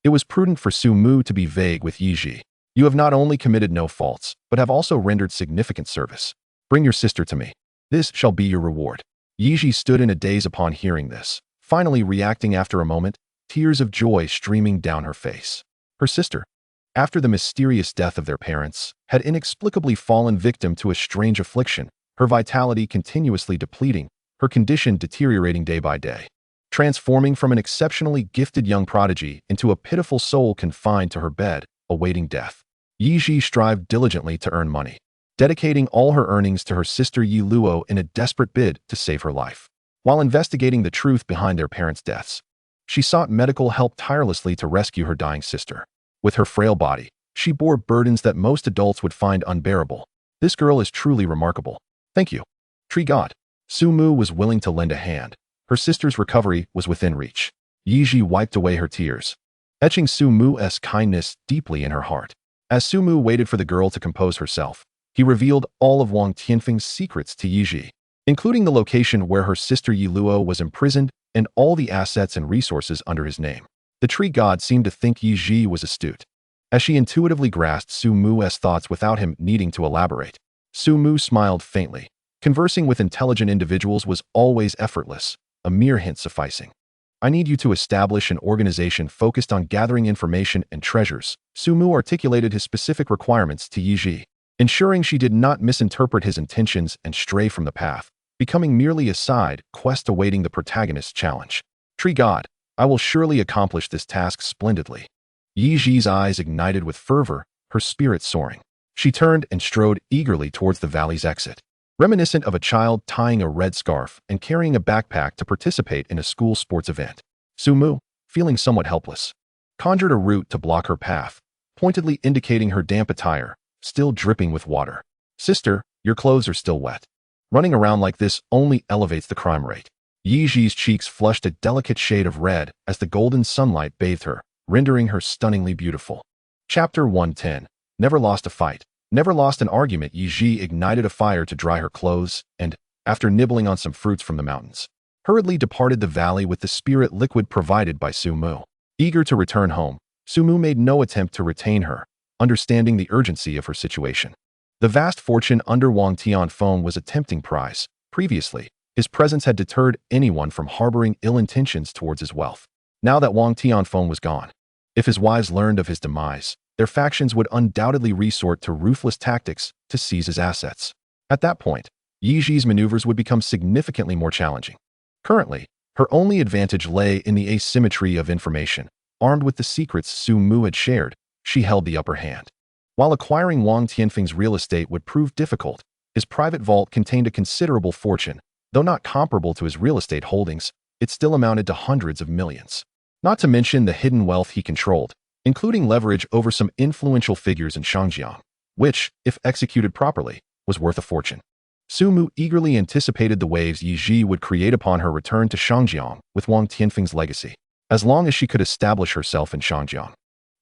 it was prudent for Sumu to be vague with Yiji. "You have not only committed no faults, but have also rendered significant service. Bring your sister to me. This shall be your reward." Yiji stood in a daze upon hearing this, finally reacting after a moment, tears of joy streaming down her face. Her sister, after the mysterious death of their parents, had inexplicably fallen victim to a strange affliction, her vitality continuously depleting, her condition deteriorating day by day, transforming from an exceptionally gifted young prodigy into a pitiful soul confined to her bed, awaiting death. Yiji strived diligently to earn money, dedicating all her earnings to her sister Yi Luo in a desperate bid to save her life. While investigating the truth behind their parents' deaths, she sought medical help tirelessly to rescue her dying sister. With her frail body, she bore burdens that most adults would find unbearable. This girl is truly remarkable. Thank you, Tree God. Sumu was willing to lend a hand. Her sister's recovery was within reach. Yiji wiped away her tears, etching Sumu's kindness deeply in her heart. As Sumu waited for the girl to compose herself, he revealed all of Wang Tianfeng's secrets to Yiji, including the location where her sister Yi Luo was imprisoned and all the assets and resources under his name. The tree god seemed to think Yiji was astute, as she intuitively grasped Sumu's thoughts without him needing to elaborate. Sumu smiled faintly. Conversing with intelligent individuals was always effortless, a mere hint sufficing. "I need you to establish an organization focused on gathering information and treasures." Sumu articulated his specific requirements to Yiji, ensuring she did not misinterpret his intentions and stray from the path, becoming merely a side quest awaiting the protagonist's challenge. "Tree God, I will surely accomplish this task splendidly." Yiji's eyes ignited with fervor, her spirit soaring. She turned and strode eagerly towards the valley's exit, reminiscent of a child tying a red scarf and carrying a backpack to participate in a school sports event. Sumu, feeling somewhat helpless, conjured a route to block her path, pointedly indicating her damp attire, still dripping with water. "Sister, your clothes are still wet. Running around like this only elevates the crime rate." Yiji's cheeks flushed a delicate shade of red as the golden sunlight bathed her, rendering her stunningly beautiful. Chapter 110. Never lost a fight. Never lost an argument. Yiji ignited a fire to dry her clothes and, after nibbling on some fruits from the mountains, hurriedly departed the valley with the spirit liquid provided by Sumu. Eager to return home, Sumu made no attempt to retain her, understanding the urgency of her situation. The vast fortune under Wang Tianfeng was a tempting prize. Previously, his presence had deterred anyone from harboring ill intentions towards his wealth. Now that Wang Tianfeng was gone, if his wives learned of his demise, their factions would undoubtedly resort to ruthless tactics to seize his assets. At that point, Yiji's maneuvers would become significantly more challenging. Currently, her only advantage lay in the asymmetry of information. Armed with the secrets Sumu had shared, she held the upper hand. While acquiring Wang Tianfeng's real estate would prove difficult, his private vault contained a considerable fortune. Though not comparable to his real estate holdings, it still amounted to hundreds of millions. Not to mention the hidden wealth he controlled, including leverage over some influential figures in Shangjiang, which, if executed properly, was worth a fortune. Sumu eagerly anticipated the waves Yiji would create upon her return to Shangjiang with Wang Tianfeng's legacy. As long as she could establish herself in Shangjiang,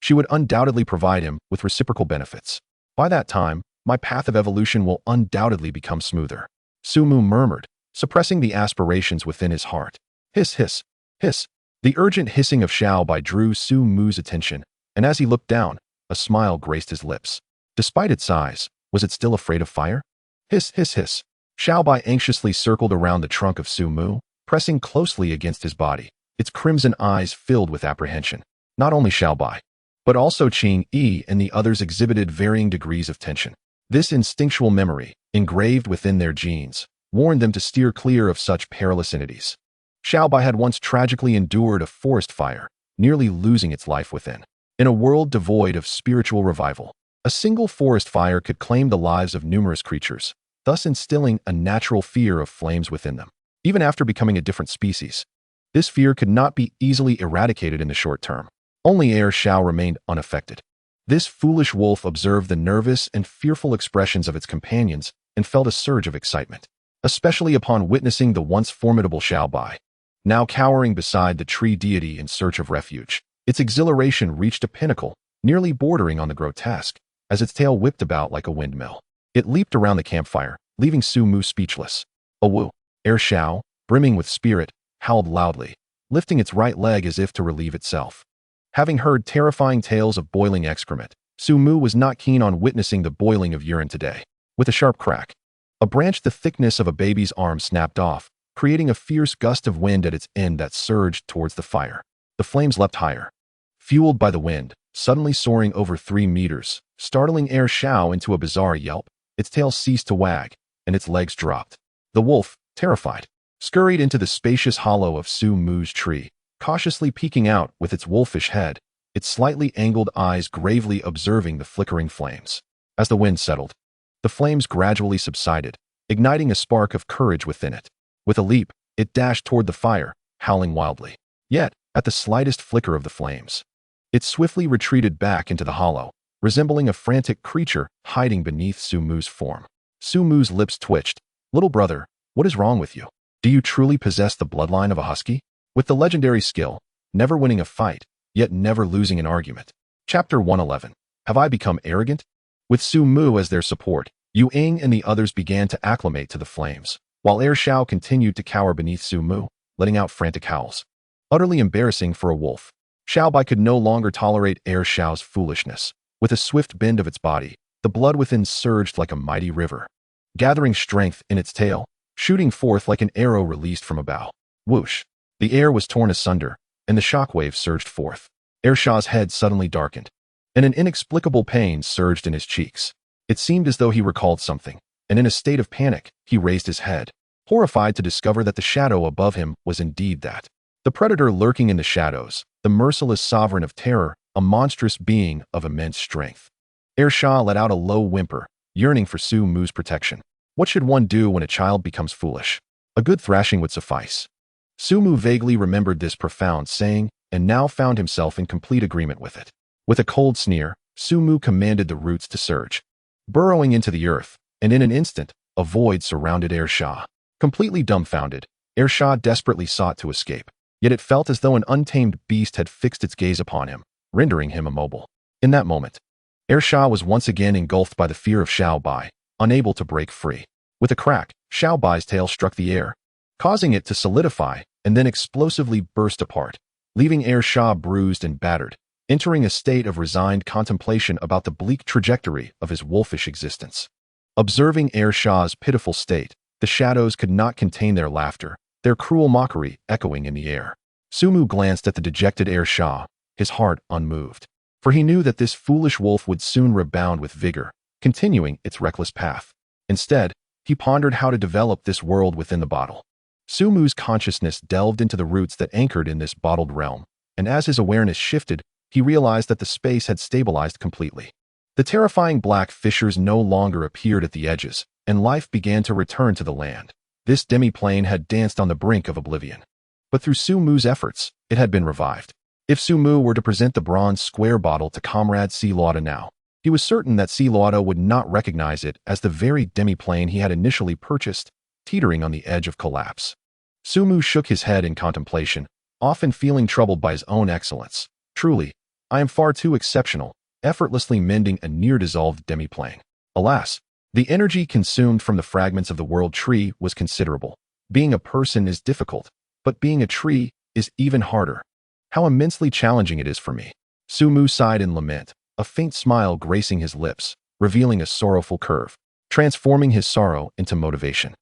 she would undoubtedly provide him with reciprocal benefits. "By that time, my path of evolution will undoubtedly become smoother," Sumu murmured, suppressing the aspirations within his heart. Hiss, hiss, hiss. The urgent hissing of Xiao Bai drew Sumu's attention, and as he looked down, a smile graced his lips. Despite its size, was it still afraid of fire? Hiss, hiss, hiss. Xiaobai anxiously circled around the trunk of Su Mu, pressing closely against his body, its crimson eyes filled with apprehension. Not only Xiaobai, but also Qing Yi and the others exhibited varying degrees of tension. This instinctual memory, engraved within their genes, warned them to steer clear of such perilous entities. Xiaobai had once tragically endured a forest fire, nearly losing its life within. In a world devoid of spiritual revival, a single forest fire could claim the lives of numerous creatures, thus instilling a natural fear of flames within them. Even after becoming a different species, this fear could not be easily eradicated in the short term. Only Air Xiao remained unaffected. This foolish wolf observed the nervous and fearful expressions of its companions and felt a surge of excitement, especially upon witnessing the once formidable Xiaobai, now cowering beside the tree deity in search of refuge. Its exhilaration reached a pinnacle, nearly bordering on the grotesque, as its tail whipped about like a windmill. It leaped around the campfire, leaving Su Mu speechless. Awu! Air Xiao, brimming with spirit, howled loudly, lifting its right leg as if to relieve itself. Having heard terrifying tales of boiling excrement, Su Mu was not keen on witnessing the boiling of urine today. With a sharp crack, a branch the thickness of a baby's arm snapped off, creating a fierce gust of wind at its end that surged towards the fire. The flames leapt higher, fueled by the wind, suddenly soaring over 3 meters, startling Air Xiao into a bizarre yelp. Its tail ceased to wag, and its legs dropped. The wolf, terrified, scurried into the spacious hollow of Su Mu's tree, cautiously peeking out with its wolfish head, its slightly angled eyes gravely observing the flickering flames. As the wind settled, the flames gradually subsided, igniting a spark of courage within it. With a leap, it dashed toward the fire, howling wildly. Yet, at the slightest flicker of the flames, it swiftly retreated back into the hollow, resembling a frantic creature hiding beneath Su Mu's form. Su Mu's lips twitched. Little brother, what is wrong with you? Do you truly possess the bloodline of a husky? With the legendary skill, never winning a fight, yet never losing an argument. Chapter 111. Have I become arrogant? With Su Mu as their support, Yu Ying and the others began to acclimate to the flames, while Air Xiao continued to cower beneath Su Mu, letting out frantic howls. Utterly embarrassing for a wolf, Xiaobai could no longer tolerate Air Xiao's foolishness. With a swift bend of its body, the blood within surged like a mighty river, gathering strength in its tail, shooting forth like an arrow released from a bow. Whoosh! The air was torn asunder, and the shockwave surged forth. Air Xiao's head suddenly darkened, and an inexplicable pain surged in his cheeks. It seemed as though he recalled something, and in a state of panic, he raised his head, horrified to discover that the shadow above him was indeed that. The predator lurking in the shadows, the merciless sovereign of terror, a monstrous being of immense strength. Air Xiao let out a low whimper, yearning for Su Mu's protection. What should one do when a child becomes foolish? A good thrashing would suffice. Su Mu vaguely remembered this profound saying, and now found himself in complete agreement with it. With a cold sneer, Su Mu commanded the roots to surge, burrowing into the earth, and in an instant, a void surrounded Air Xiao. Completely dumbfounded, Air Xiao desperately sought to escape. Yet it felt as though an untamed beast had fixed its gaze upon him, rendering him immobile. In that moment, Air Xiao was once again engulfed by the fear of Xiaobai, unable to break free. With a crack, Xiaobai's tail struck the air, causing it to solidify and then explosively burst apart, leaving Air Xiao bruised and battered, entering a state of resigned contemplation about the bleak trajectory of his wolfish existence. Observing Air Xiao's pitiful state, the shadows could not contain their laughter, their cruel mockery echoing in the air. Su Mu glanced at the dejected Air Xiao, his heart unmoved, for he knew that this foolish wolf would soon rebound with vigor, continuing its reckless path. Instead, he pondered how to develop this world within the bottle. Su Mu's consciousness delved into the roots that anchored in this bottled realm, and as his awareness shifted, he realized that the space had stabilized completely. The terrifying black fissures no longer appeared at the edges, and life began to return to the land. This demi-plane had danced on the brink of oblivion. But through Su Mu's efforts, it had been revived. If Su Mu were to present the bronze square bottle to Comrade Silauda now, he was certain that Silauda would not recognize it as the very demi-plane he had initially purchased, teetering on the edge of collapse. Su Mu shook his head in contemplation, often feeling troubled by his own excellence. Truly, I am far too exceptional, effortlessly mending a near-dissolved demi-plane. Alas, the energy consumed from the fragments of the world tree was considerable. Being a person is difficult, but being a tree is even harder. How immensely challenging it is for me. Su Mu sighed in lament, a faint smile gracing his lips, revealing a sorrowful curve, transforming his sorrow into motivation.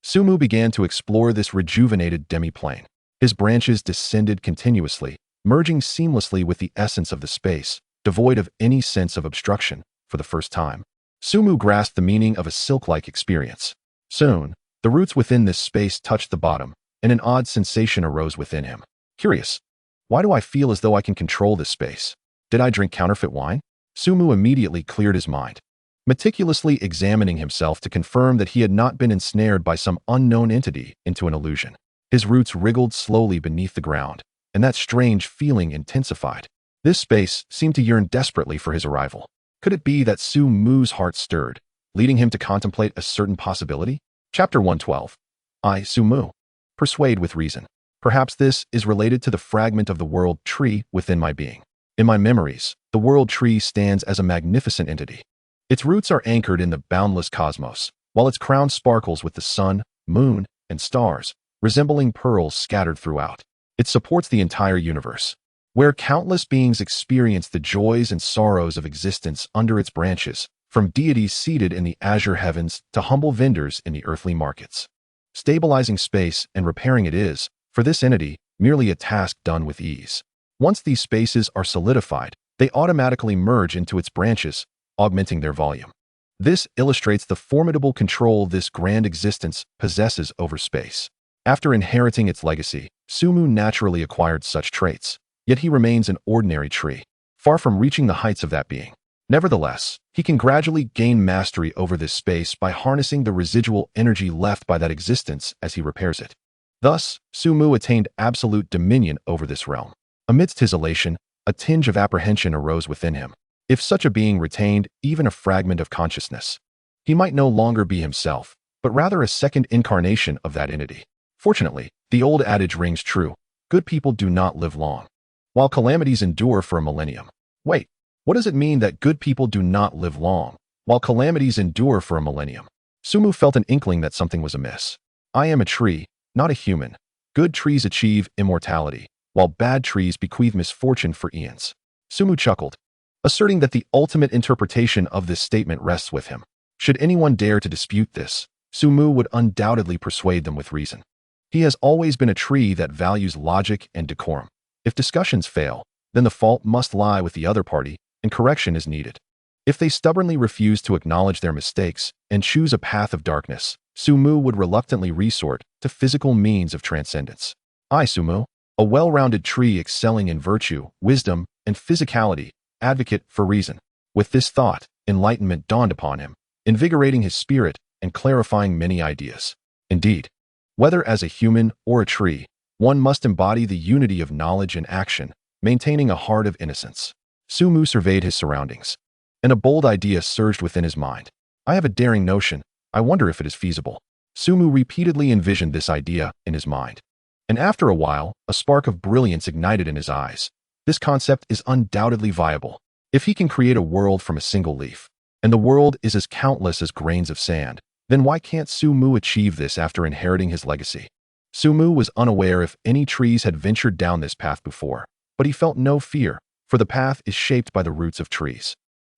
Sumu began to explore this rejuvenated demiplane. His branches descended continuously, merging seamlessly with the essence of the space, devoid of any sense of obstruction. For the first time, Sumu grasped the meaning of a silk-like experience. Soon, the roots within this space touched the bottom, and an odd sensation arose within him. Curious. Why do I feel as though I can control this space? Did I drink counterfeit wine? Sumu immediately cleared his mind, meticulously examining himself to confirm that he had not been ensnared by some unknown entity into an illusion. His roots wriggled slowly beneath the ground, and that strange feeling intensified. This space seemed to yearn desperately for his arrival. Could it be that Sumu's heart stirred, leading him to contemplate a certain possibility? Chapter 112. I, Sumu. Persuade with reason. Perhaps this is related to the fragment of the world tree within my being. In my memories, the world tree stands as a magnificent entity. Its roots are anchored in the boundless cosmos, while its crown sparkles with the sun, moon, and stars, resembling pearls scattered throughout. It supports the entire universe, where countless beings experience the joys and sorrows of existence under its branches, from deities seated in the azure heavens to humble vendors in the earthly markets. Stabilizing space and repairing it is, for this entity, merely a task done with ease. Once these spaces are solidified, they automatically merge into its branches, augmenting their volume. This illustrates the formidable control this grand existence possesses over space. After inheriting its legacy, Sumu naturally acquired such traits, yet he remains an ordinary tree, far from reaching the heights of that being. Nevertheless, he can gradually gain mastery over this space by harnessing the residual energy left by that existence as he repairs it. Thus, Sumu attained absolute dominion over this realm. Amidst his elation, a tinge of apprehension arose within him. If such a being retained even a fragment of consciousness, he might no longer be himself, but rather a second incarnation of that entity. Fortunately, the old adage rings true: good people do not live long, while calamities endure for a millennium. Wait, what does it mean that good people do not live long, while calamities endure for a millennium? Sumu felt an inkling that something was amiss. I am a tree, not a human. Good trees achieve immortality, while bad trees bequeath misfortune for eons. Sumu chuckled, asserting that the ultimate interpretation of this statement rests with him. Should anyone dare to dispute this, Sumu would undoubtedly persuade them with reason. He has always been a tree that values logic and decorum. If discussions fail, then the fault must lie with the other party, and correction is needed. If they stubbornly refuse to acknowledge their mistakes and choose a path of darkness, Sumu would reluctantly resort to physical means of transcendence. I, Sumu, a well-rounded tree excelling in virtue, wisdom, and physicality, advocate for reason. With this thought, enlightenment dawned upon him, invigorating his spirit and clarifying many ideas. Indeed, whether as a human or a tree, one must embody the unity of knowledge and action, maintaining a heart of innocence. Sumu surveyed his surroundings, and a bold idea surged within his mind. I have a daring notion. I wonder if it is feasible. Sumu repeatedly envisioned this idea in his mind, and after a while, a spark of brilliance ignited in his eyes. This concept is undoubtedly viable. If he can create a world from a single leaf, and the world is as countless as grains of sand, then why can't Sumu achieve this after inheriting his legacy? Sumu was unaware if any trees had ventured down this path before, but he felt no fear, for the path is shaped by the roots of trees.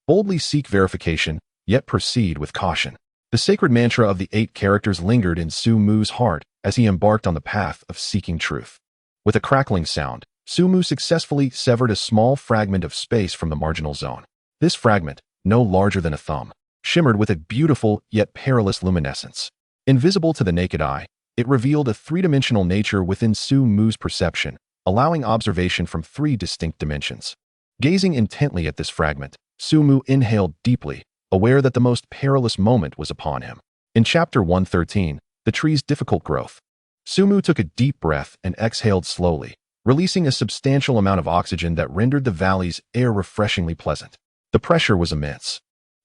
Boldly seek verification, yet proceed with caution. The sacred mantra of the 8 characters lingered in Sumu's heart as he embarked on the path of seeking truth. With a crackling sound, Sumu successfully severed a small fragment of space from the marginal zone. This fragment, no larger than a thumb, shimmered with a beautiful yet perilous luminescence. Invisible to the naked eye, it revealed a three-dimensional nature within Sumu's perception, allowing observation from 3 distinct dimensions. Gazing intently at this fragment, Sumu inhaled deeply, aware that the most perilous moment was upon him. In Chapter 113, the tree's difficult growth, Sumu took a deep breath and exhaled slowly, releasing a substantial amount of oxygen that rendered the valley's air refreshingly pleasant. The pressure was immense.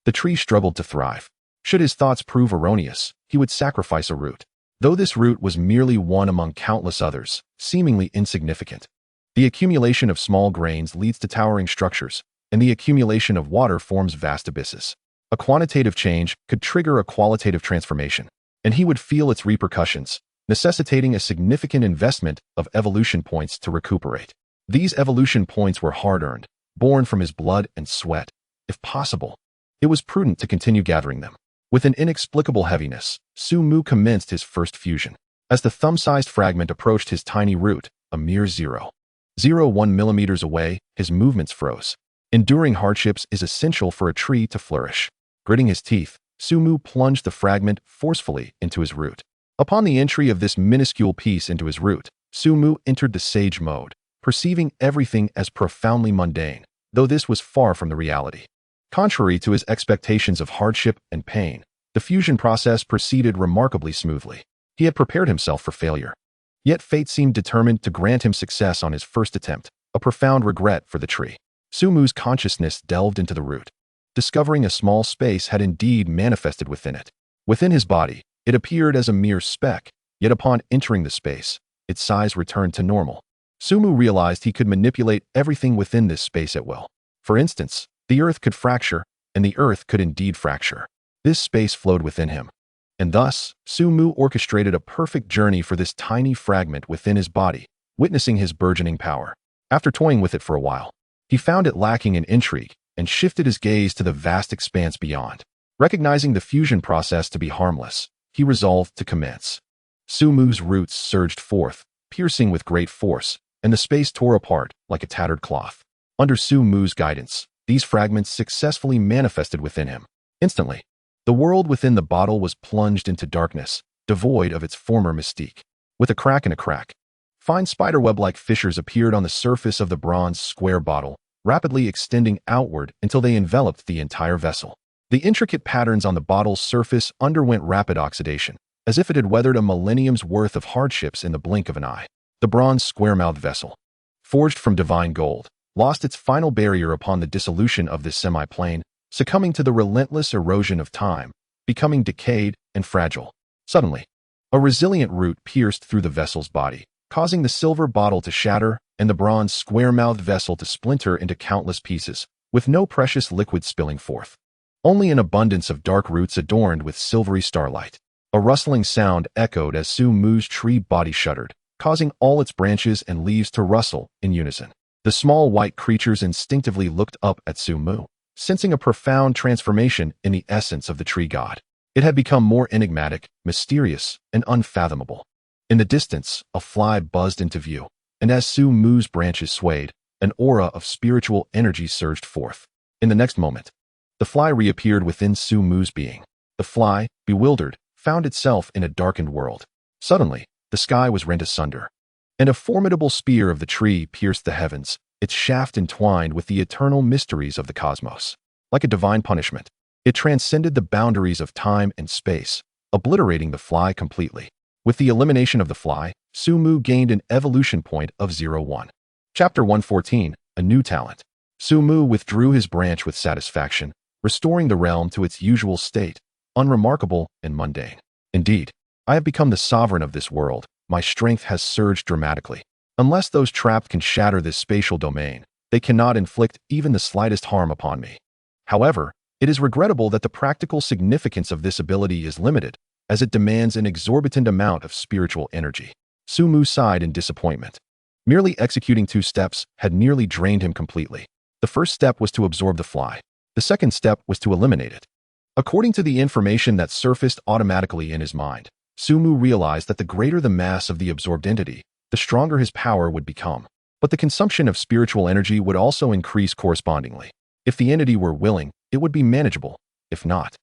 The tree struggled to thrive. Should his thoughts prove erroneous, he would sacrifice a root. Though this root was merely one among countless others, seemingly insignificant. The accumulation of small grains leads to towering structures, and the accumulation of water forms vast abysses. A quantitative change could trigger a qualitative transformation, and he would feel its repercussions, necessitating a significant investment of evolution points to recuperate. These evolution points were hard-earned, born from his blood and sweat. If possible, it was prudent to continue gathering them. With an inexplicable heaviness, Su Mu commenced his first fusion. As the thumb-sized fragment approached his tiny root, a mere 0.01 millimeters away, his movements froze. Enduring hardships is essential for a tree to flourish. Gritting his teeth, Su Mu plunged the fragment forcefully into his root. Upon the entry of this minuscule piece into his root, Su Mu entered the sage mode, perceiving everything as profoundly mundane, though this was far from the reality. Contrary to his expectations of hardship and pain, the fusion process proceeded remarkably smoothly. He had prepared himself for failure. Yet fate seemed determined to grant him success on his first attempt, a profound regret for the tree. Su Mu's consciousness delved into the root. Discovering a small space had indeed manifested within it. Within his body, it appeared as a mere speck, yet upon entering the space, its size returned to normal. Su Mu realized he could manipulate everything within this space at will. For instance, the earth could fracture, and the earth could indeed fracture. This space flowed within him. And thus, Su Mu orchestrated a perfect journey for this tiny fragment within his body, witnessing his burgeoning power. After toying with it for a while, he found it lacking in intrigue and shifted his gaze to the vast expanse beyond. Recognizing the fusion process to be harmless, he resolved to commence. Su Mu's roots surged forth, piercing with great force, and the space tore apart like a tattered cloth. Under Su Mu's guidance, these fragments successfully manifested within him. Instantly, the world within the bottle was plunged into darkness, devoid of its former mystique. With a crack and a crack, fine spiderweb-like fissures appeared on the surface of the bronze square bottle, rapidly extending outward until they enveloped the entire vessel. The intricate patterns on the bottle's surface underwent rapid oxidation, as if it had weathered a millennium's worth of hardships in the blink of an eye. The bronze square-mouthed vessel, forged from divine gold, lost its final barrier upon the dissolution of this semi-plane, succumbing to the relentless erosion of time, becoming decayed and fragile. Suddenly, a resilient root pierced through the vessel's body, causing the silver bottle to shatter and the bronze square-mouthed vessel to splinter into countless pieces, with no precious liquid spilling forth. Only an abundance of dark roots adorned with silvery starlight. A rustling sound echoed as Su Mu's tree body shuddered, causing all its branches and leaves to rustle in unison. The small white creatures instinctively looked up at Su Mu, sensing a profound transformation in the essence of the tree god. It had become more enigmatic, mysterious, and unfathomable. In the distance, a fly buzzed into view, and as Su Mu's branches swayed, an aura of spiritual energy surged forth. In the next moment, the fly reappeared within Su Mu's being. The fly, bewildered, found itself in a darkened world. Suddenly, the sky was rent asunder, and a formidable spear of the tree pierced the heavens, its shaft entwined with the eternal mysteries of the cosmos. Like a divine punishment, it transcended the boundaries of time and space, obliterating the fly completely. With the elimination of the fly, Su Mu gained an evolution point of 0.1. Chapter 114, A New Talent. Su Mu withdrew his branch with satisfaction, restoring the realm to its usual state, unremarkable and mundane. Indeed, I have become the sovereign of this world. My strength has surged dramatically. Unless those trapped can shatter this spatial domain, they cannot inflict even the slightest harm upon me. However, it is regrettable that the practical significance of this ability is limited, as it demands an exorbitant amount of spiritual energy. Su Mu sighed in disappointment. Merely executing 2 steps had nearly drained him completely. The first step was to absorb the fly. The second step was to eliminate it. According to the information that surfaced automatically in his mind, Su Mu realized that the greater the mass of the absorbed entity, the stronger his power would become. But the consumption of spiritual energy would also increase correspondingly. If the entity were willing, it would be manageable. If not,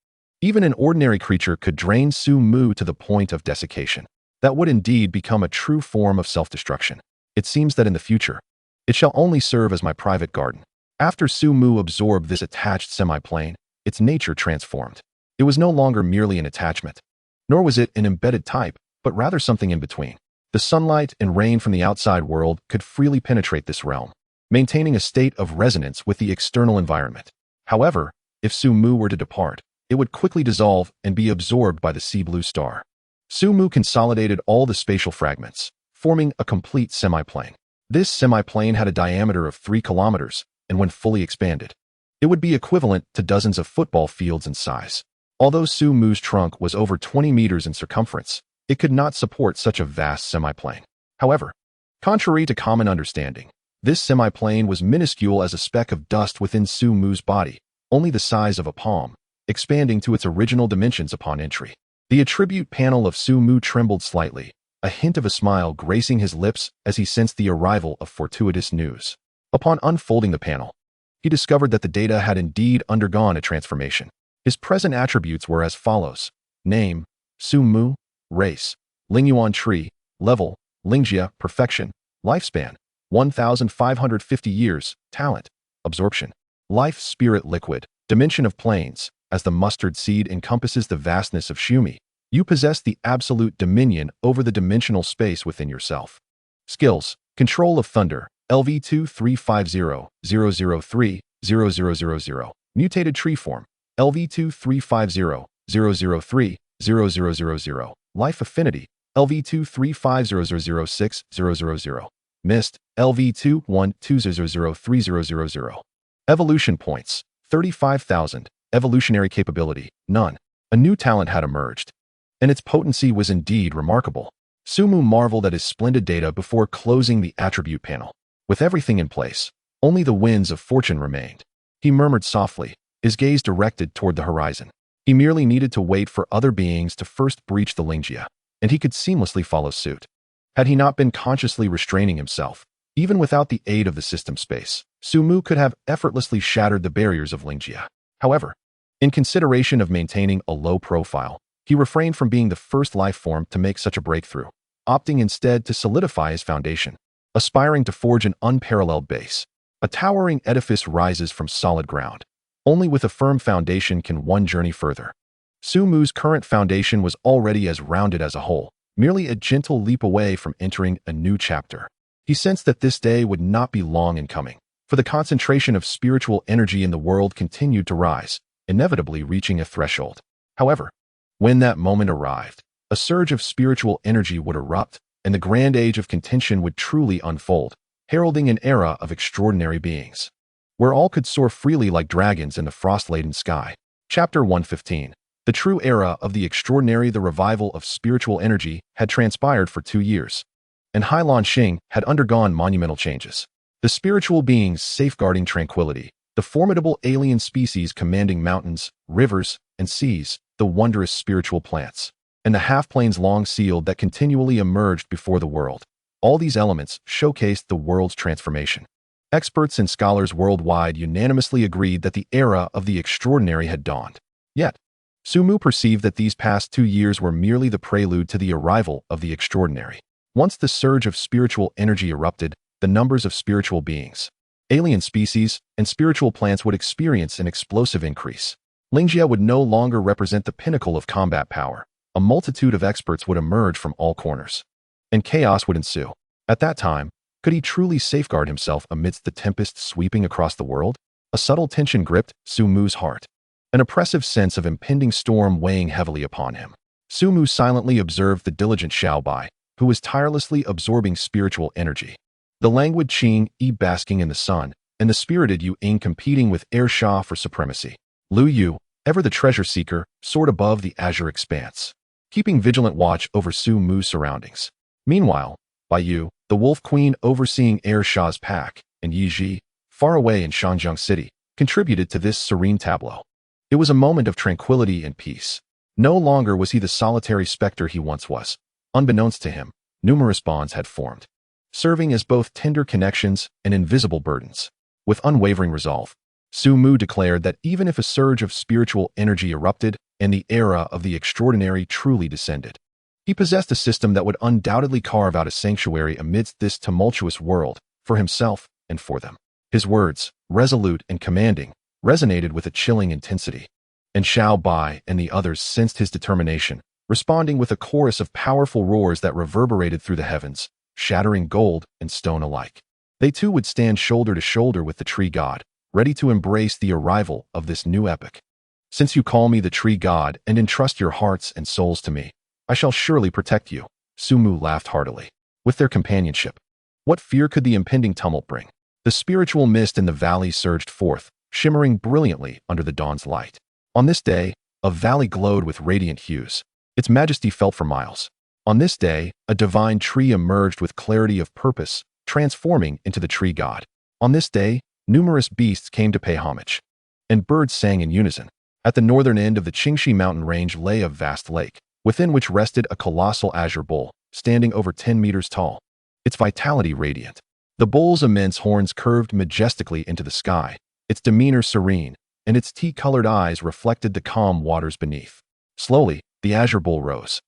even an ordinary creature could drain Su Mu to the point of desiccation. That would indeed become a true form of self-destruction. It seems that in the future, it shall only serve as my private garden. After Su Mu absorbed this attached semi-plane, its nature transformed. It was no longer merely an attachment, nor was it an embedded type, but rather something in between. The sunlight and rain from the outside world could freely penetrate this realm, maintaining a state of resonance with the external environment. However, if Su Mu were to depart, it would quickly dissolve and be absorbed by the sea blue star. Su Mu consolidated all the spatial fragments, forming a complete semi-plane. This semi-plane had a diameter of 3 kilometers, and when fully expanded, it would be equivalent to dozens of football fields in size. Although Su Mu's trunk was over 20 meters in circumference, it could not support such a vast semi-plane. However, contrary to common understanding, this semi-plane was minuscule as a speck of dust within Su Mu's body, only the size of a palm, expanding to its original dimensions upon entry. The attribute panel of Su Mu trembled slightly, a hint of a smile gracing his lips as he sensed the arrival of fortuitous news. Upon unfolding the panel, he discovered that the data had indeed undergone a transformation. His present attributes were as follows: name, Su Mu; race, Lingyuan tree; level, Lingjia, perfection; lifespan, 1,550 years; talent, absorption; life spirit liquid; dimension of planes. As the mustard seed encompasses the vastness of Shumi, you possess the absolute dominion over the dimensional space within yourself. Skills: control of thunder, LV23500030000. Mutated tree form, LV23500030000. Life affinity, LV23500060000. Mist, LV21200030000. Evolution points, 35,000. Evolutionary capability, none. A new talent had emerged, and its potency was indeed remarkable. Su Mu marveled at his splendid data before closing the attribute panel. With everything in place, only the winds of fortune remained. He murmured softly, his gaze directed toward the horizon. He merely needed to wait for other beings to first breach the Lingjia, and he could seamlessly follow suit. Had he not been consciously restraining himself, even without the aid of the system space, Su Mu could have effortlessly shattered the barriers of Lingjia. However, in consideration of maintaining a low profile, he refrained from being the first life form to make such a breakthrough, opting instead to solidify his foundation. Aspiring to forge an unparalleled base, a towering edifice rises from solid ground. Only with a firm foundation can one journey further. Su Mu's current foundation was already as rounded as a whole, merely a gentle leap away from entering a new chapter. He sensed that this day would not be long in coming, for the concentration of spiritual energy in the world continued to rise, inevitably reaching a threshold. However, when that moment arrived, a surge of spiritual energy would erupt, and the grand age of contention would truly unfold, heralding an era of extraordinary beings, where all could soar freely like dragons in the frost-laden sky. Chapter 115. The true era of the extraordinary. The revival of spiritual energy had transpired for 2 years, and Hailan Xing had undergone monumental changes. The spiritual beings safeguarding tranquility, the formidable alien species commanding mountains, rivers, and seas, the wondrous spiritual plants, and the half-planes long sealed that continually emerged before the world. All these elements showcased the world's transformation. Experts and scholars worldwide unanimously agreed that the era of the extraordinary had dawned. Yet, Su Mu perceived that these past 2 years were merely the prelude to the arrival of the extraordinary. Once the surge of spiritual energy erupted, the numbers of spiritual beings, alien species, and spiritual plants would experience an explosive increase. Lingjia would no longer represent the pinnacle of combat power. A multitude of experts would emerge from all corners, and chaos would ensue. At that time, could he truly safeguard himself amidst the tempest sweeping across the world? A subtle tension gripped Su Mu's heart, an oppressive sense of impending storm weighing heavily upon him. Su Mu silently observed the diligent Xiao Bai, who was tirelessly absorbing spiritual energy. The languid Qing Yi basking in the sun, and the spirited Yu Ying competing with Air Sha for supremacy. Lu Yu, ever the treasure seeker, soared above the azure expanse, keeping vigilant watch over Su Mu's surroundings. Meanwhile, Bai Yu, the wolf queen overseeing Air Sha's pack, and Yi Ji, far away in Shangjiang City, contributed to this serene tableau. It was a moment of tranquility and peace. No longer was he the solitary specter he once was. Unbeknownst to him, numerous bonds had formed, serving as both tender connections and invisible burdens. With unwavering resolve, Su Mu declared that even if a surge of spiritual energy erupted and the era of the extraordinary truly descended, he possessed a system that would undoubtedly carve out a sanctuary amidst this tumultuous world, for himself and for them. His words, resolute and commanding, resonated with a chilling intensity, and Xiao Bai and the others sensed his determination, responding with a chorus of powerful roars that reverberated through the heavens, shattering gold and stone alike. They too would stand shoulder to shoulder with the tree god, ready to embrace the arrival of this new epoch. Since you call me the tree god and entrust your hearts and souls to me, I shall surely protect you. Su Mu laughed heartily. With their companionship, what fear could the impending tumult bring? The spiritual mist in the valley surged forth, shimmering brilliantly under the dawn's light. On this day, a valley glowed with radiant hues. Its majesty felt for miles. On this day, a divine tree emerged with clarity of purpose, transforming into the tree god. On this day, numerous beasts came to pay homage, and birds sang in unison. At the northern end of the Qingxi mountain range lay a vast lake, within which rested a colossal azure bull, standing over 10 meters tall, its vitality radiant. The bull's immense horns curved majestically into the sky, its demeanor serene, and its tea-colored eyes reflected the calm waters beneath. Slowly, the azure bull rose,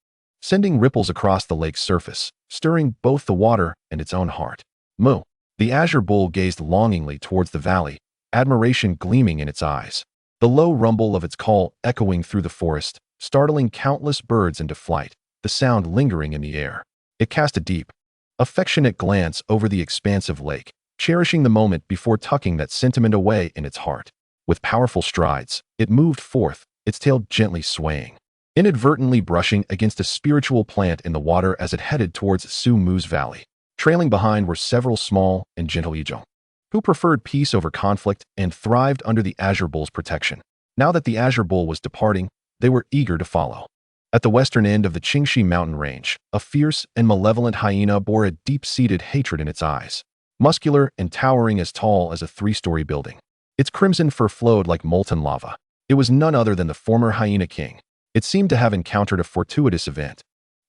sending ripples across the lake's surface, stirring both the water and its own heart. Moo! The azure bull gazed longingly towards the valley, admiration gleaming in its eyes. The low rumble of its call echoing through the forest, startling countless birds into flight, the sound lingering in the air. It cast a deep, affectionate glance over the expansive lake, cherishing the moment before tucking that sentiment away in its heart. With powerful strides, it moved forth, its tail gently swaying, inadvertently brushing against a spiritual plant in the water as it headed towards Su Mu's valley. Trailing behind were several small and gentle Yizhong, who preferred peace over conflict and thrived under the azure bull's protection. Now that the azure bull was departing, they were eager to follow. At the western end of the Qingxi mountain range, a fierce and malevolent hyena bore a deep-seated hatred in its eyes, muscular and towering as tall as a 3-story building. Its crimson fur flowed like molten lava. It was none other than the former hyena king. It seemed to have encountered a fortuitous event,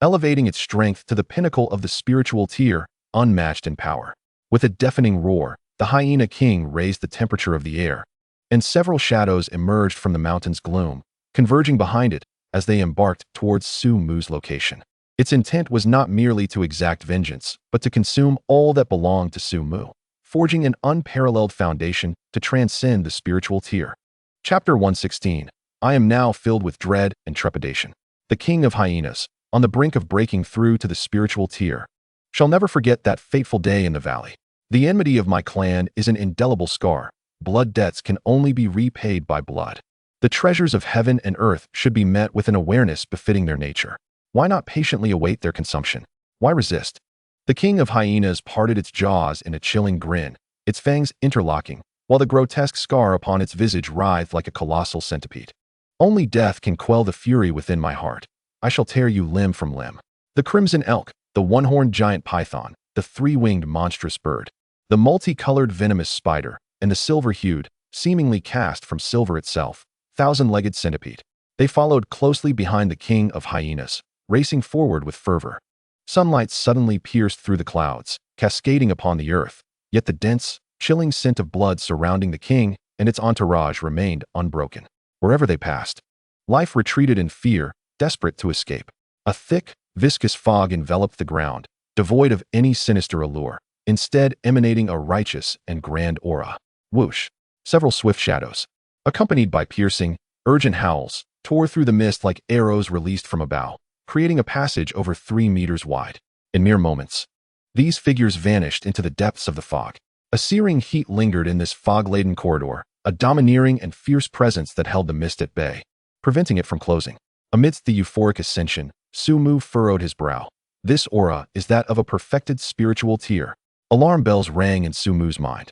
elevating its strength to the pinnacle of the spiritual tier, unmatched in power. With a deafening roar, the hyena king raised the temperature of the air, and several shadows emerged from the mountain's gloom, converging behind it as they embarked towards Su Mu's location. Its intent was not merely to exact vengeance, but to consume all that belonged to Su Mu, forging an unparalleled foundation to transcend the spiritual tier. Chapter 116. I am now filled with dread and trepidation. The king of hyenas, on the brink of breaking through to the spiritual tier, shall never forget that fateful day in the valley. The enmity of my clan is an indelible scar. Blood debts can only be repaid by blood. The treasures of heaven and earth should be met with an awareness befitting their nature. Why not patiently await their consumption? Why resist? The king of hyenas parted its jaws in a chilling grin, its fangs interlocking, while the grotesque scar upon its visage writhed like a colossal centipede. Only death can quell the fury within my heart. I shall tear you limb from limb. The crimson elk, the one-horned giant python, the 3-winged monstrous bird, the multicolored venomous spider, and the silver-hued, seemingly cast from silver itself, 1,000-legged centipede. They followed closely behind the king of hyenas, racing forward with fervor. Sunlight suddenly pierced through the clouds, cascading upon the earth, yet the dense, chilling scent of blood surrounding the king and its entourage remained unbroken. Wherever they passed, life retreated in fear, desperate to escape. A thick, viscous fog enveloped the ground, devoid of any sinister allure, instead emanating a righteous and grand aura. Whoosh! Several swift shadows, accompanied by piercing, urgent howls, tore through the mist like arrows released from a bow, creating a passage over 3 meters wide. In mere moments, these figures vanished into the depths of the fog. A searing heat lingered in this fog-laden corridor, a domineering and fierce presence that held the mist at bay, preventing it from closing. Amidst the euphoric ascension, Su Mu furrowed his brow. This aura is that of a perfected spiritual tier. Alarm bells rang in Su Mu's mind,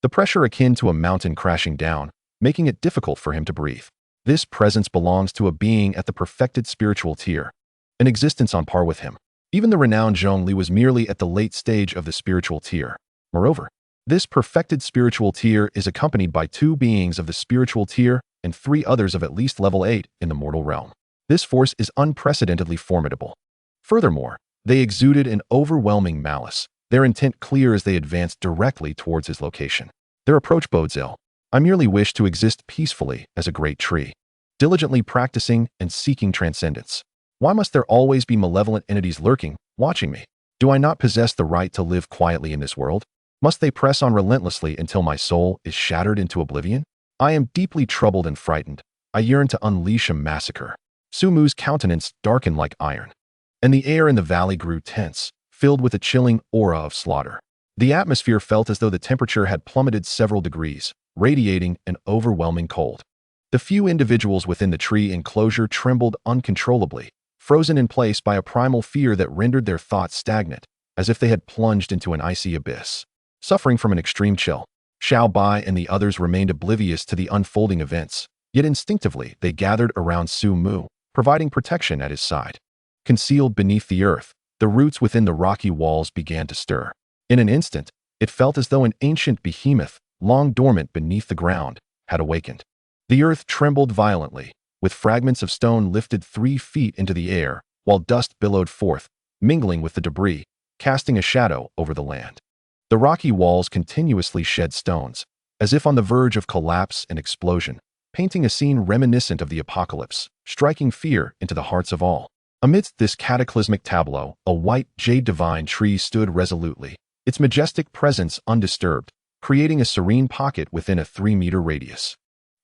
the pressure akin to a mountain crashing down, making it difficult for him to breathe. This presence belongs to a being at the perfected spiritual tier, an existence on par with him. Even the renowned Zhongli was merely at the late stage of the spiritual tier. Moreover, this perfected spiritual tier is accompanied by 2 beings of the spiritual tier and 3 others of at least level 8 in the mortal realm. This force is unprecedentedly formidable. Furthermore, they exuded an overwhelming malice, their intent clear as they advanced directly towards his location. Their approach bodes ill. I merely wish to exist peacefully as a great tree, diligently practicing and seeking transcendence. Why must there always be malevolent entities lurking, watching me? Do I not possess the right to live quietly in this world? Must they press on relentlessly until my soul is shattered into oblivion? I am deeply troubled and frightened. I yearn to unleash a massacre. Su Mu's countenance darkened like iron, and the air in the valley grew tense, filled with a chilling aura of slaughter. The atmosphere felt as though the temperature had plummeted several degrees, radiating an overwhelming cold. The few individuals within the tree enclosure trembled uncontrollably, frozen in place by a primal fear that rendered their thoughts stagnant, as if they had plunged into an icy abyss. Suffering from an extreme chill, Xiao Bai and the others remained oblivious to the unfolding events, yet instinctively they gathered around Su Mu, providing protection at his side. Concealed beneath the earth, the roots within the rocky walls began to stir. In an instant, it felt as though an ancient behemoth, long dormant beneath the ground, had awakened. The earth trembled violently, with fragments of stone lifted 3 feet into the air, while dust billowed forth, mingling with the debris, casting a shadow over the land. The rocky walls continuously shed stones, as if on the verge of collapse and explosion, painting a scene reminiscent of the apocalypse, striking fear into the hearts of all. Amidst this cataclysmic tableau, a white jade divine tree stood resolutely, its majestic presence undisturbed, creating a serene pocket within a 3-meter radius,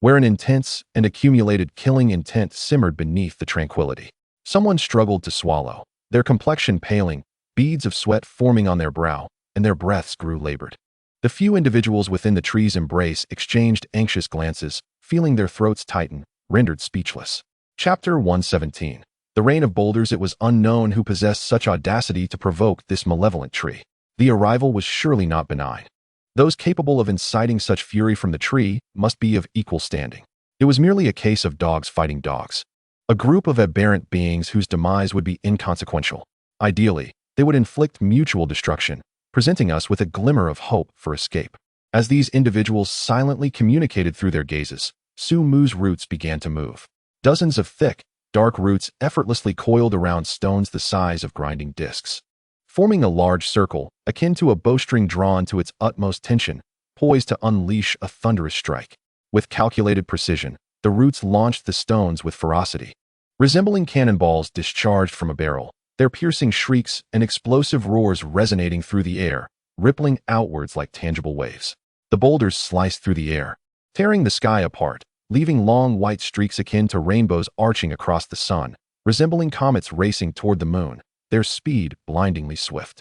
where an intense and accumulated killing intent simmered beneath the tranquility. Someone struggled to swallow, their complexion paling, beads of sweat forming on their brow, and their breaths grew labored. The few individuals within the tree's embrace exchanged anxious glances, feeling their throats tighten, rendered speechless. Chapter 117. The rain of boulders. It was unknown who possessed such audacity to provoke this malevolent tree. The arrival was surely not benign. Those capable of inciting such fury from the tree must be of equal standing. It was merely a case of dogs fighting dogs. A group of aberrant beings whose demise would be inconsequential. Ideally, they would inflict mutual destruction, presenting us with a glimmer of hope for escape. As these individuals silently communicated through their gazes, Su Mu's roots began to move. Dozens of thick, dark roots effortlessly coiled around stones the size of grinding discs, forming a large circle, akin to a bowstring drawn to its utmost tension, poised to unleash a thunderous strike. With calculated precision, the roots launched the stones with ferocity. Resembling cannonballs discharged from a barrel, their piercing shrieks and explosive roars resonating through the air, rippling outwards like tangible waves. The boulders sliced through the air, tearing the sky apart, leaving long white streaks akin to rainbows arching across the sun, resembling comets racing toward the moon, their speed blindingly swift.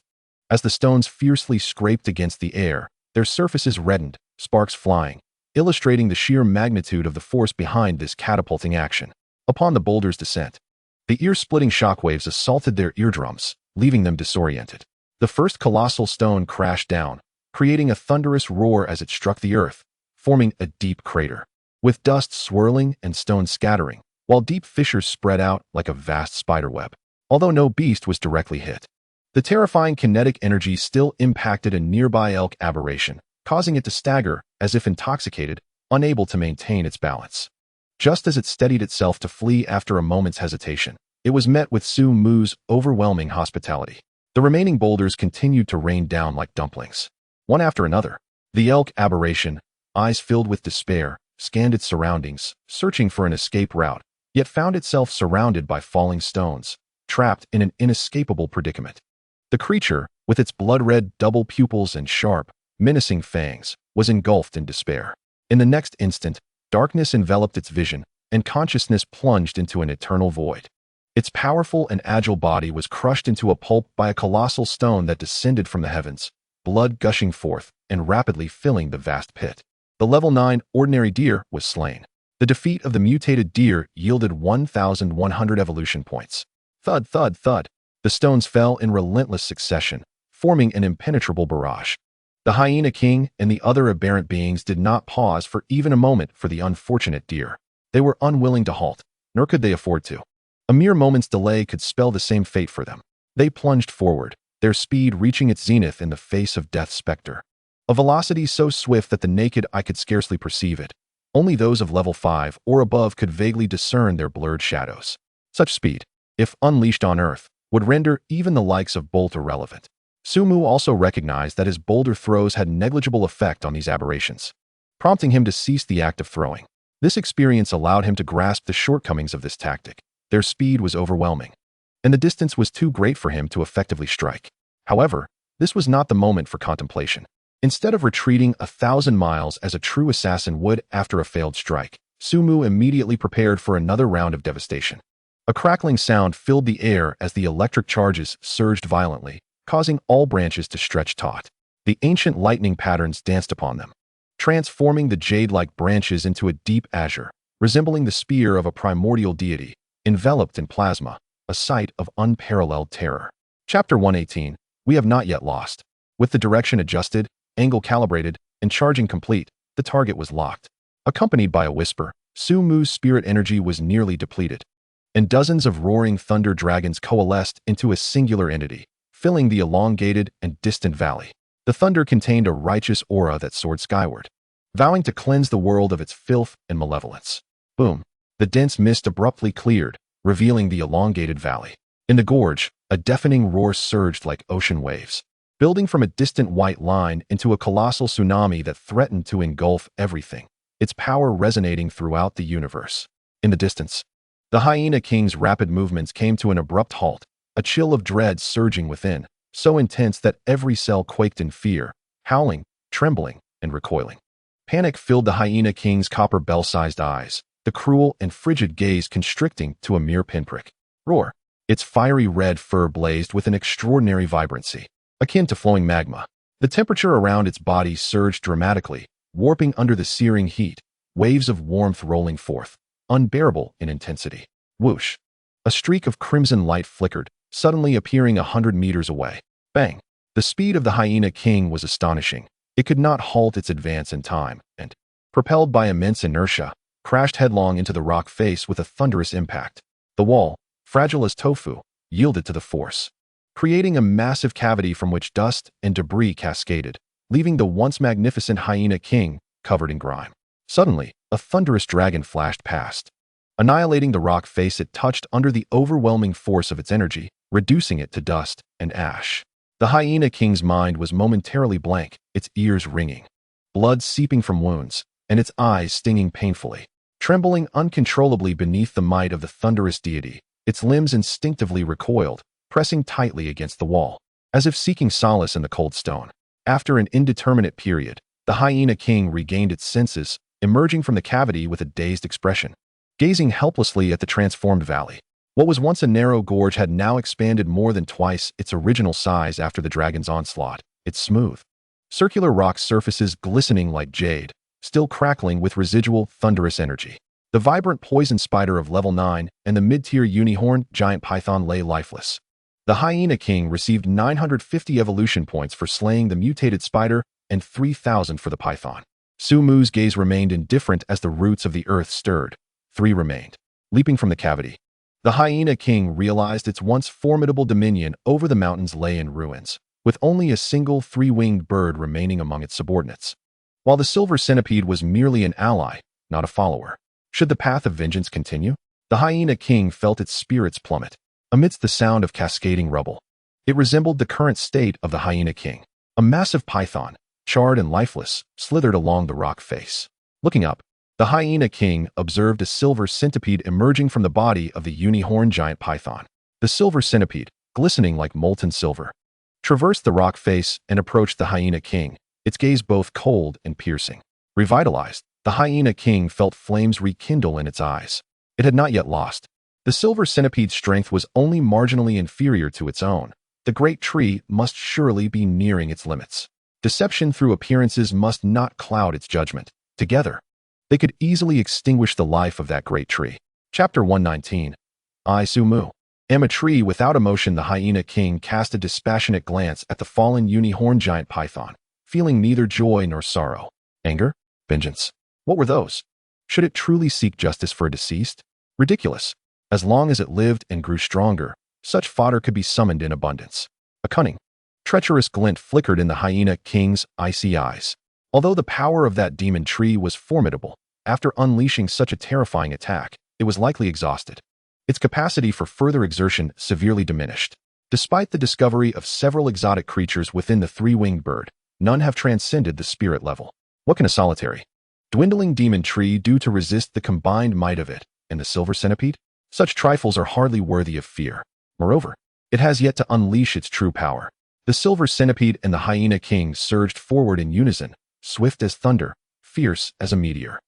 As the stones fiercely scraped against the air, their surfaces reddened, sparks flying, illustrating the sheer magnitude of the force behind this catapulting action. Upon the boulder's descent, the ear-splitting shockwaves assaulted their eardrums, leaving them disoriented. The first colossal stone crashed down, creating a thunderous roar as it struck the earth, forming a deep crater, with dust swirling and stones scattering, while deep fissures spread out like a vast spiderweb. Although no beast was directly hit, the terrifying kinetic energy still impacted a nearby elk aberration, causing it to stagger as if intoxicated, unable to maintain its balance. Just as it steadied itself to flee after a moment's hesitation, it was met with Su Mu's overwhelming hospitality. The remaining boulders continued to rain down like dumplings, one after another. The elk aberration, eyes filled with despair, scanned its surroundings, searching for an escape route, yet found itself surrounded by falling stones, trapped in an inescapable predicament. The creature, with its blood-red double pupils and sharp, menacing fangs, was engulfed in despair. In the next instant, darkness enveloped its vision, and consciousness plunged into an eternal void. Its powerful and agile body was crushed into a pulp by a colossal stone that descended from the heavens, blood gushing forth and rapidly filling the vast pit. The level 9 ordinary deer was slain. The defeat of the mutated deer yielded 1,100 evolution points. Thud, thud, thud. The stones fell in relentless succession, forming an impenetrable barrage. The hyena king and the other aberrant beings did not pause for even a moment for the unfortunate deer. They were unwilling to halt, nor could they afford to. A mere moment's delay could spell the same fate for them. They plunged forward, their speed reaching its zenith in the face of death's specter. A velocity so swift that the naked eye could scarcely perceive it. Only those of level 5 or above could vaguely discern their blurred shadows. Such speed, if unleashed on Earth, would render even the likes of Bolt irrelevant. Su Mu also recognized that his boulder throws had negligible effect on these aberrations, prompting him to cease the act of throwing. This experience allowed him to grasp the shortcomings of this tactic. Their speed was overwhelming, and the distance was too great for him to effectively strike. However, this was not the moment for contemplation. Instead of retreating 1,000 miles as a true assassin would after a failed strike, Su Mu immediately prepared for another round of devastation. A crackling sound filled the air as the electric charges surged violently, causing all branches to stretch taut. The ancient lightning patterns danced upon them, transforming the jade-like branches into a deep azure, resembling the spear of a primordial deity, enveloped in plasma, a sight of unparalleled terror. Chapter 118. We have not yet lost. With the direction adjusted, angle calibrated, and charging complete, the target was locked. Accompanied by a whisper, Su Mu's spirit energy was nearly depleted, and dozens of roaring thunder dragons coalesced into a singular entity, filling the elongated and distant valley. The thunder contained a righteous aura that soared skyward, vowing to cleanse the world of its filth and malevolence. Boom! The dense mist abruptly cleared, revealing the elongated valley. In the gorge, a deafening roar surged like ocean waves, building from a distant white line into a colossal tsunami that threatened to engulf everything, its power resonating throughout the universe. In the distance, the Hyena King's rapid movements came to an abrupt halt, a chill of dread surging within, so intense that every cell quaked in fear, howling, trembling, and recoiling. Panic filled the Hyena King's copper bell-sized eyes, the cruel and frigid gaze constricting to a mere pinprick. Roar! Its fiery red fur blazed with an extraordinary vibrancy, akin to flowing magma. The temperature around its body surged dramatically, warping under the searing heat, waves of warmth rolling forth, unbearable in intensity. Whoosh! A streak of crimson light flickered, suddenly appearing 100 meters away. Bang! The speed of the Hyena King was astonishing. It could not halt its advance in time, and, propelled by immense inertia, crashed headlong into the rock face with a thunderous impact. The wall, fragile as tofu, yielded to the force, creating a massive cavity from which dust and debris cascaded, leaving the once magnificent Hyena King covered in grime. Suddenly, a thunderous dragon flashed past, annihilating the rock face it touched under the overwhelming force of its energy, reducing it to dust and ash. The Hyena King's mind was momentarily blank, its ears ringing, blood seeping from wounds, and its eyes stinging painfully. Trembling uncontrollably beneath the might of the thunderous deity, its limbs instinctively recoiled, pressing tightly against the wall, as if seeking solace in the cold stone. After an indeterminate period, the Hyena King regained its senses, emerging from the cavity with a dazed expression, gazing helplessly at the transformed valley. What was once a narrow gorge had now expanded more than twice its original size after the dragon's onslaught, its smooth, circular rock surfaces glistening like jade, still crackling with residual thunderous energy. The vibrant poison spider of level 9 and the mid-tier unicorn giant python lay lifeless. The Hyena King received 950 evolution points for slaying the mutated spider and 3,000 for the python. Sumu's gaze remained indifferent as the roots of the earth stirred. 3 remained. Leaping from the cavity, the Hyena King realized its once formidable dominion over the mountains lay in ruins, with only a single 3-winged bird remaining among its subordinates. While the silver centipede was merely an ally, not a follower. Should the path of vengeance continue? The Hyena King felt its spirits plummet. Amidst the sound of cascading rubble, it resembled the current state of the Hyena King. A massive python, charred and lifeless, slithered along the rock face. Looking up, the Hyena King observed a silver centipede emerging from the body of the unicorn giant python. The silver centipede, glistening like molten silver, traversed the rock face and approached the Hyena King, its gaze both cold and piercing. Revitalized, the Hyena King felt flames rekindle in its eyes. It had not yet lost. The silver centipede's strength was only marginally inferior to its own. The great tree must surely be nearing its limits. Deception through appearances must not cloud its judgment. Together, they could easily extinguish the life of that great tree. Chapter 119. I, Sumu. Am a tree without emotion. The Hyena King cast a dispassionate glance at the fallen unicorn giant python, feeling neither joy nor sorrow. Anger? Vengeance? What were those? Should it truly seek justice for a deceased? Ridiculous. As long as it lived and grew stronger, such fodder could be summoned in abundance. A cunning, treacherous glint flickered in the Hyena King's icy eyes. Although the power of that demon tree was formidable, after unleashing such a terrifying attack, it was likely exhausted. Its capacity for further exertion severely diminished. Despite the discovery of several exotic creatures within the 3-winged bird, none have transcended the spirit level. What can a solitary, dwindling demon tree do to resist the combined might of it and the silver centipede? Such trifles are hardly worthy of fear. Moreover, it has yet to unleash its true power. The silver centipede and the Hyena King surged forward in unison, swift as thunder, fierce as a meteor.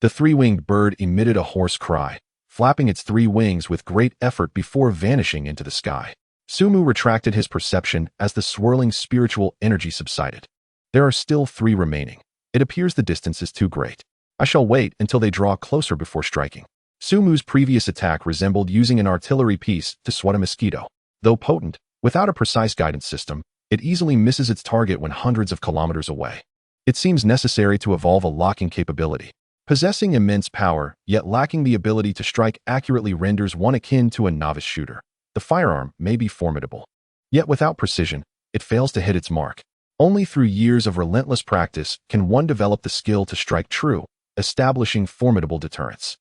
The 3-winged bird emitted a hoarse cry, flapping its 3 wings with great effort before vanishing into the sky. Sumu retracted his perception as the swirling spiritual energy subsided. There are still 3 remaining. It appears the distance is too great. I shall wait until they draw closer before striking. Sumu's previous attack resembled using an artillery piece to swat a mosquito. Though potent, without a precise guidance system, it easily misses its target when hundreds of kilometers away. It seems necessary to evolve a locking capability. Possessing immense power, yet lacking the ability to strike accurately renders one akin to a novice shooter. The firearm may be formidable, yet without precision, it fails to hit its mark. Only through years of relentless practice can one develop the skill to strike true, establishing formidable deterrence.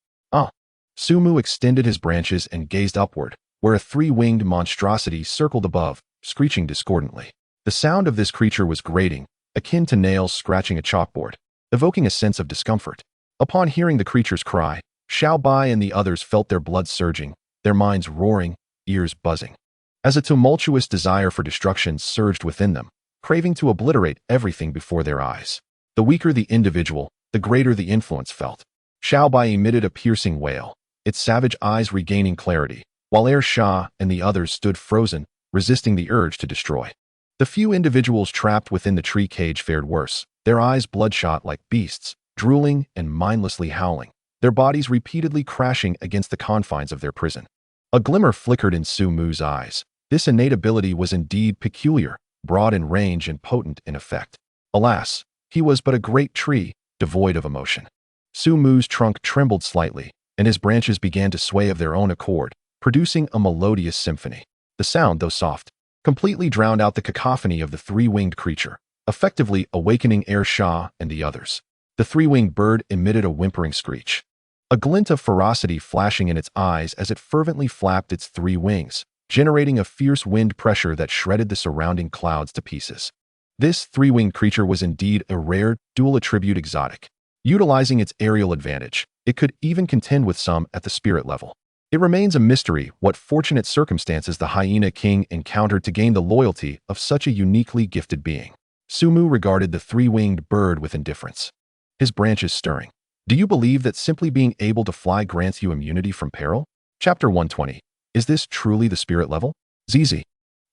Sumu extended his branches and gazed upward, where a three-winged monstrosity circled above, screeching discordantly. The sound of this creature was grating, akin to nails scratching a chalkboard, evoking a sense of discomfort. Upon hearing the creature's cry, Xiao Bai and the others felt their blood surging, their minds roaring, ears buzzing. As a tumultuous desire for destruction surged within them, craving to obliterate everything before their eyes. The weaker the individual, the greater the influence felt. Xiao Bai emitted a piercing wail, its savage eyes regaining clarity, while Sha and the others stood frozen, resisting the urge to destroy. The few individuals trapped within the tree cage fared worse, their eyes bloodshot like beasts, drooling and mindlessly howling, their bodies repeatedly crashing against the confines of their prison. A glimmer flickered in Su Mu's eyes. This innate ability was indeed peculiar, broad in range and potent in effect. Alas, he was but a great tree, devoid of emotion. Su Mu's trunk trembled slightly, and his branches began to sway of their own accord, producing a melodious symphony. The sound, though soft, completely drowned out the cacophony of the three-winged creature, effectively awakening Sha and the others. The three-winged bird emitted a whimpering screech, a glint of ferocity flashing in its eyes as it fervently flapped its three wings, generating a fierce wind pressure that shredded the surrounding clouds to pieces. This three-winged creature was indeed a rare, dual-attribute exotic. Utilizing its aerial advantage, it could even contend with some at the spirit level. It remains a mystery what fortunate circumstances the Hyena King encountered to gain the loyalty of such a uniquely gifted being. Sumu regarded the three-winged bird with indifference, his branches stirring. Do you believe that simply being able to fly grants you immunity from peril? Chapter 120. Is this truly the spirit level? ZZ.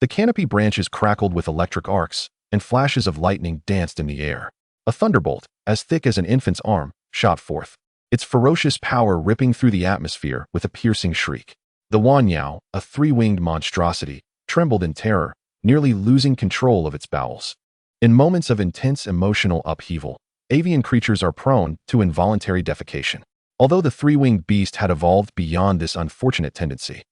The canopy branches crackled with electric arcs, and flashes of lightning danced in the air. A thunderbolt, as thick as an infant's arm, shot forth, its ferocious power ripping through the atmosphere with a piercing shriek. The Wanyao, a three-winged monstrosity, trembled in terror, nearly losing control of its bowels. In moments of intense emotional upheaval, avian creatures are prone to involuntary defecation. Although the three-winged beast had evolved beyond this unfortunate tendency,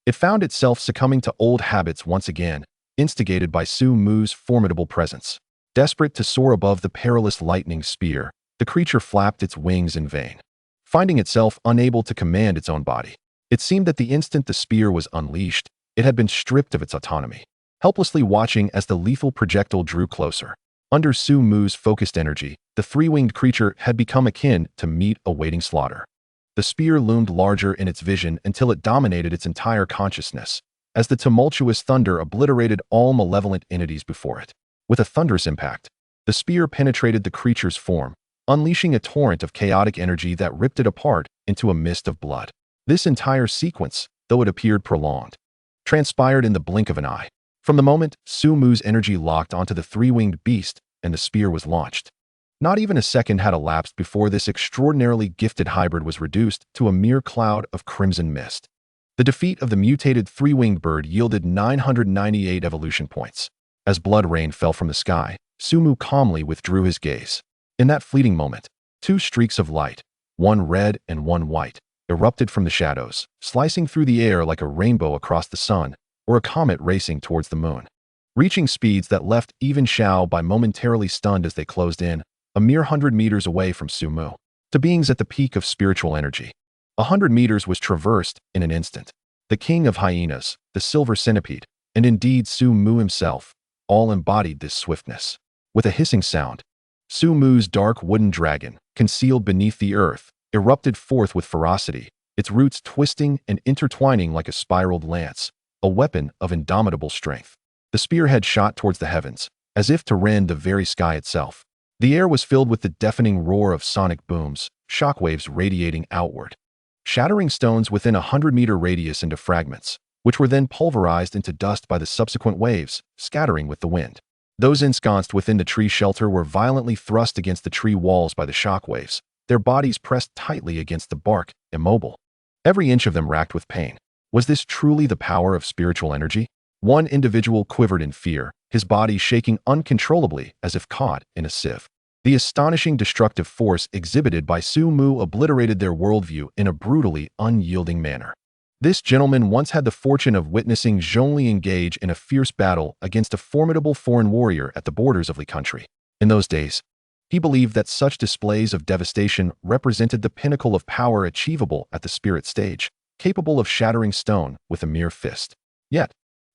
it found itself succumbing to old habits once again, instigated by Su Mu's formidable presence. Desperate to soar above the perilous lightning spear, the creature flapped its wings in vain. Finding itself unable to command its own body, it seemed that the instant the spear was unleashed, it had been stripped of its autonomy. Helplessly watching as the lethal projectile drew closer, under Su Mu's focused energy, the three-winged creature had become akin to meat awaiting slaughter. The spear loomed larger in its vision until it dominated its entire consciousness, as the tumultuous thunder obliterated all malevolent entities before it. With a thunderous impact, the spear penetrated the creature's form, unleashing a torrent of chaotic energy that ripped it apart into a mist of blood. This entire sequence, though it appeared prolonged, transpired in the blink of an eye. From the moment Su Mu's energy locked onto the three-winged beast and the spear was launched, not even a second had elapsed before this extraordinarily gifted hybrid was reduced to a mere cloud of crimson mist. The defeat of the mutated three-winged bird yielded 998 evolution points. As blood rain fell from the sky, Su Mu calmly withdrew his gaze. In that fleeting moment, two streaks of light, one red and one white, erupted from the shadows, slicing through the air like a rainbow across the sun or a comet racing towards the moon. Reaching speeds that left even Xiao Bai momentarily stunned as they closed in, a mere 100 meters away from Su Mu. To beings at the peak of spiritual energy, 100 meters was traversed in an instant. The king of hyenas, the silver centipede, and indeed Su Mu himself, all embodied this swiftness. With a hissing sound, Su Mu's dark wooden dragon, concealed beneath the earth, erupted forth with ferocity, its roots twisting and intertwining like a spiraled lance, a weapon of indomitable strength. The spearhead shot towards the heavens, as if to rend the very sky itself. The air was filled with the deafening roar of sonic booms, shockwaves radiating outward, shattering stones within a 100-meter radius into fragments, which were then pulverized into dust by the subsequent waves, scattering with the wind. Those ensconced within the tree shelter were violently thrust against the tree walls by the shockwaves, their bodies pressed tightly against the bark, immobile. Every inch of them racked with pain. Was this truly the power of spiritual energy? One individual quivered in fear, his body shaking uncontrollably as if caught in a sieve. The astonishing destructive force exhibited by Su Mu obliterated their worldview in a brutally unyielding manner. This gentleman once had the fortune of witnessing Zhongli engage in a fierce battle against a formidable foreign warrior at the borders of Li country. In those days, he believed that such displays of devastation represented the pinnacle of power achievable at the spirit stage, capable of shattering stone with a mere fist. Yet,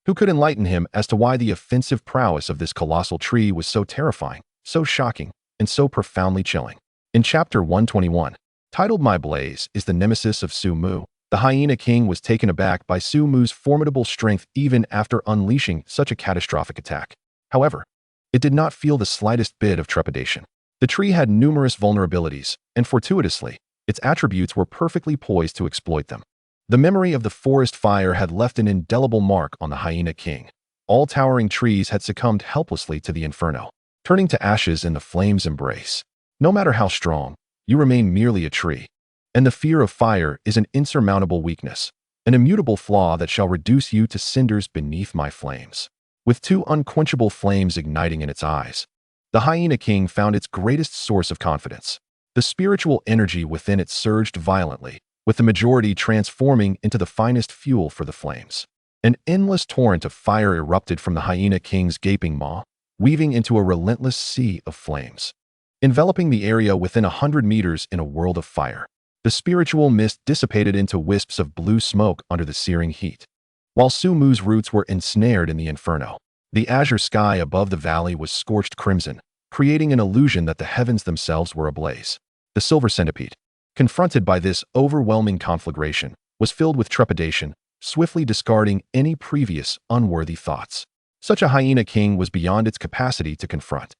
who could enlighten him as to why the offensive prowess of this colossal tree was so terrifying, so shocking, and so profoundly chilling? In Chapter 121, titled My Blaze is the nemesis of Su Mu, the Hyena King was taken aback by Su Mu's formidable strength even after unleashing such a catastrophic attack. However, it did not feel the slightest bit of trepidation. The tree had numerous vulnerabilities, and fortuitously, its attributes were perfectly poised to exploit them. The memory of the forest fire had left an indelible mark on the Hyena King. All towering trees had succumbed helplessly to the inferno, turning to ashes in the flame's embrace. No matter how strong, you remain merely a tree. And the fear of fire is an insurmountable weakness, an immutable flaw that shall reduce you to cinders beneath my flames. With two unquenchable flames igniting in its eyes, the Hyena King found its greatest source of confidence. The spiritual energy within it surged violently, with the majority transforming into the finest fuel for the flames. An endless torrent of fire erupted from the Hyena King's gaping maw, weaving into a relentless sea of flames, enveloping the area within 100 meters in a world of fire. The spiritual mist dissipated into wisps of blue smoke under the searing heat. While Su Mu's roots were ensnared in the inferno, the azure sky above the valley was scorched crimson, creating an illusion that the heavens themselves were ablaze. The silver centipede, confronted by this overwhelming conflagration, was filled with trepidation, swiftly discarding any previous unworthy thoughts. Such a Hyena King was beyond its capacity to confront.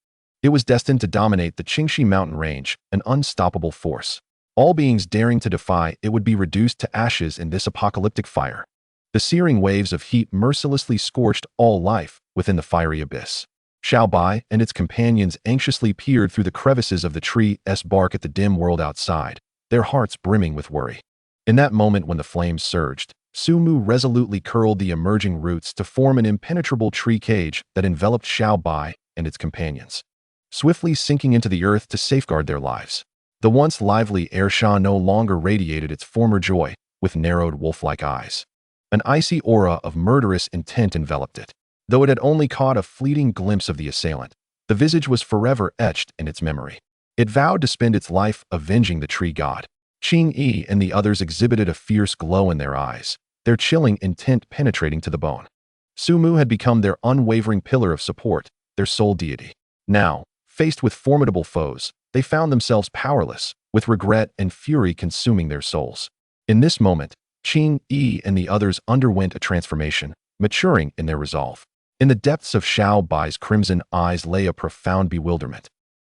It was destined to dominate the Qingxi mountain range, an unstoppable force. All beings daring to defy it would be reduced to ashes in this apocalyptic fire. The searing waves of heat mercilessly scorched all life within the fiery abyss. Xiao Bai and its companions anxiously peered through the crevices of the tree's bark at the dim world outside, their hearts brimming with worry. In that moment when the flames surged, Su Mu resolutely curled the emerging roots to form an impenetrable tree cage that enveloped Xiao Bai and its companions, swiftly sinking into the earth to safeguard their lives. The once lively Ersha no longer radiated its former joy, with narrowed wolf-like eyes. An icy aura of murderous intent enveloped it. Though it had only caught a fleeting glimpse of the assailant, the visage was forever etched in its memory. It vowed to spend its life avenging the tree god. Qing Yi and the others exhibited a fierce glow in their eyes, their chilling intent penetrating to the bone. Su Mu had become their unwavering pillar of support, their sole deity. Now, faced with formidable foes, they found themselves powerless, with regret and fury consuming their souls. In this moment, Qing Yi and the others underwent a transformation, maturing in their resolve. In the depths of Xiao Bai's crimson eyes lay a profound bewilderment,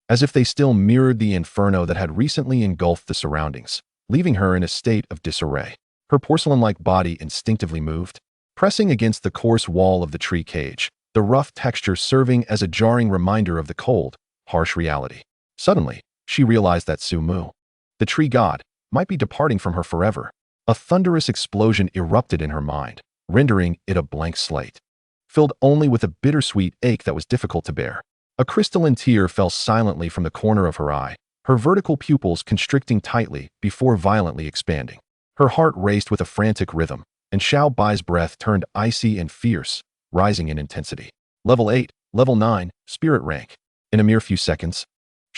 as if they still mirrored the inferno that had recently engulfed the surroundings, leaving her in a state of disarray. Her porcelain-like body instinctively moved, pressing against the coarse wall of the tree cage, the rough texture serving as a jarring reminder of the cold, harsh reality. Suddenly, she realized that Su Mu, the tree god, might be departing from her forever. A thunderous explosion erupted in her mind, rendering it a blank slate, filled only with a bittersweet ache that was difficult to bear. A crystalline tear fell silently from the corner of her eye, her vertical pupils constricting tightly before violently expanding. Her heart raced with a frantic rhythm, and Xiao Bai's breath turned icy and fierce, rising in intensity. Level 8, Level 9, Spirit Rank. In a mere few seconds,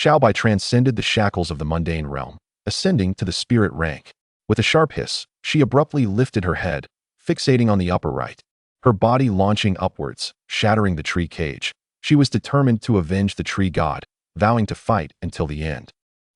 Xiao Bai transcended the shackles of the mundane realm, ascending to the spirit rank. With a sharp hiss, she abruptly lifted her head, fixating on the upper right, her body launching upwards, shattering the tree cage. She was determined to avenge the tree god, vowing to fight until the end.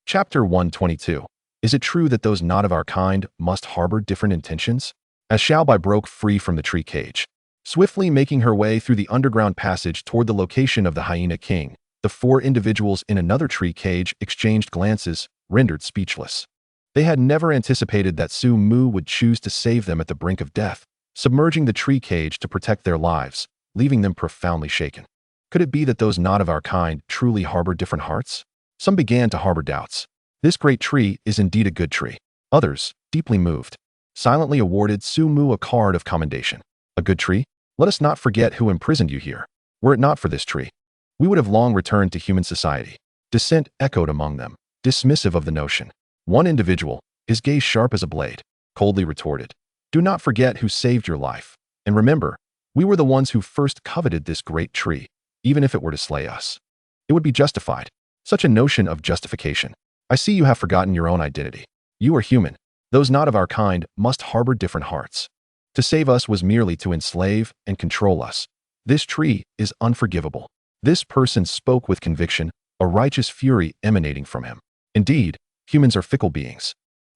Chapter 122. Is it true that those not of our kind must harbor different intentions? As Xiao Bai broke free from the tree cage, swiftly making her way through the underground passage toward the location of the Hyena King, the four individuals in another tree cage exchanged glances, rendered speechless. They had never anticipated that Su Mu would choose to save them at the brink of death, submerging the tree cage to protect their lives, leaving them profoundly shaken. Could it be that those not of our kind truly harbor different hearts? Some began to harbor doubts. This great tree is indeed a good tree. Others, deeply moved, silently awarded Su Mu a card of commendation. A good tree? Let us not forget who imprisoned you here. Were it not for this tree, we would have long returned to human society. Dissent echoed among them, dismissive of the notion. One individual, his gaze sharp as a blade, coldly retorted, Do not forget who saved your life. And remember, we were the ones who first coveted this great tree, even if it were to slay us. It would be justified. Such a notion of justification. I see you have forgotten your own identity. You are human. Those not of our kind must harbor different hearts. To save us was merely to enslave and control us. This tree is unforgivable. This person spoke with conviction, a righteous fury emanating from him. Indeed, humans are fickle beings.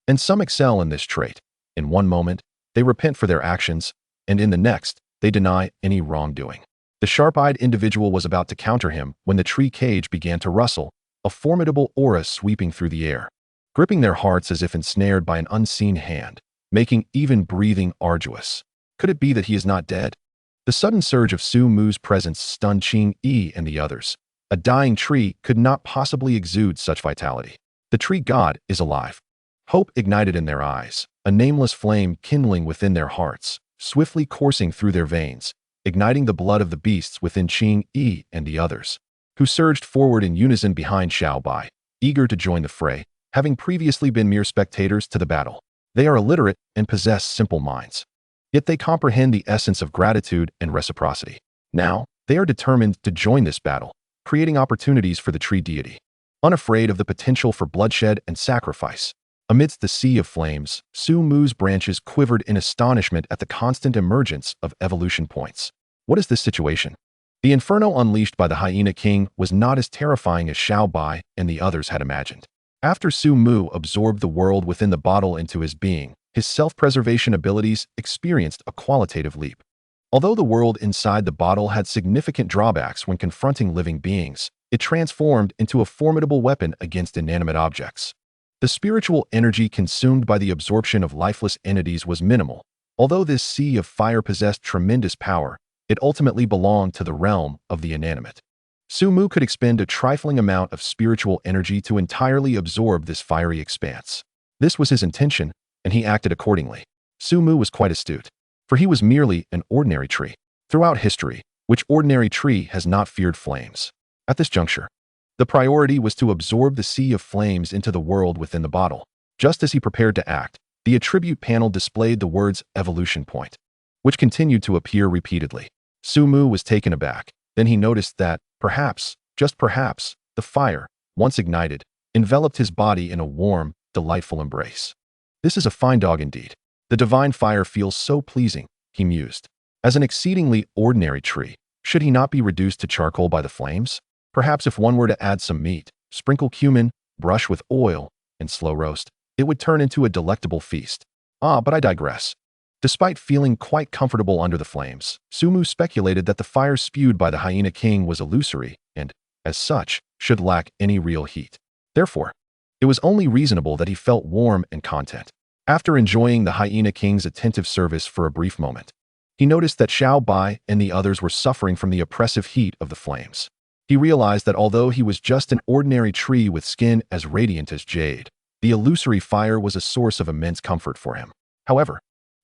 And some excel in this trait. In one moment, they repent for their actions, and in the next, they deny any wrongdoing. The sharp-eyed individual was about to counter him when the tree cage began to rustle, a formidable aura sweeping through the air, gripping their hearts as if ensnared by an unseen hand, making even breathing arduous. Could it be that he is not dead? The sudden surge of Su Mu's presence stunned Qing Yi and the others. A dying tree could not possibly exude such vitality. The tree god is alive. Hope ignited in their eyes, a nameless flame kindling within their hearts, swiftly coursing through their veins, igniting the blood of the beasts within Qing Yi and the others, who surged forward in unison behind Xiao Bai, eager to join the fray, having previously been mere spectators to the battle. They are illiterate and possess simple minds. Yet they comprehend the essence of gratitude and reciprocity. Now, they are determined to join this battle, creating opportunities for the tree deity. Unafraid of the potential for bloodshed and sacrifice, amidst the sea of flames, Su Mu's branches quivered in astonishment at the constant emergence of evolution points. What is this situation? The inferno unleashed by the Hyena King was not as terrifying as Xiao Bai and the others had imagined. After Su Mu absorbed the world within the bottle into his being, his self-preservation abilities experienced a qualitative leap. Although the world inside the bottle had significant drawbacks when confronting living beings, it transformed into a formidable weapon against inanimate objects. The spiritual energy consumed by the absorption of lifeless entities was minimal. Although this sea of fire possessed tremendous power, it ultimately belonged to the realm of the inanimate. Su Mu could expend a trifling amount of spiritual energy to entirely absorb this fiery expanse. This was his intention, and he acted accordingly. Su Mu was quite astute, for he was merely an ordinary tree. Throughout history, which ordinary tree has not feared flames? At this juncture, the priority was to absorb the sea of flames into the world within the bottle. Just as he prepared to act, the attribute panel displayed the words evolution point, which continued to appear repeatedly. Su Mu was taken aback. Then he noticed that, perhaps, just perhaps, the fire, once ignited, enveloped his body in a warm, delightful embrace. This is a fine dog indeed. The divine fire feels so pleasing, he mused. As an exceedingly ordinary tree, should he not be reduced to charcoal by the flames? Perhaps if one were to add some meat, sprinkle cumin, brush with oil, and slow roast, it would turn into a delectable feast. But I digress. Despite feeling quite comfortable under the flames, Su Mu speculated that the fire spewed by the Hyena King was illusory and, as such, should lack any real heat. Therefore, it was only reasonable that he felt warm and content. After enjoying the Hyena King's attentive service for a brief moment, he noticed that Xiao Bai and the others were suffering from the oppressive heat of the flames. He realized that although he was just an ordinary tree with skin as radiant as jade, the illusory fire was a source of immense comfort for him. However,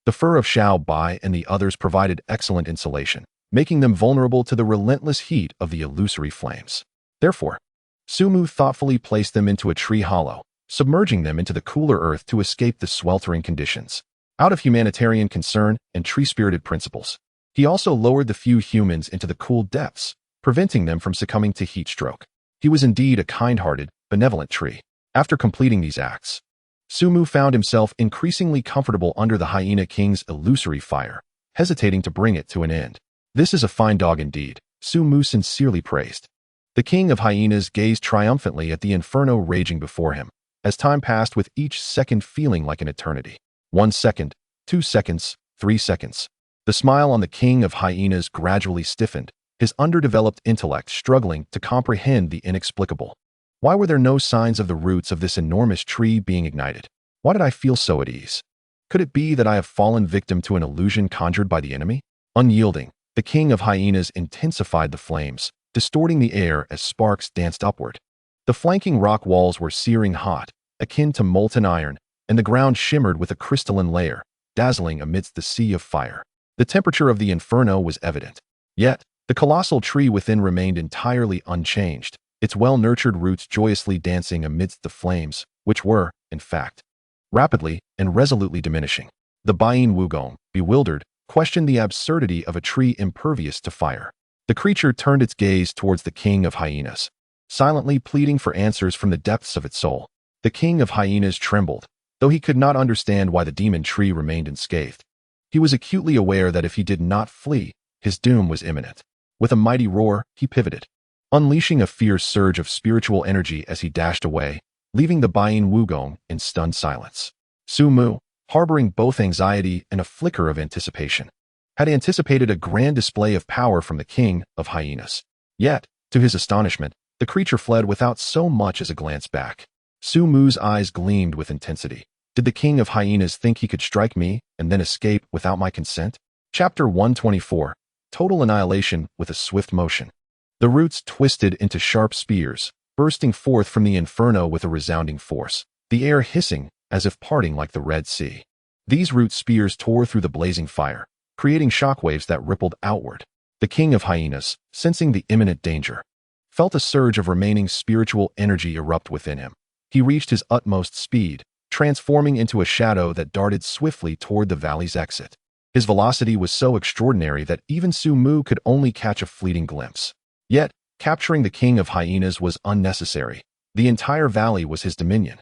the fur of Xiao Bai and the others provided excellent insulation, making them vulnerable to the relentless heat of the illusory flames. Therefore, Su Mu thoughtfully placed them into a tree hollow, submerging them into the cooler earth to escape the sweltering conditions. Out of humanitarian concern and tree-spirited principles, he also lowered the few humans into the cool depths, preventing them from succumbing to heat stroke. He was indeed a kind-hearted, benevolent tree. After completing these acts, Su Mu found himself increasingly comfortable under the Hyena King's illusory fire, hesitating to bring it to an end. This is a fine dog indeed, Su Mu sincerely praised. The king of hyenas gazed triumphantly at the inferno raging before him, as time passed with each second feeling like an eternity. 1 second, 2 seconds, 3 seconds. The smile on the king of hyenas gradually stiffened, his underdeveloped intellect struggling to comprehend the inexplicable. Why were there no signs of the roots of this enormous tree being ignited? Why did I feel so at ease? Could it be that I have fallen victim to an illusion conjured by the enemy? Unyielding, the king of hyenas intensified the flames, distorting the air as sparks danced upward. The flanking rock walls were searing hot, akin to molten iron, and the ground shimmered with a crystalline layer, dazzling amidst the sea of fire. The temperature of the inferno was evident. Yet, the colossal tree within remained entirely unchanged, its well-nurtured roots joyously dancing amidst the flames, which were, in fact, rapidly and resolutely diminishing. The Bayin Wugong, bewildered, questioned the absurdity of a tree impervious to fire. The creature turned its gaze towards the king of hyenas, silently pleading for answers from the depths of its soul. The king of hyenas trembled, though he could not understand why the demon tree remained unscathed. He was acutely aware that if he did not flee, his doom was imminent. With a mighty roar, he pivoted, unleashing a fierce surge of spiritual energy as he dashed away, leaving the Bayin Wugong in stunned silence. Su Mu, harboring both anxiety and a flicker of anticipation, had anticipated a grand display of power from the king of hyenas. Yet, to his astonishment, the creature fled without so much as a glance back. Su Mu's eyes gleamed with intensity. Did the king of hyenas think he could strike me and then escape without my consent? Chapter 124. Total annihilation with a swift motion. The roots twisted into sharp spears, bursting forth from the inferno with a resounding force, the air hissing as if parting like the Red Sea. These root spears tore through the blazing fire, creating shockwaves that rippled outward. The king of hyenas, sensing the imminent danger, felt a surge of remaining spiritual energy erupt within him. He reached his utmost speed, transforming into a shadow that darted swiftly toward the valley's exit. His velocity was so extraordinary that even Su Mu could only catch a fleeting glimpse. Yet, capturing the king of hyenas was unnecessary. The entire valley was his dominion,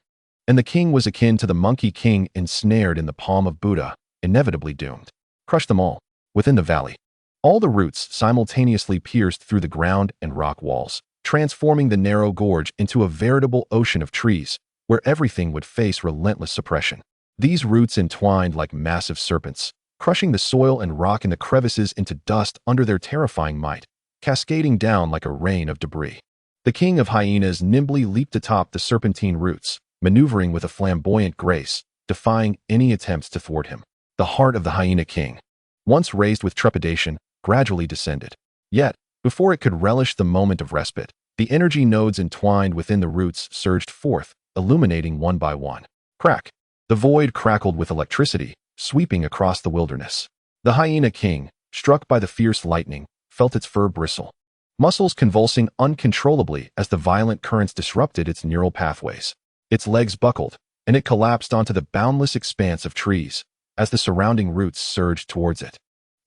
and the king was akin to the monkey king ensnared in the palm of Buddha, inevitably doomed. Crush them all. Within the valley, all the roots simultaneously pierced through the ground and rock walls, transforming the narrow gorge into a veritable ocean of trees, where everything would face relentless suppression. These roots entwined like massive serpents, crushing the soil and rock in the crevices into dust under their terrifying might, cascading down like a rain of debris. The king of hyenas nimbly leaped atop the serpentine roots, maneuvering with a flamboyant grace, defying any attempts to thwart him. The heart of the hyena king, once raised with trepidation, gradually descended. Yet, before it could relish the moment of respite, the energy nodes entwined within the roots surged forth, illuminating one by one. Crack! The void crackled with electricity, sweeping across the wilderness. The hyena king, struck by the fierce lightning, felt its fur bristle, muscles convulsing uncontrollably as the violent currents disrupted its neural pathways. Its legs buckled, and it collapsed onto the boundless expanse of trees as the surrounding roots surged towards it,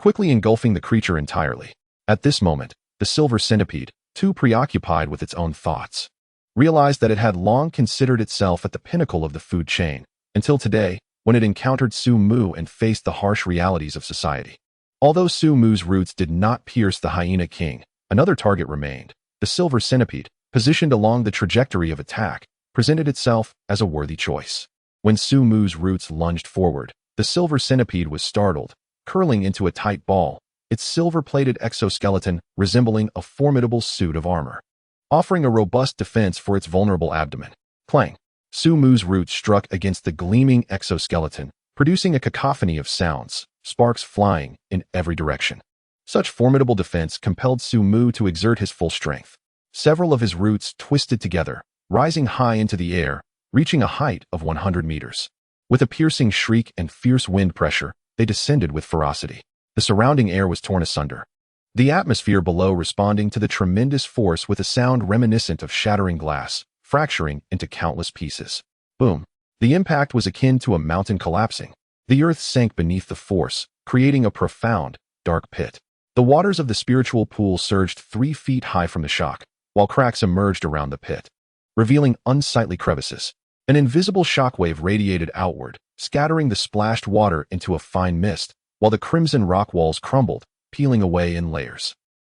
quickly engulfing the creature entirely. At this moment, the silver centipede, too preoccupied with its own thoughts, realized that it had long considered itself at the pinnacle of the food chain, until today, when it encountered Su Mu and faced the harsh realities of society. Although Su Mu's roots did not pierce the hyena king, another target remained. The silver centipede, positioned along the trajectory of attack, presented itself as a worthy choice. When Su Mu's roots lunged forward, the silver centipede was startled, curling into a tight ball, its silver-plated exoskeleton resembling a formidable suit of armor, offering a robust defense for its vulnerable abdomen. Clang! Su Mu's roots struck against the gleaming exoskeleton, producing a cacophony of sounds, sparks flying in every direction. Such formidable defense compelled Su Mu to exert his full strength. Several of his roots twisted together, rising high into the air, reaching a height of 100 meters. With a piercing shriek and fierce wind pressure, they descended with ferocity. The surrounding air was torn asunder, the atmosphere below responding to the tremendous force with a sound reminiscent of shattering glass, fracturing into countless pieces. Boom! The impact was akin to a mountain collapsing. The earth sank beneath the force, creating a profound, dark pit. The waters of the spiritual pool surged 3 feet high from the shock, while cracks emerged around the pit, revealing unsightly crevices. An invisible shockwave radiated outward, scattering the splashed water into a fine mist, while the crimson rock walls crumbled, peeling away in layers.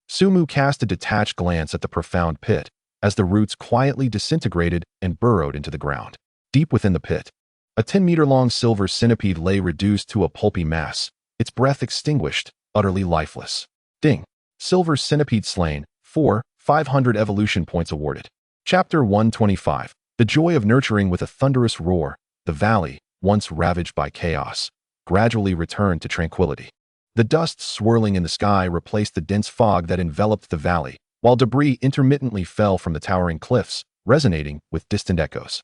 Su Mu cast a detached glance at the profound pit, as the roots quietly disintegrated and burrowed into the ground. Deep within the pit, a 10-meter-long silver centipede lay reduced to a pulpy mass, its breath extinguished, utterly lifeless. Ding! Silver centipede slain, 500 evolution points awarded. Chapter 125. The joy of nurturing. With a thunderous roar, the valley, once ravaged by chaos, gradually returned to tranquility. The dust swirling in the sky replaced the dense fog that enveloped the valley, while debris intermittently fell from the towering cliffs, resonating with distant echoes.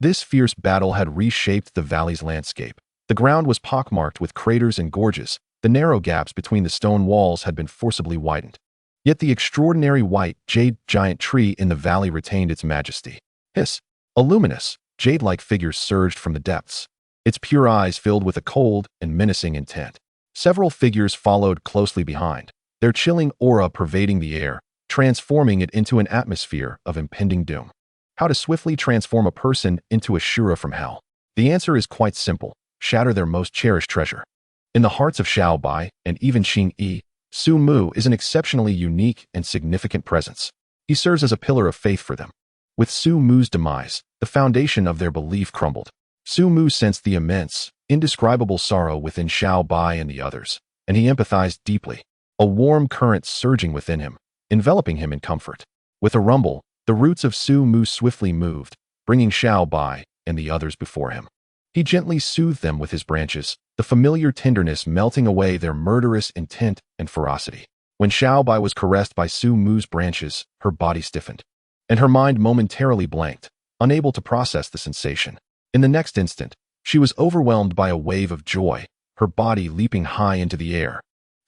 This fierce battle had reshaped the valley's landscape. The ground was pockmarked with craters and gorges. The narrow gaps between the stone walls had been forcibly widened. Yet the extraordinary white jade giant tree in the valley retained its majesty. Hiss! A luminous, jade-like figure surged from the depths, its pure eyes filled with a cold and menacing intent. Several figures followed closely behind, their chilling aura pervading the air, transforming it into an atmosphere of impending doom. How to swiftly transform a person into a Shura from hell? The answer is quite simple: shatter their most cherished treasure. In the hearts of Xiao Bai and even Xing Yi, Su Mu is an exceptionally unique and significant presence. He serves as a pillar of faith for them. With Su Mu's demise, the foundation of their belief crumbled. Su Mu sensed the immense, indescribable sorrow within Xiao Bai and the others, and he empathized deeply, a warm current surging within him, enveloping him in comfort. With a rumble, the roots of Su Mu swiftly moved, bringing Xiao Bai and the others before him. He gently soothed them with his branches, the familiar tenderness melting away their murderous intent and ferocity. When Xiao Bai was caressed by Su Mu's branches, her body stiffened, and her mind momentarily blanked, unable to process the sensation. In the next instant, she was overwhelmed by a wave of joy, her body leaping high into the air.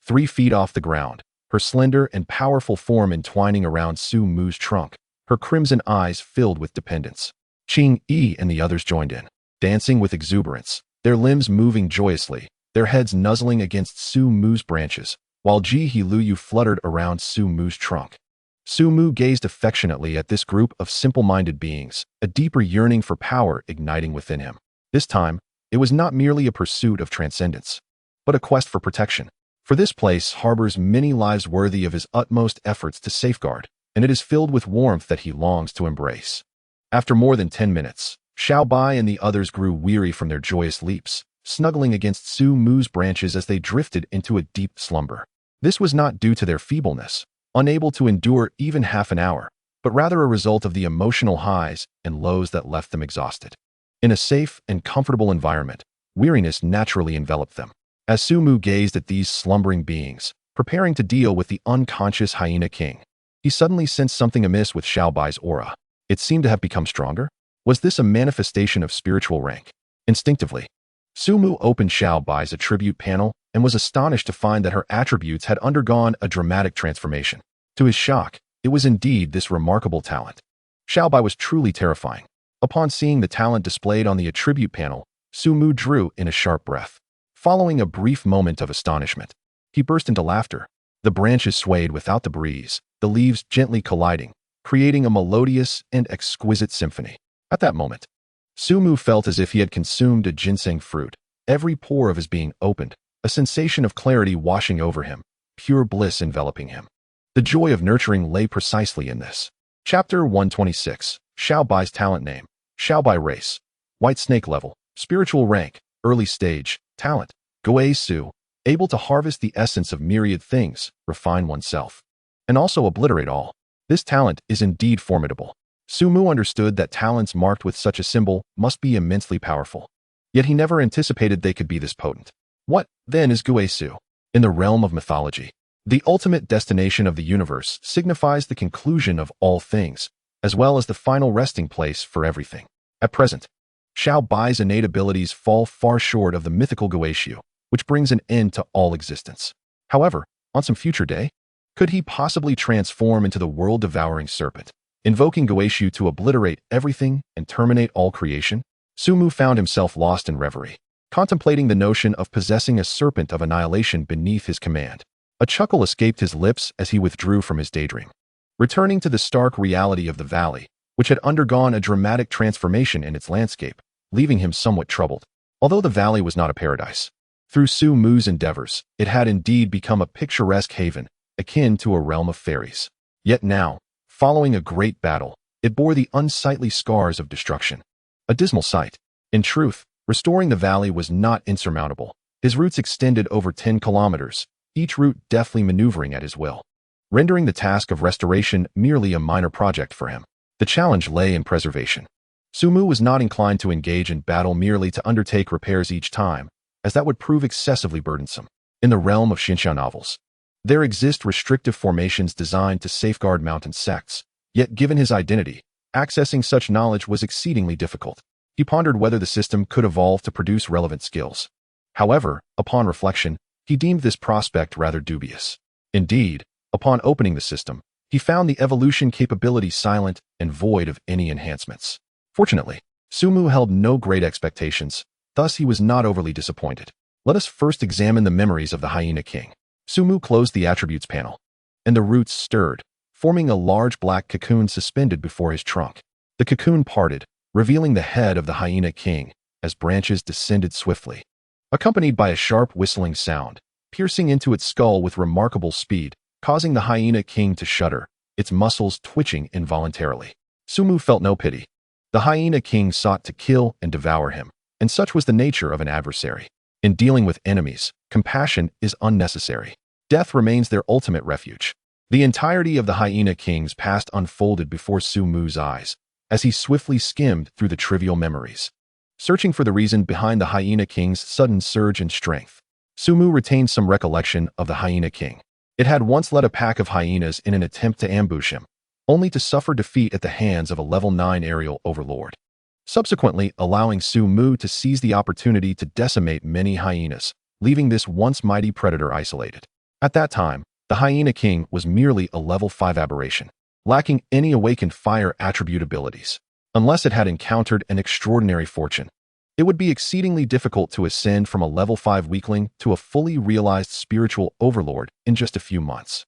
3 feet off the ground, her slender and powerful form entwining around Su Mu's trunk, her crimson eyes filled with dependence. Qing Yi and the others joined in, dancing with exuberance, their limbs moving joyously, their heads nuzzling against Su Mu's branches, while Ji He Luyu fluttered around Su Mu's trunk. Su Mu gazed affectionately at this group of simple-minded beings, a deeper yearning for power igniting within him. This time, it was not merely a pursuit of transcendence, but a quest for protection. For this place harbors many lives worthy of his utmost efforts to safeguard, and it is filled with warmth that he longs to embrace. After more than 10 minutes, Xiao Bai and the others grew weary from their joyous leaps, snuggling against Su Mu's branches as they drifted into a deep slumber. This was not due to their feebleness, unable to endure even half an hour, but rather a result of the emotional highs and lows that left them exhausted. In a safe and comfortable environment, weariness naturally enveloped them. As Su Mu gazed at these slumbering beings, preparing to deal with the unconscious Hyena King, he suddenly sensed something amiss with Xiao Bai's aura. It seemed to have become stronger. Was this a manifestation of spiritual rank? Instinctively, Su Mu opened Xiao Bai's attribute panel and was astonished to find that her attributes had undergone a dramatic transformation. To his shock, it was indeed this remarkable talent. Xiao Bai was truly terrifying. Upon seeing the talent displayed on the attribute panel, Su Mu drew in a sharp breath. Following a brief moment of astonishment, he burst into laughter. The branches swayed without the breeze, the leaves gently colliding, creating a melodious and exquisite symphony. At that moment, Su Mu felt as if he had consumed a ginseng fruit. Every pore of his being opened, a sensation of clarity washing over him, pure bliss enveloping him. The joy of nurturing lay precisely in this. Chapter 126, Xiao Bai's talent name. Xiao Bai race. White snake level. Spiritual rank. Early stage. Talent. Guai Su. Able to harvest the essence of myriad things, refine oneself, and also obliterate all. This talent is indeed formidable. Su Mu understood that talents marked with such a symbol must be immensely powerful. Yet he never anticipated they could be this potent. What, then, is Guai Su? In the realm of mythology, the ultimate destination of the universe signifies the conclusion of all things, as well as the final resting place for everything. At present, Xiao Bai's innate abilities fall far short of the mythical Guai Shu, which brings an end to all existence. However, on some future day, could he possibly transform into the world-devouring serpent, invoking Guai Shu to obliterate everything and terminate all creation? Su Mu found himself lost in reverie, contemplating the notion of possessing a serpent of annihilation beneath his command. A chuckle escaped his lips as he withdrew from his daydream. Returning to the stark reality of the valley, which had undergone a dramatic transformation in its landscape, leaving him somewhat troubled. Although the valley was not a paradise, through Su Mu's endeavors, it had indeed become a picturesque haven, akin to a realm of fairies. Yet now, following a great battle, it bore the unsightly scars of destruction. A dismal sight. In truth, restoring the valley was not insurmountable. His roots extended over 10 kilometers, each root deftly maneuvering at his will, rendering the task of restoration merely a minor project for him. The challenge lay in preservation. Su Mu was not inclined to engage in battle merely to undertake repairs each time, as that would prove excessively burdensome. In the realm of Xinxiao novels, there exist restrictive formations designed to safeguard mountain sects, yet given his identity, accessing such knowledge was exceedingly difficult. He pondered whether the system could evolve to produce relevant skills. However, upon reflection, he deemed this prospect rather dubious. Indeed, upon opening the system, he found the evolution capability silent and void of any enhancements. Fortunately, Su Mu held no great expectations, Thus, he was not overly disappointed. Let us first examine the memories of the Hyena King. Sumu closed the attributes panel, and the roots stirred, forming a large black cocoon suspended before his trunk. The cocoon parted, revealing the head of the Hyena King as branches descended swiftly, accompanied by a sharp whistling sound, piercing into its skull with remarkable speed, causing the Hyena King to shudder, its muscles twitching involuntarily. Sumu felt no pity. The Hyena King sought to kill and devour him, and such was the nature of an adversary. In dealing with enemies, compassion is unnecessary. Death remains their ultimate refuge. The entirety of the Hyena King's past unfolded before Sumu's eyes, as he swiftly skimmed through the trivial memories, searching for the reason behind the Hyena King's sudden surge in strength. Sumu retained some recollection of the Hyena King. It had once led a pack of hyenas in an attempt to ambush him, only to suffer defeat at the hands of a level 9 aerial overlord, subsequently allowing Sumu to seize the opportunity to decimate many hyenas, leaving this once mighty predator isolated. At that time, the Hyena King was merely a level 5 aberration, lacking any awakened fire attribute abilities. Unless it had encountered an extraordinary fortune, it would be exceedingly difficult to ascend from a level 5 weakling to a fully realized spiritual overlord in just a few months.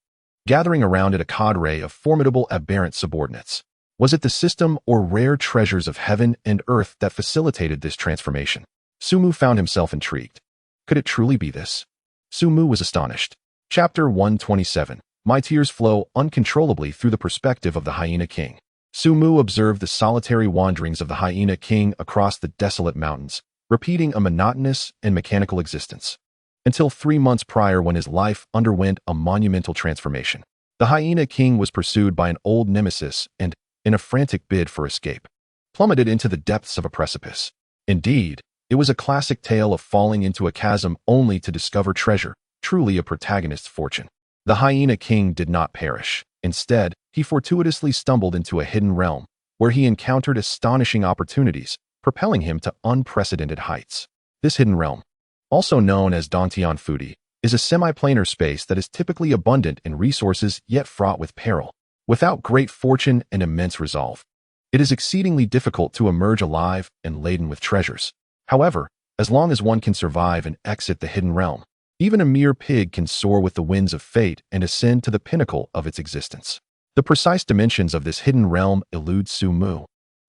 Gathering around it a cadre of formidable aberrant subordinates. Was it the system or rare treasures of heaven and earth that facilitated this transformation? Sumu found himself intrigued. Could it truly be this? Sumu was astonished. Chapter 127. My tears flow uncontrollably through the perspective of the Hyena King. Sumu observed the solitary wanderings of the Hyena King across the desolate mountains, repeating a monotonous and mechanical existence, until 3 months prior when his life underwent a monumental transformation. The Hyena King was pursued by an old nemesis and, in a frantic bid for escape, plummeted into the depths of a precipice. Indeed, it was a classic tale of falling into a chasm only to discover treasure, truly a protagonist's fortune. The Hyena King did not perish. Instead, he fortuitously stumbled into a hidden realm, where he encountered astonishing opportunities, propelling him to unprecedented heights. This hidden realm, also known as Dantian Fudi, is a semi-planar space that is typically abundant in resources yet fraught with peril. Without great fortune and immense resolve, it is exceedingly difficult to emerge alive and laden with treasures. However, as long as one can survive and exit the hidden realm, even a mere pig can soar with the winds of fate and ascend to the pinnacle of its existence. The precise dimensions of this hidden realm elude Sumu,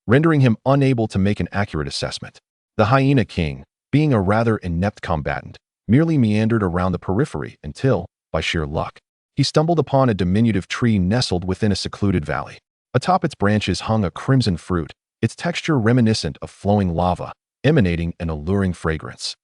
rendering him unable to make an accurate assessment. The Hyena King, being a rather inept combatant, merely meandered around the periphery until, by sheer luck, he stumbled upon a diminutive tree nestled within a secluded valley. Atop its branches hung a crimson fruit, its texture reminiscent of flowing lava, emanating an alluring fragrance.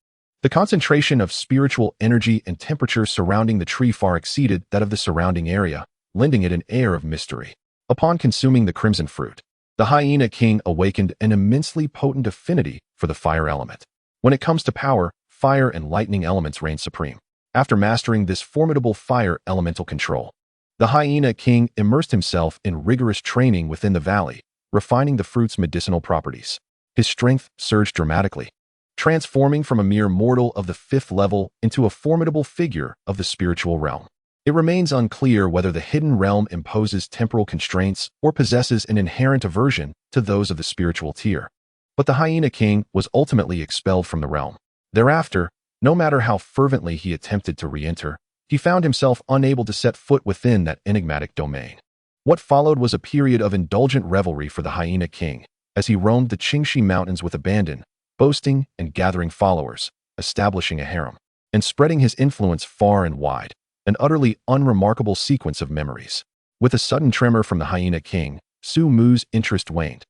The concentration of spiritual energy and temperature surrounding the tree far exceeded that of the surrounding area, lending it an air of mystery. Upon consuming the crimson fruit, the Hyena King awakened an immensely potent affinity for the fire element. When it comes to power, fire and lightning elements reign supreme. After mastering this formidable fire elemental control, the Hyena King immersed himself in rigorous training within the valley, refining the fruit's medicinal properties. His strength surged dramatically, transforming from a mere mortal of the 5th level into a formidable figure of the spiritual realm. It remains unclear whether the hidden realm imposes temporal constraints or possesses an inherent aversion to those of the spiritual tier. But the Hyena King was ultimately expelled from the realm. Thereafter, no matter how fervently he attempted to re-enter, he found himself unable to set foot within that enigmatic domain. What followed was a period of indulgent revelry for the Hyena King, as he roamed the Qingxi Mountains with abandon, boasting and gathering followers, establishing a harem, and spreading his influence far and wide, an utterly unremarkable sequence of memories. With a sudden tremor from the Hyena King, Sumu's interest waned,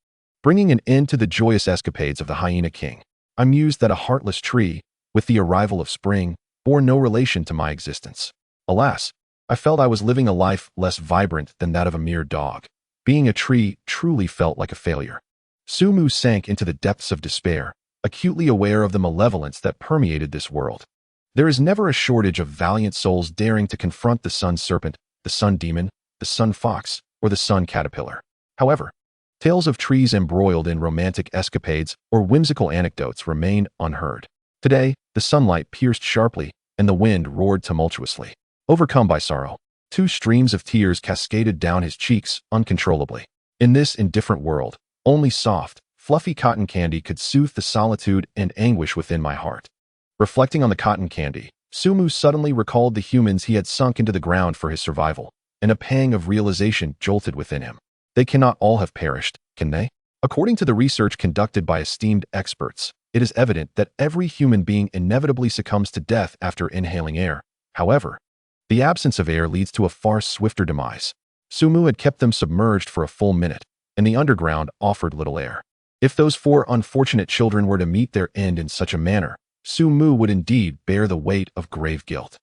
bringing an end to the joyous escapades of the Hyena King. I mused that a heartless tree, with the arrival of spring, bore no relation to my existence. Alas, I felt I was living a life less vibrant than that of a mere dog. Being a tree truly felt like a failure. Sumu sank into the depths of despair, acutely aware of the malevolence that permeated this world. There is never a shortage of valiant souls daring to confront the sun serpent, the sun demon, the sun fox, or the sun caterpillar. However, tales of trees embroiled in romantic escapades or whimsical anecdotes remain unheard. Today, the sunlight pierced sharply, and the wind roared tumultuously. Overcome by sorrow, 2 streams of tears cascaded down his cheeks uncontrollably. In this indifferent world, only soft, fluffy cotton candy could soothe the solitude and anguish within my heart. Reflecting on the cotton candy, Sumu suddenly recalled the humans he had sunk into the ground for his survival, and a pang of realization jolted within him. They cannot all have perished, can they? According to the research conducted by esteemed experts, it is evident that every human being inevitably succumbs to death after inhaling air. However, the absence of air leads to a far swifter demise. Sumu had kept them submerged for a full minute, and the underground offered little air. If those 4 unfortunate children were to meet their end in such a manner, Sumu would indeed bear the weight of grave guilt.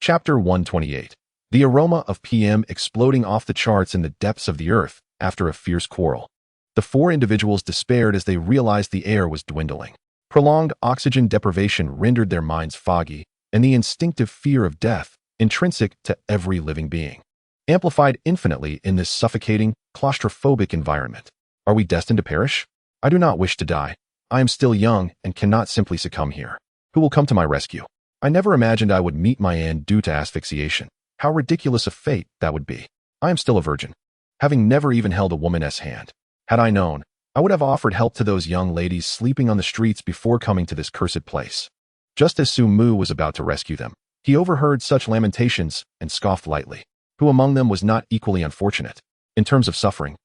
Chapter 128. The aroma of PM exploding off the charts in the depths of the earth after a fierce quarrel. The 4 individuals despaired as they realized the air was dwindling. Prolonged oxygen deprivation rendered their minds foggy, and the instinctive fear of death, intrinsic to every living being, amplified infinitely in this suffocating, claustrophobic environment. Are we destined to perish? I do not wish to die. I am still young and cannot simply succumb here. Who will come to my rescue? I never imagined I would meet my end due to asphyxiation. How ridiculous a fate that would be. I am still a virgin, having never even held a woman's hand. Had I known, I would have offered help to those young ladies sleeping on the streets before coming to this cursed place. Just as Sumu was about to rescue them, he overheard such lamentations and scoffed lightly. Who among them was not equally unfortunate? In terms of suffering,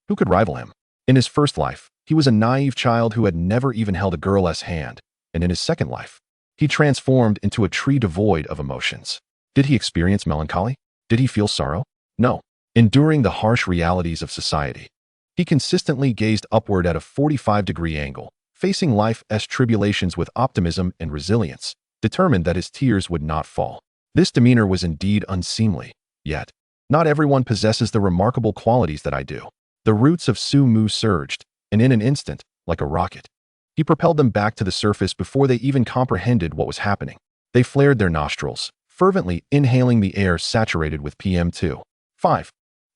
who could rival him? In his first life, he was a naive child who had never even held a girl's hand, and in his second life, he transformed into a tree devoid of emotions. Did he experience melancholy? Did he feel sorrow? No. Enduring the harsh realities of society, he consistently gazed upward at a 45-degree angle, facing life's tribulations with optimism and resilience, determined that his tears would not fall. This demeanor was indeed unseemly, yet not everyone possesses the remarkable qualities that I do. The roots of Sumu surged, and in an instant, like a rocket, he propelled them back to the surface before they even comprehended what was happening. They flared their nostrils, fervently inhaling the air saturated with PM2.5.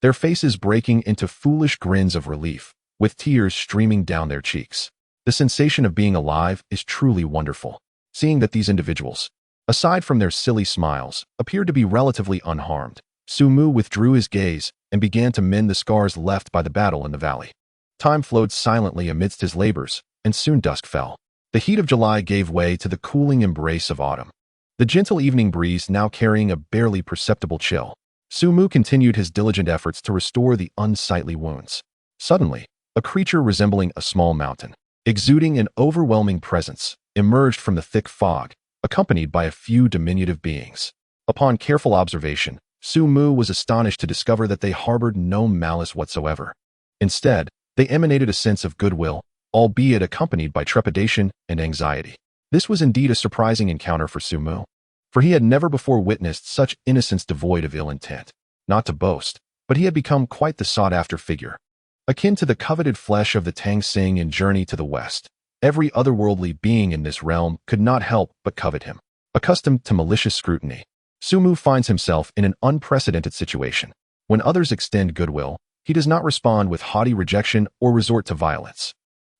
Their faces breaking into foolish grins of relief, with tears streaming down their cheeks. The sensation of being alive is truly wonderful. Seeing that these individuals, aside from their silly smiles, appeared to be relatively unharmed, Sumu withdrew his gaze and began to mend the scars left by the battle in the valley. Time flowed silently amidst his labors, and soon dusk fell. The heat of July gave way to the cooling embrace of autumn, the gentle evening breeze now carrying a barely perceptible chill. Sumu continued his diligent efforts to restore the unsightly wounds. Suddenly, a creature resembling a small mountain, exuding an overwhelming presence, emerged from the thick fog, accompanied by a few diminutive beings. Upon careful observation, Sumu was astonished to discover that they harbored no malice whatsoever. Instead, they emanated a sense of goodwill, albeit accompanied by trepidation and anxiety. This was indeed a surprising encounter for Sumu, for he had never before witnessed such innocence devoid of ill intent. Not to boast, but he had become quite the sought-after figure. Akin to the coveted flesh of the Tang Sing in Journey to the West, every otherworldly being in this realm could not help but covet him. Accustomed to malicious scrutiny, Sumu finds himself in an unprecedented situation. When others extend goodwill, he does not respond with haughty rejection or resort to violence.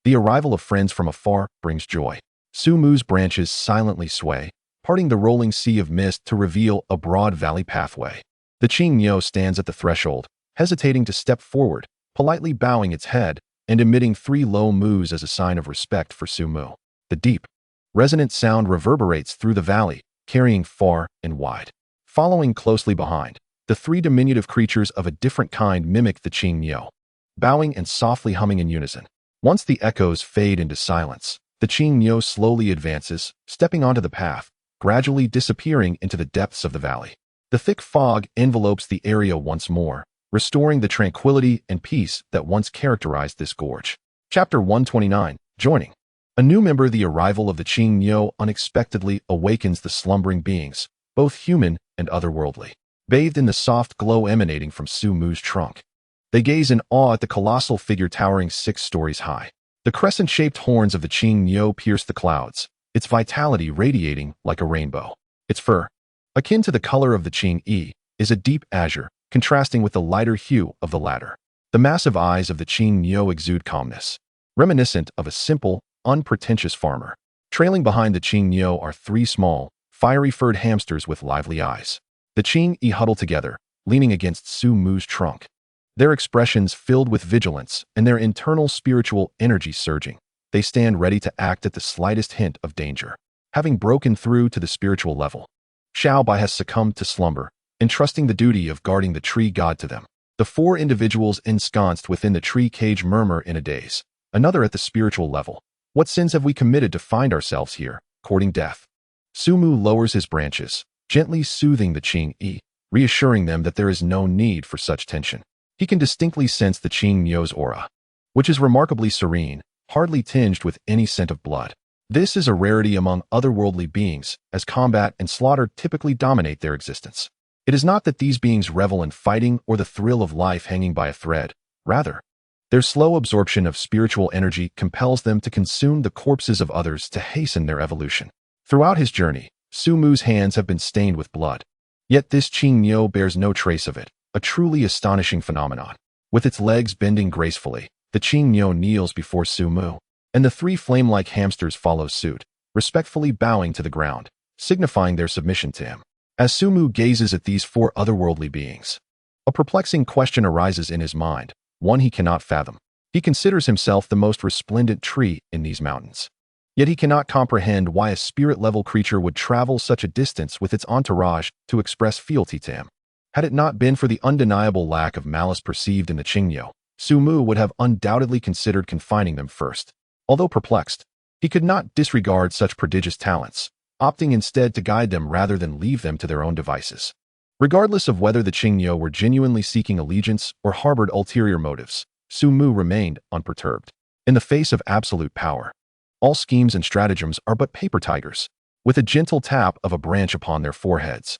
The arrival of friends from afar brings joy. Sumu's branches silently sway, parting the rolling sea of mist to reveal a broad valley pathway. The Qingyo stands at the threshold, hesitating to step forward, politely bowing its head and emitting 3 low moos as a sign of respect for Sumu. The deep, resonant sound reverberates through the valley, carrying far and wide. Following closely behind, the 3 diminutive creatures of a different kind mimic the Qingyo, bowing and softly humming in unison. Once the echoes fade into silence, the Qingyo slowly advances, stepping onto the path, gradually disappearing into the depths of the valley. The thick fog envelopes the area once more, restoring the tranquility and peace that once characterized this gorge. Chapter 129. Joining. A new member. The arrival of the Qingyo unexpectedly awakens the slumbering beings, both human and otherworldly. Bathed in the soft glow emanating from Sumu's trunk, they gaze in awe at the colossal figure towering 6 stories high. The crescent-shaped horns of the Qingyo pierce the clouds, its vitality radiating like a rainbow. Its fur, akin to the color of the Qingyi, is a deep azure, contrasting with the lighter hue of the latter. The massive eyes of the Qingyo exude calmness, reminiscent of a simple, unpretentious farmer. Trailing behind the Qingyo are 3 small, fiery-furred hamsters with lively eyes. The Qingyi huddle together, leaning against Sumu's trunk. their expressions filled with vigilance and their internal spiritual energy surging. They stand ready to act at the slightest hint of danger. Having broken through to the spiritual level, Xiaobai has succumbed to slumber, entrusting the duty of guarding the tree god to them. The 4 individuals ensconced within the tree cage murmur in a daze. Another at the spiritual level. What sins have we committed to find ourselves here, courting death? Sumu lowers his branches, gently soothing the Qing-Yi, reassuring them that there is no need for such tension. He can distinctly sense the Qing-Myo's aura, which is remarkably serene, hardly tinged with any scent of blood. This is a rarity among otherworldly beings, as combat and slaughter typically dominate their existence. It is not that these beings revel in fighting or the thrill of life hanging by a thread. Rather, their slow absorption of spiritual energy compels them to consume the corpses of others to hasten their evolution. Throughout his journey, Sumu's hands have been stained with blood. Yet this Qing-Myo bears no trace of it, a truly astonishing phenomenon. With its legs bending gracefully, the Qing-Myo kneels before Sumu, and the 3 flame-like hamsters follow suit, respectfully bowing to the ground, signifying their submission to him. As Sumu gazes at these 4 otherworldly beings, a perplexing question arises in his mind, one he cannot fathom. He considers himself the most resplendent tree in these mountains. Yet he cannot comprehend why a spirit-level creature would travel such a distance with its entourage to express fealty to him. Had it not been for the undeniable lack of malice perceived in the Qing-Myo, Sumu would have undoubtedly considered confining them first. Although perplexed, he could not disregard such prodigious talents, opting instead to guide them rather than leave them to their own devices. Regardless of whether the Qing-Myo were genuinely seeking allegiance or harbored ulterior motives, Sumu remained unperturbed. In the face of absolute power, all schemes and stratagems are but paper tigers, with a gentle tap of a branch upon their foreheads.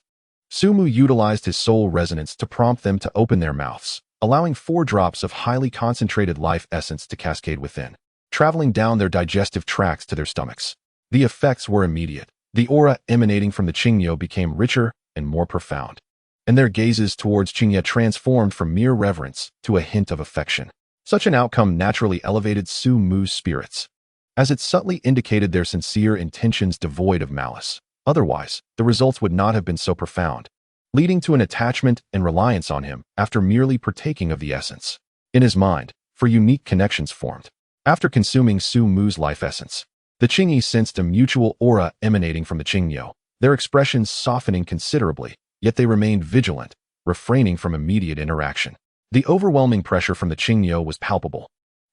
Sumu utilized his soul resonance to prompt them to open their mouths, allowing 4 drops of highly concentrated life essence to cascade within, traveling down their digestive tracts to their stomachs. The effects were immediate. The aura emanating from the Qing-Myo became richer and more profound, and their gazes towards Qing-Yi transformed from mere reverence to a hint of affection. Such an outcome naturally elevated Sumu's spirits, as it subtly indicated their sincere intentions devoid of malice. Otherwise, the results would not have been so profound, leading to an attachment and reliance on him after merely partaking of the essence. In his mind, 4 unique connections formed. After consuming Sumu's life essence, the Qing-Yi sensed a mutual aura emanating from the Qing-Myo, their expressions softening considerably, yet they remained vigilant, refraining from immediate interaction. The overwhelming pressure from the Qing-Myo was palpable.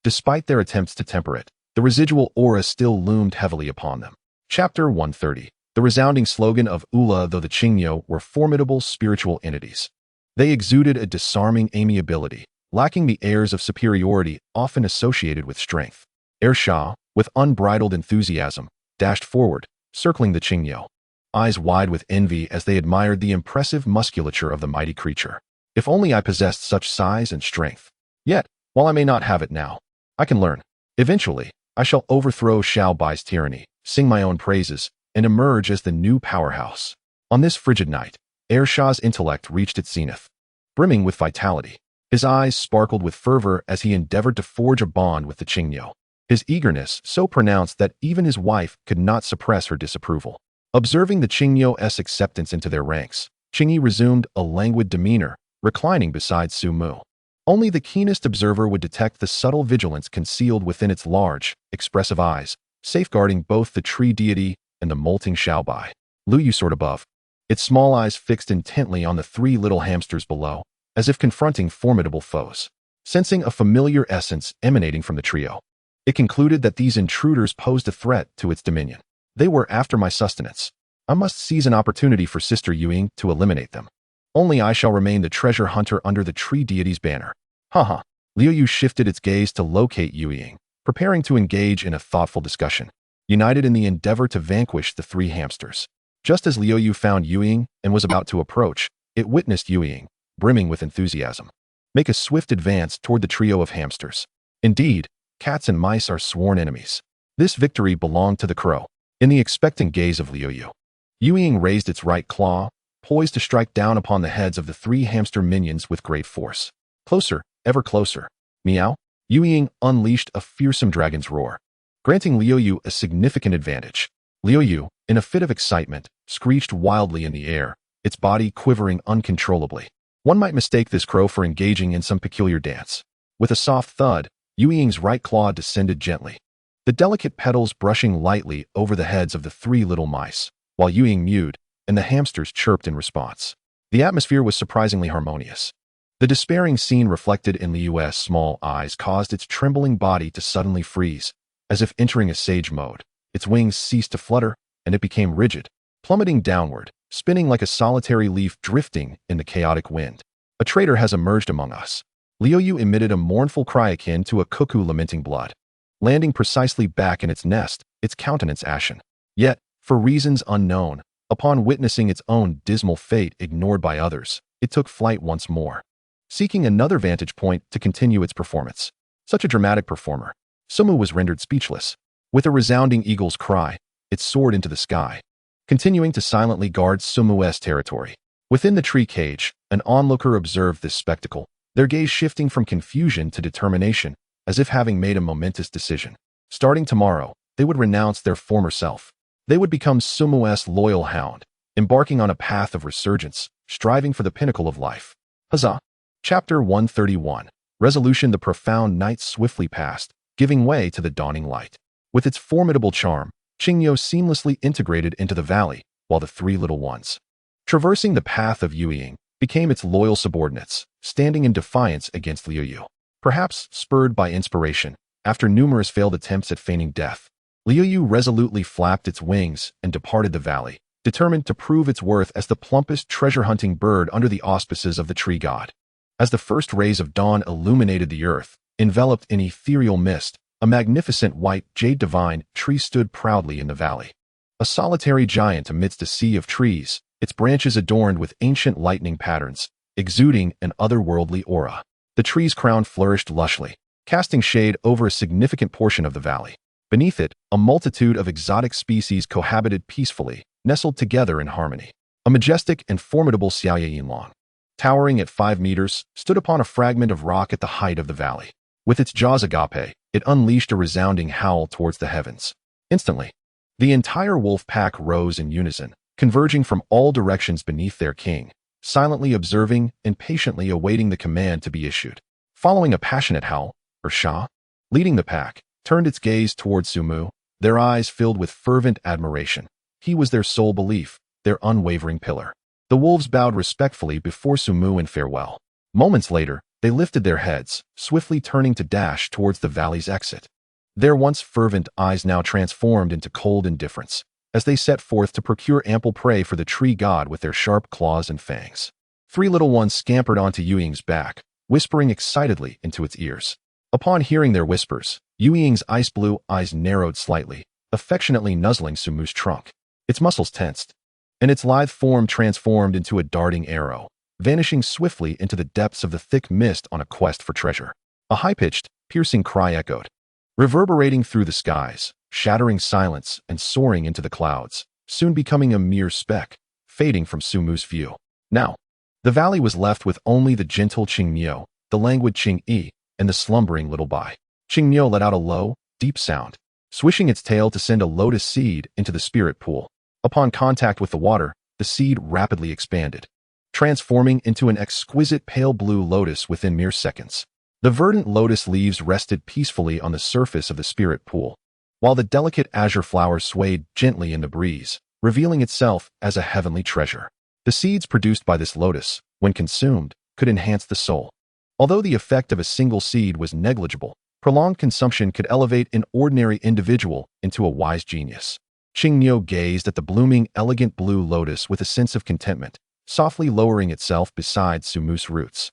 Despite their attempts to temper it, the residual aura still loomed heavily upon them. Chapter 130. The resounding slogan of Ula. Though the Qing-Myo were formidable spiritual entities, they exuded a disarming amiability, lacking the airs of superiority often associated with strength. Shah, with unbridled enthusiasm, dashed forward, circling the Qing-Myo, eyes wide with envy as they admired the impressive musculature of the mighty creature. If only I possessed such size and strength. Yet, while I may not have it now, I can learn. Eventually, I shall overthrow Xiaobai's tyranny, sing my own praises, and emerge as the new powerhouse. On this frigid night, Shah's intellect reached its zenith, brimming with vitality. His eyes sparkled with fervor as he endeavored to forge a bond with the Qing-Myo, his eagerness so pronounced that even his wife could not suppress her disapproval. Observing the Qing-Myo's acceptance into their ranks, Qing-Yi resumed a languid demeanor, reclining beside Sumu. Only the keenest observer would detect the subtle vigilance concealed within its large, expressive eyes, safeguarding both the tree deity and the molting Xiaobai. Liu soared above, its small eyes fixed intently on the 3 little hamsters below, as if confronting formidable foes. Sensing a familiar essence emanating from the trio, it concluded that these intruders posed a threat to its dominion. They were after my sustenance. I must seize an opportunity for Sister Yuing to eliminate them. Only I shall remain the treasure hunter under the tree deity's banner. Haha. Liu shifted its gaze to locate Yuing, preparing to engage in a thoughtful discussion, united in the endeavor to vanquish the 3 hamsters. Just as Liu found Yuing and was about to approach, it witnessed Yuing, brimming with enthusiasm, make a swift advance toward the trio of hamsters. Indeed, cats and mice are sworn enemies. This victory belonged to the crow. In the expectant gaze of Liu, Yuing raised its right claw, poised to strike down upon the heads of the 3 hamster minions with great force. Closer, ever closer. Meow. Yuing unleashed a fearsome dragon's roar, granting Liu a significant advantage. Liu, in a fit of excitement, screeched wildly in the air, its body quivering uncontrollably. One might mistake this crow for engaging in some peculiar dance. With a soft thud, Yuying's right claw descended gently, the delicate petals brushing lightly over the heads of the three little mice, while Yuying mewed, and the hamsters chirped in response. The atmosphere was surprisingly harmonious. The despairing scene reflected in Liu's small eyes caused its trembling body to suddenly freeze, as if entering a sage mode. Its wings ceased to flutter, and it became rigid, plummeting downward, spinning like a solitary leaf drifting in the chaotic wind. A traitor has emerged among us. Liu emitted a mournful cry akin to a cuckoo lamenting blood. Landing precisely back in its nest, its countenance ashen. Yet, for reasons unknown, upon witnessing its own dismal fate ignored by others, it took flight once more, seeking another vantage point to continue its performance. Such a dramatic performer, Sumu was rendered speechless. With a resounding eagle's cry, it soared into the sky, continuing to silently guard Sumu's territory. Within the tree cage, an onlooker observed this spectacle, their gaze shifting from confusion to determination, as if having made a momentous decision. Starting tomorrow, they would renounce their former self. They would become Sumu's loyal hound, embarking on a path of resurgence, striving for the pinnacle of life. Huzzah! Chapter 131. Resolution. The profound night swiftly passed, giving way to the dawning light. With its formidable charm, Qingyo seamlessly integrated into the valley, while the three little ones, traversing the path of Yuying, became its loyal subordinates, standing in defiance against Liu. Perhaps spurred by inspiration, after numerous failed attempts at feigning death, Liu resolutely flapped its wings and departed the valley, determined to prove its worth as the plumpest treasure-hunting bird under the auspices of the tree god. As the first rays of dawn illuminated the earth, enveloped in ethereal mist, a magnificent white jade divine tree stood proudly in the valley. A solitary giant amidst a sea of trees, its branches adorned with ancient lightning patterns, exuding an otherworldly aura. The tree's crown flourished lushly, casting shade over a significant portion of the valley. Beneath it, a multitude of exotic species cohabited peacefully, nestled together in harmony. A majestic and formidable Xiaoyinlong, towering at 5 meters, stood upon a fragment of rock at the height of the valley. With its jaws agape, it unleashed a resounding howl towards the heavens. Instantly, the entire wolf pack rose in unison, converging from all directions beneath their king, silently observing and patiently awaiting the command to be issued. Following a passionate howl, Shah, leading the pack, turned its gaze towards Sumu, their eyes filled with fervent admiration. He was their sole belief, their unwavering pillar. The wolves bowed respectfully before Sumu in farewell. Moments later, they lifted their heads, swiftly turning to dash towards the valley's exit. Their once fervent eyes now transformed into cold indifference, as they set forth to procure ample prey for the tree god with their sharp claws and fangs. 3 little ones scampered onto Yuying's back, whispering excitedly into its ears. Upon hearing their whispers, Yuying's ice-blue eyes narrowed slightly, affectionately nuzzling Sumu's trunk. Its muscles tensed, and its lithe form transformed into a darting arrow, vanishing swiftly into the depths of the thick mist on a quest for treasure. A high-pitched, piercing cry echoed, reverberating through the skies, shattering silence and soaring into the clouds, soon becoming a mere speck, fading from Sumu's view. Now, the valley was left with only the gentle Qingmyo, the languid Qingyi, and the slumbering little Bai. Qingmyo let out a low, deep sound, swishing its tail to send a lotus seed into the spirit pool. Upon contact with the water, the seed rapidly expanded, transforming into an exquisite pale blue lotus within mere seconds. The verdant lotus leaves rested peacefully on the surface of the spirit pool, while the delicate azure flower swayed gently in the breeze, revealing itself as a heavenly treasure. The seeds produced by this lotus, when consumed, could enhance the soul. Although the effect of a single seed was negligible, prolonged consumption could elevate an ordinary individual into a wise genius. Qingmyo gazed at the blooming, elegant blue lotus with a sense of contentment, softly lowering itself beside Sumu's roots,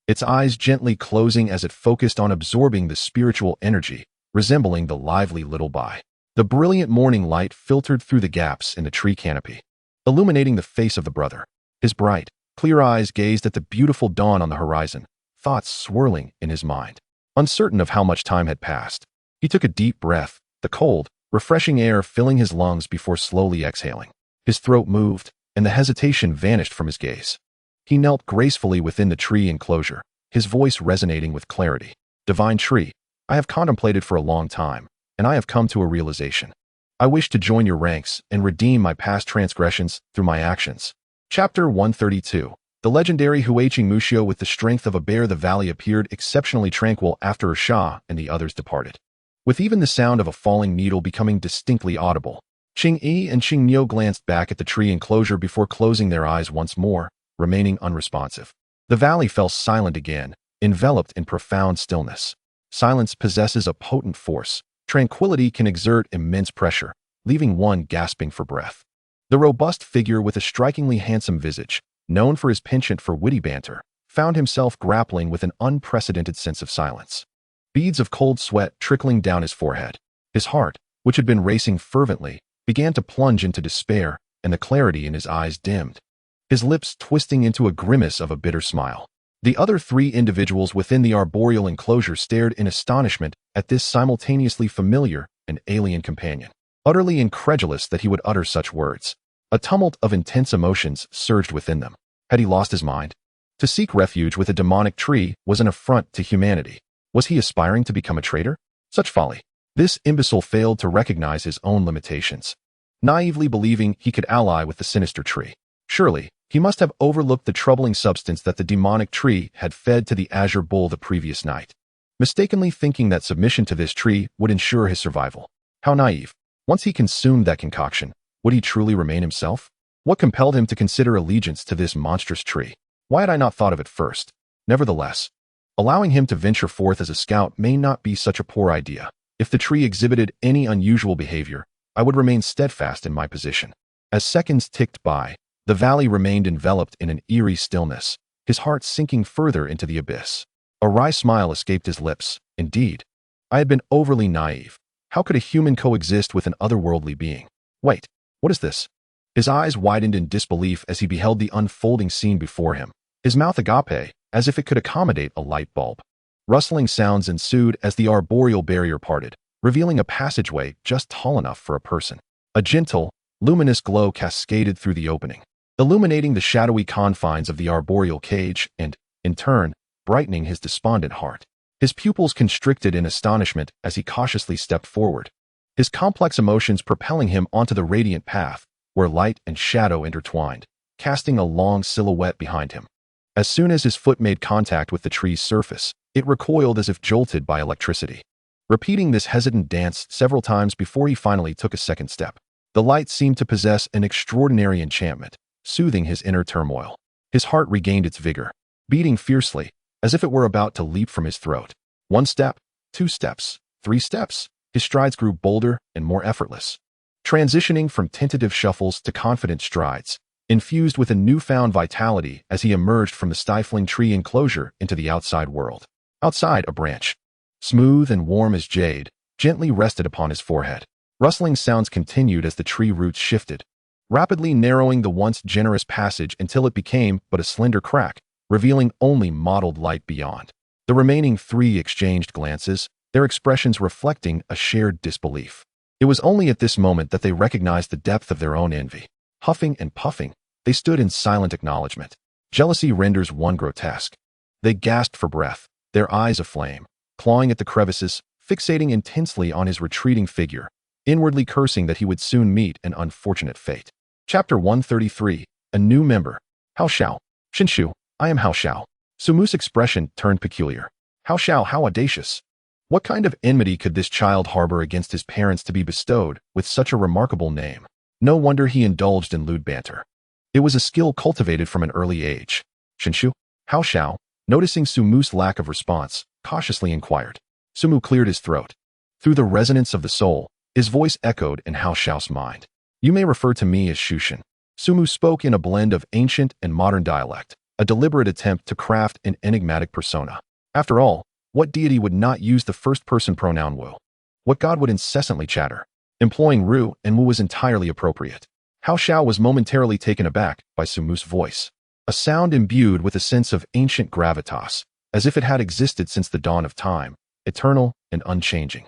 its eyes gently closing as it focused on absorbing the spiritual energy, resembling the lively little Bai. The brilliant morning light filtered through the gaps in the tree canopy, illuminating the face of the brother. His bright, clear eyes gazed at the beautiful dawn on the horizon, thoughts swirling in his mind. Uncertain of how much time had passed, he took a deep breath, the cold, refreshing air filling his lungs before slowly exhaling. His throat moved, and the hesitation vanished from his gaze. He knelt gracefully within the tree enclosure, his voice resonating with clarity. Divine tree, I have contemplated for a long time, and I have come to a realization. I wish to join your ranks and redeem my past transgressions through my actions. Chapter 132. The legendary Huiching Muxio with the strength of a bear, the valley appeared exceptionally tranquil after Sha and the others departed, with even the sound of a falling needle becoming distinctly audible. Qing Yi and Qing Niu glanced back at the tree enclosure before closing their eyes once more, remaining unresponsive. The valley fell silent again, enveloped in profound stillness. Silence possesses a potent force. Tranquility can exert immense pressure, leaving one gasping for breath. The robust figure with a strikingly handsome visage, known for his penchant for witty banter, found himself grappling with an unprecedented sense of silence. Beads of cold sweat trickling down his forehead. His heart, which had been racing fervently, began to plunge into despair, and the clarity in his eyes dimmed, his lips twisting into a grimace of a bitter smile. The other three individuals within the arboreal enclosure stared in astonishment at this simultaneously familiar and alien companion, utterly incredulous that he would utter such words. A tumult of intense emotions surged within them. Had he lost his mind? To seek refuge with a demonic tree was an affront to humanity. Was he aspiring to become a traitor? Such folly. This imbecile failed to recognize his own limitations, naively believing he could ally with the sinister tree. Surely, he must have overlooked the troubling substance that the demonic tree had fed to the azure bull the previous night, mistakenly thinking that submission to this tree would ensure his survival. How naive. Once he consumed that concoction, would he truly remain himself? What compelled him to consider allegiance to this monstrous tree? Why had I not thought of it first? Nevertheless, allowing him to venture forth as a scout may not be such a poor idea. If the tree exhibited any unusual behavior, I would remain steadfast in my position. As seconds ticked by, the valley remained enveloped in an eerie stillness, his heart sinking further into the abyss. A wry smile escaped his lips. Indeed, I had been overly naive. How could a human coexist with an otherworldly being? Wait, what is this? His eyes widened in disbelief as he beheld the unfolding scene before him, his mouth agape, as if it could accommodate a light bulb. Rustling sounds ensued as the arboreal barrier parted, revealing a passageway just tall enough for a person. A gentle, luminous glow cascaded through the opening, illuminating the shadowy confines of the arboreal cage and, in turn, brightening his despondent heart. His pupils constricted in astonishment as he cautiously stepped forward, his complex emotions propelling him onto the radiant path, where light and shadow intertwined, casting a long silhouette behind him. As soon as his foot made contact with the tree's surface, it recoiled as if jolted by electricity. Repeating this hesitant dance several times before he finally took a second step, the light seemed to possess an extraordinary enchantment, soothing his inner turmoil. His heart regained its vigor, beating fiercely, as if it were about to leap from his throat. 1 step, 2 steps, 3 steps. His strides grew bolder and more effortless, transitioning from tentative shuffles to confident strides, infused with a newfound vitality as he emerged from the stifling tree enclosure into the outside world. Outside, a branch, smooth and warm as jade, gently rested upon his forehead. Rustling sounds continued as the tree roots shifted, rapidly narrowing the once generous passage until it became but a slender crack, revealing only mottled light beyond. The remaining three exchanged glances, their expressions reflecting a shared disbelief. It was only at this moment that they recognized the depth of their own envy. Huffing and puffing, they stood in silent acknowledgement. Jealousy renders one grotesque. They gasped for breath, their eyes aflame, clawing at the crevices, fixating intensely on his retreating figure, inwardly cursing that he would soon meet an unfortunate fate. Chapter 133, A New Member. Hao Xiao. Shinshu, I am Hao Xiao. Sumu's expression turned peculiar. Hao Xiao, how audacious. What kind of enmity could this child harbor against his parents to be bestowed with such a remarkable name? No wonder he indulged in lewd banter. It was a skill cultivated from an early age. Shinshu? Hao Xiao, noticing Sumu's lack of response, cautiously inquired. Sumu cleared his throat. Through the resonance of the soul, his voice echoed in Hao Xiao's mind. You may refer to me as Shushin. Sumu spoke in a blend of ancient and modern dialect, a deliberate attempt to craft an enigmatic persona. After all, what deity would not use the first-person pronoun Wu? What god would incessantly chatter? Employing Ru and Wu was entirely appropriate. Hao Xiao was momentarily taken aback by Sumu's voice, a sound imbued with a sense of ancient gravitas, as if it had existed since the dawn of time, eternal and unchanging.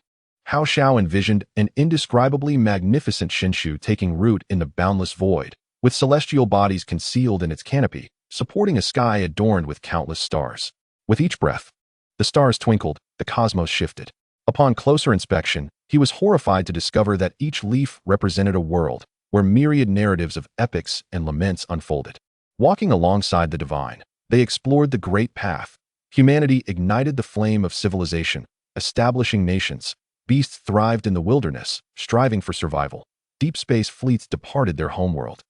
Hao Xiao envisioned an indescribably magnificent Shinshu taking root in the boundless void, with celestial bodies concealed in its canopy, supporting a sky adorned with countless stars. With each breath, the stars twinkled, the cosmos shifted. Upon closer inspection, he was horrified to discover that each leaf represented a world where myriad narratives of epics and laments unfolded. Walking alongside the divine, they explored the great path. Humanity ignited the flame of civilization, establishing nations. Beasts thrived in the wilderness, striving for survival. Deep space fleets departed their homeworld,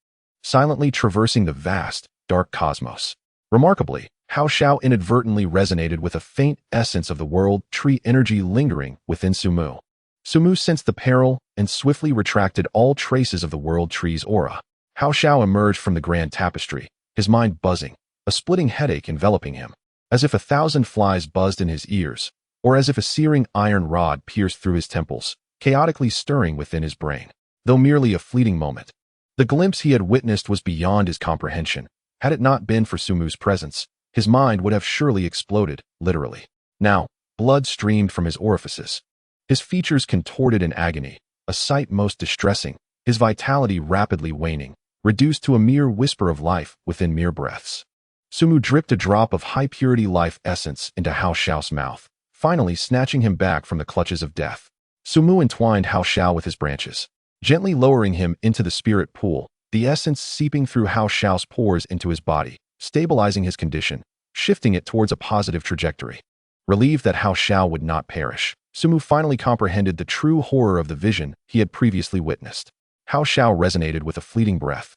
silently traversing the vast, dark cosmos. Remarkably, Hao Xiao inadvertently resonated with a faint essence of the world tree energy lingering within Sumu. Sumu sensed the peril and swiftly retracted all traces of the world tree's aura. Hao Xiao emerged from the grand tapestry, his mind buzzing, a splitting headache enveloping him, as if 1,000 flies buzzed in his ears, or as if a searing iron rod pierced through his temples, chaotically stirring within his brain. Though merely a fleeting moment, the glimpse he had witnessed was beyond his comprehension. Had it not been for Sumu's presence, his mind would have surely exploded, literally. Now, blood streamed from his orifices. His features contorted in agony, a sight most distressing, his vitality rapidly waning, reduced to a mere whisper of life within mere breaths. Sumu dripped a drop of high-purity life essence into Hao Xiao's mouth, finally snatching him back from the clutches of death. Sumu entwined Hao Xiao with his branches, gently lowering him into the spirit pool, the essence seeping through Hao Xiao's pores into his body, stabilizing his condition, shifting it towards a positive trajectory. Relieved that Hao Xiao would not perish, Sumu finally comprehended the true horror of the vision he had previously witnessed. Hao Xiao resonated with a fleeting breath,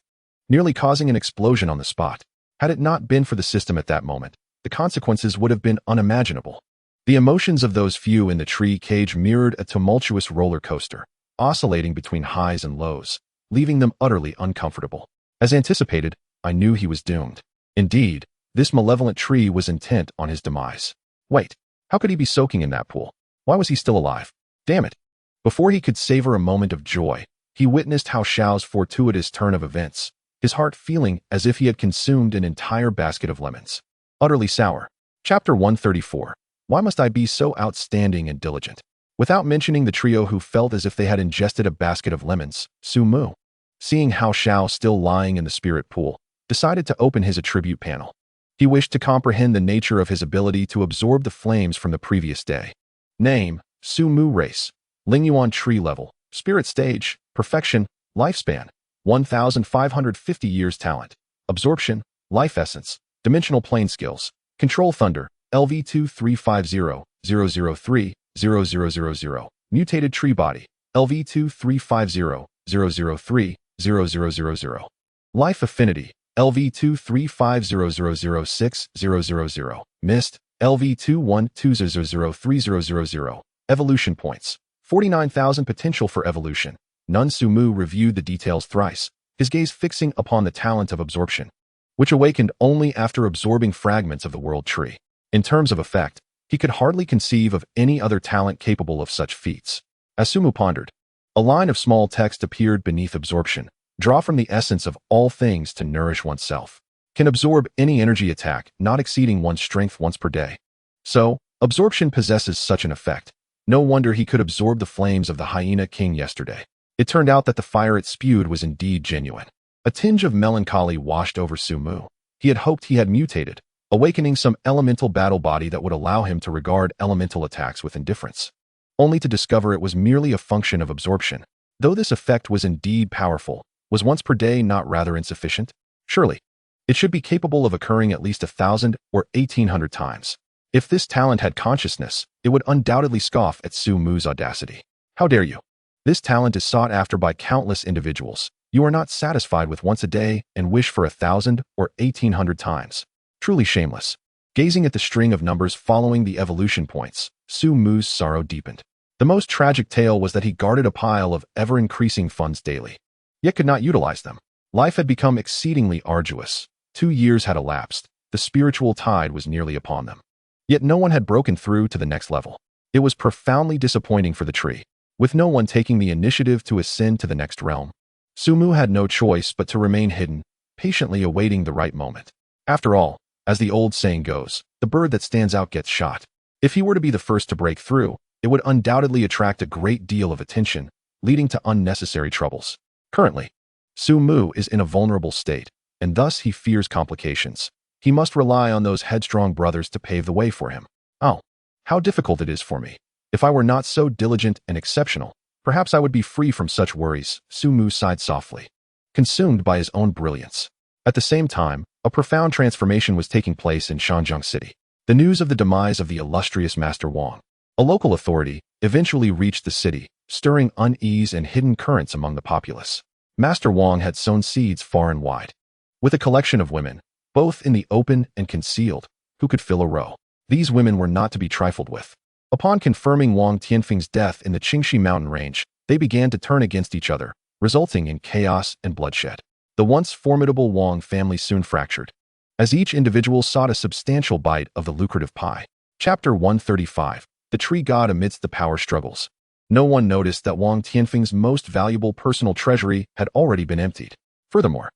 nearly causing an explosion on the spot. Had it not been for the system at that moment, the consequences would have been unimaginable. The emotions of those few in the tree cage mirrored a tumultuous roller coaster, oscillating between highs and lows, leaving them utterly uncomfortable. As anticipated, I knew he was doomed. Indeed, this malevolent tree was intent on his demise. Wait, how could he be soaking in that pool? Why was he still alive? Damn it! Before he could savor a moment of joy, he witnessed Hao Xiao's fortuitous turn of events, his heart feeling as if he had consumed an entire basket of lemons. Utterly sour. Chapter 134. Why must I be so outstanding and diligent? Without mentioning the trio who felt as if they had ingested a basket of lemons, Sumu, seeing Hao Xiao still lying in the spirit pool, decided to open his attribute panel. He wished to comprehend the nature of his ability to absorb the flames from the previous day. Name, Sumu race. Lingyuan tree level. Spirit stage. Perfection. Lifespan. 1,550 years talent. Absorption. Life essence. Dimensional plane skills. Control thunder. LV2350-003-0000. Mutated tree body. LV2350-003-0000. Life affinity. LV2350006000. Mist. LV2120030000. Evolution points. 49,000 potential for evolution. Nun Sumu reviewed the details thrice, his gaze fixing upon the talent of absorption, which awakened only after absorbing fragments of the world tree. In terms of effect, he could hardly conceive of any other talent capable of such feats. As Sumu pondered, a line of small text appeared beneath absorption. Draw from the essence of all things to nourish oneself. Can absorb any energy attack not exceeding one's strength once per day. So, absorption possesses such an effect. No wonder he could absorb the flames of the hyena king yesterday. It turned out that the fire it spewed was indeed genuine. A tinge of melancholy washed over Sumu. He had hoped he had mutated, awakening some elemental battle body that would allow him to regard elemental attacks with indifference, only to discover it was merely a function of absorption. Though this effect was indeed powerful, was once per day not rather insufficient? Surely, it should be capable of occurring at least 1,000 or 1,800 times. If this talent had consciousness, it would undoubtedly scoff at Sumu's audacity. How dare you? This talent is sought after by countless individuals. You are not satisfied with once a day and wish for 1,000 or 1,800 times. Truly shameless. Gazing at the string of numbers following the evolution points, Sumu's sorrow deepened. The most tragic tale was that he guarded a pile of ever-increasing funds daily, yet could not utilize them. Life had become exceedingly arduous. 2 years had elapsed. The spiritual tide was nearly upon them. Yet no one had broken through to the next level. It was profoundly disappointing for the tree, with no one taking the initiative to ascend to the next realm. Sumu had no choice but to remain hidden, patiently awaiting the right moment. After all, as the old saying goes, the bird that stands out gets shot. If he were to be the first to break through, it would undoubtedly attract a great deal of attention, leading to unnecessary troubles. Currently, Sumu is in a vulnerable state, and thus he fears complications. He must rely on those headstrong brothers to pave the way for him. Oh, how difficult it is for me. If I were not so diligent and exceptional, perhaps I would be free from such worries, Sumu sighed softly, consumed by his own brilliance. At the same time, A profound transformation was taking place in Shanjiang City. The news of the demise of the illustrious Master Wang, a local authority, eventually reached the city, stirring unease and hidden currents among the populace. Master Wang had sown seeds far and wide. With a collection of women, both in the open and concealed, who could fill a row. These women were not to be trifled with. Upon confirming Wang Tianfeng's death in the Qingxi mountain range, they began to turn against each other, resulting in chaos and bloodshed. The once formidable Wang family soon fractured, as each individual sought a substantial bite of the lucrative pie. Chapter 135. The Tree God amidst the power struggles. No one noticed that Wang Tianfeng's most valuable personal treasury had already been emptied. Furthermore,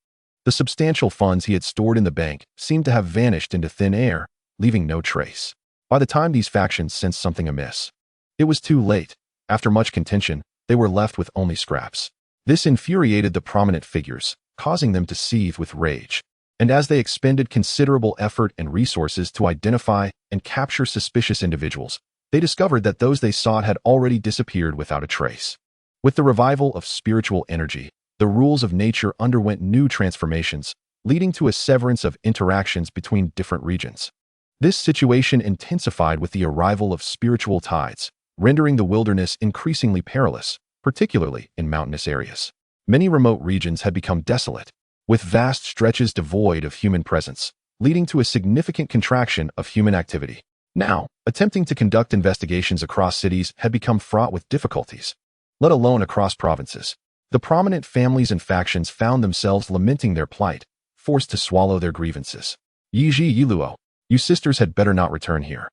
the substantial funds he had stored in the bank seemed to have vanished into thin air, leaving no trace. By the time these factions sensed something amiss, it was too late. After much contention, they were left with only scraps. This infuriated the prominent figures, causing them to seethe with rage. And as they expended considerable effort and resources to identify and capture suspicious individuals, they discovered that those they sought had already disappeared without a trace. With the revival of spiritual energy, the rules of nature underwent new transformations, leading to a severance of interactions between different regions. This situation intensified with the arrival of spiritual tides, rendering the wilderness increasingly perilous, particularly in mountainous areas. Many remote regions had become desolate, with vast stretches devoid of human presence, leading to a significant contraction of human activity. Now, attempting to conduct investigations across cities had become fraught with difficulties, let alone across provinces. The prominent families and factions found themselves lamenting their plight, forced to swallow their grievances. Yiji Yiluo, you sisters had better not return here.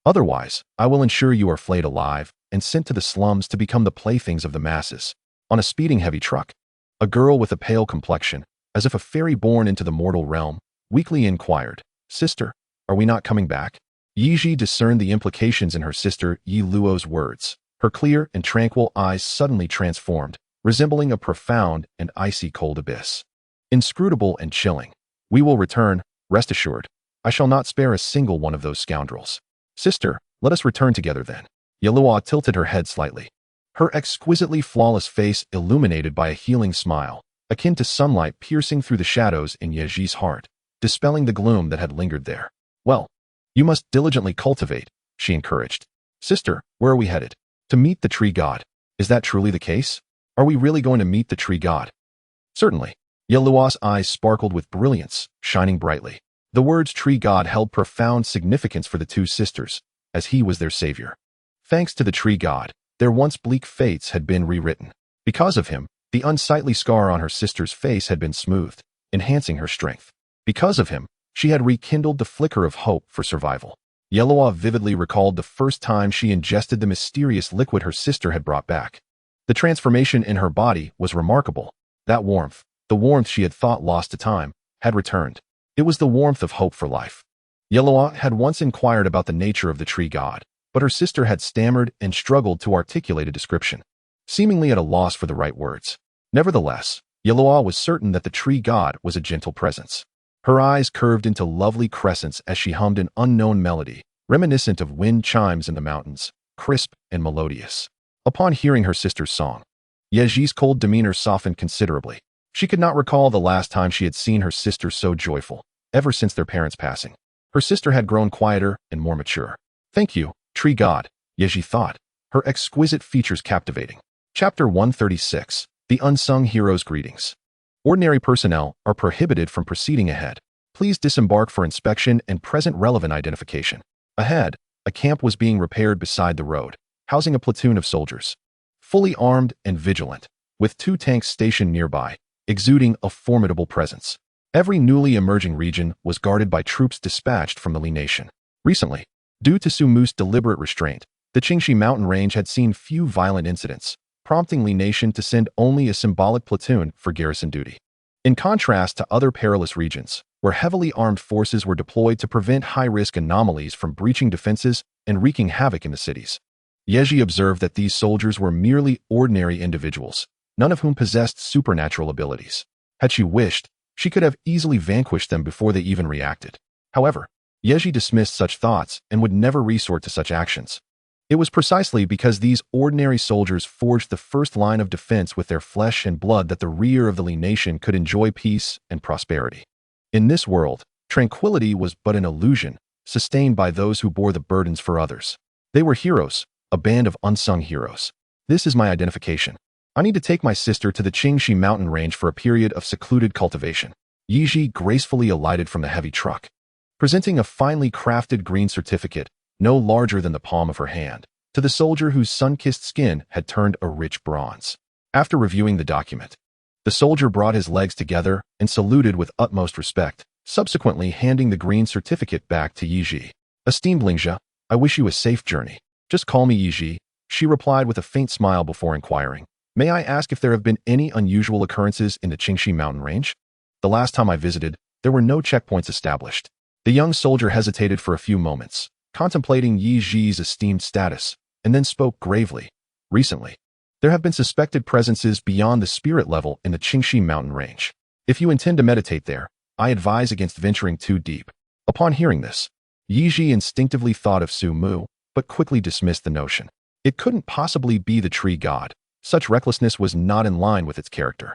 Otherwise, I will ensure you are flayed alive and sent to the slums to become the playthings of the masses. On a speeding heavy truck, a girl with a pale complexion, as if a fairy born into the mortal realm, weakly inquired, Sister, are we not coming back? Yiji discerned the implications in her sister Yi Luo's words. Her clear and tranquil eyes suddenly transformed, resembling a profound and icy cold abyss. Inscrutable and chilling. We will return, rest assured. I shall not spare a single one of those scoundrels. Sister, let us return together then. Yelua tilted her head slightly, her exquisitely flawless face illuminated by a healing smile, akin to sunlight piercing through the shadows in Yeji's heart, dispelling the gloom that had lingered there. Well, you must diligently cultivate, she encouraged. Sister, where are we headed? To meet the Tree God. Is that truly the case? Are we really going to meet the Tree God? Certainly. Yelua's eyes sparkled with brilliance, shining brightly. The words Tree God held profound significance for the two sisters, as he was their savior. Thanks to the Tree God, their once bleak fates had been rewritten. Because of him, the unsightly scar on her sister's face had been smoothed, enhancing her strength. Because of him, she had rekindled the flicker of hope for survival. Yelua vividly recalled the first time she ingested the mysterious liquid her sister had brought back. The transformation in her body was remarkable. That warmth, the warmth she had thought lost to time, had returned. It was the warmth of hope for life. Yelua had once inquired about the nature of the Tree God, but her sister had stammered and struggled to articulate a description, seemingly at a loss for the right words. Nevertheless, Yelua was certain that the Tree God was a gentle presence. Her eyes curved into lovely crescents as she hummed an unknown melody, reminiscent of wind chimes in the mountains, crisp and melodious. Upon hearing her sister's song, Yeji's cold demeanor softened considerably. She could not recall the last time she had seen her sister so joyful, ever since their parents' passing. Her sister had grown quieter and more mature. Thank you, Tree God, Yeji thought, her exquisite features captivating. Chapter 136. The Unsung Hero's Greetings. Ordinary personnel are prohibited from proceeding ahead. Please disembark for inspection and present relevant identification. Ahead, a camp was being repaired beside the road, housing a platoon of soldiers, fully armed and vigilant, with 2 tanks stationed nearby, exuding a formidable presence. Every newly emerging region was guarded by troops dispatched from the Li Nation. Recently, due to Su Mu's deliberate restraint, the Qingxi mountain range had seen few violent incidents, prompting Li Nation to send only a symbolic platoon for garrison duty. In contrast to other perilous regions, where heavily armed forces were deployed to prevent high-risk anomalies from breaching defenses and wreaking havoc in the cities, Yeji observed that these soldiers were merely ordinary individuals, none of whom possessed supernatural abilities. Had she wished, she could have easily vanquished them before they even reacted. However, Yeji dismissed such thoughts and would never resort to such actions. It was precisely because these ordinary soldiers forged the first line of defense with their flesh and blood that the rear of the Li Nation could enjoy peace and prosperity. In this world, tranquility was but an illusion, sustained by those who bore the burdens for others. They were heroes, a band of unsung heroes. This is my identification. I need to take my sister to the Qingxi mountain range for a period of secluded cultivation. Yiji gracefully alighted from the heavy truck, presenting a finely crafted green certificate, no larger than the palm of her hand, to the soldier whose sun-kissed skin had turned a rich bronze. After reviewing the document, the soldier brought his legs together and saluted with utmost respect, subsequently handing the green certificate back to Yiji. Esteemed Lingjia, I wish you a safe journey. Just call me Yiji, she replied with a faint smile before inquiring. May I ask if there have been any unusual occurrences in the Qingxi mountain range? The last time I visited, there were no checkpoints established. The young soldier hesitated for a few moments, contemplating Yiji's esteemed status, and then spoke gravely. Recently, there have been suspected presences beyond the spirit level in the Qingxi mountain range. If you intend to meditate there, I advise against venturing too deep. Upon hearing this, Yiji instinctively thought of Su Mu, but quickly dismissed the notion. It couldn't possibly be the tree god. Such recklessness was not in line with its character.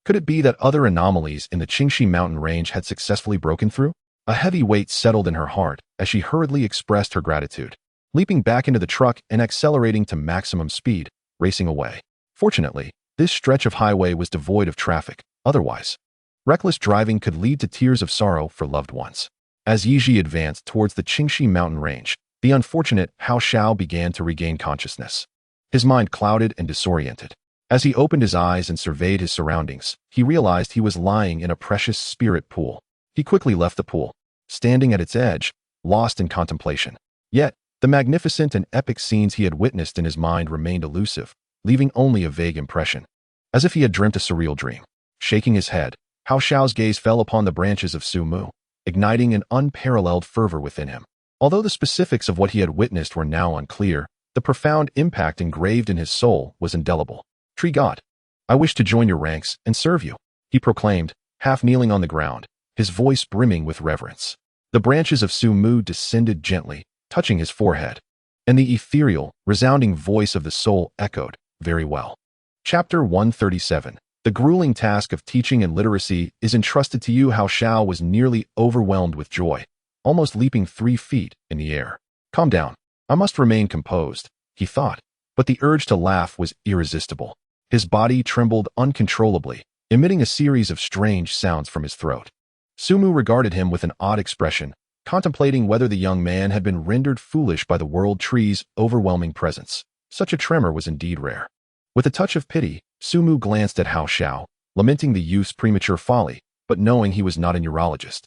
Could it be that other anomalies in the Qingxi mountain range had successfully broken through? A heavy weight settled in her heart as she hurriedly expressed her gratitude, leaping back into the truck and accelerating to maximum speed, racing away. Fortunately, this stretch of highway was devoid of traffic. Otherwise, reckless driving could lead to tears of sorrow for loved ones. As Yiji advanced towards the Qingxi mountain range, the unfortunate Hao Xiao began to regain consciousness. His mind clouded and disoriented. As he opened his eyes and surveyed his surroundings, he realized he was lying in a precious spirit pool. He quickly left the pool, standing at its edge, lost in contemplation. Yet, the magnificent and epic scenes he had witnessed in his mind remained elusive, leaving only a vague impression, as if he had dreamt a surreal dream. Shaking his head, Hao Xiao's gaze fell upon the branches of Su Mu, igniting an unparalleled fervor within him. Although the specifics of what he had witnessed were now unclear, the profound impact engraved in his soul was indelible. Tree God, I wish to join your ranks and serve you, he proclaimed, half kneeling on the ground, his voice brimming with reverence. The branches of Su Mu descended gently, touching his forehead, and the ethereal, resounding voice of the soul echoed, very well. Chapter 137. The grueling task of teaching and literacy is entrusted to you. Hao Xiao was nearly overwhelmed with joy, almost leaping 3 feet in the air. Calm down. I must remain composed, he thought, but the urge to laugh was irresistible. His body trembled uncontrollably, emitting a series of strange sounds from his throat. Su Mu regarded him with an odd expression, contemplating whether the young man had been rendered foolish by the world tree's overwhelming presence. Such a tremor was indeed rare. With a touch of pity, Su Mu glanced at Hao Xiao, lamenting the youth's premature folly, but knowing he was not a neurologist.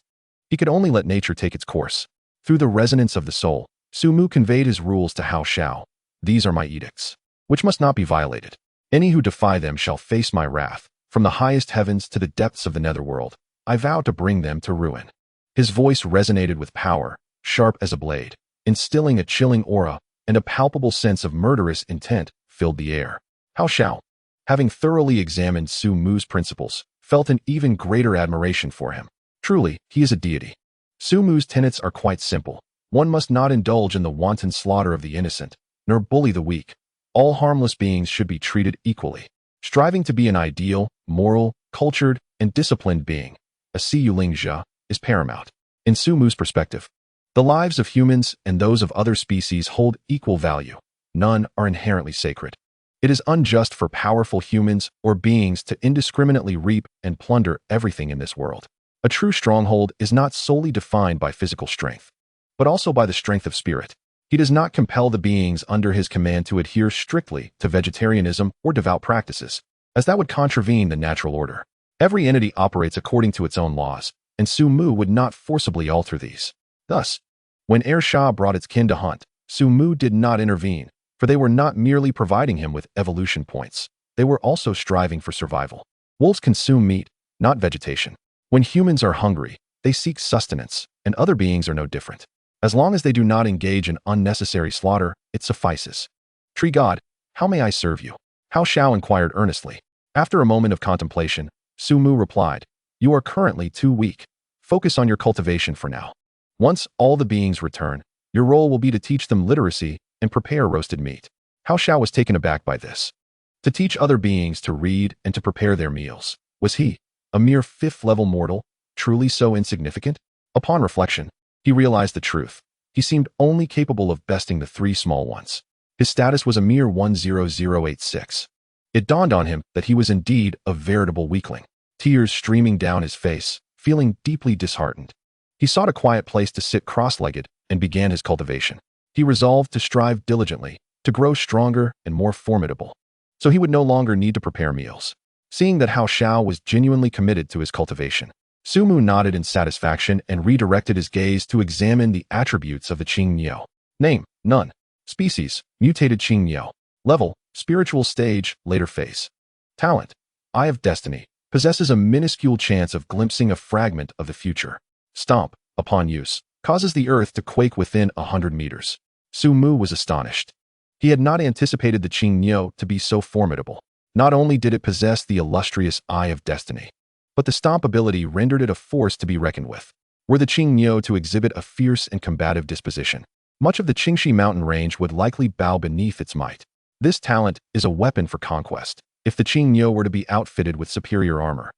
He could only let nature take its course. Through the resonance of the soul, Su Mu conveyed his rules to Hao Xiao. These are my edicts, which must not be violated. Any who defy them shall face my wrath. From the highest heavens to the depths of the netherworld, I vow to bring them to ruin. His voice resonated with power, sharp as a blade, instilling a chilling aura, and a palpable sense of murderous intent filled the air. Hao Xiao, having thoroughly examined Su Mu's principles, felt an even greater admiration for him. Truly, he is a deity. Su Mu's tenets are quite simple. One must not indulge in the wanton slaughter of the innocent, nor bully the weak. All harmless beings should be treated equally. Striving to be an ideal, moral, cultured, and disciplined being, a Siyu Lingjia, is paramount. In Su Mu's perspective, the lives of humans and those of other species hold equal value. None are inherently sacred. It is unjust for powerful humans or beings to indiscriminately reap and plunder everything in this world. A true stronghold is not solely defined by physical strength, but also by the strength of spirit. He does not compel the beings under his command to adhere strictly to vegetarianism or devout practices, as that would contravene the natural order. Every entity operates according to its own laws, and Su Mu would not forcibly alter these. Thus, when Er Sha brought its kin to hunt, Su Mu did not intervene, for they were not merely providing him with evolution points. They were also striving for survival. Wolves consume meat, not vegetation. When humans are hungry, they seek sustenance, and other beings are no different. As long as they do not engage in unnecessary slaughter, it suffices. Tree God, how may I serve you? Hao Xiao inquired earnestly. After a moment of contemplation, Su Mu replied, You are currently too weak. Focus on your cultivation for now. Once all the beings return, your role will be to teach them literacy and prepare roasted meat. Hao Xiao was taken aback by this. To teach other beings to read and to prepare their meals. Was he, a mere 5th-level mortal, truly so insignificant? Upon reflection, he realized the truth. He seemed only capable of besting the three small ones. His status was a mere 10086. It dawned on him that he was indeed a veritable weakling, tears streaming down his face, feeling deeply disheartened. He sought a quiet place to sit cross-legged and began his cultivation. He resolved to strive diligently, to grow stronger and more formidable, so he would no longer need to prepare meals. Seeing that Hao Xiao was genuinely committed to his cultivation, Sumu nodded in satisfaction and redirected his gaze to examine the attributes of the Qing Niu. Name: none. Species: mutated Qing Niu. Level: spiritual stage, later phase. Talent: Eye of Destiny. Possesses a minuscule chance of glimpsing a fragment of the future. Stomp, upon use, causes the earth to quake within 100 meters. Sumu was astonished. He had not anticipated the Qing Niu to be so formidable. Not only did it possess the illustrious Eye of Destiny, but the stomp ability rendered it a force to be reckoned with. Were the Qing Niu to exhibit a fierce and combative disposition, much of the Qingxi mountain range would likely bow beneath its might. This talent is a weapon for conquest. If the Qing Niu were to be outfitted with superior armor,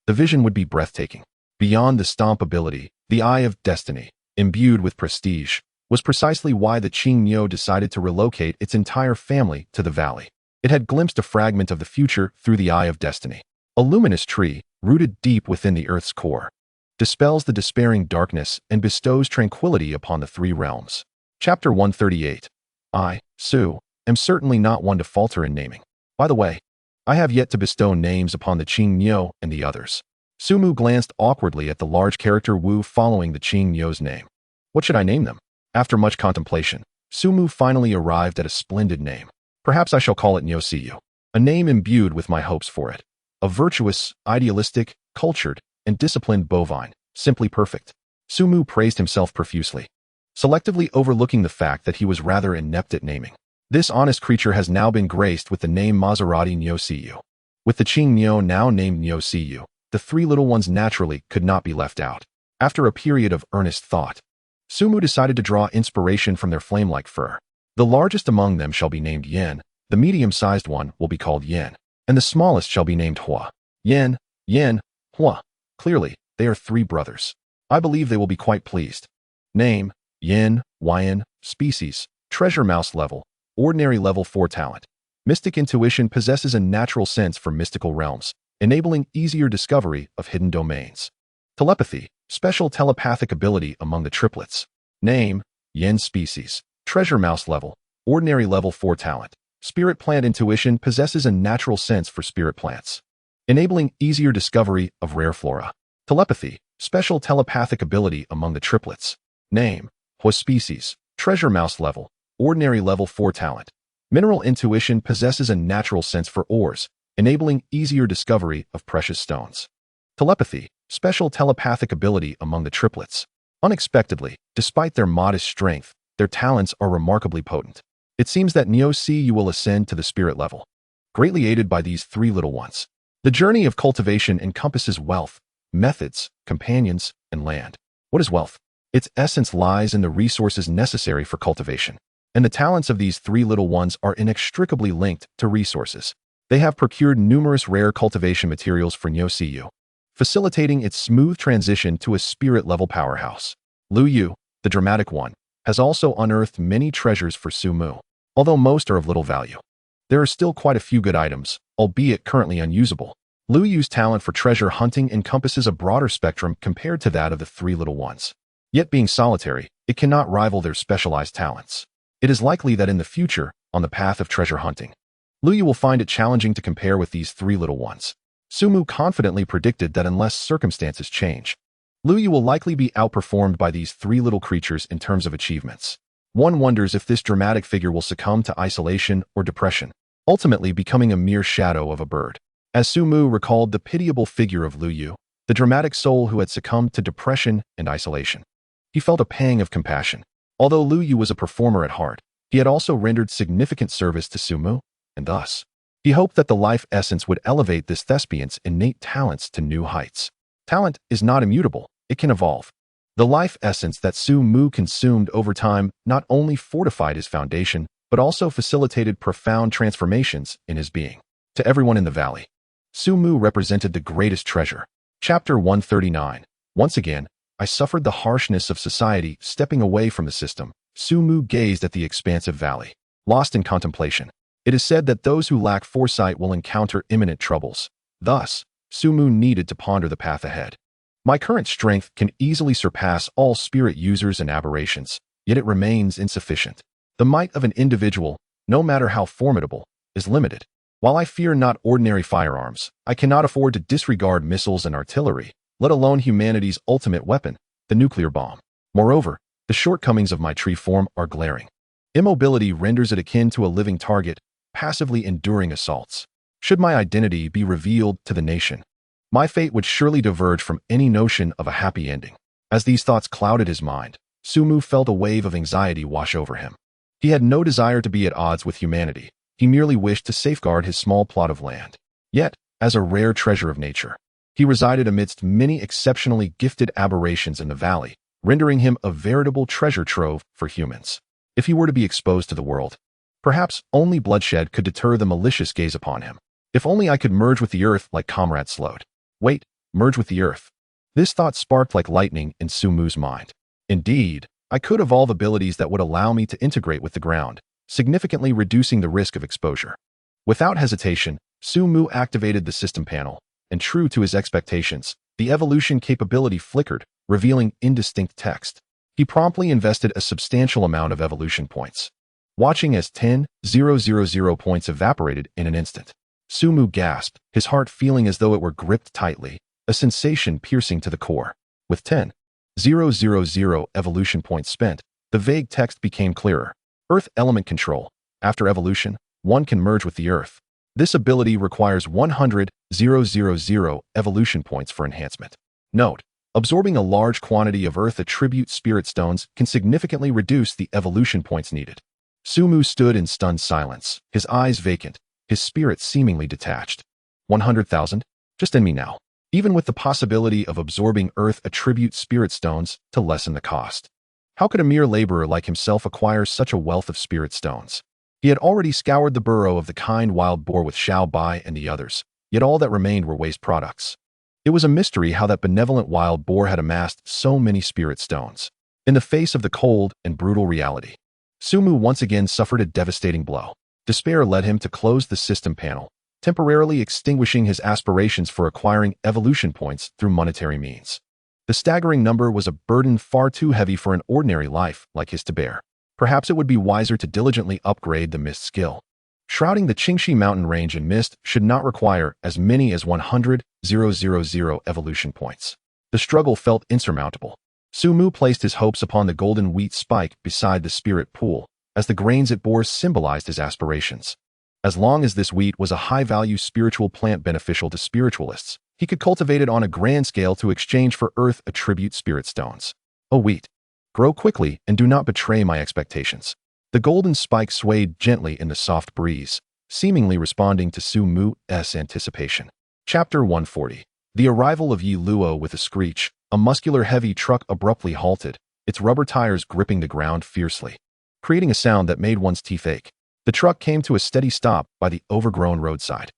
the vision would be breathtaking. Beyond the stomp ability, the Eye of Destiny, imbued with prestige, was precisely why the Qing Niu decided to relocate its entire family to the valley. It had glimpsed a fragment of the future through the Eye of Destiny. A luminous tree, rooted deep within the earth's core, dispels the despairing darkness and bestows tranquility upon the three realms. Chapter 138. I, Su, am certainly not one to falter in naming. By the way, I have yet to bestow names upon the Qing Niu and the others. Sumu glanced awkwardly at the large character Wu following the Qing Niu's name. What should I name them? After much contemplation, Sumu finally arrived at a splendid name. Perhaps I shall call it Niu Siyu, a name imbued with my hopes for it. A virtuous, idealistic, cultured, and disciplined bovine, simply perfect. Sumu praised himself profusely, selectively overlooking the fact that he was rather inept at naming. This honest creature has now been graced with the name Maserati Niu Siyu. With the Qing Niu now named Niu Siyu, the three little ones naturally could not be left out. After a period of earnest thought, Sumu decided to draw inspiration from their flame-like fur. The largest among them shall be named Yin, the medium-sized one will be called Yin, and the smallest shall be named Hua. Yin, Yin, Hua. Clearly, they are three brothers. I believe they will be quite pleased. Name: Yin, Yin. Species: treasure mouse level, ordinary level 4 talent. Mystic intuition possesses a natural sense for mystical realms, enabling easier discovery of hidden domains. Telepathy: special telepathic ability among the triplets. Name: Yin. Species: treasure mouse level, ordinary level 4 talent. Spirit plant intuition possesses a natural sense for spirit plants, enabling easier discovery of rare flora. Telepathy: special telepathic ability among the triplets. Name: Hua. Species: treasure mouse level, ordinary level 4 talent. Mineral intuition possesses a natural sense for ores, enabling easier discovery of precious stones. Telepathy: special telepathic ability among the triplets. Unexpectedly, despite their modest strength, their talents are remarkably potent. It seems that Niu Siyu will ascend to the spirit level, greatly aided by these three little ones. The journey of cultivation encompasses wealth, methods, companions, and land. What is wealth? Its essence lies in the resources necessary for cultivation, and the talents of these three little ones are inextricably linked to resources. They have procured numerous rare cultivation materials for Niu Siyu, facilitating its smooth transition to a spirit-level powerhouse. Lu Yu, the dramatic one, has also unearthed many treasures for Sumu. Although most are of little value, there are still quite a few good items, albeit currently unusable. Lu Yu's talent for treasure hunting encompasses a broader spectrum compared to that of the three little ones. Yet being solitary, it cannot rival their specialized talents. It is likely that in the future, on the path of treasure hunting, Lu Yu will find it challenging to compare with these three little ones. Sumu confidently predicted that unless circumstances change, Lu Yu will likely be outperformed by these three little creatures in terms of achievements. One wonders if this dramatic figure will succumb to isolation or depression, ultimately becoming a mere shadow of a bird. As Sumu recalled the pitiable figure of Lu Yu, the dramatic soul who had succumbed to depression and isolation, he felt a pang of compassion. Although Lu Yu was a performer at heart, he had also rendered significant service to Sumu, and thus, he hoped that the life essence would elevate this thespian's innate talents to new heights. Talent is not immutable, it can evolve. The life essence that Sumu consumed over time not only fortified his foundation, but also facilitated profound transformations in his being. To everyone in the valley, Sumu represented the greatest treasure. Chapter 139. Once again, I suffered the harshness of society. Stepping away from the system, Sumu gazed at the expansive valley, lost in contemplation. It is said that those who lack foresight will encounter imminent troubles. Thus, Sumu needed to ponder the path ahead. My current strength can easily surpass all spirit users and aberrations, yet it remains insufficient. The might of an individual, no matter how formidable, is limited. While I fear not ordinary firearms, I cannot afford to disregard missiles and artillery, let alone humanity's ultimate weapon, the nuclear bomb. Moreover, the shortcomings of my tree form are glaring. Immobility renders it akin to a living target, passively enduring assaults. Should my identity be revealed to the nation, my fate would surely diverge from any notion of a happy ending. As these thoughts clouded his mind, Sumu felt a wave of anxiety wash over him. He had no desire to be at odds with humanity. He merely wished to safeguard his small plot of land. Yet, as a rare treasure of nature, he resided amidst many exceptionally gifted aberrations in the valley, rendering him a veritable treasure trove for humans. If he were to be exposed to the world, perhaps only bloodshed could deter the malicious gaze upon him. If only I could merge with the earth like Comrade Slode. Wait, merge with the earth. This thought sparked like lightning in Sumu's mind. Indeed, I could evolve abilities that would allow me to integrate with the ground, significantly reducing the risk of exposure. Without hesitation, Sumu activated the system panel, and true to his expectations, the evolution capability flickered, revealing indistinct text. He promptly invested a substantial amount of evolution points, watching as 10,000 points evaporated in an instant. Sumu gasped, his heart feeling as though it were gripped tightly, a sensation piercing to the core. With 10,000 evolution points spent, the vague text became clearer. Earth element control. After evolution, one can merge with the earth. This ability requires 100,000 evolution points for enhancement. Note: absorbing a large quantity of earth attribute spirit stones can significantly reduce the evolution points needed. Sumu stood in stunned silence, his eyes vacant, his spirit seemingly detached. 100,000? Just in me now. Even with the possibility of absorbing earth attribute spirit stones to lessen the cost. How could a mere laborer like himself acquire such a wealth of spirit stones? He had already scoured the burrow of the kind wild boar with Xiao Bai and the others, yet all that remained were waste products. It was a mystery how that benevolent wild boar had amassed so many spirit stones. In the face of the cold and brutal reality, Sumu once again suffered a devastating blow. Despair led him to close the system panel, temporarily extinguishing his aspirations for acquiring evolution points through monetary means. The staggering number was a burden far too heavy for an ordinary life like his to bear. Perhaps it would be wiser to diligently upgrade the mist skill. Shrouding the Qingxi mountain range in mist should not require as many as 100,000 evolution points. The struggle felt insurmountable. Sumu placed his hopes upon the golden wheat spike beside the spirit pool, as the grains it bore symbolized his aspirations. As long as this wheat was a high-value spiritual plant beneficial to spiritualists, he could cultivate it on a grand scale to exchange for earth attribute spirit stones. O wheat, grow quickly and do not betray my expectations. The golden spike swayed gently in the soft breeze, seemingly responding to Sumu's anticipation. Chapter 140. The arrival of Yi Luo with a screech, a muscular heavy truck abruptly halted, its rubber tires gripping the ground fiercely, creating a sound that made one's teeth ache. The truck came to a steady stop by the overgrown roadside,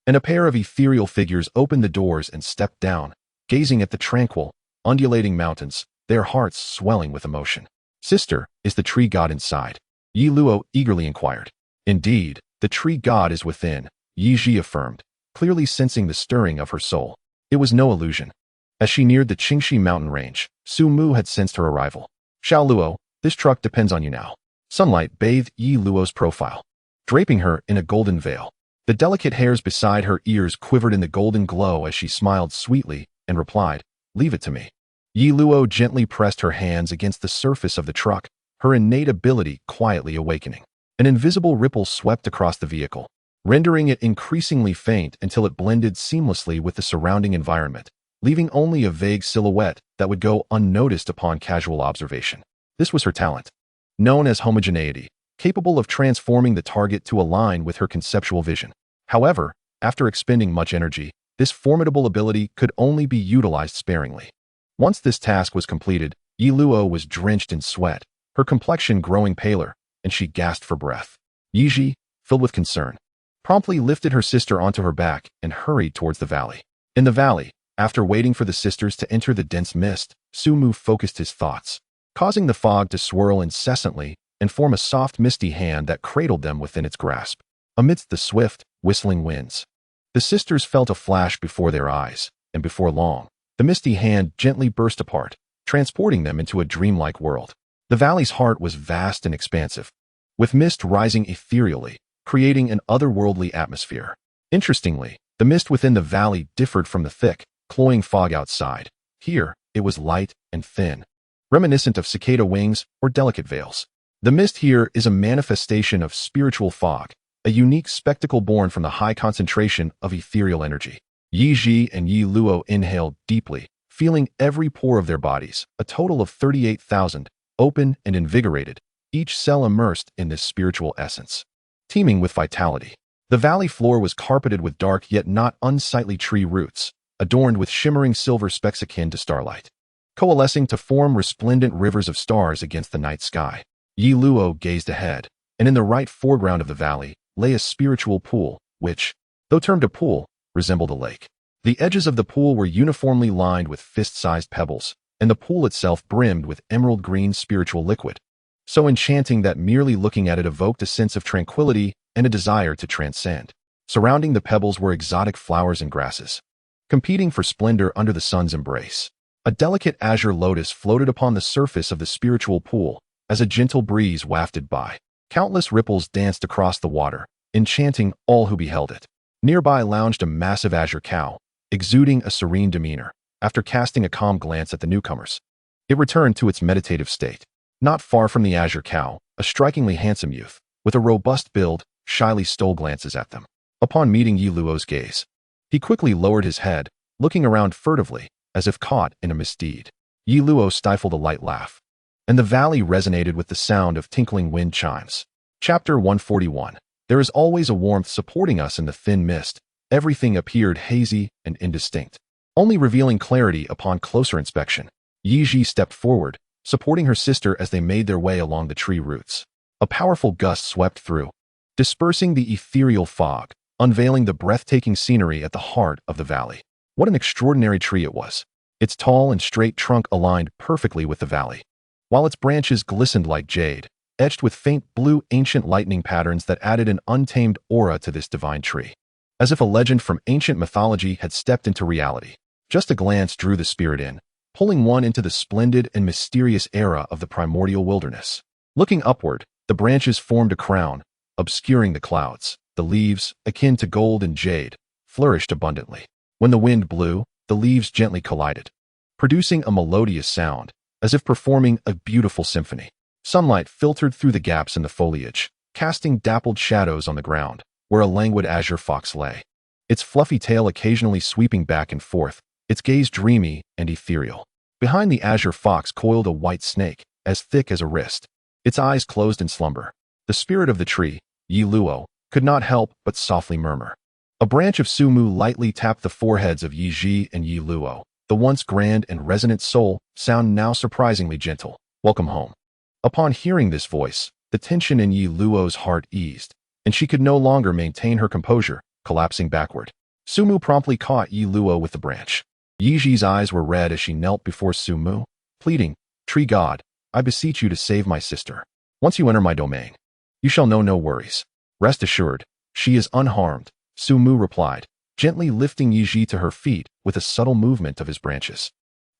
and a pair of ethereal figures opened the doors and stepped down, gazing at the tranquil, undulating mountains, their hearts swelling with emotion. "Sister, is the tree god inside?" Yi Luo eagerly inquired. "Indeed, the tree god is within," Yi Ji affirmed, clearly sensing the stirring of her soul. It was no illusion. As she neared the Qingxi mountain range, Sumu had sensed her arrival. "Xiao Luo, this truck depends on you now." Sunlight bathed Yi Luo's profile, draping her in a golden veil. The delicate hairs beside her ears quivered in the golden glow as she smiled sweetly and replied, "Leave it to me." Yi Luo gently pressed her hands against the surface of the truck, her innate ability quietly awakening. An invisible ripple swept across the vehicle, rendering it increasingly faint until it blended seamlessly with the surrounding environment, leaving only a vague silhouette that would go unnoticed upon casual observation. This was her talent, known as homogeneity, capable of transforming the target to align with her conceptual vision. However, after expending much energy, this formidable ability could only be utilized sparingly. Once this task was completed, Yi Luo was drenched in sweat, her complexion growing paler, and she gasped for breath. Yi Ji, filled with concern, promptly lifted her sister onto her back and hurried towards the valley. In the valley, After waiting for the sisters to enter the dense mist, Sumu focused his thoughts, causing the fog to swirl incessantly and form a soft misty hand that cradled them within its grasp. Amidst the swift, whistling winds, the sisters felt a flash before their eyes, and before long, the misty hand gently burst apart, transporting them into a dreamlike world. The valley's heart was vast and expansive, with mist rising ethereally, creating an otherworldly atmosphere. Interestingly, the mist within the valley differed from the thick, cloying fog outside. Here, it was light and thin, reminiscent of cicada wings or delicate veils. The mist here is a manifestation of spiritual fog, a unique spectacle born from the high concentration of ethereal energy. Yi Ji and Yi Luo inhaled deeply, feeling every pore of their bodies, a total of 38,000, open and invigorated, each cell immersed in this spiritual essence, teeming with vitality. The valley floor was carpeted with dark yet not unsightly tree roots, adorned with shimmering silver specks akin to starlight, coalescing to form resplendent rivers of stars against the night sky. Yi Luo gazed ahead, and in the right foreground of the valley lay a spiritual pool, which, though termed a pool, resembled a lake. The edges of the pool were uniformly lined with fist-sized pebbles, and the pool itself brimmed with emerald green spiritual liquid, so enchanting that merely looking at it evoked a sense of tranquility and a desire to transcend. Surrounding the pebbles were exotic flowers and grasses, competing for splendor under the sun's embrace. A delicate azure lotus floated upon the surface of the spiritual pool as a gentle breeze wafted by. Countless ripples danced across the water, enchanting all who beheld it. Nearby lounged a massive azure cow, exuding a serene demeanor. After casting a calm glance at the newcomers, it returned to its meditative state. Not far from the azure cow, a strikingly handsome youth, with a robust build, shyly stole glances at them. Upon meeting Yi Luo's gaze, he quickly lowered his head, looking around furtively, as if caught in a misdeed. Yi Luo stifled a light laugh, and the valley resonated with the sound of tinkling wind chimes. Chapter 141. There is always a warmth supporting us in the thin mist. Everything appeared hazy and indistinct, only revealing clarity upon closer inspection. Yi Ji stepped forward, supporting her sister as they made their way along the tree roots. A powerful gust swept through, dispersing the ethereal fog, unveiling the breathtaking scenery at the heart of the valley. What an extraordinary tree it was. Its tall and straight trunk aligned perfectly with the valley, while its branches glistened like jade, etched with faint blue ancient lightning patterns that added an untamed aura to this divine tree, as if a legend from ancient mythology had stepped into reality. Just a glance drew the spirit in, pulling one into the splendid and mysterious era of the primordial wilderness. Looking upward, the branches formed a crown, obscuring the clouds. The leaves, akin to gold and jade, flourished abundantly. When the wind blew, the leaves gently collided, producing a melodious sound, as if performing a beautiful symphony. Sunlight filtered through the gaps in the foliage, casting dappled shadows on the ground, where a languid azure fox lay, its fluffy tail occasionally sweeping back and forth, its gaze dreamy and ethereal. Behind the azure fox coiled a white snake, as thick as a wrist, its eyes closed in slumber. The spirit of the tree, Yi Luo, could not help but softly murmur. A branch of Sumu lightly tapped the foreheads of Yi Ji and Yi Luo. The once grand and resonant soul sound now surprisingly gentle. Welcome home. Upon hearing this voice, the tension in Yi Luo's heart eased, and she could no longer maintain her composure, collapsing backward. Sumu promptly caught Yi Luo with the branch. Yi Ji's eyes were red as she knelt before Sumu, pleading, "Tree God, I beseech you to save my sister. Once you enter my domain, you shall know no worries. Rest assured, she is unharmed," Sumu replied, gently lifting Yi Ji to her feet with a subtle movement of his branches.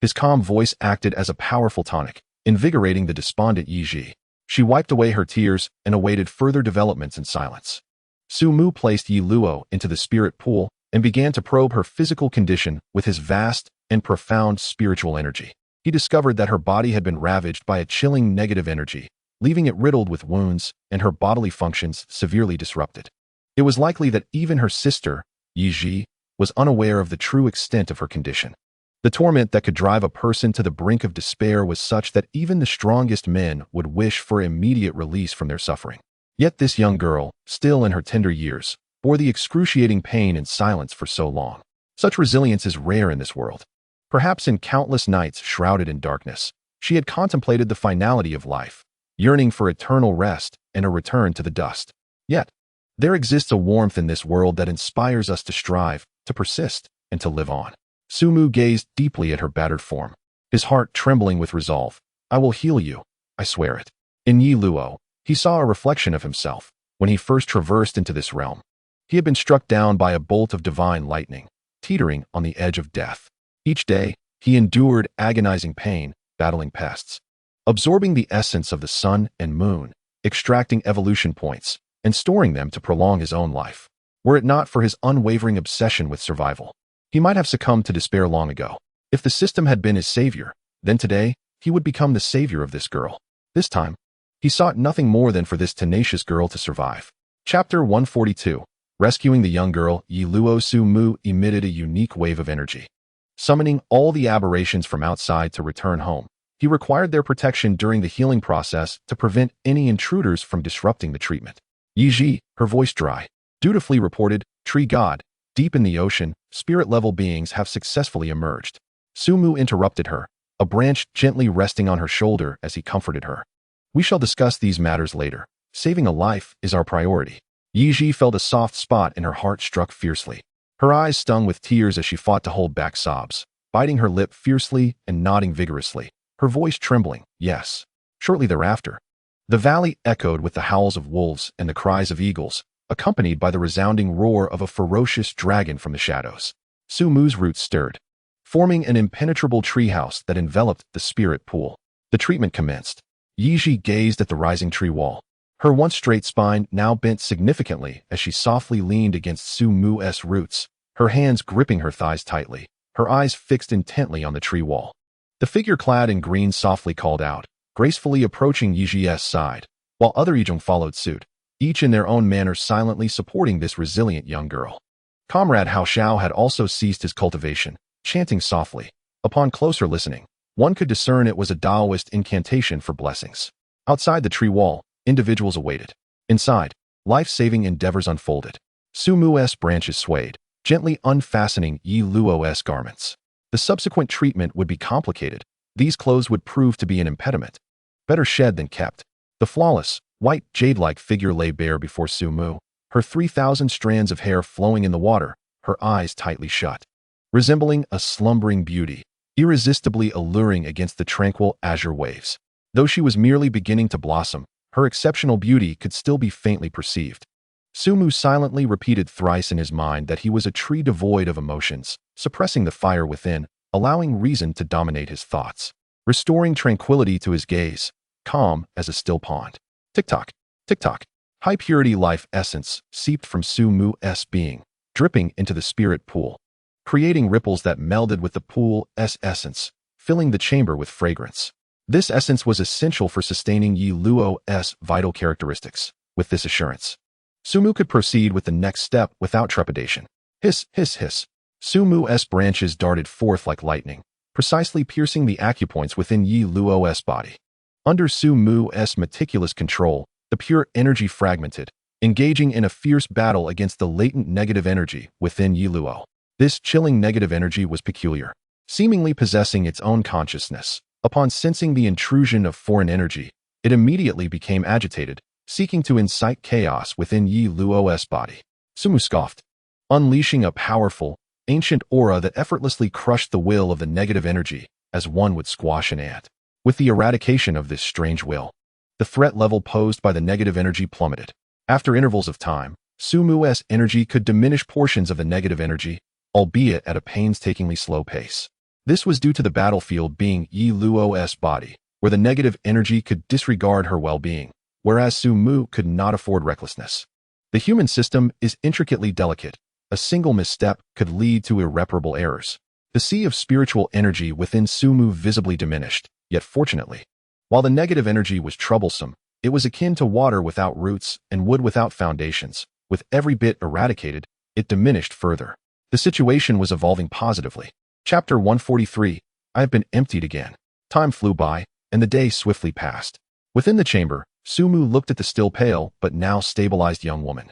His calm voice acted as a powerful tonic, invigorating the despondent Yi Ji. She wiped away her tears and awaited further developments in silence. Sumu placed Yi Luo into the spirit pool and began to probe her physical condition with his vast and profound spiritual energy. He discovered that her body had been ravaged by a chilling negative energy, leaving it riddled with wounds and her bodily functions severely disrupted. It was likely that even her sister, Yi Ji, was unaware of the true extent of her condition. The torment that could drive a person to the brink of despair was such that even the strongest men would wish for immediate release from their suffering. Yet this young girl, still in her tender years, bore the excruciating pain in silence for so long. Such resilience is rare in this world. Perhaps in countless nights shrouded in darkness, she had contemplated the finality of life, yearning for eternal rest and a return to the dust. Yet, there exists a warmth in this world that inspires us to strive, to persist, and to live on. Sumu gazed deeply at her battered form, his heart trembling with resolve. I will heal you, I swear it. In Yi Luo, he saw a reflection of himself when he first traversed into this realm. He had been struck down by a bolt of divine lightning, teetering on the edge of death. Each day, he endured agonizing pain, battling pests, absorbing the essence of the sun and moon, extracting evolution points, and storing them to prolong his own life. Were it not for his unwavering obsession with survival, he might have succumbed to despair long ago. If the system had been his savior, then today, he would become the savior of this girl. This time, he sought nothing more than for this tenacious girl to survive. Chapter 142. Rescuing the young girl, Yi Luo Sumu emitted a unique wave of energy. Summoning all the aberrations from outside to return home, he required their protection during the healing process to prevent any intruders from disrupting the treatment. Yi Ji, her voice dry, dutifully reported, Tree God, deep in the ocean, spirit-level beings have successfully emerged. Sumu interrupted her, a branch gently resting on her shoulder as he comforted her. We shall discuss these matters later. Saving a life is our priority. Yi Ji felt a soft spot and her heart struck fiercely. Her eyes stung with tears as she fought to hold back sobs, biting her lip fiercely and nodding vigorously, her voice trembling, yes. Shortly thereafter, the valley echoed with the howls of wolves and the cries of eagles, accompanied by the resounding roar of a ferocious dragon from the shadows. Sumu's roots stirred, forming an impenetrable treehouse that enveloped the spirit pool. The treatment commenced. Yi Ji gazed at the rising tree wall, her once straight spine now bent significantly as she softly leaned against Sumu's roots, her hands gripping her thighs tightly, her eyes fixed intently on the tree wall. The figure clad in green softly called out, gracefully approaching Yi Ji's side, while other Yizhong followed suit, each in their own manner silently supporting this resilient young girl. Comrade Hao Xiao had also ceased his cultivation, chanting softly. Upon closer listening, one could discern it was a Taoist incantation for blessings. Outside the tree wall, individuals awaited. Inside, life-saving endeavors unfolded. Sumu's branches swayed, gently unfastening Yi Luo's garments. The subsequent treatment would be complicated. These clothes would prove to be an impediment. Better shed than kept. The flawless, white, jade-like figure lay bare before Sumu, her 3,000 strands of hair flowing in the water, her eyes tightly shut. Resembling a slumbering beauty, irresistibly alluring against the tranquil azure waves. Though she was merely beginning to blossom, her exceptional beauty could still be faintly perceived. Sumu silently repeated thrice in his mind that he was a tree devoid of emotions, suppressing the fire within, allowing reason to dominate his thoughts, restoring tranquility to his gaze, calm as a still pond. Tick-tock, tick-tock. High-purity life essence seeped from Sumu's being, dripping into the spirit pool, creating ripples that melded with the pool's essence, filling the chamber with fragrance. This essence was essential for sustaining Yi Luo's vital characteristics. With this assurance, Sumu could proceed with the next step without trepidation. Hiss, hiss, hiss. Sumu's branches darted forth like lightning, precisely piercing the acupoints within Yi Luo's body. Under Sumu's meticulous control, the pure energy fragmented, engaging in a fierce battle against the latent negative energy within Yi Luo. This chilling negative energy was peculiar, seemingly possessing its own consciousness. Upon sensing the intrusion of foreign energy, it immediately became agitated, seeking to incite chaos within Yi Luo's body. Sumu scoffed, unleashing a powerful, ancient aura that effortlessly crushed the will of the negative energy as one would squash an ant. With the eradication of this strange will, the threat level posed by the negative energy plummeted. After intervals of time, Sumu's energy could diminish portions of the negative energy, albeit at a painstakingly slow pace. This was due to the battlefield being Yi Luo's body, where the negative energy could disregard her well-being, whereas Sumu could not afford recklessness. The human system is intricately delicate. A single misstep could lead to irreparable errors. The sea of spiritual energy within Sumu visibly diminished, yet fortunately, while the negative energy was troublesome, it was akin to water without roots and wood without foundations. With every bit eradicated, it diminished further. The situation was evolving positively. Chapter 143. I have been emptied again. Time flew by, and the day swiftly passed. Within the chamber, Sumu looked at the still pale but now stabilized young woman.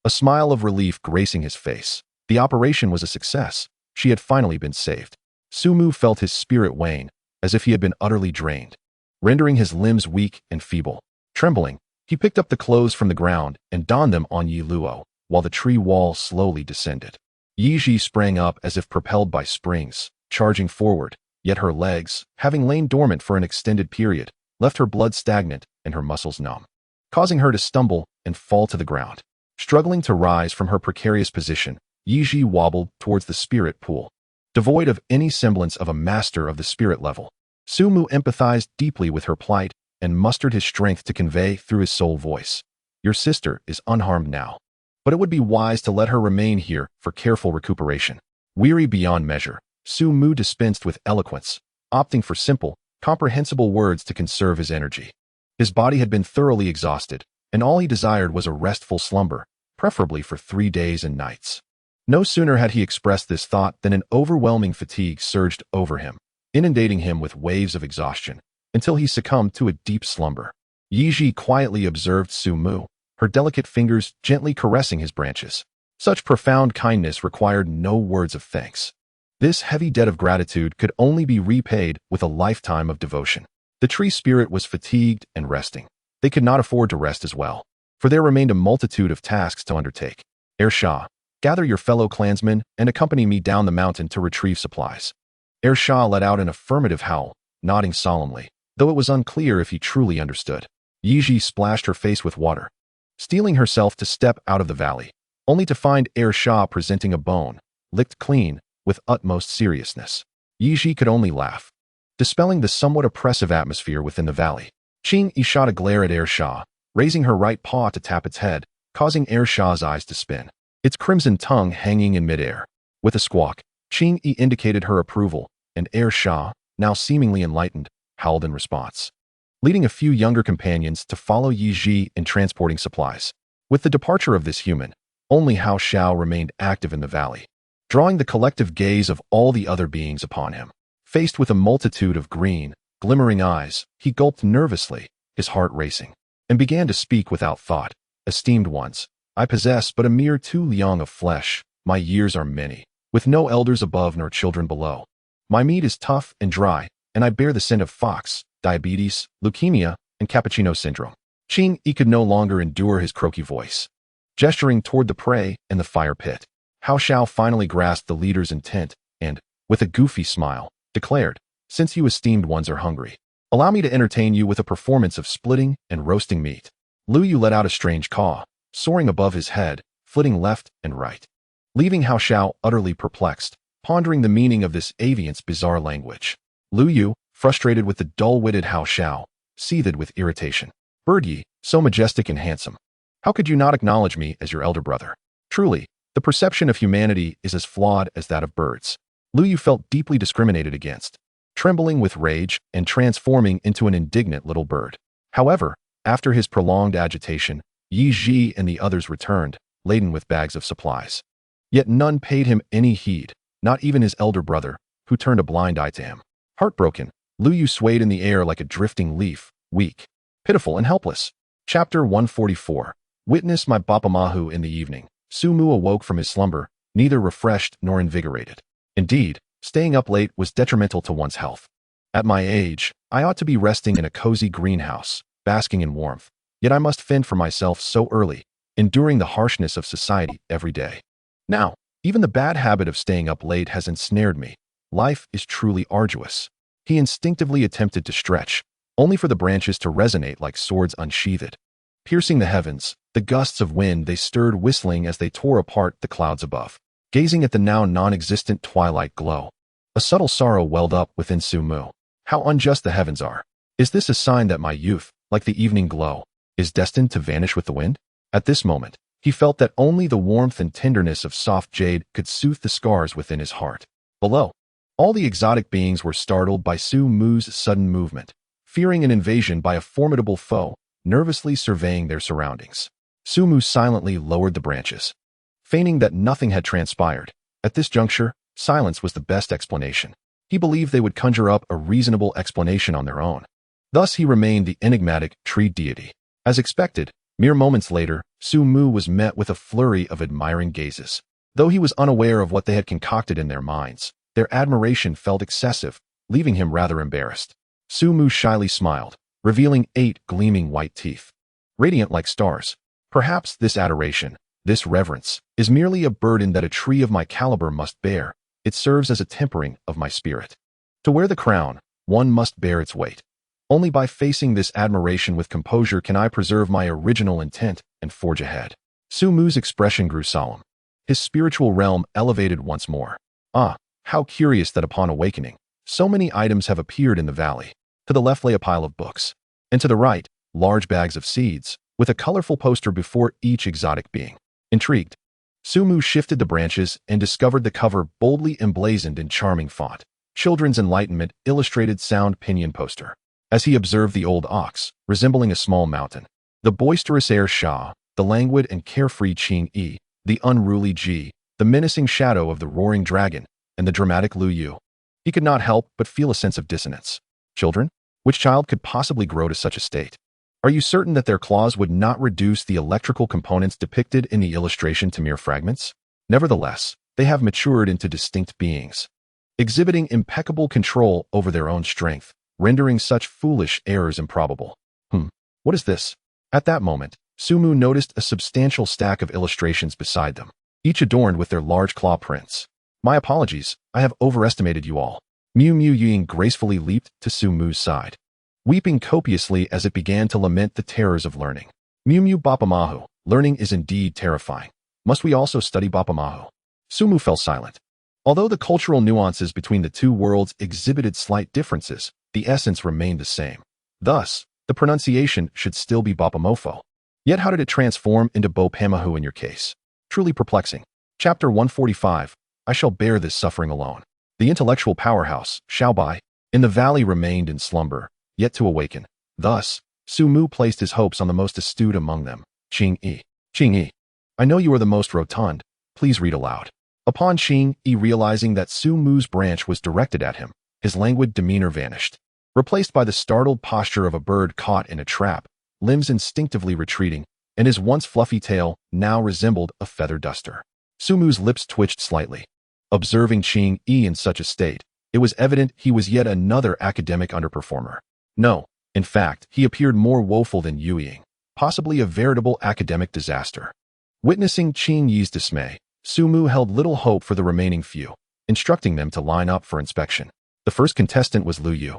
A smile of relief gracing his face. The operation was a success. She had finally been saved. Sumu felt his spirit wane, as if he had been utterly drained, rendering his limbs weak and feeble. Trembling, he picked up the clothes from the ground and donned them on Yi Luo, while the tree wall slowly descended. Yi sprang up as if propelled by springs, charging forward, yet her legs, having lain dormant for an extended period, left her blood stagnant and her muscles numb, causing her to stumble and fall to the ground. Struggling to rise from her precarious position, Yi wobbled towards the spirit pool. Devoid of any semblance of a master of the spirit level, Sumu empathized deeply with her plight and mustered his strength to convey through his soul voice. Your sister is unharmed now, but it would be wise to let her remain here for careful recuperation. Weary beyond measure, Sumu dispensed with eloquence, opting for simple, comprehensible words to conserve his energy. His body had been thoroughly exhausted, and all he desired was a restful slumber, preferably for 3 days and nights. No sooner had he expressed this thought than an overwhelming fatigue surged over him, inundating him with waves of exhaustion, until he succumbed to a deep slumber. Yi quietly observed Sumu, her delicate fingers gently caressing his branches. Such profound kindness required no words of thanks. This heavy debt of gratitude could only be repaid with a lifetime of devotion. The tree spirit was fatigued and resting. They could not afford to rest as well, for there remained a multitude of tasks to undertake. Shah, gather your fellow clansmen and accompany me down the mountain to retrieve supplies. Shah let out an affirmative howl, nodding solemnly, though it was unclear if he truly understood. Yi splashed her face with water, steeling herself to step out of the valley, only to find Shah presenting a bone, licked clean, with utmost seriousness. Yi could only laugh, dispelling the somewhat oppressive atmosphere within the valley. Qing Yi shot a glare at Shah, raising her right paw to tap its head, causing Shah's eyes to spin, its crimson tongue hanging in midair. With a squawk, Qing Yi indicated her approval, and Shah, now seemingly enlightened, howled in response, leading a few younger companions to follow Yi in transporting supplies. With the departure of this human, only Hao Xiao remained active in the valley, drawing the collective gaze of all the other beings upon him. Faced with a multitude of green, glimmering eyes, he gulped nervously, his heart racing, and began to speak without thought. Esteemed ones, I possess but a mere 2 liang of flesh. My years are many, with no elders above nor children below. My meat is tough and dry, and I bear the scent of fox, diabetes, leukemia, and cappuccino syndrome. Qing Yi could no longer endure his croaky voice. Gesturing toward the prey and the fire pit, Hao Xiao finally grasped the leader's intent and, with a goofy smile, declared, since you esteemed ones are hungry, allow me to entertain you with a performance of splitting and roasting meat. Lu Yu let out a strange caw, soaring above his head, flitting left and right, leaving Hao Xiao utterly perplexed, pondering the meaning of this aviant's bizarre language. Lu Yu, frustrated with the dull-witted Hao Xiao, seethed with irritation. Bird Yi, so majestic and handsome, how could you not acknowledge me as your elder brother? Truly, the perception of humanity is as flawed as that of birds. Lu Yu felt deeply discriminated against, trembling with rage and transforming into an indignant little bird. However, after his prolonged agitation, Yi and the others returned, laden with bags of supplies. Yet none paid him any heed, not even his elder brother, who turned a blind eye to him. Heartbroken, Lu Yu swayed in the air like a drifting leaf, weak, pitiful, and helpless. Chapter 144. Witness my Bapamahu in the evening. Sumu awoke from his slumber, neither refreshed nor invigorated. Indeed, staying up late was detrimental to one's health. At my age, I ought to be resting in a cozy greenhouse, basking in warmth, yet I must fend for myself so early, enduring the harshness of society every day. Now, even the bad habit of staying up late has ensnared me. Life is truly arduous. He instinctively attempted to stretch, only for the branches to resonate like swords unsheathed. Piercing the heavens, the gusts of wind they stirred whistling as they tore apart the clouds above. Gazing at the now non-existent twilight glow, a subtle sorrow welled up within Sumu. How unjust the heavens are. Is this a sign that my youth, like the evening glow, is destined to vanish with the wind? At this moment, he felt that only the warmth and tenderness of soft jade could soothe the scars within his heart. Below, all the exotic beings were startled by Sumu's sudden movement, fearing an invasion by a formidable foe, nervously surveying their surroundings. Sumu silently lowered the branches, feigning that nothing had transpired. At this juncture, silence was the best explanation. He believed they would conjure up a reasonable explanation on their own. Thus he remained the enigmatic tree deity. As expected, mere moments later, Sumu was met with a flurry of admiring gazes. Though he was unaware of what they had concocted in their minds, their admiration felt excessive, leaving him rather embarrassed. Sumu shyly smiled, revealing 8 gleaming white teeth, radiant like stars. Perhaps this adoration, This reverence is merely a burden that a tree of my caliber must bear. It serves as a tempering of my spirit. To wear the crown, one must bear its weight. Only by facing this admiration with composure can I preserve my original intent and forge ahead. Su Mu's expression grew solemn. His spiritual realm elevated once more. Ah, how curious that upon awakening, so many items have appeared in the valley. To the left lay a pile of books, and to the right, large bags of seeds, with a colorful poster before each exotic being. Intrigued, Su Mu shifted the branches and discovered the cover boldly emblazoned in charming font. Children's Enlightenment Illustrated Sound Pinyin Poster. As he observed the old ox, resembling a small mountain, the boisterous air Sha, the languid and carefree Qing Yi, the unruly Ji, the menacing shadow of the roaring dragon, and the dramatic Lu Yu, he could not help but feel a sense of dissonance. Children? Which child could possibly grow to such a state? Are you certain that their claws would not reduce the electrical components depicted in the illustration to mere fragments? Nevertheless, they have matured into distinct beings, exhibiting impeccable control over their own strength, rendering such foolish errors improbable. What is this? At that moment, Su Mu noticed a substantial stack of illustrations beside them, each adorned with their large claw prints. My apologies, I have overestimated you all. Mu Mu Ying gracefully leaped to Su Mu's side, weeping copiously as it began to lament the terrors of learning. Mu Mu Bapamahu, learning is indeed terrifying. Must we also study Bapamahu? Su Mu fell silent. Although the cultural nuances between the two worlds exhibited slight differences, the essence remained the same. Thus, the pronunciation should still be Bapamofo. Yet how did it transform into Bopamahu in your case? Truly perplexing. Chapter 145. I shall bear this suffering alone. The intellectual powerhouse, Xiaobai, in the valley remained in slumber, yet to awaken. Thus, Su Mu placed his hopes on the most astute among them, Qing Yi. Qing Yi, I know you are the most rotund. Please read aloud. Upon Qing Yi realizing that Su Mu's branch was directed at him, his languid demeanor vanished, replaced by the startled posture of a bird caught in a trap, limbs instinctively retreating, and his once fluffy tail now resembled a feather duster. Su Mu's lips twitched slightly. Observing Qing Yi in such a state, it was evident he was yet another academic underperformer. No, in fact, he appeared more woeful than Yu Ying, possibly a veritable academic disaster. Witnessing Qing Yi's dismay, Su Mu held little hope for the remaining few, instructing them to line up for inspection. The first contestant was Lu Yu,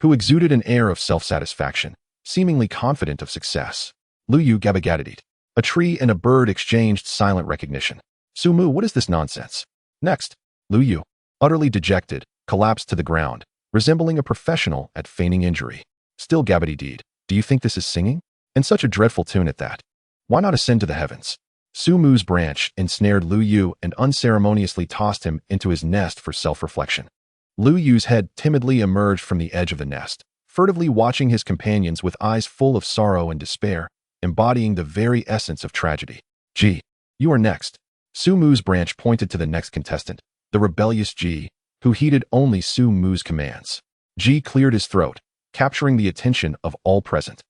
who exuded an air of self-satisfaction, seemingly confident of success. Lu Yu gabagadided. A tree and a bird exchanged silent recognition. Su Mu, what is this nonsense? Next, Lu Yu, utterly dejected, collapsed to the ground, resembling a professional at feigning injury. Still gabbity-deed. Do you think this is singing? And such a dreadful tune at that. Why not ascend to the heavens? Su Mu's branch ensnared Lu Yu and unceremoniously tossed him into his nest for self-reflection. Lu Yu's head timidly emerged from the edge of the nest, furtively watching his companions with eyes full of sorrow and despair, embodying the very essence of tragedy. Ji, you are next. Su Mu's branch pointed to the next contestant, the rebellious Ji, who heeded only Su Mu's commands. Ji cleared his throat, capturing the attention of all present.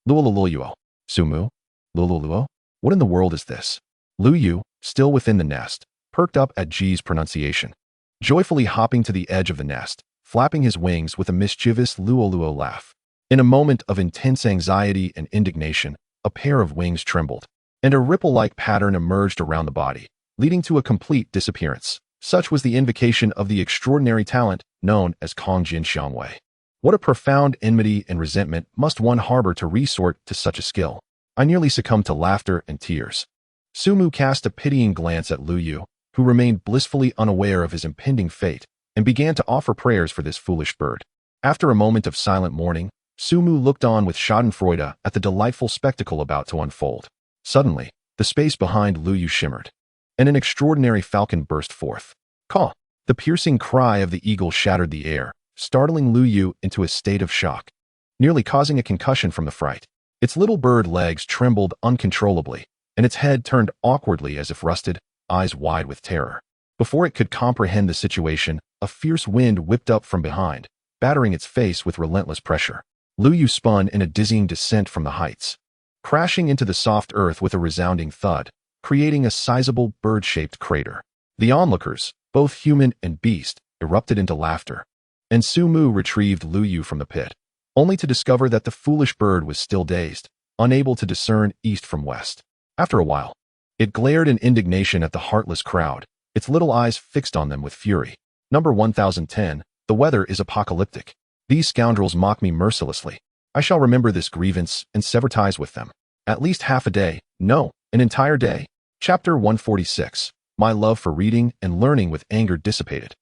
Luoluluo. Su Mu? Luoluluo? What in the world is this? Lu Yu, still within the nest, perked up at Ji's pronunciation, joyfully hopping to the edge of the nest, flapping his wings with a mischievous luoluo laugh. In a moment of intense anxiety and indignation, a pair of wings trembled, and a ripple-like pattern emerged around the body, leading to a complete disappearance. Such was the invocation of the extraordinary talent known as Kongjin Xiangwei. What a profound enmity and resentment must one harbor to resort to such a skill. I nearly succumbed to laughter and tears. Su Mu cast a pitying glance at Lu Yu, who remained blissfully unaware of his impending fate, and began to offer prayers for this foolish bird. After a moment of silent mourning, Su Mu looked on with schadenfreude at the delightful spectacle about to unfold. Suddenly, the space behind Lu Yu shimmered, and an extraordinary falcon burst forth. Caw! The piercing cry of the eagle shattered the air, startling Lu Yu into a state of shock, nearly causing a concussion from the fright. Its little bird legs trembled uncontrollably, and its head turned awkwardly as if rusted, eyes wide with terror. Before it could comprehend the situation, a fierce wind whipped up from behind, battering its face with relentless pressure. Lu Yu spun in a dizzying descent from the heights, crashing into the soft earth with a resounding thud, creating a sizable bird-shaped crater. The onlookers, both human and beast, erupted into laughter, and Su Mu retrieved Lu Yu from the pit, only to discover that the foolish bird was still dazed, unable to discern east from west. After a while, It glared in indignation at the heartless crowd, its little eyes fixed on them with fury. Number 1010, the weather is apocalyptic. These scoundrels mock me mercilessly. I shall remember this grievance and sever ties with them. At least half a day, no, an entire day. Chapter 146, my love for reading and learning with anger dissipated.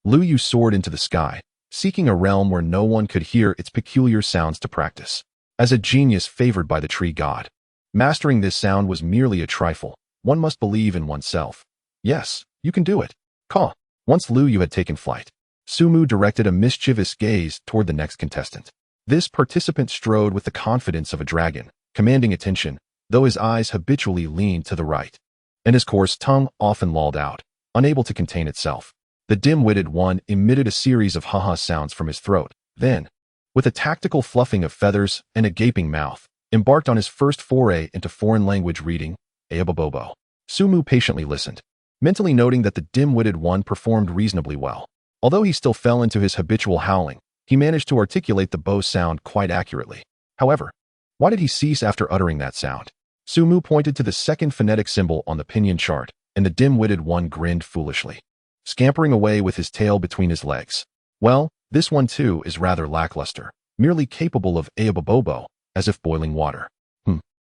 Lu Yu soared into the sky, seeking a realm where no one could hear its peculiar sounds to practice. As a genius favored by the tree god, mastering this sound was merely a trifle. One must believe in oneself. Yes, you can do it. Caw. Once Lu Yu had taken flight, Sumu directed a mischievous gaze toward the next contestant. This participant strode with the confidence of a dragon, commanding attention, though his eyes habitually leaned to the right, and his coarse tongue often lolled out, unable to contain itself. The dim-witted one emitted a series of ha-ha sounds from his throat, then, with a tactical fluffing of feathers and a gaping mouth, embarked on his first foray into foreign language reading, Ayabobobo. Sumu patiently listened, mentally noting that the dim-witted one performed reasonably well. Although he still fell into his habitual howling, he managed to articulate the bow sound quite accurately. However, why did he cease after uttering that sound? Sumu pointed to the second phonetic symbol on the pinyin chart, and the dim-witted one grinned foolishly, scampering away with his tail between his legs. Well, this one too is rather lackluster, merely capable of Ayabobobo, as if boiling water.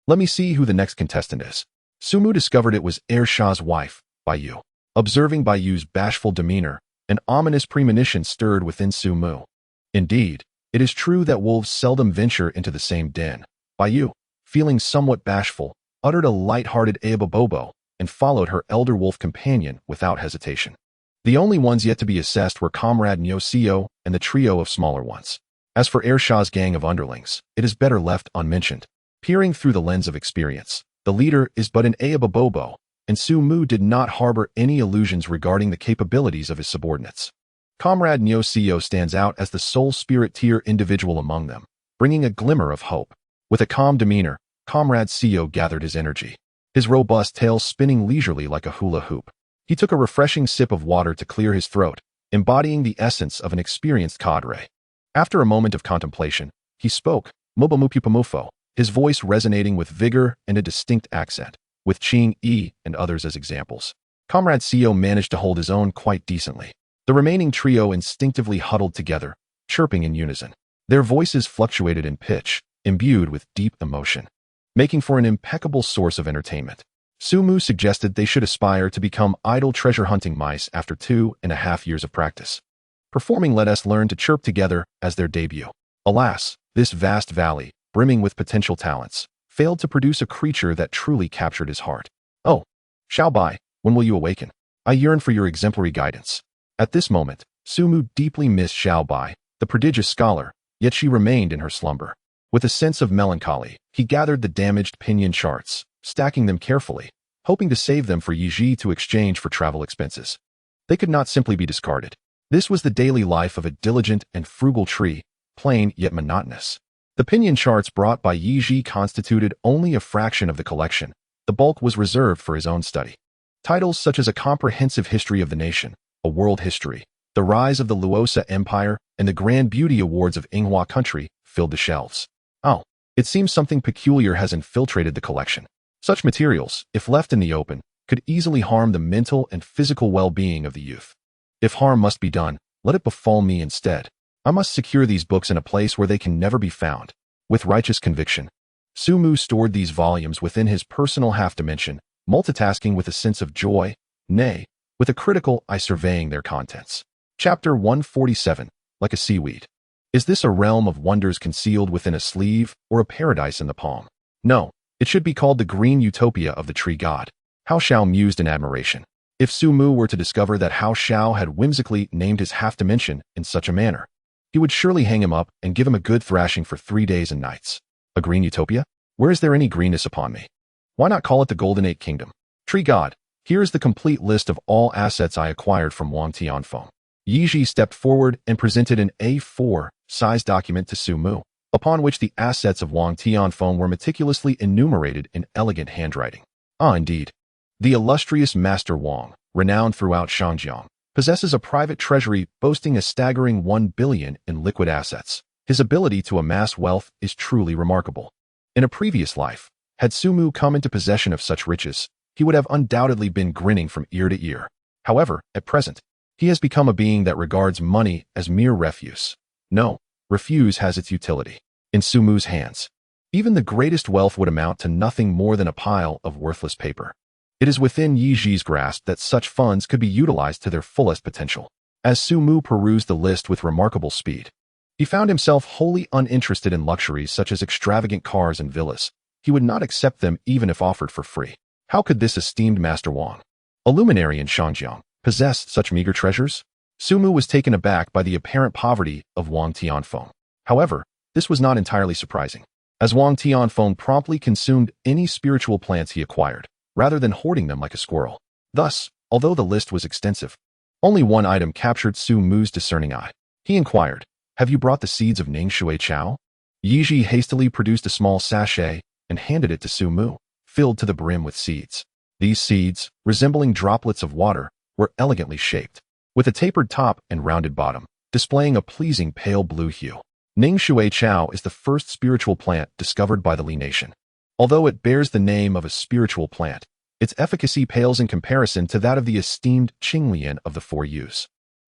Let me see who the next contestant is. Sumu discovered it was Shah's wife, Baiyu. Observing Baiyu's bashful demeanor, an ominous premonition stirred within Sumu. Indeed, it is true that wolves seldom venture into the same den. Baiyu, feeling somewhat bashful, uttered a light-hearted Ayabobobo and followed her elder wolf companion without hesitation. The only ones yet to be assessed were Comrade Nyosio and the trio of smaller ones. As for Shah's gang of underlings, it is better left unmentioned. Peering through the lens of experience, the leader is but an Ayabobobo, and Sumu did not harbor any illusions regarding the capabilities of his subordinates. Comrade Nyosio stands out as the sole spirit-tier individual among them, bringing a glimmer of hope. With a calm demeanor, Comrade Sio gathered his energy, his robust tail spinning leisurely like a hula hoop. He took a refreshing sip of water to clear his throat, embodying the essence of an experienced cadre. After a moment of contemplation, he spoke, Mubamupupamufo, his voice resonating with vigor and a distinct accent, with Ching E and others as examples. Comrade Sio managed to hold his own quite decently. The remaining trio instinctively huddled together, chirping in unison. Their voices fluctuated in pitch, imbued with deep emotion, making for an impeccable source of entertainment. Sumu suggested they should aspire to become idle treasure-hunting mice after 2.5 years of practice. Performing Let Us Learn to Chirp Together as their debut. Alas, this vast valley, brimming with potential talents, failed to produce a creature that truly captured his heart. Oh, Xiaobai, when will you awaken? I yearn for your exemplary guidance. At this moment, Sumu deeply missed Xiaobai, the prodigious scholar, yet she remained in her slumber. With a sense of melancholy, he gathered the damaged pinyin charts, stacking them carefully, hoping to save them for Yiji to exchange for travel expenses. They could not simply be discarded. This was the daily life of a diligent and frugal tree, plain yet monotonous. The pinyin charts brought by Yiji constituted only a fraction of the collection. The bulk was reserved for his own study. Titles such as A Comprehensive History of the Nation, A World History, The Rise of the Luosa Empire, and the Grand Beauty Awards of Inghua Country filled the shelves. Oh, it seems something peculiar has infiltrated the collection. Such materials, if left in the open, could easily harm the mental and physical well-being of the youth. If harm must be done, let it befall me instead. I must secure these books in a place where they can never be found. With righteous conviction, Sumu stored these volumes within his personal half-dimension, multitasking with a sense of joy, nay, with a critical eye surveying their contents. Chapter 147, Like a Seaweed. Is this a realm of wonders concealed within a sleeve, or a paradise in the palm? No, it should be called the green utopia of the tree god. Hao Xiao mused in admiration. If Sumu were to discover that Hao Xiao had whimsically named his half-dimension in such a manner, he would surely hang him up and give him a good thrashing for 3 days and nights. A green utopia? Where is there any greenness upon me? Why not call it the Golden Eight Kingdom? Tree God, here is the complete list of all assets I acquired from Wang Tianfeng. Yiji stepped forward and presented an A4-size document to Sumu, upon which the assets of Wang Tianfeng were meticulously enumerated in elegant handwriting. Ah, indeed. The illustrious Master Wang, renowned throughout Shangjiang, possesses a private treasury boasting a staggering 1 billion in liquid assets. His ability to amass wealth is truly remarkable. In a previous life, had Sumu come into possession of such riches, he would have undoubtedly been grinning from ear to ear. However, at present, he has become a being that regards money as mere refuse. No, refuse has its utility. In Su Mu's hands, even the greatest wealth would amount to nothing more than a pile of worthless paper. It is within Yi Ji's grasp that such funds could be utilized to their fullest potential. As Su Mu perused the list with remarkable speed, he found himself wholly uninterested in luxuries such as extravagant cars and villas. He would not accept them even if offered for free. How could this esteemed Master Wang, a luminary in Shangjiang, possess such meager treasures? Su Mu was taken aback by the apparent poverty of Wang Tianfeng. However, this was not entirely surprising, as Wang Tianfeng promptly consumed any spiritual plants he acquired, rather than hoarding them like a squirrel. Thus, although the list was extensive, only one item captured Su Mu's discerning eye. He inquired, "Have you brought the seeds of Ning Shui Chao?" Yi Ji hastily produced a small sachet and handed it to Su Mu, filled to the brim with seeds. These seeds, resembling droplets of water, were elegantly shaped, with a tapered top and rounded bottom, displaying a pleasing pale blue hue. Ning Shui Chao is the first spiritual plant discovered by the Li nation. Although it bears the name of a spiritual plant, its efficacy pales in comparison to that of the esteemed Qinglian of the Four Yus.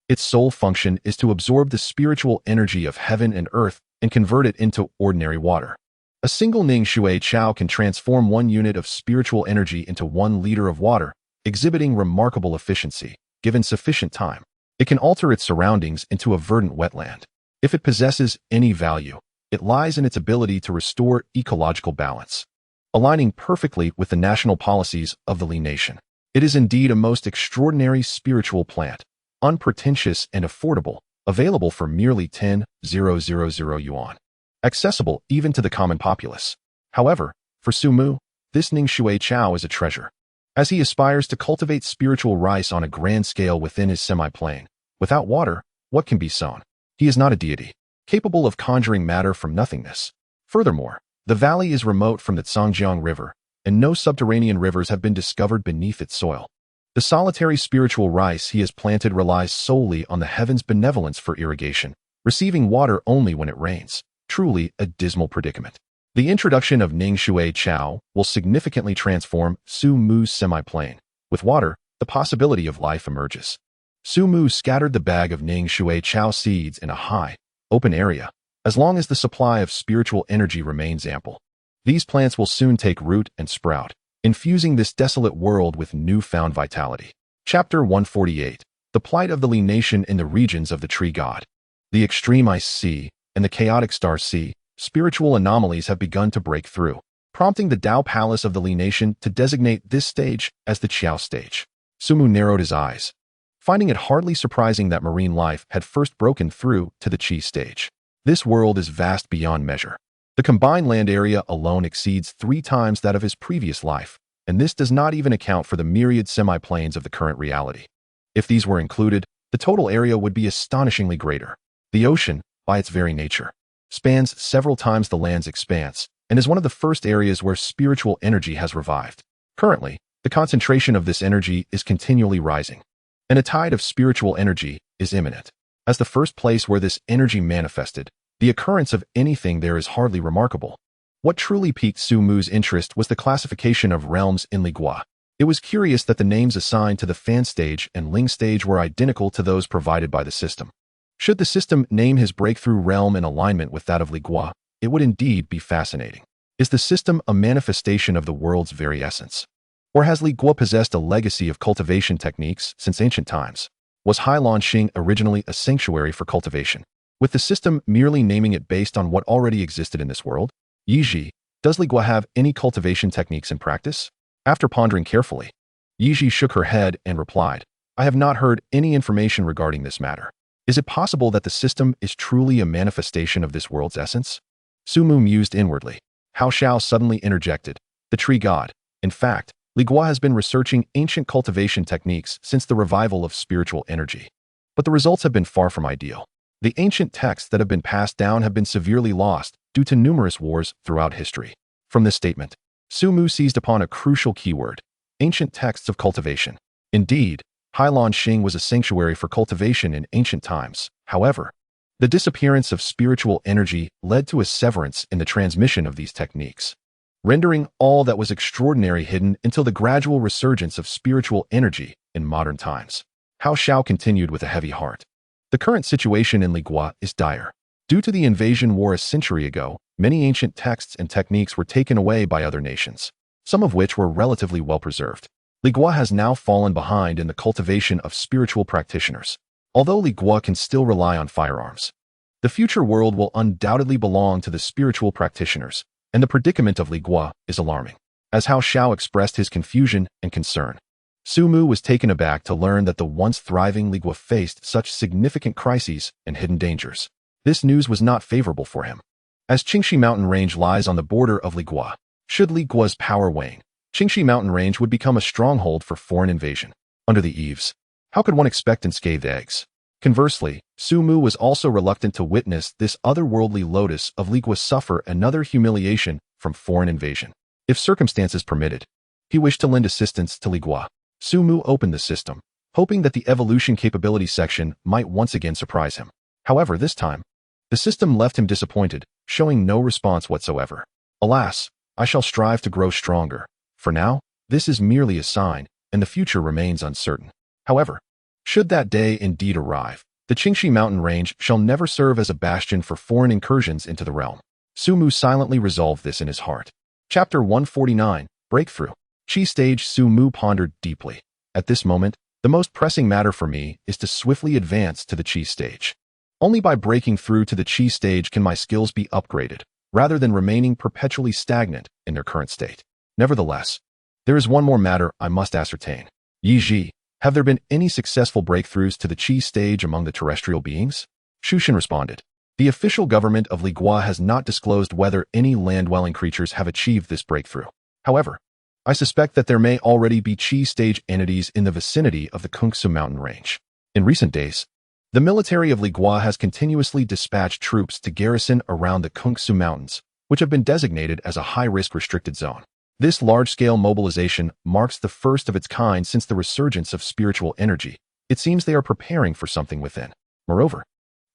Its sole function is to absorb the spiritual energy of heaven and earth and convert it into ordinary water. A single Ning Shui Chao can transform 1 unit of spiritual energy into 1 liter of water, exhibiting remarkable efficiency. Given sufficient time, it can alter its surroundings into a verdant wetland. If it possesses any value, it lies in its ability to restore ecological balance, aligning perfectly with the national policies of the Li nation. It is indeed a most extraordinary spiritual plant, unpretentious and affordable, available for merely 10,000 yuan, accessible even to the common populace. However, for Su Mu, this Ning Shui Chao is a treasure. As he aspires to cultivate spiritual rice on a grand scale within his semi-plane, without water, what can be sown? He is not a deity, capable of conjuring matter from nothingness. Furthermore, the valley is remote from the Zhangjiang River, and no subterranean rivers have been discovered beneath its soil. The solitary spiritual rice he has planted relies solely on the heaven's benevolence for irrigation, receiving water only when it rains. Truly a dismal predicament. The introduction of Ning Shui Chao will significantly transform Su Mu's semi-plane. With water, the possibility of life emerges. Su Mu scattered the bag of Ning Shui Chao seeds in a high, open area. As long as the supply of spiritual energy remains ample, these plants will soon take root and sprout, infusing this desolate world with newfound vitality. Chapter 148. The Plight of the Li Nation in the Regions of the Tree God. The extreme ice sea and the chaotic star sea, spiritual anomalies have begun to break through, prompting the Tao Palace of the Li Nation to designate this stage as the Qiao stage. Su Mu narrowed his eyes, finding it hardly surprising that marine life had first broken through to the Qi stage. This world is vast beyond measure. The combined land area alone exceeds 3 times that of his previous life, and this does not even account for the myriad semi-planes of the current reality. If these were included, the total area would be astonishingly greater. The ocean, by its very nature, spans several times the land's expanse, and is one of the first areas where spiritual energy has revived. Currently, the concentration of this energy is continually rising, and a tide of spiritual energy is imminent. As the first place where this energy manifested, the occurrence of anything there is hardly remarkable. What truly piqued Su Mu's interest was the classification of realms in Ligua. It was curious that the names assigned to the Fan stage and Ling stage were identical to those provided by the system. Should the system name his breakthrough realm in alignment with that of Ligua, it would indeed be fascinating. Is the system a manifestation of the world's very essence? Or has Ligua possessed a legacy of cultivation techniques since ancient times? Was Hailan Xing originally a sanctuary for cultivation, with the system merely naming it based on what already existed in this world? Yi Ji, does Ligua have any cultivation techniques in practice? After pondering carefully, Yi Ji shook her head and replied, I have not heard any information regarding this matter. Is it possible that the system is truly a manifestation of this world's essence? Su Mu mused inwardly. Hao Xiao suddenly interjected, the tree god. In fact, Ligua has been researching ancient cultivation techniques since the revival of spiritual energy. But the results have been far from ideal. The ancient texts that have been passed down have been severely lost due to numerous wars throughout history. From this statement, Su Mu seized upon a crucial keyword, ancient texts of cultivation. Indeed, Hailan Xing was a sanctuary for cultivation in ancient times. However, the disappearance of spiritual energy led to a severance in the transmission of these techniques. rendering all that was extraordinary hidden until the gradual resurgence of spiritual energy in modern times. Hao Xiao continued with a heavy heart. The current situation in Ligua is dire. Due to the invasion war a century ago, many ancient texts and techniques were taken away by other nations, some of which were relatively well preserved. Ligua has now fallen behind in the cultivation of spiritual practitioners. Although Ligua can still rely on firearms, the future world will undoubtedly belong to the spiritual practitioners, and the predicament of Ligua is alarming. As Hao Xiao expressed his confusion and concern, Su Mu was taken aback to learn that the once thriving Ligua faced such significant crises and hidden dangers. This news was not favorable for him. As Qingxi Mountain Range lies on the border of Ligua, should Ligua's power wane, Qingxi Mountain Range would become a stronghold for foreign invasion. Under the eaves, how could one expect unscathed eggs? Conversely, Su Mu was also reluctant to witness this otherworldly lotus of Ligua suffer another humiliation from foreign invasion. If circumstances permitted, he wished to lend assistance to Ligua. Su Mu opened the system, hoping that the evolution capability section might once again surprise him. However, this time, the system left him disappointed, showing no response whatsoever. Alas, I shall strive to grow stronger. For now, this is merely a sign, and the future remains uncertain. However, should that day indeed arrive, the Qingxi Mountain Range shall never serve as a bastion for foreign incursions into the realm. Su Mu silently resolved this in his heart. Chapter 149, Breakthrough. Qi Stage. Su Mu pondered deeply. At this moment, the most pressing matter for me is to swiftly advance to the Qi Stage. Only by breaking through to the Qi Stage can my skills be upgraded, rather than remaining perpetually stagnant in their current state. Nevertheless, there is one more matter I must ascertain. Yi Ji, have there been any successful breakthroughs to the Qi Stage among the terrestrial beings? Shu Shen responded. The official government of Ligua has not disclosed whether any land-dwelling creatures have achieved this breakthrough. However, I suspect that there may already be Qi Stage entities in the vicinity of the Kungsu Mountain Range. In recent days, the military of Ligua has continuously dispatched troops to garrison around the Kungsu Mountains, which have been designated as a high-risk restricted zone. This large-scale mobilization marks the first of its kind since the resurgence of spiritual energy. It seems they are preparing for something within. Moreover,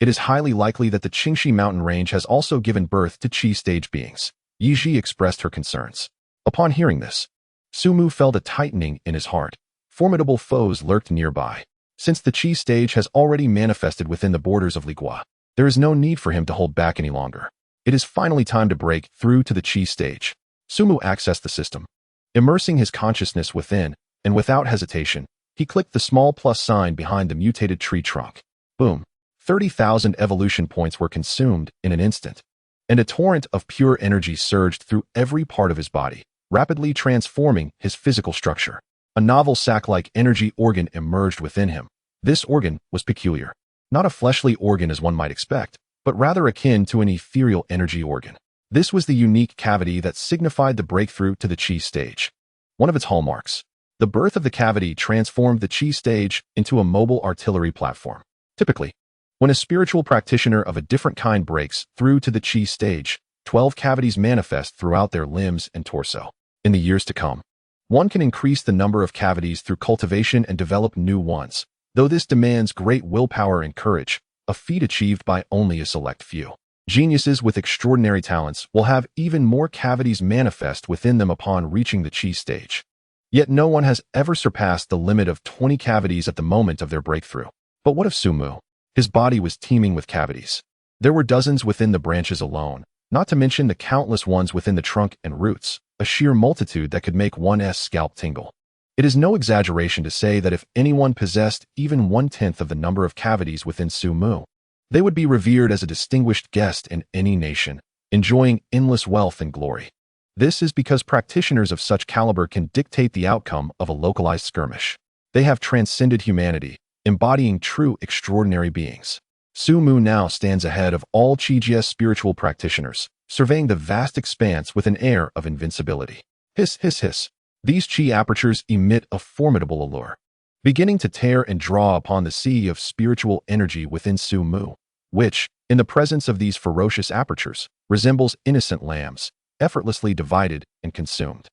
it is highly likely that the Qingxi Mountain Range has also given birth to Qi Stage beings. Yi Ji expressed her concerns. Upon hearing this, Su Mu felt a tightening in his heart. Formidable foes lurked nearby. Since the Qi Stage has already manifested within the borders of Ligua, there is no need for him to hold back any longer. It is finally time to break through to the Qi Stage. Su Mu accessed the system. Immersing his consciousness within, and without hesitation, he clicked the small plus sign behind the mutated tree trunk. Boom. 30,000 evolution points were consumed in an instant, and a torrent of pure energy surged through every part of his body, rapidly transforming his physical structure. A novel sac-like energy organ emerged within him. This organ was peculiar. Not a fleshly organ as one might expect, but rather akin to an ethereal energy organ. This was the unique cavity that signified the breakthrough to the Qi Stage. One of its hallmarks, the birth of the cavity transformed the Qi Stage into a mobile artillery platform. Typically, when a spiritual practitioner of a different kind breaks through to the Qi Stage, 12 cavities manifest throughout their limbs and torso. In the years to come, one can increase the number of cavities through cultivation and develop new ones, though this demands great willpower and courage, a feat achieved by only a select few. Geniuses with extraordinary talents will have even more cavities manifest within them upon reaching the Qi Stage. Yet no one has ever surpassed the limit of 20 cavities at the moment of their breakthrough. But what of Su Mu? His body was teeming with cavities. There were dozens within the branches alone, not to mention the countless ones within the trunk and roots, a sheer multitude that could make one's scalp tingle. It is no exaggeration to say that if anyone possessed even 1/10 of the number of cavities within Su Mu, they would be revered as a distinguished guest in any nation, enjoying endless wealth and glory. This is because practitioners of such caliber can dictate the outcome of a localized skirmish. They have transcended humanity, embodying true extraordinary beings. Su Mu now stands ahead of all Qi spiritual practitioners, surveying the vast expanse with an air of invincibility. Hiss, hiss, hiss. These Qi apertures emit a formidable allure, beginning to tear and draw upon the sea of spiritual energy within Su Mu, which, in the presence of these ferocious apertures, resembles innocent lambs, effortlessly divided and consumed.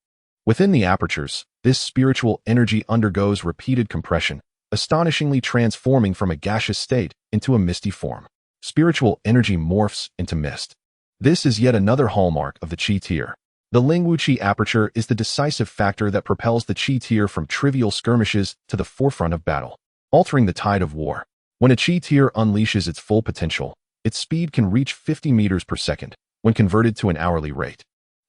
Within the apertures, this spiritual energy undergoes repeated compression, astonishingly transforming from a gaseous state into a misty form. Spiritual energy morphs into mist. This is yet another hallmark of the Qi tier. The Lingwuqi aperture is the decisive factor that propels the Qi tier from trivial skirmishes to the forefront of battle, altering the tide of war. When a Qi tier unleashes its full potential, its speed can reach 50 meters per second when converted to an hourly rate.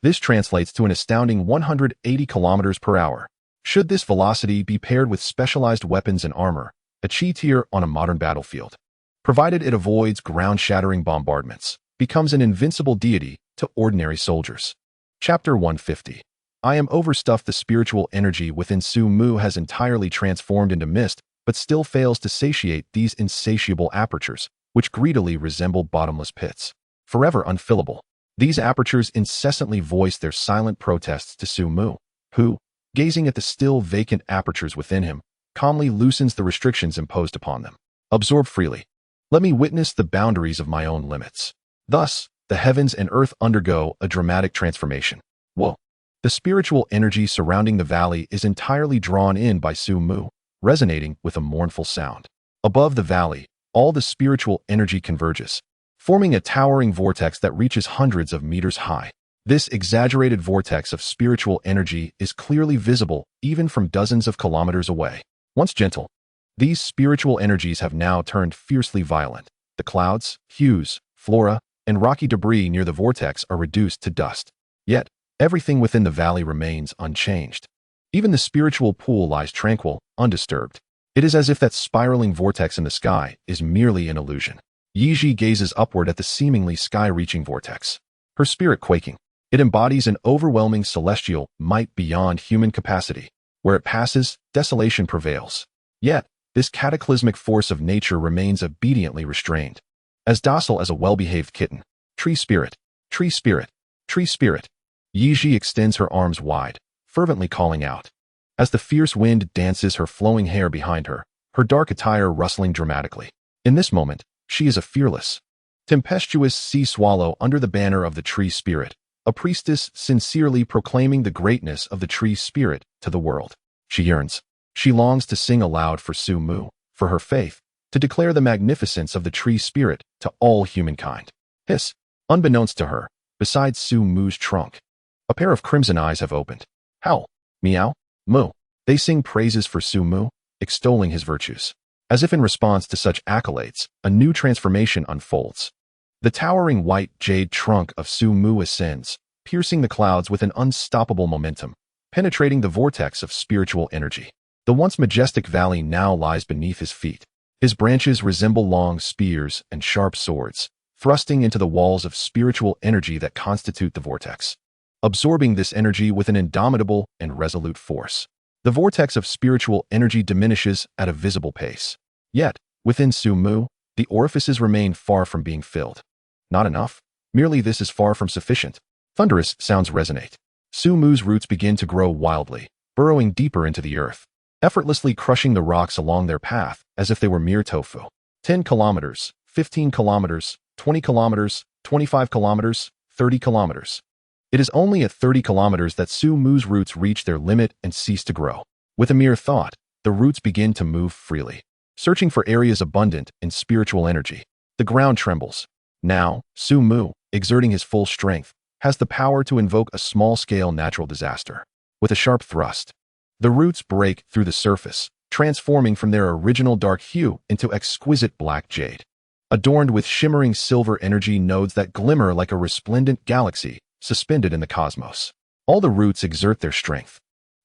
This translates to an astounding 180 kilometers per hour. Should this velocity be paired with specialized weapons and armor, a Qi tier on a modern battlefield, provided it avoids ground-shattering bombardments, becomes an invincible deity to ordinary soldiers. Chapter 150. I am overstuffed. The spiritual energy within Su Mu has entirely transformed into mist, but still fails to satiate these insatiable apertures, which greedily resemble bottomless pits. Forever unfillable, these apertures incessantly voice their silent protests to Su Mu, who, gazing at the still vacant apertures within him, calmly loosens the restrictions imposed upon them. Absorb freely. Let me witness the boundaries of my own limits. Thus, the heavens and earth undergo a dramatic transformation. Whoa! The spiritual energy surrounding the valley is entirely drawn in by Su Mu, resonating with a mournful sound. Above the valley, all the spiritual energy converges, forming a towering vortex that reaches hundreds of meters high. This exaggerated vortex of spiritual energy is clearly visible even from dozens of kilometers away. Once gentle, these spiritual energies have now turned fiercely violent. The clouds, hues, flora, and rocky debris near the vortex are reduced to dust. Yet, everything within the valley remains unchanged. Even the spiritual pool lies tranquil, undisturbed. It is as if that spiraling vortex in the sky is merely an illusion. Yiji gazes upward at the seemingly sky-reaching vortex, her spirit quaking. It embodies an overwhelming celestial might beyond human capacity. Where it passes, desolation prevails. Yet, this cataclysmic force of nature remains obediently restrained. As docile as a well-behaved kitten. Tree spirit, tree spirit, tree spirit. Yiji extends her arms wide, fervently calling out. As the fierce wind dances her flowing hair behind her, her dark attire rustling dramatically. In this moment, she is a fearless, tempestuous sea swallow under the banner of the tree spirit, a priestess sincerely proclaiming the greatness of the tree spirit to the world. She yearns. She longs to sing aloud for Su Mu, for her faith, to declare the magnificence of the tree spirit to all humankind. Hiss! Unbeknownst to her, beside Su Mu's trunk, a pair of crimson eyes have opened. Howl! Meow! Moo! They sing praises for Su Mu, extolling his virtues. As if in response to such accolades, a new transformation unfolds. The towering white jade trunk of Su Mu ascends, piercing the clouds with an unstoppable momentum, penetrating the vortex of spiritual energy. The once majestic valley now lies beneath his feet. His branches resemble long spears and sharp swords, thrusting into the walls of spiritual energy that constitute the vortex, absorbing this energy with an indomitable and resolute force. The vortex of spiritual energy diminishes at a visible pace. Yet, within Su Mu, the orifices remain far from being filled. Not enough. Merely this is far from sufficient. Thunderous sounds resonate. Su Mu's roots begin to grow wildly, burrowing deeper into the earth, effortlessly crushing the rocks along their path as if they were mere tofu. 10 kilometers, 15 kilometers, 20 kilometers, 25 kilometers, 30 kilometers. It is only at 30 kilometers that Su Mu's roots reach their limit and cease to grow. With a mere thought, the roots begin to move freely, searching for areas abundant in spiritual energy. The ground trembles. Now, Su Mu, exerting his full strength, has the power to invoke a small-scale natural disaster. With a sharp thrust, the roots break through the surface, transforming from their original dark hue into exquisite black jade, adorned with shimmering silver energy nodes that glimmer like a resplendent galaxy suspended in the cosmos. All the roots exert their strength,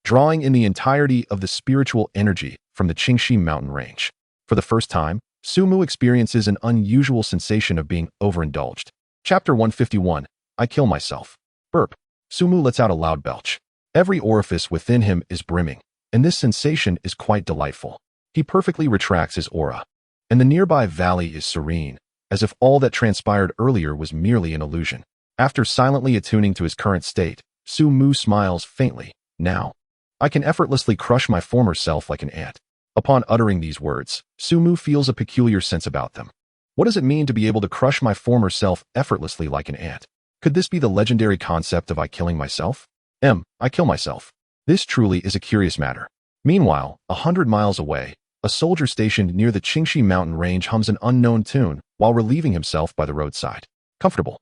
drawing in the entirety of the spiritual energy from the Qingxi mountain range. For the first time, Su Mu experiences an unusual sensation of being overindulged. Chapter 151. I kill myself. Burp. Su Mu lets out a loud belch. Every orifice within him is brimming, and this sensation is quite delightful. He perfectly retracts his aura, and the nearby valley is serene, as if all that transpired earlier was merely an illusion. After silently attuning to his current state, Su Mu smiles faintly. Now, I can effortlessly crush my former self like an ant. Upon uttering these words, Su Mu feels a peculiar sense about them. What does it mean to be able to crush my former self effortlessly like an ant? Could this be the legendary concept of I killing myself? I kill myself. This truly is a curious matter. Meanwhile, 100 miles away, a soldier stationed near the Qingxi mountain range hums an unknown tune while relieving himself by the roadside. Comfortable.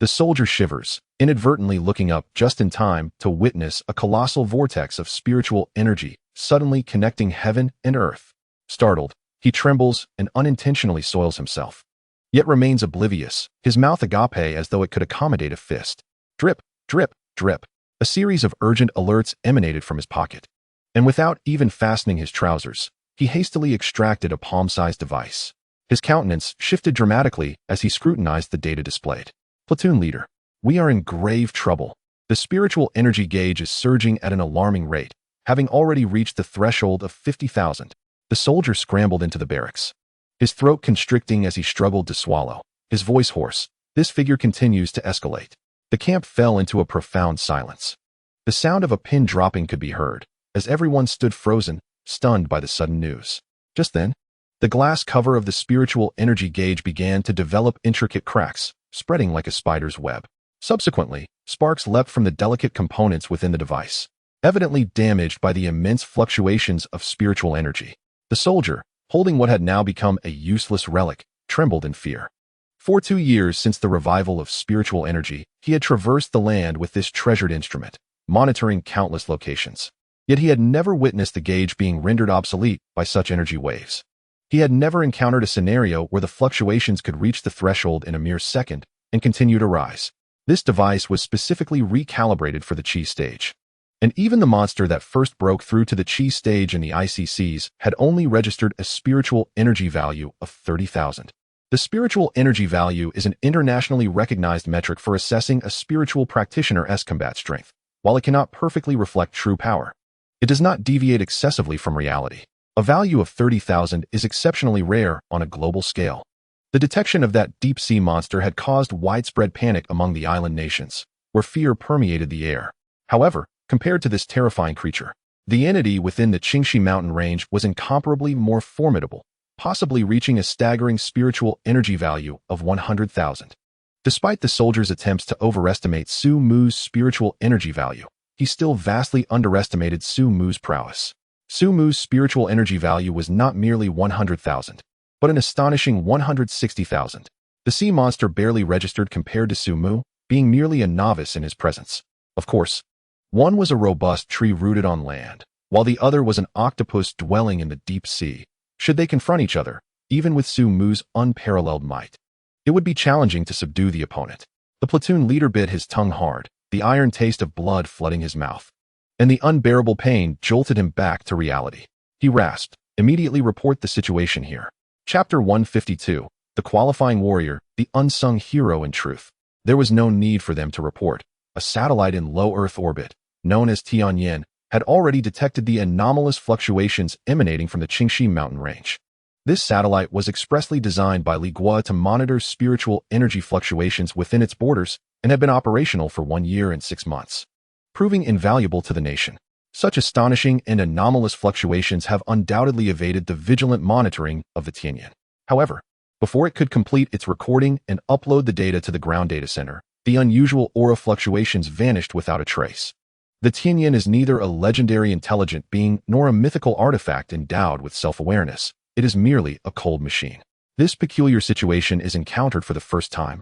The soldier shivers, inadvertently looking up just in time to witness a colossal vortex of spiritual energy suddenly connecting heaven and earth. Startled, he trembles and unintentionally soils himself, yet remains oblivious, his mouth agape as though it could accommodate a fist. Drip, drip, drip. A series of urgent alerts emanated from his pocket, and without even fastening his trousers, he hastily extracted a palm-sized device. His countenance shifted dramatically as he scrutinized the data displayed. Platoon leader, we are in grave trouble. The spiritual energy gauge is surging at an alarming rate, having already reached the threshold of 50,000. The soldier scrambled into the barracks, his throat constricting as he struggled to swallow, his voice hoarse. This figure continues to escalate. The camp fell into a profound silence. The sound of a pin dropping could be heard, as everyone stood frozen, stunned by the sudden news. Just then, the glass cover of the spiritual energy gauge began to develop intricate cracks, spreading like a spider's web. Subsequently, sparks leapt from the delicate components within the device, evidently damaged by the immense fluctuations of spiritual energy. The soldier, holding what had now become a useless relic, trembled in fear. For 2 years since the revival of spiritual energy, he had traversed the land with this treasured instrument, monitoring countless locations. Yet he had never witnessed the gauge being rendered obsolete by such energy waves. He had never encountered a scenario where the fluctuations could reach the threshold in a mere second and continue to rise. This device was specifically recalibrated for the Chi stage. And even the monster that first broke through to the Chi stage in the ICCs had only registered a spiritual energy value of 30,000. The spiritual energy value is an internationally recognized metric for assessing a spiritual practitioner's combat strength. While it cannot perfectly reflect true power, it does not deviate excessively from reality. A value of 30,000 is exceptionally rare on a global scale. The detection of that deep-sea monster had caused widespread panic among the island nations, where fear permeated the air. However, compared to this terrifying creature, the entity within the Qingxi mountain range was incomparably more formidable, possibly reaching a staggering spiritual energy value of 100,000. Despite the soldier's attempts to overestimate Su Mu's spiritual energy value, he still vastly underestimated Su Mu's prowess. Su Mu's spiritual energy value was not merely 100,000, but an astonishing 160,000. The sea monster barely registered compared to Su Mu, being merely a novice in his presence. Of course, one was a robust tree rooted on land, while the other was an octopus dwelling in the deep sea. Should they confront each other, even with Su Mu's unparalleled might, it would be challenging to subdue the opponent. The platoon leader bit his tongue hard, the iron taste of blood flooding his mouth, and the unbearable pain jolted him back to reality. He rasped, "Immediately report the situation here." Chapter 152, The Qualifying Warrior, the Unsung Hero in Truth. There was no need for them to report. A satellite in low Earth orbit, known as Tianyan, had already detected the anomalous fluctuations emanating from the Qingxi mountain range. This satellite was expressly designed by Li Guo to monitor spiritual energy fluctuations within its borders and had been operational for 1 year and 6 months, proving invaluable to the nation. Such astonishing and anomalous fluctuations have undoubtedly evaded the vigilant monitoring of the Tianyan. However, before it could complete its recording and upload the data to the ground data center, the unusual aura fluctuations vanished without a trace. The Tianyan is neither a legendary intelligent being nor a mythical artifact endowed with self-awareness. It is merely a cold machine. This peculiar situation is encountered for the first time,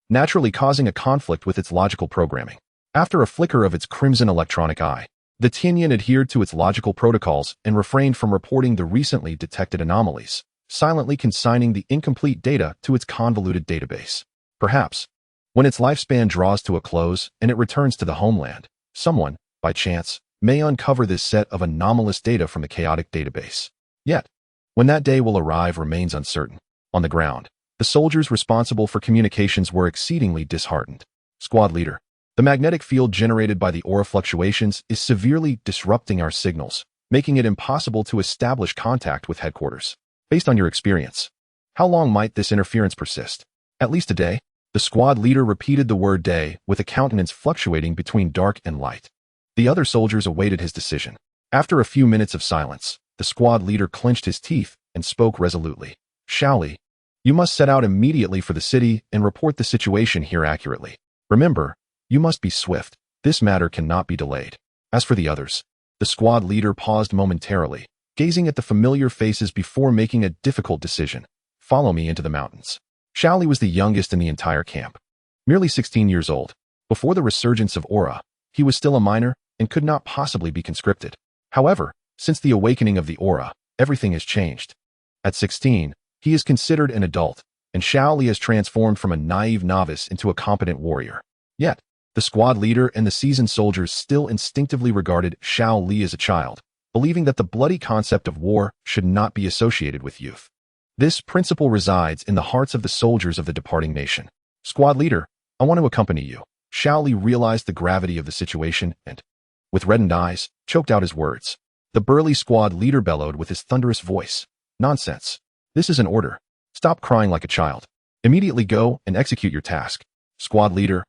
naturally causing a conflict with its logical programming. After a flicker of its crimson electronic eye, the Tianyan adhered to its logical protocols and refrained from reporting the recently detected anomalies, silently consigning the incomplete data to its convoluted database. Perhaps, when its lifespan draws to a close and it returns to the homeland, someone, by chance, may uncover this set of anomalous data from the chaotic database. Yet, when that day will arrive remains uncertain. On the ground, the soldiers responsible for communications were exceedingly disheartened. Squad leader, the magnetic field generated by the aura fluctuations is severely disrupting our signals, making it impossible to establish contact with headquarters. Based on your experience, how long might this interference persist? At least a day? The squad leader repeated the word day with a countenance fluctuating between dark and light. The other soldiers awaited his decision. After a few minutes of silence, the squad leader clenched his teeth and spoke resolutely. Shaoli, you must set out immediately for the city and report the situation here accurately. Remember, you must be swift. This matter cannot be delayed. As for the others, the squad leader paused momentarily, gazing at the familiar faces before making a difficult decision. Follow me into the mountains. Shaoli was the youngest in the entire camp. Merely 16 years old. Before the resurgence of aura, he was still a minor and could not possibly be conscripted. However, since the awakening of the aura, everything has changed. At 16, he is considered an adult, and Xiao Li has transformed from a naive novice into a competent warrior. Yet, the squad leader and the seasoned soldiers still instinctively regarded Xiao Li as a child, believing that the bloody concept of war should not be associated with youth. This principle resides in the hearts of the soldiers of the departing nation. Squad leader, I want to accompany you. Xiao Li realized the gravity of the situation and, with reddened eyes, choked out his words. The burly squad leader bellowed with his thunderous voice. Nonsense. This is an order. Stop crying like a child. Immediately go and execute your task. Squad leader,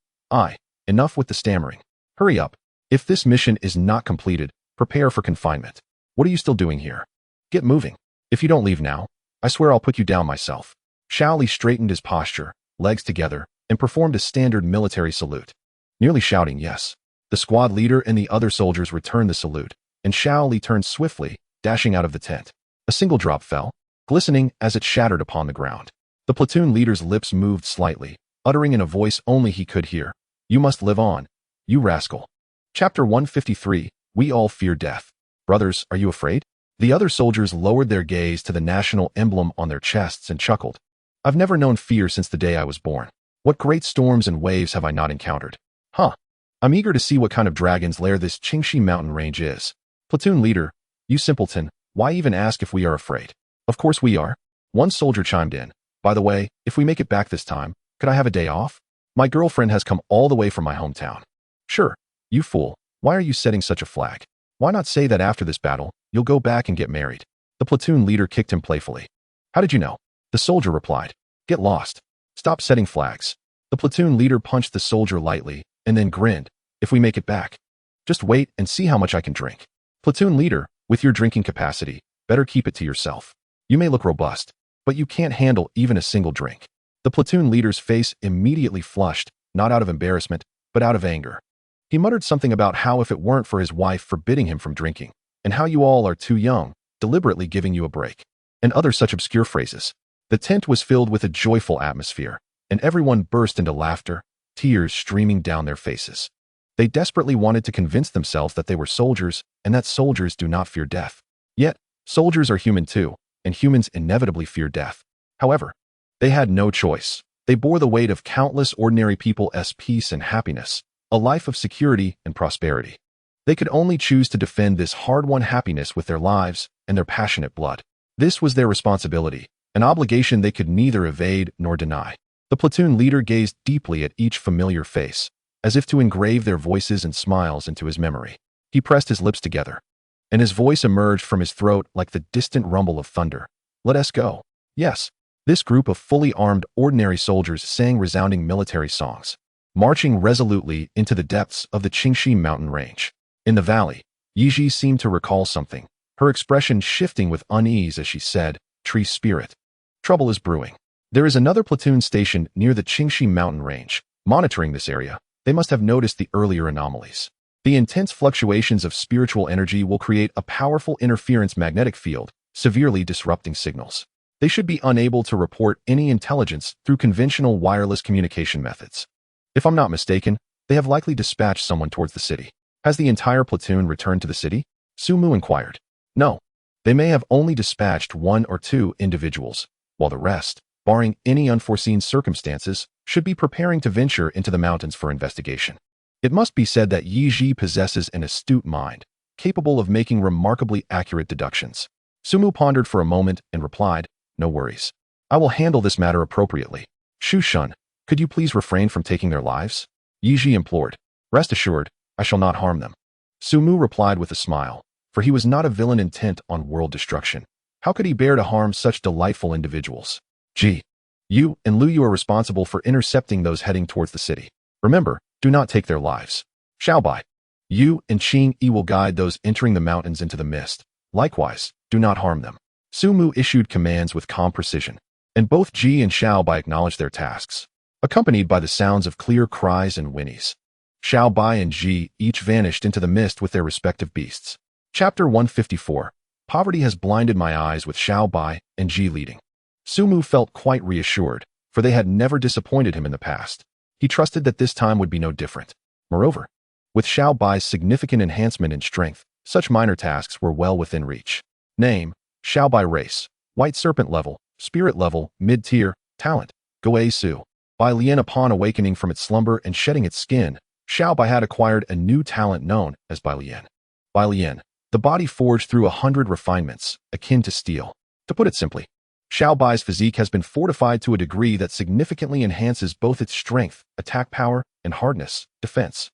enough with the stammering. Hurry up. If this mission is not completed, prepare for confinement. What are you still doing here? Get moving. If you don't leave now, I swear I'll put you down myself. Xiao Li straightened his posture, legs together, and performed a standard military salute. Nearly shouting yes. The squad leader and the other soldiers returned the salute, and Xiao Li turned swiftly, dashing out of the tent. A single drop fell, glistening as it shattered upon the ground. The platoon leader's lips moved slightly, uttering in a voice only he could hear, "You must live on, you rascal." Chapter 153, We All Fear Death. Brothers, are you afraid? The other soldiers lowered their gaze to the national emblem on their chests and chuckled. I've never known fear since the day I was born. What great storms and waves have I not encountered? I'm eager to see what kind of dragon's lair this Qingxi mountain range is. Platoon leader, you simpleton, why even ask if we are afraid? Of course we are. One soldier chimed in. By the way, if we make it back this time, could I have a day off? My girlfriend has come all the way from my hometown. Sure. You fool. Why are you setting such a flag? Why not say that after this battle, you'll go back and get married? The platoon leader kicked him playfully. How did you know? The soldier replied. Get lost. Stop setting flags. The platoon leader punched the soldier lightly and then grinned. If we make it back, just wait and see how much I can drink. Platoon leader, with your drinking capacity, better keep it to yourself. You may look robust, but you can't handle even a single drink. The platoon leader's face immediately flushed, not out of embarrassment, but out of anger. He muttered something about how if it weren't for his wife forbidding him from drinking, and how you all are too young, deliberately giving you a break, and other such obscure phrases. The tent was filled with a joyful atmosphere, and everyone burst into laughter, tears streaming down their faces. They desperately wanted to convince themselves that they were soldiers and that soldiers do not fear death. Yet, soldiers are human too, and humans inevitably fear death. However, they had no choice. They bore the weight of countless ordinary people's peace and happiness, a life of security and prosperity. They could only choose to defend this hard-won happiness with their lives and their passionate blood. This was their responsibility, an obligation they could neither evade nor deny. The platoon leader gazed deeply at each familiar face, as if to engrave their voices and smiles into his memory. He pressed his lips together, and his voice emerged from his throat like the distant rumble of thunder. Let us go. Yes, this group of fully armed ordinary soldiers sang resounding military songs, marching resolutely into the depths of the Qingxi mountain range. In the valley, Yiji seemed to recall something, her expression shifting with unease as she said, Tree spirit. Trouble is brewing. There is another platoon stationed near the Qingxi mountain range. Monitoring this area, they must have noticed the earlier anomalies. The intense fluctuations of spiritual energy will create a powerful interference magnetic field, severely disrupting signals. They should be unable to report any intelligence through conventional wireless communication methods. If I'm not mistaken, they have likely dispatched someone towards the city. Has the entire platoon returned to the city? Sumu inquired. No. They may have only dispatched one or two individuals, while the rest, barring any unforeseen circumstances, should be preparing to venture into the mountains for investigation. It must be said that Yi Ji possesses an astute mind, capable of making remarkably accurate deductions. Sumu pondered for a moment and replied, No worries. I will handle this matter appropriately. Shu Shun, could you please refrain from taking their lives? Yi Ji implored. Rest assured, I shall not harm them. Sumu replied with a smile, for he was not a villain intent on world destruction. How could he bear to harm such delightful individuals? Gee, you and Lu Yu are responsible for intercepting those heading towards the city. Remember, do not take their lives. Xiaobai, you and Qing Yi will guide those entering the mountains into the mist. Likewise, do not harm them. Sumu issued commands with calm precision, and both Ji and Xiaobai acknowledged their tasks, accompanied by the sounds of clear cries and whinnies. Xiaobai and Ji each vanished into the mist with their respective beasts. Chapter 154. Poverty has blinded my eyes with Xiaobai and Ji leading. Sumu felt quite reassured, for they had never disappointed him in the past. He trusted that this time would be no different. Moreover, with Xiao Bai's significant enhancement in strength, such minor tasks were well within reach. Name: Xiao Bai race. White Serpent level, Spirit level, mid-tier, talent, Goei Su. Bai Lian. Upon awakening from its slumber and shedding its skin, Xiao Bai had acquired a new talent known as Bai Lian. Bai Lian, the body forged through 100 refinements, akin to steel. To put it simply, Xiao Bai's physique has been fortified to a degree that significantly enhances both its strength, attack power, and hardness, defense.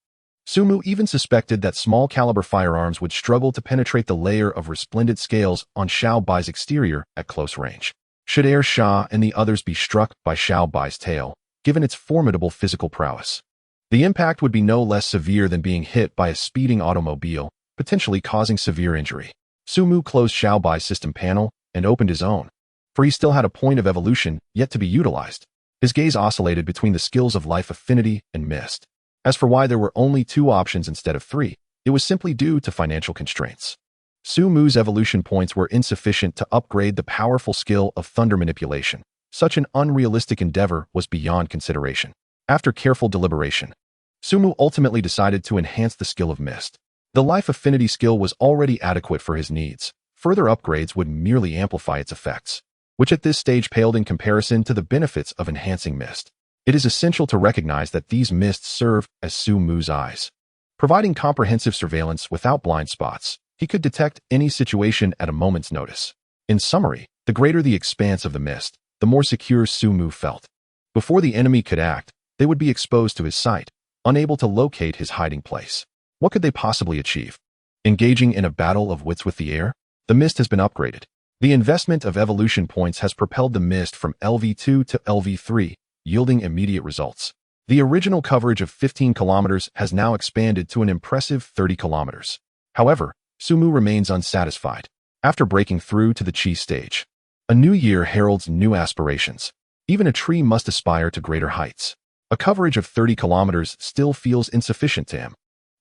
Sumu even suspected that small-caliber firearms would struggle to penetrate the layer of resplendent scales on Xiao Bai's exterior at close range. Should Air Sha and the others be struck by Xiao Bai's tail, given its formidable physical prowess, the impact would be no less severe than being hit by a speeding automobile, potentially causing severe injury. Sumu closed Xiao Bai's system panel and opened his own, for he still had a point of evolution yet to be utilized. His gaze oscillated between the skills of Life Affinity and Mist. As for why there were only 2 options instead of 3, it was simply due to financial constraints. Sumu's evolution points were insufficient to upgrade the powerful skill of thunder manipulation. Such an unrealistic endeavor was beyond consideration. After careful deliberation, Sumu ultimately decided to enhance the skill of Mist. The Life Affinity skill was already adequate for his needs. Further upgrades would merely amplify its effects, which at this stage paled in comparison to the benefits of enhancing Mist. It is essential to recognize that these mists serve as Sumu's eyes. Providing comprehensive surveillance without blind spots, he could detect any situation at a moment's notice. In summary, the greater the expanse of the mist, the more secure Sumu felt. Before the enemy could act, they would be exposed to his sight, unable to locate his hiding place. What could they possibly achieve? Engaging in a battle of wits with the air? The mist has been upgraded. The investment of evolution points has propelled the mist from LV2 to LV3, yielding immediate results. The original coverage of 15 kilometers has now expanded to an impressive 30 kilometers. However, Sumu remains unsatisfied. After breaking through to the Qi stage, a new year heralds new aspirations. Even a tree must aspire to greater heights. A coverage of 30 kilometers still feels insufficient to him.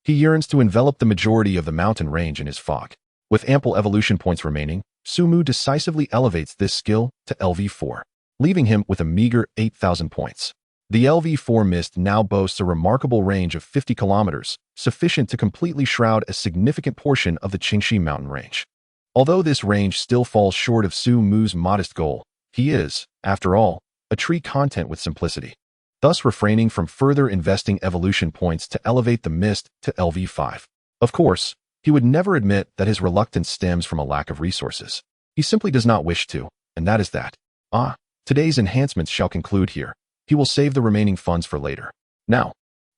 He yearns to envelop the majority of the mountain range in his fog. With ample evolution points remaining, Sumu decisively elevates this skill to LV4, leaving him with a meager 8,000 points. The LV4 mist now boasts a remarkable range of 50 kilometers, sufficient to completely shroud a significant portion of the Qingxi mountain range. Although this range still falls short of Sumu's modest goal, he is, after all, a tree content with simplicity, thus refraining from further investing evolution points to elevate the mist to LV5. Of course, he would never admit that his reluctance stems from a lack of resources. He simply does not wish to, and that is that. Today's enhancements shall conclude here. He will save the remaining funds for later. Now,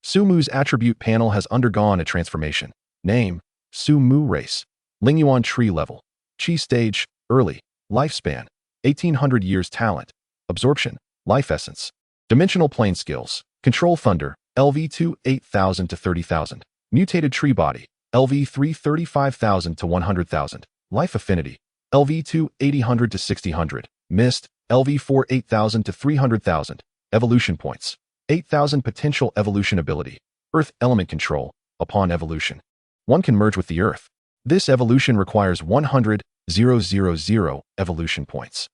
Sumu's attribute panel has undergone a transformation. Name: Sumu race. Lingyuan tree level. Qi stage, early. Lifespan: 1800 years. Talent: absorption, life essence. Dimensional plane skills: control thunder, LV2 8,000 to 30,000. Mutated tree body, LV3 35,000 to 100,000. Life affinity, LV2 8000 to 6000. Mist, LV4 8,000 to 300,000. Evolution points: 8,000. Potential evolution ability: Earth element control. Upon evolution, one can merge with the Earth. This evolution requires 100,000 evolution points.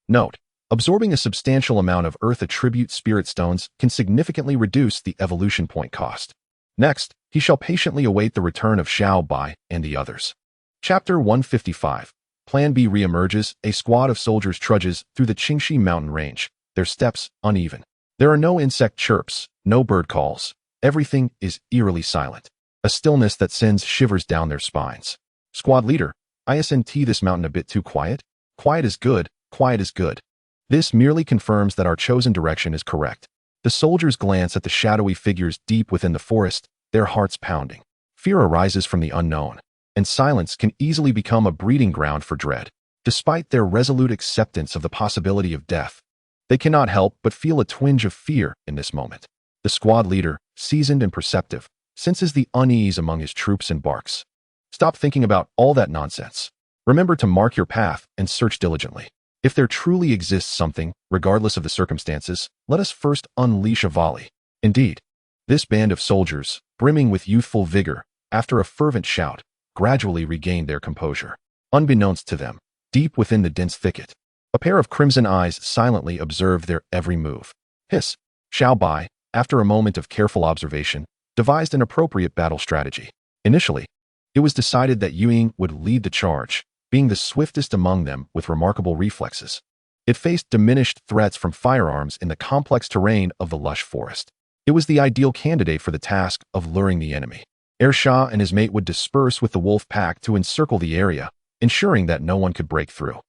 Note: absorbing a substantial amount of Earth attribute spirit stones can significantly reduce the evolution point cost. Next, he shall patiently await the return of Xiao Bai and the others. Chapter 155. Plan B reemerges. A squad of soldiers trudges through the Qingxi mountain range, their steps uneven. There are no insect chirps, no bird calls. Everything is eerily silent. A stillness that sends shivers down their spines. Squad leader: isn't this mountain a bit too quiet? Quiet is good, quiet is good. This merely confirms that our chosen direction is correct. The soldiers glance at the shadowy figures deep within the forest, their hearts pounding. Fear arises from the unknown, and silence can easily become a breeding ground for dread. Despite their resolute acceptance of the possibility of death, they cannot help but feel a twinge of fear in this moment. The squad leader, seasoned and perceptive, senses the unease among his troops and barks. Stop thinking about all that nonsense. Remember to mark your path and search diligently. If there truly exists something, regardless of the circumstances, let us first unleash a volley. Indeed, this band of soldiers, brimming with youthful vigor, after a fervent shout, gradually regained their composure. Unbeknownst to them, deep within the dense thicket, a pair of crimson eyes silently observed their every move. Hiss! Xiao Bai, after a moment of careful observation, devised an appropriate battle strategy. Initially, it was decided that Yuying would lead the charge, being the swiftest among them with remarkable reflexes. It faced diminished threats from firearms in the complex terrain of the lush forest. It was the ideal candidate for the task of luring the enemy. Shah and his mate would disperse with the wolf pack to encircle the area, ensuring that no one could break through.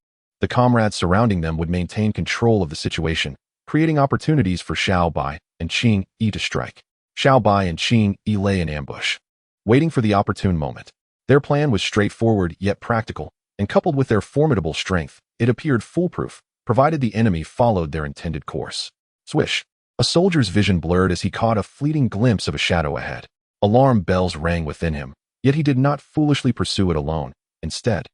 The comrades surrounding them would maintain control of the situation, creating opportunities for Xiao Bai and Qing Yi to strike. Xiao Bai and Qing Yi lay in ambush, waiting for the opportune moment. Their plan was straightforward yet practical, and coupled with their formidable strength, it appeared foolproof, provided the enemy followed their intended course. Swish! A soldier's vision blurred as he caught a fleeting glimpse of a shadow ahead. Alarm bells rang within him, yet he did not foolishly pursue it alone. Instead,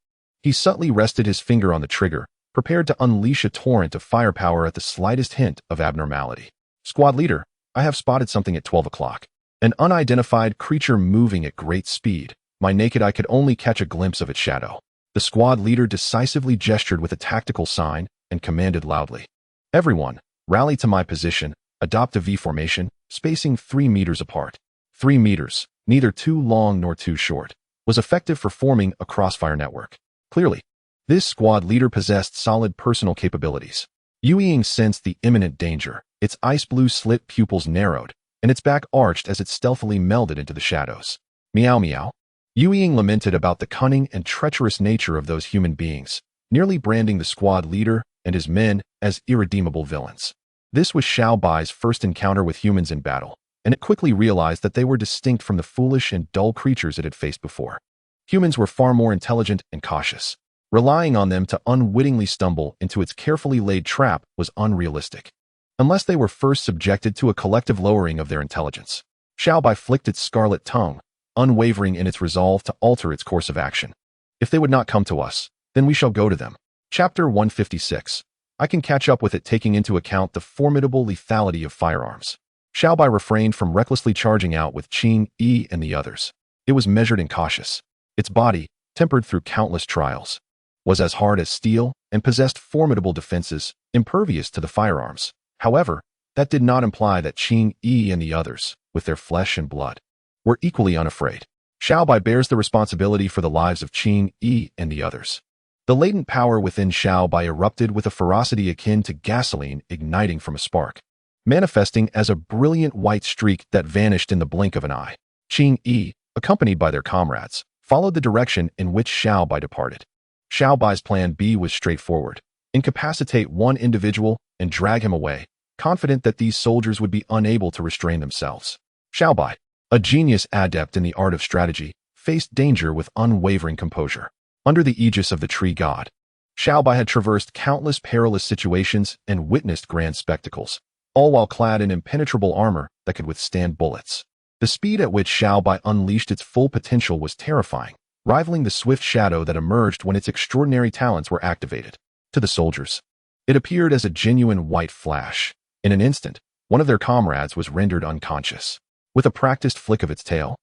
he subtly rested his finger on the trigger, prepared to unleash a torrent of firepower at the slightest hint of abnormality. Squad leader, I have spotted something at 12 o'clock. An unidentified creature moving at great speed. My naked eye could only catch a glimpse of its shadow. The squad leader decisively gestured with a tactical sign and commanded loudly. Everyone, rally to my position, adopt a V formation, spacing 3 meters apart. 3 meters, neither too long nor too short, was effective for forming a crossfire network. Clearly, this squad leader possessed solid personal capabilities. Yuying sensed the imminent danger. Its ice blue slit pupils narrowed, and its back arched as it stealthily melded into the shadows. Meow meow. Yuying lamented about the cunning and treacherous nature of those human beings, nearly branding the squad leader and his men as irredeemable villains. This was Xiao Bai's first encounter with humans in battle, and it quickly realized that they were distinct from the foolish and dull creatures it had faced before. Humans were far more intelligent and cautious. Relying on them to unwittingly stumble into its carefully laid trap was unrealistic, unless they were first subjected to a collective lowering of their intelligence. Xiao Bai flicked its scarlet tongue, unwavering in its resolve to alter its course of action. If they would not come to us, then we shall go to them. Chapter 156. I can catch up with it, taking into account the formidable lethality of firearms. Xiao Bai refrained from recklessly charging out with Qing Yi and the others. It was measured and cautious. Its body, tempered through countless trials, was as hard as steel and possessed formidable defenses, impervious to the firearms. However, that did not imply that Qing Yi and the others, with their flesh and blood, were equally unafraid. Xiao Bai bears the responsibility for the lives of Qing Yi and the others. The latent power within Xiao Bai erupted with a ferocity akin to gasoline igniting from a spark, manifesting as a brilliant white streak that vanished in the blink of an eye. Qing Yi, accompanied by their comrades, followed the direction in which Xiao Bai departed. Xiao Bai's plan B was straightforward: incapacitate one individual and drag him away, confident that these soldiers would be unable to restrain themselves. Xiao Bai, a genius adept in the art of strategy, faced danger with unwavering composure. Under the aegis of the tree god, Xiao Bai had traversed countless perilous situations and witnessed grand spectacles, all while clad in impenetrable armor that could withstand bullets. The speed at which Xiao Bai unleashed its full potential was terrifying, rivaling the swift shadow that emerged when its extraordinary talents were activated. To the soldiers, it appeared as a genuine white flash. In an instant, one of their comrades was rendered unconscious. With a practiced flick of its tail,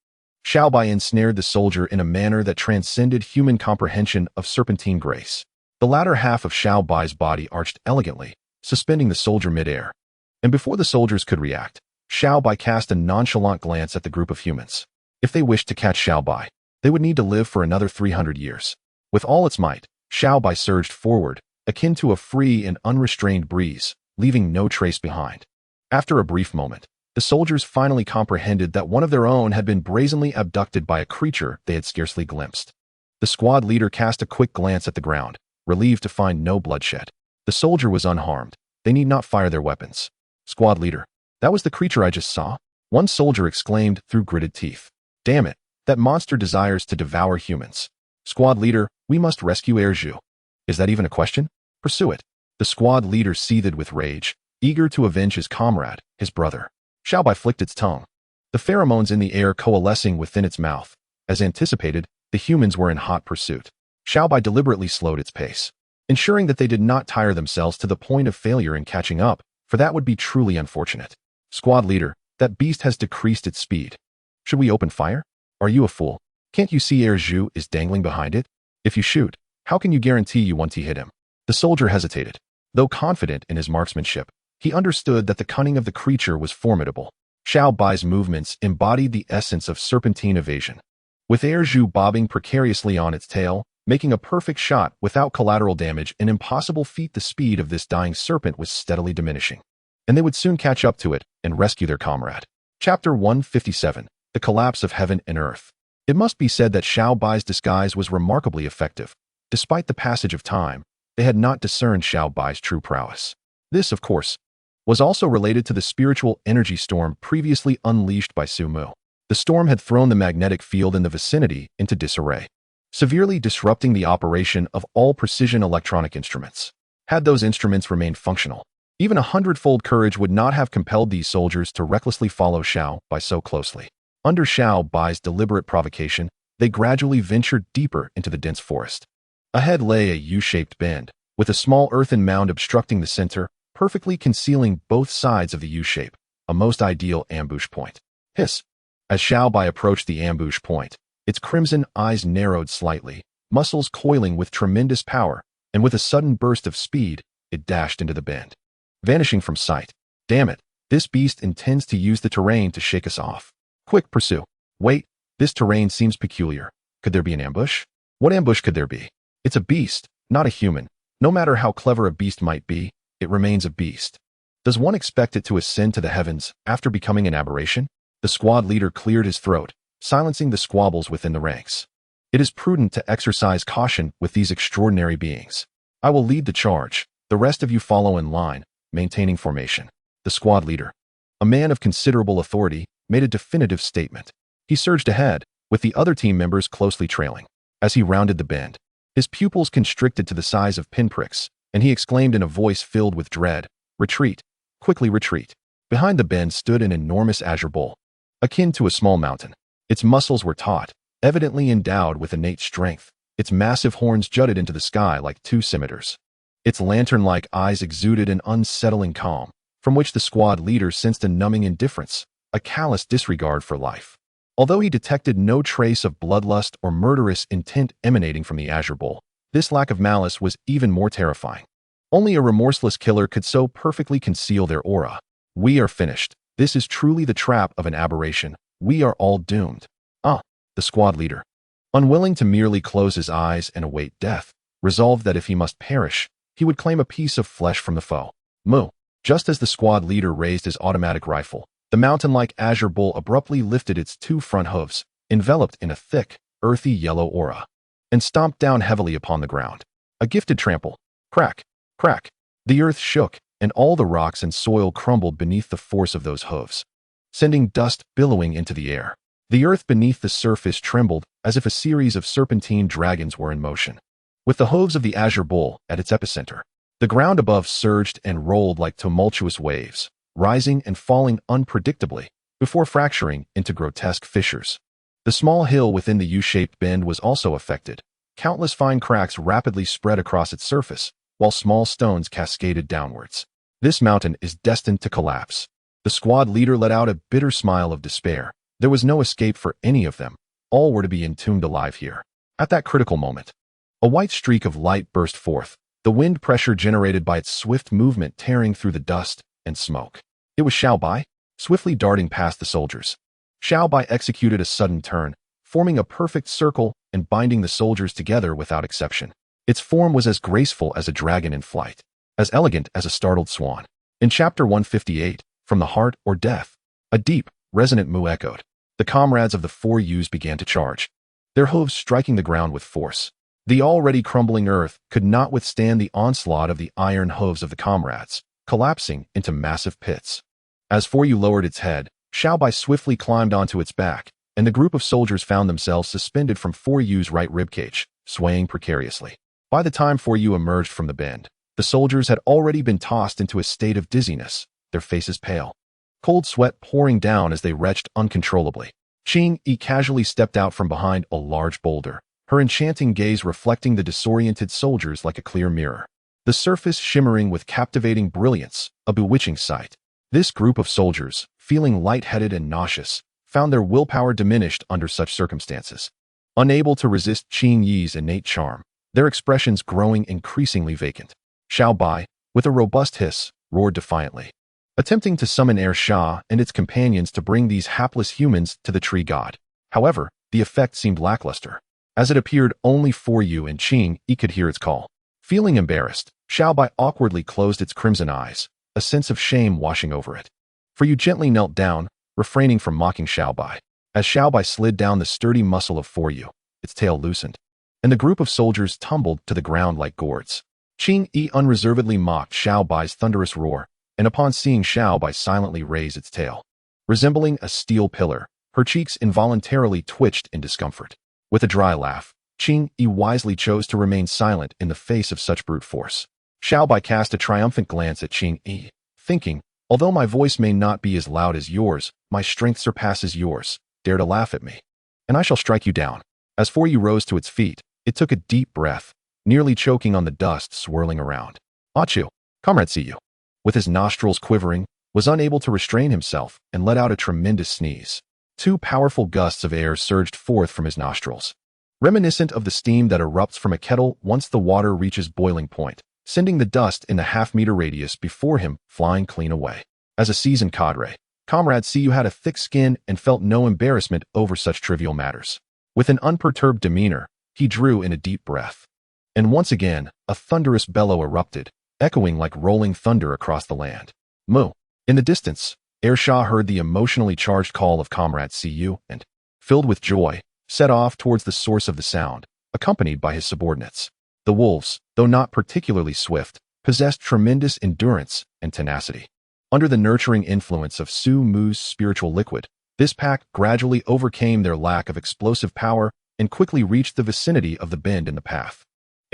Xiao Bai ensnared the soldier in a manner that transcended human comprehension of serpentine grace. The latter half of Xiao Bai's body arched elegantly, suspending the soldier midair. And before the soldiers could react, Xiao Bai cast a nonchalant glance at the group of humans. If they wished to catch Xiao Bai, they would need to live for another 300 years. With all its might, Xiao Bai surged forward, akin to a free and unrestrained breeze, leaving no trace behind. After a brief moment, the soldiers finally comprehended that one of their own had been brazenly abducted by a creature they had scarcely glimpsed. The squad leader cast a quick glance at the ground, relieved to find no bloodshed. The soldier was unharmed. They need not fire their weapons. Squad leader, that was the creature I just saw? One soldier exclaimed through gritted teeth. Damn it, that monster desires to devour humans. Squad leader, we must rescue Erju. Is that even a question? Pursue it. The squad leader seethed with rage, eager to avenge his comrade, his brother. Xiao Bai flicked its tongue, the pheromones in the air coalescing within its mouth. As anticipated, the humans were in hot pursuit. Xiao Bai deliberately slowed its pace, ensuring that they did not tire themselves to the point of failure in catching up, for that would be truly unfortunate. Squad leader, that beast has decreased its speed. Should we open fire? Are you a fool? Can't you see Erju is dangling behind it? If you shoot, how can you guarantee you won't hit him? The soldier hesitated. Though confident in his marksmanship, He understood that the cunning of the creature was formidable. Xiao Bai's movements embodied the essence of serpentine evasion. With air Zhu bobbing precariously on its tail, making a perfect shot without collateral damage, an impossible feat, the speed of this dying serpent was steadily diminishing. And they would soon catch up to it and rescue their comrade. Chapter 157. The Collapse of Heaven and Earth. It must be said that Xiao Bai's disguise was remarkably effective. Despite the passage of time, they had not discerned Xiao Bai's true prowess. This, of course, was also related to the spiritual energy storm previously unleashed by Su Mu. The storm had thrown the magnetic field in the vicinity into disarray, severely disrupting the operation of all precision electronic instruments. Had those instruments remained functional, even 100-fold courage would not have compelled these soldiers to recklessly follow Xiao Bai so closely. Under Xiao Bai's deliberate provocation, they gradually ventured deeper into the dense forest. Ahead lay a U-shaped bend, with a small earthen mound obstructing the center, perfectly concealing both sides of the U-shape, a most ideal ambush point. Hiss! As Xiao Bai approached the ambush point, its crimson eyes narrowed slightly, muscles coiling with tremendous power, and with a sudden burst of speed, it dashed into the bend, vanishing from sight. Damn it, this beast intends to use the terrain to shake us off. Quick, pursue. Wait, this terrain seems peculiar. Could there be an ambush? What ambush could there be? It's a beast, not a human. No matter how clever a beast might be, it remains a beast. Does one expect it to ascend to the heavens after becoming an aberration? The squad leader cleared his throat, silencing the squabbles within the ranks. It is prudent to exercise caution with these extraordinary beings. I will lead the charge. The rest of you follow in line, maintaining formation. The squad leader, a man of considerable authority, made a definitive statement. He surged ahead, with the other team members closely trailing. As he rounded the bend, his pupils constricted to the size of pinpricks, and he exclaimed in a voice filled with dread, "Retreat! Quickly retreat!" Behind the bend stood an enormous azure bull, akin to a small mountain. Its muscles were taut, evidently endowed with innate strength. Its massive horns jutted into the sky like two scimitars. Its lantern-like eyes exuded an unsettling calm, from which the squad leader sensed a numbing indifference, a callous disregard for life. Although he detected no trace of bloodlust or murderous intent emanating from the azure bull, this lack of malice was even more terrifying. Only a remorseless killer could so perfectly conceal their aura. We are finished. This is truly the trap of an aberration. We are all doomed. The squad leader, unwilling to merely close his eyes and await death, resolved that if he must perish, he would claim a piece of flesh from the foe. Moo! Just as the squad leader raised his automatic rifle, the mountain-like azure bull abruptly lifted its two front hooves, enveloped in a thick, earthy yellow aura, and stomped down heavily upon the ground. A gifted trample. Crack! Crack! The earth shook, and all the rocks and soil crumbled beneath the force of those hooves, sending dust billowing into the air. The earth beneath the surface trembled as if a series of serpentine dragons were in motion. With the hooves of the azure bull at its epicenter, the ground above surged and rolled like tumultuous waves, rising and falling unpredictably before fracturing into grotesque fissures. The small hill within the U-shaped bend was also affected. Countless fine cracks rapidly spread across its surface, while small stones cascaded downwards. This mountain is destined to collapse. The squad leader let out a bitter smile of despair. There was no escape for any of them. All were to be entombed alive here. At that critical moment, a white streak of light burst forth, the wind pressure generated by its swift movement tearing through the dust and smoke. It was Xiao Bai, swiftly darting past the soldiers. Xiao Bai executed a sudden turn, forming a perfect circle and binding the soldiers together without exception. Its form was as graceful as a dragon in flight, as elegant as a startled swan. In Chapter 158, From the Heart or Death, a deep, resonant moo echoed. The comrades of the 4 U's began to charge, their hooves striking the ground with force. The already crumbling earth could not withstand the onslaught of the iron hooves of the comrades, collapsing into massive pits. As 4U lowered its head, Xiao Bai swiftly climbed onto its back, and the group of soldiers found themselves suspended from 4U's right ribcage, swaying precariously. By the time 4U emerged from the bend, the soldiers had already been tossed into a state of dizziness, their faces pale, cold sweat pouring down as they retched uncontrollably. Qing Yi casually stepped out from behind a large boulder, her enchanting gaze reflecting the disoriented soldiers like a clear mirror. The surface shimmering with captivating brilliance, a bewitching sight. This group of soldiers, feeling lightheaded and nauseous, found their willpower diminished under such circumstances. Unable to resist Qing Yi's innate charm, their expressions growing increasingly vacant. Xiao Bai, with a robust hiss, roared defiantly, attempting to summon Er Shah and its companions to bring these hapless humans to the tree god. However, the effect seemed lackluster, as it appeared only for Yu and Qing Yi could hear its call. Feeling embarrassed, Xiaobai awkwardly closed its crimson eyes, a sense of shame washing over it. For Yu gently knelt down, refraining from mocking Xiaobai. As Xiaobai slid down the sturdy muscle of For Yu, its tail loosened, and the group of soldiers tumbled to the ground like gourds. Qing Yi unreservedly mocked Xiaobai's thunderous roar, and upon seeing Xiaobai silently raise its tail, resembling a steel pillar, her cheeks involuntarily twitched in discomfort. With a dry laugh, Qing Yi wisely chose to remain silent in the face of such brute force. Xiaobai cast a triumphant glance at Qing Yi, thinking, although my voice may not be as loud as yours, my strength surpasses yours. Dare to laugh at me, and I shall strike you down. As For Yu rose to its feet, it took a deep breath, nearly choking on the dust swirling around. Achu, comrade Siyu, with his nostrils quivering, was unable to restrain himself and let out a tremendous sneeze. Two powerful gusts of air surged forth from his nostrils, reminiscent of the steam that erupts from a kettle once the water reaches boiling point, sending the dust in the half-meter radius before him flying clean away. As a seasoned cadre, Comrade Siyu had a thick skin and felt no embarrassment over such trivial matters. With an unperturbed demeanor, he drew in a deep breath. And once again, a thunderous bellow erupted, echoing like rolling thunder across the land. Moo! In the distance, Er Shah heard the emotionally charged call of Comrade Siyu and, filled with joy, set off towards the source of the sound, accompanied by his subordinates. The wolves, though not particularly swift, possessed tremendous endurance and tenacity. Under the nurturing influence of Su Mu's spiritual liquid, this pack gradually overcame their lack of explosive power and quickly reached the vicinity of the bend in the path.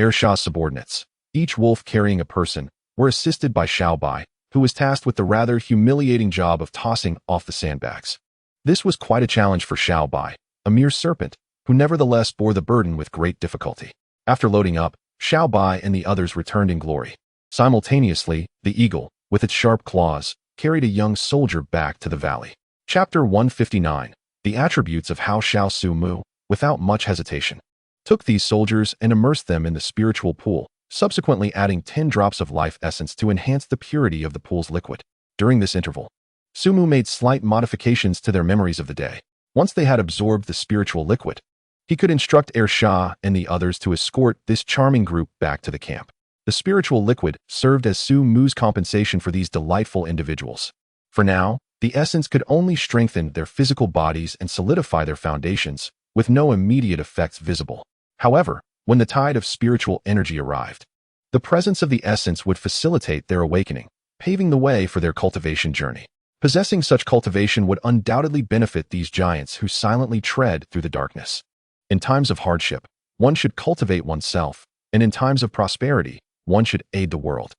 Er Shah's subordinates, each wolf carrying a person, were assisted by Xiaobai, who was tasked with the rather humiliating job of tossing off the sandbags. This was quite a challenge for Xiaobai, a mere serpent, who nevertheless bore the burden with great difficulty. After loading up, Xiaobai and the others returned in glory. Simultaneously, the eagle, with its sharp claws, carried a young soldier back to the valley. Chapter 159. The attributes of Hao Xiao Su Mu, without much hesitation, took these soldiers and immersed them in the spiritual pool, subsequently adding 10 drops of life essence to enhance the purity of the pool's liquid. During this interval, Su Mu made slight modifications to their memories of the day. Once they had absorbed the spiritual liquid, he could instruct Er Shah and the others to escort this charming group back to the camp. The spiritual liquid served as Su Mu's compensation for these delightful individuals. For now, the essence could only strengthen their physical bodies and solidify their foundations, with no immediate effects visible. However, when the tide of spiritual energy arrived, the presence of the essence would facilitate their awakening, paving the way for their cultivation journey. Possessing such cultivation would undoubtedly benefit these giants who silently tread through the darkness. In times of hardship, one should cultivate oneself, and in times of prosperity, one should aid the world.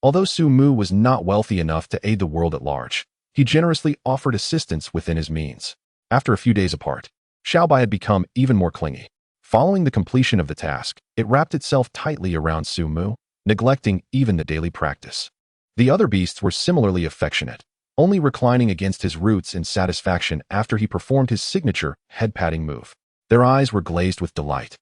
Although Su Mu was not wealthy enough to aid the world at large, he generously offered assistance within his means. After a few days apart, Xiaobai had become even more clingy. Following the completion of the task, it wrapped itself tightly around Su Mu, neglecting even the daily practice. The other beasts were similarly affectionate, only reclining against his roots in satisfaction after he performed his signature head-patting move. Their eyes were glazed with delight,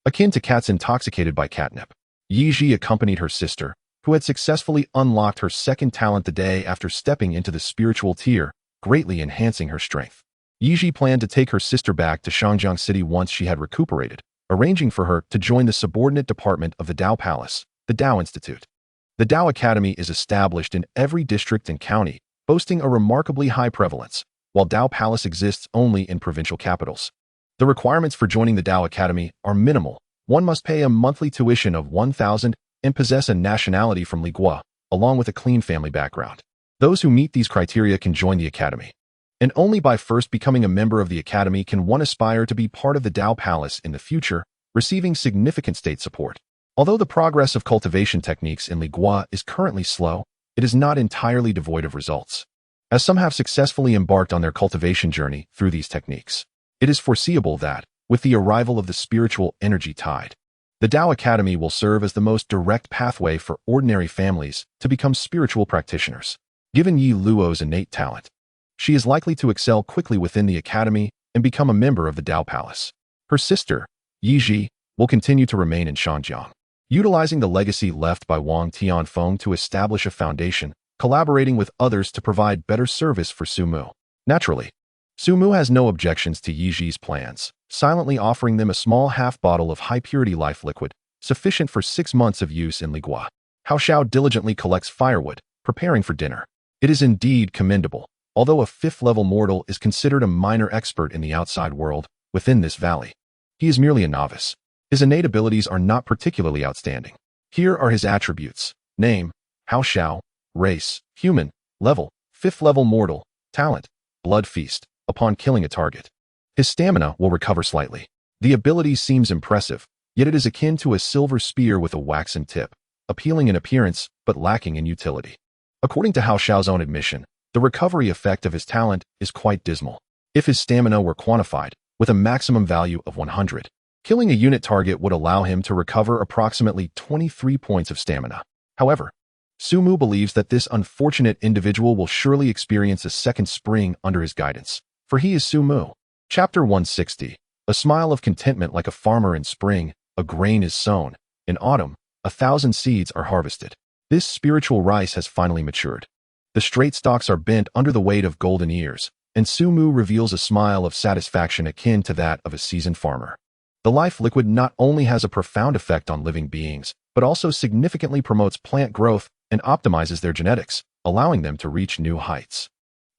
akin to cats intoxicated by catnip. Yiji accompanied her sister, who had successfully unlocked her second talent the day after stepping into the spiritual tier, greatly enhancing her strength. Yiji planned to take her sister back to Shangjiang City once she had recuperated, arranging for her to join the subordinate department of the Dao Palace, the Dao Institute. The Dao Academy is established in every district and county, boasting a remarkably high prevalence, while Dao Palace exists only in provincial capitals. The requirements for joining the Dao Academy are minimal. One must pay a monthly tuition of 1,000 and possess a nationality from Ligua, along with a clean family background. Those who meet these criteria can join the academy. And only by first becoming a member of the academy can one aspire to be part of the Dao Palace in the future, receiving significant state support. Although the progress of cultivation techniques in Ligua is currently slow, it is not entirely devoid of results. As some have successfully embarked on their cultivation journey through these techniques, it is foreseeable that, with the arrival of the spiritual energy tide, the Dao Academy will serve as the most direct pathway for ordinary families to become spiritual practitioners. Given Yi Luo's innate talent, she is likely to excel quickly within the academy and become a member of the Dao Palace. Her sister, Yi Ji, will continue to remain in Shangjiang, utilizing the legacy left by Wang Tianfeng to establish a foundation collaborating with others to provide better service for Su Mu. Naturally, Su Mu has no objections to Yi Ji's plans, silently offering them a small half-bottle of high-purity life liquid, sufficient for 6 months of use in Ligua. Hao Xiao diligently collects firewood, preparing for dinner. It is indeed commendable, although a 5th-level mortal is considered a minor expert in the outside world within this valley. He is merely a novice. His innate abilities are not particularly outstanding. Here are his attributes. Name, Hao Xiao. Race, human. Level, 5th-level mortal. Talent, blood feast, upon killing a target. His stamina will recover slightly. The ability seems impressive, yet it is akin to a silver spear with a waxen tip, appealing in appearance but lacking in utility. According to Hao Xiao's own admission, the recovery effect of his talent is quite dismal. If his stamina were quantified, with a maximum value of 100, killing a unit target would allow him to recover approximately 23 points of stamina. However, Su Mu believes that this unfortunate individual will surely experience a second spring under his guidance, for he is Su Mu. Chapter 160. A smile of contentment like a farmer in spring, a grain is sown. In autumn, 1,000 seeds are harvested. This spiritual rice has finally matured. The straight stalks are bent under the weight of golden ears, and Su Mu reveals a smile of satisfaction akin to that of a seasoned farmer. The life liquid not only has a profound effect on living beings, but also significantly promotes plant growth and optimizes their genetics, allowing them to reach new heights.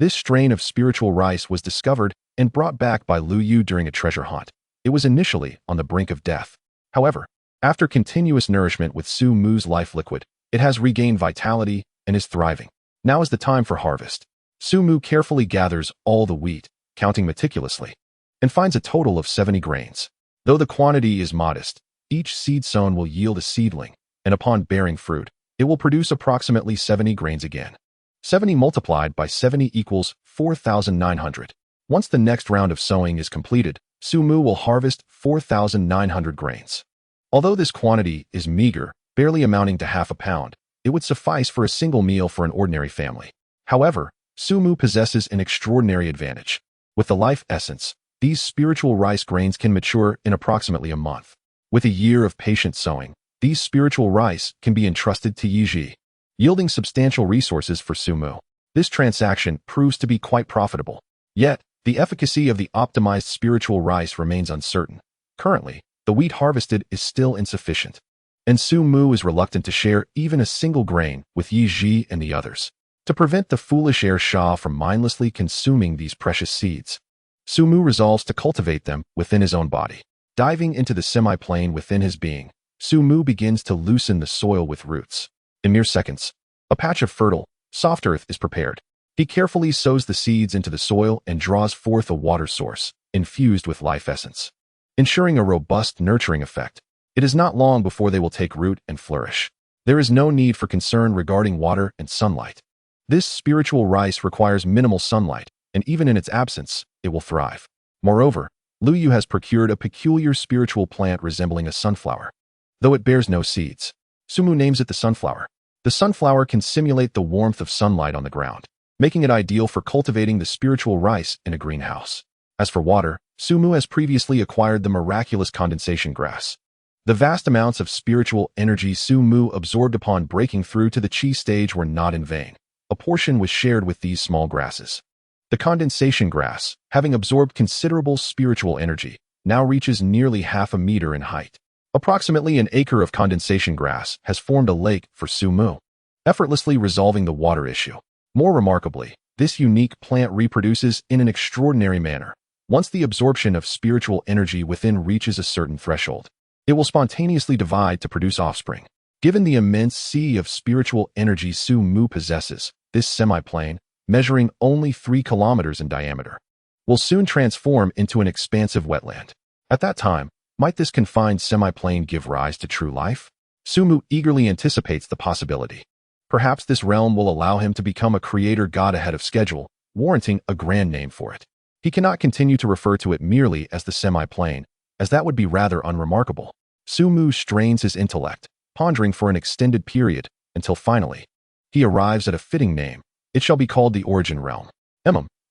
This strain of spiritual rice was discovered and brought back by Lu Yu during a treasure hunt. It was initially on the brink of death. However, after continuous nourishment with Su Mu's life liquid, it has regained vitality and is thriving. Now is the time for harvest. Su Mu carefully gathers all the wheat, counting meticulously, and finds a total of 70 grains. Though the quantity is modest, each seed sown will yield a seedling, and upon bearing fruit, it will produce approximately 70 grains again. 70 multiplied by 70 equals 4,900. Once the next round of sowing is completed, Su Mu will harvest 4,900 grains. Although this quantity is meager, barely amounting to half a pound, it would suffice for a single meal for an ordinary family. However, Su Mu possesses an extraordinary advantage. With the life essence, these spiritual rice grains can mature in approximately a month. With a year of patient sowing, these spiritual rice can be entrusted to Yi Ji, yielding substantial resources for Su Mu. This transaction proves to be quite profitable. Yet, the efficacy of the optimized spiritual rice remains uncertain. Currently, the wheat harvested is still insufficient, and Su Mu is reluctant to share even a single grain with Yi Ji and the others. To prevent the foolish heir Sha from mindlessly consuming these precious seeds, Su Mu resolves to cultivate them within his own body. Diving into the semi-plane within his being, Su Mu begins to loosen the soil with roots. In mere seconds, a patch of fertile, soft earth is prepared. He carefully sows the seeds into the soil and draws forth a water source, infused with life essence, ensuring a robust nurturing effect. It is not long before they will take root and flourish. There is no need for concern regarding water and sunlight. This spiritual rice requires minimal sunlight, and even in its absence, it will thrive. Moreover, Lu Yu has procured a peculiar spiritual plant resembling a sunflower. Though it bears no seeds, Su Mu names it the sunflower. The sunflower can simulate the warmth of sunlight on the ground, making it ideal for cultivating the spiritual rice in a greenhouse. As for water, Su Mu has previously acquired the miraculous condensation grass. The vast amounts of spiritual energy Su Mu absorbed upon breaking through to the Qi stage were not in vain. A portion was shared with these small grasses. The condensation grass, having absorbed considerable spiritual energy, now reaches nearly half a meter in height. Approximately an acre of condensation grass has formed a lake for Su Mu, effortlessly resolving the water issue. More remarkably, this unique plant reproduces in an extraordinary manner. Once the absorption of spiritual energy within reaches a certain threshold, it will spontaneously divide to produce offspring. Given the immense sea of spiritual energy Su Mu possesses, this semi-plane, measuring only 3 kilometers in diameter, will soon transform into an expansive wetland. At that time, might this confined semi-plane give rise to true life? Su Mu eagerly anticipates the possibility. Perhaps this realm will allow him to become a creator god ahead of schedule, warranting a grand name for it. He cannot continue to refer to it merely as the semi-plane, as that would be rather unremarkable. Su Mu strains his intellect, pondering for an extended period, until finally, he arrives at a fitting name. It shall be called the Origin Realm.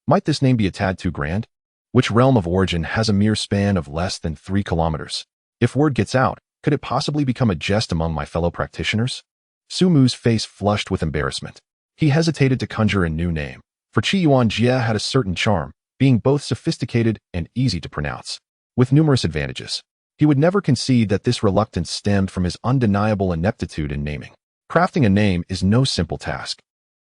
Might this name be a tad too grand? Which realm of origin has a mere span of less than 3 kilometers? If word gets out, could it possibly become a jest among my fellow practitioners? Su Mu's face flushed with embarrassment. He hesitated to conjure a new name, for Qi Yuan Jie had a certain charm, being both sophisticated and easy to pronounce, with numerous advantages. He would never concede that this reluctance stemmed from his undeniable ineptitude in naming. Crafting a name is no simple task.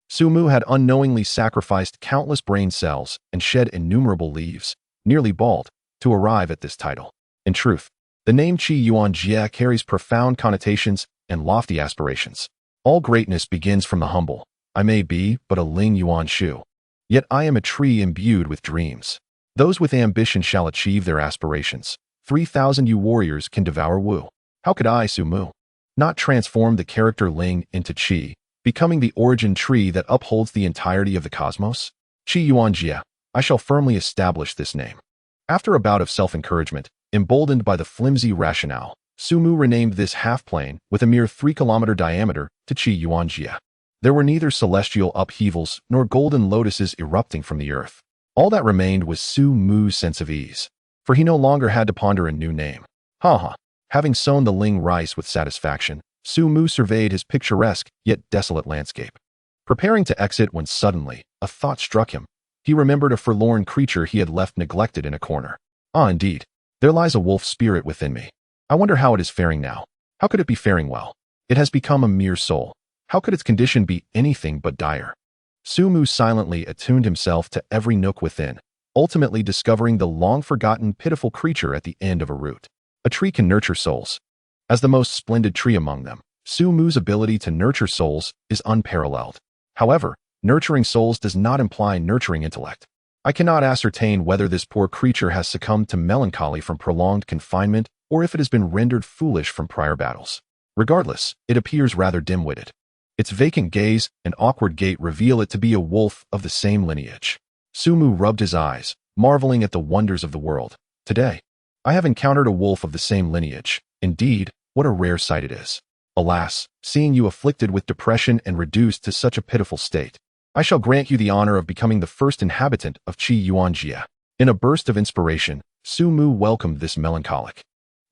Su Mu had unknowingly sacrificed countless brain cells and shed innumerable leaves, nearly bald, to arrive at this title. In truth, the name Qi Yuan Jie carries profound connotations and lofty aspirations. All greatness begins from the humble. I may be but a Ling Yuan Shu. Yet I am a tree imbued with dreams. Those with ambition shall achieve their aspirations. 3,000 you warriors can devour Wu. How could I, Su Mu, not transform the character Ling into Qi, becoming the origin tree that upholds the entirety of the cosmos? Qi Yuan Jie, I shall firmly establish this name. After a bout of self-encouragement, emboldened by the flimsy rationale, Su Mu renamed this half-plane with a mere 3-kilometer diameter to Qi Yuan Jie. There were neither celestial upheavals nor golden lotuses erupting from the earth. All that remained was Su Mu's sense of ease, for he no longer had to ponder a new name. Having sown the Ling rice with satisfaction, Su Mu surveyed his picturesque yet desolate landscape, preparing to exit when suddenly a thought struck him. He remembered a forlorn creature he had left neglected in a corner. Indeed, there lies a wolf spirit within me. I wonder how it is faring now. How could it be faring well? It has become a mere soul. How could its condition be anything but dire? Su Mu silently attuned himself to every nook within, ultimately discovering the long-forgotten pitiful creature at the end of a root. A tree can nurture souls. As the most splendid tree among them, Su Mu's ability to nurture souls is unparalleled. However, nurturing souls does not imply nurturing intellect. I cannot ascertain whether this poor creature has succumbed to melancholy from prolonged confinement or if it has been rendered foolish from prior battles. Regardless, it appears rather dim-witted. Its vacant gaze and awkward gait reveal it to be a wolf of the same lineage. Su Mu rubbed his eyes, marveling at the wonders of the world. Today, I have encountered a wolf of the same lineage. Indeed, what a rare sight it is. Alas, seeing you afflicted with depression and reduced to such a pitiful state, I shall grant you the honor of becoming the first inhabitant of Qi Yuan Jie. In a burst of inspiration, Su Mu welcomed this melancholic,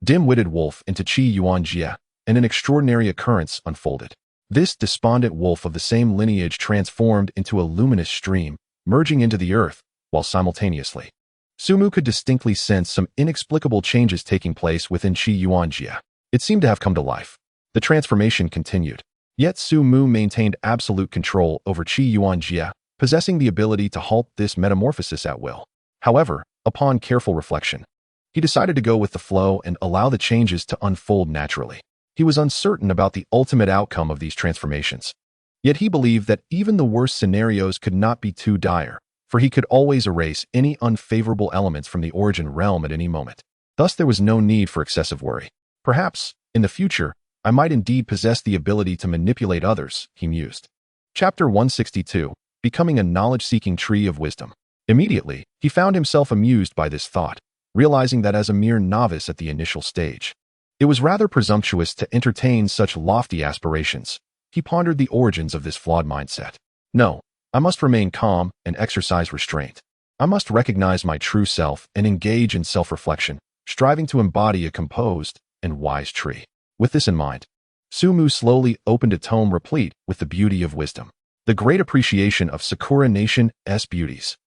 dim-witted wolf into Qi Yuan Jie, and an extraordinary occurrence unfolded. This despondent wolf of the same lineage transformed into a luminous stream, merging into the earth, while simultaneously, Su Mu could distinctly sense some inexplicable changes taking place within Qi Yuan Jie. It seemed to have come to life. The transformation continued. Yet Su Mu maintained absolute control over Qi Yuan Jie, possessing the ability to halt this metamorphosis at will. However, upon careful reflection, he decided to go with the flow and allow the changes to unfold naturally. He was uncertain about the ultimate outcome of these transformations. Yet he believed that even the worst scenarios could not be too dire, for he could always erase any unfavorable elements from the origin realm at any moment. Thus there was no need for excessive worry. Perhaps, in the future, I might indeed possess the ability to manipulate others, he mused. Chapter 162, Becoming a Knowledge-Seeking Tree of Wisdom. Immediately, he found himself amused by this thought, realizing that as a mere novice at the initial stage, it was rather presumptuous to entertain such lofty aspirations. He pondered the origins of this flawed mindset. No, I must remain calm and exercise restraint. I must recognize my true self and engage in self-reflection, striving to embody a composed and wise tree. With this in mind, Su Mu slowly opened a tome replete with the beauty of wisdom. The great appreciation of Sakura Nation's beauties.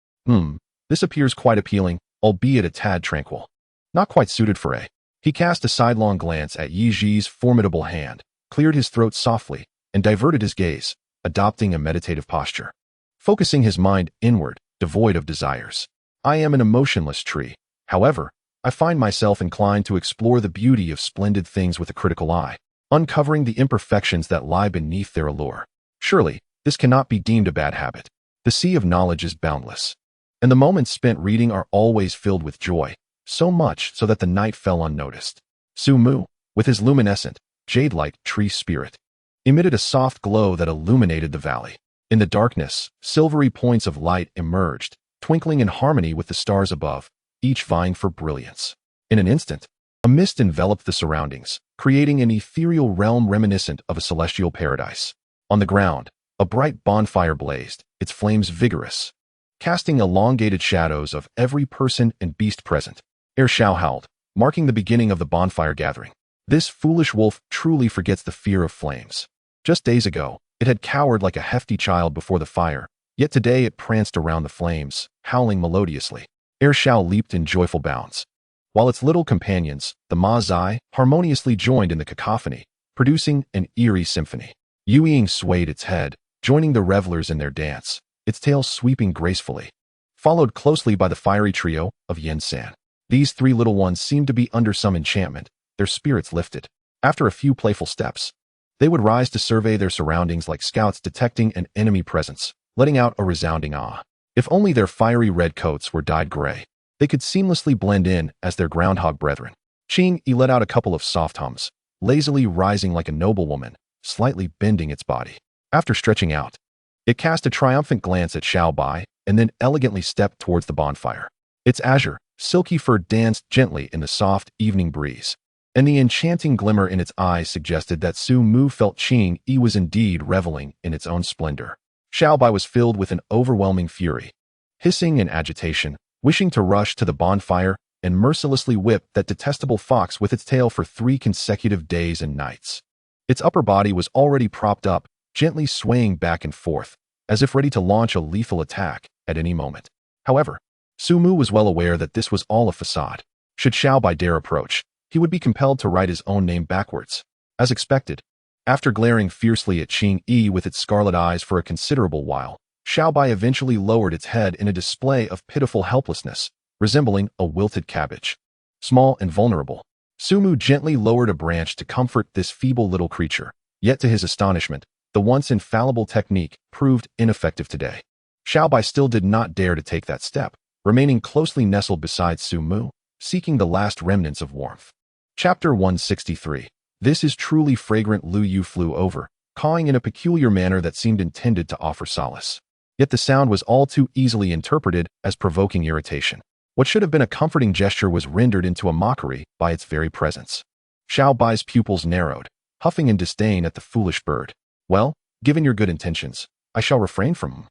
This appears quite appealing, albeit a tad tranquil. Not quite suited for a. He cast a sidelong glance at Yi Ji's formidable hand, cleared his throat softly, and diverted his gaze, adopting a meditative posture. Focusing his mind inward, devoid of desires. I am an emotionless tree. However, I find myself inclined to explore the beauty of splendid things with a critical eye, uncovering the imperfections that lie beneath their allure. Surely, this cannot be deemed a bad habit. The sea of knowledge is boundless, and the moments spent reading are always filled with joy, so much so that the night fell unnoticed. Su Mu, with his luminescent, jade-like tree spirit, emitted a soft glow that illuminated the valley. In the darkness, silvery points of light emerged, twinkling in harmony with the stars above, each vying for brilliance. In an instant, a mist enveloped the surroundings, creating an ethereal realm reminiscent of a celestial paradise. On the ground, a bright bonfire blazed, its flames vigorous, casting elongated shadows of every person and beast present. Air Shao howled, marking the beginning of the bonfire gathering. This foolish wolf truly forgets the fear of flames. Just days ago, It had cowered like a hefty child before the fire, yet today it pranced around the flames, howling melodiously. Air Shao leaped in joyful bounds, while its little companions, the Ma Zai, harmoniously joined in the cacophony, producing an eerie symphony. Yu Ying swayed its head, joining the revelers in their dance, its tail sweeping gracefully, followed closely by the fiery trio of Yin San. These three little ones seemed to be under some enchantment, their spirits lifted. After a few playful steps, they would rise to survey their surroundings like scouts detecting an enemy presence, letting out a resounding ah. If only their fiery red coats were dyed gray, they could seamlessly blend in as their groundhog brethren. Qing Yi let out a couple of soft hums, lazily rising like a noblewoman, slightly bending its body. After stretching out, it cast a triumphant glance at Xiao Bai and then elegantly stepped towards the bonfire. Its azure, silky fur danced gently in the soft evening breeze, and the enchanting glimmer in its eyes suggested that Su Mu felt Qing Yi was indeed reveling in its own splendor. Xiao Bai was filled with an overwhelming fury, hissing in agitation, wishing to rush to the bonfire and mercilessly whip that detestable fox with its tail for 3 consecutive days and nights. Its upper body was already propped up, gently swaying back and forth, as if ready to launch a lethal attack at any moment. However, Su Mu was well aware that this was all a facade. Should Xiao Bai dare approach, he would be compelled to write his own name backwards. As expected, after glaring fiercely at Qing Yi with its scarlet eyes for a considerable while, Xiao Bai eventually lowered its head in a display of pitiful helplessness, resembling a wilted cabbage. Small and vulnerable, Su Mu gently lowered a branch to comfort this feeble little creature, yet to his astonishment, the once infallible technique proved ineffective today. Xiao Bai still did not dare to take that step, remaining closely nestled beside Su Mu, seeking the last remnants of warmth. Chapter 163. This is truly fragrant. Lu Yu flew over, cawing in a peculiar manner that seemed intended to offer solace. Yet the sound was all too easily interpreted as provoking irritation. What should have been a comforting gesture was rendered into a mockery by its very presence. Xiao Bai's pupils narrowed, huffing in disdain at the foolish bird. Well, given your good intentions, I shall refrain from them.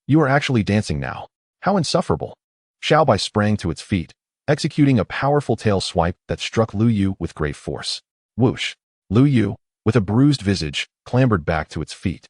You are actually dancing now. How insufferable. Xiao Bai sprang to its feet, executing a powerful tail swipe that struck Lu Yu with great force. Whoosh! Lu Yu, with a bruised visage, clambered back to its feet,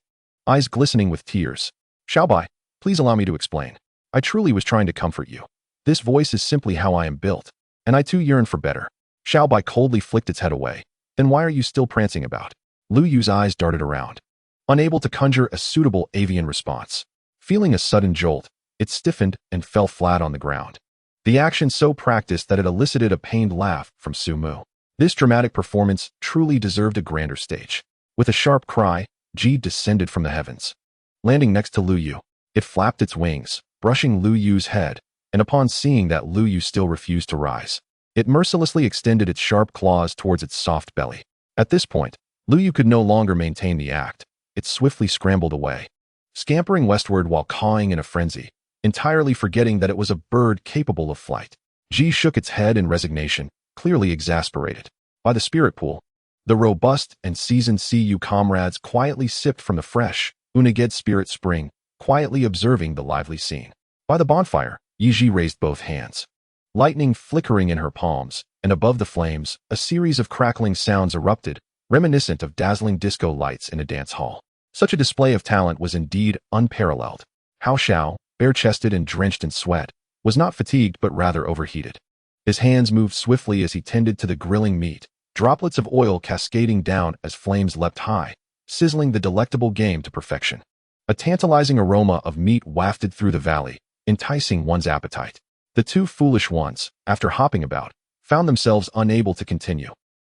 eyes glistening with tears. Xiao Bai, please allow me to explain. I truly was trying to comfort you. This voice is simply how I am built, and I too yearn for better. Xiao Bai coldly flicked its head away. Then why are you still prancing about? Lu Yu's eyes darted around, unable to conjure a suitable avian response. Feeling a sudden jolt, it stiffened and fell flat on the ground. The action so practiced that it elicited a pained laugh from Su Mu. This dramatic performance truly deserved a grander stage. With a sharp cry, Ji descended from the heavens. Landing next to Lu Yu, it flapped its wings, brushing Lu Yu's head, and upon seeing that Lu Yu still refused to rise, it mercilessly extended its sharp claws towards its soft belly. At this point, Lu Yu could no longer maintain the act. It swiftly scrambled away, scampering westward while cawing in a frenzy, entirely forgetting that it was a bird capable of flight. Ji shook its head in resignation, clearly exasperated. By the spirit pool, the robust and seasoned CU comrades quietly sipped from the fresh, Unaged spirit spring, quietly observing the lively scene. By the bonfire, Yiji raised both hands, lightning flickering in her palms, and above the flames, a series of crackling sounds erupted, reminiscent of dazzling disco lights in a dance hall. Such a display of talent was indeed unparalleled. Hao Xiao, bare-chested and drenched in sweat, was not fatigued but rather overheated. His hands moved swiftly as he tended to the grilling meat, droplets of oil cascading down as flames leapt high, sizzling the delectable game to perfection. A tantalizing aroma of meat wafted through the valley, enticing one's appetite. The two foolish ones, after hopping about, found themselves unable to continue,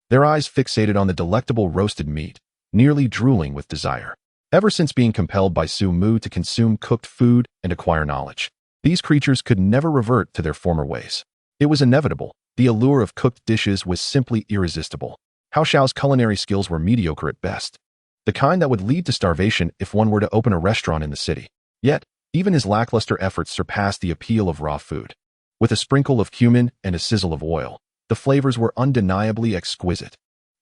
their eyes fixated on the delectable roasted meat, nearly drooling with desire. Ever since being compelled by Su Mu to consume cooked food and acquire knowledge, these creatures could never revert to their former ways. It was inevitable. The allure of cooked dishes was simply irresistible. Hao Xiao's culinary skills were mediocre at best, the kind that would lead to starvation if one were to open a restaurant in the city. Yet, even his lackluster efforts surpassed the appeal of raw food. With a sprinkle of cumin and a sizzle of oil, the flavors were undeniably exquisite.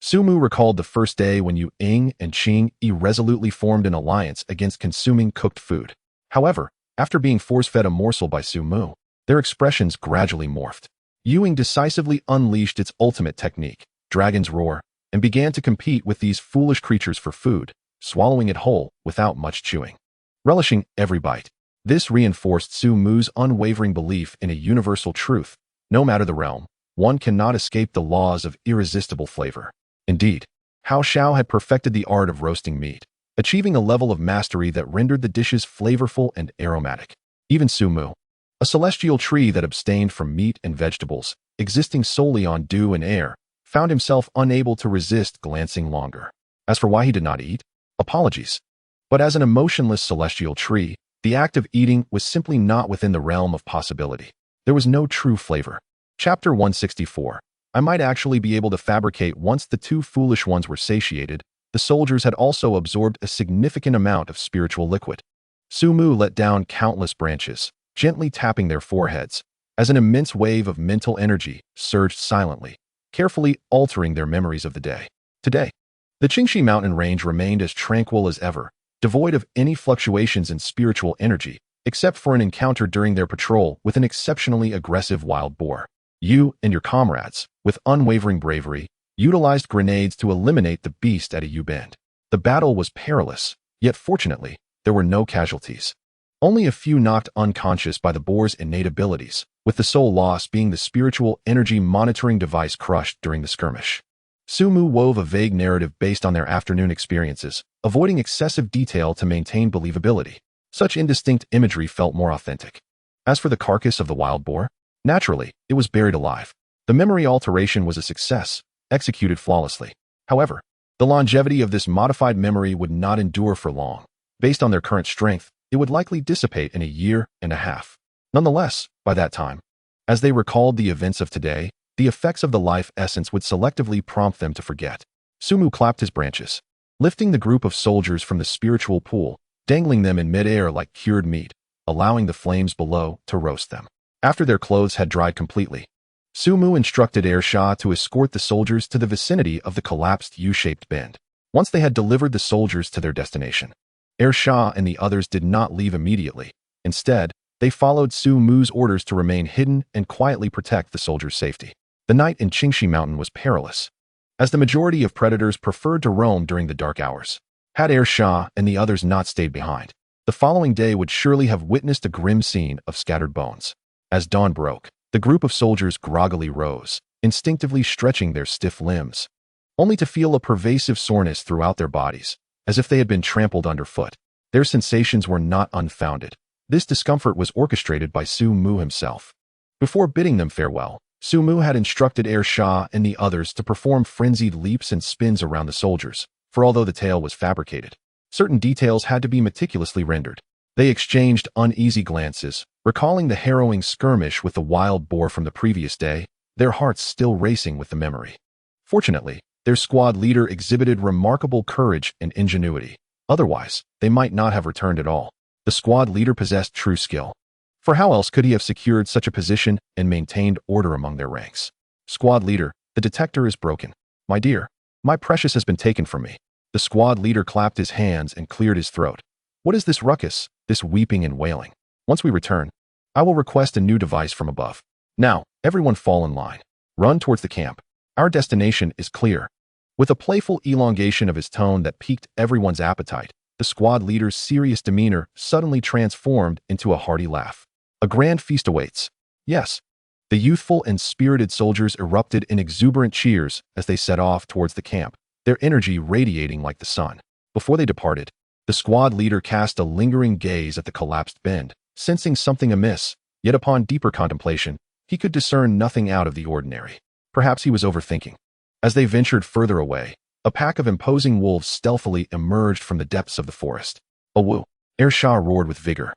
Su Mu recalled the first day when Yu Ying and Qing Yi resolutely formed an alliance against consuming cooked food. However, after being force-fed a morsel by Su Mu, their expressions gradually morphed. Yu Ying decisively unleashed its ultimate technique, Dragon's Roar, and began to compete with these foolish creatures for food, swallowing it whole without much chewing, relishing every bite. This reinforced Su Mu's unwavering belief in a universal truth: no matter the realm, one cannot escape the laws of irresistible flavor. Indeed, Hao Xiao had perfected the art of roasting meat, achieving a level of mastery that rendered the dishes flavorful and aromatic. Even Su Mu, a celestial tree that abstained from meat and vegetables, existing solely on dew and air, found himself unable to resist glancing longer. As for why he did not eat, apologies. But as an emotionless celestial tree, the act of eating was simply not within the realm of possibility. There was no true flavor. Chapter 164. I might actually be able to fabricate. Once the two foolish ones were satiated, the soldiers had also absorbed a significant amount of spiritual liquid. Su Mu let down countless branches, gently tapping their foreheads, as an immense wave of mental energy surged silently, carefully altering their memories of the day. Today, the Qingxi mountain range remained as tranquil as ever, devoid of any fluctuations in spiritual energy, except for an encounter during their patrol with an exceptionally aggressive wild boar. You and your comrades, with unwavering bravery, utilized grenades to eliminate the beast at a U-bend. The battle was perilous, yet fortunately, there were no casualties. Only a few knocked unconscious by the boar's innate abilities, with the sole loss being the spiritual energy monitoring device crushed during the skirmish. Su Mu wove a vague narrative based on their afternoon experiences, avoiding excessive detail to maintain believability. Such indistinct imagery felt more authentic. As for the carcass of the wild boar, naturally, it was buried alive. The memory alteration was a success, executed flawlessly. However, the longevity of this modified memory would not endure for long. Based on their current strength, it would likely dissipate in a year and a half. Nonetheless, by that time, as they recalled the events of today, the effects of the life essence would selectively prompt them to forget. Su Mu clapped his branches, lifting the group of soldiers from the spiritual pool, dangling them in midair like cured meat, allowing the flames below to roast them. After their clothes had dried completely, Su Mu instructed Shah to escort the soldiers to the vicinity of the collapsed U-shaped bend. Once they had delivered the soldiers to their destination, Shah and the others did not leave immediately. Instead, they followed Su Mu's orders to remain hidden and quietly protect the soldiers' safety. The night in Qingxi Mountain was perilous, as the majority of predators preferred to roam during the dark hours. Had Shah and the others not stayed behind, the following day would surely have witnessed a grim scene of scattered bones. As dawn broke, the group of soldiers groggily rose, instinctively stretching their stiff limbs, only to feel a pervasive soreness throughout their bodies, as if they had been trampled underfoot. Their sensations were not unfounded. This discomfort was orchestrated by Su Mu himself. Before bidding them farewell, Su Mu had instructed Shah and the others to perform frenzied leaps and spins around the soldiers, for although the tale was fabricated, certain details had to be meticulously rendered. They exchanged uneasy glances, recalling the harrowing skirmish with the wild boar from the previous day, their hearts still racing with the memory. Fortunately, their squad leader exhibited remarkable courage and ingenuity. Otherwise, they might not have returned at all. The squad leader possessed true skill. For how else could he have secured such a position and maintained order among their ranks? Squad leader, the detector is broken. My dear, my precious has been taken from me. The squad leader clapped his hands and cleared his throat. What is this ruckus, this weeping and wailing? Once we return, I will request a new device from above. Now, everyone fall in line. Run towards the camp. Our destination is clear. With a playful elongation of his tone that piqued everyone's appetite, the squad leader's serious demeanor suddenly transformed into a hearty laugh. A grand feast awaits. Yes. The youthful and spirited soldiers erupted in exuberant cheers as they set off towards the camp, their energy radiating like the sun. Before they departed, the squad leader cast a lingering gaze at the collapsed bend, sensing something amiss, yet upon deeper contemplation, he could discern nothing out of the ordinary. Perhaps he was overthinking. As they ventured further away, a pack of imposing wolves stealthily emerged from the depths of the forest. Awoo! Shah roared with vigor,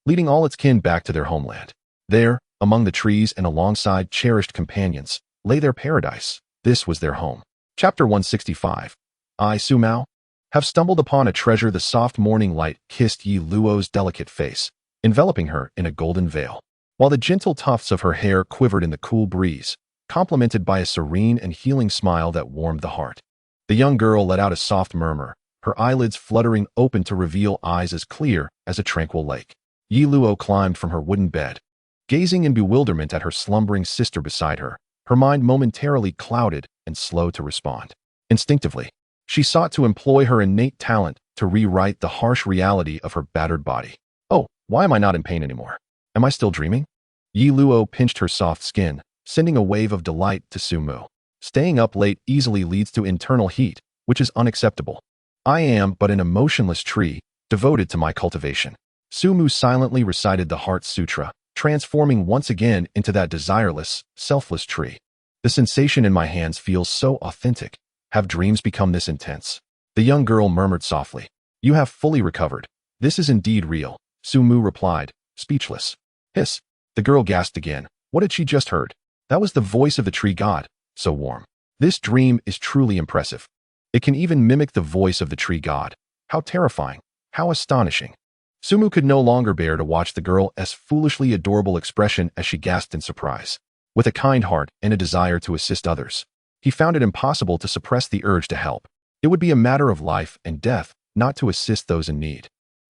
leading all its kin back to their homeland. There, among the trees and alongside cherished companions, lay their paradise. This was their home. Chapter 165. I, Su Mao, have stumbled upon a treasure. The soft morning light kissed Yi Luo's delicate face, enveloping her in a golden veil, while the gentle tufts of her hair quivered in the cool breeze, complemented by a serene and healing smile that warmed the heart. The young girl let out a soft murmur, her eyelids fluttering open to reveal eyes as clear as a tranquil lake. Yi Luo climbed from her wooden bed, gazing in bewilderment at her slumbering sister beside her, her mind momentarily clouded and slow to respond. Instinctively, She sought to employ her innate talent to rewrite the harsh reality of her battered body. Oh, why am I not in pain anymore? Am I still dreaming? Yi Luo pinched her soft skin, sending a wave of delight to Sumu. Staying up late easily leads to internal heat, which is unacceptable. I am but an emotionless tree, devoted to my cultivation. Sumu silently recited the Heart Sutra, transforming once again into that desireless, selfless tree. The sensation in my hands feels so authentic. Have dreams become this intense? The young girl murmured softly. You have fully recovered. This is indeed real, Sumu replied, speechless. Hiss. The girl gasped again. What had she just heard? That was the voice of the tree god, so warm. This dream is truly impressive. It can even mimic the voice of the tree god. How terrifying. How astonishing. Sumu could no longer bear to watch the girl's foolishly adorable expression as she gasped in surprise. With a kind heart and a desire to assist others, he found it impossible to suppress the urge to help. It would be a matter of life and death not to assist those in need.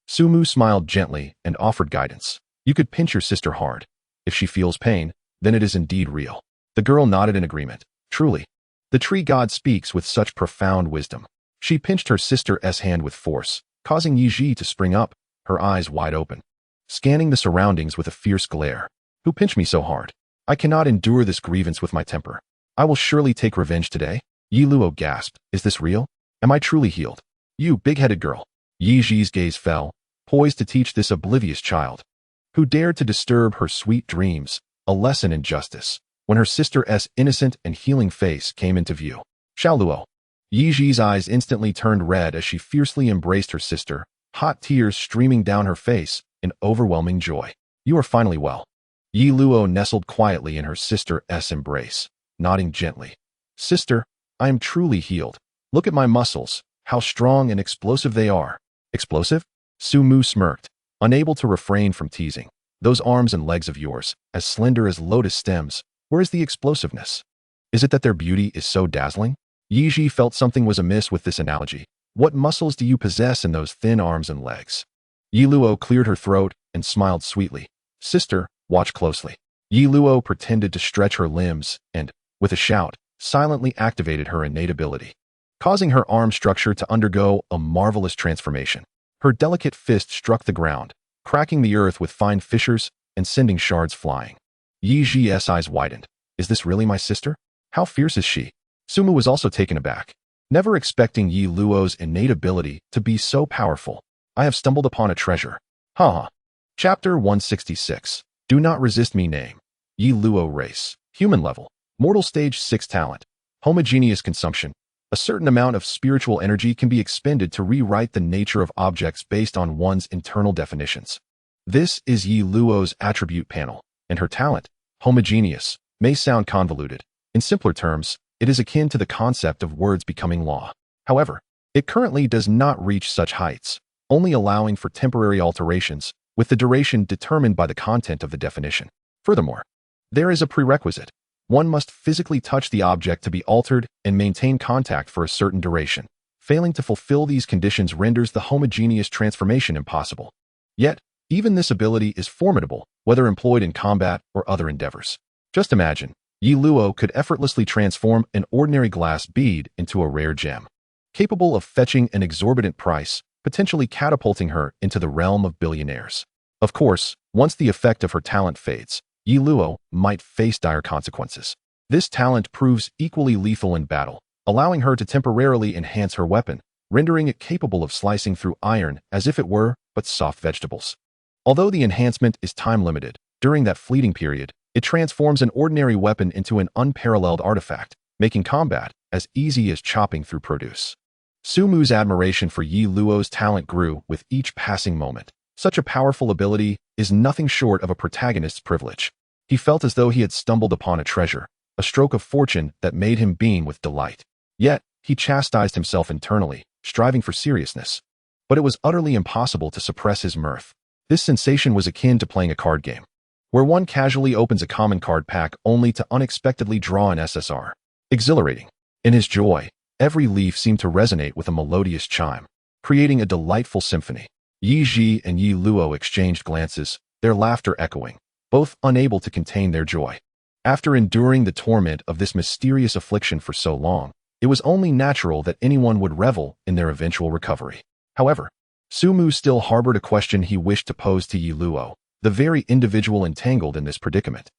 Sumu smiled gently and offered guidance. You could pinch your sister hard. If she feels pain, then it is indeed real. The girl nodded in agreement. Truly. The tree god speaks with such profound wisdom. She pinched her sister's hand with force, causing Yiji to spring up, her eyes wide open, scanning the surroundings with a fierce glare. Who pinched me so hard? I cannot endure this grievance with my temper. I will surely take revenge today. Yi Luo gasped. Is this real? Am I truly healed? You big-headed girl. Yiji's gaze fell, poised to teach this oblivious child, who dared to disturb her sweet dreams, a lesson in justice, when her sister's innocent and healing face came into view. Xiao Luo. Yiji's eyes instantly turned red as she fiercely embraced her sister, hot tears streaming down her face in overwhelming joy. You are finally well. Yi Luo nestled quietly in her sister's embrace, nodding gently. Sister, I am truly healed. Look at my muscles, how strong and explosive they are. Explosive? Sumu smirked, unable to refrain from teasing. Those arms and legs of yours, as slender as lotus stems, where is the explosiveness? Is it that their beauty is so dazzling? Yiji felt something was amiss with this analogy. What muscles do you possess in those thin arms and legs? Yi Luo cleared her throat and smiled sweetly. Sister, watch closely. Yi Luo pretended to stretch her limbs and, with a shout, silently activated her innate ability, causing her arm structure to undergo a marvelous transformation. Her delicate fist struck the ground, cracking the earth with fine fissures and sending shards flying. Yiji's eyes widened. Is this really my sister? How fierce is she? Sumu was also taken aback, never expecting Yi Luo's innate ability to be so powerful. I have stumbled upon a treasure. Ha. Chapter 166. Do not resist me name. Yi Luo race. Human level. Mortal stage 6 talent. Homogeneous consumption. A certain amount of spiritual energy can be expended to rewrite the nature of objects based on one's internal definitions. This is Yi Luo's attribute panel, and her talent, homogeneous, may sound convoluted. In simpler terms, it is akin to the concept of words becoming law. However, it currently does not reach such heights, only allowing for temporary alterations, with the duration determined by the content of the definition. Furthermore, there is a prerequisite. One must physically touch the object to be altered and maintain contact for a certain duration. Failing to fulfill these conditions renders the homogeneous transformation impossible. Yet, even this ability is formidable, whether employed in combat or other endeavors. Just imagine, Yi Luo could effortlessly transform an ordinary glass bead into a rare gem, capable of fetching an exorbitant price, potentially catapulting her into the realm of billionaires. Of course, once the effect of her talent fades, Yi Luo might face dire consequences. This talent proves equally lethal in battle, allowing her to temporarily enhance her weapon, rendering it capable of slicing through iron as if it were but soft vegetables. Although the enhancement is time-limited, during that fleeting period, it transforms an ordinary weapon into an unparalleled artifact, making combat as easy as chopping through produce. Sumu's admiration for Yi Luo's talent grew with each passing moment. Such a powerful ability is nothing short of a protagonist's privilege. He felt as though he had stumbled upon a treasure, a stroke of fortune that made him beam with delight. Yet, he chastised himself internally, striving for seriousness. But it was utterly impossible to suppress his mirth. This sensation was akin to playing a card game, where one casually opens a common card pack only to unexpectedly draw an SSR. Exhilarating. In his joy, every leaf seemed to resonate with a melodious chime, creating a delightful symphony. Yiji and Yi Luo exchanged glances, their laughter echoing, both unable to contain their joy. After enduring the torment of this mysterious affliction for so long, It was only natural that anyone would revel in their eventual recovery. However, Sumu still harbored a question he wished to pose to Yi Luo, the very individual entangled in this predicament.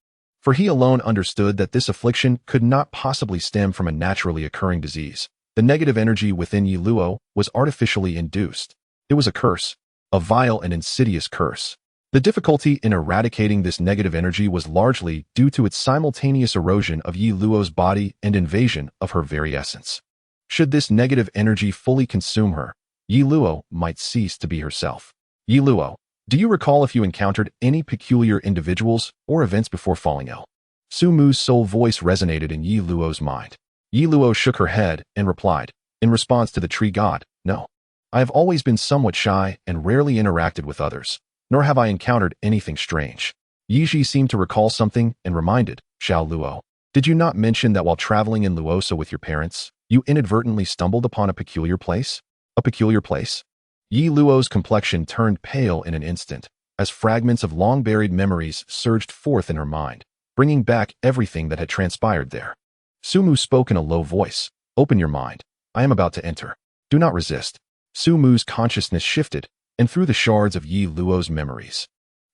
For he alone understood that this affliction could not possibly stem from a naturally occurring disease. The negative energy within Yi Luo was artificially induced. It was a curse, a vile and insidious curse. The difficulty in eradicating this negative energy was largely due to its simultaneous erosion of Yi Luo's body and invasion of her very essence. Should this negative energy fully consume her, Yi Luo might cease to be herself. Yi Luo, do you recall if you encountered any peculiar individuals or events before falling ill? Sumu's soul voice resonated in Yi Luo's mind. Yi Luo shook her head and replied, in response to the tree god, no. I have always been somewhat shy and rarely interacted with others, nor have I encountered anything strange. Yi Ji seemed to recall something and reminded, Xiao Luo, did you not mention that while traveling in Luosa with your parents, you inadvertently stumbled upon a peculiar place? A peculiar place? Yi Luo's complexion turned pale in an instant, as fragments of long-buried memories surged forth in her mind, bringing back everything that had transpired there. Sumu spoke in a low voice, open your mind, I am about to enter. Do not resist. Sumu's consciousness shifted, and through the shards of Yi Luo's memories,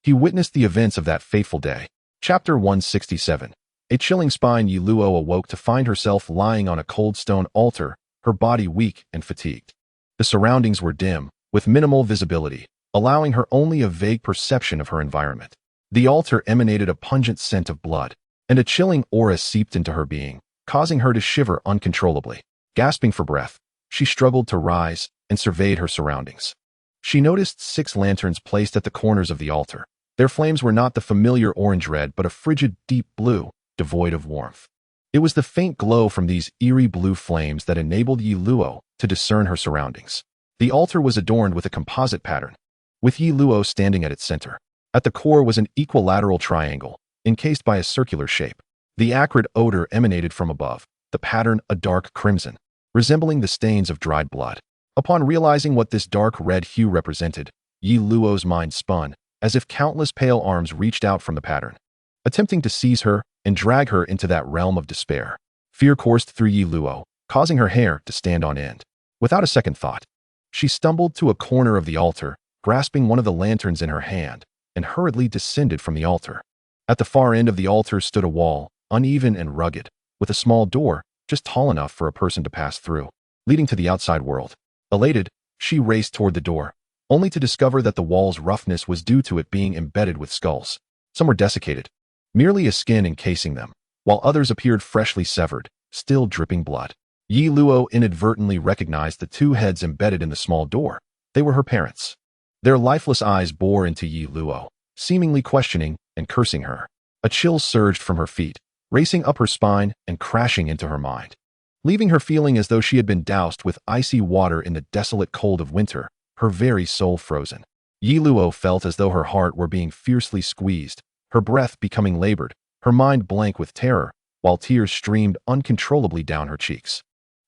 he witnessed the events of that fateful day. Chapter 167. A chilling spine. Yi Luo awoke to find herself lying on a cold stone altar, her body weak and fatigued. The surroundings were dim, with minimal visibility, allowing her only a vague perception of her environment. The altar emanated a pungent scent of blood, and a chilling aura seeped into her being, causing her to shiver uncontrollably. Gasping for breath, she struggled to rise and surveyed her surroundings. She noticed 6 lanterns placed at the corners of the altar. Their flames were not the familiar orange-red but a frigid deep blue, devoid of warmth. It was the faint glow from these eerie blue flames that enabled Yi Luo to discern her surroundings. The altar was adorned with a composite pattern, with Yi Luo standing at its center. At the core was an equilateral triangle, encased by a circular shape. The acrid odor emanated from above, the pattern a dark crimson, resembling the stains of dried blood. Upon realizing what this dark red hue represented, Yi Luo's mind spun, as if countless pale arms reached out from the pattern, attempting to seize her and drag her into that realm of despair. Fear coursed through Yi Luo, causing her hair to stand on end. Without a second thought, she stumbled to a corner of the altar, grasping one of the lanterns in her hand, and hurriedly descended from the altar. At the far end of the altar stood a wall, uneven and rugged, with a small door just tall enough for a person to pass through, leading to the outside world. Elated, she raced toward the door, only to discover that the wall's roughness was due to it being embedded with skulls. Some were desiccated, merely a skin encasing them, while others appeared freshly severed, still dripping blood. Yi Luo inadvertently recognized the 2 heads embedded in the small door. They were her parents. Their lifeless eyes bore into Yi Luo, seemingly questioning and cursing her. A chill surged from her feet, racing up her spine and crashing into her mind, leaving her feeling as though she had been doused with icy water in the desolate cold of winter, her very soul frozen. Yi Luo felt as though her heart were being fiercely squeezed, her breath becoming labored, her mind blank with terror, while tears streamed uncontrollably down her cheeks.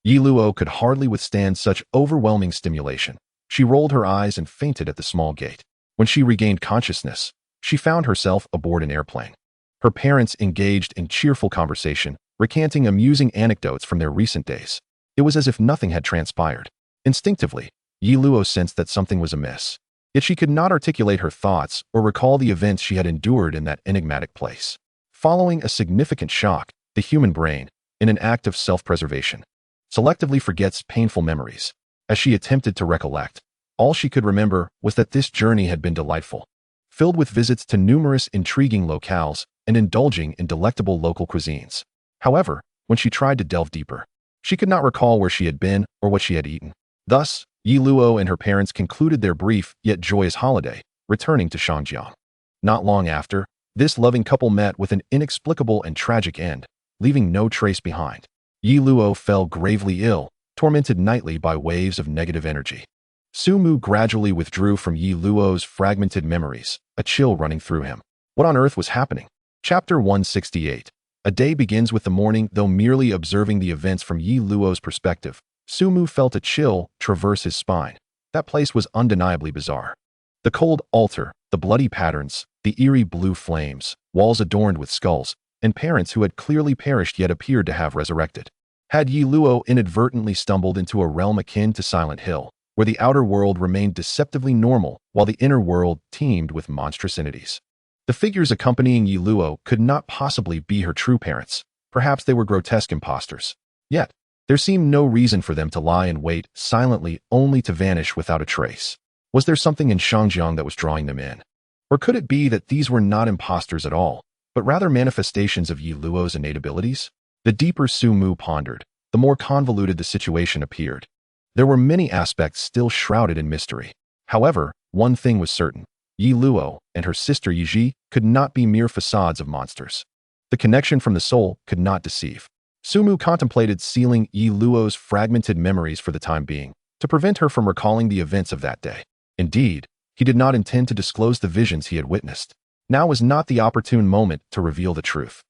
Yi Luo could hardly withstand such overwhelming stimulation. She rolled her eyes and fainted at the small gate. When she regained consciousness, she found herself aboard an airplane. Her parents engaged in cheerful conversation, recanting amusing anecdotes from their recent days. It was as if nothing had transpired. Instinctively, Yi Luo sensed that something was amiss. Yet she could not articulate her thoughts or recall the events she had endured in that enigmatic place. Following a significant shock, the human brain, in an act of self-preservation, selectively forgets painful memories. As she attempted to recollect, all she could remember was that this journey had been delightful, filled with visits to numerous intriguing locales and indulging in delectable local cuisines. However, when she tried to delve deeper, she could not recall where she had been or what she had eaten. Thus, Yi Luo and her parents concluded their brief yet joyous holiday, returning to Shangjiang. Not long after, this loving couple met with an inexplicable and tragic end, leaving no trace behind. Yi Luo fell gravely ill, tormented nightly by waves of negative energy. Sumu gradually withdrew from Yi Luo's fragmented memories, a chill running through him. What on earth was happening? Chapter 168. A day begins with the morning. Though merely observing the events from Yi Luo's perspective, Sumu felt a chill traverse his spine. That place was undeniably bizarre. The cold altar, the bloody patterns, the eerie blue flames, walls adorned with skulls, and parents who had clearly perished yet appeared to have resurrected. Had Yi Luo inadvertently stumbled into a realm akin to Silent Hill, where the outer world remained deceptively normal while the inner world teemed with monstrous entities? The figures accompanying Yi Luo could not possibly be her true parents. Perhaps they were grotesque impostors. Yet, there seemed no reason for them to lie in wait silently only to vanish without a trace. Was there something in Shangjiang that was drawing them in? Or could it be that these were not impostors at all, but rather manifestations of Yi Luo's innate abilities? The deeper Su Mu pondered, the more convoluted the situation appeared. There were many aspects still shrouded in mystery. However, one thing was certain. Yi Luo and her sister Yi Ji could not be mere facades of monsters. The connection from the soul could not deceive. Su Mu contemplated sealing Yi Luo's fragmented memories for the time being, to prevent her from recalling the events of that day. Indeed, he did not intend to disclose the visions he had witnessed. Now was not the opportune moment to reveal the truth.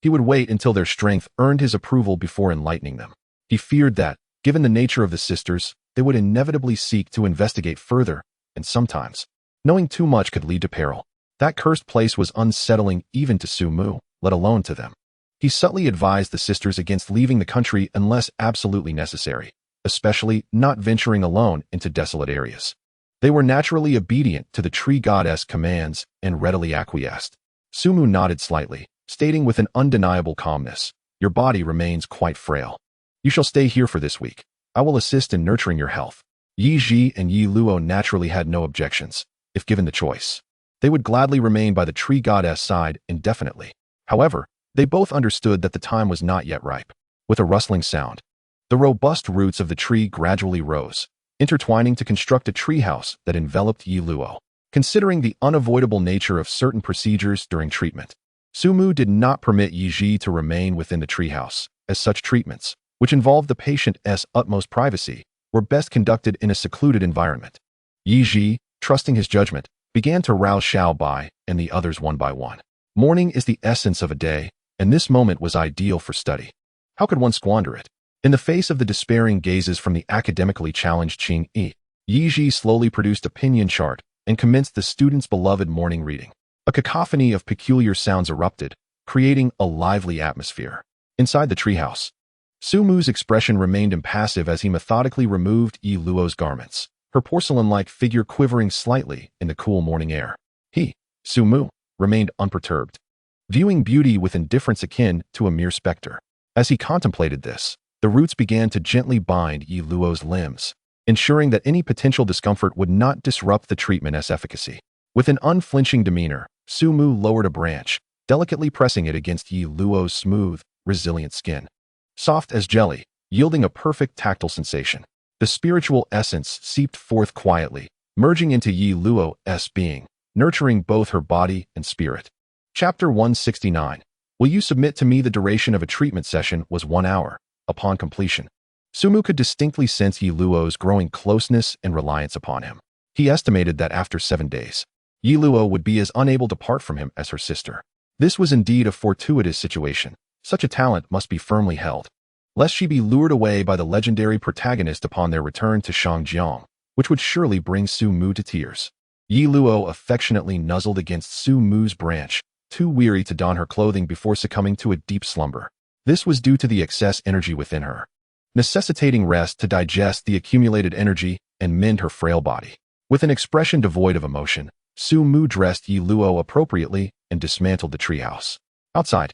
He would wait until their strength earned his approval before enlightening them. He feared that, given the nature of the sisters, they would inevitably seek to investigate further, and sometimes, knowing too much could lead to peril. That cursed place was unsettling even to Su Mu, let alone to them. He subtly advised the sisters against leaving the country unless absolutely necessary, especially not venturing alone into desolate areas. They were naturally obedient to the tree goddess' commands and readily acquiesced. Su Mu nodded slightly, stating with an undeniable calmness, "Your body remains quite frail. You shall stay here for this week. I will assist in nurturing your health." Yi Ji and Yi Luo naturally had no objections. If given the choice, they would gladly remain by the tree goddess' side indefinitely. However, they both understood that the time was not yet ripe. With a rustling sound, the robust roots of the tree gradually rose, intertwining to construct a treehouse that enveloped Yi Luo. Considering the unavoidable nature of certain procedures during treatment, Su Mu did not permit Yi Ji to remain within the treehouse, as such treatments, which involved the patient's utmost privacy, were best conducted in a secluded environment. Yi Ji, trusting his judgment, began to rouse Xiao Bai and the others one by one. Morning is the essence of a day, and this moment was ideal for study. How could one squander it? In the face of the despairing gazes from the academically challenged Qing Yi, Yi Ji slowly produced a pinyin chart and commenced the student's beloved morning reading. A cacophony of peculiar sounds erupted, creating a lively atmosphere. Inside the treehouse, Su Mu's expression remained impassive as he methodically removed Yi Luo's garments, her porcelain-like figure quivering slightly in the cool morning air. He, Su Mu, remained unperturbed, viewing beauty with indifference akin to a mere specter. As he contemplated this, the roots began to gently bind Yi Luo's limbs, ensuring that any potential discomfort would not disrupt the treatment's efficacy. With an unflinching demeanor, Su Mu lowered a branch, delicately pressing it against Yi Luo's smooth, resilient skin. Soft as jelly, yielding a perfect tactile sensation. The spiritual essence seeped forth quietly, merging into Yi Luo's being, nurturing both her body and spirit. Chapter 169. Will you submit to me? The duration of a treatment session was 1 hour. Upon completion, Su Mu could distinctly sense Yi Luo's growing closeness and reliance upon him. He estimated that after 7 days, Yi Luo would be as unable to part from him as her sister. This was indeed a fortuitous situation. Such a talent must be firmly held, lest she be lured away by the legendary protagonist upon their return to Shangjiang, which would surely bring Su Mu to tears. Yi Luo affectionately nuzzled against Su Mu's branch, too weary to don her clothing before succumbing to a deep slumber. This was due to the excess energy within her, necessitating rest to digest the accumulated energy and mend her frail body. With an expression devoid of emotion, Su Mu dressed Yi Luo appropriately and dismantled the treehouse. Outside,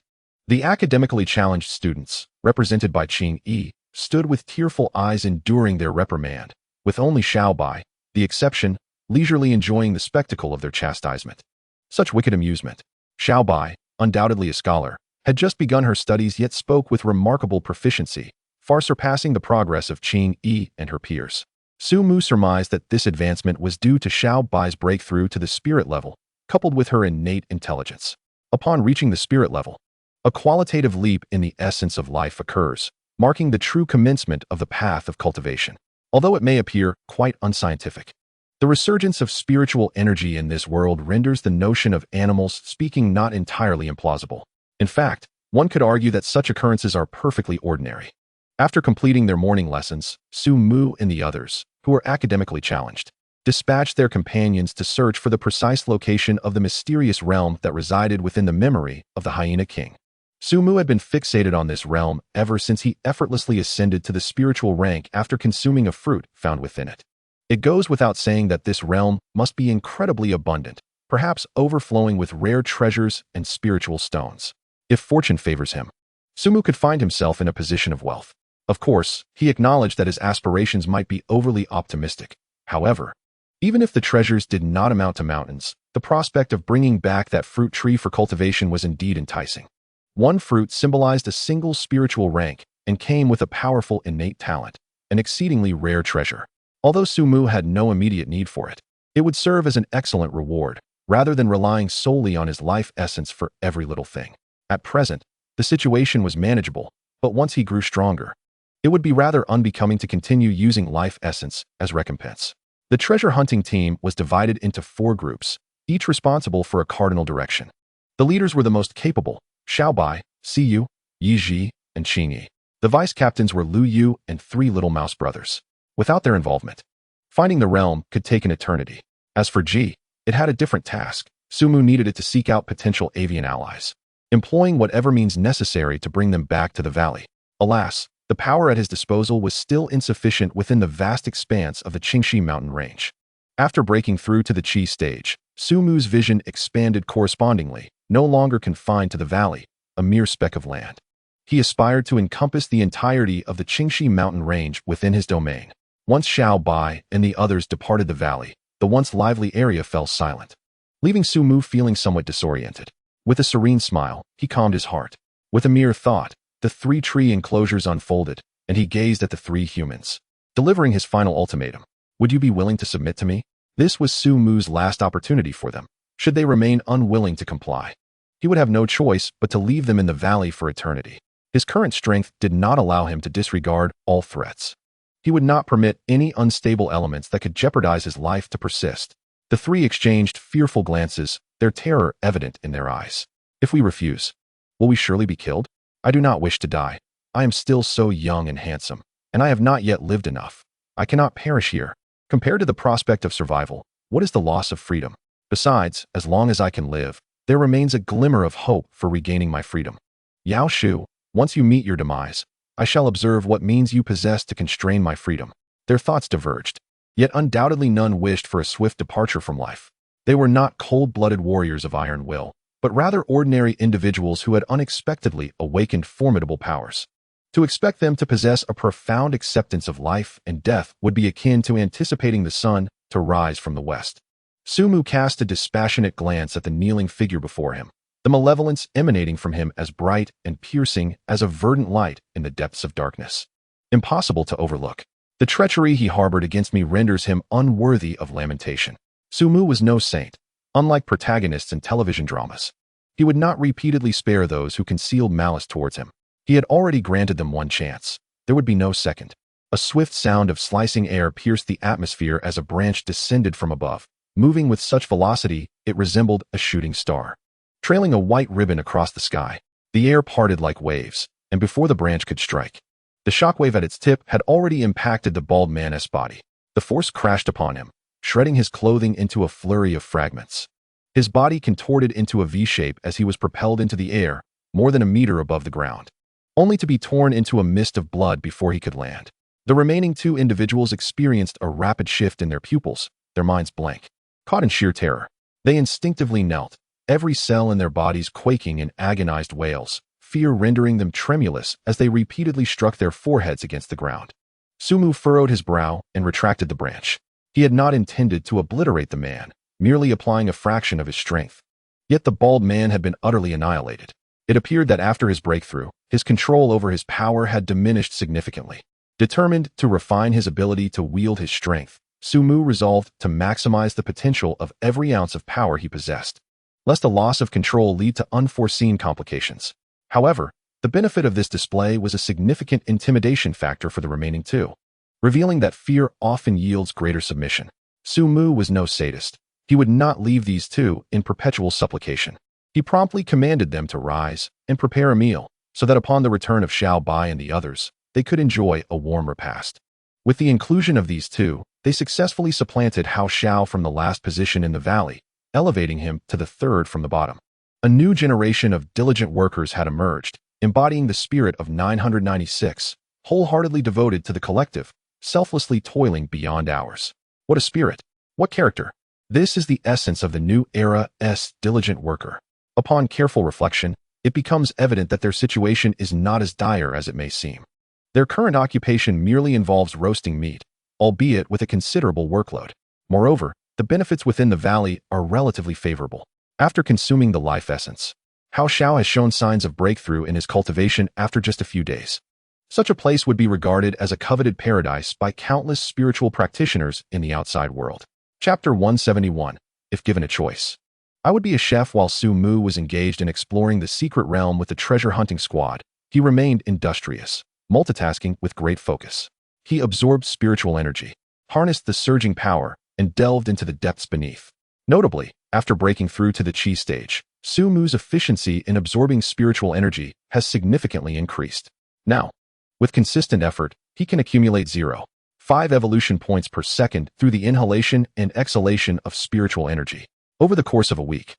the academically challenged students, represented by Qing Yi, stood with tearful eyes enduring their reprimand, with only Xiao Bai, the exception, leisurely enjoying the spectacle of their chastisement. Such wicked amusement. Xiao Bai, undoubtedly a scholar, had just begun her studies yet spoke with remarkable proficiency, far surpassing the progress of Qing Yi and her peers. Su Mu surmised that this advancement was due to Xiao Bai's breakthrough to the spirit level, coupled with her innate intelligence. Upon reaching the spirit level, a qualitative leap in the essence of life occurs, marking the true commencement of the path of cultivation. Although it may appear quite unscientific, the resurgence of spiritual energy in this world renders the notion of animals speaking not entirely implausible. In fact, one could argue that such occurrences are perfectly ordinary. After completing their morning lessons, Su Mu and the others, who were academically challenged, dispatched their companions to search for the precise location of the mysterious realm that resided within the memory of the Hyena King. Sumu had been fixated on this realm ever since he effortlessly ascended to the spiritual rank after consuming a fruit found within it. It goes without saying that this realm must be incredibly abundant, perhaps overflowing with rare treasures and spiritual stones. If fortune favors him, Sumu could find himself in a position of wealth. Of course, he acknowledged that his aspirations might be overly optimistic. However, even if the treasures did not amount to mountains, the prospect of bringing back that fruit tree for cultivation was indeed enticing. One fruit symbolized a single spiritual rank and came with a powerful innate talent, an exceedingly rare treasure. Although Sumu had no immediate need for it, it would serve as an excellent reward, rather than relying solely on his life essence for every little thing. At present, the situation was manageable, but once he grew stronger, it would be rather unbecoming to continue using life essence as recompense. The treasure hunting team was divided into 4 groups, each responsible for a cardinal direction. The leaders were the most capable, Xiaobai, Siyu, Yizhi, and Qingyi. The vice captains were Lu Yu and 3 little mouse brothers. Without their involvement, finding the realm could take an eternity. As for Ji, it had a different task. Sumu needed it to seek out potential avian allies, employing whatever means necessary to bring them back to the valley. Alas, the power at his disposal was still insufficient within the vast expanse of the Qingxi mountain range. After breaking through to the Qi stage, Sumu's vision expanded correspondingly, no longer confined to the valley, a mere speck of land. He aspired to encompass the entirety of the Qingxi mountain range within his domain. Once Xiao Bai and the others departed the valley, the once lively area fell silent, leaving Sumu feeling somewhat disoriented. With a serene smile, he calmed his heart. With a mere thought, the 3 tree enclosures unfolded, and he gazed at the 3 humans, delivering his final ultimatum. Would you be willing to submit to me? This was Sumu's last opportunity for them. Should they remain unwilling to comply, he would have no choice but to leave them in the valley for eternity. His current strength did not allow him to disregard all threats. He would not permit any unstable elements that could jeopardize his life to persist. The 3 exchanged fearful glances, their terror evident in their eyes. If we refuse, will we surely be killed? I do not wish to die. I am still so young and handsome, and I have not yet lived enough. I cannot perish here. Compared to the prospect of survival, what is the loss of freedom? Besides, as long as I can live, there remains a glimmer of hope for regaining my freedom. Yao Shu, once you meet your demise, I shall observe what means you possess to constrain my freedom. Their thoughts diverged, yet undoubtedly none wished for a swift departure from life. They were not cold-blooded warriors of iron will, but rather ordinary individuals who had unexpectedly awakened formidable powers. To expect them to possess a profound acceptance of life and death would be akin to anticipating the sun to rise from the west. Sumu cast a dispassionate glance at the kneeling figure before him, the malevolence emanating from him as bright and piercing as a verdant light in the depths of darkness. Impossible to overlook. The treachery he harbored against me renders him unworthy of lamentation. Sumu was no saint. Unlike protagonists in television dramas, he would not repeatedly spare those who concealed malice towards him. He had already granted them one chance. There would be no second. A swift sound of slicing air pierced the atmosphere as a branch descended from above, moving with such velocity it resembled a shooting star. Trailing a white ribbon across the sky, the air parted like waves, and before the branch could strike, the shockwave at its tip had already impacted the bald man's body. The force crashed upon him, shredding his clothing into a flurry of fragments. His body contorted into a V-shape as he was propelled into the air, more than a meter above the ground, only to be torn into a mist of blood before he could land. The remaining 2 individuals experienced a rapid shift in their pupils, their minds blank. Caught in sheer terror, they instinctively knelt, every cell in their bodies quaking in agonized wails, fear rendering them tremulous as they repeatedly struck their foreheads against the ground. Sumu furrowed his brow and retracted the branch. He had not intended to obliterate the man, merely applying a fraction of his strength. Yet the bald man had been utterly annihilated. It appeared that after his breakthrough, his control over his power had diminished significantly. Determined to refine his ability to wield his strength, Sumu resolved to maximize the potential of every ounce of power he possessed, lest a loss of control lead to unforeseen complications. However, the benefit of this display was a significant intimidation factor for the remaining 2, revealing that fear often yields greater submission. Sumu was no sadist. He would not leave these 2 in perpetual supplication. He promptly commanded them to rise and prepare a meal, so that upon the return of Xiao Bai and the others, they could enjoy a warm repast. With the inclusion of these 2, they successfully supplanted Hao Xiao from the last position in the valley, elevating him to the 3rd from the bottom. A new generation of diligent workers had emerged, embodying the spirit of 996, wholeheartedly devoted to the collective, selflessly toiling beyond hours. What a spirit! What character! This is the essence of the new era's diligent worker. Upon careful reflection, it becomes evident that their situation is not as dire as it may seem. Their current occupation merely involves roasting meat, albeit with a considerable workload. Moreover, the benefits within the valley are relatively favorable. After consuming the life essence, Hao Xiao has shown signs of breakthrough in his cultivation after just a few days. Such a place would be regarded as a coveted paradise by countless spiritual practitioners in the outside world. Chapter 171. If given a choice, I would be a chef. While Su Mu was engaged in exploring the secret realm with the treasure hunting squad, he remained industrious, multitasking with great focus. He absorbed spiritual energy, harnessed the surging power, and delved into the depths beneath. Notably, after breaking through to the Qi stage, Su Mu's efficiency in absorbing spiritual energy has significantly increased. Now, with consistent effort, he can accumulate 0.5 evolution points per second through the inhalation and exhalation of spiritual energy. Over the course of a week,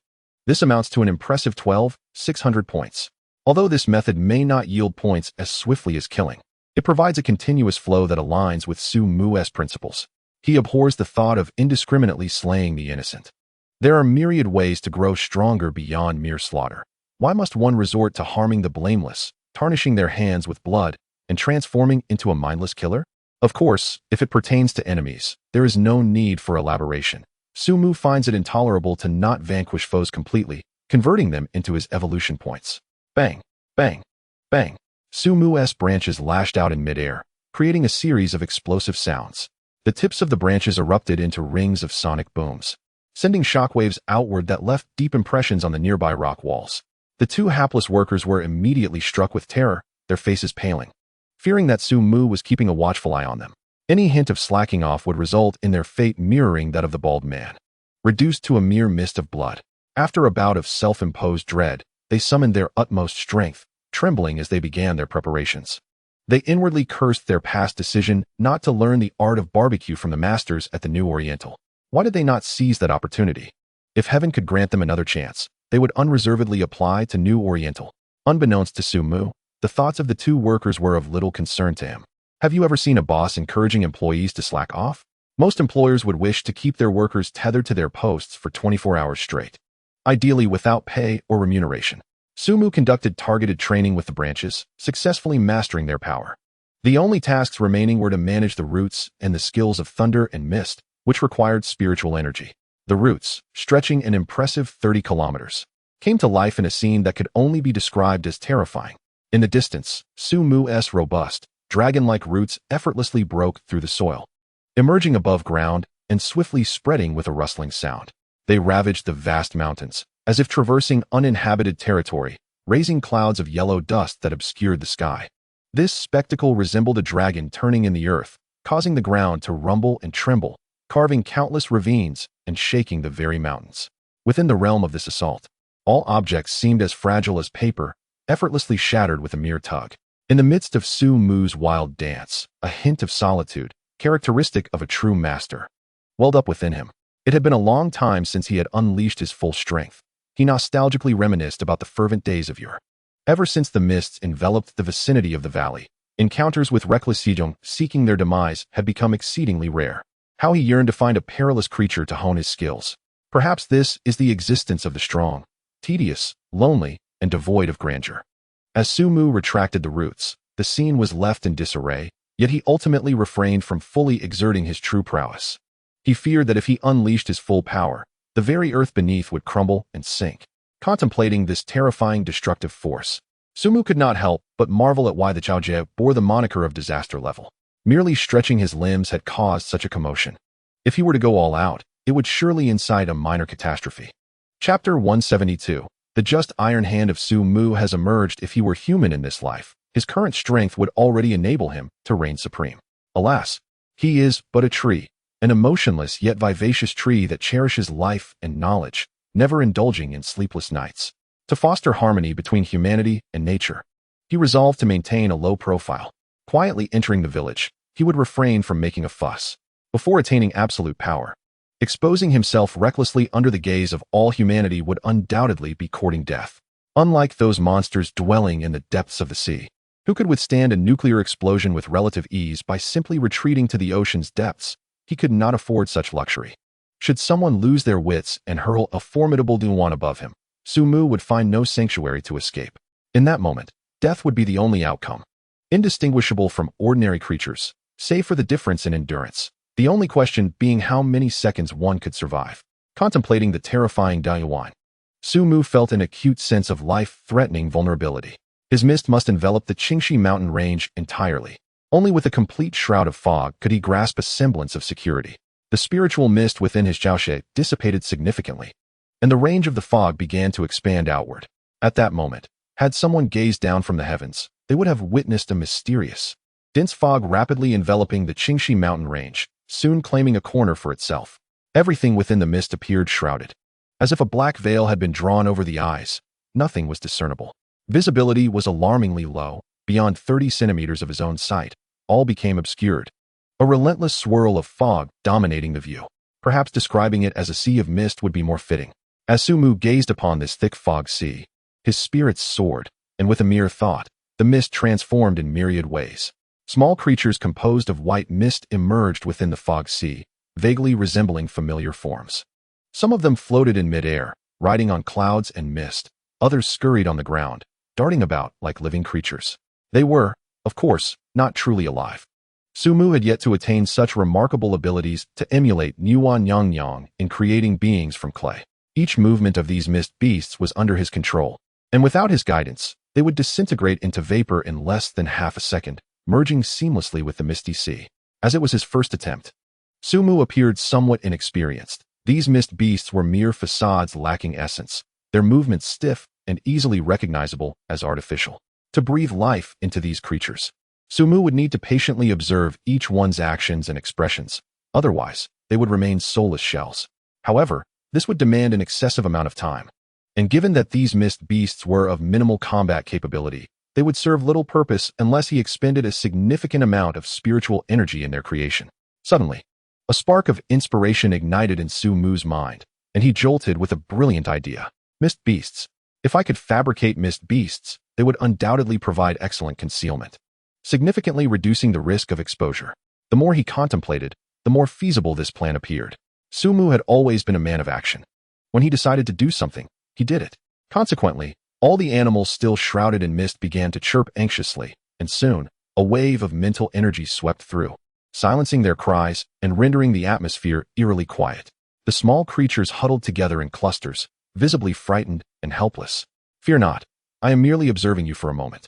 this amounts to an impressive 12,600 points. Although this method may not yield points as swiftly as killing, it provides a continuous flow that aligns with Su Mu's principles. He abhors the thought of indiscriminately slaying the innocent. There are myriad ways to grow stronger beyond mere slaughter. Why must one resort to harming the blameless, tarnishing their hands with blood, and transforming into a mindless killer? Of course, if it pertains to enemies, there is no need for elaboration. Su Mu finds it intolerable to not vanquish foes completely, converting them into his evolution points. Bang, bang, bang. Su Mu's branches lashed out in midair, creating a series of explosive sounds. The tips of the branches erupted into rings of sonic booms, sending shockwaves outward that left deep impressions on the nearby rock walls. The two hapless workers were immediately struck with terror, their faces paling, fearing that Su Mu was keeping a watchful eye on them. Any hint of slacking off would result in their fate mirroring that of the bald man. Reduced to a mere mist of blood, after a bout of self-imposed dread, they summoned their utmost strength, trembling as they began their preparations. They inwardly cursed their past decision not to learn the art of barbecue from the masters at the New Oriental. Why did they not seize that opportunity? If heaven could grant them another chance, they would unreservedly apply to New Oriental. Unbeknownst to Su Mu, the thoughts of the two workers were of little concern to him. Have you ever seen a boss encouraging employees to slack off? Most employers would wish to keep their workers tethered to their posts for 24 hours straight, ideally without pay or remuneration. Su Mu conducted targeted training with the branches, successfully mastering their power. The only tasks remaining were to manage the roots and the skills of thunder and mist, which required spiritual energy. The roots, stretching an impressive 30 kilometers, came to life in a scene that could only be described as terrifying. In the distance, Su Mu's robust, dragon-like roots effortlessly broke through the soil, emerging above ground and swiftly spreading with a rustling sound. They ravaged the vast mountains, as if traversing uninhabited territory, raising clouds of yellow dust that obscured the sky. This spectacle resembled a dragon turning in the earth, causing the ground to rumble and tremble, carving countless ravines and shaking the very mountains. Within the realm of this assault, all objects seemed as fragile as paper, effortlessly shattered with a mere tug. In the midst of Su Mu's wild dance, a hint of solitude, characteristic of a true master, welled up within him. It had been a long time since he had unleashed his full strength. He nostalgically reminisced about the fervent days of yore. Ever since the mists enveloped the vicinity of the valley, encounters with reckless Xizong seeking their demise had become exceedingly rare. How he yearned to find a perilous creature to hone his skills. Perhaps this is the existence of the strong, tedious, lonely, and devoid of grandeur. As Su Mu retracted the roots, the scene was left in disarray, yet he ultimately refrained from fully exerting his true prowess. He feared that if he unleashed his full power, the very earth beneath would crumble and sink. Contemplating this terrifying destructive force, Su Mu could not help but marvel at why the Chaojie bore the moniker of disaster level. Merely stretching his limbs had caused such a commotion. If he were to go all out, it would surely incite a minor catastrophe. Chapter 172. The just iron hand of Su Mu has emerged. If he were human in this life, his current strength would already enable him to reign supreme. Alas, he is but a tree, an emotionless yet vivacious tree that cherishes life and knowledge, never indulging in sleepless nights. To foster harmony between humanity and nature, he resolved to maintain a low profile. Quietly entering the village, he would refrain from making a fuss. Before attaining absolute power, Exposing himself recklessly under the gaze of all humanity would undoubtedly be courting death. Unlike those monsters dwelling in the depths of the sea, who could withstand a nuclear explosion with relative ease by simply retreating to the ocean's depths, he could not afford such luxury. Should someone lose their wits and hurl a formidable Duan above him, Sumu would find no sanctuary to escape. In that moment, death would be the only outcome. Indistinguishable from ordinary creatures, save for the difference in endurance. The only question being how many seconds one could survive. Contemplating the terrifying Dayuan, Sumu felt an acute sense of life-threatening vulnerability. His mist must envelop the Qingxi mountain range entirely. Only with a complete shroud of fog could he grasp a semblance of security. The spiritual mist within his jiaoxue dissipated significantly, and the range of the fog began to expand outward. At that moment, had someone gazed down from the heavens, they would have witnessed a mysterious, dense fog rapidly enveloping the Qingxi mountain range, soon claiming a corner for itself. Everything within the mist appeared shrouded. As if a black veil had been drawn over the eyes, nothing was discernible. Visibility was alarmingly low. Beyond 30 centimeters of his own sight, all became obscured. A relentless swirl of fog dominating the view. Perhaps describing it as a sea of mist would be more fitting. As Sumu gazed upon this thick fog sea, his spirits soared, and with a mere thought, the mist transformed in myriad ways. Small creatures composed of white mist emerged within the fog sea, vaguely resembling familiar forms. Some of them floated in midair, riding on clouds and mist. Others scurried on the ground, darting about like living creatures. They were, of course, not truly alive. Sumu had yet to attain such remarkable abilities to emulate Nuan Yang Yang in creating beings from clay. Each movement of these mist beasts was under his control, and without his guidance, they would disintegrate into vapor in less than half a second, merging seamlessly with the misty sea. As it was his first attempt, Sumu appeared somewhat inexperienced. These mist beasts were mere facades lacking essence, their movements stiff and easily recognizable as artificial. To breathe life into these creatures, Sumu would need to patiently observe each one's actions and expressions. Otherwise, they would remain soulless shells. However, this would demand an excessive amount of time. And given that these mist beasts were of minimal combat capability, they would serve little purpose unless he expended a significant amount of spiritual energy in their creation. Suddenly, a spark of inspiration ignited in Sumu's mind, and he jolted with a brilliant idea. Mist beasts. If I could fabricate mist beasts, they would undoubtedly provide excellent concealment, significantly reducing the risk of exposure. The more he contemplated, the more feasible this plan appeared. Sumu had always been a man of action. When he decided to do something, he did it. Consequently, all the animals still shrouded in mist began to chirp anxiously, and soon, a wave of mental energy swept through, silencing their cries and rendering the atmosphere eerily quiet. The small creatures huddled together in clusters, visibly frightened and helpless. Fear not, I am merely observing you for a moment.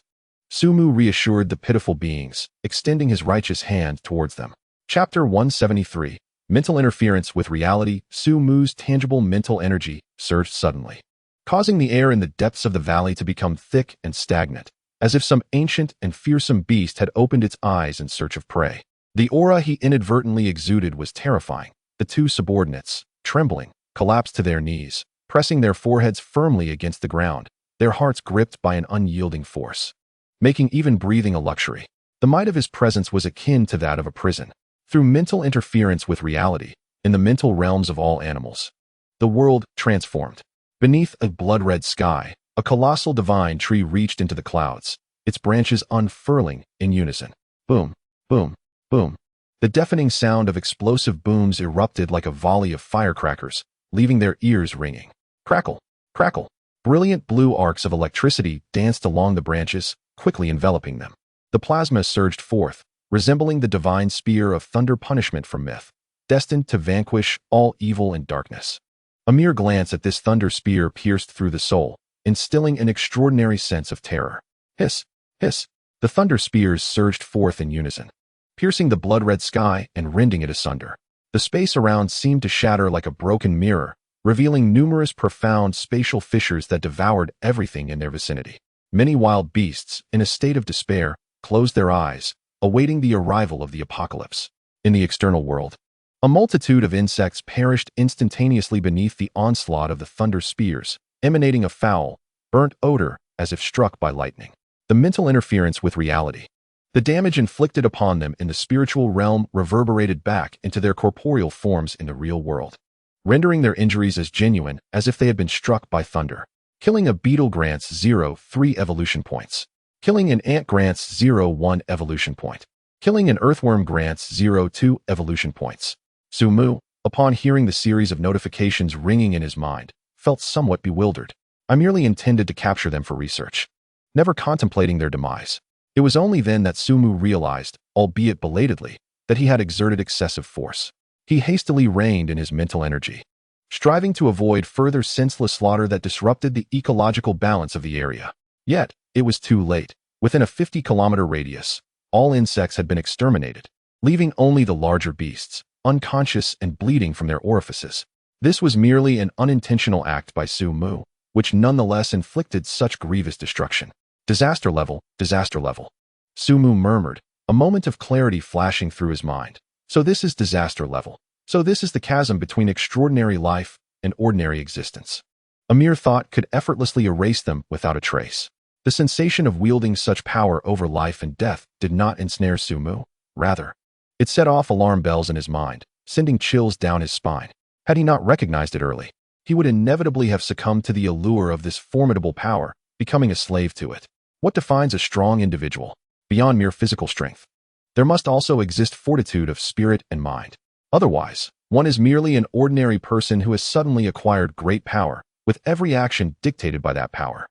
Sumu reassured the pitiful beings, extending his righteous hand towards them. Chapter 173. Mental interference with reality. Sumu's tangible mental energy surged suddenly, causing the air in the depths of the valley to become thick and stagnant, as if some ancient and fearsome beast had opened its eyes in search of prey. The aura he inadvertently exuded was terrifying. The two subordinates, trembling, collapsed to their knees, pressing their foreheads firmly against the ground, their hearts gripped by an unyielding force, making even breathing a luxury. The might of his presence was akin to that of a prison. Through mental interference with reality, in the mental realms of all animals, the world transformed. Beneath a blood-red sky, a colossal divine tree reached into the clouds, its branches unfurling in unison. Boom, boom, boom. The deafening sound of explosive booms erupted like a volley of firecrackers, leaving their ears ringing. Crackle, crackle. Brilliant blue arcs of electricity danced along the branches, quickly enveloping them. The plasma surged forth, resembling the divine spear of thunder punishment from myth, destined to vanquish all evil and darkness. A mere glance at this thunder spear pierced through the soul, instilling an extraordinary sense of terror. Hiss, hiss. The thunder spears surged forth in unison, piercing the blood-red sky and rending it asunder. The space around seemed to shatter like a broken mirror, revealing numerous profound spatial fissures that devoured everything in their vicinity. Many wild beasts, in a state of despair, closed their eyes, awaiting the arrival of the apocalypse. In the external world, a multitude of insects perished instantaneously beneath the onslaught of the thunder spears, emanating a foul, burnt odor as if struck by lightning. The mental interference with reality. The damage inflicted upon them in the spiritual realm reverberated back into their corporeal forms in the real world. rendering their injuries as genuine as if they had been struck by thunder. Killing a beetle grants 0.3 evolution points. Killing an ant grants 0.1 evolution point. Killing an earthworm grants 0.2 evolution points. Sumu, upon hearing the series of notifications ringing in his mind, felt somewhat bewildered. I merely intended to capture them for research, never contemplating their demise. It was only then that Sumu realized, albeit belatedly, that he had exerted excessive force. He hastily reined in his mental energy, striving to avoid further senseless slaughter that disrupted the ecological balance of the area. Yet, it was too late. Within a 50-kilometer radius, all insects had been exterminated, leaving only the larger beasts, unconscious and bleeding from their orifices. This was merely an unintentional act by Sumu, which nonetheless inflicted such grievous destruction. Disaster level, disaster level. Sumu murmured, a moment of clarity flashing through his mind. So this is disaster level. So this is the chasm between extraordinary life and ordinary existence. A mere thought could effortlessly erase them without a trace. The sensation of wielding such power over life and death did not ensnare Sumu. Rather, it set off alarm bells in his mind, sending chills down his spine. Had he not recognized it early, he would inevitably have succumbed to the allure of this formidable power, becoming a slave to it. What defines a strong individual? Beyond mere physical strength, there must also exist fortitude of spirit and mind. Otherwise, one is merely an ordinary person who has suddenly acquired great power, with every action dictated by that power.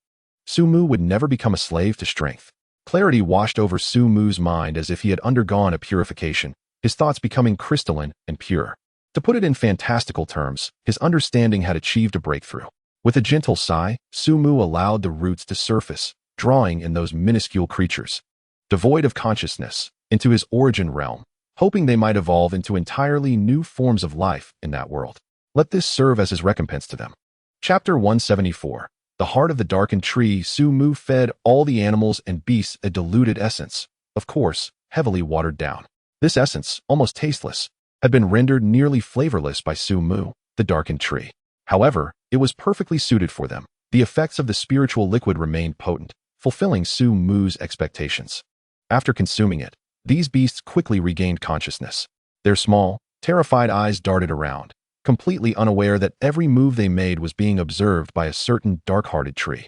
Sumu would never become a slave to strength. Clarity washed over Sumu's mind as if he had undergone a purification, his thoughts becoming crystalline and pure. To put it in fantastical terms, his understanding had achieved a breakthrough. With a gentle sigh, Sumu allowed the roots to surface, drawing in those minuscule creatures, devoid of consciousness, into his origin realm, hoping they might evolve into entirely new forms of life in that world. Let this serve as his recompense to them. Chapter 174. The heart of the darkened tree. Sumu fed all the animals and beasts a diluted essence, of course, heavily watered down. This essence, almost tasteless, had been rendered nearly flavorless by Sumu, the darkened tree. However, it was perfectly suited for them. The effects of the spiritual liquid remained potent, fulfilling Sumu's expectations. After consuming it, these beasts quickly regained consciousness. Their small, terrified eyes darted around, completely unaware that every move they made was being observed by a certain dark-hearted tree.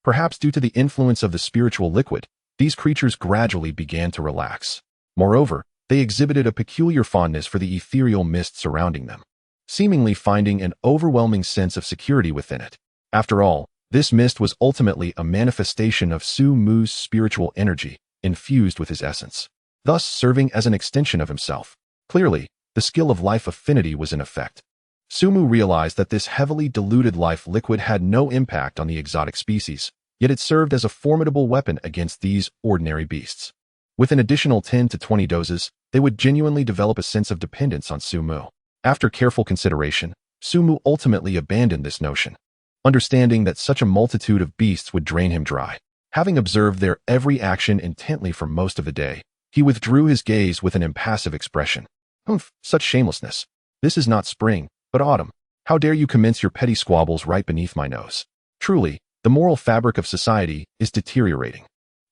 Perhaps due to the influence of the spiritual liquid, these creatures gradually began to relax. Moreover, they exhibited a peculiar fondness for the ethereal mist surrounding them, seemingly finding an overwhelming sense of security within it. After all, this mist was ultimately a manifestation of Sumu's spiritual energy, infused with his essence, thus serving as an extension of himself. Clearly, the skill of life affinity was in effect. Sumu realized that this heavily diluted life liquid had no impact on the exotic species, yet it served as a formidable weapon against these ordinary beasts. With an additional 10 to 20 doses, they would genuinely develop a sense of dependence on Sumu. After careful consideration, Sumu ultimately abandoned this notion, understanding that such a multitude of beasts would drain him dry. Having observed their every action intently for most of the day, he withdrew his gaze with an impassive expression. Humph, such shamelessness. This is not spring, but autumn. How dare you commence your petty squabbles right beneath my nose? Truly, the moral fabric of society is deteriorating.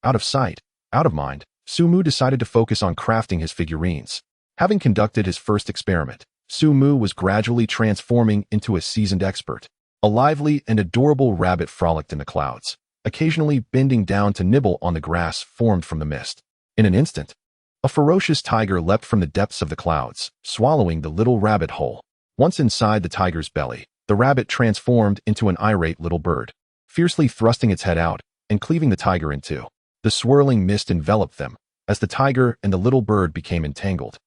Out of sight, out of mind, Sumu decided to focus on crafting his figurines. Having conducted his first experiment, Sumu was gradually transforming into a seasoned expert. A lively and adorable rabbit frolicked in the clouds, occasionally bending down to nibble on the grass formed from the mist. In an instant, a ferocious tiger leapt from the depths of the clouds, swallowing the little rabbit whole. Once inside the tiger's belly, the rabbit transformed into an irate little bird, fiercely thrusting its head out and cleaving the tiger in two. The swirling mist enveloped them as the tiger and the little bird became entangled,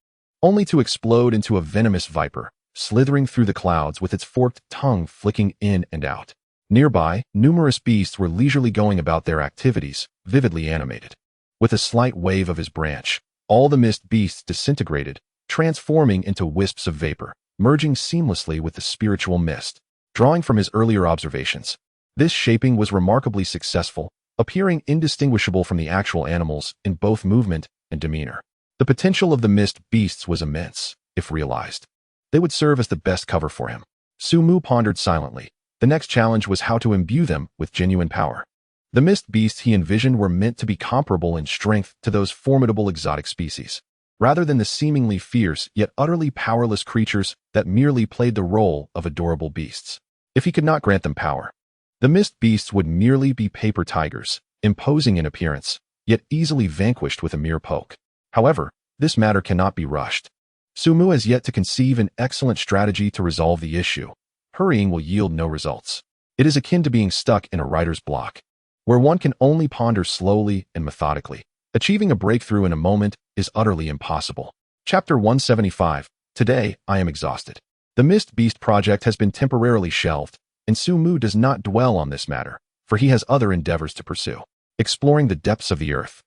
only to explode into a venomous viper, slithering through the clouds with its forked tongue flicking in and out. Nearby, numerous beasts were leisurely going about their activities, vividly animated. With a slight wave of his branch, all the mist beasts disintegrated, transforming into wisps of vapor, merging seamlessly with the spiritual mist. Drawing from his earlier observations, this shaping was remarkably successful, appearing indistinguishable from the actual animals in both movement and demeanor. The potential of the mist beasts was immense, if realized. They would serve as the best cover for him. Sumu pondered silently. The next challenge was how to imbue them with genuine power. The mist beasts he envisioned were meant to be comparable in strength to those formidable exotic species. rather than the seemingly fierce yet utterly powerless creatures that merely played the role of adorable beasts. If he could not grant them power, the mist beasts would merely be paper tigers, imposing in appearance, yet easily vanquished with a mere poke. However, this matter cannot be rushed. Sumu has yet to conceive an excellent strategy to resolve the issue. Hurrying will yield no results. It is akin to being stuck in a writer's block, where one can only ponder slowly and methodically. Achieving a breakthrough in a moment is utterly impossible. Chapter 175. Today, I am exhausted. The Mist Beast project has been temporarily shelved, and Sumu does not dwell on this matter, for he has other endeavors to pursue. Exploring the depths of the earth.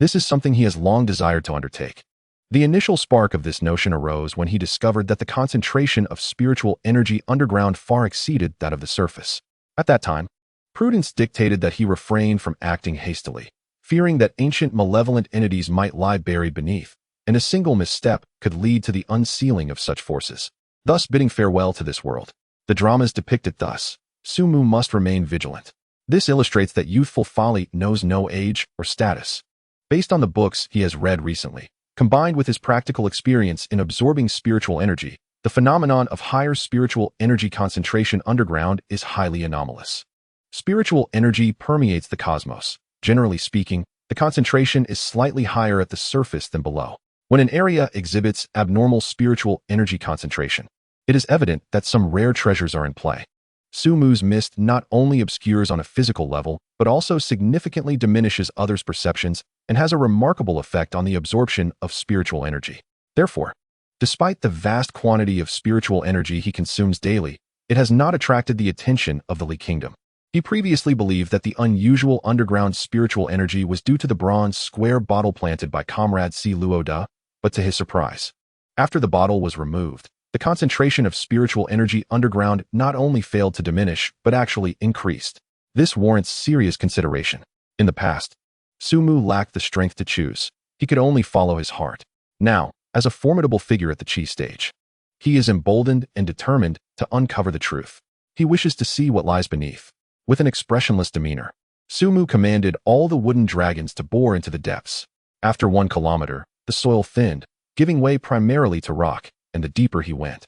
This is something he has long desired to undertake. The initial spark of this notion arose when he discovered that the concentration of spiritual energy underground far exceeded that of the surface. At that time, prudence dictated that he refrain from acting hastily, fearing that ancient malevolent entities might lie buried beneath, and a single misstep could lead to the unsealing of such forces, thus bidding farewell to this world. The dramas depict it thus. Sumu must remain vigilant. This illustrates that youthful folly knows no age or status. Based on the books he has read recently, combined with his practical experience in absorbing spiritual energy, the phenomenon of higher spiritual energy concentration underground is highly anomalous. Spiritual energy permeates the cosmos. Generally speaking, the concentration is slightly higher at the surface than below. When an area exhibits abnormal spiritual energy concentration, it is evident that some rare treasures are in play. Sumu's mist not only obscures on a physical level, but also significantly diminishes others' perceptions and has a remarkable effect on the absorption of spiritual energy. Therefore, despite the vast quantity of spiritual energy he consumes daily, it has not attracted the attention of the Li Kingdom. He previously believed that the unusual underground spiritual energy was due to the bronze square bottle planted by Comrade Si Luoda, but to his surprise, after the bottle was removed, the concentration of spiritual energy underground not only failed to diminish, but actually increased. This warrants serious consideration. In the past, Sumu lacked the strength to choose. He could only follow his heart. Now, as a formidable figure at the chi stage, he is emboldened and determined to uncover the truth. He wishes to see what lies beneath. With an expressionless demeanor, Sumu commanded all the wooden dragons to bore into the depths. After 1 kilometer, the soil thinned, giving way primarily to rock, and the deeper he went,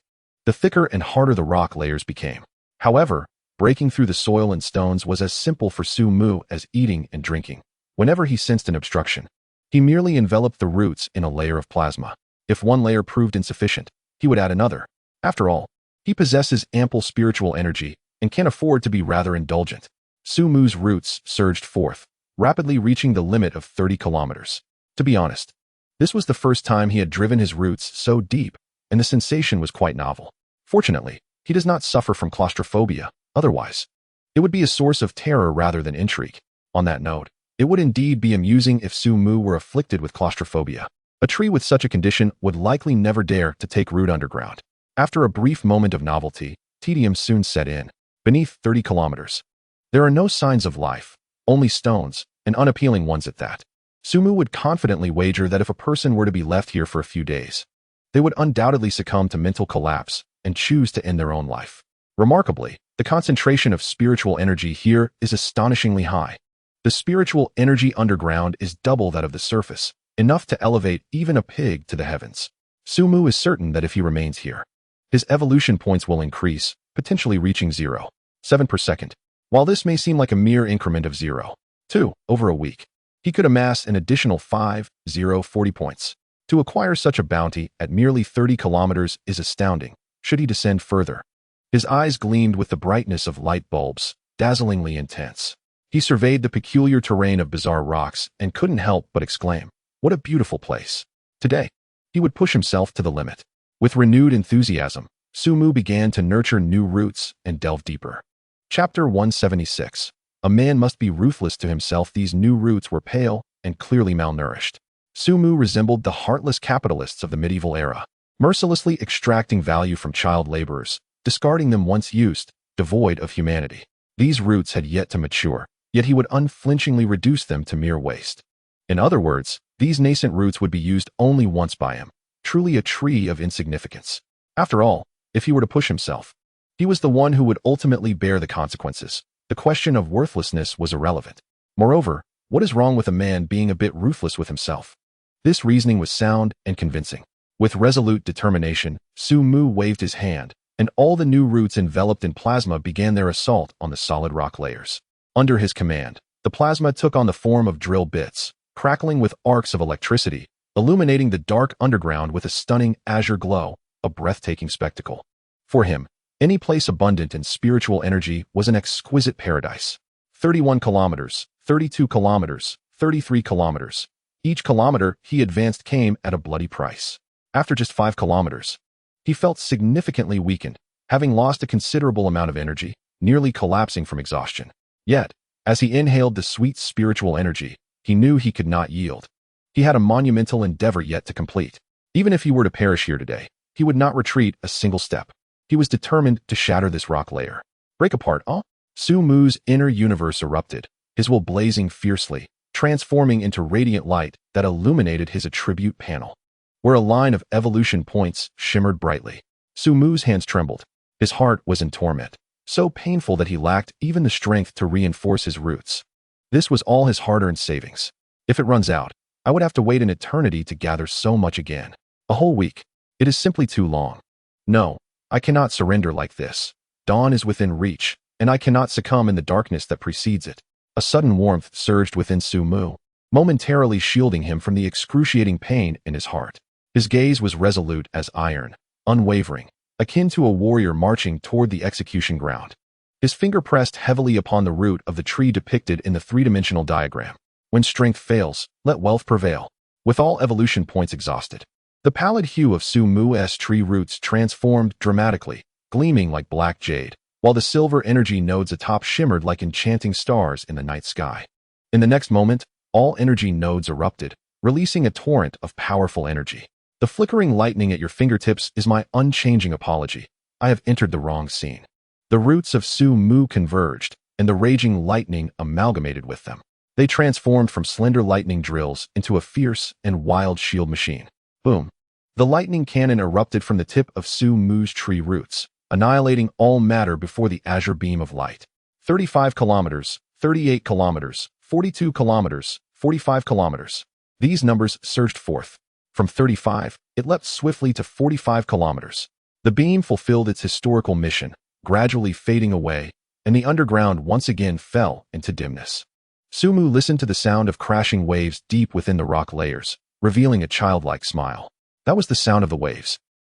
the thicker and harder the rock layers became. However, breaking through the soil and stones was as simple for Sumu as eating and drinking. Whenever he sensed an obstruction, he merely enveloped the roots in a layer of plasma. If one layer proved insufficient, he would add another. After all, he possesses ample spiritual energy and can afford to be rather indulgent. Sumu's roots surged forth, rapidly reaching the limit of 30 kilometers. To be honest, this was the first time he had driven his roots so deep, and the sensation was quite novel. Fortunately, he does not suffer from claustrophobia. Otherwise, it would be a source of terror rather than intrigue. On that note, it would indeed be amusing if Sumu were afflicted with claustrophobia. A tree with such a condition would likely never dare to take root underground. After a brief moment of novelty, tedium soon set in. Beneath 30 kilometers, there are no signs of life, only stones, and unappealing ones at that. Sumu would confidently wager that if a person were to be left here for a few days, they would undoubtedly succumb to mental collapse and choose to end their own life. Remarkably, the concentration of spiritual energy here is astonishingly high. The spiritual energy underground is double that of the surface, enough to elevate even a pig to the heavens. Sumu is certain that if he remains here, his evolution points will increase, potentially reaching 0.7 per second. While this may seem like a mere increment of 0.2 over a week, he could amass an additional 5.040 points. To acquire such a bounty at merely 30 kilometers is astounding, should he descend further. His eyes gleamed with the brightness of light bulbs, dazzlingly intense. He surveyed the peculiar terrain of bizarre rocks and couldn't help but exclaim, "What a beautiful place." Today, he would push himself to the limit. With renewed enthusiasm, Sumu began to nurture new roots and delve deeper. Chapter 176. A man must be ruthless to himself. These new roots were pale and clearly malnourished. Sumu resembled the heartless capitalists of the medieval era, mercilessly extracting value from child laborers, discarding them once used, devoid of humanity. These roots had yet to mature, yet he would unflinchingly reduce them to mere waste. In other words, these nascent roots would be used only once by him, truly a tree of insignificance. After all, if he were to push himself, he was the one who would ultimately bear the consequences. The question of worthlessness was irrelevant. Moreover, what is wrong with a man being a bit ruthless with himself? This reasoning was sound and convincing. With resolute determination, Su Mu waved his hand, and all the new roots enveloped in plasma began their assault on the solid rock layers. Under his command, the plasma took on the form of drill bits, crackling with arcs of electricity, illuminating the dark underground with a stunning azure glow, a breathtaking spectacle. For him, any place abundant in spiritual energy was an exquisite paradise. 31 kilometers, 32 kilometers, 33 kilometers. Each kilometer he advanced came at a bloody price. After just 5 kilometers, he felt significantly weakened, having lost a considerable amount of energy, nearly collapsing from exhaustion. Yet, as he inhaled the sweet spiritual energy, he knew he could not yield. He had a monumental endeavor yet to complete. Even if he were to perish here today, he would not retreat a single step. He was determined to shatter this rock layer. Break apart all? Su Mu's inner universe erupted, his will blazing fiercely, transforming into radiant light that illuminated his attribute panel, where a line of evolution points shimmered brightly. Su Mu's hands trembled. His heart was in torment, so painful that he lacked even the strength to reinforce his roots. This was all his hard-earned savings. If it runs out, I would have to wait an eternity to gather so much again. A whole week. It is simply too long. No, I cannot surrender like this. Dawn is within reach, and I cannot succumb in the darkness that precedes it. A sudden warmth surged within Su Mu, momentarily shielding him from the excruciating pain in his heart. His gaze was resolute as iron, unwavering, akin to a warrior marching toward the execution ground. His finger pressed heavily upon the root of the tree depicted in the three-dimensional diagram. When strength fails, let wealth prevail. With all evolution points exhausted, the pallid hue of Su Mu's tree roots transformed dramatically, gleaming like black jade, while the silver energy nodes atop shimmered like enchanting stars in the night sky. In the next moment, all energy nodes erupted, releasing a torrent of powerful energy. The flickering lightning at your fingertips is my unchanging apology. I have entered the wrong scene. The roots of Su Mu converged, and the raging lightning amalgamated with them. They transformed from slender lightning drills into a fierce and wild shield machine. Boom. The lightning cannon erupted from the tip of Su Mu's tree roots, annihilating all matter before the azure beam of light. 35 kilometers, 38 kilometers, 42 kilometers, 45 kilometers. These numbers surged forth. From 35, it leapt swiftly to 45 kilometers. The beam fulfilled its historical mission, gradually fading away, and the underground once again fell into dimness. Su Mu listened to the sound of crashing waves deep within the rock layers, revealing a childlike smile. That was the sound of the waves.